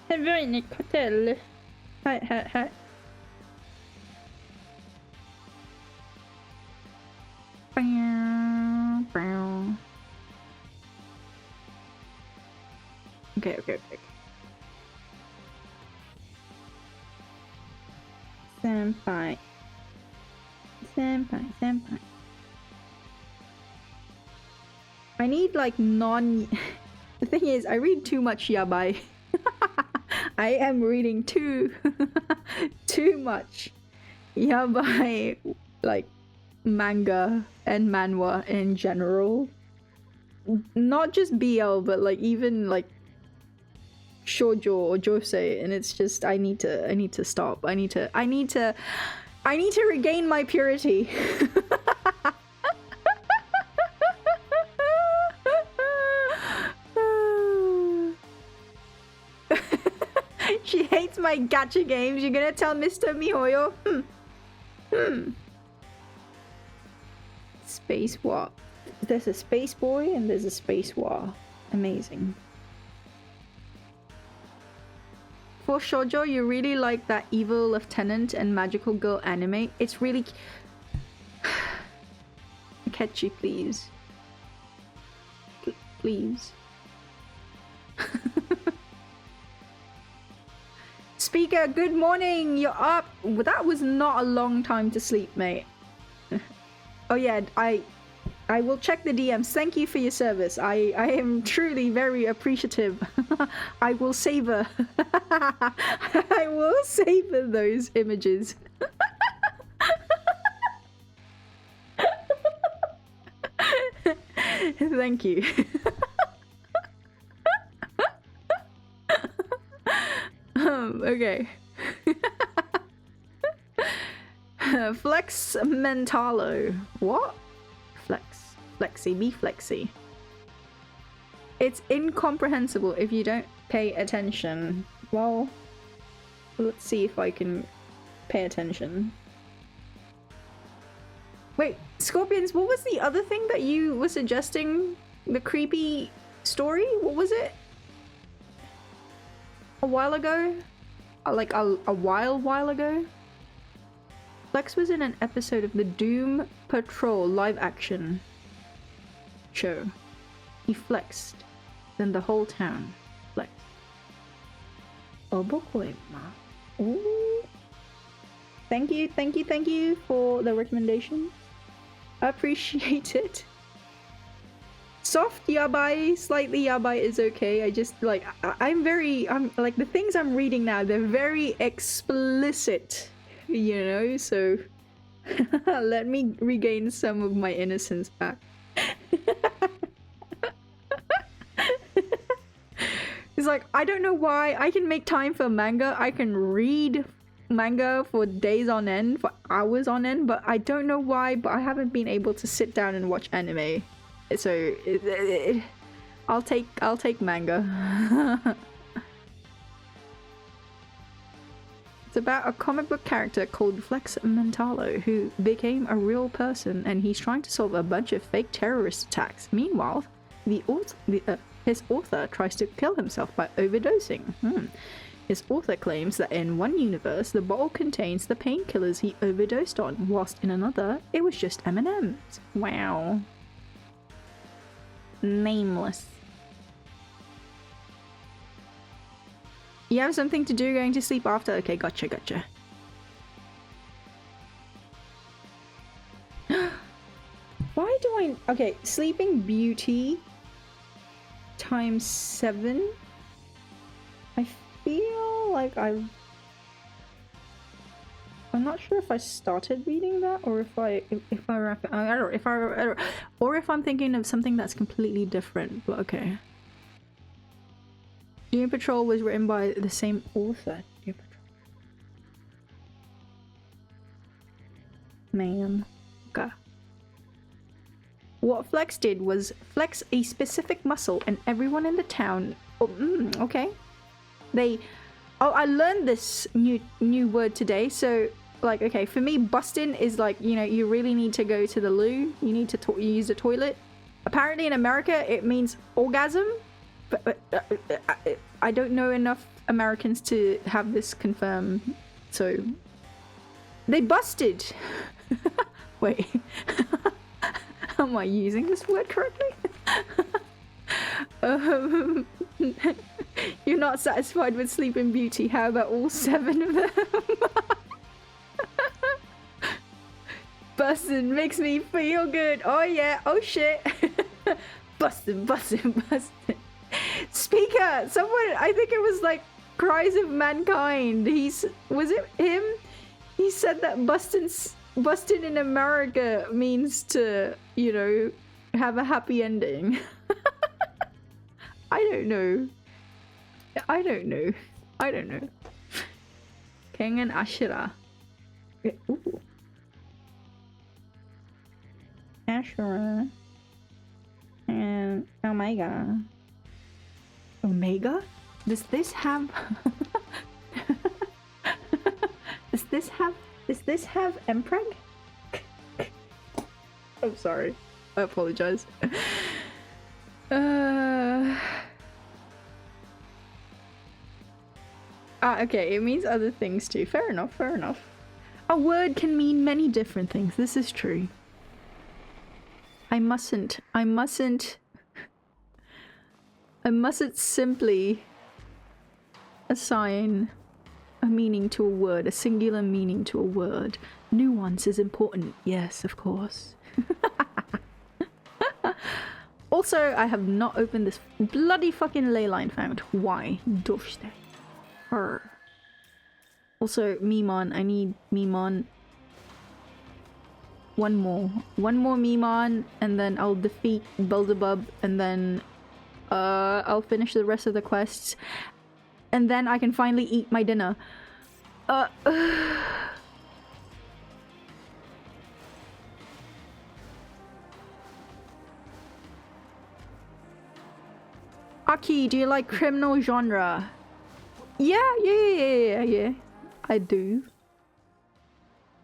Voynich Hotel. Hi. Okay. Senpai. I need like The thing is, I read too much yabai. I am reading too much yabai, like manga and manhwa in general. Not just BL, but like even like shoujo or josei, and it's just I need to stop. I need to regain my purity. She hates my gacha games. You're gonna tell Mr. Mihoyo? Space War. There's a Space Boy and there's a Space War. Amazing. For shoujo, you really like that Evil Lieutenant and Magical Girl anime. It's really... Catchy, please. Please. Speaker, good morning! You're up! That was not a long time to sleep, mate. Oh yeah, I will check the DMs. Thank you for your service. I am truly very appreciative. I will savor. I will savor those images. Thank you. Okay. Flex Mentalo. What? Flexi, be flexi. It's incomprehensible if you don't pay attention. Well, let's see if I can pay attention. Wait, Scorpions, what was the other thing that you were suggesting? The creepy story? What was it? A while ago? Like a while ago? Flex was in an episode of the Doom Patrol live action show. He flexed. than the whole town. Flex. Obokoima. Ooh. Thank you for the recommendation. I appreciate it. Soft yabai, slightly yabai is okay. I just like I'm like the things I'm reading now, they're very explicit, you know, so let me regain some of my innocence back. It's like, I don't know why I can make time for manga. I can read manga for days on end, for hours on end, but I don't know why, but I haven't been able to sit down and watch anime. So I'll take manga. It's about a comic book character called Flex Mentalo who became a real person, and he's trying to solve a bunch of fake terrorist attacks. Meanwhile, his author tries to kill himself by overdosing. His author claims that in one universe, the bottle contains the painkillers he overdosed on, whilst in another, it was just M&Ms. Wow. Nameless. You have something to do going to sleep after? Okay, gotcha. Why do I... Okay, Sleeping Beauty times 7. I feel like I'm not sure if I started reading that or if I or if I'm thinking of something that's completely different, but okay. Doom Patrol was written by the same author. Doom Patrol. Man. Okay. What Flex did was flex a specific muscle and everyone in the town... Oh, okay. I learned this new word today, so... Like, okay, for me, bustin' is like, you know, you really need to go to the loo. You need to use the toilet. Apparently in America, it means orgasm. But I don't know enough Americans to have this confirmed. So, they busted. Wait. Am I using this word correctly? You're not satisfied with Sleeping Beauty. How about all 7 of them? Bustin' makes me feel good. Oh yeah, oh shit. Bustin'. Speaker! Someone, I think it was like Cries of Mankind. Was it him? He said that bustin' in America means to, you know, have a happy ending. I don't know. King and Ashura. Ooh. Ashura and Omega. Omega? Does this have Does this have Empreg? I'm sorry. I apologize. Okay, it means other things too. Fair enough. A word can mean many different things. This is true. I mustn't simply assign a meaning to a word, a singular meaning to a word. Nuance is important. Yes, of course. Also, I have not opened this bloody fucking ley line found. Why? Doshte. Her. Also, Mimon. I need Mimon. One more Mimon, and then I'll defeat Beelzebub, and then I'll finish the rest of the quests, and then I can finally eat my dinner. Aki, do you like criminal genre? Yeah. I do.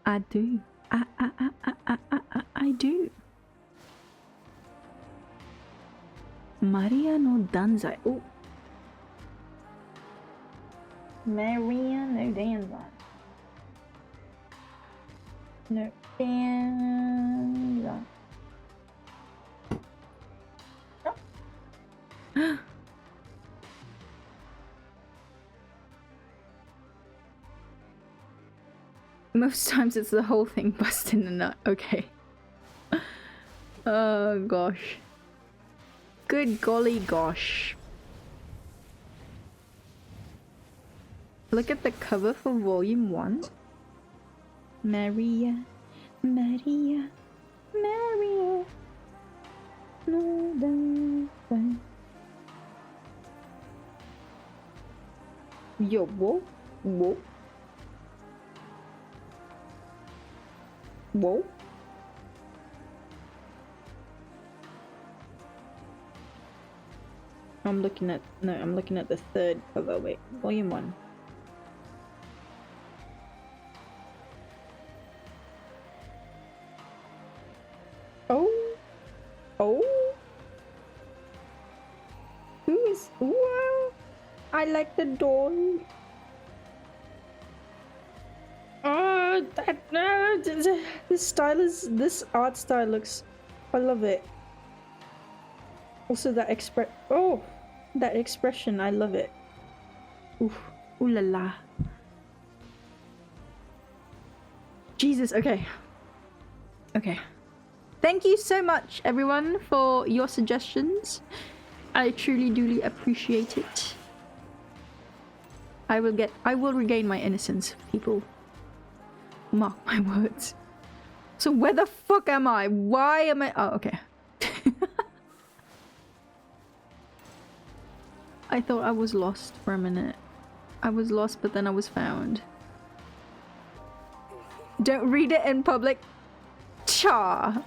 I do. Maria no Danzai. Oh. Maria no Danzai. No Danzai. Oh. Most times it's the whole thing busting the nut. Okay. Oh gosh. Good golly gosh. Look at the cover for volume 1. Maria, Maria, Maria. No, don't. Yo, whoa, whoa. Whoa. I'm looking at the third cover. Wait, volume 1. Oh. Oh. Who is? Wow. I like the door. This art style looks, I love it. Also that that expression, I love it. Ooh la la. Jesus, okay. Thank you so much everyone for your suggestions. I truly duly appreciate it. I will regain my innocence, people. Mark my words. So where the fuck am I? Why am I? Oh, okay. I thought I was lost for a minute. I was lost, but then I was found. Don't read it in public. Cha!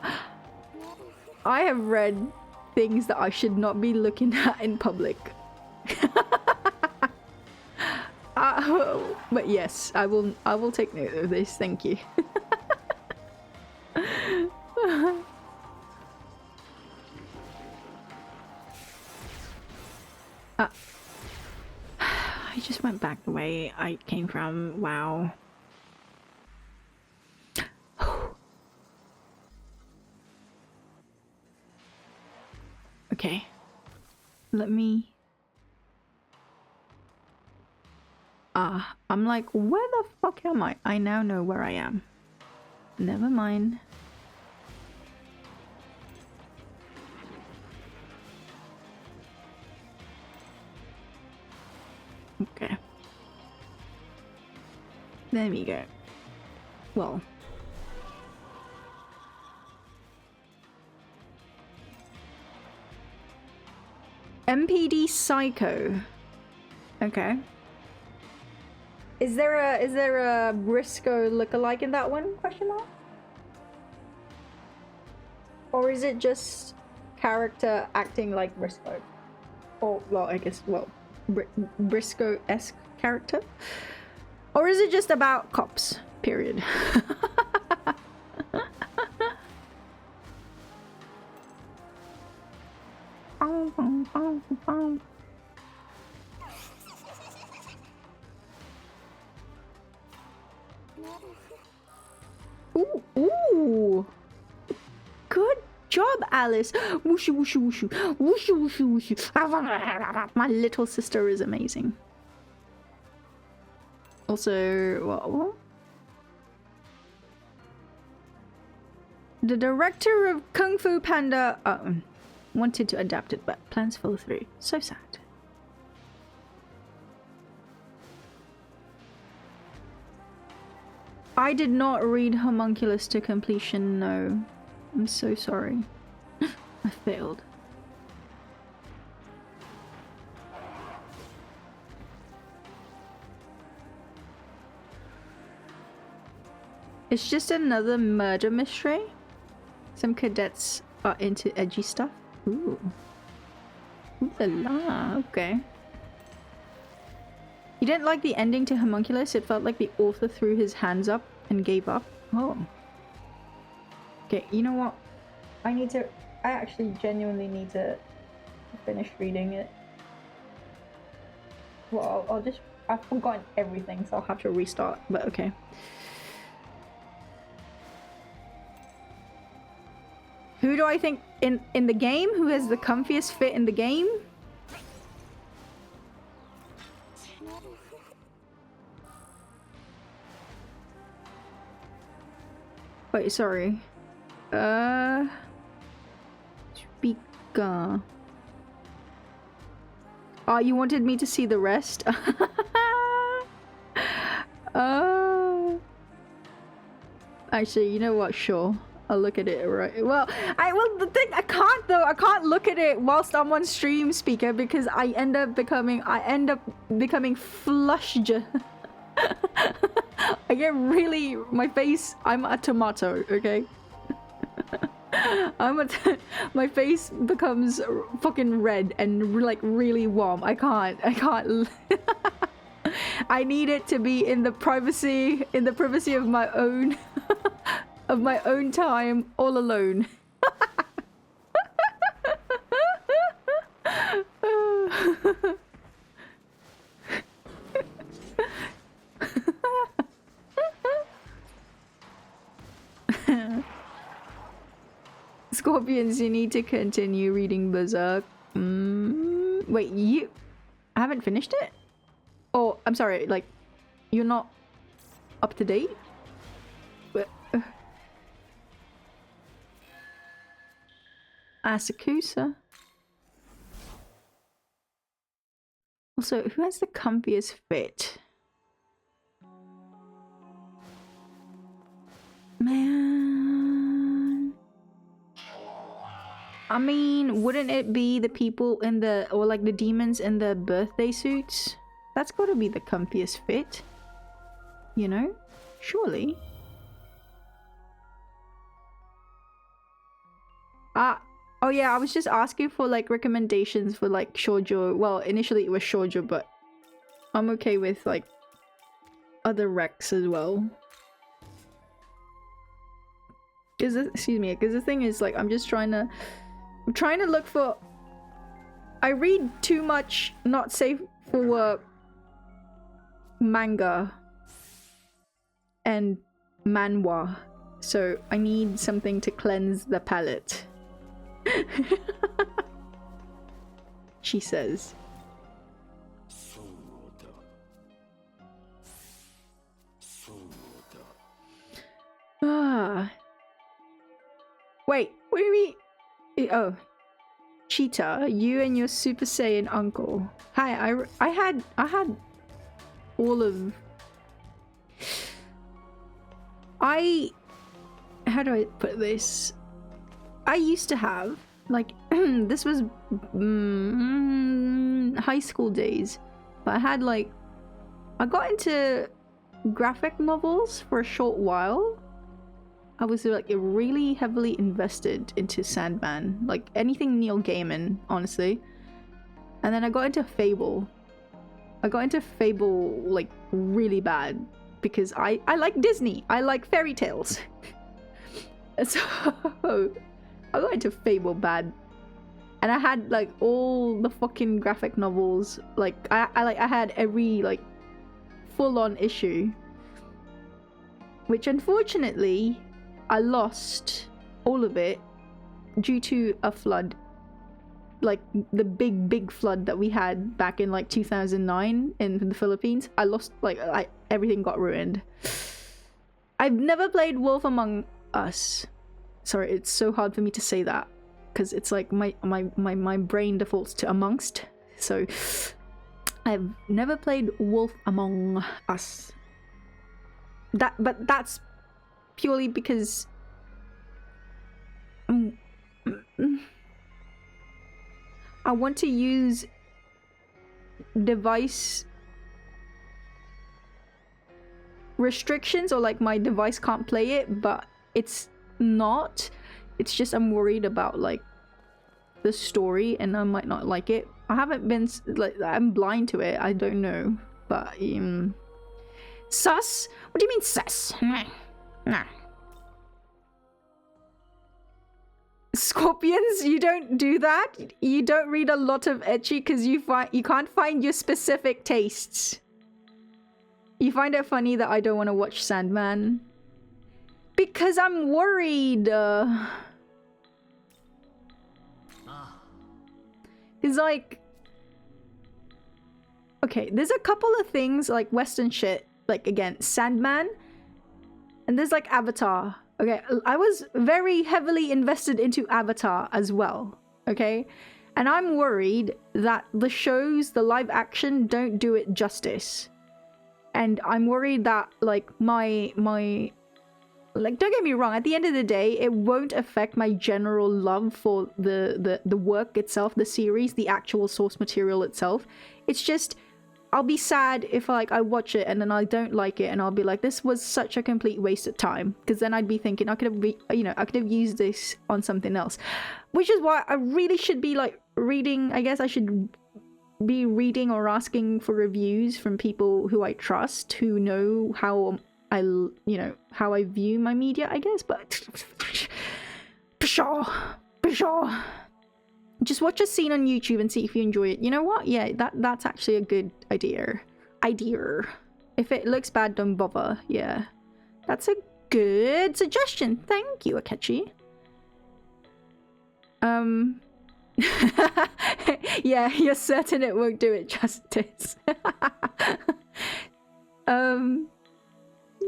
I have read things that I should not be looking at in public. But yes, I will take note of this. Thank you. I just went back the way I came from. Wow. Okay. Let me... I'm like, where the fuck am I? I now know where I am. Never mind. Okay. There we go. Well. MPD Psycho. Okay. Is there a Briscoe lookalike in that one? Question mark? Or is it just character acting like Briscoe? Or, well, I guess, well, Briscoe-esque character? Or is it just about cops? Period. Ooh. Good job, Alice. Whooshy, whooshy, whooshy. Whooshy, whooshy, whooshy. My little sister is amazing. Also, what? The director of Kung Fu Panda wanted to adapt it, but plans fell through. So sad. I did not read Homunculus to completion, no. I'm so sorry. I failed. It's just another murder mystery. Some cadets are into edgy stuff. Ooh. Ooh la la, okay. You didn't like the ending to Homunculus? It felt like the author threw his hands up and gave up? Oh. Okay, you know what? I actually genuinely need to finish reading it. Well, I've forgotten everything, so I'll have to restart, but okay. Who do I think in the game? Who has the comfiest fit in the game? Wait, sorry. Speaker. Oh, you wanted me to see the rest? Actually, you know what? Sure. I'll look at it, right? Well, the thing, I can't though. I can't look at it whilst I'm on stream speaker because I end up becoming flushed. I get really, my face, I'm a tomato, okay? My face becomes fucking red and like really warm. I can't. I need it to be in the privacy of my own of my own time, all alone. Scorpions, you need to continue reading Berserk. Wait, I haven't finished it? Oh, I'm sorry, like, you're not up to date? Asakusa. Also, who has the comfiest fit? Man. I mean, wouldn't it be the people in the, or like the demons in the birthday suits? That's gotta be the comfiest fit. You know? Surely. Oh yeah, I was just asking for like recommendations for like shoujo. Well, initially it was shoujo, but I'm okay with like other recs as well. Excuse me, because the thing is like I'm trying to look for. I read too much not safe for work manga and manhwa, so I need something to cleanse the palate. She says. Ah. Wait, what do you mean? Oh. Cheetah, you and your Super Saiyan uncle. Hi, I had all of... How do I put this? I used to have, like, this was high school days, but I had, like, I got into graphic novels for a short while. I was, like, really heavily invested into Sandman, like, anything Neil Gaiman, honestly. And then I got into Fable. I got into Fable, like, really bad, because I like Disney. I like fairy tales. So... I got into Fable bad, and I had like all the fucking graphic novels. Like I had every like full-on issue, which unfortunately I lost all of it due to a flood, like the big flood that we had back in like 2009 in the Philippines. I lost like everything got ruined. I've never played Wolf Among Us. Sorry, it's so hard for me to say that because it's like my brain defaults to amongst. So I've never played Wolf Among Us. But that's purely because I want to use device restrictions, or like my device can't play it, but it's not. It's just I'm worried about like the story and I might not like it. I haven't been like, I'm blind to it. I don't know, but sus? What do you mean sus? Nah. Scorpions, you don't do that. You don't read a lot of ecchi because you can't find your specific tastes. You find it funny that I don't want to watch Sandman because I'm worried. It's like, okay, there's a couple of things like Western shit, like again Sandman, and there's like Avatar. Okay, I was very heavily invested into Avatar as well, okay? And I'm worried that the shows, the live action, don't do it justice. And I'm worried that, like, my like, don't get me wrong, at the end of the day, it won't affect my general love for the work itself, the series, the actual source material itself. It's just, I'll be sad if, like, I watch it and then I don't like it and I'll be like, this was such a complete waste of time. Because then I'd be thinking, I could have used this on something else. Which is why I really should be, like, reading, I guess I should be reading or asking for reviews from people who I trust, who know how how I view my media, I guess, but pshaw. Just watch a scene on YouTube and see if you enjoy it. You know what? Yeah, that's actually a good idea. If it looks bad, don't bother. Yeah. That's a good suggestion. Thank you, Akechi. Yeah, you're certain it won't do it justice.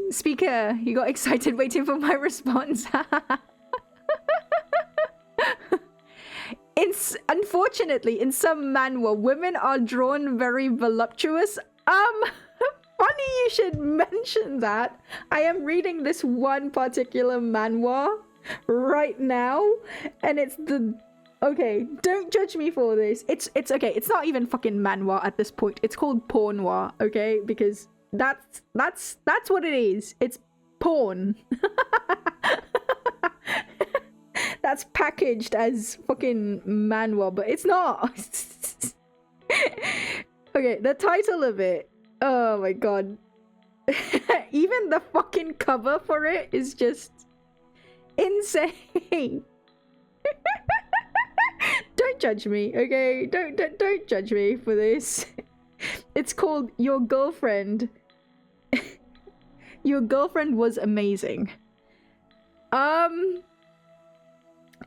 Speaker, you got excited waiting for my response. Unfortunately, in some manhwa, women are drawn very voluptuous. Funny you should mention that. I am reading this one particular manhwa right now, and it's the... Okay, don't judge me for this. It's okay. It's not even fucking manhwa at this point. It's called pornhwa, okay? Because that's what it is. It's porn. That's packaged as fucking manhwa, but it's not. Okay, the title of it. Oh my god. Even the fucking cover for it is just insane. Don't judge me, okay? Don't judge me for this. It's called Your Girlfriend. Your Girlfriend Was Amazing.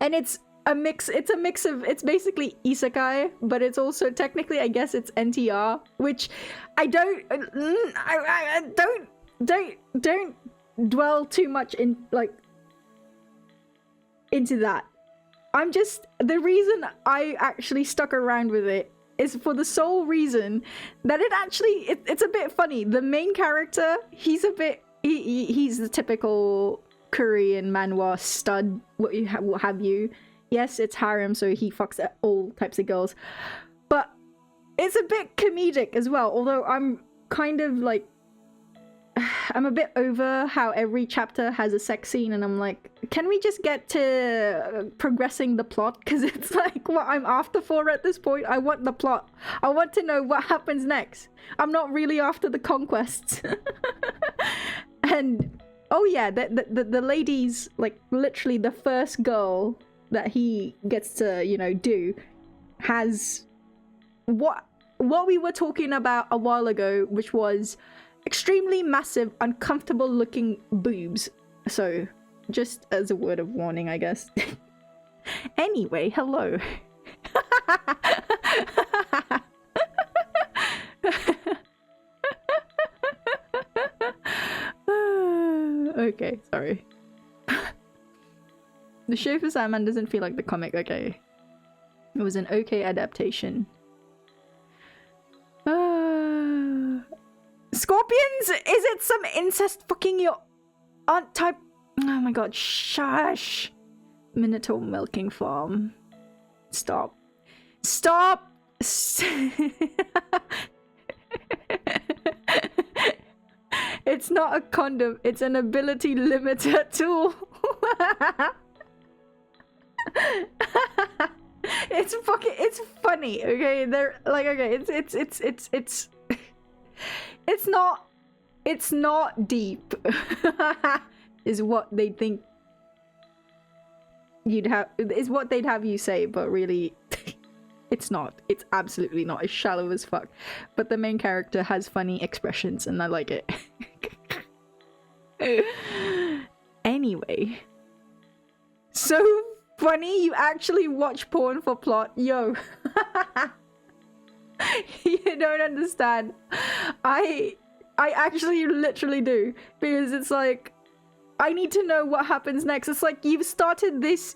And it's a mix of, it's basically isekai, but it's also technically, I guess it's NTR, which I don't dwell too much in, like, into that. I'm just, the reason I actually stuck around with it is for the sole reason that it actually, it's a bit funny. The main character, he's a bit, he's the typical Korean manhwa stud, what have you. Yes, it's harem, so he fucks all types of girls. But it's a bit comedic as well, although I'm kind of like, I'm a bit over how every chapter has a sex scene, and I'm like, can we just get to progressing the plot? Because it's like what I'm after for at this point. I want the plot. I want to know what happens next. I'm not really after the conquests. And oh yeah, the ladies, like literally the first girl that he gets to, you know, do has what we were talking about a while ago, which was extremely massive, uncomfortable looking boobs. So just as a word of warning, I guess. Anyway, hello. Okay, sorry. The show for Sandman doesn't feel like the comic, okay. It was an okay adaptation. Scorpions? Is it some incest fucking your aunt type? Oh my god, shush. Minotaur milking farm. Stop. Stop! It's not a condom, it's an ability limiter tool. It's funny, okay? They're like, okay, it's not deep. Is what they think is what they'd have you say, but really it's not. It's absolutely not. It's shallow as fuck. But the main character has funny expressions and I like it. Anyway. So funny, you actually watch porn for plot. Yo. You don't understand. I actually literally do. Because it's like, I need to know what happens next. It's like you've started this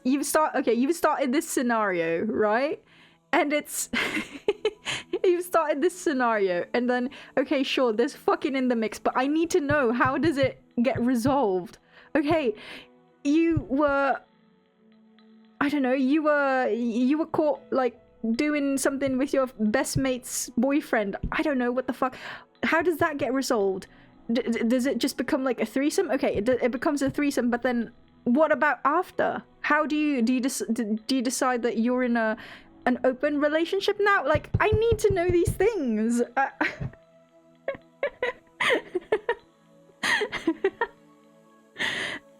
scenario, right? And it's you've started this scenario, and then okay, sure, there's fucking in the mix, but I need to know, how does it get resolved? Okay, you were, I don't know, you were caught like doing something with your best mate's boyfriend. I don't know, what the fuck. How does that get resolved? Does it just become like a threesome? Okay, it becomes a threesome, but then what about after? How do you decide that you're in an open relationship now? Like, I need to know these things.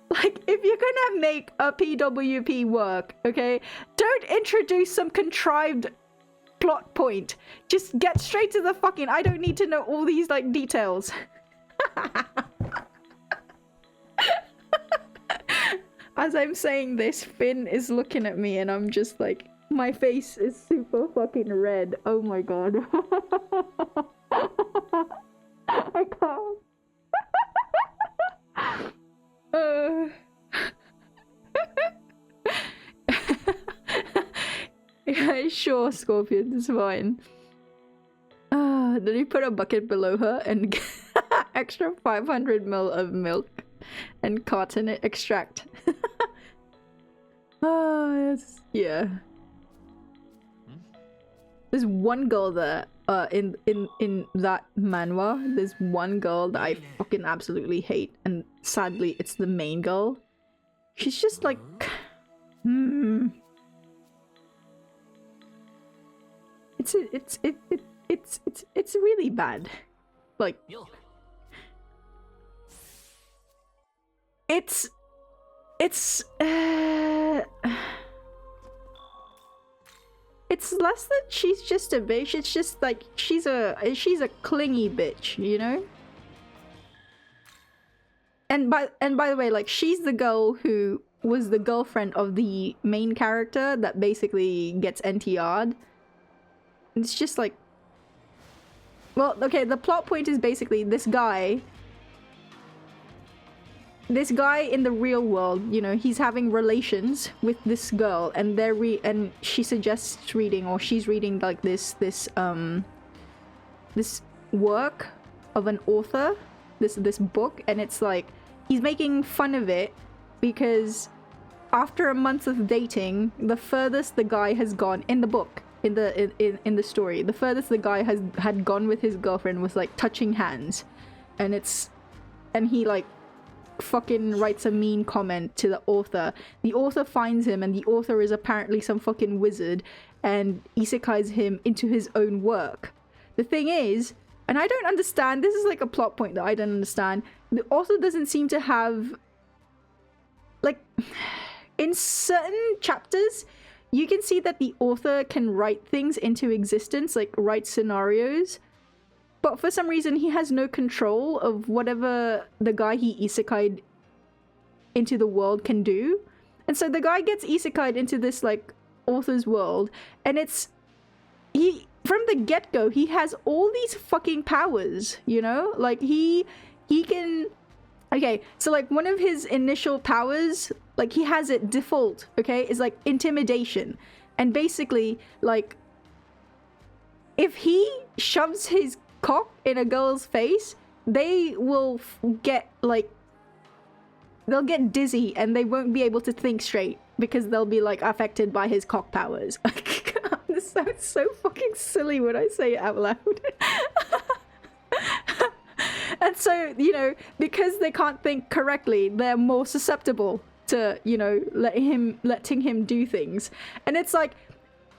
Like, if you're gonna make a PWP work, okay, don't introduce some contrived plot point. Just get straight to the fucking, I don't need to know all these like details. As I'm saying this, Finn is looking at me and I'm just like, my face is super fucking red. Oh my god. I can't. Yeah, sure, Scorpion, it's fine. Did he put a bucket below her and extra 500 ml of milk and cotton extract? Yes. Yeah. There's one girl there, in that manhwa, there's one girl that I fucking absolutely hate, and sadly it's the main girl. She's just like, it's really bad. Like, it's less that she's just a bitch, it's just like she's a clingy bitch, you know? And by the way, like, she's the girl who was the girlfriend of the main character that basically gets NTR'd. It's just like, well, okay, the plot point is basically this guy in the real world, you know, he's having relations with this girl, and and she suggests reading, or she's reading like this work of an author, this book, and it's like he's making fun of it because after a month of dating, the furthest the guy has gone in the book, in the story, the furthest the guy had gone with his girlfriend was like touching hands, and he like fucking writes a mean comment to the author. The author finds him, and the author is apparently some fucking wizard, and isekais him into his own work. The thing is, and I don't understand, this is like a plot point that I don't understand, the author doesn't seem to have, like, in certain chapters you can see that the author can write things into existence, like write scenarios, but for some reason he has no control of whatever the guy he isekai'd into the world can do. And so the guy gets isekai'd into this like author's world, and from the get-go he has all these fucking powers, you know? Like he can, okay, so like one of his initial powers, like he has it default, okay, is like intimidation. And basically, like, if he shoves his cock in a girl's face, they will get like, they'll get dizzy and they won't be able to think straight because they'll be like affected by his cock powers. This sounds so fucking silly when I say it out loud. And so, you know, because they can't think correctly, they're more susceptible to, you know, letting him do things. And it's like,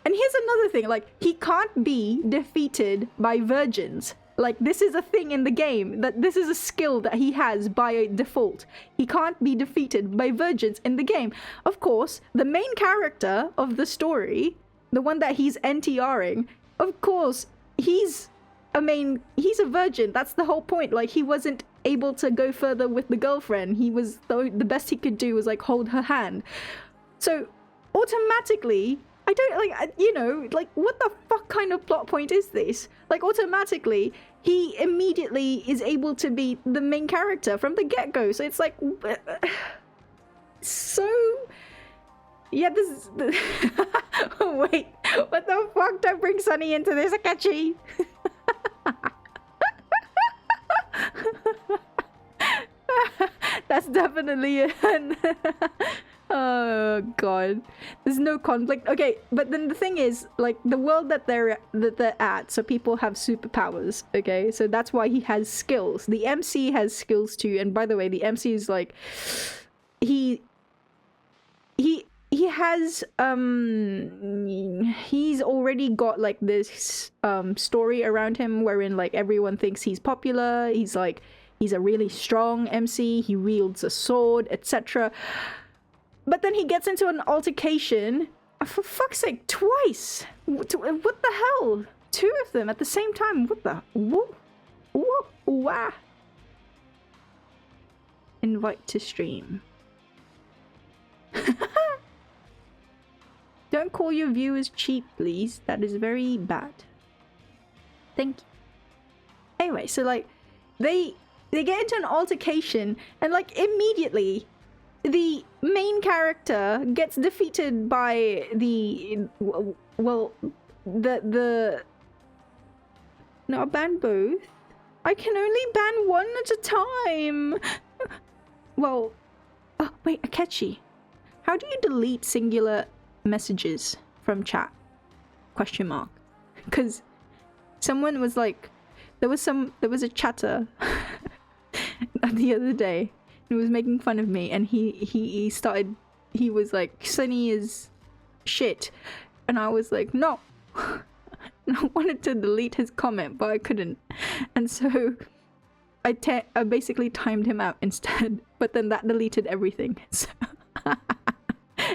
and here's another thing, like, he can't be defeated by virgins. Like, this is a thing in the game, that this is a skill that he has by default. He can't be defeated by virgins in the game. Of course, the main character of the story, the one that he's NTRing, of course, he's a virgin. That's the whole point. Like, he wasn't able to go further with the girlfriend. He was, the best he could do was like hold her hand. So automatically, I don't, like, you know, like, what the fuck kind of plot point is this? Like, automatically, he immediately is able to be the main character from the get-go. So it's like... so... Yeah, this is... Wait, what the fuck? Don't bring Sunny into this, Akechi! That's definitely an... Oh god, there's no conflict. Okay, but then the thing is, like, the world that they're at, so people have superpowers. Okay, so that's why he has skills. The MC has skills too, and by the way, the MC is like, he has he's already got like this story around him wherein like everyone thinks he's popular. He's like, he's a really strong MC, he wields a sword, etc. But then he gets into an altercation, for fuck's sake, twice! What the hell? Two of them at the same time, what the... Woo, woo, wah. Invite to stream. Don't call your viewers cheap, please. That is very bad. Thank you. Anyway, so like, they get into an altercation, and like, immediately... the main character gets defeated by the... well, the... No, I'll ban both. I can only ban one at a time! Well... Oh, wait, Akechi. How do you delete singular messages from chat? Question mark. Because someone was like... There was a chatter the other day. He was making fun of me, and he was like, Sunny is shit, and I was like, no. I wanted to delete his comment, but I couldn't, and so I basically timed him out instead, but then that deleted everything. So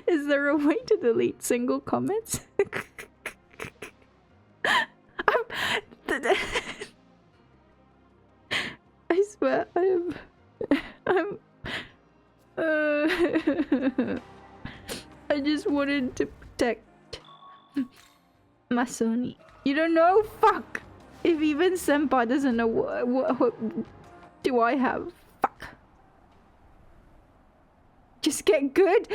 is there a way to delete single comments? I swear I'm I just wanted to protect Masoni. You don't know? Fuck! If even Senpai doesn't know what do I have? Fuck. Just get good.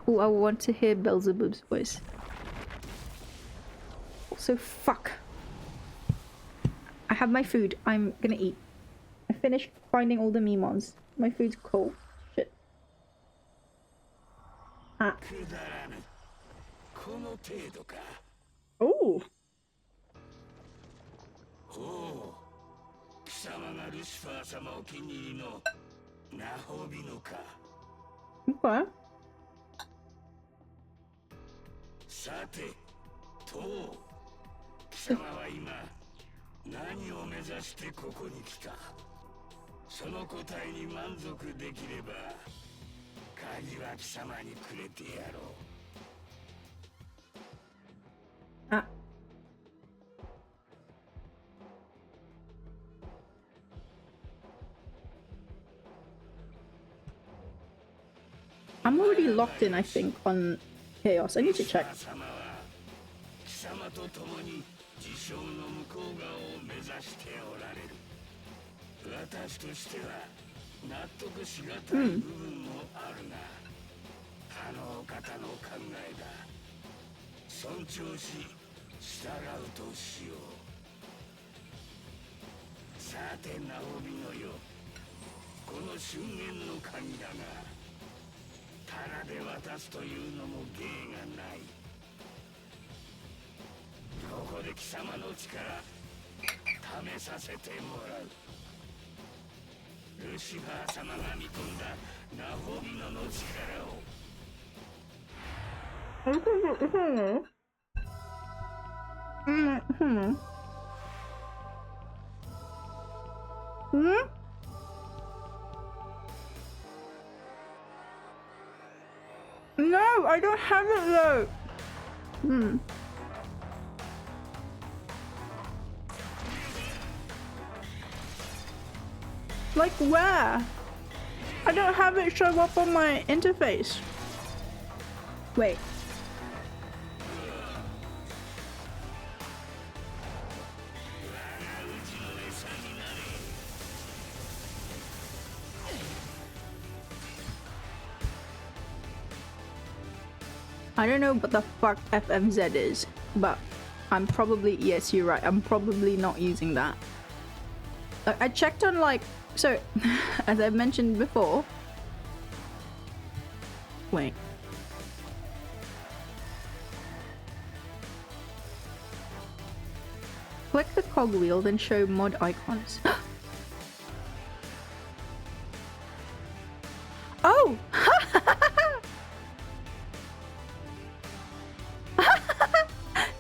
Oh, I want to hear Beelzebub's voice. Also, fuck. I have my food. I'm gonna eat. I finished finding all the Mimons. My food's cold. Shit. Ah. Oh. Okay. さて、とう、貴様は今何を目指してここに来た。その答えに満足できれば、鍵は貴様にくれてやろう。あ。I'm already locked in, I think, on Chaos. I need to check. 貴様と共に事象の向こう側を目指しておられる。私としては納得しがたい部分もあるが、あの方の考えだ。尊重し従うとしよう。さて、ナオミのよ、この瞬間の鍵だが。 ただで渡すというのも芸がない。ここで貴様の力試させてもらう。ルシファー様が見込んだナホビノの力を。No, I don't have it though. Like where? I don't have it show up on my interface. Wait. I don't know what the fuck FMZ is, but I'm probably, yes, you're right, I'm probably not using that. I checked on like, so, as I've mentioned before, wait. Click the cogwheel, then show mod icons. Oh!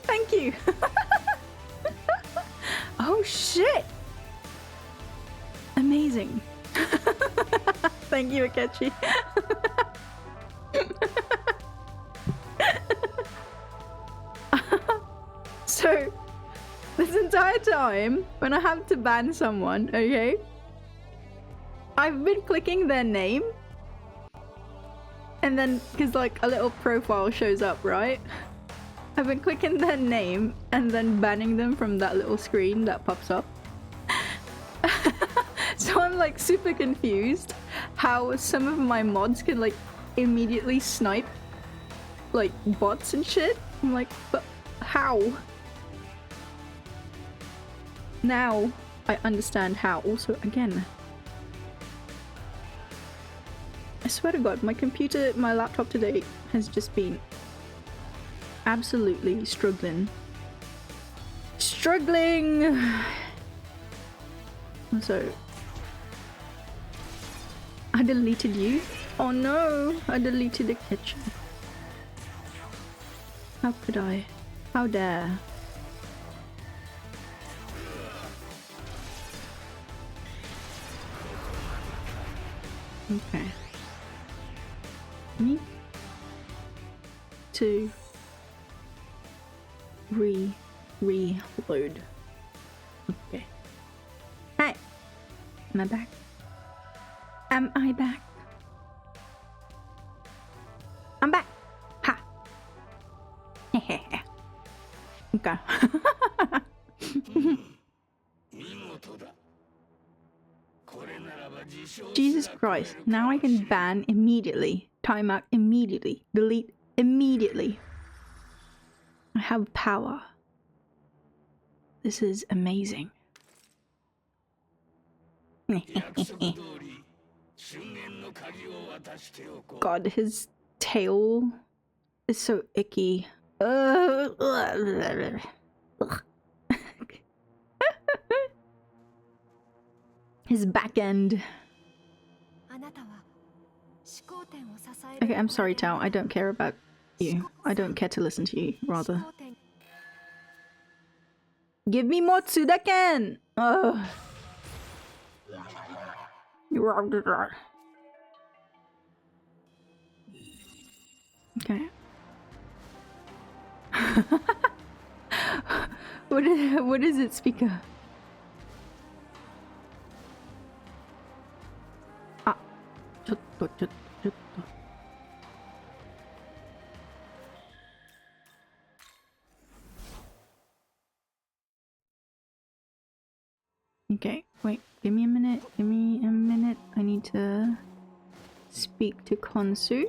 Thank you. Oh shit! Amazing. Thank you, Akechi. So, this entire time, when I have to ban someone, okay? I've been clicking their name. And then, because like a little profile shows up, right? I've been clicking their name and then banning them from that little screen that pops up. So I'm like super confused how some of my mods can like immediately snipe like bots and shit. I'm like, but how? Now I understand how. Also, again, I swear to God, my laptop today has just been absolutely struggling. So, I deleted you. Oh no, I deleted the kitchen. How could I? How dare? Okay. Need to reload. Okay. Hi. Am I back? Am I back? I'm back. Ha. Okay. Jesus Christ. Now I can ban immediately. Timeout immediately. Delete immediately. I have power. This is amazing. God, his tail is so icky. His back end. Okay, I'm sorry, Tao. I don't care about you. I don't care to listen to you, rather. Give me more Tsudaken! Ugh. Okay. What is it, speaker? Ah. Okay, wait, give me a minute, I need to speak to Konsu.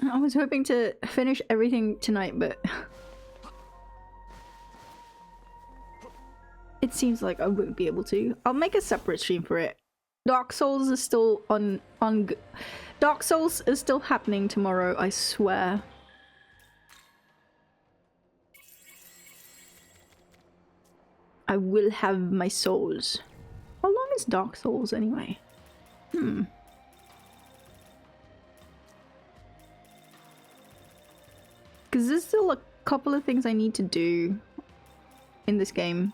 I was hoping to finish everything tonight, but it seems like I won't be able to. I'll make a separate stream for it. Dark Souls is still Dark Souls is still happening tomorrow, I swear. I will have my souls. How long is Dark Souls anyway? Because there's still a couple of things I need to do in this game.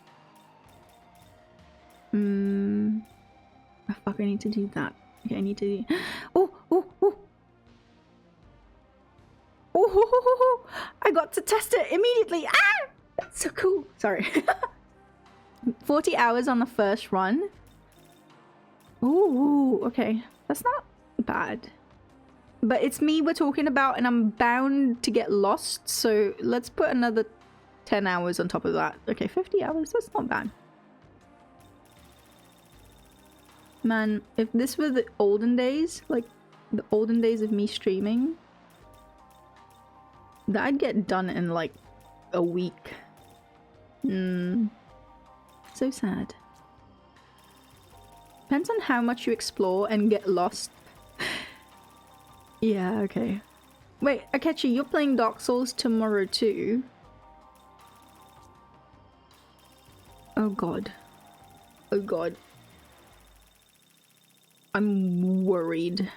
Oh fuck, I need to do that. Okay, I need to do... Oh, I got to test it immediately! Ah! That's so cool! Sorry. 40 hours on the first run. Ooh, okay. That's not bad. But it's me we're talking about, and I'm bound to get lost, so let's put another 10 hours on top of that. Okay, 50 hours, that's not bad. Man, if this were the olden days, like the olden days of me streaming, that'd get done in like a week. So sad. Depends on how much you explore and get lost. Yeah, okay. Wait, Akechi, you're playing Dark Souls tomorrow too? Oh god. Oh god. I'm worried.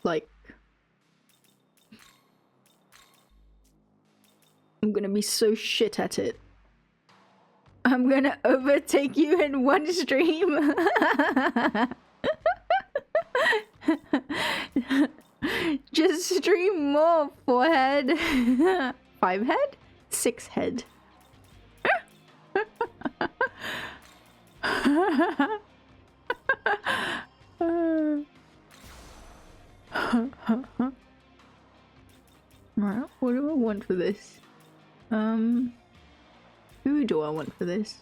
Like... I'm gonna be so shit at it. I'm gonna overtake you in one stream. Just stream more, 4 head. 5 head? 6 head. Right, what do I want for this? Who do I want for this?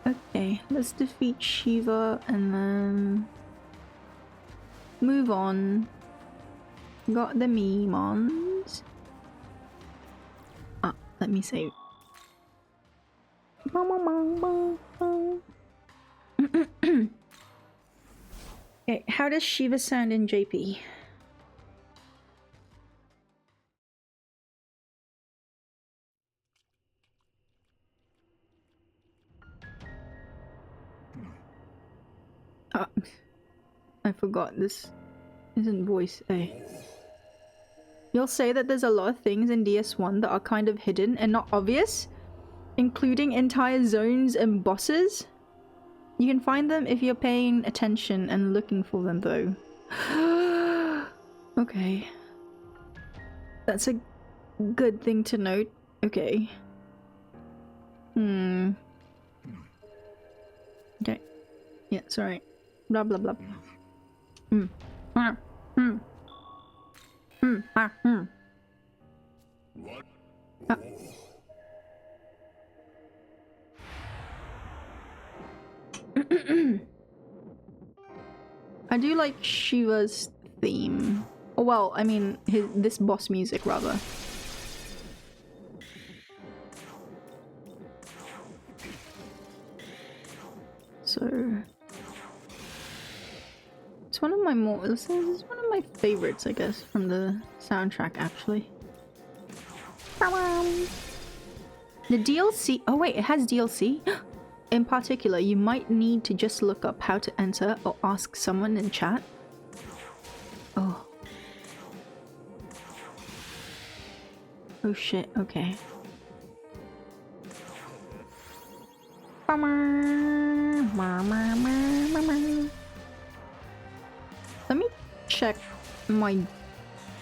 Okay, let's defeat Shiva and then move on. Got the Memons. Ah, let me save. Okay, how does Shiva sound in JP? I forgot this isn't voice A. You'll say that there's a lot of things in DS1 that are kind of hidden and not obvious, including entire zones and bosses. You can find them if you're paying attention and looking for them though. Okay. That's a good thing to note. Okay. Okay. Yeah, sorry. Blah blah blah. I do like Shiva's theme. Oh, well, I mean, this boss music, rather. So... it's one of my more... this is one of my favorites, I guess, from the soundtrack, actually. The DLC... oh wait, it has DLC? In particular, you might need to just look up how to enter or ask someone in chat. Oh. Oh shit, okay. Let me check my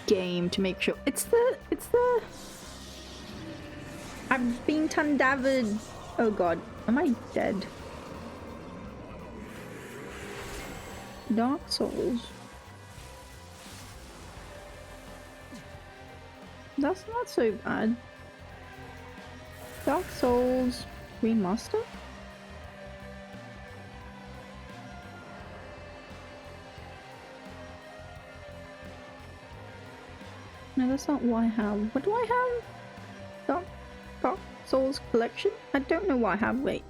game to make sure. It's the... I've been Tundavid. Oh god, am I dead? Dark Souls. That's not so bad. Dark Souls Remaster? No, that's not what I have. What do I have? Dark Souls Collection? I don't know what I have. Wait.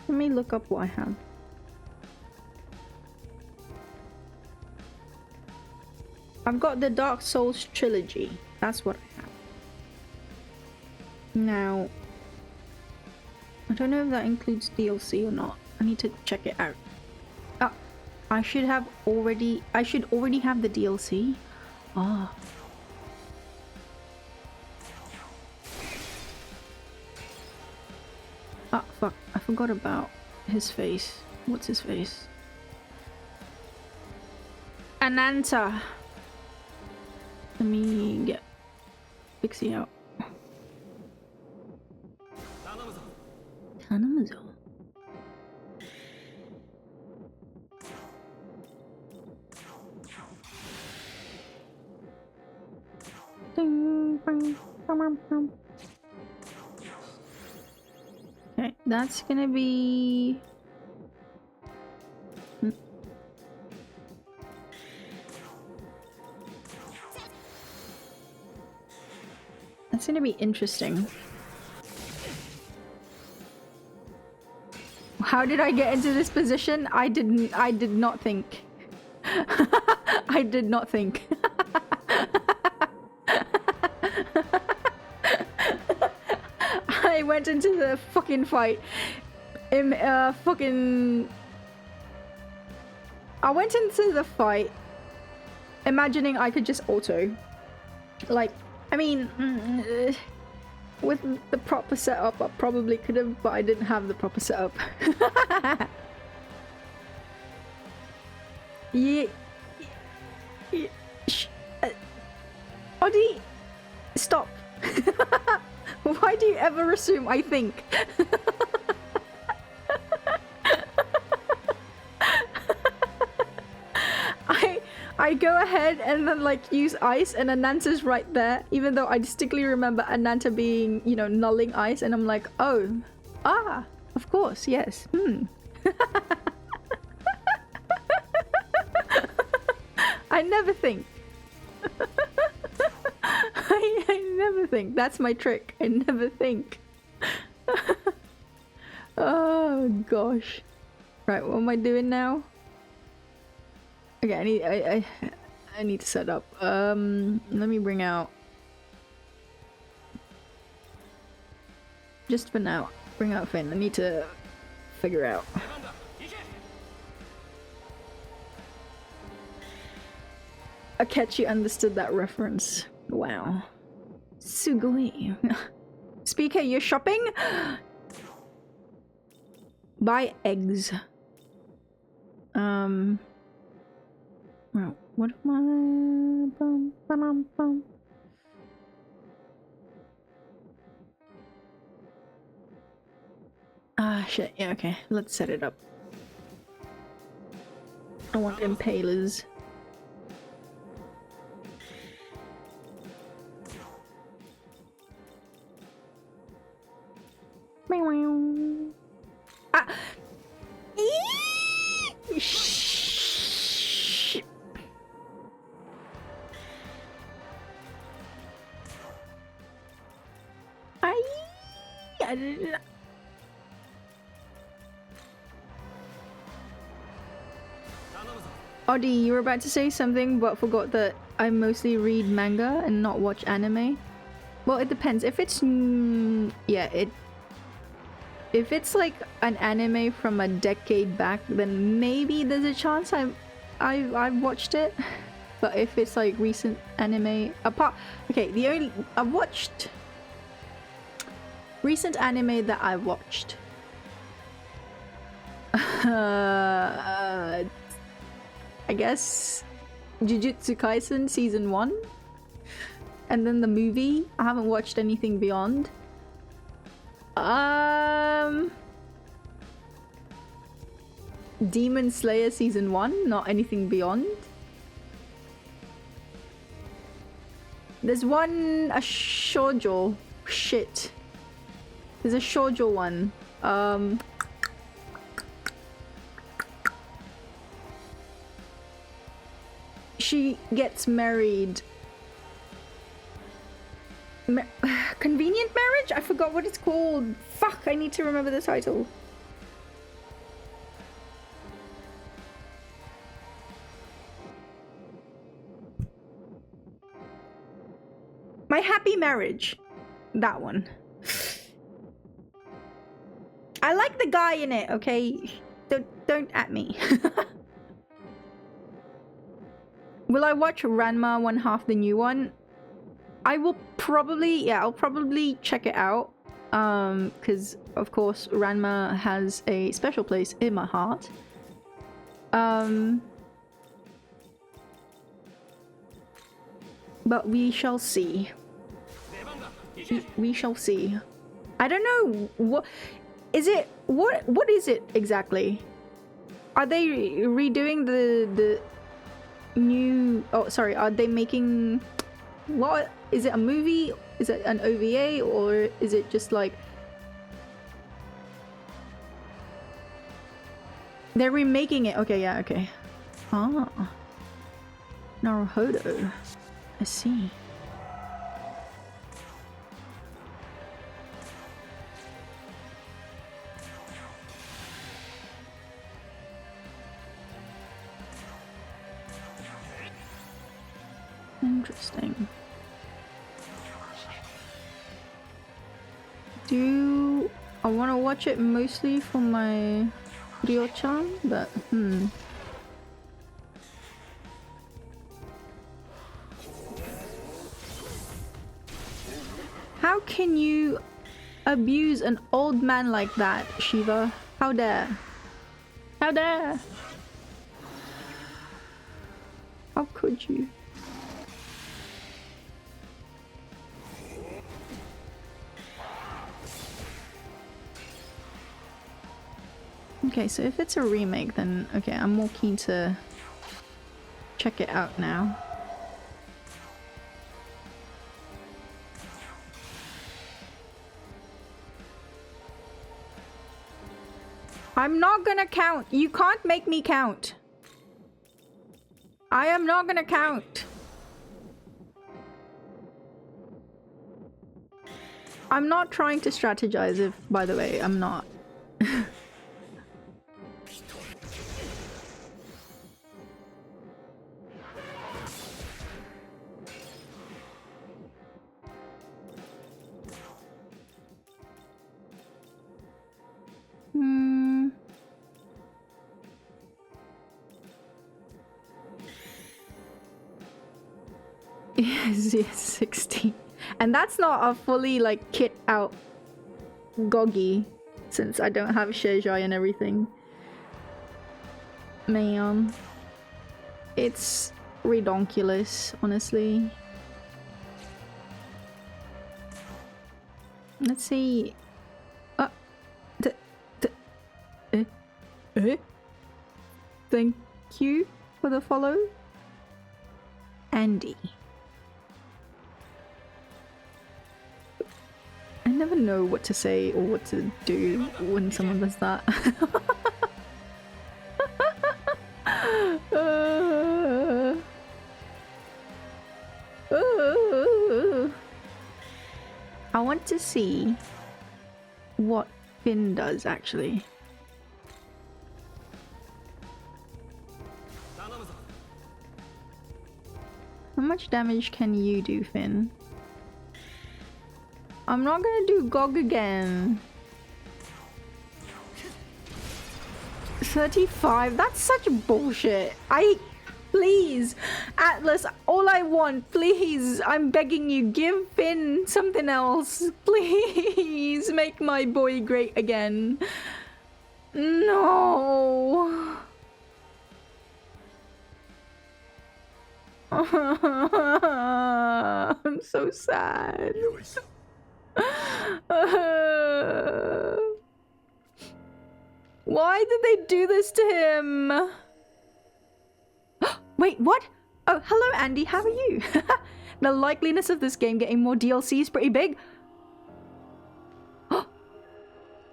Let me look up what I have. I've got the Dark Souls trilogy. That's what I have. Now, I don't know if that includes DLC or not. I need to check it out. Ah, I should already have the DLC. Ah. Ah, fuck. I forgot about his face. What's his face? Ananta. Let me get Pixie out. Tanamazo. Okay, that's gonna be... That's gonna be interesting. How did I get into this position? I did not think. I did not think. I went into the fucking fight. I went into the fight imagining I could just auto. Like, I mean, with the proper setup, I probably could have, but I didn't have the proper setup. Yeah. Oddy, stop. Why do you ever assume I think? I go ahead and then like use ice and Ananta's right there, even though I distinctly remember Ananta being, you know, nulling ice, and I'm like, oh, of course, yes, I never think. I never think. That's my trick. I never think. Oh gosh. Right, what am I doing now? Okay, I need to set up. Let me bring out, just for now, bring out Finn. I need to figure out. Akechi understood that reference. Wow. Sugoi. Speaker, you're shopping? Buy eggs. Well, what am I... Ah, shit. Yeah, okay. Let's set it up. I want impalers. Ah! Shh. I didn't... Oddy, you were about to say something but forgot that I mostly read manga and not watch anime. Well, it depends. If it's... if it's like an anime from a decade back, then maybe there's a chance I've watched it. But if it's like recent anime... Okay, I've watched... Recent anime that I watched. I guess Jujutsu Kaisen season 1, and then the movie. I haven't watched anything beyond. Demon Slayer season 1, not anything beyond. There's one, a shoujo. Shit. There's a shoujo one. She gets married. Convenient marriage? I forgot what it's called. Fuck, I need to remember the title. My Happy Marriage. That one. I like the guy in it, okay? Don't at me. Will I watch Ranma 1/2, the new one? I will probably, yeah, I'll probably check it out. because of course Ranma has a special place in my heart. But we shall see. We shall see. I don't know what is it. What is it exactly? Are they redoing the new? Oh, sorry. Are they making? What is it? A movie? Is it an OVA or is it just like they're remaking it? Okay, yeah, okay. Ah, Naruhodo. I see. Interesting. I want to watch it mostly for my Ryo-chan, but How can you abuse an old man like that, Shiva? How dare? How dare? How could you? Okay, so if it's a remake, then okay, I'm more keen to check it out now. I'm not gonna count. You can't make me count. I am not gonna count. I'm not trying to strategize if, by the way, I'm not. Yes, 16. And that's not a fully like kit out Goggy, since I don't have Shejai and everything. Man, it's redonkulous, honestly. Let's see. Thank you for the follow, Andy. I never know what to say or what to do when someone does that. I want to see what Finn does actually. How much damage can you do, Finn? I'm not gonna do Gog again. 35? That's such bullshit. Please, Atlas, all I want, please, I'm begging you, give Finn something else. Please, make my boy great again. No. I'm so sad. Why did they do this to him? Wait, what? Oh, hello Andy, how are you? The likeliness of this game getting more DLC is pretty big.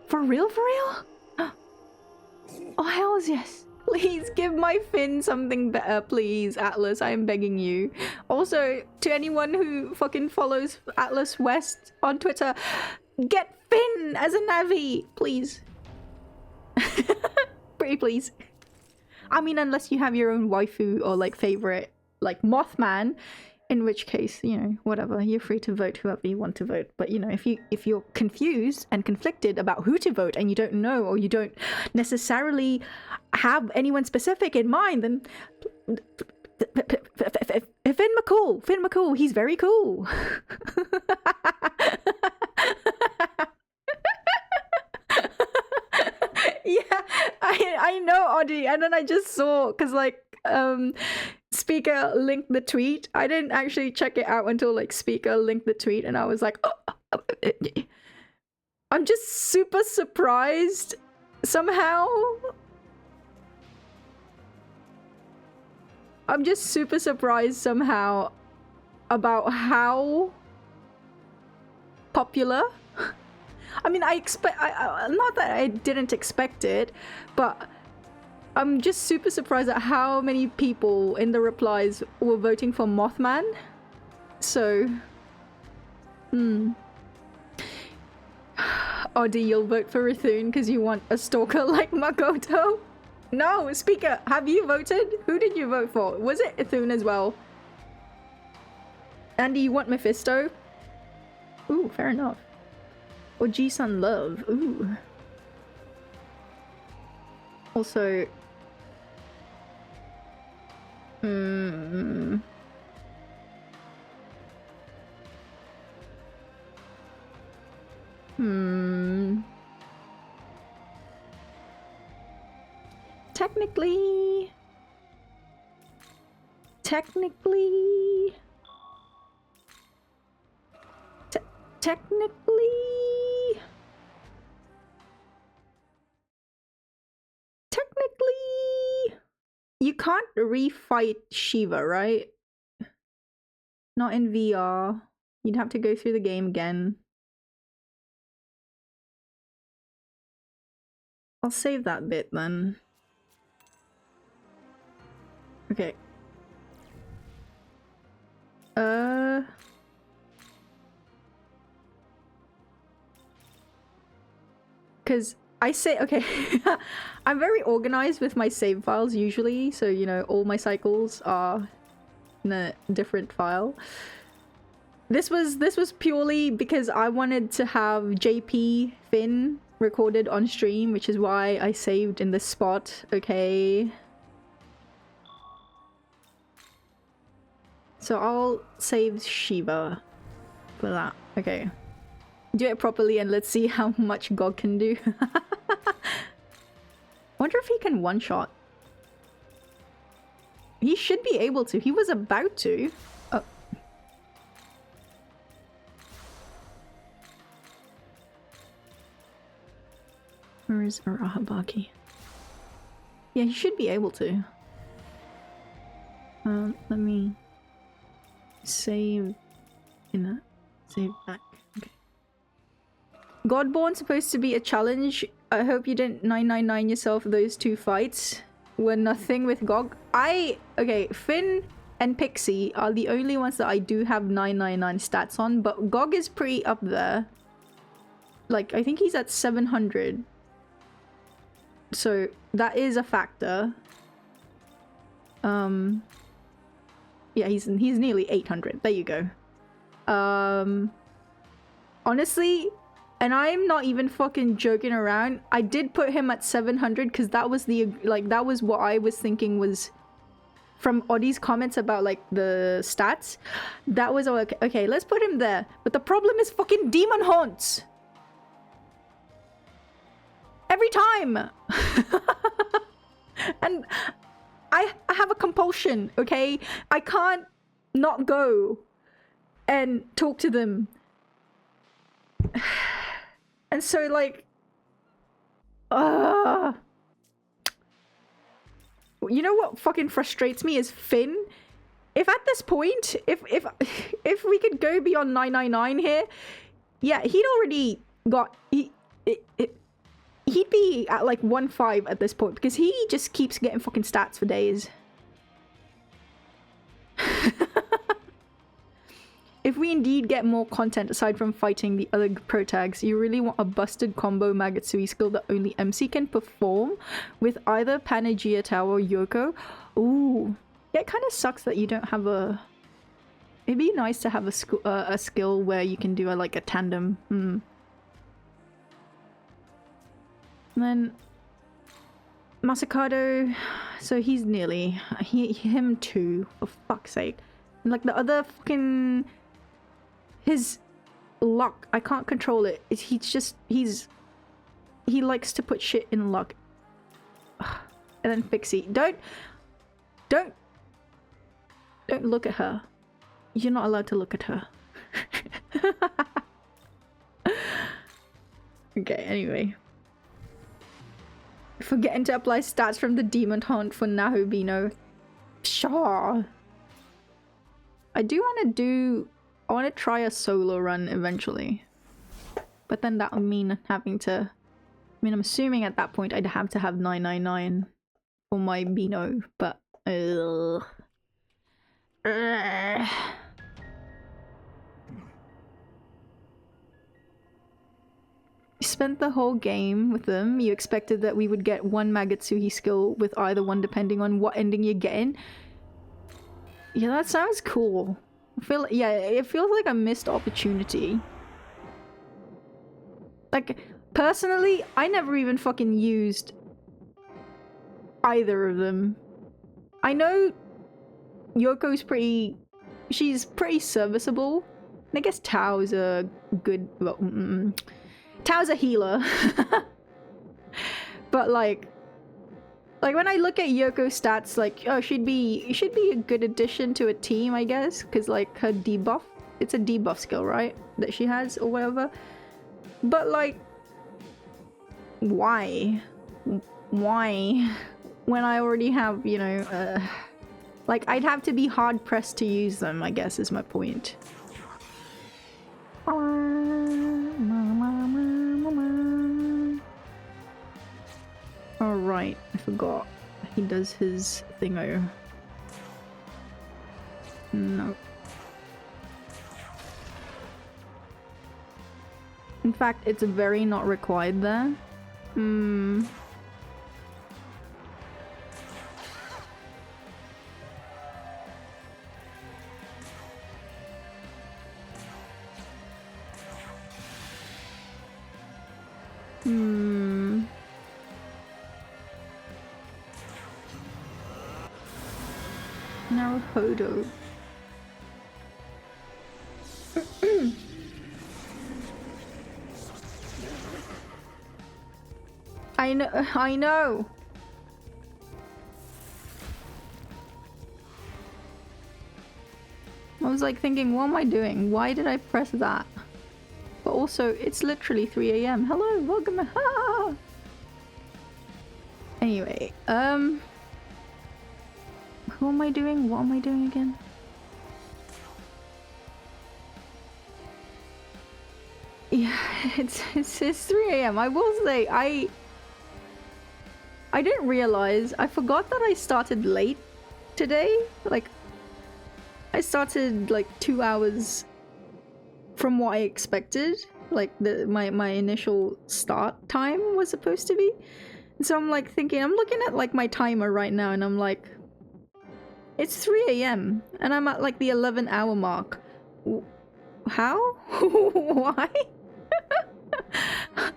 For real, for real? Oh, hells yes. Please give my Finn something better, please, Atlas. I am begging you. Also, to anyone who fucking follows Atlas West on Twitter, get Finn as a Navi, please. Pretty please. I mean, unless you have your own waifu or like favorite, like Mothman, in which case, you know, whatever, you're free to vote whoever you want to vote. But you know, if you're confused and conflicted about who to vote and you don't know, or you don't necessarily have anyone specific in mind, then Finn McCool, he's very cool. I know, Audie, and then I just saw, because like Speaker linked the tweet. I didn't actually check it out until like Speaker linked the tweet, and I was like, I'm just super surprised somehow. I'm just super surprised somehow about how popular. I mean, I not that I didn't expect it, but I'm just super surprised at how many people in the replies were voting for Mothman. So, Audie, you'll vote for Rithun because you want a stalker like Makoto? No, Speaker, have you voted? Who did you vote for? Was it Ithun as well? Andy, you want Mephisto? Ooh, fair enough. Or G-Sun Love. Ooh. Also... Technically... Technically... You can't refight Shiva, right? Not in VR. You'd have to go through the game again. I'll save that bit then. Okay. Because I say, okay, I'm very organized with my save files usually, so you know, all my cycles are in a different file. This was purely because I wanted to have JP Finn recorded on stream, which is why I saved in this spot, okay? So I'll save Shiva for that, okay. Do it properly and let's see how much God can do. Wonder if he can one-shot. He should be able to. He was about to. Oh. Where is Arahabaki? Yeah, he should be able to. Let me save in a save back. Okay. Godborn supposed to be a challenge. I hope you didn't 999 yourself those two fights. Were nothing with Gog. Okay, Finn and Pixie are the only ones that I do have 999 stats on, but Gog is pretty up there. Like, I think he's at 700. So, that is a factor. Yeah, he's nearly 800. There you go. Honestly, and I'm not even fucking joking around, I did put him at 700 because that was the, like, that was what I was thinking was from Audie's comments about, like, the stats. That was, okay, let's put him there. But the problem is fucking demon haunts. Every time. And I have a compulsion, okay? I can't not go and talk to them. And so, like, you know what fucking frustrates me is Finn. If at this point, if we could go beyond 999 here, yeah, he'd already got he'd be at like 1.5 at this point because he just keeps getting fucking stats for days. If we indeed get more content aside from fighting the other pro tags, you really want a busted combo Magatsui skill that only MC can perform with either Panagia Tower or Yoko. Ooh. Yeah, it kind of sucks that you don't have a... It'd be nice to have a skill where you can do like a tandem. And then... Masakado... So he's nearly... him too, for fuck's sake. And like the other fucking... His luck, I can't control it. He likes to put shit in luck. And then Pixie. Don't look at her. You're not allowed to look at her. Okay, anyway. Forgetting to apply stats from the Demon Hunt for Nahobino. Sure. I want to try a solo run eventually. But then that would mean having to... I mean, I'm assuming at that point I'd have to have 999 for my Beano, but... Ugh. Spent the whole game with them. You expected that we would get one Magatsuhi skill with either one depending on what ending you're getting. Yeah, that sounds cool. Yeah, it feels like a missed opportunity. Like, personally, I never even fucking used either of them. I know Yoko's she's pretty serviceable. And I guess Tao's a good... Well, Tao's a healer. But like when I look at Yoko's stats, like, oh, she'd be a good addition to a team, I guess, because like her debuff, it's a debuff skill, right, that she has or whatever. But like, why when I already have, you know, like, I'd have to be hard pressed to use them, I guess, is my point. Alright, I forgot. He does his thingo. No. In fact, it's very not required there. Naruhodo. I know. I was like thinking, what am I doing? Why did I press that? But also, it's literally 3 AM. Hello, welcome. Ah! Anyway, who am I doing? What am I doing again? Yeah, it's 3 AM. I will say, I didn't realize, I forgot that I started late today. Like, I started like 2 hours from what I expected. Like, my initial start time was supposed to be. And so I'm like thinking, I'm looking at like my timer right now and I'm like, it's 3 AM and I'm at like the 11-hour mark. How? Why?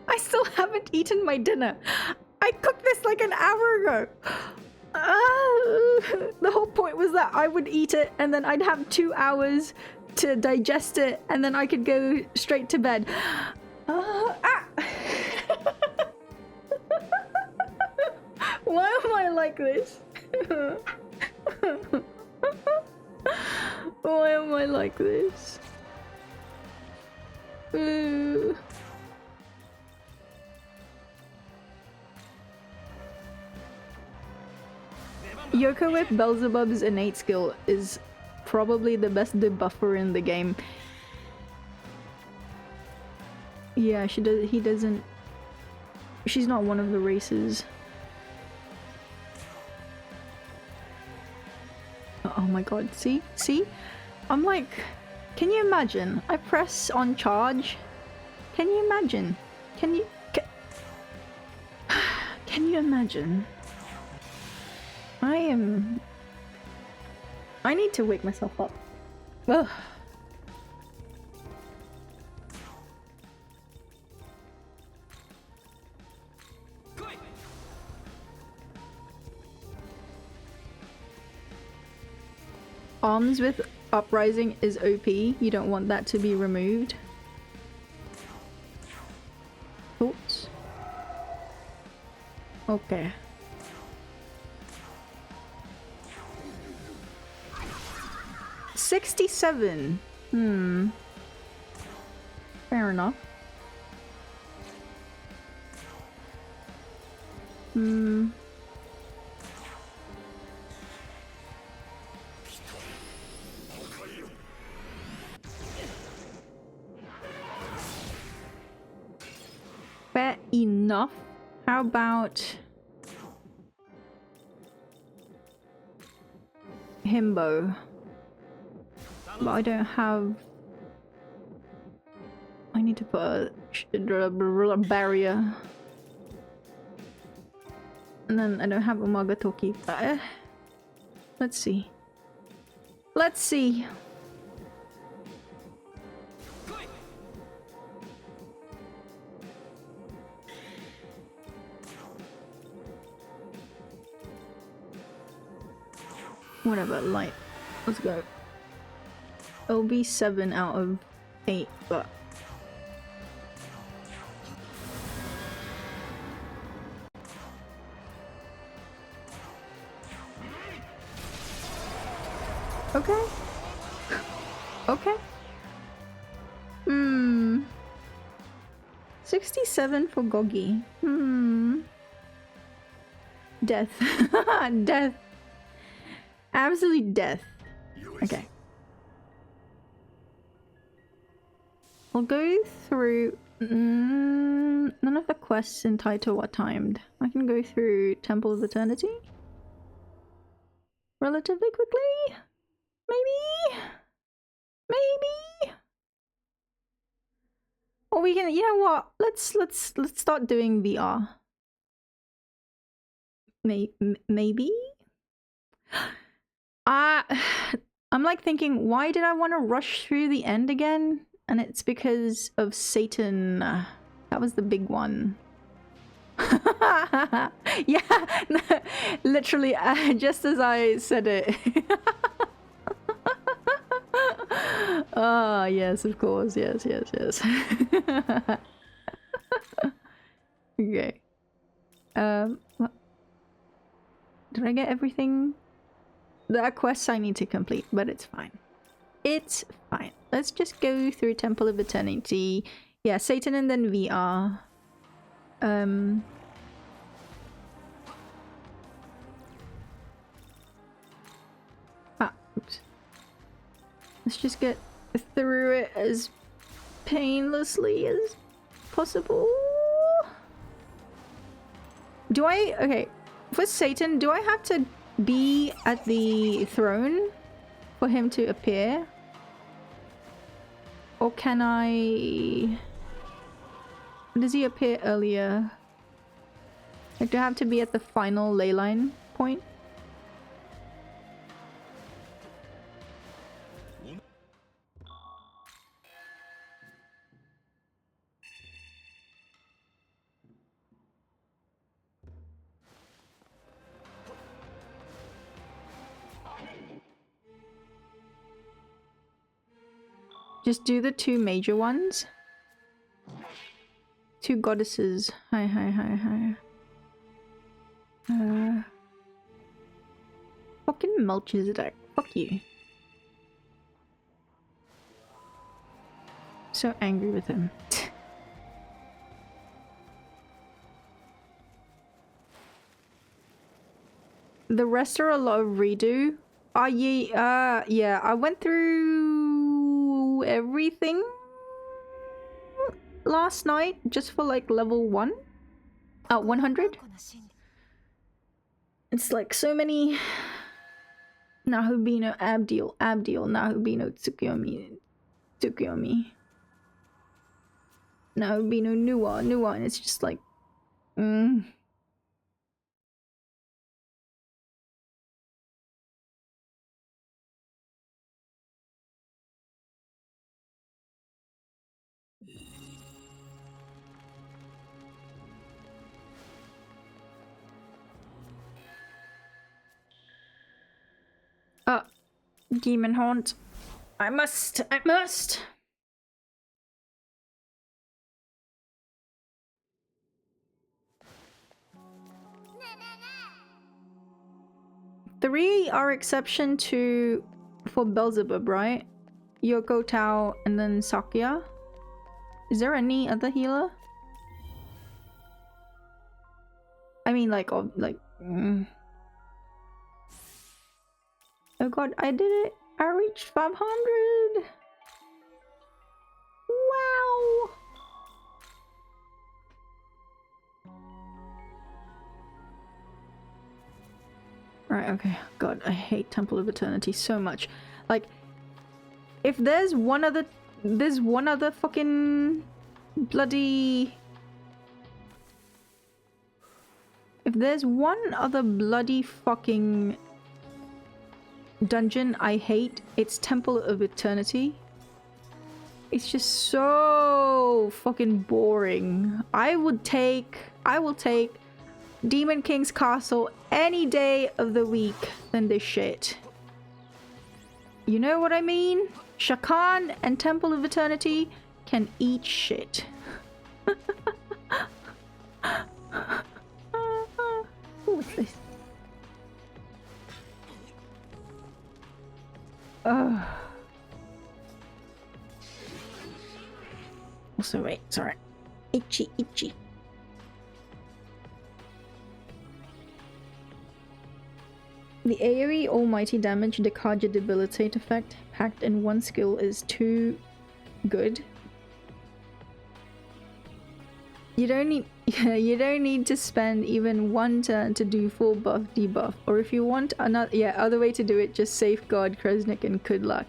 I still haven't eaten my dinner. I cooked this like an hour ago. The whole point was that I would eat it and then I'd have 2 hours to digest it and then I could go straight to bed. Why am I like this? Why am I like this? Yoko with Beelzebub's innate skill is probably the best debuffer in the game. Yeah, he doesn't... She's not one of the races. Oh my god, see? I'm like... Can you imagine? I press on charge. Can you imagine? Can you imagine? I need to wake myself up. Ugh. Arms with uprising is OP. You don't want that to be removed. Thoughts? Okay. 67. Fair enough. Fair enough. How about Himbo? But I don't have... I need to put a barrier. And then I don't have Umaga Toki. Let's see. Let's see. Whatever, light. Let's go. It'll be 7 out of 8, but... Okay. Okay. 67 for Gogi. Death. Death. Absolute death. Okay. I'll go through... none of the quests in Taito are timed. I can go through Temple of Eternity relatively quickly. Maybe? Maybe? Or we can... You know what? Let's start doing VR. Maybe? I'm like thinking, why did I want to rush through the end again? And it's because of Satan. That was the big one. Yeah, literally, just as I said it. Ah, yes, of course. Yes. Okay. What? Did I get everything? There are quests I need to complete, but it's fine. It's fine. Let's just go through Temple of Eternity. Yeah, Satan and then VR. Oops. Let's just get through it as painlessly as possible. Do I... Okay. For Satan, do I have to be at the throne for him to appear? Or can I... Does he appear earlier? Like, do I have to be at the final ley line point? Just do the 2 major ones. 2 goddesses. Hi. Fucking Melchizedek. Fuck you. So angry with him. The rest are a lot of redo. Yeah, I went through everything last night just for like level 1. 100. It's like so many Nahubino, Abdiel, Nahubino, Tsukuyomi, Nahubino, Nuwa, and it's just like Demon Haunt. I must. 3 are exception to for Beelzebub, right? Yoko, Tao, and then Sakya. Is there any other healer? I mean, like, oh god, I did it! I reached 500! Wow! Right, okay. God, I hate Temple of Eternity so much. Like, if there's one other fucking bloody... If there's one other bloody fucking dungeon I hate, it's Temple of Eternity. It's just so fucking boring. I will take Demon King's Castle any day of the week than this shit. You know what I mean? Shakan and Temple of Eternity can eat shit. What's this? Also, wait, sorry. Itchy, itchy. The AoE Almighty Damage Dekaja Debilitate effect packed in one skill is too good. You don't need to spend even one turn to do full buff debuff, or if you want another other way to do it, just safeguard Kresnik and good luck.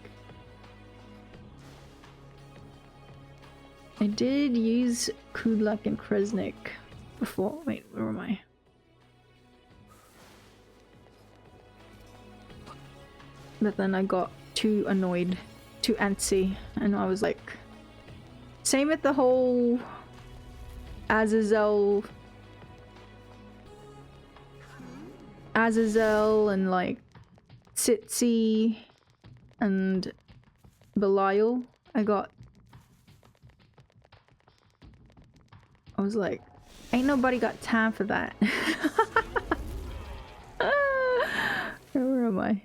I did use Kudlak and Kresnik before. Wait, where am I? But then I got too annoyed, too antsy, and I was like... Same with the whole... Azazel and like... Tsitsi and Belial. I was like, ain't nobody got time for that. Where am I?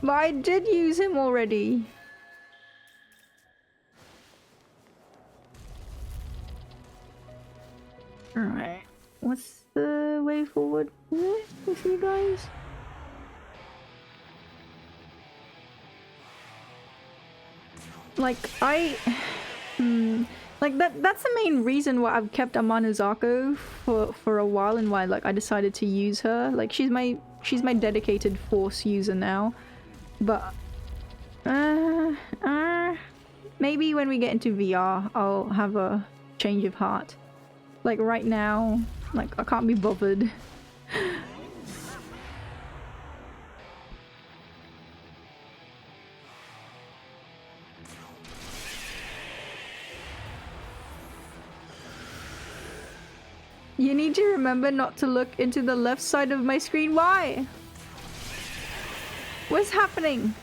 But I did use him already. Alright. What's the way forward with you guys? Like, like that's the main reason why I've kept Amanazako for a while, and why like I decided to use her. Like she's my dedicated force user now. But maybe when we get into VR I'll have a change of heart. Like right now, like I can't be bothered. You need to remember not to look into the left side of my screen. Why? What's happening?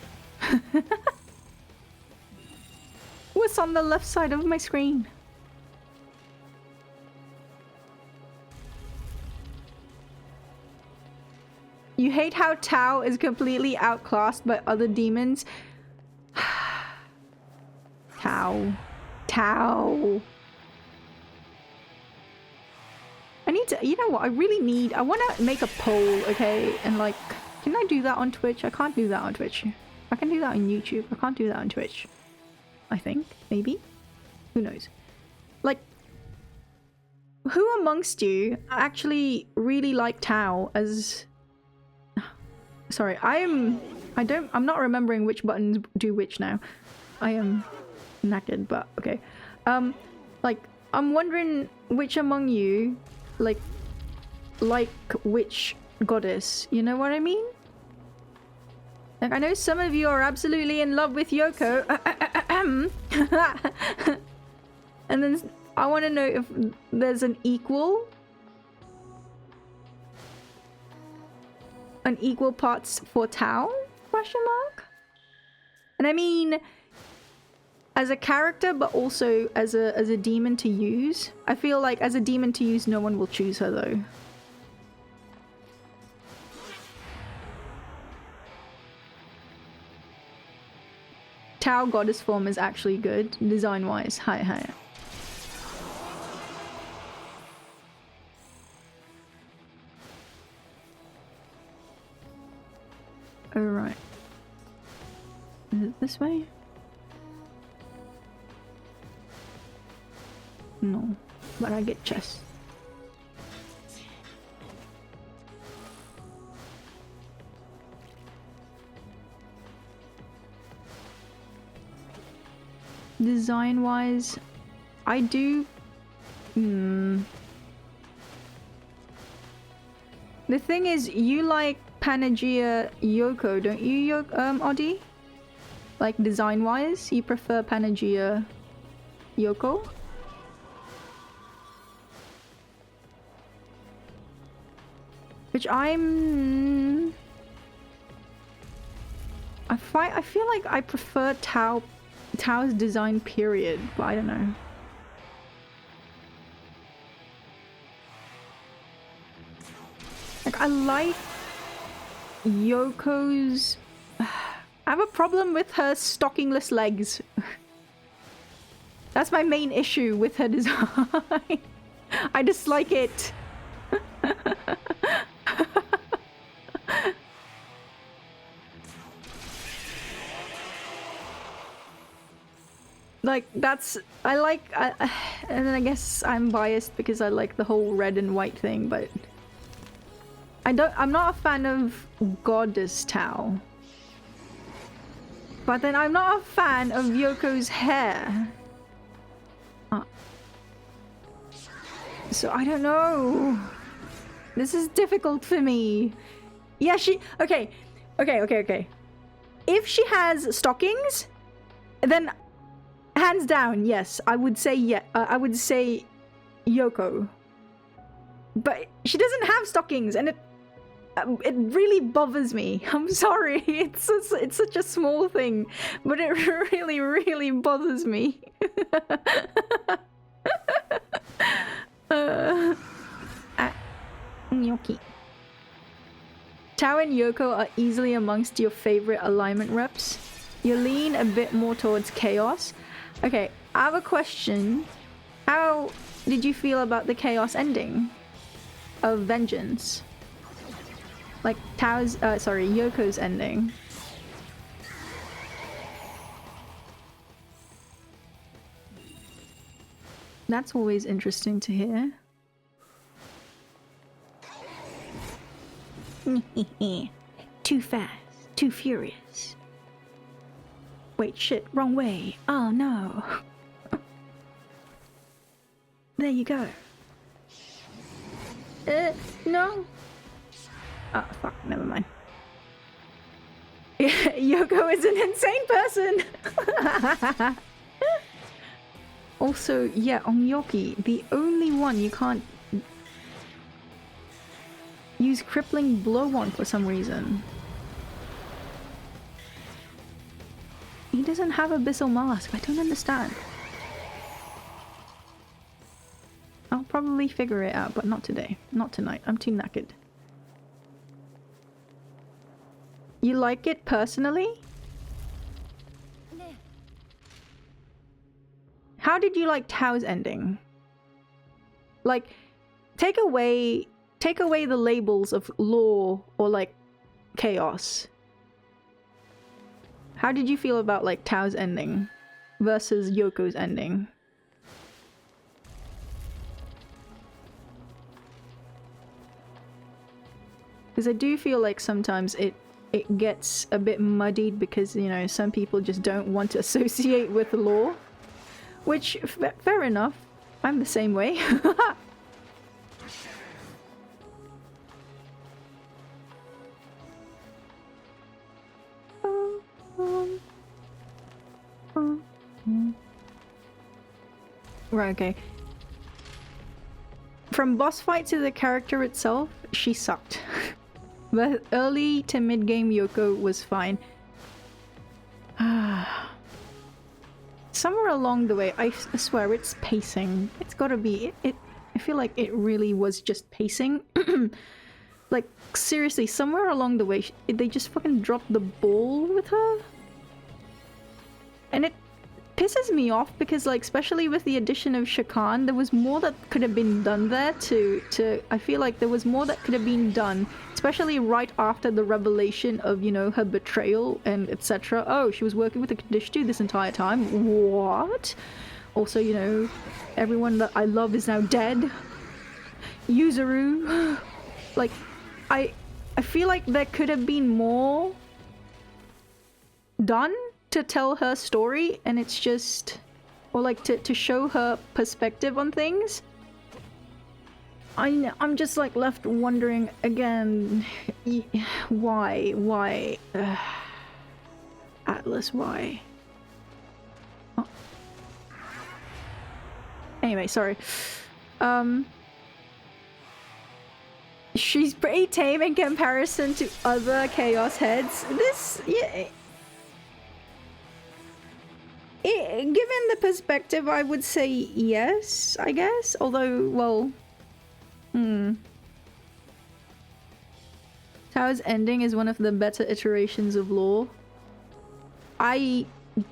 What's on the left side of my screen? You hate how Tao is completely outclassed by other demons? Tao. I need to, you know what, I want to make a poll, okay? And like, can I do that on Twitch? I can't do that on Twitch. I can do that on YouTube. I can't do that on Twitch. I think, maybe? Who knows? Like, who amongst you actually really like Tao as... Sorry, I'm not remembering which buttons do which now. I am knackered, but okay. Like, I'm wondering which among you like which goddess, you know what I mean? Like, I know some of you are absolutely in love with Yoko. And then I want to know if there's an equal parts for Tao? Question mark? And I mean, as a character, but also as a demon to use. I feel like as a demon to use, no one will choose her though. Tao goddess form is actually good, design-wise. Hi. Alright. Is it this way? No. But I get chest. Design-wise, I do... The thing is, you like Panagia Yoko, don't you, Oddie? Like, design-wise, you prefer Panagia Yoko? Which I feel like I prefer Tao's design period, but I don't know. Like, I like Yoko's... I have a problem with her stockingless legs. That's my main issue with her design. I dislike it. Like, that's... and then I guess I'm biased because I like the whole red and white thing, but... I'm not a fan of Goddess Tao. But then I'm not a fan of Yoko's hair. So I don't know. This is difficult for me. Yeah, Okay. If she has stockings, then hands down, yes, I would say I would say Yoko. But she doesn't have stockings, and it really bothers me. I'm sorry, it's such a small thing, but it really bothers me. Gnocchi. Tao and Yoko are easily amongst your favorite alignment reps. You lean a bit more towards chaos. Okay, I have a question. How did you feel about the chaos ending of Vengeance? Like Yoko's ending. That's always interesting to hear. Too fast, too furious. Wait, shit, wrong way. Oh no. There you go. No. Oh, fuck, never mind. Yoko is an insane person! Also, yeah, on Yoki, the only one you can't use crippling blow on for some reason. He doesn't have Abyssal Mask, I don't understand. I'll probably figure it out, but not today. Not tonight, I'm too knackered. You like it personally? How did you like Tao's ending? Like, take away the labels of law or like chaos. How did you feel about like Tao's ending versus Yoko's ending? Because I do feel like sometimes it gets a bit muddied because, you know, some people just don't want to associate with the law. Which, fair enough. I'm the same way. Right, okay. From boss fight to the character itself, she sucked. But early to mid-game Yoko was fine. Somewhere along the way, I swear it's pacing. It's gotta be. I feel like it really was just pacing. Like, seriously, somewhere along the way, they just fucking dropped the ball with her? And it pisses me off because, like, especially with the addition of Shakan, there was more that could have been done there I feel like there was more that could have been done, especially right after the revelation of, you know, her betrayal and etc. Oh, she was working with the Kadishtu this entire time. What? Also, you know, everyone that I love is now dead. Yuzuru. Like, I feel like there could have been more done to tell her story, and it's just, or like to show her perspective on things. I'm just like left wondering again, why Atlas, why? Oh. Anyway, sorry. She's pretty tame in comparison to other Chaos heads. This, yeah. Given the perspective, I would say yes, I guess. Although, well, Tao's ending is one of the better iterations of lore. I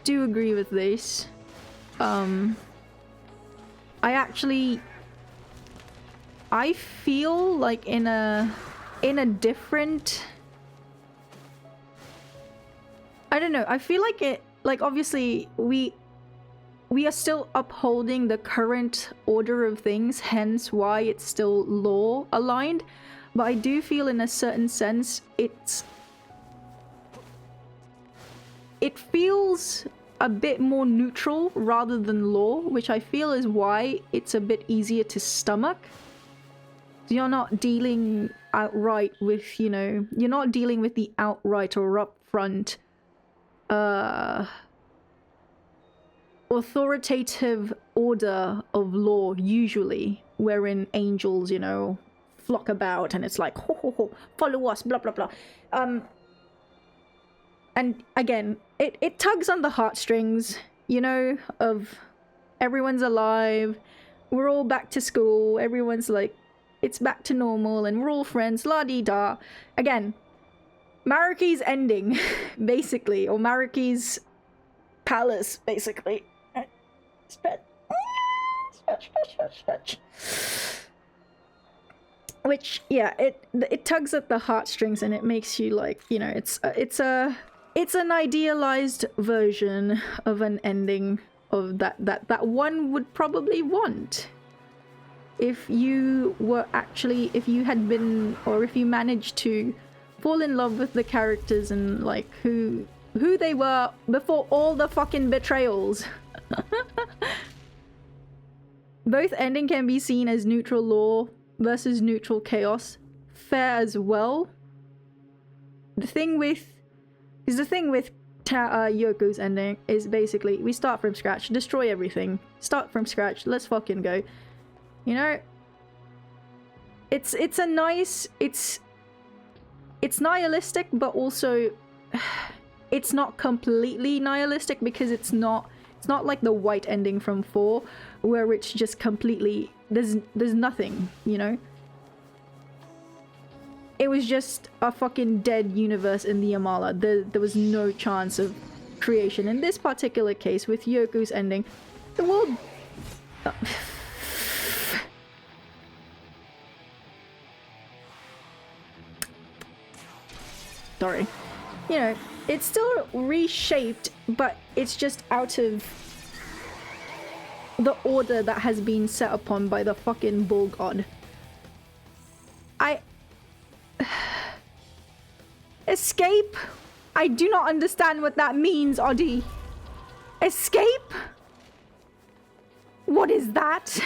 do agree with this. I feel like in a different, I don't know, I feel like it, like, obviously we are still upholding the current order of things, hence why it's still lore aligned, but I do feel in a certain sense it feels a bit more neutral rather than lore, which I feel is why it's a bit easier to stomach. You're not dealing outright with, you know, you're not dealing with the outright or upfront authoritative order of law, usually, wherein angels, you know, flock about and it's like, ho ho ho, follow us, blah blah blah. And again, it tugs on the heartstrings, you know, of everyone's alive, we're all back to school, everyone's like, it's back to normal and we're all friends, la-dee-da. Again, Maruki's ending, basically, or Maruki's palace, basically. Stretch. Which, yeah, it tugs at the heartstrings and it makes you like, you know, it's an idealized version of an ending of that one would probably want. If you were actually, if you had been, or if you managed to fall in love with the characters and like who they were before all the fucking betrayals. Both ending can be seen as neutral lore versus neutral chaos. Fair as well. The thing with Yoko's ending is basically we start from scratch, destroy everything, start from scratch, let's fucking go. You know, it's a nice, it's nihilistic, but also it's not completely nihilistic because it's not like the white ending from 4 where it's just completely there's nothing, you know. It was just a fucking dead universe in the Amala. There was no chance of creation. In this particular case with Yoko's ending, the world sorry. You know, it's still reshaped, but it's just out of the order that has been set upon by the fucking bull god. Escape? I do not understand what that means, Odi. Escape? What is that?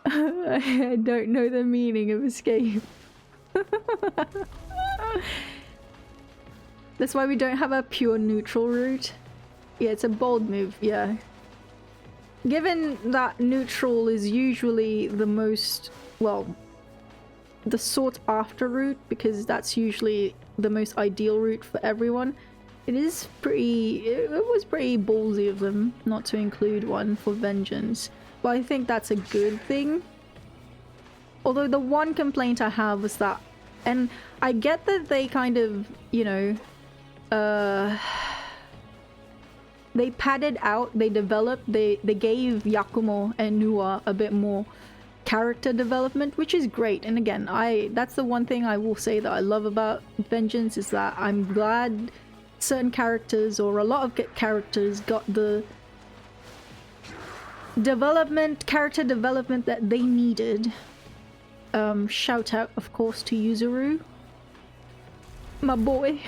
I don't know the meaning of escape. That's why we don't have a pure neutral route. Yeah, it's a bold move, yeah. Given that neutral is usually the most, well, the sought after route, because that's usually the most ideal route for everyone, it was pretty ballsy of them not to include one for vengeance. But I think that's a good thing. Although the one complaint I have was that And I get that they kind of, you know, they padded out, they developed, they gave Yakumo and Nua a bit more character development, which is great. And again, that's the one thing I will say that I love about Vengeance, is that I'm glad certain characters, or a lot of characters, got the character development that they needed. Shout out, of course, to Yuzuru, my boy.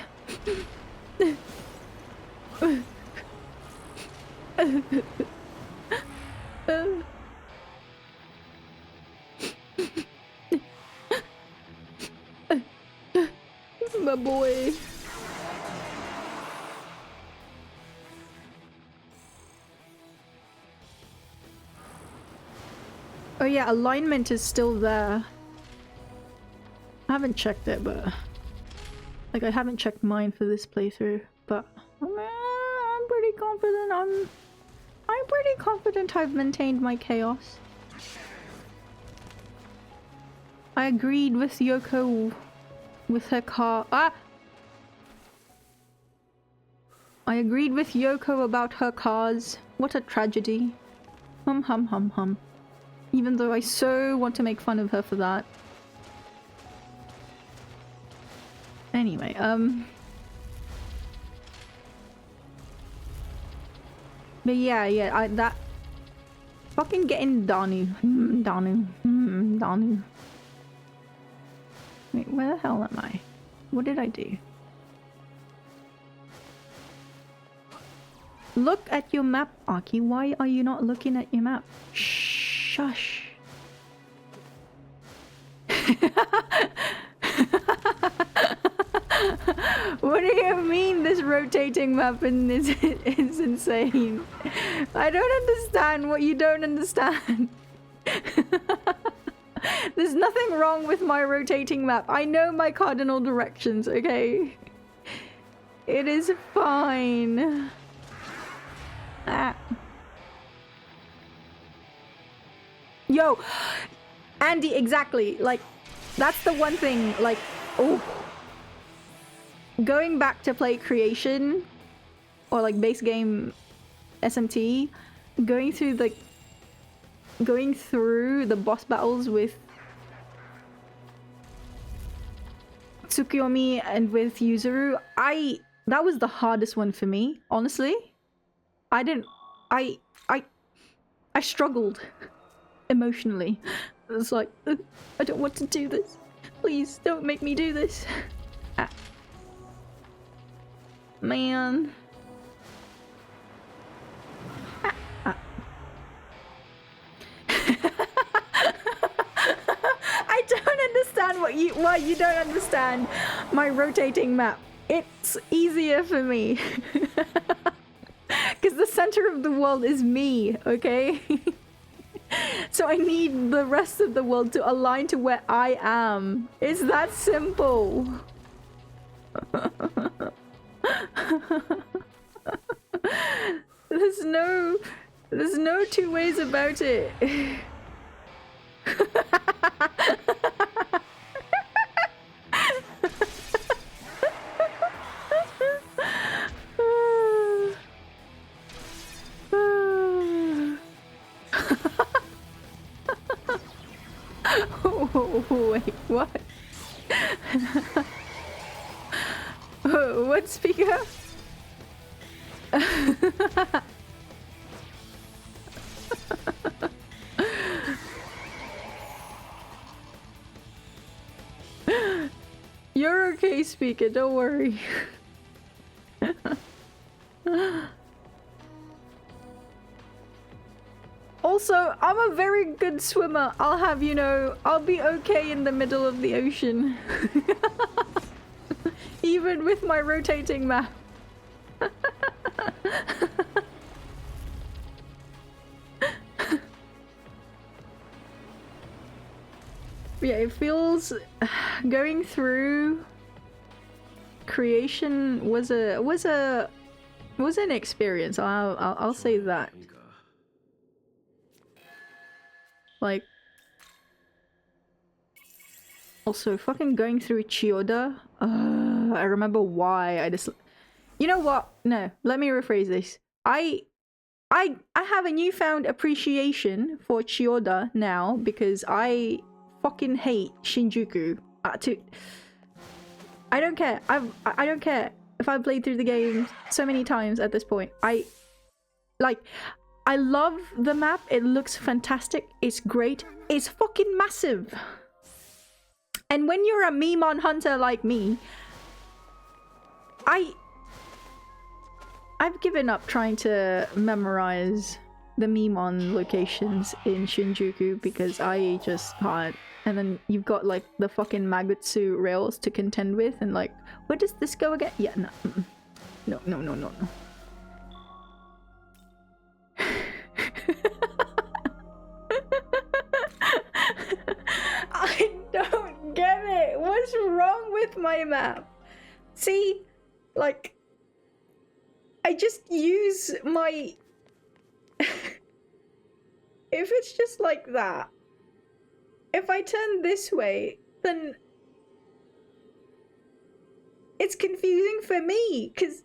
My boy. Oh yeah, alignment is still there. I haven't checked it, but like I haven't checked mine for this playthrough, but I'm pretty confident. I'm pretty confident I've maintained my chaos. I agreed with Yoko with her car. I agreed with Yoko about her cars. What a tragedy. Hum hum hum hum. Even though I so want to make fun of her for that. Anyway, but yeah, that fucking getting Danu. Danu. Wait, where the hell am I? What did I do? Look at your map, Aki. Why are you not looking at your map? Shush. What do you mean this rotating map is insane? I don't understand what you don't understand. There's nothing wrong with my rotating map. I know my cardinal directions, okay? It is fine. Yo, Andy, exactly. Like, that's the one thing, like, oh. Going back to play Creation, or like base game SMT, going through the boss battles with Tsukuyomi and with Yuzuru, that was the hardest one for me, honestly. I struggled emotionally. It was like, I don't want to do this. Please don't make me do this. Man. I don't understand why you don't understand my rotating map. It's easier for me. Because the center of the world is me, okay? So I need the rest of the world to align to where I am. It's that simple. There's no two ways about it. Oh, wait, what? Oh, what speaker? You're okay, speaker, don't worry. Also, I'm a very good swimmer. I'll have you know, I'll be okay in the middle of the ocean. Even with my rotating map. Yeah, it feels going through Creation was an experience. I'll say that. Like Also, fucking going through Chiyoda. I remember why I just. You know what? No, let me rephrase this. I have a newfound appreciation for Chiyoda now because I fucking hate Shinjuku. I don't care. I don't care if I've played through the game so many times at this point. I love the map. It looks fantastic. It's great. It's fucking massive. And when you're a Memon hunter like me, I've given up trying to memorize the Memon locations in Shinjuku because I just can't. And then you've got like the fucking Magutsu rails to contend with, and like, where does this go again? Yeah, no. No, no, no, no, no. I don't get it. What's wrong with my map? See, like, I just use my... If it's just like that, if I turn this way, then it's confusing for me, because...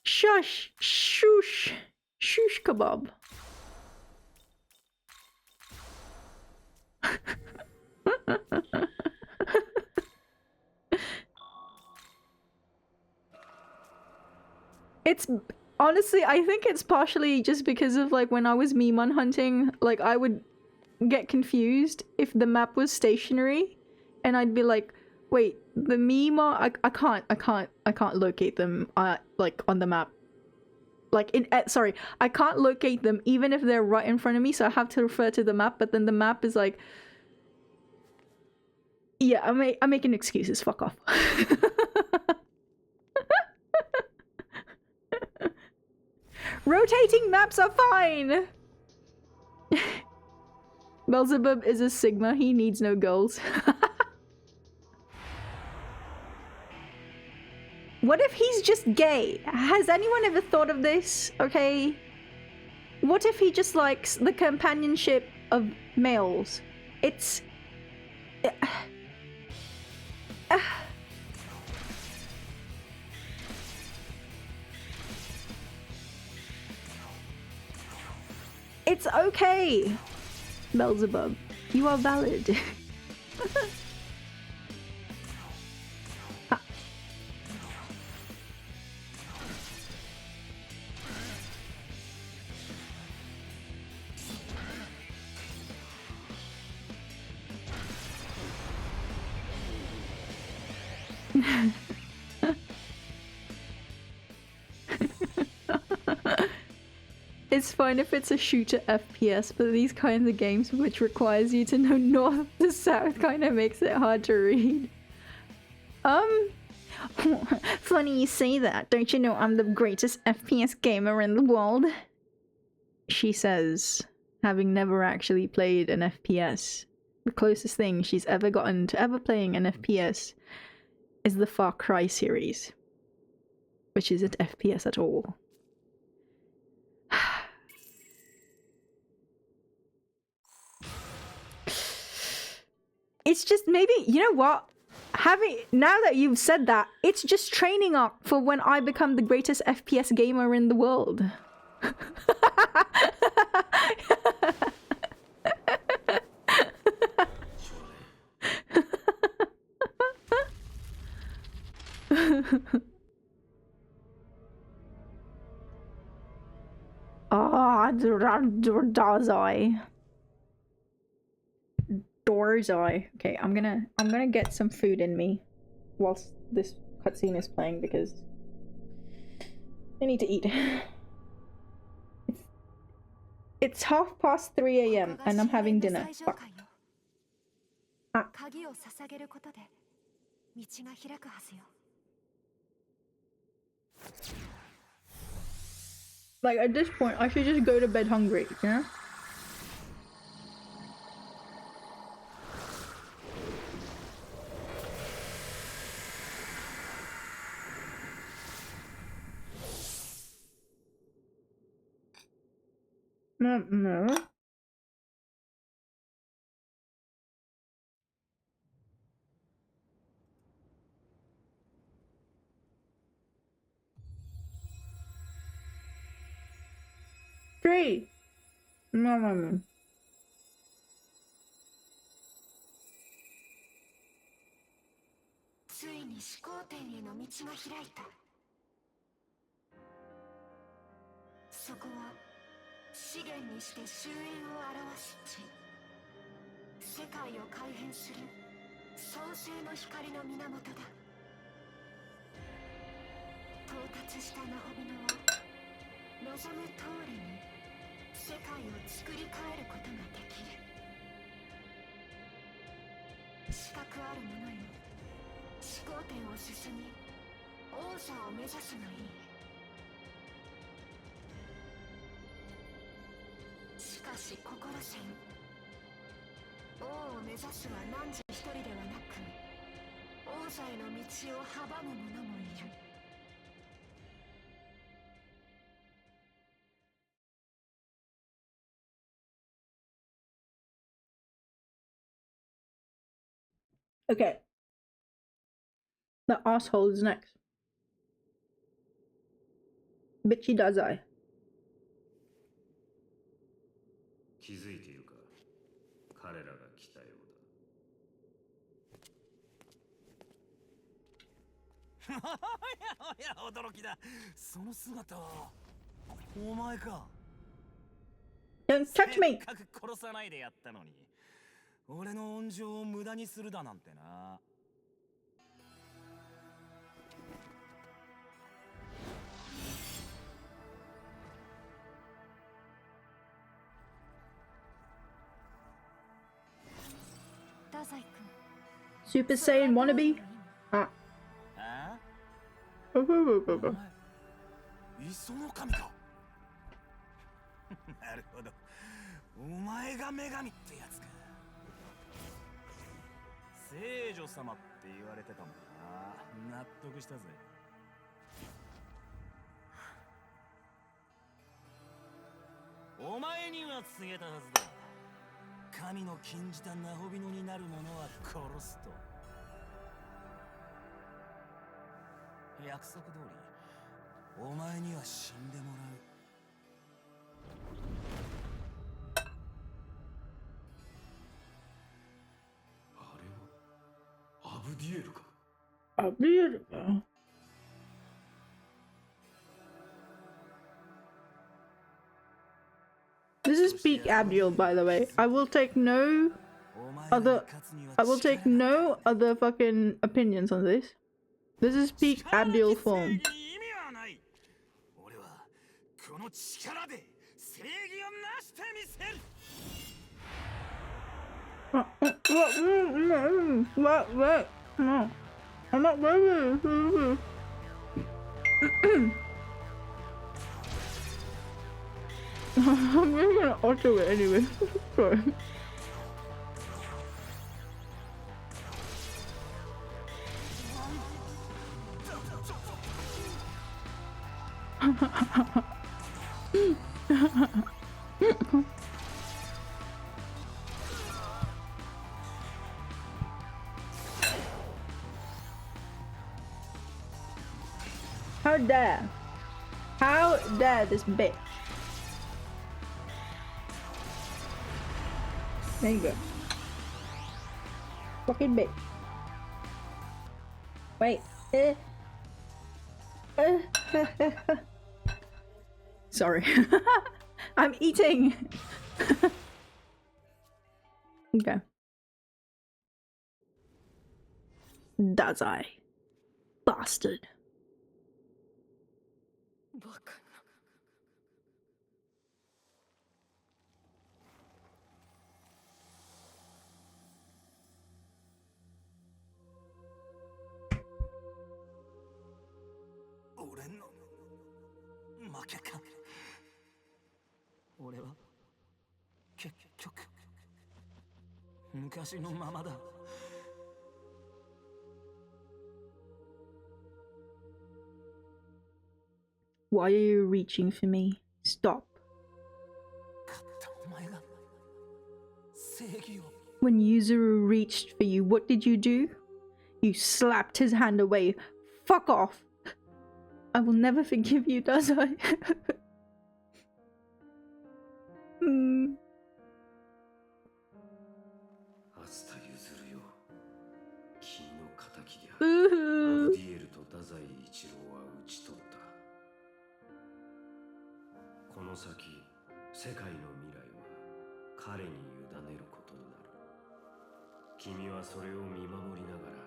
Shush! Shush! Shush kebab. It's honestly, I think it's partially just because of like when I was Memon hunting, like I would get confused if the map was stationary, and I'd be like, wait, the Memon, I can't locate them like on the map. Like sorry, I can't locate them even if they're right in front of me, so I have to refer to the map, but then the map is like, yeah, I'm making excuses, fuck off. Rotating maps are fine! Beelzebub is a Sigma, he needs no goals. What if he's just gay? Has anyone ever thought of this? Okay. What if he just likes the companionship of males? It's... It's okay, Beelzebub. You are valid. It's fine if it's a shooter FPS, but these kinds of games which requires you to know north to south kind of makes it hard to read. Funny you say that. Don't you know I'm the greatest FPS gamer in the world? She says, having never actually played an FPS. The closest thing she's ever gotten to ever playing an FPS is the Far Cry series, which isn't FPS at all. It's just maybe, you know what? Now that you've said that, it's just training up for when I become the greatest FPS gamer in the world. Dorzai. Okay, I'm gonna get some food in me whilst this cutscene is playing because I need to eat. It's 3:30 AM and I'm having dinner. Fuck. Like at this point, I should just go to bed hungry, you know? No. Three. No. ついに始皇天への道が開いた。そこは資源にして終焉を表す地。世界を改変する創世の光の源だ。到達したナホビノは望む通りに世界を作り変えることができる。資格ある者よ、始皇天を進み王座を目指すがいい。しかし心せん。王を目指すは汝一人ではなく、王座への道を阻む者もいる。Okay. The asshole is next. Bitchy does I. 気づいているか、彼らが来たようだ。おや驚きだ。その姿はお前か。 Don't touch me! せっかく殺さないでやったのに、俺の恩情を無駄にするだなんてな。太宰君、 Super Saiyan wannabe? Ah. あ？ Oh, お前磯の神か。なるほど。お前が女神ってやつか。聖女様って言われてたもんな。納得したぜ。お前には告げたはずだ。神の禁じたナホビノになる者は殺すと。約束通り、お前には死んでもらう。あれはアブディエルか。 beautiful. This is peak Abdiel, by the way. I will take no other fucking opinions on this. This is peak Abdiel form. 俺はこの力で正義をなしてみせる。 What? No. I'm not ready. I'm really gonna auto it anyway. Sorry. How dare? How dare this bitch? There you go. Fucking bitch. Wait. Sorry. I'm eating. Okay. Does I? Bastard. バカな。俺の負けか。俺は結局昔のままだ。 Why are you reaching for me? Stop. 勝 When Yuzuru reached for you, what did you do? You slapped his hand away. Fuck off! I will never forgive you, does I? Hmm. アスタ譲るよ。君の敵である。ア Boo-hoo. ブディエルと太宰一郎は討ち取った。この先、世界の未来は彼に委ねることになる。君はそれを見守りながら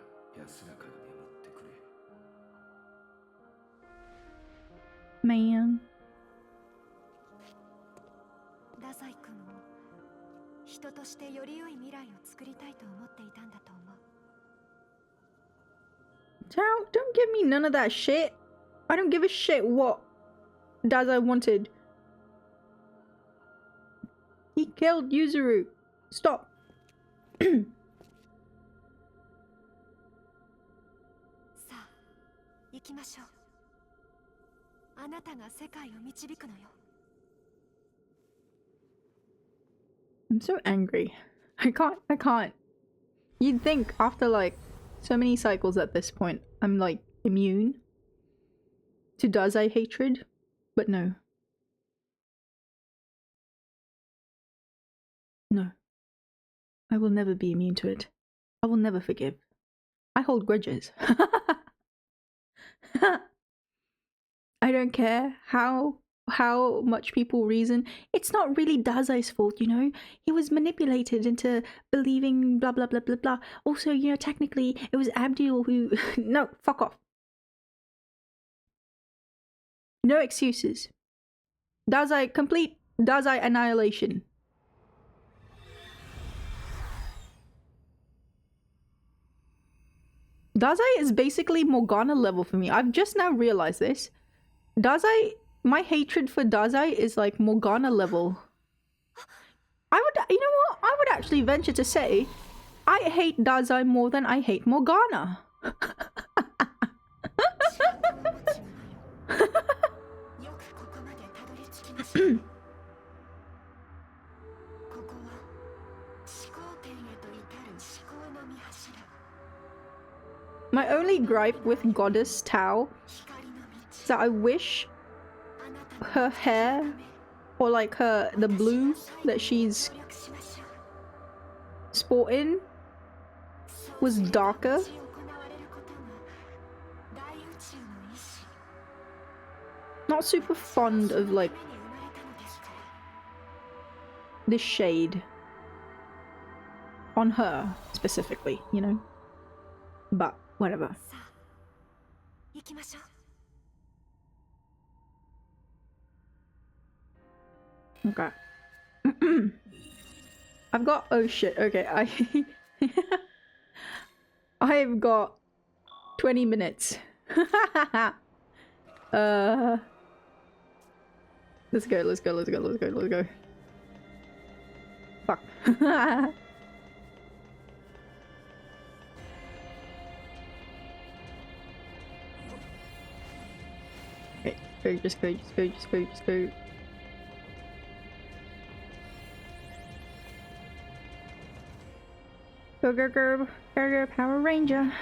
安らかに眠ってくれ。Man. 太宰君も人としてより良い未来を作りたいと思っていたんだと思う。Don't give me none of that shit. I don't give a shit what Dazai wanted. He killed Yuzuru. Stop. さあ、行きましょう。あなたが世界を導くのよ。I'm so angry. I can't. You'd think after like so many cycles at this point, I'm like immune to Dazai hatred, but no. No. I will never be immune to it. I will never forgive. I hold grudges. I don't care how much people reason. It's not really Dazai's fault, you know? He was manipulated into believing blah blah blah blah blah. Also, you know, technically it was Abdul who no, fuck off. No excuses. Complete Dazai annihilation. Dazai is basically Morgana level for me. I've just now realized this. Dazai, my hatred for Dazai is like Morgana level. You know what? I would actually venture to say I hate Dazai more than I hate Morgana. My only gripe with Goddess Tao is that I wish her hair, or like the blue that she's sporting, was darker. Not super fond of like this shade on her specifically, you know? But whatever. Okay. I've got, oh shit, okay, I've got 20 minutes. Let's go. Fuck. Okay, just go. Go, Power Ranger.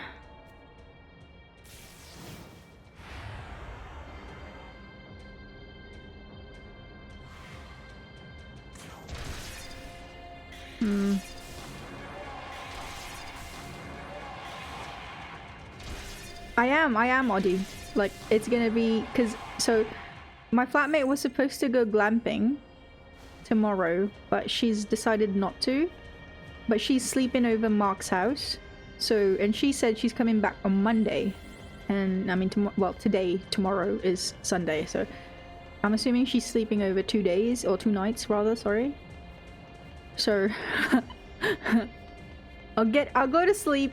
I am Oddie. Like, it's gonna be, so my flatmate was supposed to go glamping tomorrow, but she's decided not to. But she's sleeping over Mark's house. So, and she said she's coming back on Monday. And I mean, tomorrow is Sunday. So I'm assuming she's sleeping over 2 days, or 2 nights rather, sorry. So I'll go to sleep.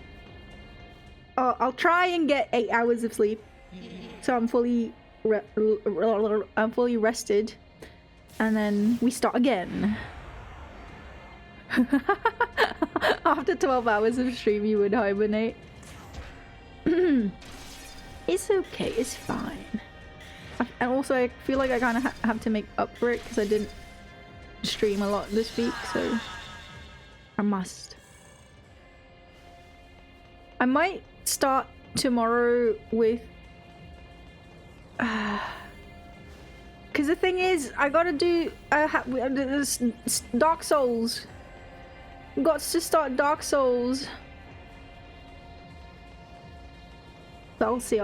I'll try and get 8 hours of sleep. So I'm fully rested. And then we start again. After 12 hours of stream, you would hibernate. It's okay, it's fine. And also, I feel like I kind of have to make up for it because I didn't stream a lot this week, so I must. I might start tomorrow with... Because the thing is, I gotta do... Dark Souls. Got to start Dark Souls. But I'll see.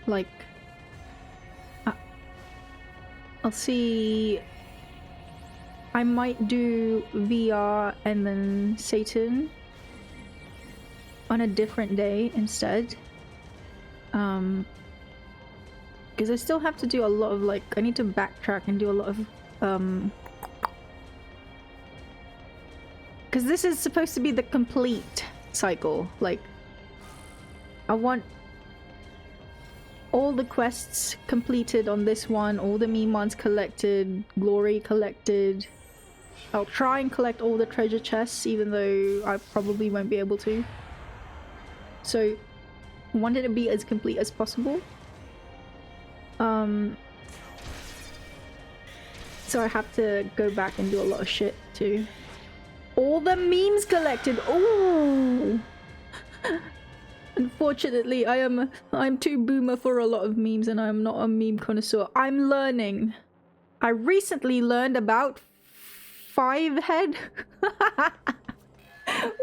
Like... I'll see... I might do VR and then Satan on a different day instead. Because I still have to do a lot of like, I need to backtrack and do a lot of because this is supposed to be the complete cycle. Like, I want all the quests completed on this one, all the Memons collected, glory collected. I'll try and collect all the treasure chests, even though I probably won't be able to. So, I want it to be as complete as possible. So I have to go back and do a lot of shit too. All the memes collected. Oh. Unfortunately, I'm too boomer for a lot of memes, and I'm not a meme connoisseur. I'm learning. I recently learned about 5-head.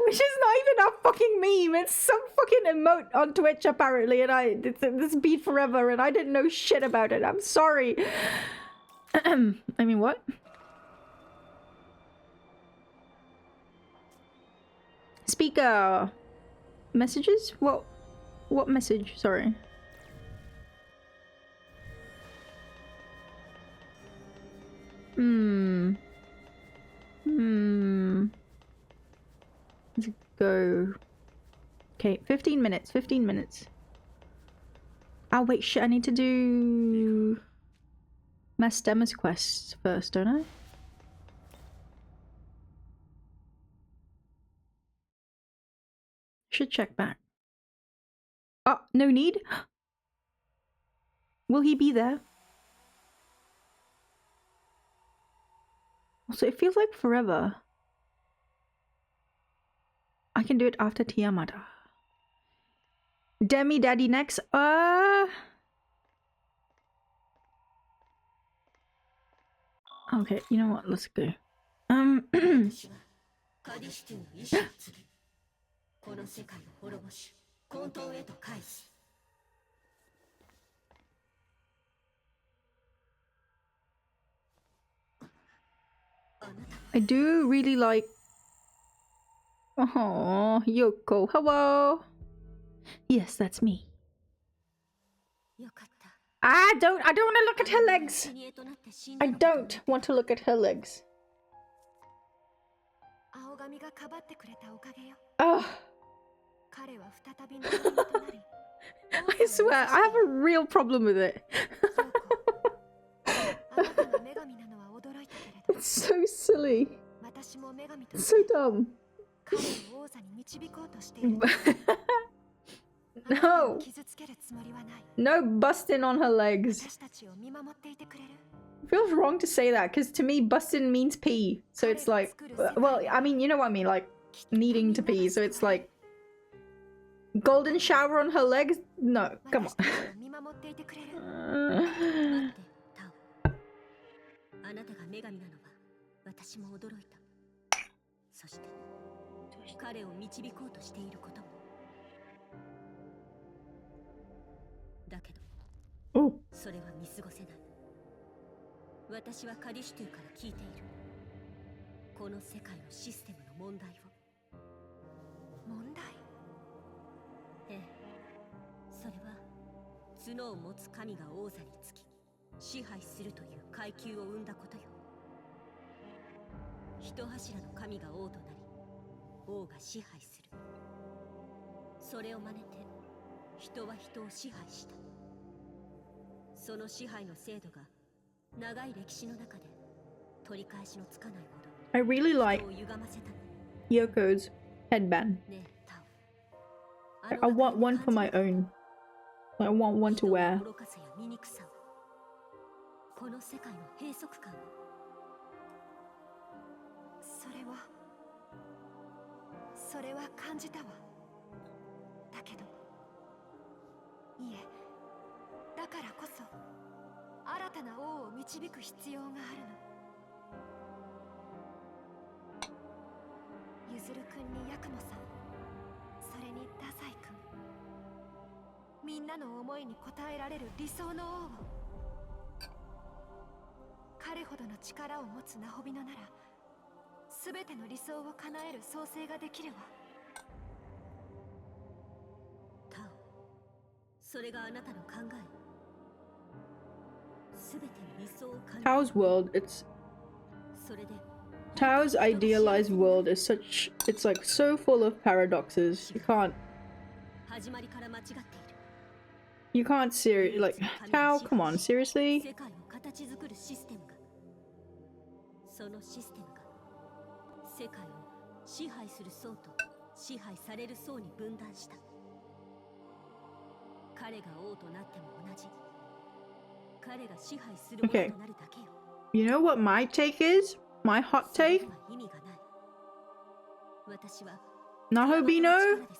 Which is not even a fucking meme. It's some fucking emote on Twitch apparently, and it's been forever, and I didn't know shit about it. I'm sorry. I mean, what? Speaker messages? What message? Sorry. Let's go. Okay, 15 minutes. 15 minutes. Oh wait, shit! I need to do Mastemus quests first, don't I? Should check back. Oh, no need? Will he be there? Also, it feels like forever. I can do it after Tiamata. Demi Daddy next? Okay, you know what? Let's go. I do really like... Oh, Yoko. Hello. Yes, that's me. I don't want to look at her legs. I don't want to look at her legs. Oh. I swear, I have a real problem with it. It's so silly. It's so dumb. No. No busting on her legs. Feels wrong to say that, because to me busting means pee. So it's like, well, I mean, you know what I mean, like needing to pee. So it's like golden shower on her legs? No, come on. Oh. 私はカディシュトゥから聞いている。この世界のシステムの問題を。問題？ええ。それは角を持つ神が王座につき支配するという階級を生んだことよ。一柱の神が王となり、王が支配する。それを真似て人は人を支配した。その支配の制度が I really like Yoko's headband. I want one for my own. I want one to wear. それは感じたわ。だけどいえ、だからこそ新たな王を導く必要があるの。ゆずるくんにヤクモさん、それにダサイくん、みんなの思いに応えられる理想の王を。彼ほどの力を持つナホビノなら全ての理想を叶える創生ができるわ。タオ、それがあなたの考え。全ての理想を叶える。 Tao's world, it's それで Tao's idealized world is such, it's like so full of paradoxes. You can't seriously, like, Tao, come on, seriously? 世界を形作るシステムが、そのシステムが世界を支配する層と支配される層に分断した。彼が王となっても同じ。彼が支配するものとなるだけよ。You know what my take is? My hot take? 意味がない。私は Nahobino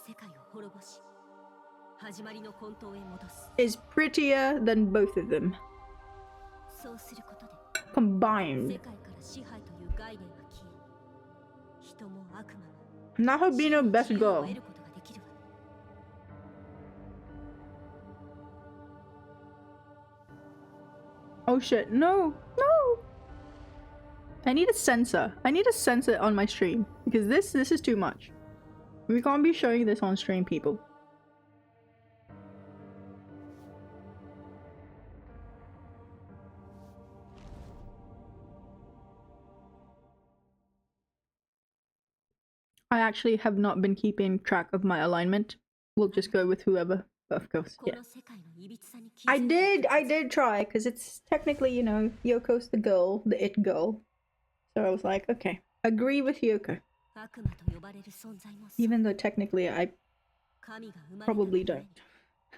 世界を滅ぼし、始まりの混沌へ戻す。 is prettier than both of them そうすることで combined. 世界から支配という概念は消え、人も悪魔も Nahobino best 自由を girl. 得ることができるわ。 Oh shit, no, no! I need a censor. I need a censor on my stream. Because this is too much. We can't be showing this on stream, people. I actually have not been keeping track of my alignment. We'll just go with whoever, but of course, こ yeah. の世界の歪さに気づ I いた did try, because it's technically, you know, Yoko's the girl, the it girl. So I was like, okay, agree with Yoko. 悪魔と呼ばれる存在もそう。 Even though technically I 神が生まれた probably ため don't. に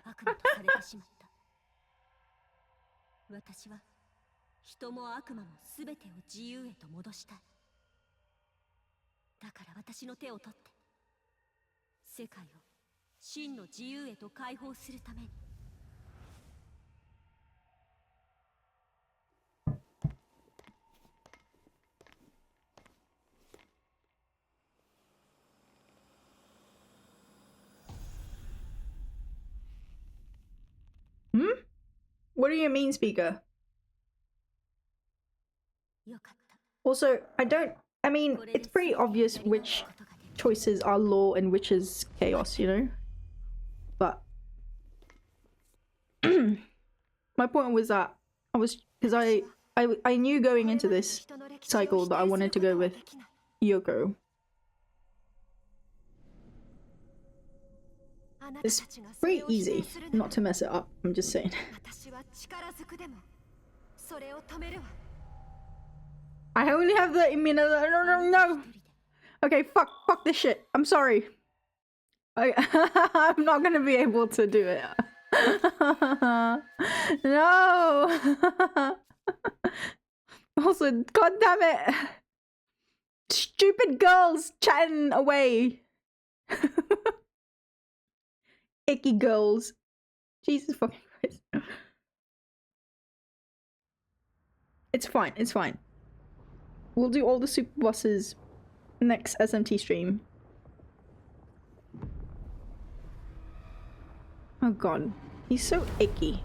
悪魔とされてしまった。私は人も悪魔も全てを自由へと戻したい。だから私の手を取って世界を真の自由へと解放するために。 What do you mean, speaker? よかった。 Also, I mean, it's pretty obvious which choices are law and which is chaos, you know? But my point was that because I knew going into this cycle that I wanted to go with Yoko. It's pretty easy not to mess it up, I'm just saying. 私は力ずくでもそれを止めるわ。 I only have the immunity. No. Okay, fuck this shit. I'm sorry. I'm not gonna be able to do it. No. Also, god damn it. Stupid girls chatting away. Icky girls. Jesus fucking Christ. It's fine, it's fine. We'll do all the super bosses next SMT stream. Oh god, he's so icky.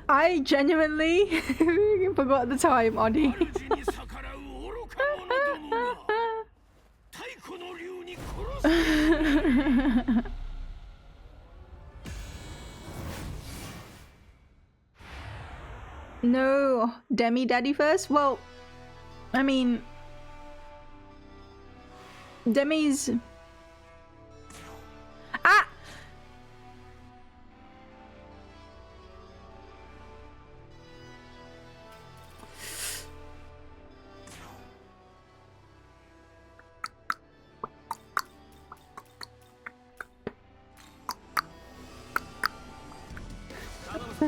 I genuinely forgot the time, Audie. No, Demi Daddy first? Well, I mean, Demi's... Ah! I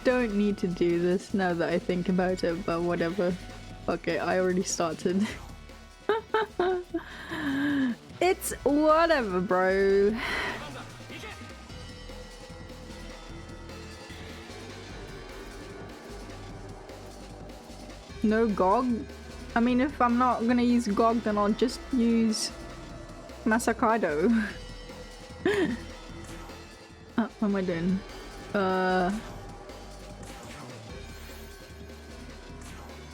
don't need to do this now that I think about it, but whatever. Okay, I already started. It's whatever, bro. No GOG? I mean, if I'm not gonna use GOG, then I'll just use Masakado. What am I doing?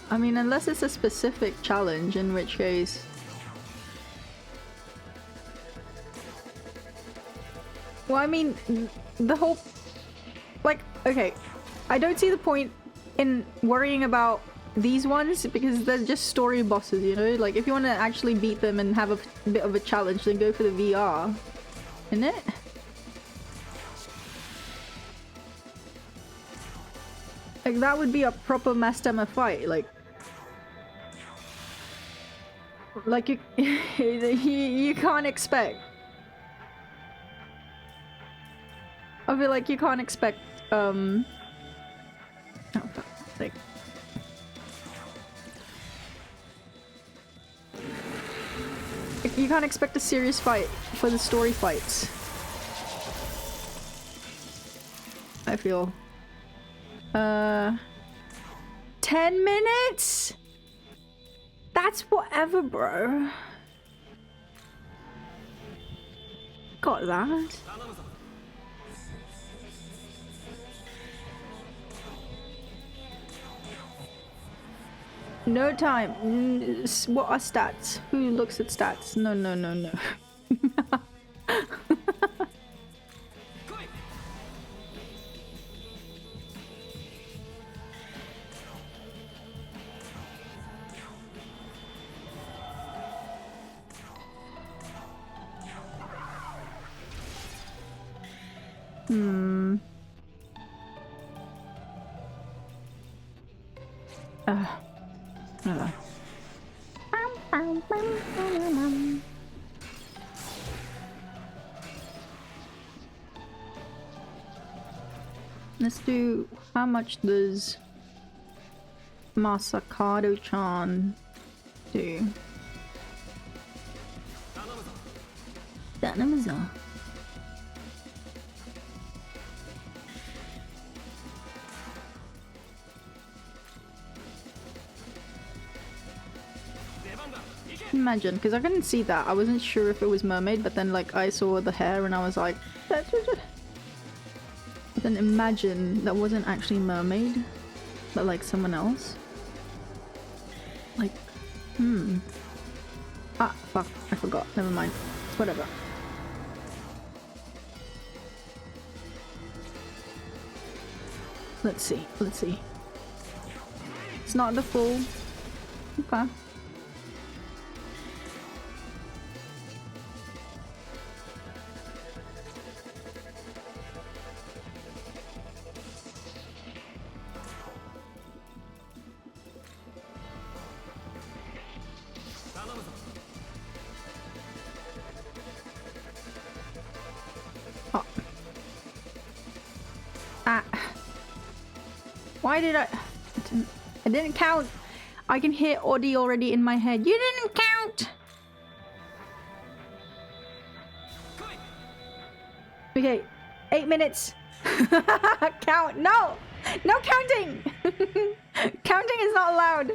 I mean, unless it's a specific challenge, in which case... Well, I mean, the whole... Like, okay, I don't see the point in worrying about these ones because they're just story bosses, you know? Like, if you want to actually beat them and have a bit of a challenge, then go for the VR. Isn't it? Like, that would be a proper Mastema fight, like... Like, you can't expect... I feel like you can't expect, oh, fuck's sake. You can't expect a serious fight for the story fights. I feel. 10 minutes? That's whatever, bro. Got that. No time. What are stats? Who looks at stats? No, no, no, no. Let's do... How much does Masakado-chan do? Danamaza. Imagine, because I couldn't see that. I wasn't sure if it was mermaid, but then like I saw the hair and I was like, but then imagine that wasn't actually mermaid, but like someone else. Like, ah, fuck, I forgot. Never mind. It's whatever. Let's see, let's see. It's not the full. Okay. Why did I didn't count. I can hear Audi already in my head. You didn't count. Okay, 8 minutes. Count. No, no counting. Counting is not allowed.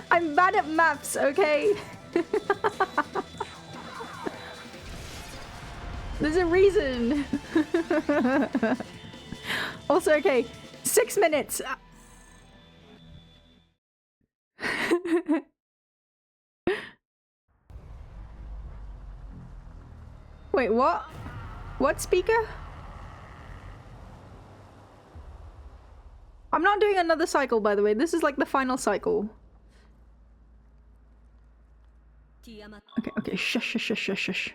I'm bad at maths. Okay. There's a reason. Also, okay, 6 minutes. Wait, what? What speaker? I'm not doing another cycle, by the way. This is like the final cycle. Okay, okay, shush, shush, shush, shush, shush.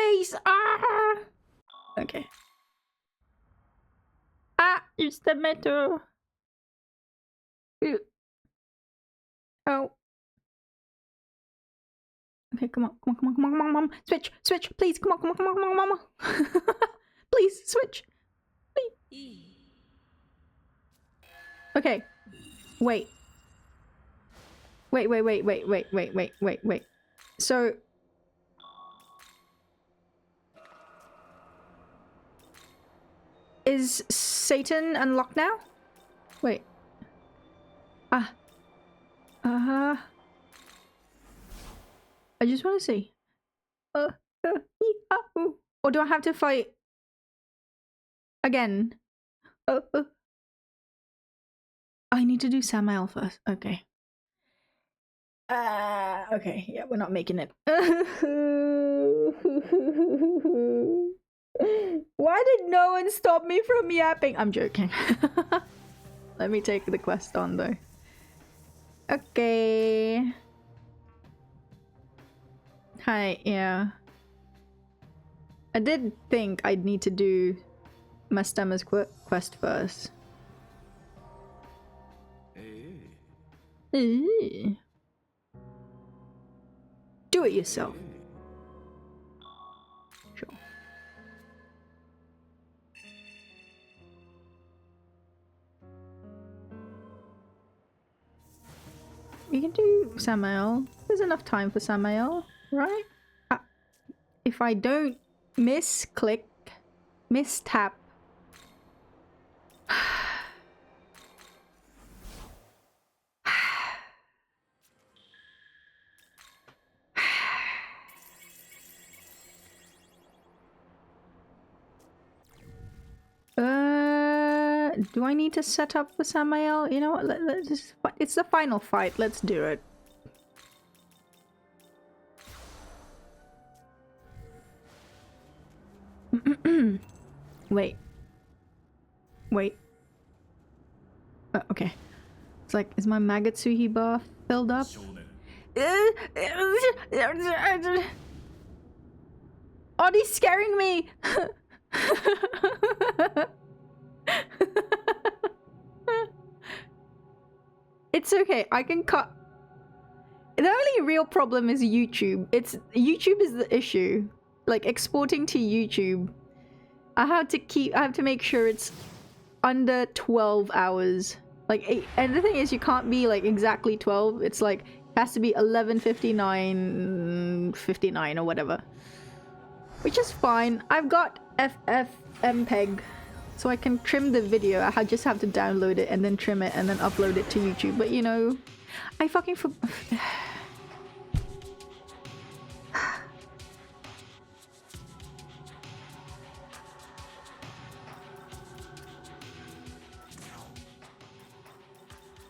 face! Ah! Okay. Ah! It's the metal! Ew. Oh. Okay, come on, come on, come on, come on, come on, come on. Switch, switch, please, come on, come on, come on, come on, come on. Please, switch. Please. Okay. Wait. Wait. So... Is Satan unlocked now? Wait. Ah. I just want to see. Or do I have to fight again? I need to do Samael first. Okay. Okay. Yeah, we're not making it. Why did no one stop me from yapping? I'm joking. Let me take the quest on though. Okay. Hi, yeah. I did think I'd need to do Mastema's quest first. Do it yourself. Sure. We can do Samael. There's enough time for Samael, right? If I don't misclick, mistap. Do I need to set up the Samael? You know what? Let's just, it's the final fight. Let's do it. Wait. Okay. It's like, is my Magatsuhi bar filled up? Odie's scaring me! It's okay, I can cut. The only real problem is YouTube. YouTube is the issue. Like exporting to YouTube. I have to make sure it's under 12 hours. Like, and the thing is, you can't be like exactly 12. It's like, it has to be 11:59 or whatever. Which is fine. I've got FFmpeg. So I can trim the video. I just have to download it and then trim it and then upload it to YouTube. But you know, I fucking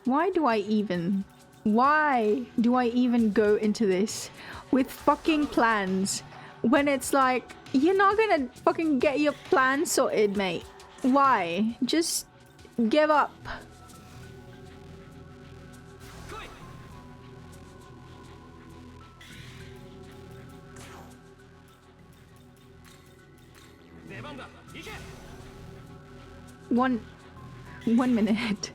Why do I even go into this with fucking plans when it's like, you're not gonna fucking get your plan sorted, mate? Why? Just give up. One minute.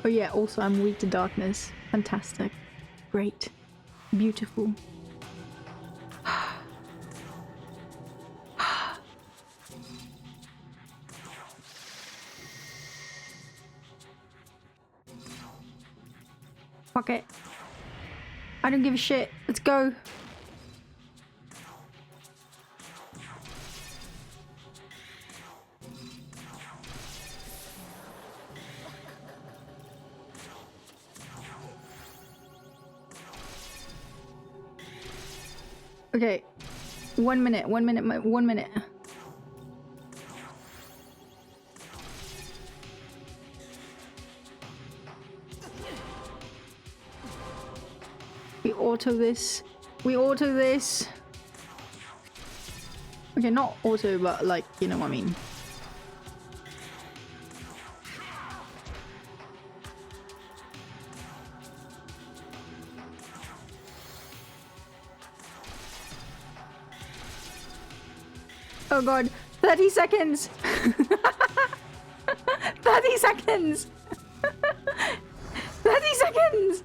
Oh yeah, also I'm weak to darkness. Fantastic. Great. Beautiful. Fuck it. I don't give a shit. Let's go. Okay, 1 minute, 1 minute, 1 minute. We auto this We auto this. Okay, not auto, but like, you know what I mean. Oh god, 30 seconds! 30 seconds! 30 seconds!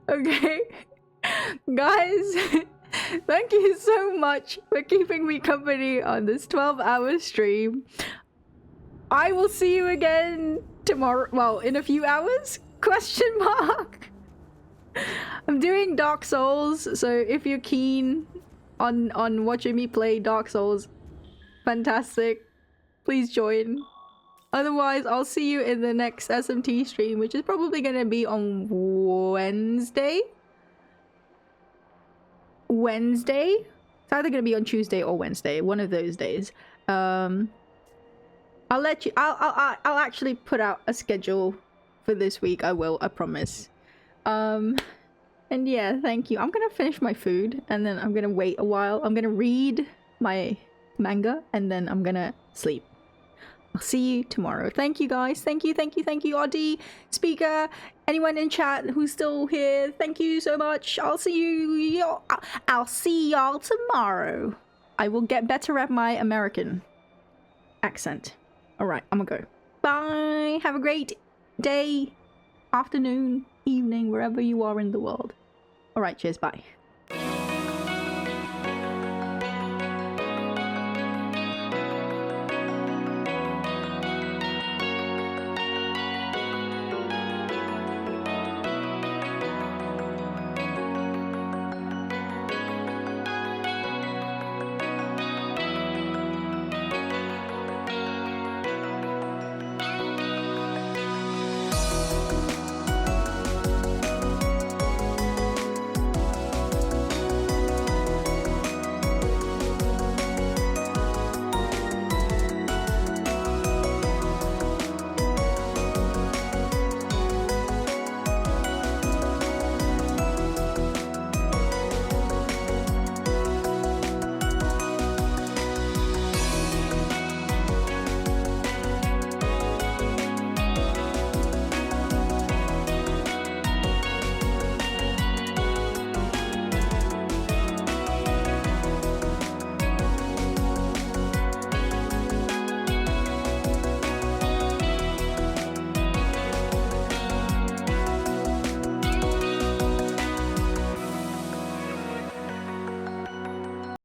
Okay, guys, thank you so much for keeping me company on this 12-hour stream. I will see you again tomorrow, well, in a few hours? Question mark. I'm doing Dark Souls, so if you're keen on watching me play Dark Souls, fantastic. Please join. Otherwise, I'll see you in the next SMT stream, which is probably going to be on Wednesday. It's either going to be on Tuesday or Wednesday, one of those days. I'll let you. I'll actually put out a schedule for this week. I will. I promise. And yeah, thank you. I'm gonna finish my food and then I'm gonna wait a while. I'm gonna read my manga and then I'm gonna sleep. I'll see you tomorrow. Thank you guys. Thank you, Audie, Speaker, anyone in chat who's still here. Thank you so much. I'll see y'all tomorrow. I will get better at my American accent. Alright, I'm gonna go. Bye. Have a great day, afternoon, evening, wherever you are in the world. Alright, cheers, bye.